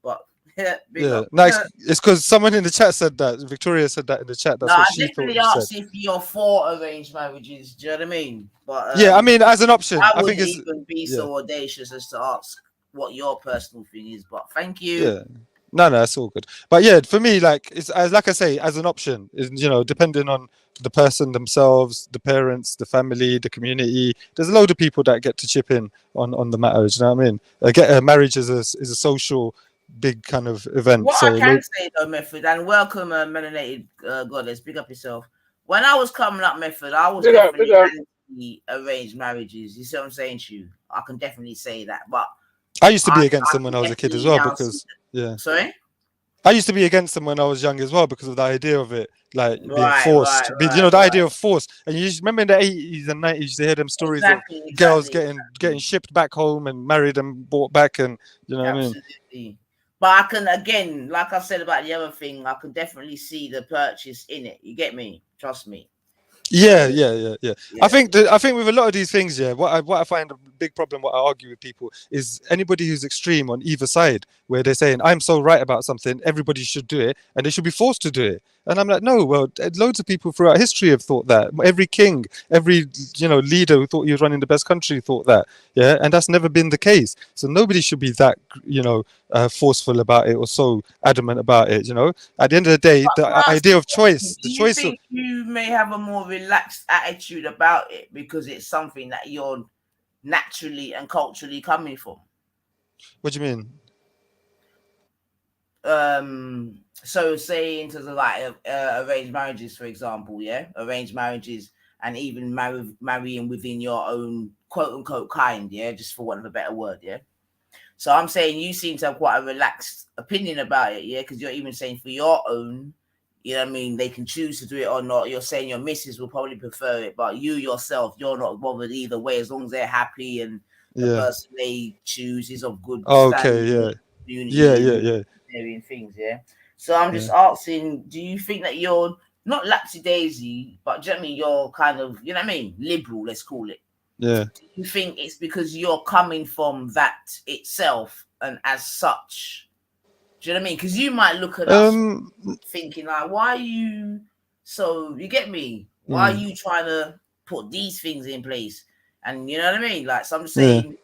Yeah, no, it's because someone in the chat said that. Victoria said that in the chat. That's No, what I she thought definitely you said. asked if you're for arranged marriages. Do you know what I mean? But Yeah, I mean, as an option, I I think wouldn't it's even be so audacious as to ask what your personal thing is. But thank you. yeah. No, that's all good. But yeah, for me, like it's as like I say, as an option, you know, depending on the person themselves, the parents, the family, the community. There's a load of people that get to chip in on the matter. Do you know what I mean? Marriage is a social big kind of event. What So I can say though, Method, and welcome, melanated goddess. Big up yourself. When I was coming up, Method, I was definitely anti arranged marriages. You see what I'm saying to you? I can definitely say that. But I used to be against them when I was a kid as well because Sorry? I used to be against them when I was young as well because of the idea of it, like being Right, forced. right, You know, the right. idea of force. And you just remember in the 80s and 90s, you used to hear them stories Exactly, of girls getting shipped back home and married and brought back, and you know what I mean. Absolutely. But I can, again, like I said about the other thing, I can definitely see the purchase in it. You get me? Trust me. Yeah. I think with a lot of these things, what I find a big problem, what I argue with people is anybody who's extreme on either side, where they're saying I'm so right about something, everybody should do it, and they should be forced to do it. And I'm like, no, well, loads of people throughout history have thought that. Every king, every leader who thought he was running the best country thought that, and that's never been the case. So nobody should be that, forceful about it or so adamant about it. At the end of the day, the idea of choice, Do you think you may have a more relaxed attitude about it because it's something that you're naturally and culturally coming from? What do you mean? So say in terms of like arranged marriages, for example, arranged marriages and even marrying within your own quote unquote kind, just for want of a better word, So I'm saying you seem to have quite a relaxed opinion about it, because you're even saying for your own, you know what I mean, they can choose to do it or not. You're saying your missus will probably prefer it, but you yourself, you're not bothered either way as long as they're happy and the person they choose is of good standing. Yeah. Things, So I'm just asking, do you think that you're not lapsy-daisy, but generally you're kind of, you know what I mean, liberal, let's call it? Yeah. Do you think it's because you're coming from that itself and as such? Do you know what I mean? Because you might look at us thinking like, why are you so, you get me? Why are you trying to put these things in place? And you know what I mean? Like, so I'm saying,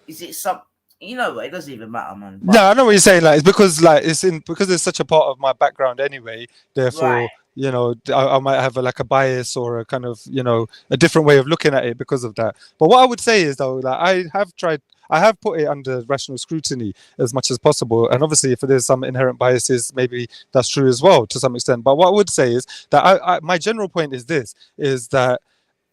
is it some, it doesn't even matter, man. No, I know what you're saying. Like, it's because because it's such a part of my background anyway. Therefore, I might have a bias or a kind of a different way of looking at it because of that. But what I would say is though, that I have put it under rational scrutiny as much as possible. And obviously, if there's some inherent biases, maybe that's true as well to some extent. But what I would say is that my general point is that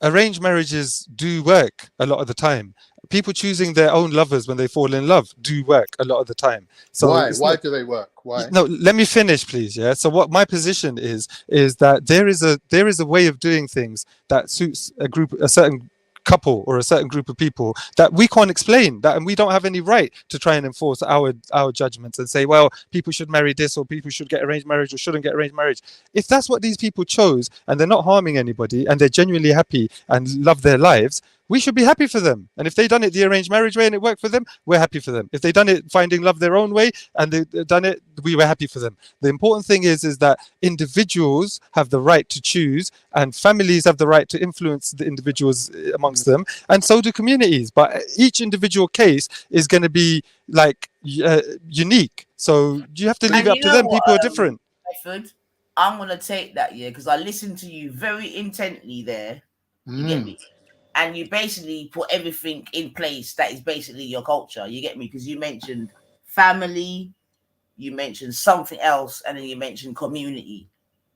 arranged marriages do work a lot of the time. People choosing their own lovers when they fall in love do work a lot of the time. So why do they work? Why? No, let me finish, please. So what my position is that there is a way of doing things that suits a certain couple or a certain group of people that we can't explain that, and we don't have any right to try and enforce our judgments and say, well, people should marry this or people should get arranged marriage or shouldn't get arranged marriage. If that's what these people chose and they're not harming anybody and they're genuinely happy and love their lives, we should be happy for them. And if they done it the arranged marriage way and it worked for them, we're happy for them. If they done it finding love their own way and they've done it, we were happy for them. The important thing is that individuals have the right to choose and families have the right to influence the individuals amongst them, and so do communities. But each individual case is going to be unique. So you have to leave it up to them. People are different. I'm going to take that, because I listened to you very intently there. You get me? And you basically put everything in place that is basically your culture. You get me? Because you mentioned family, you mentioned something else, and then you mentioned community.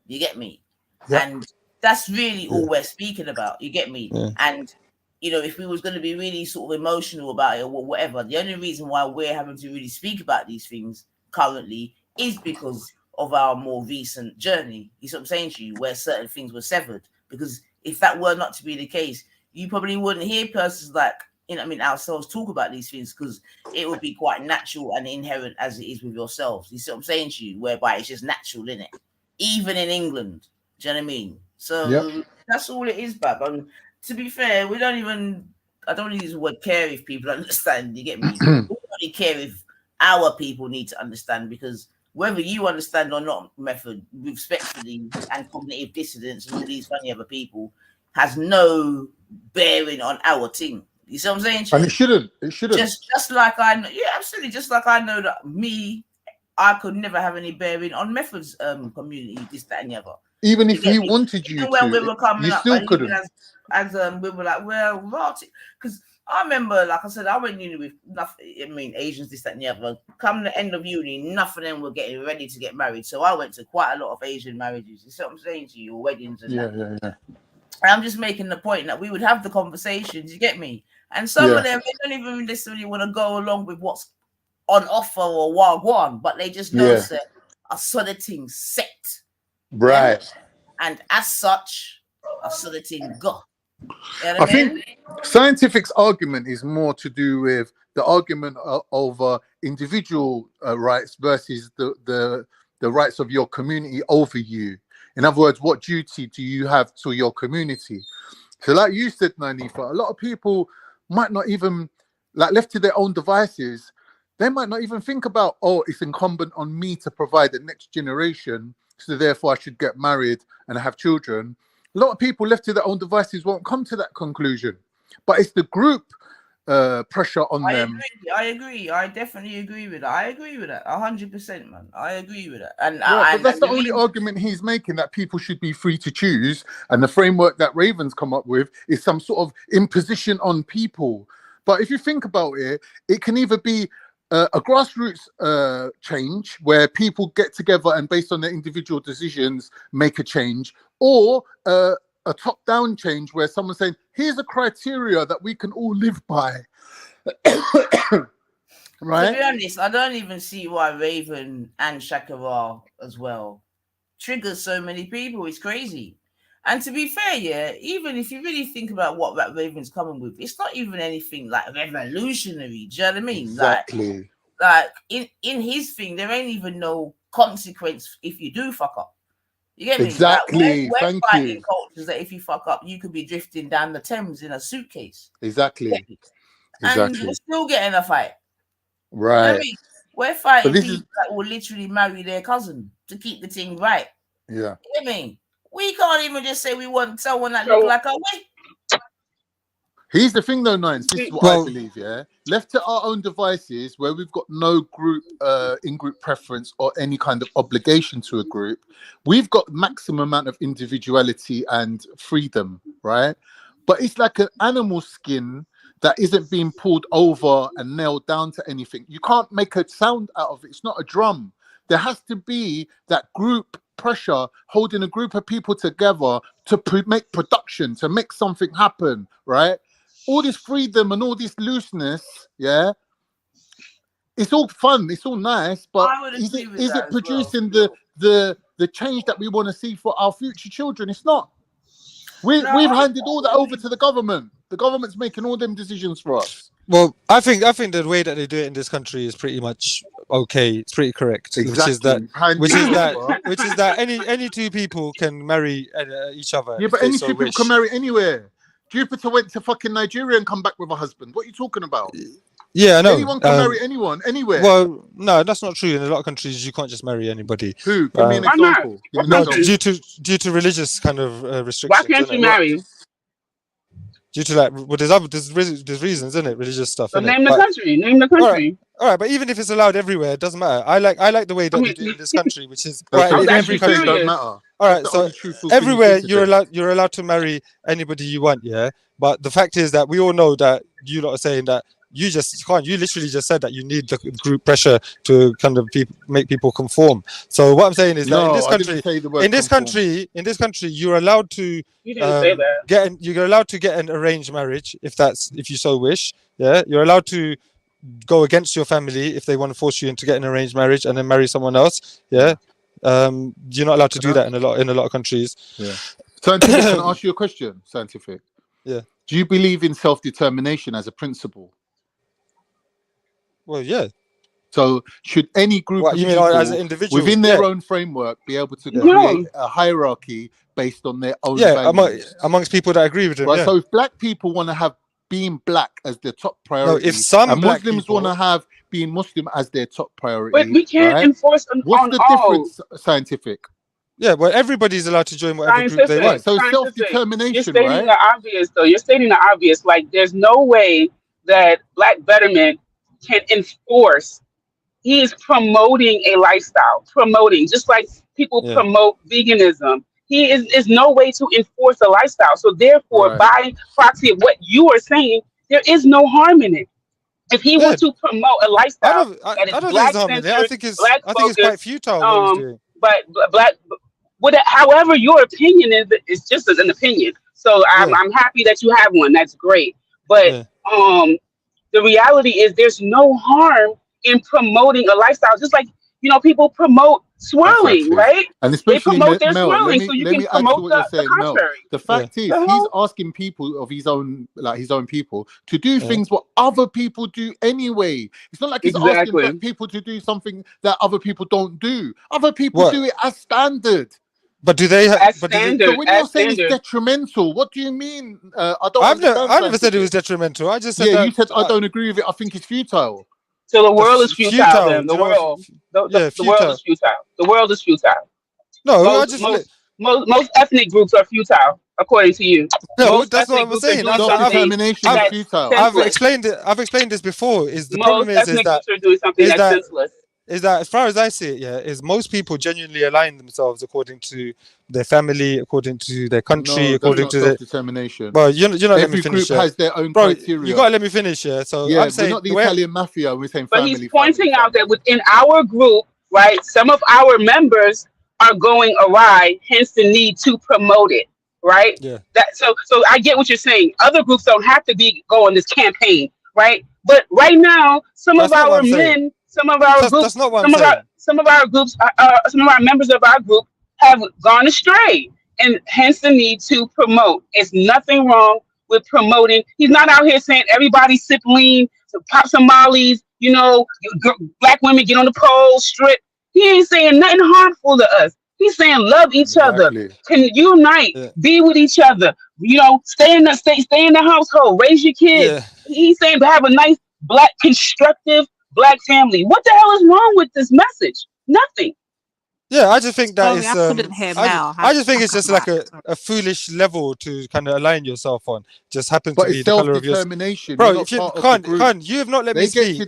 You get me? Yep. And that's really all we're speaking about. You get me? Yeah. And, if we was going to be really sort of emotional about it or whatever, the only reason why we're having to really speak about these things currently is because of our more recent journey. You see what I'm saying to you? Where certain things were severed. Because if that were not to be the case, you probably wouldn't hear persons like, ourselves talk about these things, because it would be quite natural and inherent as it is with yourselves. You see what I'm saying to you? Whereby it's just natural, innit? Even in England. Do you know what I mean? So that's all it is, Bab. And to be fair, I don't use the word care if people understand. You get me? We don't really care if our people need to understand, because whether you understand or not, method, respectfully, and cognitive dissonance and all these funny other people has no bearing on our team. You see what I'm saying? And it shouldn't. It shouldn't. Just like I know, yeah, absolutely. Just like I know that I could never have any bearing on methods community, this, that, and the other. Even if he wanted you Even when we to, were coming you up, still and couldn't. even as we were like, well, because I remember, like I said, I went uni with nothing. I mean, Asians, this, that, and the other. Come the end of uni, none of them were getting ready to get married. So I went to quite a lot of Asian marriages. You see what I'm saying to you, or weddings and that. Yeah. And I'm just making the point that we would have the conversations. You get me? And some of them, they don't even necessarily want to go along with what's on offer or wagwan, but they just know that a solid thing set. Right. And as such, a solid thing go. You know I think scientific's argument is more to do with the argument over individual rights versus the rights of your community over you. In other words, what duty do you have to your community? So like you said, Nanifa, a lot of people might not even, like, left to their own devices, they might not even think about, oh, it's incumbent on me to provide the next generation, so therefore I should get married and have children. A lot of people left to their own devices won't come to that conclusion. But it's the group pressure on them. I agree. I definitely agree with that. I agree with that 100%, man. I agree with that. And but that's the only argument he's making, that people should be free to choose. And the framework that Raven's come up with is some sort of imposition on people. But if you think about it, it can either be a grassroots change where people get together and based on their individual decisions make a change, or a top-down change where someone's saying, here's a criteria that we can all live by. Right? To be honest, I don't even see why Raven and Shakara as well triggers so many people. It's crazy. And to be fair, yeah, even if you really think about what that Raven's coming with, it's not even anything like revolutionary. Do you know what I mean? Exactly. Like in his thing, there ain't even no consequence if you do fuck up. You get me? Exactly. Like, we're Thank you. cultures that if you fuck up, you could be drifting down the Thames in a suitcase. Exactly. And we're still getting a fight. Right. You know what I mean? We're fighting people that will literally marry their cousin to keep the thing right. Yeah. You know what I mean? We can't even just say we want someone that look like a way. Here's the thing though, Nines, this is what I believe, yeah? Left to our own devices, where we've got no group in-group preference or any kind of obligation to a group, we've got maximum amount of individuality and freedom, right? But it's like an animal skin that isn't being pulled over and nailed down to anything. You can't make a sound out of it. It's not a drum. There has to be that group pressure holding a group of people together to make production, to make something happen, right? All this freedom and all this looseness, yeah, it's all fun, it's all nice, but is it producing the change that we want to see for our future children? It's not. We've handed all that over to the government. The government's making all them decisions for us. Well, I think the way that they do it in this country is pretty much okay. It's pretty correct. Exactly. Which is that any two people can marry each other. Yeah, but any two people can marry anywhere. Jupiter went to fucking Nigeria and come back with a husband. What are you talking about? Yeah, I know. Anyone can marry anyone, anywhere. Well, no, that's not true. In a lot of countries, you can't just marry anybody. Who? Give me an example. No, due to religious kind of restrictions. Why can't you marry? Due to like, well, there's reasons, isn't it? Religious stuff. So name the country. Name the country. All right, but even if it's allowed everywhere, it doesn't matter. I like the way that they do it in this country, which is quite in every country. Don't matter. All right, so everywhere you're allowed to marry anybody you want, yeah. But the fact is that we all know that you lot are saying that you just can't. You literally just said that you need the group pressure to kind of make people conform. So what I'm saying is that in this country, you're allowed to you're allowed to get an arranged marriage if you so wish. Yeah, you're allowed to go against your family if they want to force you into getting an arranged marriage and then marry someone else. Yeah, you're not allowed to do that in a lot of countries. Yeah. Scientific, can I ask you a question? Scientific. Yeah. Do you believe in self-determination as a principle? Well, yeah. So should any group of people as an individual within their own framework be able to create a hierarchy based on their own values? amongst people that agree with them. Right. Yeah. So if black people want to have being black as their top priority, if some and black Muslims people want to have being Muslim as their top priority. But we can't right? enforce What's on the all. difference? Scientific. Yeah, well, everybody's allowed to join whatever group they want. So Scientific. self-determination, You're stating right? the obvious, though. You're stating the obvious. Like, there's no way that Black Betterment can enforce. He is promoting a lifestyle, just like people promote veganism. He is no way to enforce a lifestyle. So therefore, by proxy of what you are saying, there is no harm in it. If he were to promote a lifestyle that is Black centered, I think it's Black quite focused, futile what he's doing. but Black, however your opinion is, it's just as an opinion. So I'm happy that you have one. That's great. But the reality is, there's no harm in promoting a lifestyle. Just like, people promote swirling, right? And especially they promote their Mel, swirling, so you can promote the contrary. The fact is, he's asking people of his own people to do things what other people do anyway. It's not like he's asking people to do something that other people don't do. Other people do it as standard. But do they have? So when you're saying it's detrimental, what do you mean? I've never said it was detrimental. I just said you said I don't agree with it. I think it's futile. So the world is futile. Then the world is futile. The world is futile. No, most ethnic groups are futile, according to you. No, that's what I'm saying. Self-determination is futile. I've explained this before. Is the problem most ethnic groups are doing something that's senseless. Is that, as far as I see it, is most people genuinely align themselves according to their family, according to their country, according to their determination. But you're not letting me finish. Every group has their own criteria. You gotta let me finish. So I'm saying, we're not the Italian mafia. We're saying family. But he's pointing out that within our group, right, some of our members are going awry. Hence the need to promote it. Right. Yeah. So I get what you're saying. Other groups don't have to be going this campaign, right? But right now, some of our men. Some of our groups, some of our members of our group have gone astray, and hence the need to promote. It's nothing wrong with promoting. He's not out here saying everybody sip lean, pop some mollies, Black women get on the pole, strip. He ain't saying nothing harmful to us. He's saying love each other, can unite, be with each other. Stay in the household, raise your kids. Yeah. He's saying to have a nice Black constructive Black family. What the hell is wrong with this message? Nothing. Yeah, I just think that is. I just think it's just like a foolish level to kind of align yourself on. Just happens to be the color of your self-determination. Bro, if you can't, you have not let me speak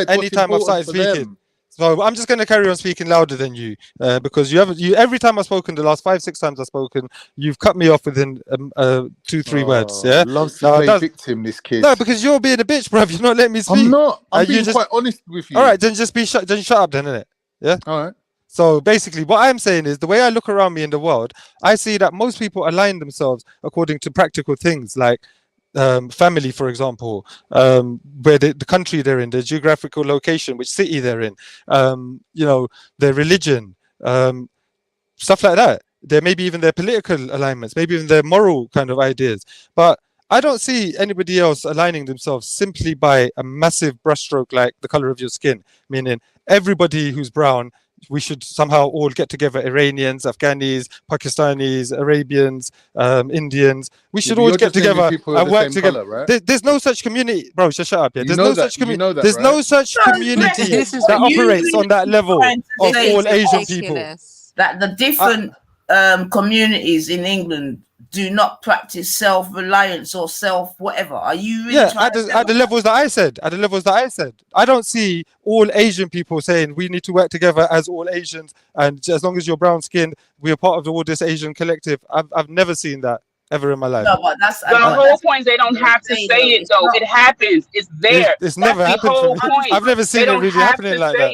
anytime I've started speaking. So I'm just going to carry on speaking louder than you because you every time I've spoken, the last 5-6 times I've spoken, you've cut me off within 2-3 words. Yeah, loves to play victim, this kid. No, because you're being a bitch, bruv. You're not letting me speak. I'm not. I'm being quite honest with you. All right, then just shut up, then, innit? Yeah. All right. So basically, what I'm saying is the way I look around me in the world, I see that most people align themselves according to practical things like. Family, for example, where the country they're in, their geographical location, which city they're in, their religion, stuff like that. There may be even their political alignments, maybe even their moral kind of ideas. But I don't see anybody else aligning themselves simply by a massive brushstroke like the color of your skin, meaning everybody who's brown, we should somehow all get together, Iranians, Afghanis, Pakistanis, Arabians, Indians. We should all get together and work together. Color, right? There's no such community. Bro, just shut up. Yeah? There's no such community. There's no such community that operates on that level of all Asian people. That the different communities in England do not practice self-reliance or self-whatever. Are you really at the levels that I said? At the levels that I said. I don't see all Asian people saying we need to work together as all Asians, and as long as you're brown skinned, we are part of all this Asian collective. I've never seen that ever in my life. No, but that's the whole point is they don't have to say it though. It happens. It's there. It's never happened for me. I've never seen it really happening like that.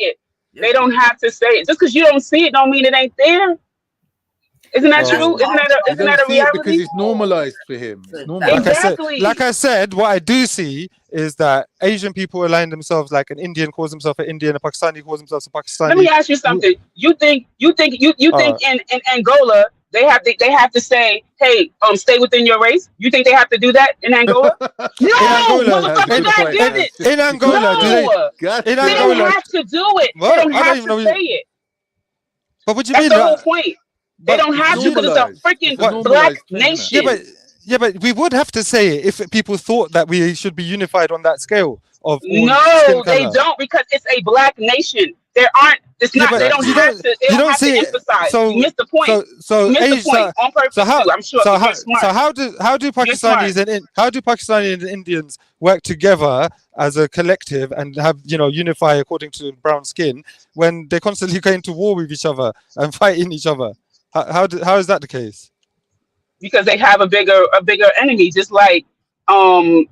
They don't have to say it. Just because you don't see it don't mean it ain't there. Isn't that true? Isn't that a reality? Because it's normalized for him. It's normalized. Exactly. Like I said, what I do see is that Asian people align themselves like an Indian calls himself an Indian, a Pakistani calls himself a Pakistani. Let me ask you something. You think in Angola they have to say, hey, stay within your race? You think they have to do that in Angola? No, motherfucker, God did it. In Angola, they don't have to do it. They don't have to say it. But what do you mean? That's the whole point. They don't have to because it's a freaking Black nation. Yeah, but we would have to say it if people thought that we should be unified on that scale. of all skin No, they color. don't, because it's a black nation. There aren't. It's Yeah, not. They but don't you have don't to. They you don't don't have to see it. emphasize. You missed the point. You missed the point on purpose how too. I'm sure because you're smart. how do You're smart. Pakistanis and how do Pakistani and Indians work together as a collective and have unify according to brown skin when they're constantly going to war with each other and fighting each other? How is that the case? Because they have a bigger enemy. Just like when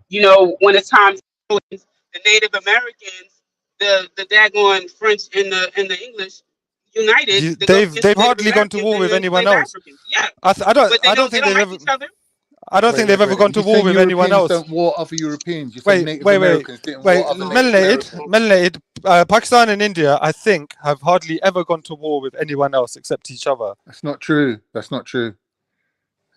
it's time to the Native Americans, the daggone French and the English united to go against They've the Native hardly gone to Americans war and with the anyone enslaved else. Africans. Yeah, I but they don't don't think they've like ever. each other. I don't think they've ever gone to You war saying with anyone Europeans else. don't war other Europeans? You say Native Wait. Americans didn't war other Native Americans? Melanated. Pakistan and India, I think, have hardly ever gone to war with anyone else except each other. That's not true. That's not true.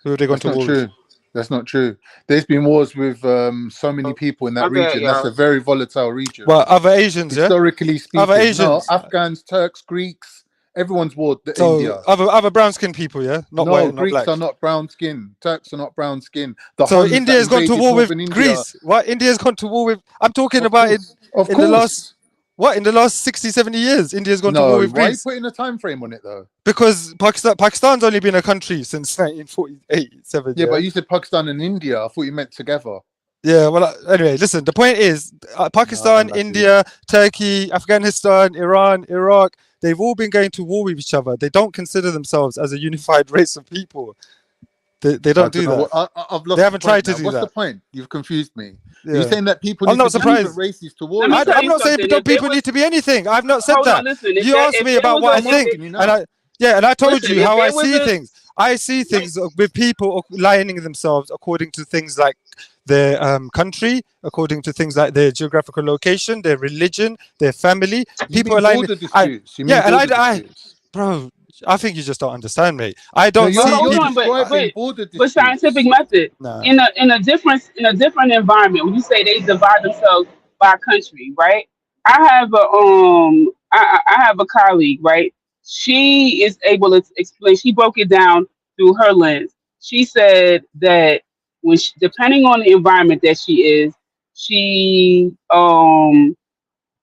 Who have they gone That's to not war true. with? That's not true. There's been wars with so many people in that My bad, region. That's y'all. a very volatile region. Well, other Asians, yeah? Historically speaking, Other Asians. no, Afghans, Turks, Greeks, everyone's warred So India. other brown skinned people, yeah? Not No, white and not Greeks black. are not brown skin. Turks are not brown skin. The So Huns India that has gone to invaded war with northern India. Greece. What? India's gone to war with... I'm talking Of about course. Of in course. the last... What? In the last 60, 70 years, India's gone to war No, with why are you Greece. putting a time frame on it though? Because Pakistan's only been a country since 1948, 7, Yeah, but you said Pakistan and India. I thought you meant together. Yeah, well, anyway, listen, the point is Pakistan, India, Turkey, Afghanistan, Iran, Iraq, they've all been going to war with each other. They don't consider themselves as a unified race of people. They don't do that. I've lost They haven't the point tried to now. do What's that. the point? You've confused me. Yeah. Are you saying that people I'm need not to be surprised. different races to war? Let me tell I'm you not saying something. don't If there people was, need to be anything. I've not said hold that. on, listen. You asked me about what I think, and I told Listen, you if how I there was see a- things. I see things with people aligning themselves according to things like their country, according to things like their geographical location, their religion, their family. People aligning. border disputes? You mean border disputes? Bro, I think you just don't understand me. I No, don't you're see hold people. on, describing border but scientific disputes. method Nah. in a different environment. When you say they divide themselves by country, right? I have I have a colleague, right? She is able to explain. She broke it down through her lens. She said that depending on the environment that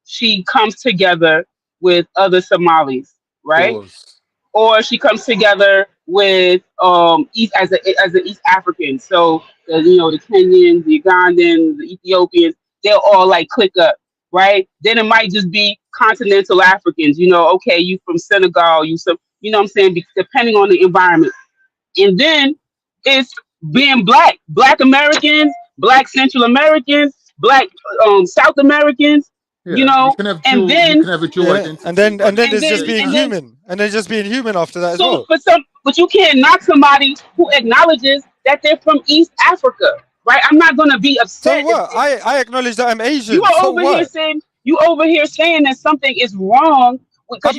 she comes together with other Somalis, right? Pause. Or she comes together with East as an East African. So the Kenyans, the Ugandans, the Ethiopians, they'll all like click up, right? Then it might just be continental Africans. Okay, you from Senegal, what I'm saying, depending on the environment. And then it's being black Americans, black Central Americans, black South Americans. You can have and dual, then you can have a dual identity. And then there's just then- being and then- human, and then just being human after that as So well. but you can't knock somebody who acknowledges that they're from East Africa, right? I'm not gonna be upset. So what? I acknowledge that I'm Asian. You are so over what? here saying that something is wrong because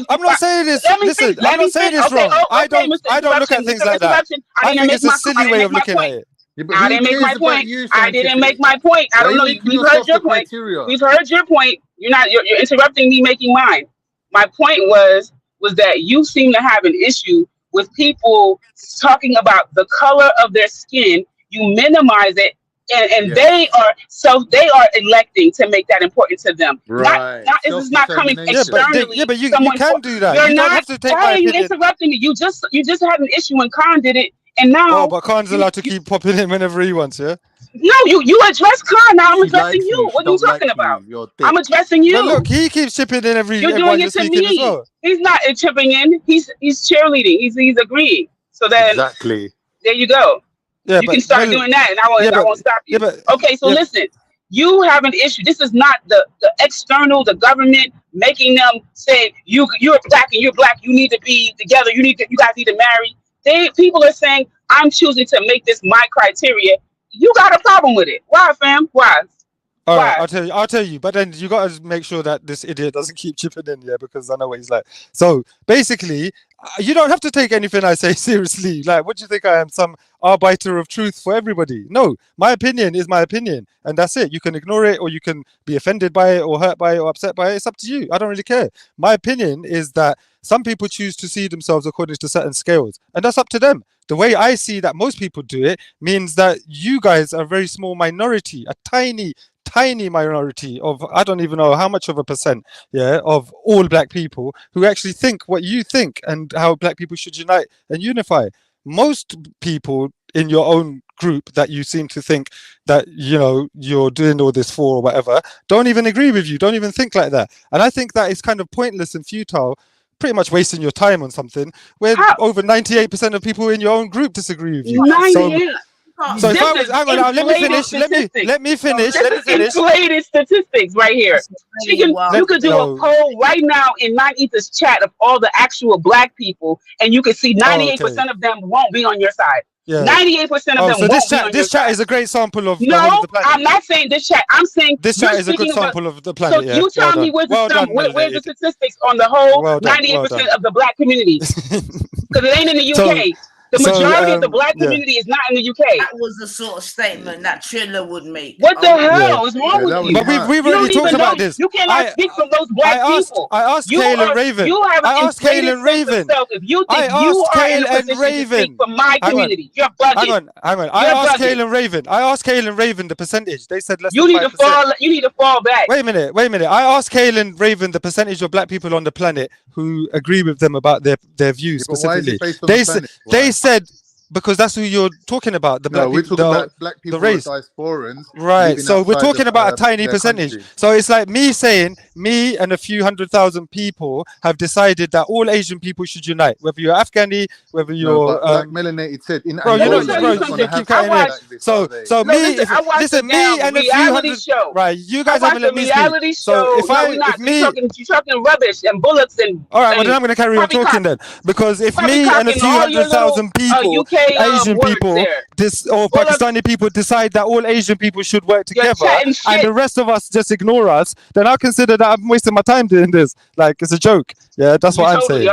I'm not saying this. Let me Listen, finish. Let I'm me not saying finish. it's Okay, wrong. I okay, don't Mr. look at Interruption, things Mr. like that. Interruption. I think it's a silly way of looking at it. Yeah, but I who didn't make cares my about point. you, I didn't scientific? make my point. I Why don't are you know. making We've us heard off your the point. criteria? We've heard your point. You're interrupting me making mine. My point was that you seem to have an issue with people talking about the color of their skin. You minimize it, and they are electing to make that important to them. Right. This is not coming Self-determination. externally. But you someone can do that. You're You don't not. have to take Why my are you opinion. interrupting me? You just had an issue when Khan did it, and now. Oh, but Khan's allowed to keep popping in whenever he wants, yeah? No, you address Khan. Now I'm She addressing likes you. you. She What are you don't like talking you. about? You're I'm thick. addressing you. But look, he keeps chipping in You're doing while it you're to speaking as me. well. He's not chipping in. He's cheerleading. He's agreeing. So then Exactly. there you go. Yeah, You can start doing that, and I won't stop you. Okay, so listen. You have an issue. This is not the external, the government making them say you're black and you're black. You need to be together. You guys need to marry. People are saying I'm choosing to make this my criteria. You got a problem with it? Why, fam? Why? All right, I'll tell you. But then you got to make sure that this idiot doesn't keep chipping in, yeah, because I know what he's like. So basically, you don't have to take anything I say seriously. Like, what do you think I am, some arbiter of truth for everybody? No, my opinion is my opinion, and that's it. You can ignore it, or you can be offended by it, or hurt by it, or upset by it. It's up to you. I don't really care. My opinion is that some people choose to see themselves according to certain scales, and that's up to them. The way I see that most people do it means that you guys are a very small minority, a tiny tiny minority of, I don't even know how much of a percent, yeah, of all black people who actually think what you think and how black people should unite and unify. Most people in your own group that you seem to think that, you know, you're doing all this for or whatever, don't even agree with you, don't even think like that. And I think that is kind of pointless and futile, pretty much wasting your time on something where over 98% of people in your own group disagree with you. 98. So if This I was, is hang on, let me inflated finish. Let me finish. This Let me is finish. inflated statistics right here. You could do a poll right now in 9ether's chat of all the actual black people, and you could see 98% of them won't be on your side. Yeah. 98% of them so won't be on your this chat side. is a great sample of the No, whole of the planet. I'm not saying this chat. I'm saying This chat is a good sample of the planet. So you tell me where's the where's the statistics on the whole 98% of the black community? Because it ain't in the UK. The majority of the black community is not in the UK. That was the sort of statement that Triller would make. What the hell is wrong with you? But we've You already don't talked even about know. this. You cannot speak for those black people. I asked Kale and Raven. You have an inflated sense of self. If you think you are in a position to speak for my community, you're bugging. Hang on. I asked Kale and Raven the percentage. They said less than 5%. You need to fall back. Wait a minute. I asked Kale and Raven the percentage of black people on the planet who agree with them about their views specifically. They said, because that's who you're talking about. The black we're people, talking about black people the race. who are diasporans. Right. So we're talking about a tiny percentage. Country. So it's like me saying, me and a few 100,000 people have decided that all Asian people should unite, whether you're Afghani, whether you're like melanated said. In bro, you keep cutting in. So me, listen, me and a few hundred. Right. You guys haven't let me speak. So if you're talking rubbish and bullets and. All right. Well, then I'm going to carry on talking then, because if me and a few 100,000 people. Asian people, or Pakistani people decide that all Asian people should work together, and the rest of us just ignore us, then I consider that I'm wasting my time doing this. Like, it's a joke. Yeah, that's what I'm saying.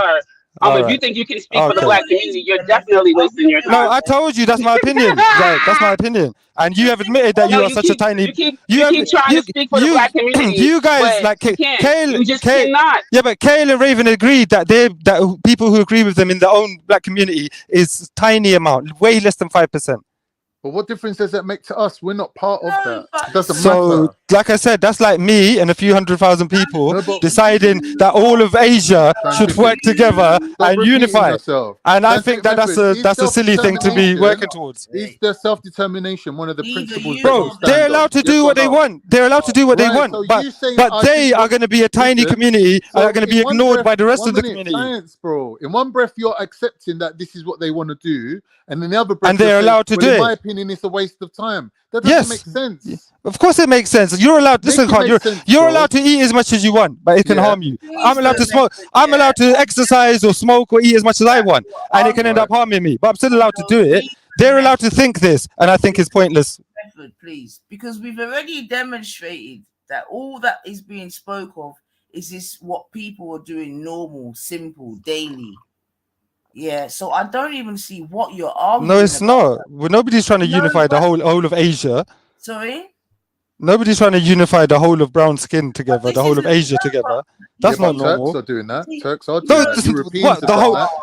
If you think you can speak for the black community, you're definitely wasting your time. No, I told you that's my opinion. Right, that's my opinion. And you have admitted that you are such a tiny. You keep trying to speak for the black community. You guys like Kale. You just cannot. Yeah, but Kale and Raven agreed that that people who agree with them in their own black community is tiny amount, way less than 5%. But what difference does that make to us? We're not part of that. It doesn't matter. Like I said, that's like me and a few 100,000 people deciding that all of Asia should work together and unify. And I think that that's a silly thing to be working towards. Is the self-determination one of the principles? Bro, they're allowed to do what they want. They're allowed to do what they want. But they are going to be a tiny community and are going to be ignored by the rest of the community. Science, bro. In one breath, you're accepting that this is what they want to do, and in the other breath, and they're allowed to do it. In my opinion, it's a waste of time. That doesn't make sense. Of course it makes sense. You're allowed. Listen, you're allowed to eat as much as you want, but it can harm you. I'm allowed to smoke. I'm allowed to exercise or smoke or eat as much as I want, and it can end up harming me. But I'm still allowed to do it. They're allowed to think this, and I think it's pointless. Please, because we've already demonstrated that all that is being spoke of is this what people are doing normal, simple, daily. Yeah, so I don't even see what you're arguing. No, it's not. Well, nobody's trying to unify the whole of Asia. Sorry? Nobody's trying to unify the whole of brown skin together, the whole of Asia together. That's not normal. Turks are doing that. Turks are doing that. What,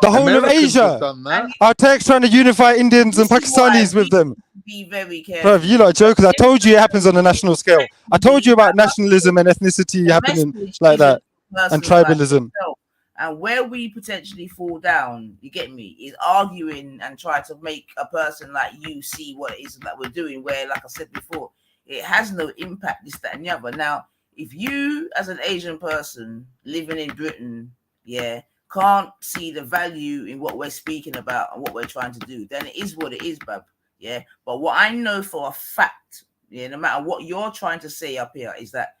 the whole of Asia? Are Turks trying to unify Indians and Pakistanis with them? Be very careful. Bro, you lot are jokers. I told you it happens on a national scale. I told you about nationalism and ethnicity happening like that, and tribalism. And where we potentially fall down, you get me, is arguing and try to make a person like you see what it is that we're doing, where, like I said before, it has no impact, this, that, and the other. Now, if you, as an Asian person living in Britain, can't see the value in what we're speaking about and what we're trying to do, then it is what it is, bub. Yeah. But what I know for a fact, no matter what you're trying to say up here, is that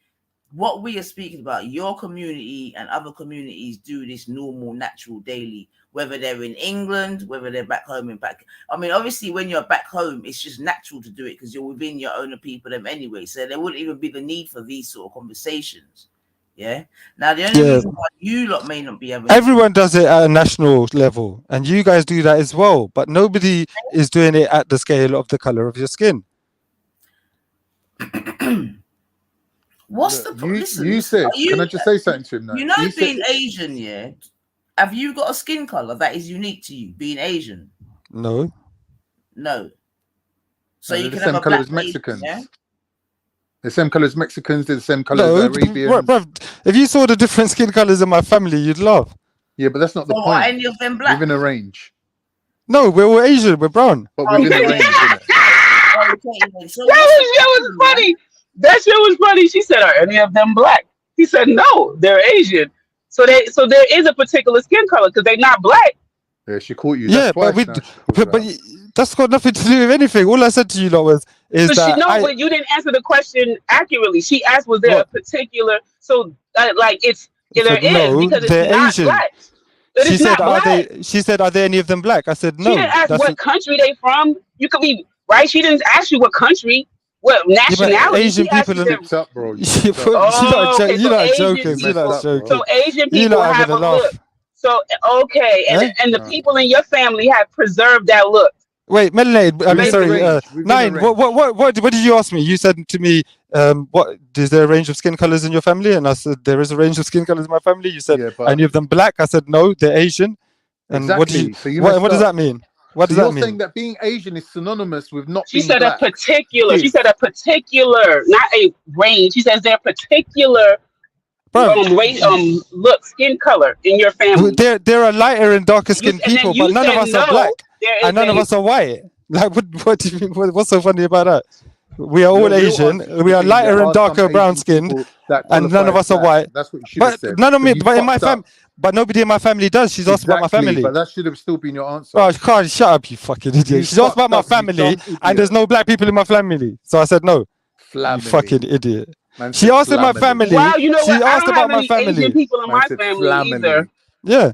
what we are speaking about, your community and other communities do this normal, natural, daily, whether they're in England, whether they're back home in back. I mean, obviously, when you're back home, it's just natural to do it because you're within your own people them anyway. So there wouldn't even be the need for these sort of conversations. Yeah. Now, the only reason why you lot may not be having everyone does it at a national level, and you guys do that as well, but nobody is doing it at the scale of the color of your skin. What's Look, the you said, can I just say something to him now? You know, being Asian, have you got a skin color that is unique to you, being Asian? No. So you can the same have a color black as Mexicans. Asian, The same color as Mexicans, they're the same color as Arabians. Bruv, if you saw the different skin colors in my family, you'd laugh. Yeah, but that's not the So point. are any of them black? Within a range. No, we're all Asian. We're brown. But within a range, innit? That was funny. That shit was funny. She said, "Are any of them black?" He said, "No, they're Asian." So there is a particular skin color because they're not black. Yeah, she caught you. Yeah, That's but that's got nothing to do with anything. All I said to you lot was But you didn't answer the question accurately. She asked, "Was there a particular?" So like it's there is no, because they're it's not Asian. black. But She it's said, not black. She said, "Are there any of them black?" I said, "No." She didn't ask what country they from. You could be right. She didn't ask you what country, what nationality. Asian She asked people you are mixed up, bro. You're not joking. So Asian people have a look. So okay, and the people in your family have preserved that look. Wait, Melanie, I'm sorry. Nine. range. What did you ask me? You said to me, "What is there a range of skin colors in your family?" And I said, "There is a range of skin colors in my family." You said, "Any of them black?" I said, "No, they're Asian." And Exactly. what does that mean? What does that mean? You're saying that being Asian is synonymous with not She being said black. a particular. She said a particular, not a range. She says they're particular look, skin color in your family. There are lighter and darker skinned people, but none of us are black, and none of us are white. Like, what do you mean? What's so funny about that? We are all Asian. We are lighter and darker brown skinned, and none of us are white. That's what you should have said. None of me. But in my family, but nobody in my family does. She's asked about my family. But that should have still been your answer. Oh, God, shut up, you fucking idiot. She's asked about my family, and there's no black people in my family. So I said no. You fucking idiot. She asked about my family. Wow, you know she what? asked I don't about have my any family. Asian people in my family either. Yeah,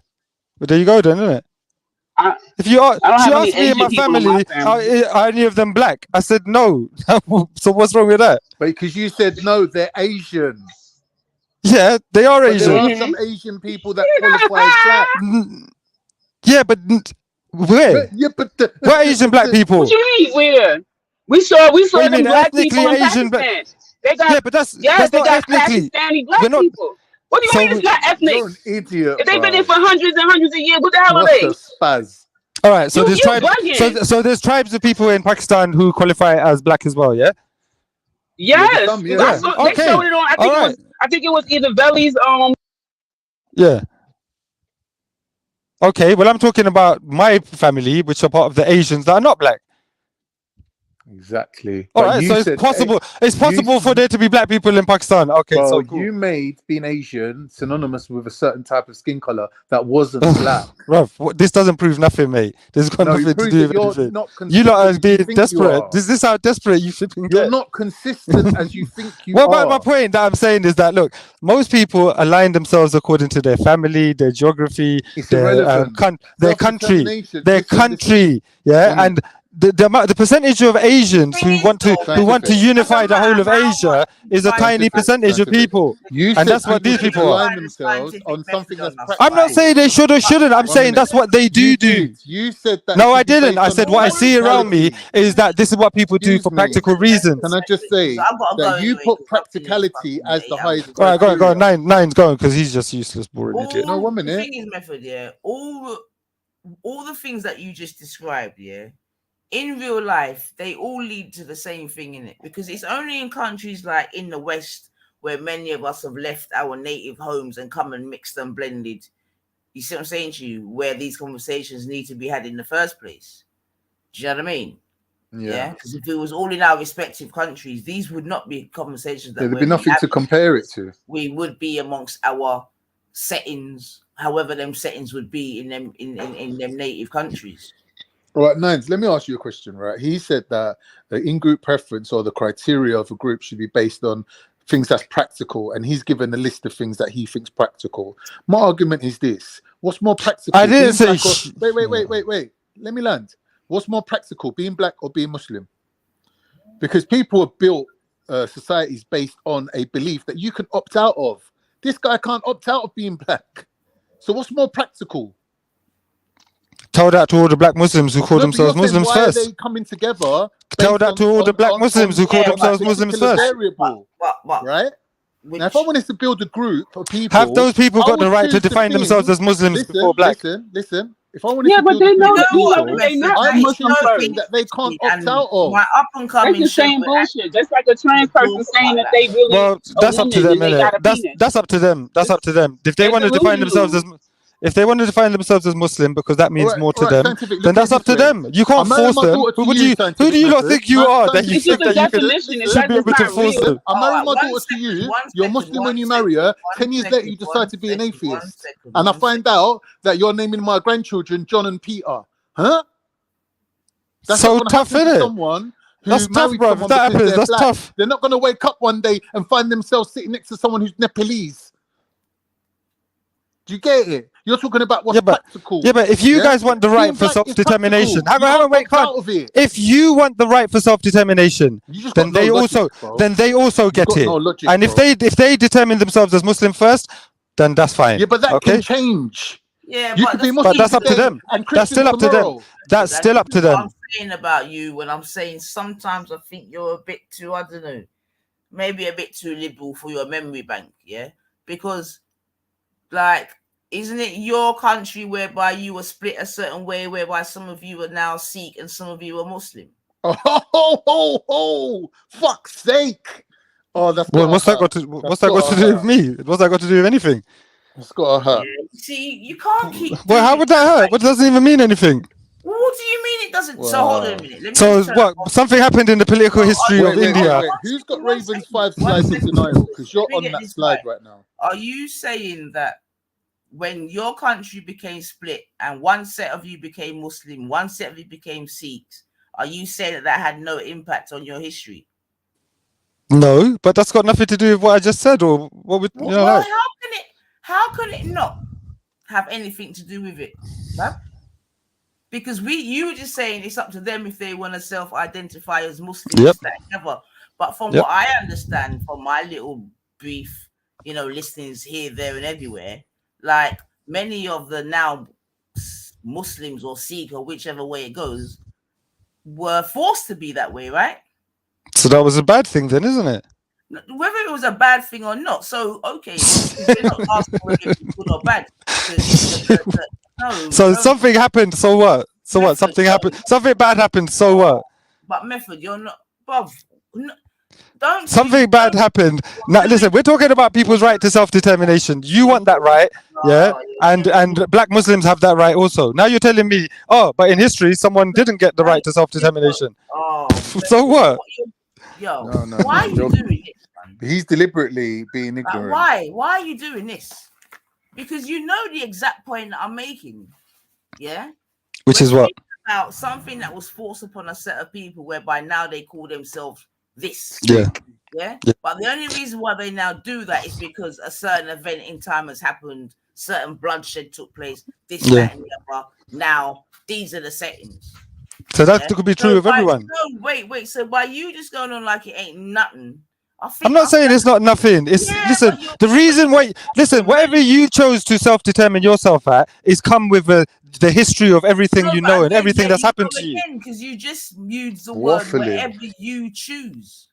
but there you go, then, isn't it? If you are, she asked me in my family, are any of them black? I said no. So what's wrong with that? But because you said no, they're Asian. Yeah, they are But Asian. there are some Asian people that qualify as black. Yeah, but where? Yeah, but where Asian black people? What you mean where? We saw them black people in Asian Pakistan. They got, yeah, but that's they not got ethnically. Pakistani black people. What do you mean it's not ethnic? You're an idiot. If they've been there for hundreds and hundreds of years, what the hell are What's they? a spaz? All right, so there's tribes. bugging. So there's tribes of people in Pakistan who qualify as black as well. Yeah. Yes, some, yeah. they showed it on. I think it was either Veli's Yeah. Okay, well, I'm talking about my family, which are part of the Asians that are not black. Exactly. All right, so it's possible. It's possible for there to be black people in Pakistan. Okay, so cool. You made being Asian synonymous with a certain type of skin color that wasn't black. Ruff, this doesn't prove nothing, mate. This has got nothing to do with anything. You lot are being desperate. Is this how desperate you should be? You're not consistent as you think you what are. What about my point that I'm saying is that, look, most people align themselves according to their family, their geography, their country, yeah, and the percentage of Asians who want to unify the whole of Asia is a tiny percentage of people, and that's what these people are. Themselves on something that's I'm not saying they should or shouldn't. I'm saying that's what they do. You said that. No, I didn't. I said what I see around me is that this is what people do for practical reasons. Can I just say that you put practicality as the highest? All right, go on. Nine's going because he's just useless, boring idiot. No, 1 minute. The thing is, Method, yeah, all the things that you just described, yeah, in real life, they all lead to the same thing, in it, because it's only in countries like in the West where many of us have left our native homes and come and mixed and blended. You see what I'm saying to you? Where these conversations need to be had in the first place. Do you know what I mean? Yeah. Because if it was all in our respective countries, these would not be conversations that there'd be nothing to compare it to. We would be amongst our settings, however them settings would be in them them native countries. All right, Nines, let me ask you a question, right? He said that the in-group preference or the criteria of a group should be based on things that's practical, and he's given a list of things that he thinks practical. My argument is this: what's more practical? I didn't say. Wait. Let me land. What's more practical, being black or being Muslim? Because people have built societies based on a belief that you can opt out of. This guy can't opt out of being black. So what's more practical? Tell that to all the black Muslims who call themselves Muslims why first. Are they coming together? Tell that to all the black Muslims who call themselves Muslims first. Right? Now, if I wanted to build a group of people, have those people got the right to define themselves as Muslims before black? Listen. If I wanted to but deal they with know, people, they not I push Muslim first. something that they can't opt out of. My up and coming That's the same bullshit. Just like a trans person saying that they really Well, a that's up to woman them, and they innit? got a penis. That's up to them. That's up to them. If they They're want to define themselves delusional. as, if they want to define themselves as Muslim because that means more to them, Scientific, then look at that's it up this to way. them. You can't I'm marrying force my them. daughter to Who do you, you scientific lot method. think you No, are that you It's just think a that you could definition. It should says be it's able to not force real. them? I'm marrying my one daughter to you. one You're second, Muslim when one you marry her. second, 10 years one later, you second, decide to be an one atheist. second, And I one find out that you're naming my grandchildren John and Peter. Huh? That's So not going to tough, happen to innit? someone who That's tough, married bro. If someone that because happens, they're that's black. tough. They're not going to wake up one day and find themselves sitting next to someone who's Nepalese. Do you get it? You're talking about what's practical. Yeah, but if you guys want the right Being for black is self-determination, practical. hang on, wait, out of it. If you want the right for self-determination, You just then got no they logic, bro. they also get got it. no logic, And if bro. they determine themselves as Muslim first, then that's fine. Yeah, but that okay? can change. Yeah, You but could be that's Muslim But that's up to today them. and That's Christian still up to them. tomorrow. That's still up to what I'm them. saying about you when I'm saying sometimes I think you're a bit too, I don't know, maybe a bit too liberal for your memory bank, yeah? Because, like, isn't it your country whereby you were split a certain way, whereby some of you are now Sikh and some of you are Muslim? Oh, fuck's sake. Oh, that's Well, got what's that got to do with me? What's that got to do with anything? It's got to hurt. Yeah, see, you can't keep. Well, how would that hurt? What doesn't even mean anything? What do you mean it doesn't? So hold on a minute. Let me So just turn what? Something happened in the political history of India. Who's got Ravens 5 slides in denial? Because you're on that slide right now. Are you saying that when your country became split and one set of you became Muslim, one set of you became Sikhs, are you saying that that had no impact on your history? No, but that's got nothing to do with what I just said, or what would you know? Well, Like, how can it not have anything to do with it, right? Because you were just saying it's up to them if they want to self-identify as Muslim, Yep. never. But from Yep. what I understand from my little brief, listings here, there, and everywhere, like many of the now Muslims or Sikh or whichever way it goes were forced to be that way, right? so that was a bad thing then, isn't it? Whether it was a bad thing or not. So okay, we're not asking whether it's good or bad. So something happened. So what? So what? Something happened. Something bad happened. So what? But Method, you're not, bruv. Don't. Something bad happened. Now, listen, we're talking about people's right to self-determination. You want that right, yeah? And Black Muslims have that right also. Now you're telling me, oh, but in history, someone didn't get the right to self-determination. So what? Yo, No, why are you doing this? He's deliberately being ignorant. Why? Why are you doing this? Because you know the exact point that I'm making. Yeah? Which is what? About something that was forced upon a set of people whereby now they call themselves this. Yeah. Yeah? Yeah. But the only reason why they now do that is because a certain event in time has happened, certain bloodshed took place, this, that, and the other. Now, these are the settings. So that could be true of everyone. No, wait. So by you just going on like it ain't nothing, I'm not saying it's not nothing. It's listen. The reason why, listen, whatever you chose to self-determine yourself at is come with the history of everything you know and everything that's happened to you. Because you just used the word whatever you choose.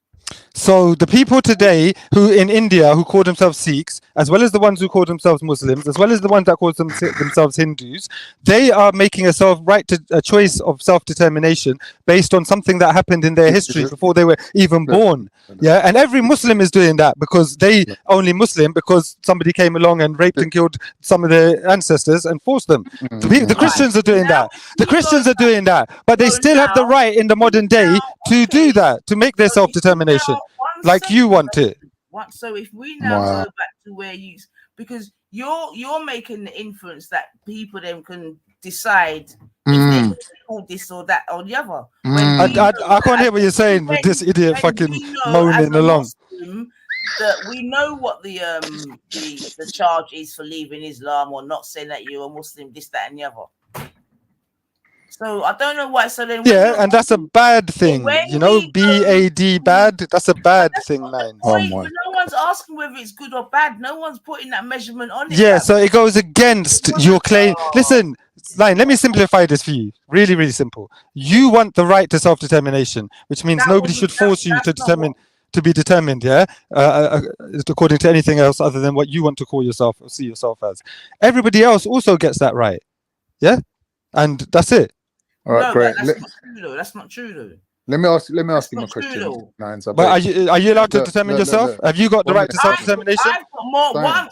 So the people today who in India who call themselves Sikhs, as well as the ones who call themselves Muslims, as well as the ones that call themselves Hindus, they are making a choice of self-determination based on something that happened in their history before they were even born. Yeah, and every Muslim is doing that because they only Muslim because somebody came along and raped and killed some of their ancestors and forced them. The Christians are doing that. The Christians are doing that, but they still have the right in the modern day to do that, to make their self-determination like you want it. So if we now go back to where you, because you're making the inference that people then can decide if they call this or that or the other. I can't hear what you're saying with this idiot fucking moaning along. That we know what the charge is for leaving Islam or not saying that you're a Muslim, this, that, and the other. So I don't know why. So then, and that's a bad thing, BAD, bad. That's a bad thing, man. No one's asking whether it's good or bad. No one's putting that measurement on it. Yeah, so it goes against your claim. Listen, Line, let me simplify this for you. Really, really simple. You want the right to self-determination, which means nobody should force you to be determined, according to anything else other than what you want to call yourself or see yourself as. Everybody else also gets that right. Yeah? and that's it. All right, No, great. that's not true though. That's not true though. Let me ask you my not true, question, though. Nines. But are you allowed to determine yourself? Look. Have you got the One right to minute. self-determination?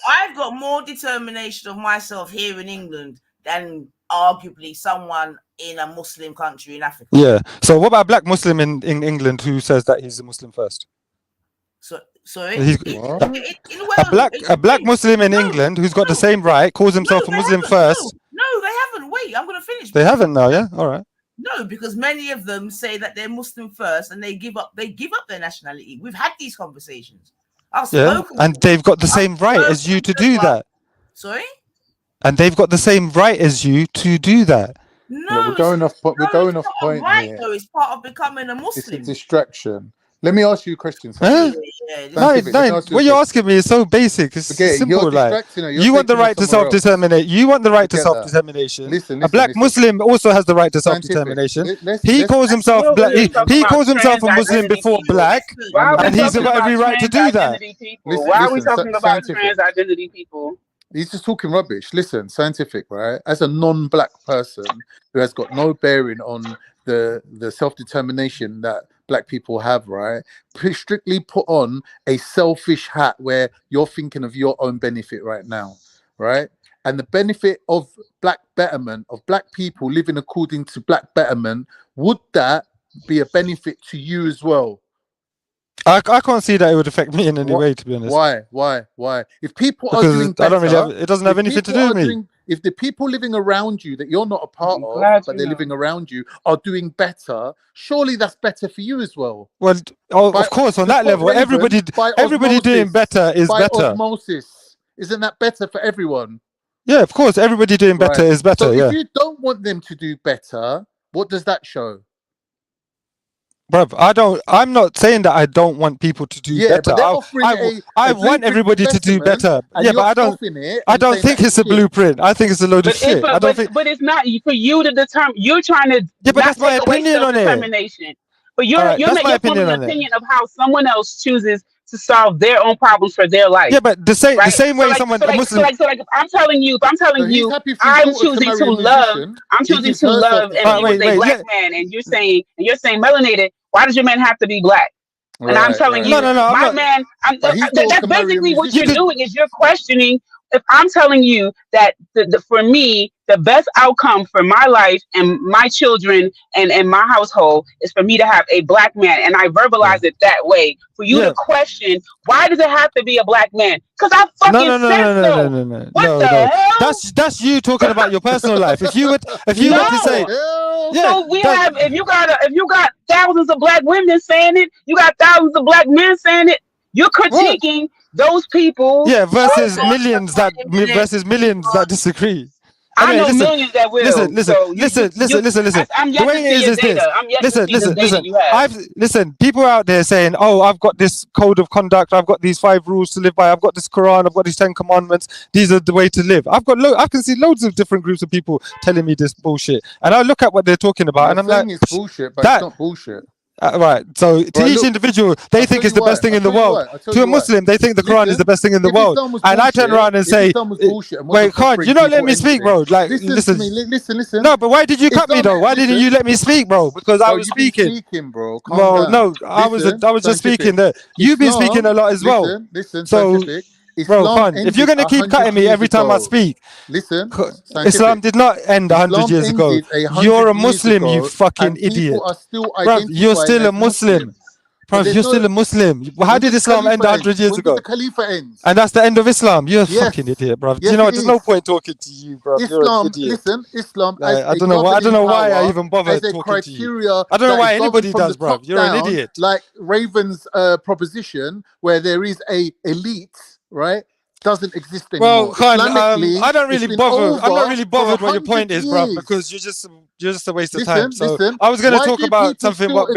I've got more determination of myself here in England than arguably someone in a Muslim country in Africa. Yeah. So what about a black Muslim in England who says that he's a Muslim first? Sorry. A black Muslim in England who's got the same right calls himself a Muslim first. No, they haven't. Wait, I'm going to finish. They haven't now, yeah? All right. No, because many of them say that they're Muslim first and they give up their nationality. We've had these conversations. And they've got the same right as you to do that. Sorry? And they've got the same right as you to do that. No, we're going off point here. Though. It's part of becoming a Muslim. It's a distraction. Let me ask you a question. Huh? No, what you're asking me is so basic. It's simple. Like you want the right to self-determinate. You want the right to self-determination. Listen, a black Muslim also has the right to self-determination. He calls himself black. He calls himself a Muslim before black, and he's got every right to do that. Why are we talking about trans identity people? He's just talking rubbish. Listen, scientific, right? As a non-black person who has got no bearing on the self-determination that black people have, right? Strictly put on a selfish hat where you're thinking of your own benefit right now, right? And the benefit of black betterment, of black people living according to black betterment, would that be a benefit to you as well? I can't see that it would affect me in any way, to be honest. Why? If people are doing better, it doesn't have anything to do with me. If the people living around you that you're not a part of, but they're living around you, are doing better, surely that's better for you as well. Well, of course, on that level, everybody doing better is better. Osmosis, isn't that better for everyone? Yeah, of course, everybody doing better is better. So if you don't want them to do better, what does that show? Bruv, I'm not saying that I don't want people to do better. But they're offering I want everybody to do better. Yeah, but I don't think it's a blueprint. I think it's a load of shit. But it's not for you to determine. You're trying to but that's my opinion on it. But you're forming an opinion of how someone else chooses to solve their own problems for their life. Yeah, but the same way someone Muslim. So I'm telling you, I'm choosing to love. I'm choosing to love and be with a black man, and you're saying melanated. Why does your man have to be black? And I'm telling you, my man. That's basically what you're doing. Is you're questioning. If I'm telling you that for me, the best outcome for my life and my children and my household is for me to have a black man, and I verbalize it that way. For you to question, why does it have to be a black man? Because I fucking said so. What the hell? That's you talking about your personal life. If you were to say, so we have, if you got thousands of black women saying it, you got thousands of black men saying it. You're critiquing those people. Yeah, versus millions that disagree. I know millions that will. Listen. I'm yet to see your data. I'm yet to see the data you have. Listen, people out there saying, "Oh, I've got this code of conduct. I've got these 5 rules to live by. I've got this Quran. I've got these 10 commandments. These are the way to live." I can see loads of different groups of people telling me this bullshit, and I look at what they're talking about, and I'm like, "It's bullshit," but it's not bullshit. Right. So to each individual, they think it's the best thing in the world. To a Muslim, they think the Quran is the best thing in the world. And I turn around and say, "Wait, Khan, you're not letting me speak, bro. Like, listen. No, but why did you cut me though? Why didn't you let me speak, bro? Because I was speaking, bro. Well, no, I was just speaking there. You've been speaking a lot as well. So. Bro, Khan, if you're gonna keep cutting me every time I speak, Islam did not end 100 years ago. You're a Muslim, you fucking idiot. Bro, you're still a Muslim. Bro, you're still a Muslim. How did Islam end 100 years ago? And that's the end of Islam. You're a fucking idiot, bro. You know, there's no point talking to you, bro. You're an idiot. Islam. I don't know why I even bother talking to you. I don't know why anybody does, bro. You're an idiot. Like Raven's proposition, where there is a elite. Right, doesn't exist anymore. Well, Khan, I don't really bother. I'm not really bothered what your point is, bro, because you're just a waste of time. So I was going to talk about something what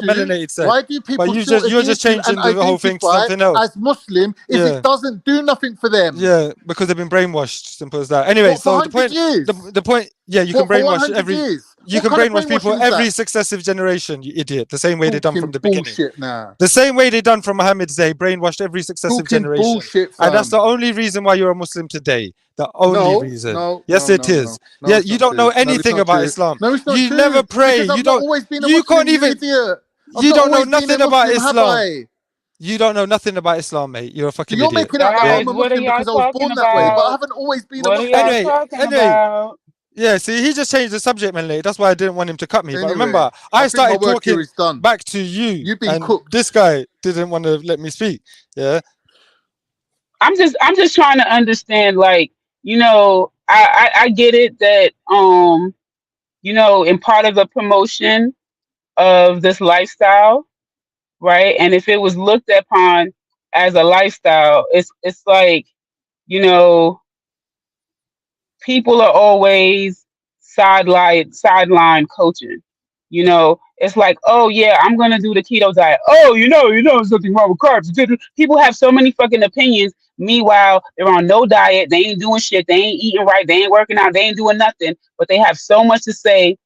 Melanated said. Why do people? But you're just changing the whole thing to something else. As Muslim, if it doesn't do nothing for them. Yeah, because they've been brainwashed. Simple as that. Anyway, so the point. Yeah, you can brainwash every. You can brainwash people every successive generation, you idiot. The same way they done from the beginning. Bullshit now. The same way they done from Muhammad's day, brainwashed every successive generation. Bullshit, and that's the only reason why you're a Muslim today. The only reason. Yes, it is. Yeah, you don't know anything about Islam. No, it's not you true. never pray. Because You I've don't. not always been a You Muslim, can't even. idiot. You don't know nothing about Muslim, Islam. You don't know nothing about Islam, mate. You're a fucking You're idiot. making out that I'm a What are Muslim y'all because I was talking born that way, but I about? haven't always been a What are Muslim. y'all talking about? Yeah, see, he just changed the subject, man. That's why I didn't want him to cut me. But Anyway, remember, I I think my started work here talking is done. back to you. You've been and cooked. This guy didn't want to let me speak. Yeah. I'm just trying to understand, like, you know, I get it that you know, in part of the promotion of this lifestyle, right? And if it was looked upon as a lifestyle, it's like, you know, people are always sideline coaching. You know, it's like, oh yeah, I'm gonna do the keto diet. Oh, you know, there's nothing wrong with carbs. People have so many fucking opinions. Meanwhile, they're on no diet. They ain't doing shit. They ain't eating right. They ain't working out. They ain't doing nothing. But they have so much to say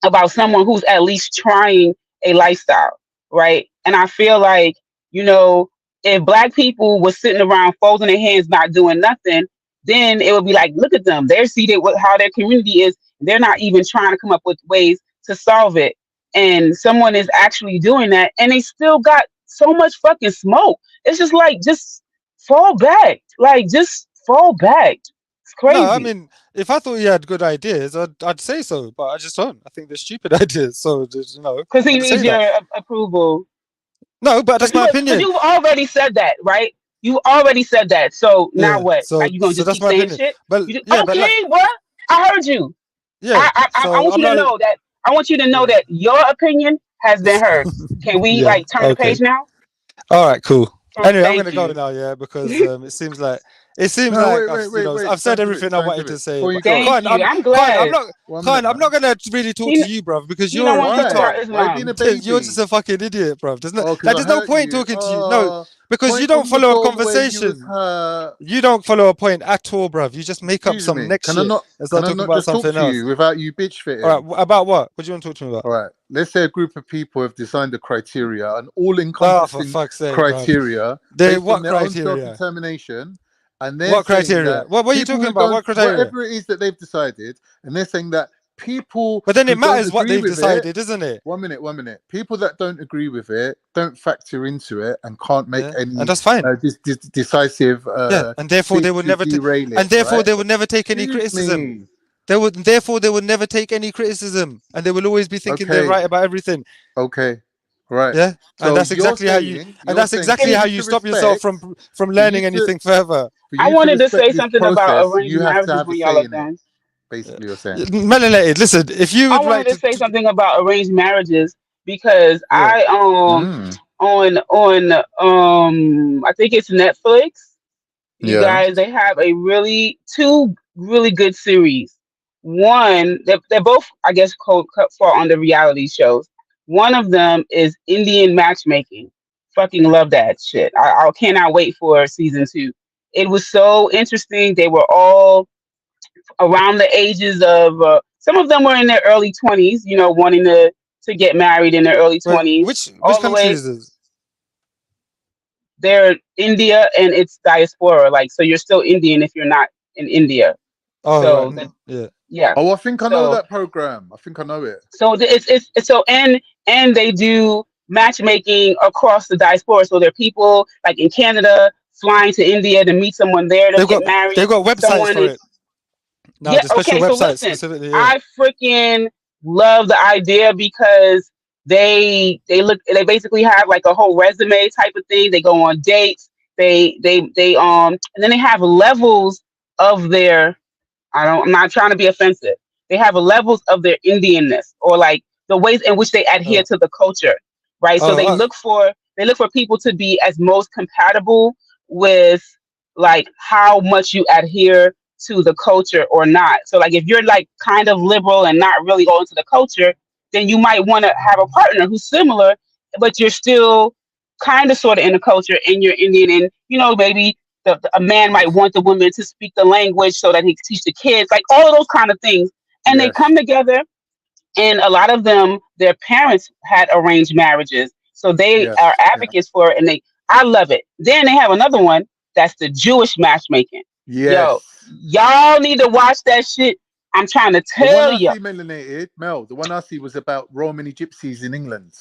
about someone who's at least trying a lifestyle, right? And I feel like, you know, if Black people was sitting around folding their hands, not doing nothing, then it would be like, look at them. They're seeing how their community is. They're not even trying to come up with ways to solve it. And someone is actually doing that, and they still got so much fucking smoke. It's just like, just fall back. Like, just fall back. It's crazy. No, I mean, if I thought you had good ideas, I'd say so, but I just don't. I think they're stupid ideas. So, just, you know, Because he I'd say needs your that. approval. No, but that's my opinion. Because you've already said that, right? You already said that. So now Yeah. what? So, Like, you gonna so just that's keep my saying opinion. shit? But Okay, yeah, but like, what? I heard you. yeah. I So want I'm you to not. know that. I want you to know that your opinion has been heard. Can we Yeah. like turn the Okay. page now? All right. Cool. Anyway, I'm Thank gonna go you. now. Yeah, because it seems like No, I've said everything I wanted to say. Before you But go. Thank you. I'm I'm glad. not gonna really talk He, to you, bro, because he you're don't a want to talk retard. about Why are you being Islam. a You're baby? just a fucking idiot, bro. There's Oh, because I there's no hurt point you. talking to you. No, because Point you don't on the follow a ball where you was conversation. hurt. You don't follow a point at all, bruv. You just make up Excuse some me. next Can I shit not? and Can start I talking not about just talk something to else. you without you bitch fitting? All right, about what? What do you want to talk to me about? All right. Let's say a group of people have designed a criteria, an Oh, for all-encompassing fuck's sake, bruv. criteria based on What their own criteria? self-determination, and they're What saying criteria? that What are you people talking who about? don't, What criteria? whatever it is that they've decided, and they're saying that people But then who it don't matters what agree they've with it. decided, isn't it? 1 minute, 1 minute. People that don't agree with it don't factor into it and can't make Yeah, any and that's fine. decisive Yeah, and therefore they bit would to never derail it. and therefore Right? they would never take any Excuse criticism. me. Therefore they would never take any criticism, and they will always be thinking they're Okay. right about everything. Okay. Right. Yeah, So and that's exactly how you stop yourself from learning anything further. For I you to wanted to respect say this something about process, arranged you have to marriages have a when y'all say are in it. done. Basically, you're saying. Melanated, listen, if you I would wanted like to say something about arranged marriages because yeah. I on I think it's Netflix. You Yeah. guys, they have two really good series. One, they're both, I guess, fall under reality shows. One of them is Indian matchmaking. Fucking love that shit. I cannot wait for season 2. It was so interesting. They were all around the ages of some of them were in their early 20s, you know, wanting to get married in their early Wait, 20s. which All the country way is this? they're India and it's diaspora. Like, so you're still Indian if you're not in India. Oh, So right. Yeah. yeah. Oh, I think I know So that program. I think I know it. so it's so and they do matchmaking across the diaspora. So there are people like in Canada flying to India to meet someone there to get married. They've got websites Someone for in it. No, Yeah, the special okay, so websites listen, specifically. Yeah. I freaking love the idea because they basically have like a whole resume type of thing. They go on dates. They and then they have levels of their I'm not trying to be offensive. They have levels of their Indianness or like the ways in which they adhere to the culture, right? So they look for people to be as most compatible with like how much you adhere to the culture or not. So like if you're like kind of liberal and not really going to the culture, then you might want to have a partner who's similar, but you're still kind of sort of in the culture and you're Indian and you know maybe a man might want the woman to speak the language so that he can teach the kids, like all of those kind of things. And they Yes. come together And a lot of them, their parents had arranged marriages, so they are advocates for it, and I love it. Then they have another one that's the Jewish matchmaking. Yo, y'all need to watch that shit. I'm trying to The one tell I you. see, melanated Mel. The one I see was about Romani gypsies in England.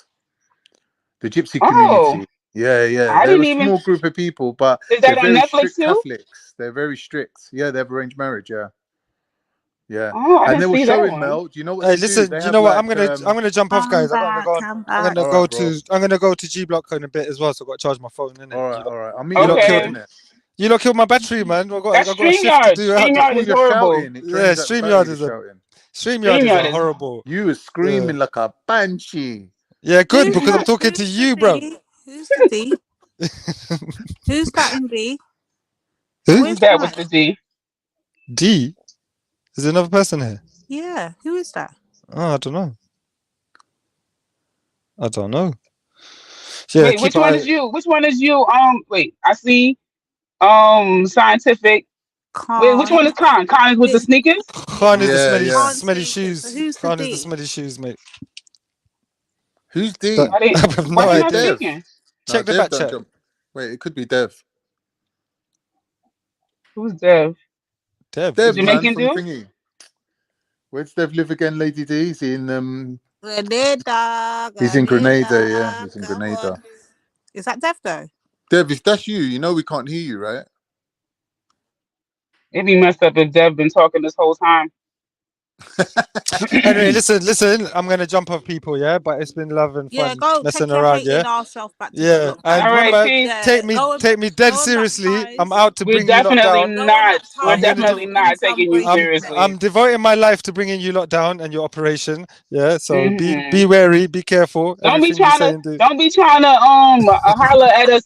The gypsy community. Yeah. I They're didn't a even. small group of people, but Is they're that on very Netflix strict too? Catholics. They're very strict. Yeah, they have arranged marriage. Yeah. Oh, I And didn't they were see that showing, one. Mel. Do you know what Hey, they do? listen. They Do you have know what? like I'm gonna jump off, guys. I gotta go. I'm gonna go to G Block in a bit as well. So I got to charge my phone. Innit? All right. I'll meet you Okay. You lot killed my battery, man. I That's got a shift to StreamYard. do. StreamYard is you're horrible. shouting. It Yeah, drains out the battery, StreamYard is a is. horrible. You were screaming like a banshee. Yeah, good, Who's because I'm that? talking to Who's you, the bro. D? Who's the D? Who's that in D? Who's that with the D? D? Is there another person here? Yeah, who is that? Oh, I don't know. Yeah, Wait, which one is you? Which one is you? Wait, I see. Scientific. Wait, which one is Khan? Khan is with the sneakers? Khan is the Khan's smelly sneakers. shoes. So who's the Khan D? is the smelly shoes, mate. Who's D? I have no Why he not idea. speaking? Check the Dev back don't chat. jump. Wait, it could be Dev. Who's Dev? Dev, Jamaican man, from dude? Thingy. Where's Dev live again, Lady D? He's in Grenada. He's in Grenada, yeah. He's in Grenada. Is that Dev though? Dev, if that's you know we can't hear you, right? It'd be messed up if Dev been talking this whole time. Anyway, listen. I'm gonna jump off people, yeah. But it's been love and fun Go messing take your around, hating yeah. ourself back to Yeah, and All right, remember, peace. take me dead seriously. I'm out to We're bring you lot definitely down. not. We're I'm gonna definitely not taking you seriously. I'm devoting my life to bringing you lot down and your operation. Yeah, so Mhm. be wary, be careful. Don't be Everything you trying say to. and do. Don't be trying to holler at us,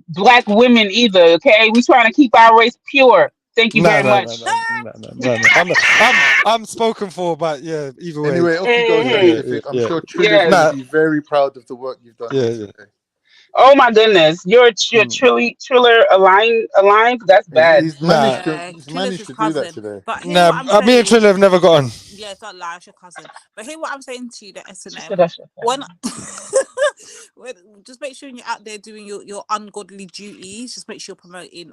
black women either. Okay, we trying to keep our race pure. Thank you very much. No. I'm spoken for, but yeah, either way. Anyway, off you go, Scientific. I'm sure Trilogy will be very proud of the work you've done. Yeah. Oh my goodness, you're Triller aligned. That's bad. He's managed to do that today. But hear what I'm saying. Me and Triller have never got on. Yeah, it's not lie, it's your cousin. But hear what I'm saying to you, the S&M. Just make sure you're out there doing your ungodly duties. Just make sure you're promoting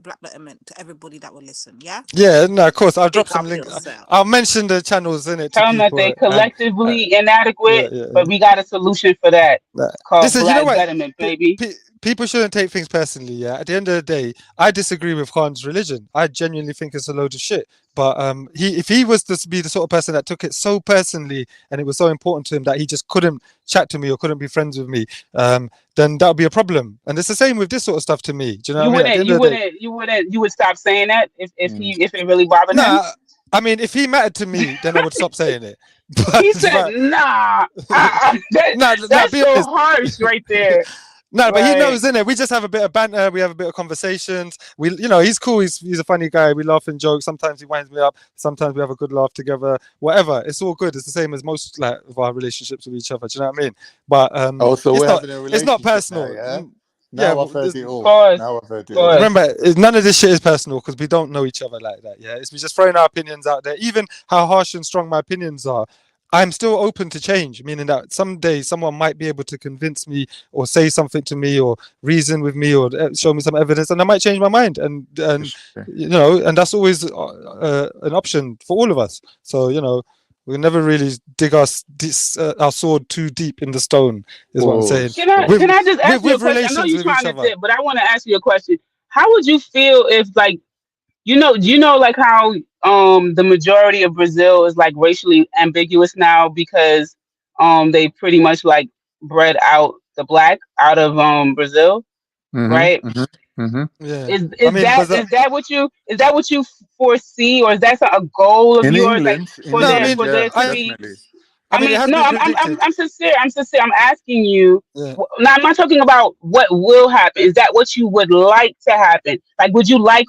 Black Betterment to everybody that will listen. Yeah. Yeah, no, of course. I'll drop Big some up links. yourself. I'll mention the channels in it. Tell them that they collectively inadequate, yeah. but we got a solution for that. Called Listen, Black you know what? Betterment, baby. People shouldn't take things personally. Yeah, at the end of the day, I disagree with Khan's religion. I genuinely think it's a load of shit. But if he was to be the sort of person that took it so personally and it was so important to him that he just couldn't chat to me or couldn't be friends with me, then that would be a problem. And it's the same with this sort of stuff to me. Do you know what I mean? You would stop saying that if it really bothered him. I mean, if he mattered to me, then I would stop saying it. But, he said, "Nah, that's so harsh right there." No, but he knows, innit? We just have a bit of banter. We have a bit of conversations. He's cool. He's a funny guy. We laugh and joke. Sometimes he winds me up. Sometimes we have a good laugh together. Whatever. It's all good. It's the same as most of our relationships with each other. Do you know what I mean? But it's not personal. Now I've heard it all. Remember, none of this shit is personal because we don't know each other like that. Yeah, we're just throwing our opinions out there. Even how harsh and strong my opinions are, I'm still open to change, meaning that someday someone might be able to convince me or say something to me or reason with me or show me some evidence, and I might change my mind. And and that's always an option for all of us. So we'll never really dig our sword too deep in the stone, is what I'm saying. Can I just ask you a question? I know you're trying to tip, but I want to ask you a question. How would you feel if, like, like how the majority of Brazil is like racially ambiguous now because they pretty much like bred out the black out of Brazil, right? Yeah. Is that what you foresee, or is that a goal of in yours? England, like for there to be? I'm sincere. I'm asking you. Now, I'm not talking about what will happen. Is that what you would like to happen? Like, would you like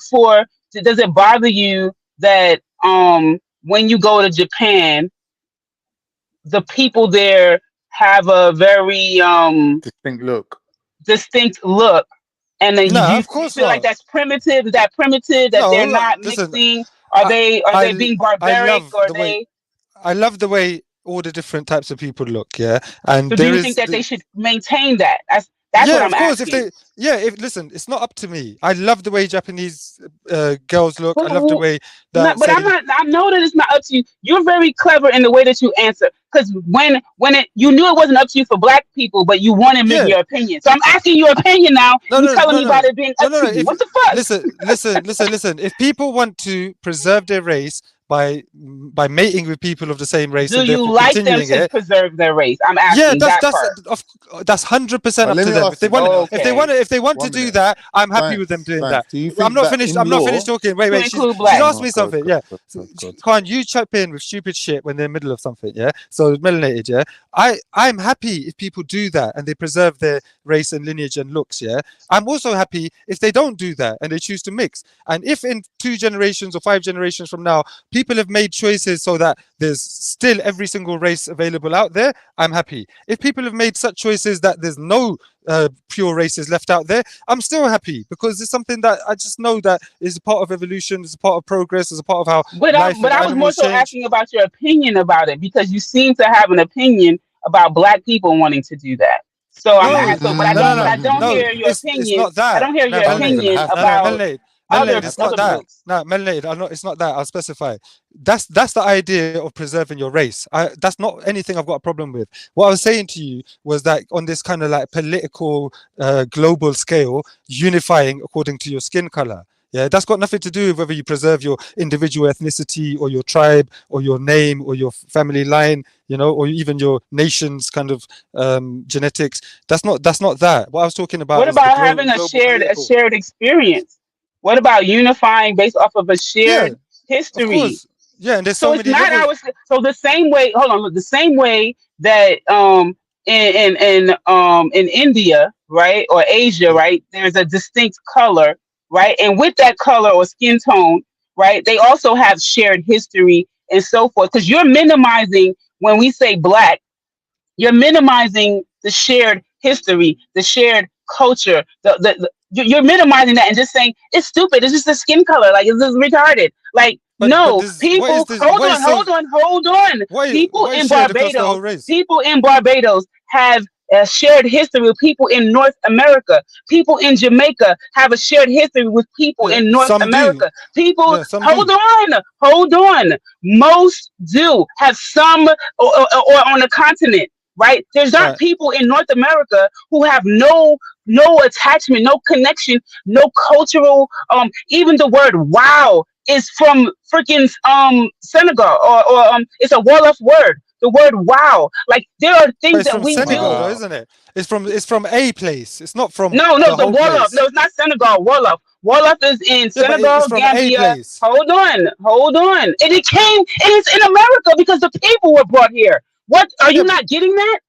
does it bother you that when you go to Japan, the people there have a very distinct look, and then you feel like that's primitive? Is that primitive that they're not mixing? Are they being barbaric? I love the way all the different types of people look. Yeah, and So do you think that they should maintain that? That's what yeah, I'm of course. asking. If listen, it's not up to me. I love the way Japanese girls look. I love the Well, way no, that but say. I know that it's not up to you. You're very clever in the way that you answer. Because you knew it wasn't up to you for black people, but you wanted me Yeah. your opinion. So I'm asking your opinion now. You telling me about it being up to you. What the fuck? Listen. If people want to preserve their race by mating with people of the same race Do and you therefore like them continuing to it, preserve their race? I'm asking that part. that's 100% up let to me them. ask If they you, want, Okay. if they want to One do minute. that, I'm happy with them Lance, doing Lance, that. do you I'm think not that finished. in I'm not law? finished talking. Wait. To She's include black. asked me Oh, something. God. Yeah. Khan, you chip in with stupid shit when they're in the middle of something. Yeah. So melanated. Yeah. I'm happy if people do that and they preserve their race and lineage and looks. Yeah. I'm also happy if they don't do that and they choose to mix. And if in 2 generations or 5 generations from now, people have made choices so that there's still every single race available out there, I'm happy. If people have made such choices that there's no pure races left out there, I'm still happy because it's something that I just know that is a part of evolution, is a part of progress, is a part of how life But and I was more animals so change. asking about your opinion about it because you seem to have an opinion about black people wanting to do that. So I'm No, asking, but I don't no. hear your It's opinion. not I that. don't hear No, your melanated. opinion No, about melanated. It's not other that. groups. No, melanated. It's not that. I'll specify. That's the idea of preserving your race. That's not anything I've got a problem with. What I was saying to you was that on this kind of like political, global scale, unifying according to your skin color. Yeah, that's got nothing to do with whether you preserve your individual ethnicity or your tribe or your name or your family line, or even your nation's kind of genetics. That's not that. What I was talking about What is the about having global a political. shared experience? What about unifying based off of a Yeah, shared of history? course. Yeah, and there's So so it's many not levels. our. So the same way. Hold on. Look, the same way that in India, right, or Asia, right, there's a distinct color, right, and with that color or skin tone, right, they also have shared history and so forth. Because you're minimizing when we say black, you're minimizing the shared history, the shared culture. You're minimizing that and just saying it's stupid. It's just a skin color. Like it's just retarded. Like But no, this what is people. this? Hold What is on, so? hold on. People What is in shared across the whole Barbados. race? People in Barbados have a shared history with people in North America. People in Jamaica have a shared history with people Yeah, in North some do. America. People, Yeah, some hold do. on. Most do have some or on the continent, right? There's not Right. people in North America who have no attachment, no connection, no cultural. Even the word "wow" is from freaking Senegal, or it's a Wolof word. The word "wow," like there are But things it's that from we Senegal, do. though, isn't it? It's from a place. It's not from No, the the whole Wolof. place. No, it's not Senegal. Wolof. Wolof is in Yeah, but it's Senegal, from a Gambia. place. Hold on. And it's in America because the people were brought here. What are you Yeah, not getting that?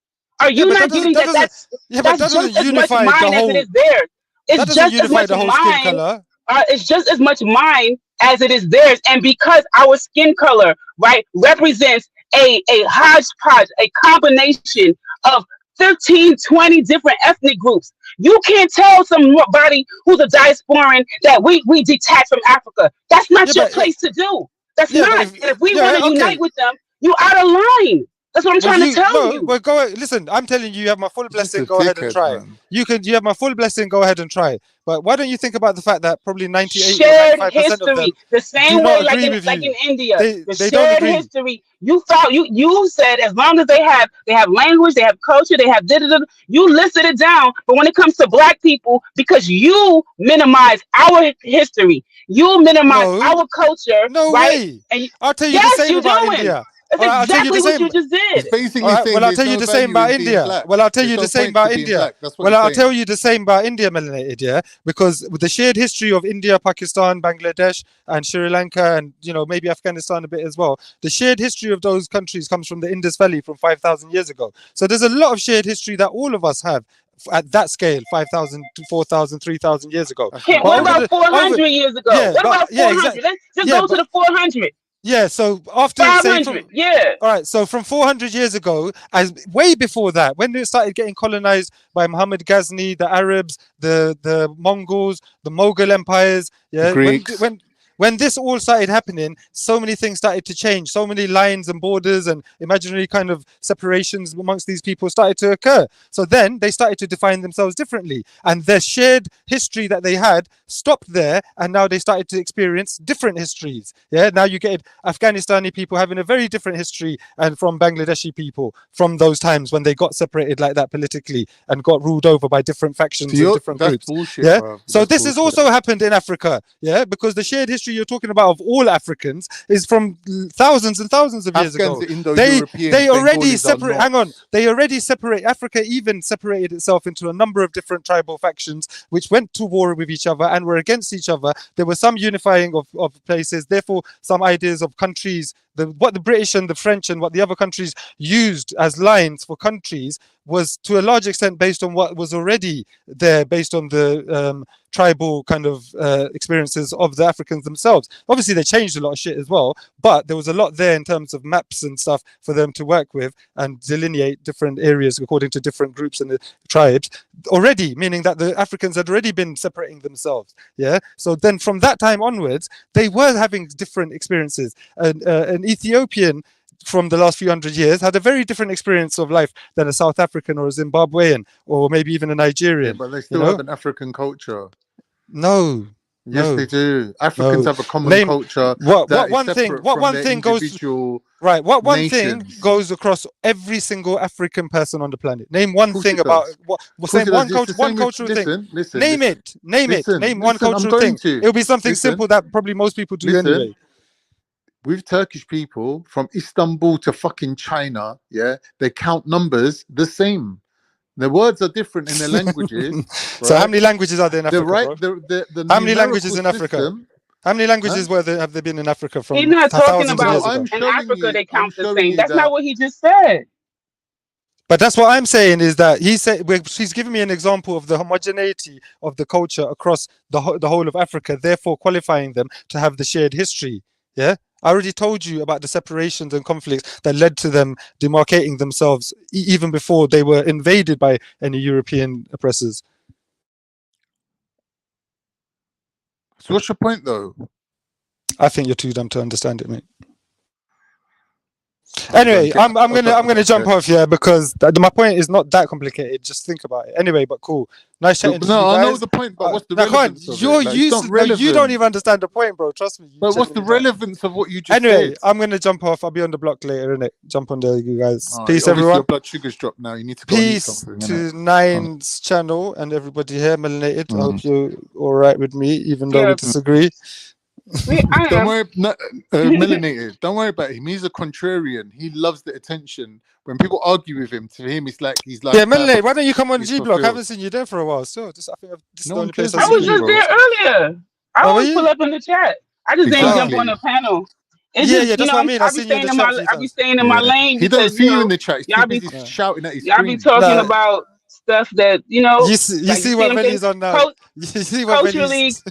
Are yeah, you but not getting that that? doesn't. Yeah, but that That's doesn't just as much unify the mine as it whole. is theirs. It's That doesn't just as unify much the whole skin mine. color. It's just as much mine as it is theirs. And because our skin color, right, represents a hodgepodge, a combination of 15, 20 different ethnic groups. You can't tell somebody who's a diasporan that we detach from Africa. That's not Yeah, your but place to do. That's yeah, but not. if And if we want yeah, to unite okay. with them, you out of line. That's what I'm Well, trying to you tell no, you. well, go listen. I'm telling you, you have my full He's just blessing. a Go ahead and dickhead, try it. man. You have my full blessing. Go ahead and try it. But why don't you think about the fact that probably 98 or Shared 95% of them history, the do same not way agree with like you. in India, the They don't shared agree. history. You said as long as they have language, they have culture, they have da-da-da, you listed it down. But when it comes to black people, because you minimize our history, you minimize No, our culture, no right? way. And I'll tell you the yes, same you're about doing. India. That's All right, I'll tell you the exactly what same. you just He's did. All basically right, well, saying I'll there's tell you no the same value about in being India. black. Well, I'll tell There's you the no same point to about being India. black. That's what Well, he's I'll saying. tell you the same about India, melanated, yeah? Because with the shared history of India, Pakistan, Bangladesh, and Sri Lanka, and maybe Afghanistan a bit as well, the shared history of those countries comes from the Indus Valley from 5,000 years ago. So there's a lot of shared history that all of us have at that scale, 5,000 to 4,000, 3,000 years ago. That's Okay, not what But over true. about the over 400 years ago? yeah, What but about yeah, 400? exactly. Let's just Yeah, go to but the 400. yeah, so after say 500, from yeah. all right, so from 400 years ago, as way before that, when they started getting colonized by Muhammad Ghazni, the Arabs, the Mongols, the Mughal empires, The yeah, Greeks. when this all started happening, so many things started to change. So many lines and borders and imaginary kind of separations amongst these people started to occur. So then they started to define themselves differently, and their shared history that they had stopped there, and now they started to experience different histories. Yeah, now you get Afghanistani people having a very different history, and from Bangladeshi people from those times when they got separated like that politically and got ruled over by different factions and different that's groups. bullshit, Yeah, bro. so That's this has bullshit. also happened in Africa. Yeah, because the shared history you're talking about of all Africans is from thousands and thousands of years Afghans ago. are Indo-Europeans, They already Bengalis are separate. not. Hang on, they already separate. Africa even separated itself into a number of different tribal factions, which went to war with each other and were against each other. There was some unifying of places. Therefore, some ideas of countries. What the British and the French and what the other countries used as lines for countries was to a large extent based on what was already there, based on the tribal kind of experiences of the Africans themselves. Obviously, they changed a lot of shit as well, but there was a lot there in terms of maps and stuff for them to work with and delineate different areas according to different groups and the tribes already, meaning that the Africans had already been separating themselves. Yeah. So then from that time onwards, they were having different experiences. An Ethiopian from the last few hundred years had a very different experience of life than a South African or a Zimbabwean or maybe even a Nigerian. Yeah, but they still have an African culture. No. Yes, No, they do. Africans no. have a common Name culture what that is one thing. separate What from one their thing goes individual right. What one nations. thing goes across every single African person on the planet. Name one Of course thing it about does. what. Of course Say it one does. It's culture. the One same with. cultural thing. Listen. Name it. Name it. Name one Listen. I'm cultural going thing. to. It'll be something Listen. simple that probably most people do Listen. anyway. With Turkish people from Istanbul to fucking China, yeah, they count numbers the same. The words are different in their languages. So how Right? many languages are there in Africa, bro? The How many numerical languages in Africa? system. How many languages Huh? have there been in Africa He's from not talking thousands of about years No, ago? I'm in showing Africa you. they I'm count the showing same. you That's not that. what he just said. But that's what I'm saying is that he said she's giving me an example of the homogeneity of the culture across the whole of Africa, therefore qualifying them to have the shared history. Yeah, I already told you about the separations and conflicts that led to them demarcating themselves even before they were invaded by any European oppressors. So what's your point, though? I think you're too dumb to understand it, mate. Anyway, I'm gonna jump off here because my point is not that complicated. Just think about it. Anyway, but cool. Nice chatting to you guys. No, I know the point, but what's the relevance of it? Like, it's not relevant. You don't even understand the point, bro. Trust me. But what's the relevance of what you just Anyway, said? I'm gonna jump off. I'll be on the block later, innit? Jump on there, you guys. All Peace, right, obviously everyone. your blood sugar's dropped now. You need to go and eat Peace something. to innit? Nine's channel and everybody here, Melanated. I hope you're all right with me, even though we Yeah. disagree. Don't worry, melanated. Don't worry about him. He's a contrarian. He loves the attention. When people argue with him, to him, it's like he's like. Yeah, Melanated. Why don't you come on he's G Block? I fulfilled. haven't seen you there for a while. So, I think this is the only place cares I've I was seen you. just there earlier. I Oh, were always you? pull up in the chat. I just didn't jump on the panel. It's Yeah, just, that's what I mean. I I've be seen you in staying the in chat a my few I be times. staying in my lane He don't because see you in the chat. He's too y'all be busy shouting at his y'all be screen. talking about stuff that You like see you what what I'm saying? Veli's on now. You see what Veli's.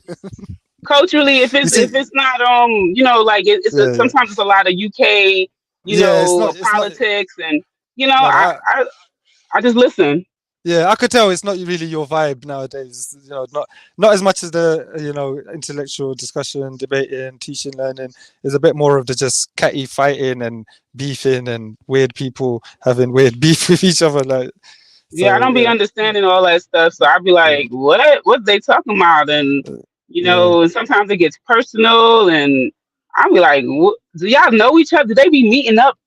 Culturally, if it's not like sometimes it's a lot of UK It's not politics and No, I just listen. Yeah, I could tell it's not really your vibe nowadays. Not as much as the intellectual discussion, debating, teaching, learning. There's a bit more of the just catty fighting and beefing and weird people having weird beef with each other. I don't be understanding all that stuff, so I'd be like, what they talking about? And and sometimes it gets personal, and I'll be like, do y'all know each other? Do they be meeting up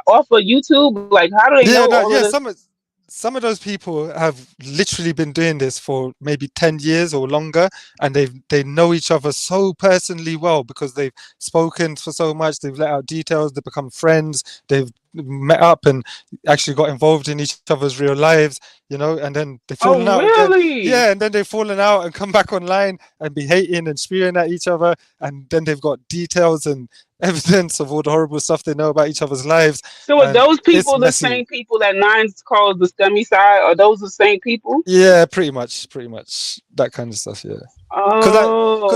off of YouTube? Like, how do they know all of this? Some of those people have literally been doing this for maybe 10 years or longer, and they know each other so personally well because they've spoken for so much, they've let out details, they've become friends, they've met up and actually got involved in each other's real lives, and then they've fallen out really? again. Yeah, and then they've fallen out and come back online and be hating and spewing at each other, and then they've got details and evidence of all the horrible stuff they know about each other's lives. So are those people the same people that Nines calls the scummy side? Are those the same people? Yeah, pretty much that kind of stuff. Yeah. I thought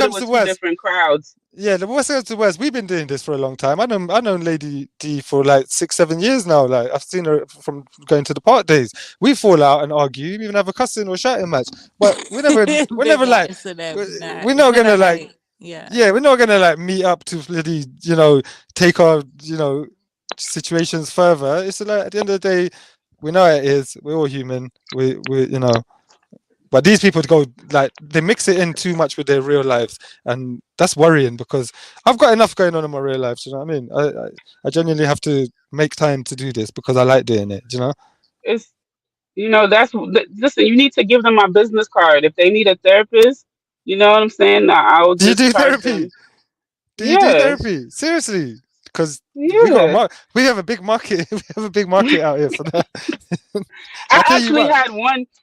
it was two different crowds. Yeah, the worst comes to worst, we've been doing this for a long time. I know Lady D for like 6-7 years now. Like I've seen her from going to the park days. We fall out and argue, we even have a cussing or shouting match. But we're never like we're not gonna like Yeah, we're not gonna like meet up to really, take our, situations further. It's like at the end of the day, we know it is. We're all human. We but these people go like they mix it in too much with their real lives, and that's worrying because I've got enough going on in my real life. You know what I mean? I genuinely have to make time to do this because I like doing it. It's listen. You need to give them my business card if they need a therapist. You know what I'm saying? I'll Do you do just charge therapy? them. Do you do Yes. therapy? Seriously? Because Yeah. we have a big market. We have a big market out here for that. I I'll tell you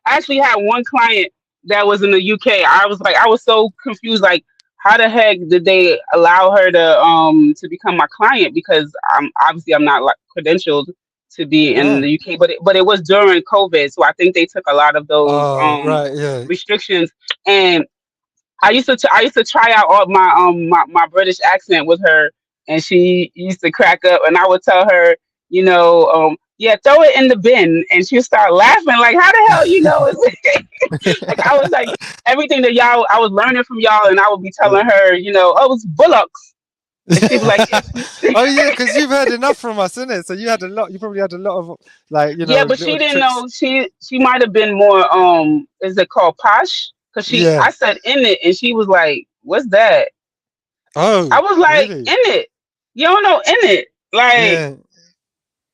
actually what. had one client that was in the UK. I was so confused. Like, how the heck did they allow her to become my client? Because I'm not like credentialed to be in Oh. the UK, but it was during COVID, so I think they took a lot of those Oh, right, yeah. restrictions. And I used to try out all my British accent with her, and she used to crack up, and I would tell her, yeah, throw it in the bin, and she'd start laughing like, how the hell, like I was like everything that I was learning from y'all, and I would be telling her, oh, it was bullocks, and she'd be like, Oh yeah, because you've heard enough from us, innit? So you had a lot. You probably had a lot of like, yeah, but little she didn't tricks. know. She might have been more is it called posh? Because Yeah. I said in it, and she was like, what's that? Oh, I was like, really? in it. You don't know in it. Like, Yeah.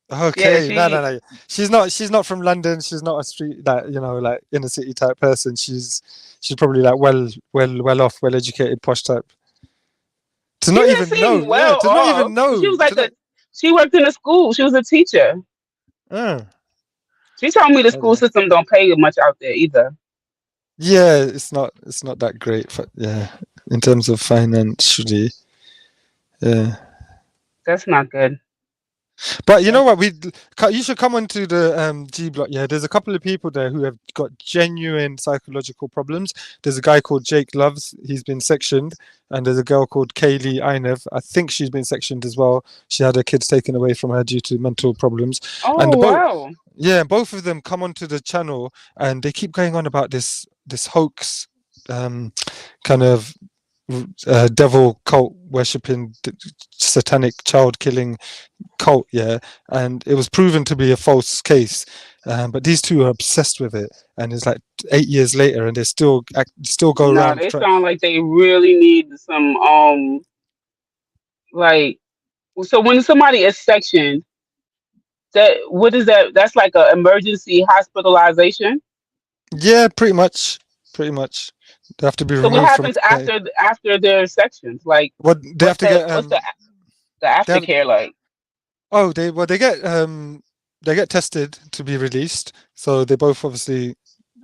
yeah, Okay. No. She's not from London. She's not a street like inner city type person. She's probably like well off, well educated, posh type. To she not didn't even know. seem Yeah. well To not even off. know. She was like she worked in a school. She was a teacher. She told me the school system don't pay much out there either. Yeah, it's not that great, but yeah, in terms of financially, yeah. That's not good. But you know what? You should come onto the G block. Yeah, there's a couple of people there who have got genuine psychological problems. There's a guy called Jake Loves. He's been sectioned, and there's a girl called Kaylee Inev. I think she's been sectioned as well. She had her kids taken away from her due to mental problems. Oh, wow. Yeah, both of them come onto the channel, and they keep going on about this hoax, kind of devil cult worshipping, satanic child killing cult, yeah, and it was proven to be a false case, but these two are obsessed with it, and it's like 8 years later, and they still go Nah, around. they sound like they really need some like. So when somebody is sectioned, what is that? That's like an emergency hospitalization. Yeah, pretty much. They have to be So what removed from. happens after their sections? Like, What they have to get? What's the aftercare like? Oh, they get tested to be released. So they both obviously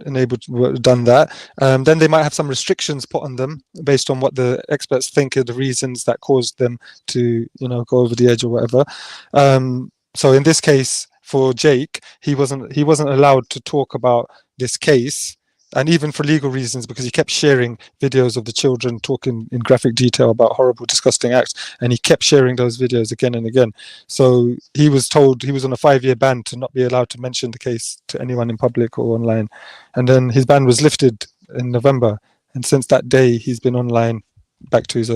done that. Then they might have some restrictions put on them based on what the experts think are the reasons that caused them to, go over the edge or whatever. So in this case, for Jake, he wasn't allowed to talk about this case. And even for legal reasons, because he kept sharing videos of the children talking in graphic detail about horrible, disgusting acts, and he kept sharing those videos again and again. So he was told he was on a 5-year ban to not be allowed to mention the case to anyone in public or online. And then his ban was lifted in November. And since that day, he's been online, up to his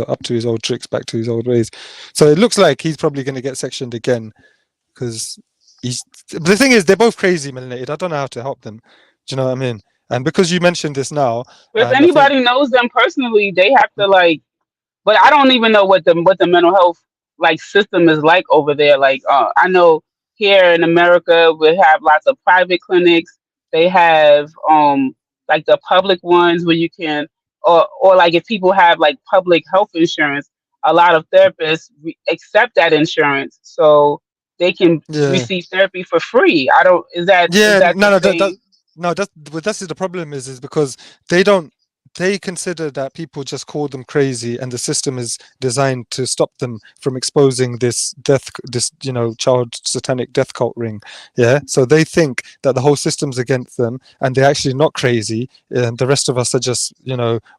old tricks, back to his old ways. So it looks like he's probably going to get sectioned again, because the thing is, they're both crazy, melanated. I don't know how to help them. Do you know what I mean? And because you mentioned this now, If anybody knows them personally, they have to like. But I don't even know what the mental health like system is like over there. Like I know here in America we have lots of private clinics. They have like the public ones where you can or like if people have like public health insurance, a lot of therapists accept that insurance so they can receive therapy for free. I don't. Is that that's the problem is because they consider that people just call them crazy, and the system is designed to stop them from exposing this child satanic death cult ring. Yeah, so they think that the whole system's against them, and they're actually not crazy, and the rest of us are just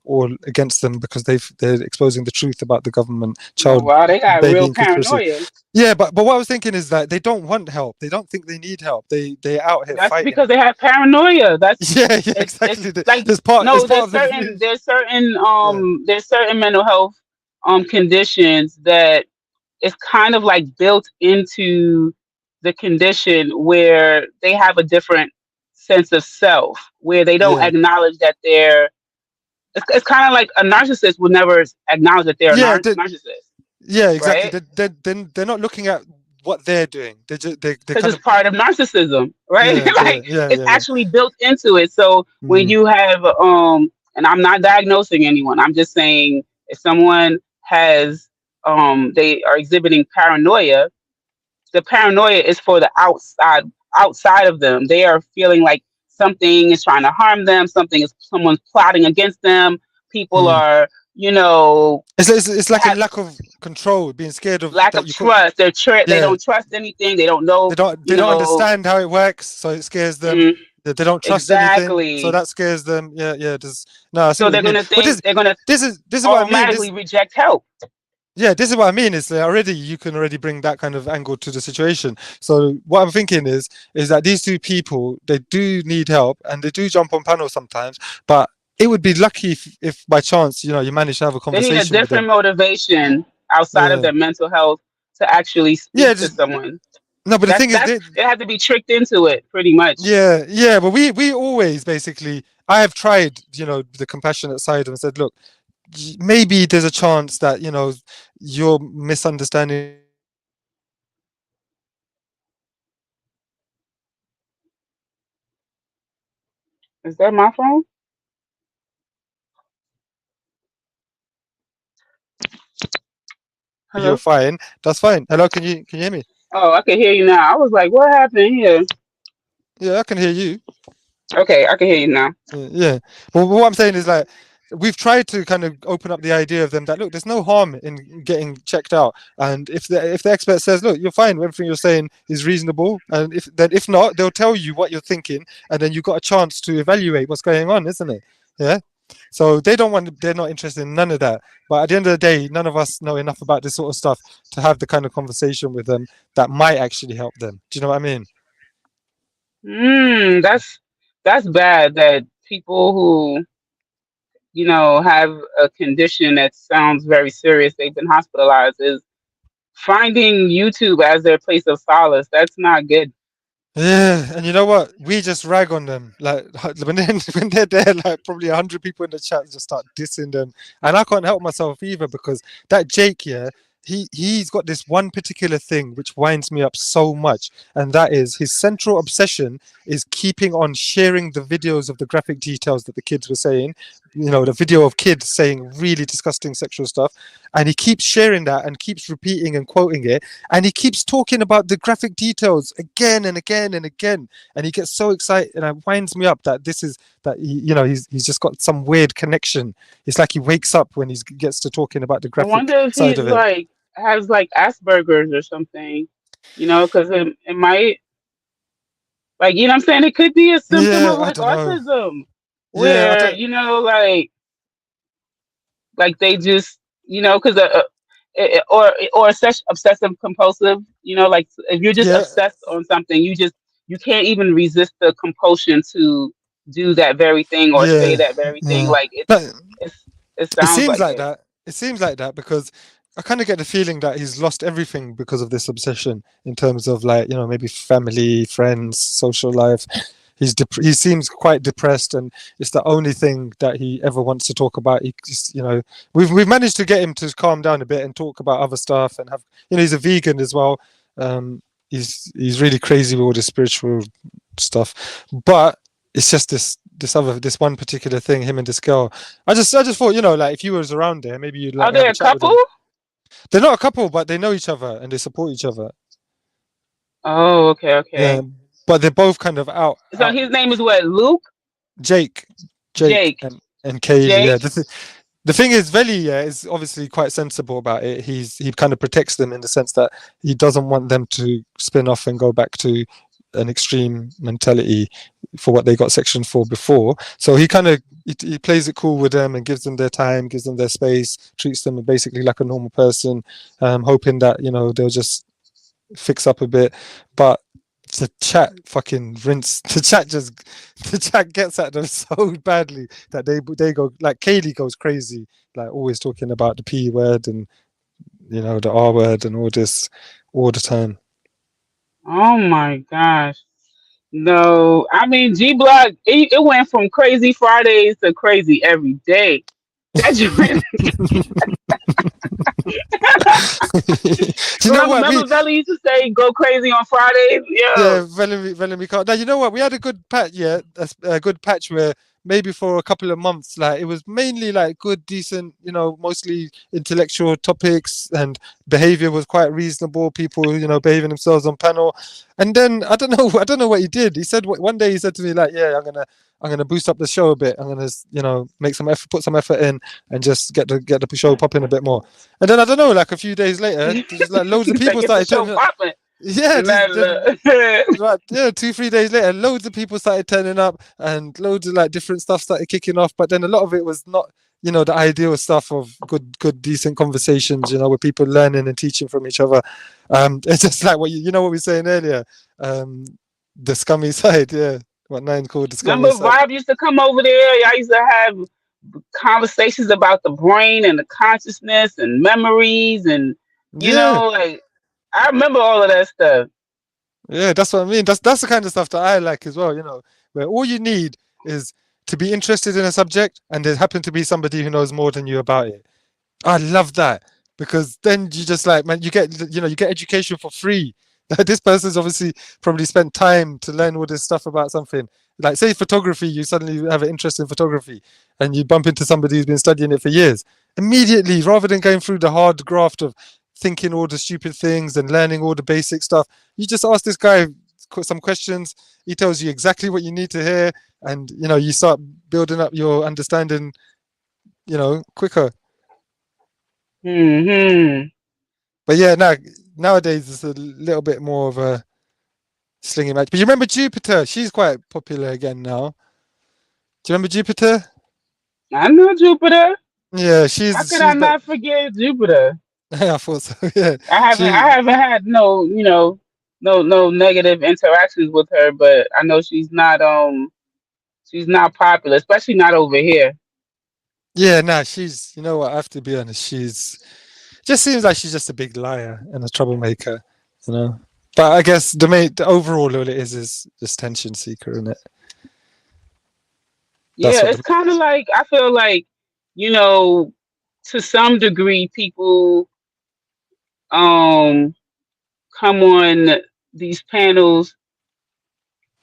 all against them because they're exposing the truth about the government child. Oh, wow, they got baby real inconspiracy. paranoia. Yeah, but what I was thinking is that they don't want help. They don't think they need help. They're out here That's fighting. because they have paranoia. That's yeah, exactly. Like there's part of certain there's certain mental health conditions that it's kind of like built into the condition where they have a different sense of self, where they don't Yeah. acknowledge that they're. It's kind of like a narcissist would never acknowledge that they're a Yeah, narcissist, yeah, exactly. right? They're not looking at what they're doing. They Because kind it's of part of narcissism, right? Like it's yeah. actually built into it. So when you have and I'm not diagnosing anyone, I'm just saying if someone has they are exhibiting paranoia, the paranoia is for the outside of them. They are feeling like something is trying to harm them, someone's plotting against them, people are, It's like a lack of control, being scared of lack that of you could. trust. They Yeah, don't trust anything. They don't know, they don't understand how it works, so it scares them. mm, They don't trust anything, so exactly. that scares them. Yeah, yeah. I see So what you they're mean. gonna But think they're gonna this is what I mean. automatically reject help. Yeah, this is what I mean. Is that already you can already bring that kind of angle to the situation. So what I'm thinking is that these two people, they do need help and they do jump on panels sometimes, but it would be lucky if by chance you manage to have a They need a conversation with them. different motivation outside of Yeah, their mental health to actually yeah. speak to someone. No, but the thing is, They have to be tricked into it, pretty much. yeah. But we always basically, I have tried, the compassionate side and said, look, maybe there's a chance that you're misunderstanding. Is that my phone? You're Hello? fine. That's fine. Hello, can you hear me? Oh, I can hear you now. I was like, what happened here? Yeah, I can hear you. Okay, I can hear you now. Yeah. Well, what I'm saying is like we've tried to kind of open up the idea of them that look, there's no harm in getting checked out, and if the expert says, look, you're fine, everything you're saying is reasonable, and if not, they'll tell you what you're thinking, and then you've got a chance to evaluate what's going on, isn't it? Yeah. So they're not interested in none of that. But at the end of the day, none of us know enough about this sort of stuff to have the kind of conversation with them that might actually help them. Do you know what I mean? That's bad that people who, have a condition that sounds very serious, they've been hospitalized, is finding YouTube as their place of solace. That's not good. Yeah, and you know what? We just rag on them. Like when they're there, like probably 100 people in the chat just start dissing them, and I can't help myself either because that Jake, yeah, he's got this one particular thing which winds me up so much, and that is his central obsession is keeping on sharing the videos of the graphic details that the kids were saying. The video of kids saying really disgusting sexual stuff, and he keeps sharing that and keeps repeating and quoting it, and he keeps talking about the graphic details again and again and again, and he gets so excited, and it winds me up that he's just got some weird connection. It's like he wakes up when he gets to talking about the I graphic wonder if side he's of it. like has like Asperger's or something, because it might, like, what I'm saying, it could be a symptom Yeah, of I like don't know. autism, Yeah, I where don't. like they just because or obsessive compulsive, like if you're just Yeah, obsessed on something, you can't even resist the compulsion to do that very thing or say yeah, that very thing. yeah. Like But it it sounds seems like like it. that. It seems like that because I kind of get the feeling that he's lost everything because of this obsession in terms of like, maybe family, friends, social life. He seems quite depressed, and it's the only thing that he ever wants to talk about. He just, we've managed to get him to calm down a bit and talk about other stuff and have, he's a vegan as well. He's really crazy with all the spiritual stuff, but it's just this one particular thing, him and this girl. I just thought, like if you was around there, maybe you'd Are like they have a a chat with couple? them. They're not a couple, but they know each other and they support each other. Oh, okay. Yeah, but they're both kind of out. So his name is what? Luke? Jake, Jake. and Kaylee. Yeah, Jake. the thing is, Veli, yeah, is obviously quite sensible about it. He kind of protects them in the sense that he doesn't want them to spin off and go back to an extreme mentality for what they got sectioned for before. So he kind of he plays it cool with them and gives them their time, gives them their space, treats them basically like a normal person, hoping that they'll just fix up a bit. But The chat fucking rinse. The chat gets at them so badly that they go like Kaylee goes crazy, like always talking about the P word and the R word and all this all the time. Oh my gosh. No, I mean G Block. It went from crazy Fridays to crazy every day. That joint. Do you know what? Remember Valley used to say, "Go crazy on Fridays." Yeah, Valerie can't. Now you know what? We had a good patch. Yeah, a good patch where maybe for a couple of months, like it was mainly like good, decent, mostly intellectual topics, and behavior was quite reasonable. People, behaving themselves on panel, and then I don't know what he did. He said one day he said to me like, "Yeah, I'm gonna boost up the show a bit. I'm gonna, make some effort, put some effort in, and just get the show popping a bit more." And then I don't know, like a few days later, just like loads of people started turning up. Yeah, right, 2-3 days later, loads of people started turning up, and loads of like different stuff started kicking off. But then a lot of it was not, the ideal stuff of good, decent conversations, with people learning and teaching from each other. It's just like what what we were saying earlier, the scummy side, yeah. What Nine called the scummy Remember side. Vibe used to come over there. Y'all used to have conversations about the brain and the consciousness and memories and like I remember all of that stuff. Yeah, that's what I mean. That's the kind of stuff that I like as well, where all you need is to be interested in a subject and there happen to be somebody who knows more than you about it. I love that because then you just like, man, you get education for free. This person's obviously probably spent time to learn all this stuff about something. Like say photography, you suddenly have an interest in photography and you bump into somebody who's been studying it for years. Immediately, rather than going through the hard graft of thinking all the stupid things and learning all the basic stuff, you just ask this guy some questions. He tells you exactly what you need to hear, and you start building up your understanding, quicker. But yeah, nowadays it's a little bit more of a slinging match. But you remember Jupiter? She's quite popular again now. Do you remember Jupiter? I know Jupiter. Yeah, How could I not forget Jupiter? I thought so. Yeah, I haven't had no negative interactions with her, but I know she's not popular, especially not over here. Yeah, she's, what, I have to be honest, just seems like she's just a big liar and a troublemaker, But I guess the overall all it is just tension seeker, isn't it? Yeah, it's kind of like I feel like, to some degree, people come on these panels.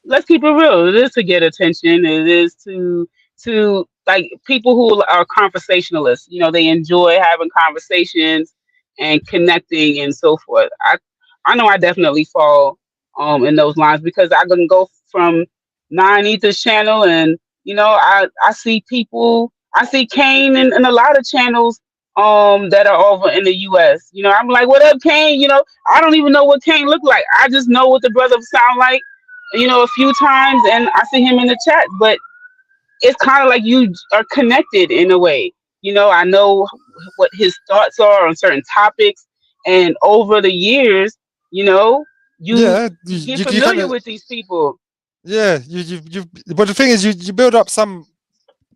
Let's keep it real. It is to get attention. It is to like people who are conversationalists. They enjoy having conversations and connecting and so forth. I know I definitely fall in those lines because I can go from Nine Ether's channel and I see people. I see Kane in a lot of channels that are over in the US. I'm like, what up, Kane? I don't even know what Kane look like. I just know what the brother sound like, a few times, and I see him in the chat. But it's kind of like you are connected in a way. I know what his thoughts are on certain topics, and over the years, you get familiar with these people. Yeah, but the thing is, you build up some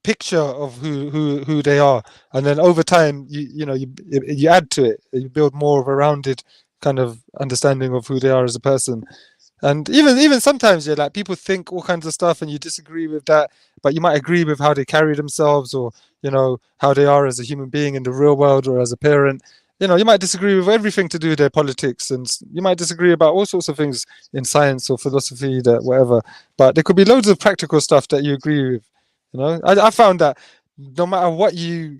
picture of who they are, and then over time you add to it. You build more of a rounded kind of understanding of who they are as a person. And even sometimes, like people think all kinds of stuff, and you disagree with that, but you might agree with how they carry themselves, or how they are as a human being in the real world, or as a parent. You might disagree with everything to do with their politics, and you might disagree about all sorts of things in science or philosophy, that whatever. But there could be loads of practical stuff that you agree with. I found that no matter what you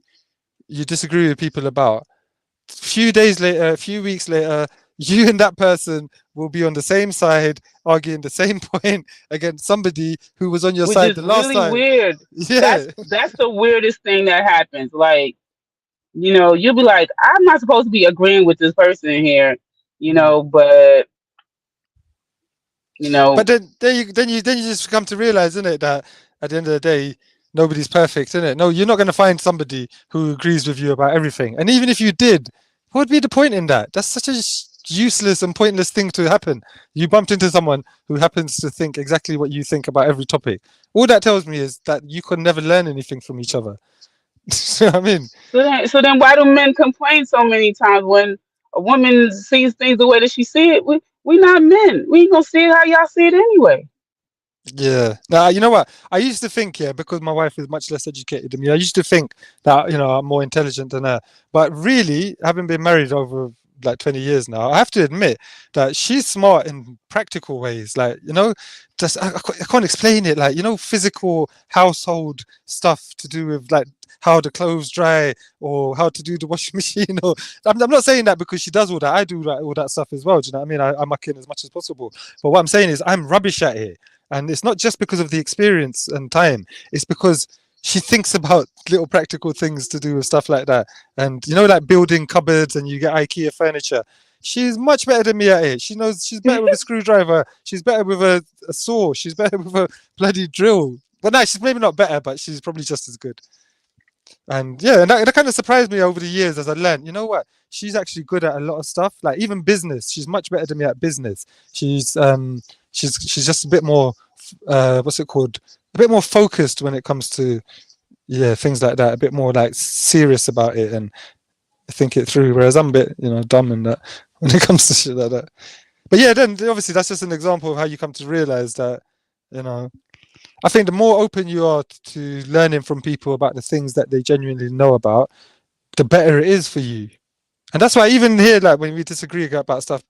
disagree with people about, a few weeks later, you and that person will be on the same side, arguing the same point against somebody who was on your side the last time. Weird. Yeah, that's the weirdest thing that happens. Like, you'll be like, I'm not supposed to be agreeing with this person here, but But then you just come to realize, isn't it, that at the end of the day, nobody's perfect, isn't it? No, you're not going to find somebody who agrees with you about everything. And even if you did, what would be the point in that? That's such a useless and pointless thing to happen. You bumped into someone who happens to think exactly what you think about every topic. All that tells me is that you could never learn anything from each other. You know what I mean? So then why do men complain so many times when a woman sees things the way that she see it? We not men. We ain't gonna see it how y'all see it anyway. Yeah. Now, you know what? I used to think, because my wife is much less educated than me, I used to think that, I'm more intelligent than her. But really, having been married over like 20 years now, I have to admit that she's smart in practical ways. Like, just I can't explain it. Like, physical household stuff to do with like how the clothes dry or how to do the washing machine. Or I'm not saying that because she does all that. I do like all that stuff as well. Do you know what I mean? I muck in as much as possible. But what I'm saying is I'm rubbish at it. And it's not just because of the experience and time. It's because she thinks about little practical things to do with stuff like that. And, like building cupboards and you get IKEA furniture. She's much better than me at it. She knows she's better with a screwdriver. She's better with a saw. She's better with a bloody drill. But no, she's maybe not better, but she's probably just as good. And yeah, and that kind of surprised me over the years as I learned, you know what? She's actually good at a lot of stuff, like even business. She's much better than me at business. She's just a bit more, what's it called? A bit more focused when it comes to, things like that. A bit more like serious about it and think it through. Whereas I'm a bit, dumb in that when it comes to shit like that. But yeah, then obviously that's just an example of how you come to realize that, I think the more open you are to learning from people about the things that they genuinely know about, the better it is for you. And that's why even here, like when we disagree about stuff,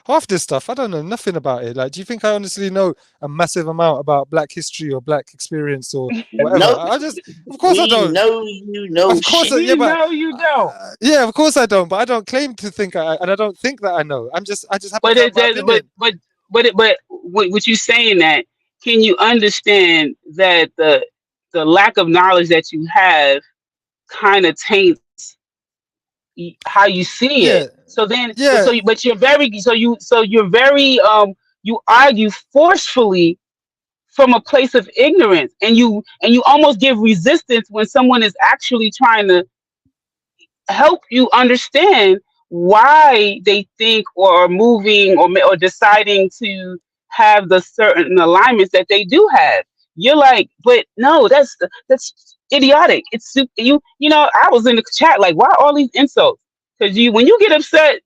half this stuff, I don't know nothing about it. Like, do you think I honestly know a massive amount about Black history or Black experience or whatever? No, of course I don't. know you know Of course, shit. You don't. Yeah, of course I don't. But I don't claim to think and I don't think that I know. I just happen But to have my opinion. but what you saying that, can you understand that the lack of knowledge that you have kind of taints how you see it? So then, but you're very, you're very, you argue forcefully from a place of ignorance, and you almost give resistance when someone is actually trying to help you understand why they think or are moving or deciding to have the certain alignments that they do have. You're like, but no, that's idiotic. It's you. I was in the chat like, why all these insults? Because when you get upset,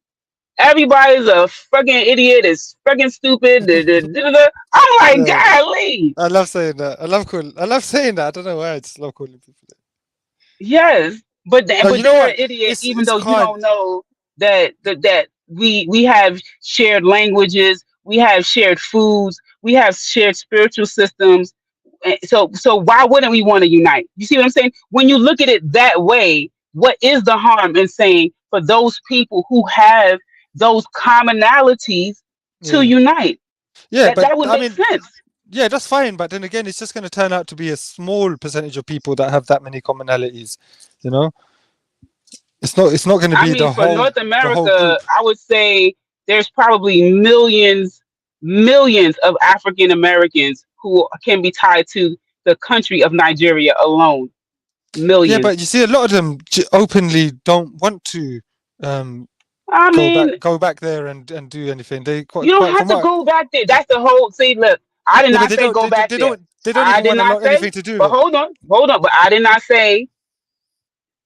everybody's a fucking idiot. It's fucking stupid. I'm like, golly. I love saying that. I love saying that. I don't know why. I just love calling people that. Yes, but you're an idiot, even though you hard. don't know that we have shared languages, we have shared foods, we have shared spiritual systems. So why wouldn't we want to unite? You see what I'm saying? When you look at it that way, what is the harm in saying for those people who have those commonalities to unite? Yeah, that would make sense. Yeah, that's fine, but then again, it's just going to turn out to be a small percentage of people that have that many commonalities. It's not going to be the whole. For North America, the whole group. I would say there's probably millions of African Americans who can be tied to the country of Nigeria alone. Millions. Yeah, but you see, a lot of them openly don't want to go back there and do anything. You don't have to go back there. That's the whole. See, look, I did not say go back there. They don't even want anything to do. But hold on. But I did not say.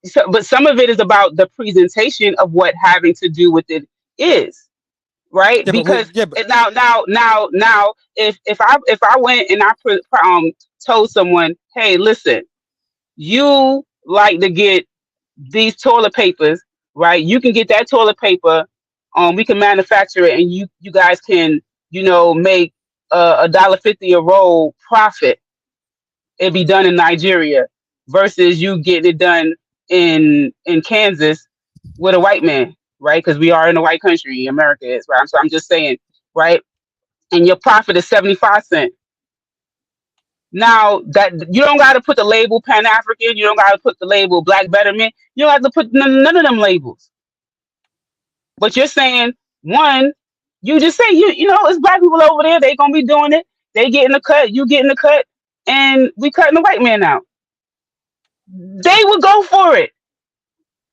So, but some of it is about the presentation of what having to do with it is, right? Because now, if I went and I told someone, hey, listen, you like to get these toilet papers, right? You can get that toilet paper. We can manufacture it, and you guys can, make $1.50 a roll profit. It'd be done in Nigeria versus you getting it done in Kansas with a white man, right? Because we are in a white country, America is, right? So I'm just saying, right? And your profit is 75 cents. Now that you don't got to put the label Pan African, you don't got to put the label Black Betterment, you don't have to put none of them labels. But you're saying, one, you just say it's Black people over there, they gonna be doing it, they getting the cut, you getting the cut, and we cutting the white man out. They would go for it.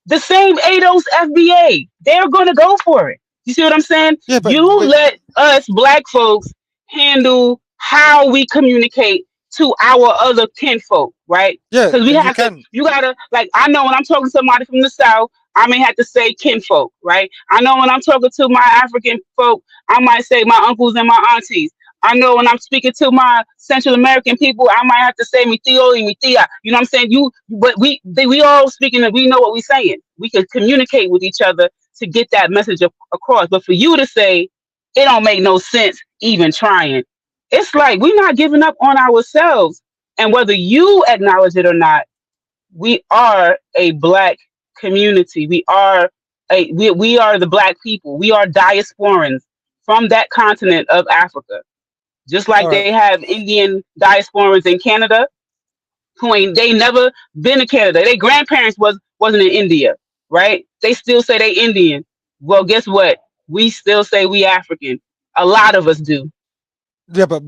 The same ADOS FBA, they're gonna go for it. You see what I'm saying? Yeah, but let us black folks handle how we communicate to our other kinfolk, right? yeah, Because we and you have to, can. you gotta, like, I know when I'm talking to somebody from the South, I may have to say kinfolk, right? I know when I'm talking to my African folk, I might say my uncles and my aunties. I know when I'm speaking to my Central American people, I might have to say mi tío y mi tía. You know what I'm saying? But we all speaking and we know what we're saying. We can communicate with each other to get that message across. But for you to say it don't make no sense even trying, it's like we're not giving up on ourselves. And whether you acknowledge it or not, we are a black community. We are we are the black people. We are diasporans from that continent of Africa. Just like All right. they have Indian diasporans in Canada, who ain't they never been to Canada. Their grandparents wasn't in India, right? They still say they Indian. Well, guess what? We still say we African. A lot of us do. Yeah, but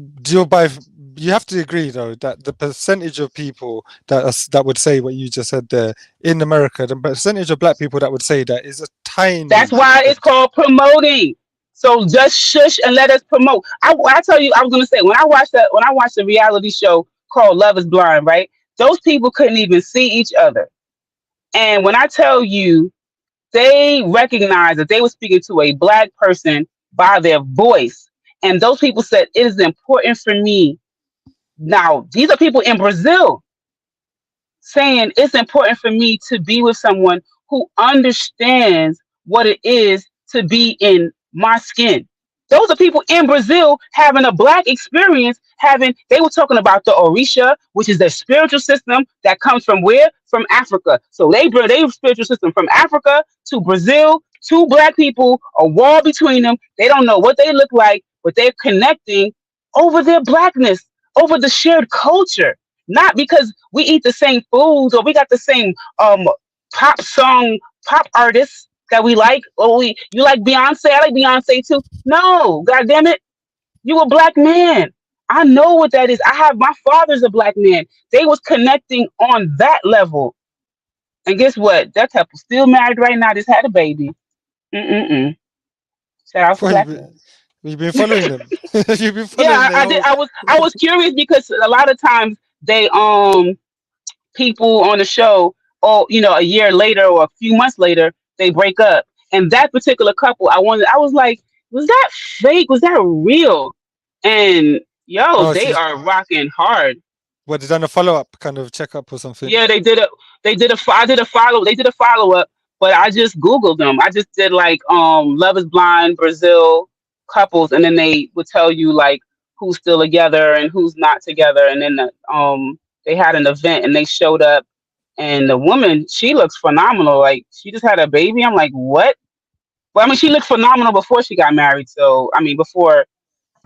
you have to agree though that the percentage of people that would say what you just said there in America, the percentage of black people that would say that is a tiny. That's why it's called promoting. So just shush and let us promote. I tell you, I was gonna say when I watched the reality show called Love Is Blind, right? Those people couldn't even see each other. And when I tell you, they recognized that they were speaking to a black person by their voice. And those people said, it is important for me. Now, these are people in Brazil saying it's important for me to be with someone who understands what it is to be in my skin. Those are people in Brazil having a black experience. They were talking about the Orisha, which is the spiritual system that comes from where? From Africa. So they bring their spiritual system from Africa to Brazil, two black people, a wall between them. They don't know what they look like, but they're connecting over their blackness, over the shared culture. Not because we eat the same foods or we got the same pop artists that we like. Or you like Beyonce, I like Beyonce too. No, god damn it. You a black man. I know what that is. My father's a black man. They was connecting on that level. And guess what? That couple still married right now, just had a baby. Mm-mm-mm. Shout out to black men. You've been following them. You've been following Yeah, I did. I was curious because a lot of times they people on the show, or a year later or a few months later, they break up. And that particular couple, I was like, was that fake? Was that real? And they are rocking hard. What, they done a follow-up kind of checkup or something? Yeah, they did a follow-up, but I just Googled them. I just did like Love Is Blind Brazil couples, and then they would tell you like who's still together and who's not together. And then they had an event and they showed up, and the woman, she looks phenomenal. Like she just had a baby. I'm like, what? Well, I mean, she looked phenomenal before she got married. So I mean, before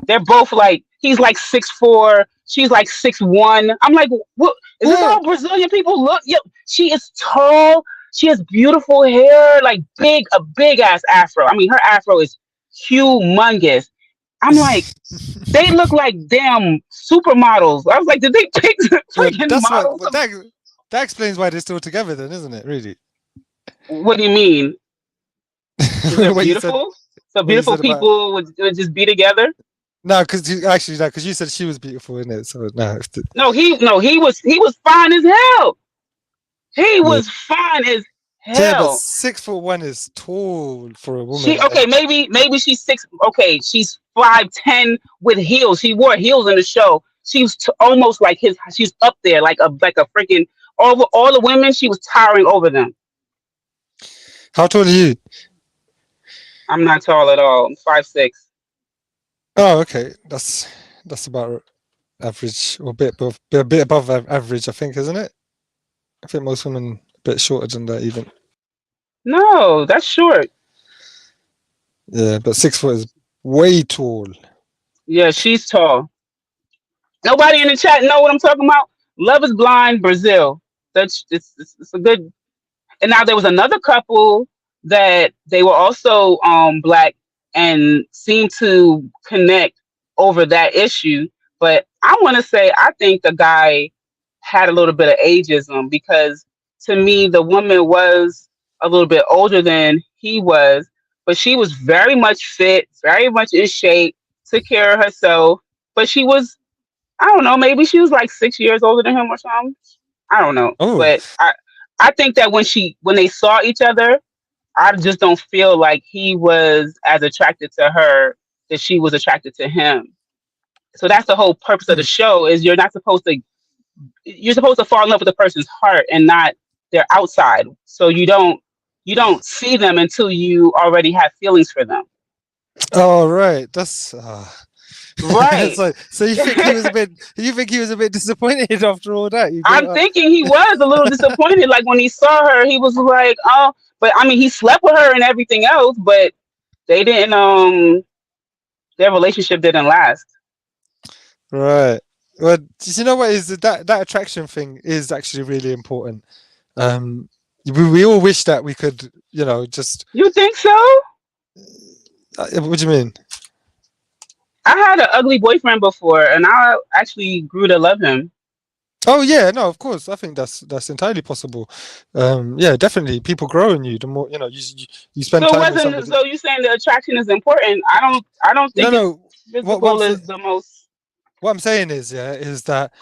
they're both like, he's like 6'4", she's like 6'1". I'm like, what? Is this all Brazilian people look? Yep. She is tall. She has beautiful hair, like a big ass afro. I mean, her afro is humongous. I'm like, they look like damn supermodels. I was like, did they pick freaking models? That explains why they're still together then, isn't it, really? What do you mean? They're beautiful? So beautiful people would just be together? No, because you said she was beautiful, isn't it? So no. He was fine as hell. He was fine as hell. Yeah, but 6'1" is tall for a woman. Maybe she's 6. Okay, she's 5'10" with heels. She wore heels in the show. She was almost like she's up there like a freaking over all the women. She was towering over them. How tall are you? I'm not tall at all. I'm 5'6". Oh, okay. That's about average, or a bit above average, I think, isn't it? I think most women a bit shorter than that, even. No, that's short. Yeah, but 6 foot is way tall. Yeah, she's tall. Nobody in the chat know what I'm talking about? Love Is Blind Brazil. It's a good. And now there was another couple that they were also black and seemed to connect over that issue. But I want to say I think the guy had a little bit of ageism, because to me the woman was a little bit older than he was, but she was very much fit, very much in shape, took care of herself. But she was, I don't know, maybe she was like 6 years older than him or something. I don't know. Oh, But I think that when they saw each other, I just don't feel like he was as attracted to her that she was attracted to him. So that's the whole purpose of the show, is you're supposed to fall in love with the person's heart and not their outside. So you don't see them until you already have feelings for them. oh, right. That's Right. so you think he was a bit? You think he was a bit disappointed after all that? I'm thinking he was a little disappointed. Like when he saw her, he was like, "Oh," but I mean, he slept with her and everything else, but they didn't. Their relationship didn't last. Right. Well, you know what is that attraction thing is actually really important. We all wish that we could, just. You think so? What do you mean? I had an ugly boyfriend before, and I actually grew to love him. Oh yeah, no, of course. I think that's entirely possible. Yeah, definitely. People grow in you. The more you spend time with somebody. So you saying the attraction is important? I don't think physical is the most. What I'm saying is that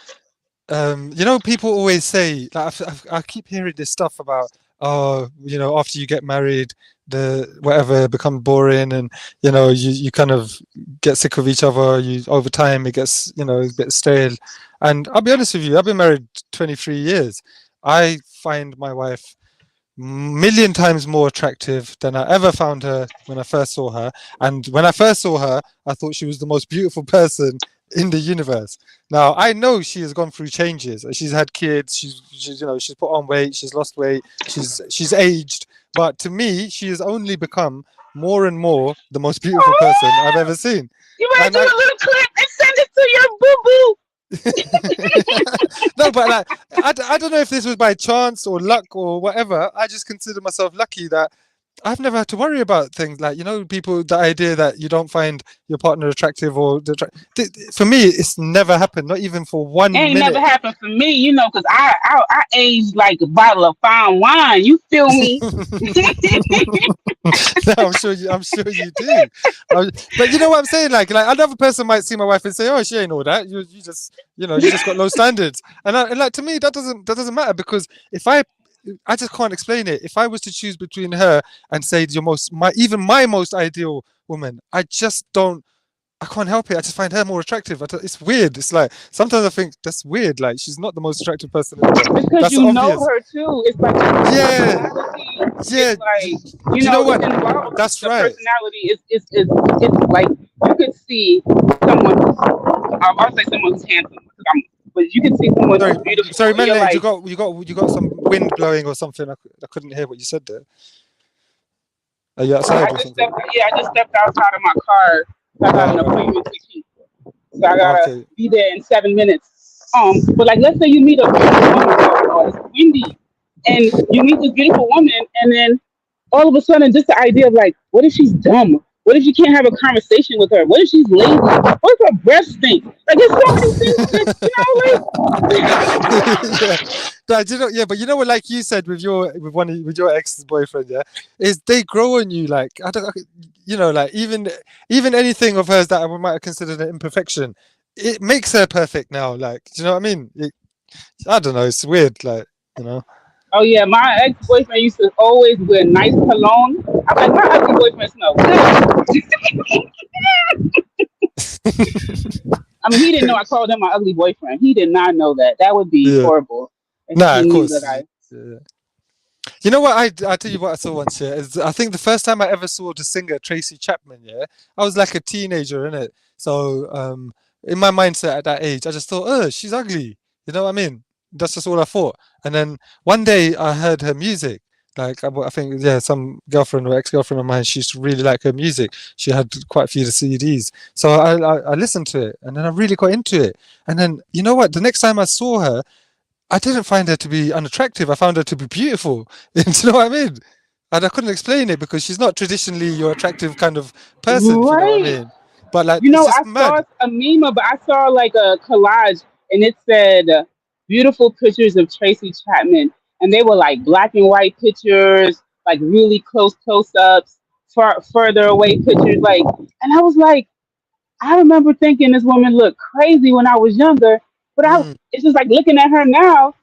people always say, like, I keep hearing this stuff about, after you get married, the whatever becomes boring, and you kind of get sick of each other. Over time it gets a bit stale. And I'll be honest with you, I've been married 23 years. I find my wife million times more attractive than I ever found her when I first saw her. And when I first saw her, I thought she was the most beautiful person in the universe. Now I know she has gone through changes. She's had kids. She's put on weight. She's lost weight. She's aged. But to me, she has only become more and more the most beautiful person I've ever seen. You better do a little clip and send it to your boo boo. No, but I don't know if this was by chance or luck or whatever. I just consider myself lucky that I've never had to worry about things like, people, the idea that you don't find your partner attractive or for me, it's never happened, not even for 1 minute. It ain't never happened for me, because I aged like a bottle of fine wine. You feel me? No, I'm sure you do. But you know what I'm saying? Like another person might see my wife and say, "Oh, she ain't all that. You just got low standards." And like to me, that doesn't matter, because if I just can't explain it. If I was to choose between her and say my most ideal woman, I can't help it. I just find her more attractive. It's weird. It's like sometimes I think that's weird. Like she's not the most attractive person in the world. Because that's you obvious. know her too. It's like yeah. Like, you know what? That's right. Personality is like you could see someone. I'll say someone who's handsome. But you can see someone who's beautiful. Sorry, Melanie, like, you got some wind blowing or something. I couldn't hear what you said there. Are you outside or something? I just stepped outside of my car. I got an appointment to keep, so I gotta be there in 7 minutes. But like, let's say you meet a beautiful woman, it's windy, and you meet this beautiful woman, and then all of a sudden, just the idea of like, what if she's dumb? What if you can't have a conversation with her? What if she's lazy? What if her breath stinks? Like, there's so many things that, but you know what? Like you said with your ex-boyfriend, is they grow on you. Like like even anything of hers that I might have considered an imperfection, it makes her perfect now. Like, do you know what I mean? I don't know. It's weird. Like, Oh yeah, my ex-boyfriend used to always wear nice cologne. I'm like, my ugly boyfriend smells good. I mean, he didn't know I called him my ugly boyfriend. He did not know that. That would be horrible. Nah, of course. You know what? I tell you what I saw once. Is I think the first time I ever saw the singer Tracy Chapman. I was like a teenager, innit? So in my mindset at that age, I just thought, oh, she's ugly. You know what I mean? That's just all I thought. And then one day I heard her music. Like, I think, some girlfriend or ex-girlfriend of mine, she used to really like her music. She had quite a few of the CDs. So I listened to it, and then I really got into it. And then, you know what? The next time I saw her, I didn't find her to be unattractive. I found her to be beautiful. Do you know what I mean? And I couldn't explain it because she's not traditionally your attractive kind of person, right. You know what I mean? But like, I saw a meme, but I saw like a collage, and it said beautiful pictures of Tracy Chapman, and they were like black and white pictures, like really close-ups, further away pictures, like, and I was like, I remember thinking this woman looked crazy when I was younger, but it's just like looking at her now.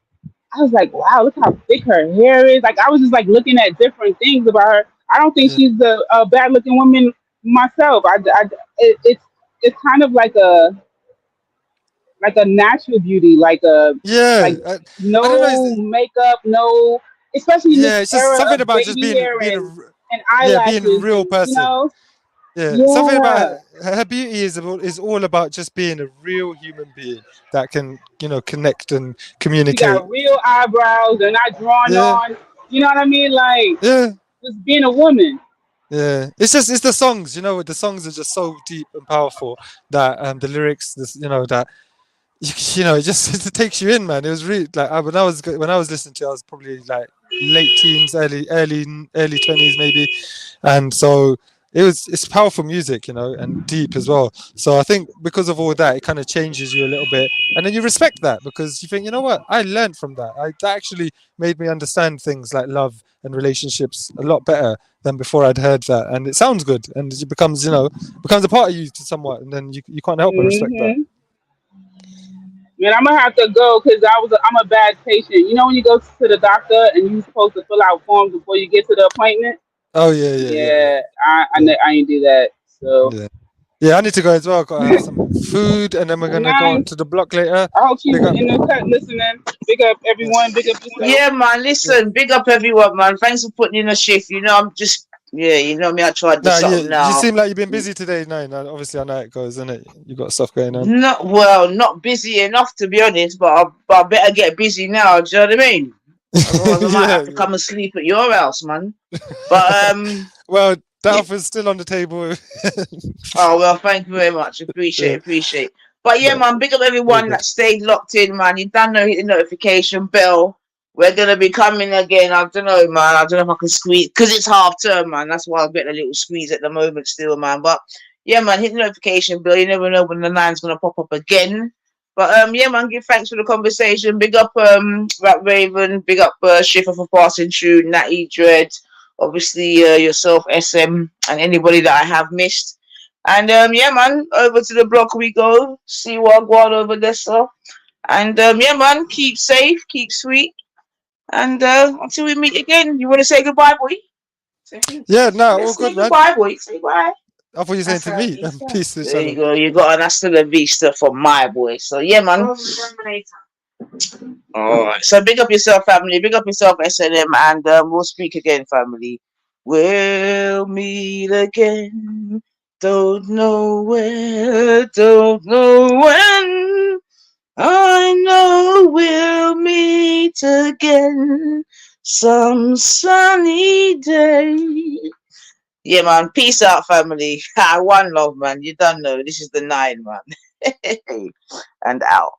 I was like, wow, look how thick her hair is. Like, I was just like looking at different things about her. I don't think she's a bad looking woman myself. It's kind of like a natural beauty, like I don't know. no makeup, no, especially in this It's just era something of about just baby hair being and being a eyelashes, real and person. Something about yeah. her beauty is all about just being a real human being that can, connect and She communicate. got real eyebrows. They're not drawn Yeah, on. You know what I mean? Like, yeah, just being a woman. yeah. It's the songs. The songs are just so deep and powerful that the lyrics, that it just it takes you in, man. It was really like when I was listening to it, I was probably like late teens, early 20s maybe, and so it's powerful music, and deep as well. So I think because of all that, it kind of changes you a little bit, and then you respect that because you think, you know what, I learned from that. That actually made me understand things like love and relationships a lot better than before I'd heard that, and it sounds good, and it becomes a part of you to somewhat, and then you can't help but respect that. Man, I'm gonna have to go because I'm a bad patient. You know when you go to the doctor and you're supposed to fill out forms before you get to the appointment? Oh yeah. I ain't do that. So Yeah, I need to go as well. Got to have some food, and then we're gonna go nice. to the block later. I hope she's Big up. in the cut listening. Big up everyone. Big up yourself. Yeah, man. Listen, big up everyone, man. Thanks for putting in a shift. I'm just you know me. I tried to do Nah, something you now. seem like you've been busy today. No, obviously I know it goes, isn't it? You got stuff going on. Not busy enough to be honest, but I better get busy now. Do you know what I mean? Otherwise, I might have to come and sleep at your house, man. But well, that offer's still on the table. Oh well, thank you very much. Appreciate. But yeah, man, big up everyone that stayed locked in, man. You done know, hit the notification bell. We're gonna be coming again. I don't know, man. I don't know if I can squeeze because it's half term, man. That's why I'm getting a little squeeze at the moment, still, man. But yeah, man, hit the notification bell. You never know when the line's gonna pop up again. But yeah, man, give thanks for the conversation. Big up Rat Raven. Big up Schiffer for passing through. Natty Dread. Obviously, yourself, SM, and anybody that I have missed. And yeah, man, over to the block we go. See what going over there, so. And yeah, man, keep safe, keep sweet. And until we meet again, you want to say goodbye, boy? Yeah, no, all good, man. Goodbye, boy. Say bye. I thought you were saying to me. Peace to each There other. you go. You got an hasta la vista from my boy. So yeah, man. All right. So big up yourself, family. Big up yourself, SNM, and we'll speak again, family. We'll meet again. Don't know where, don't know when. I know we'll meet again some sunny day. Yeah, man. Peace out, family. One love, man. You don't know. This is the 9, man. And out.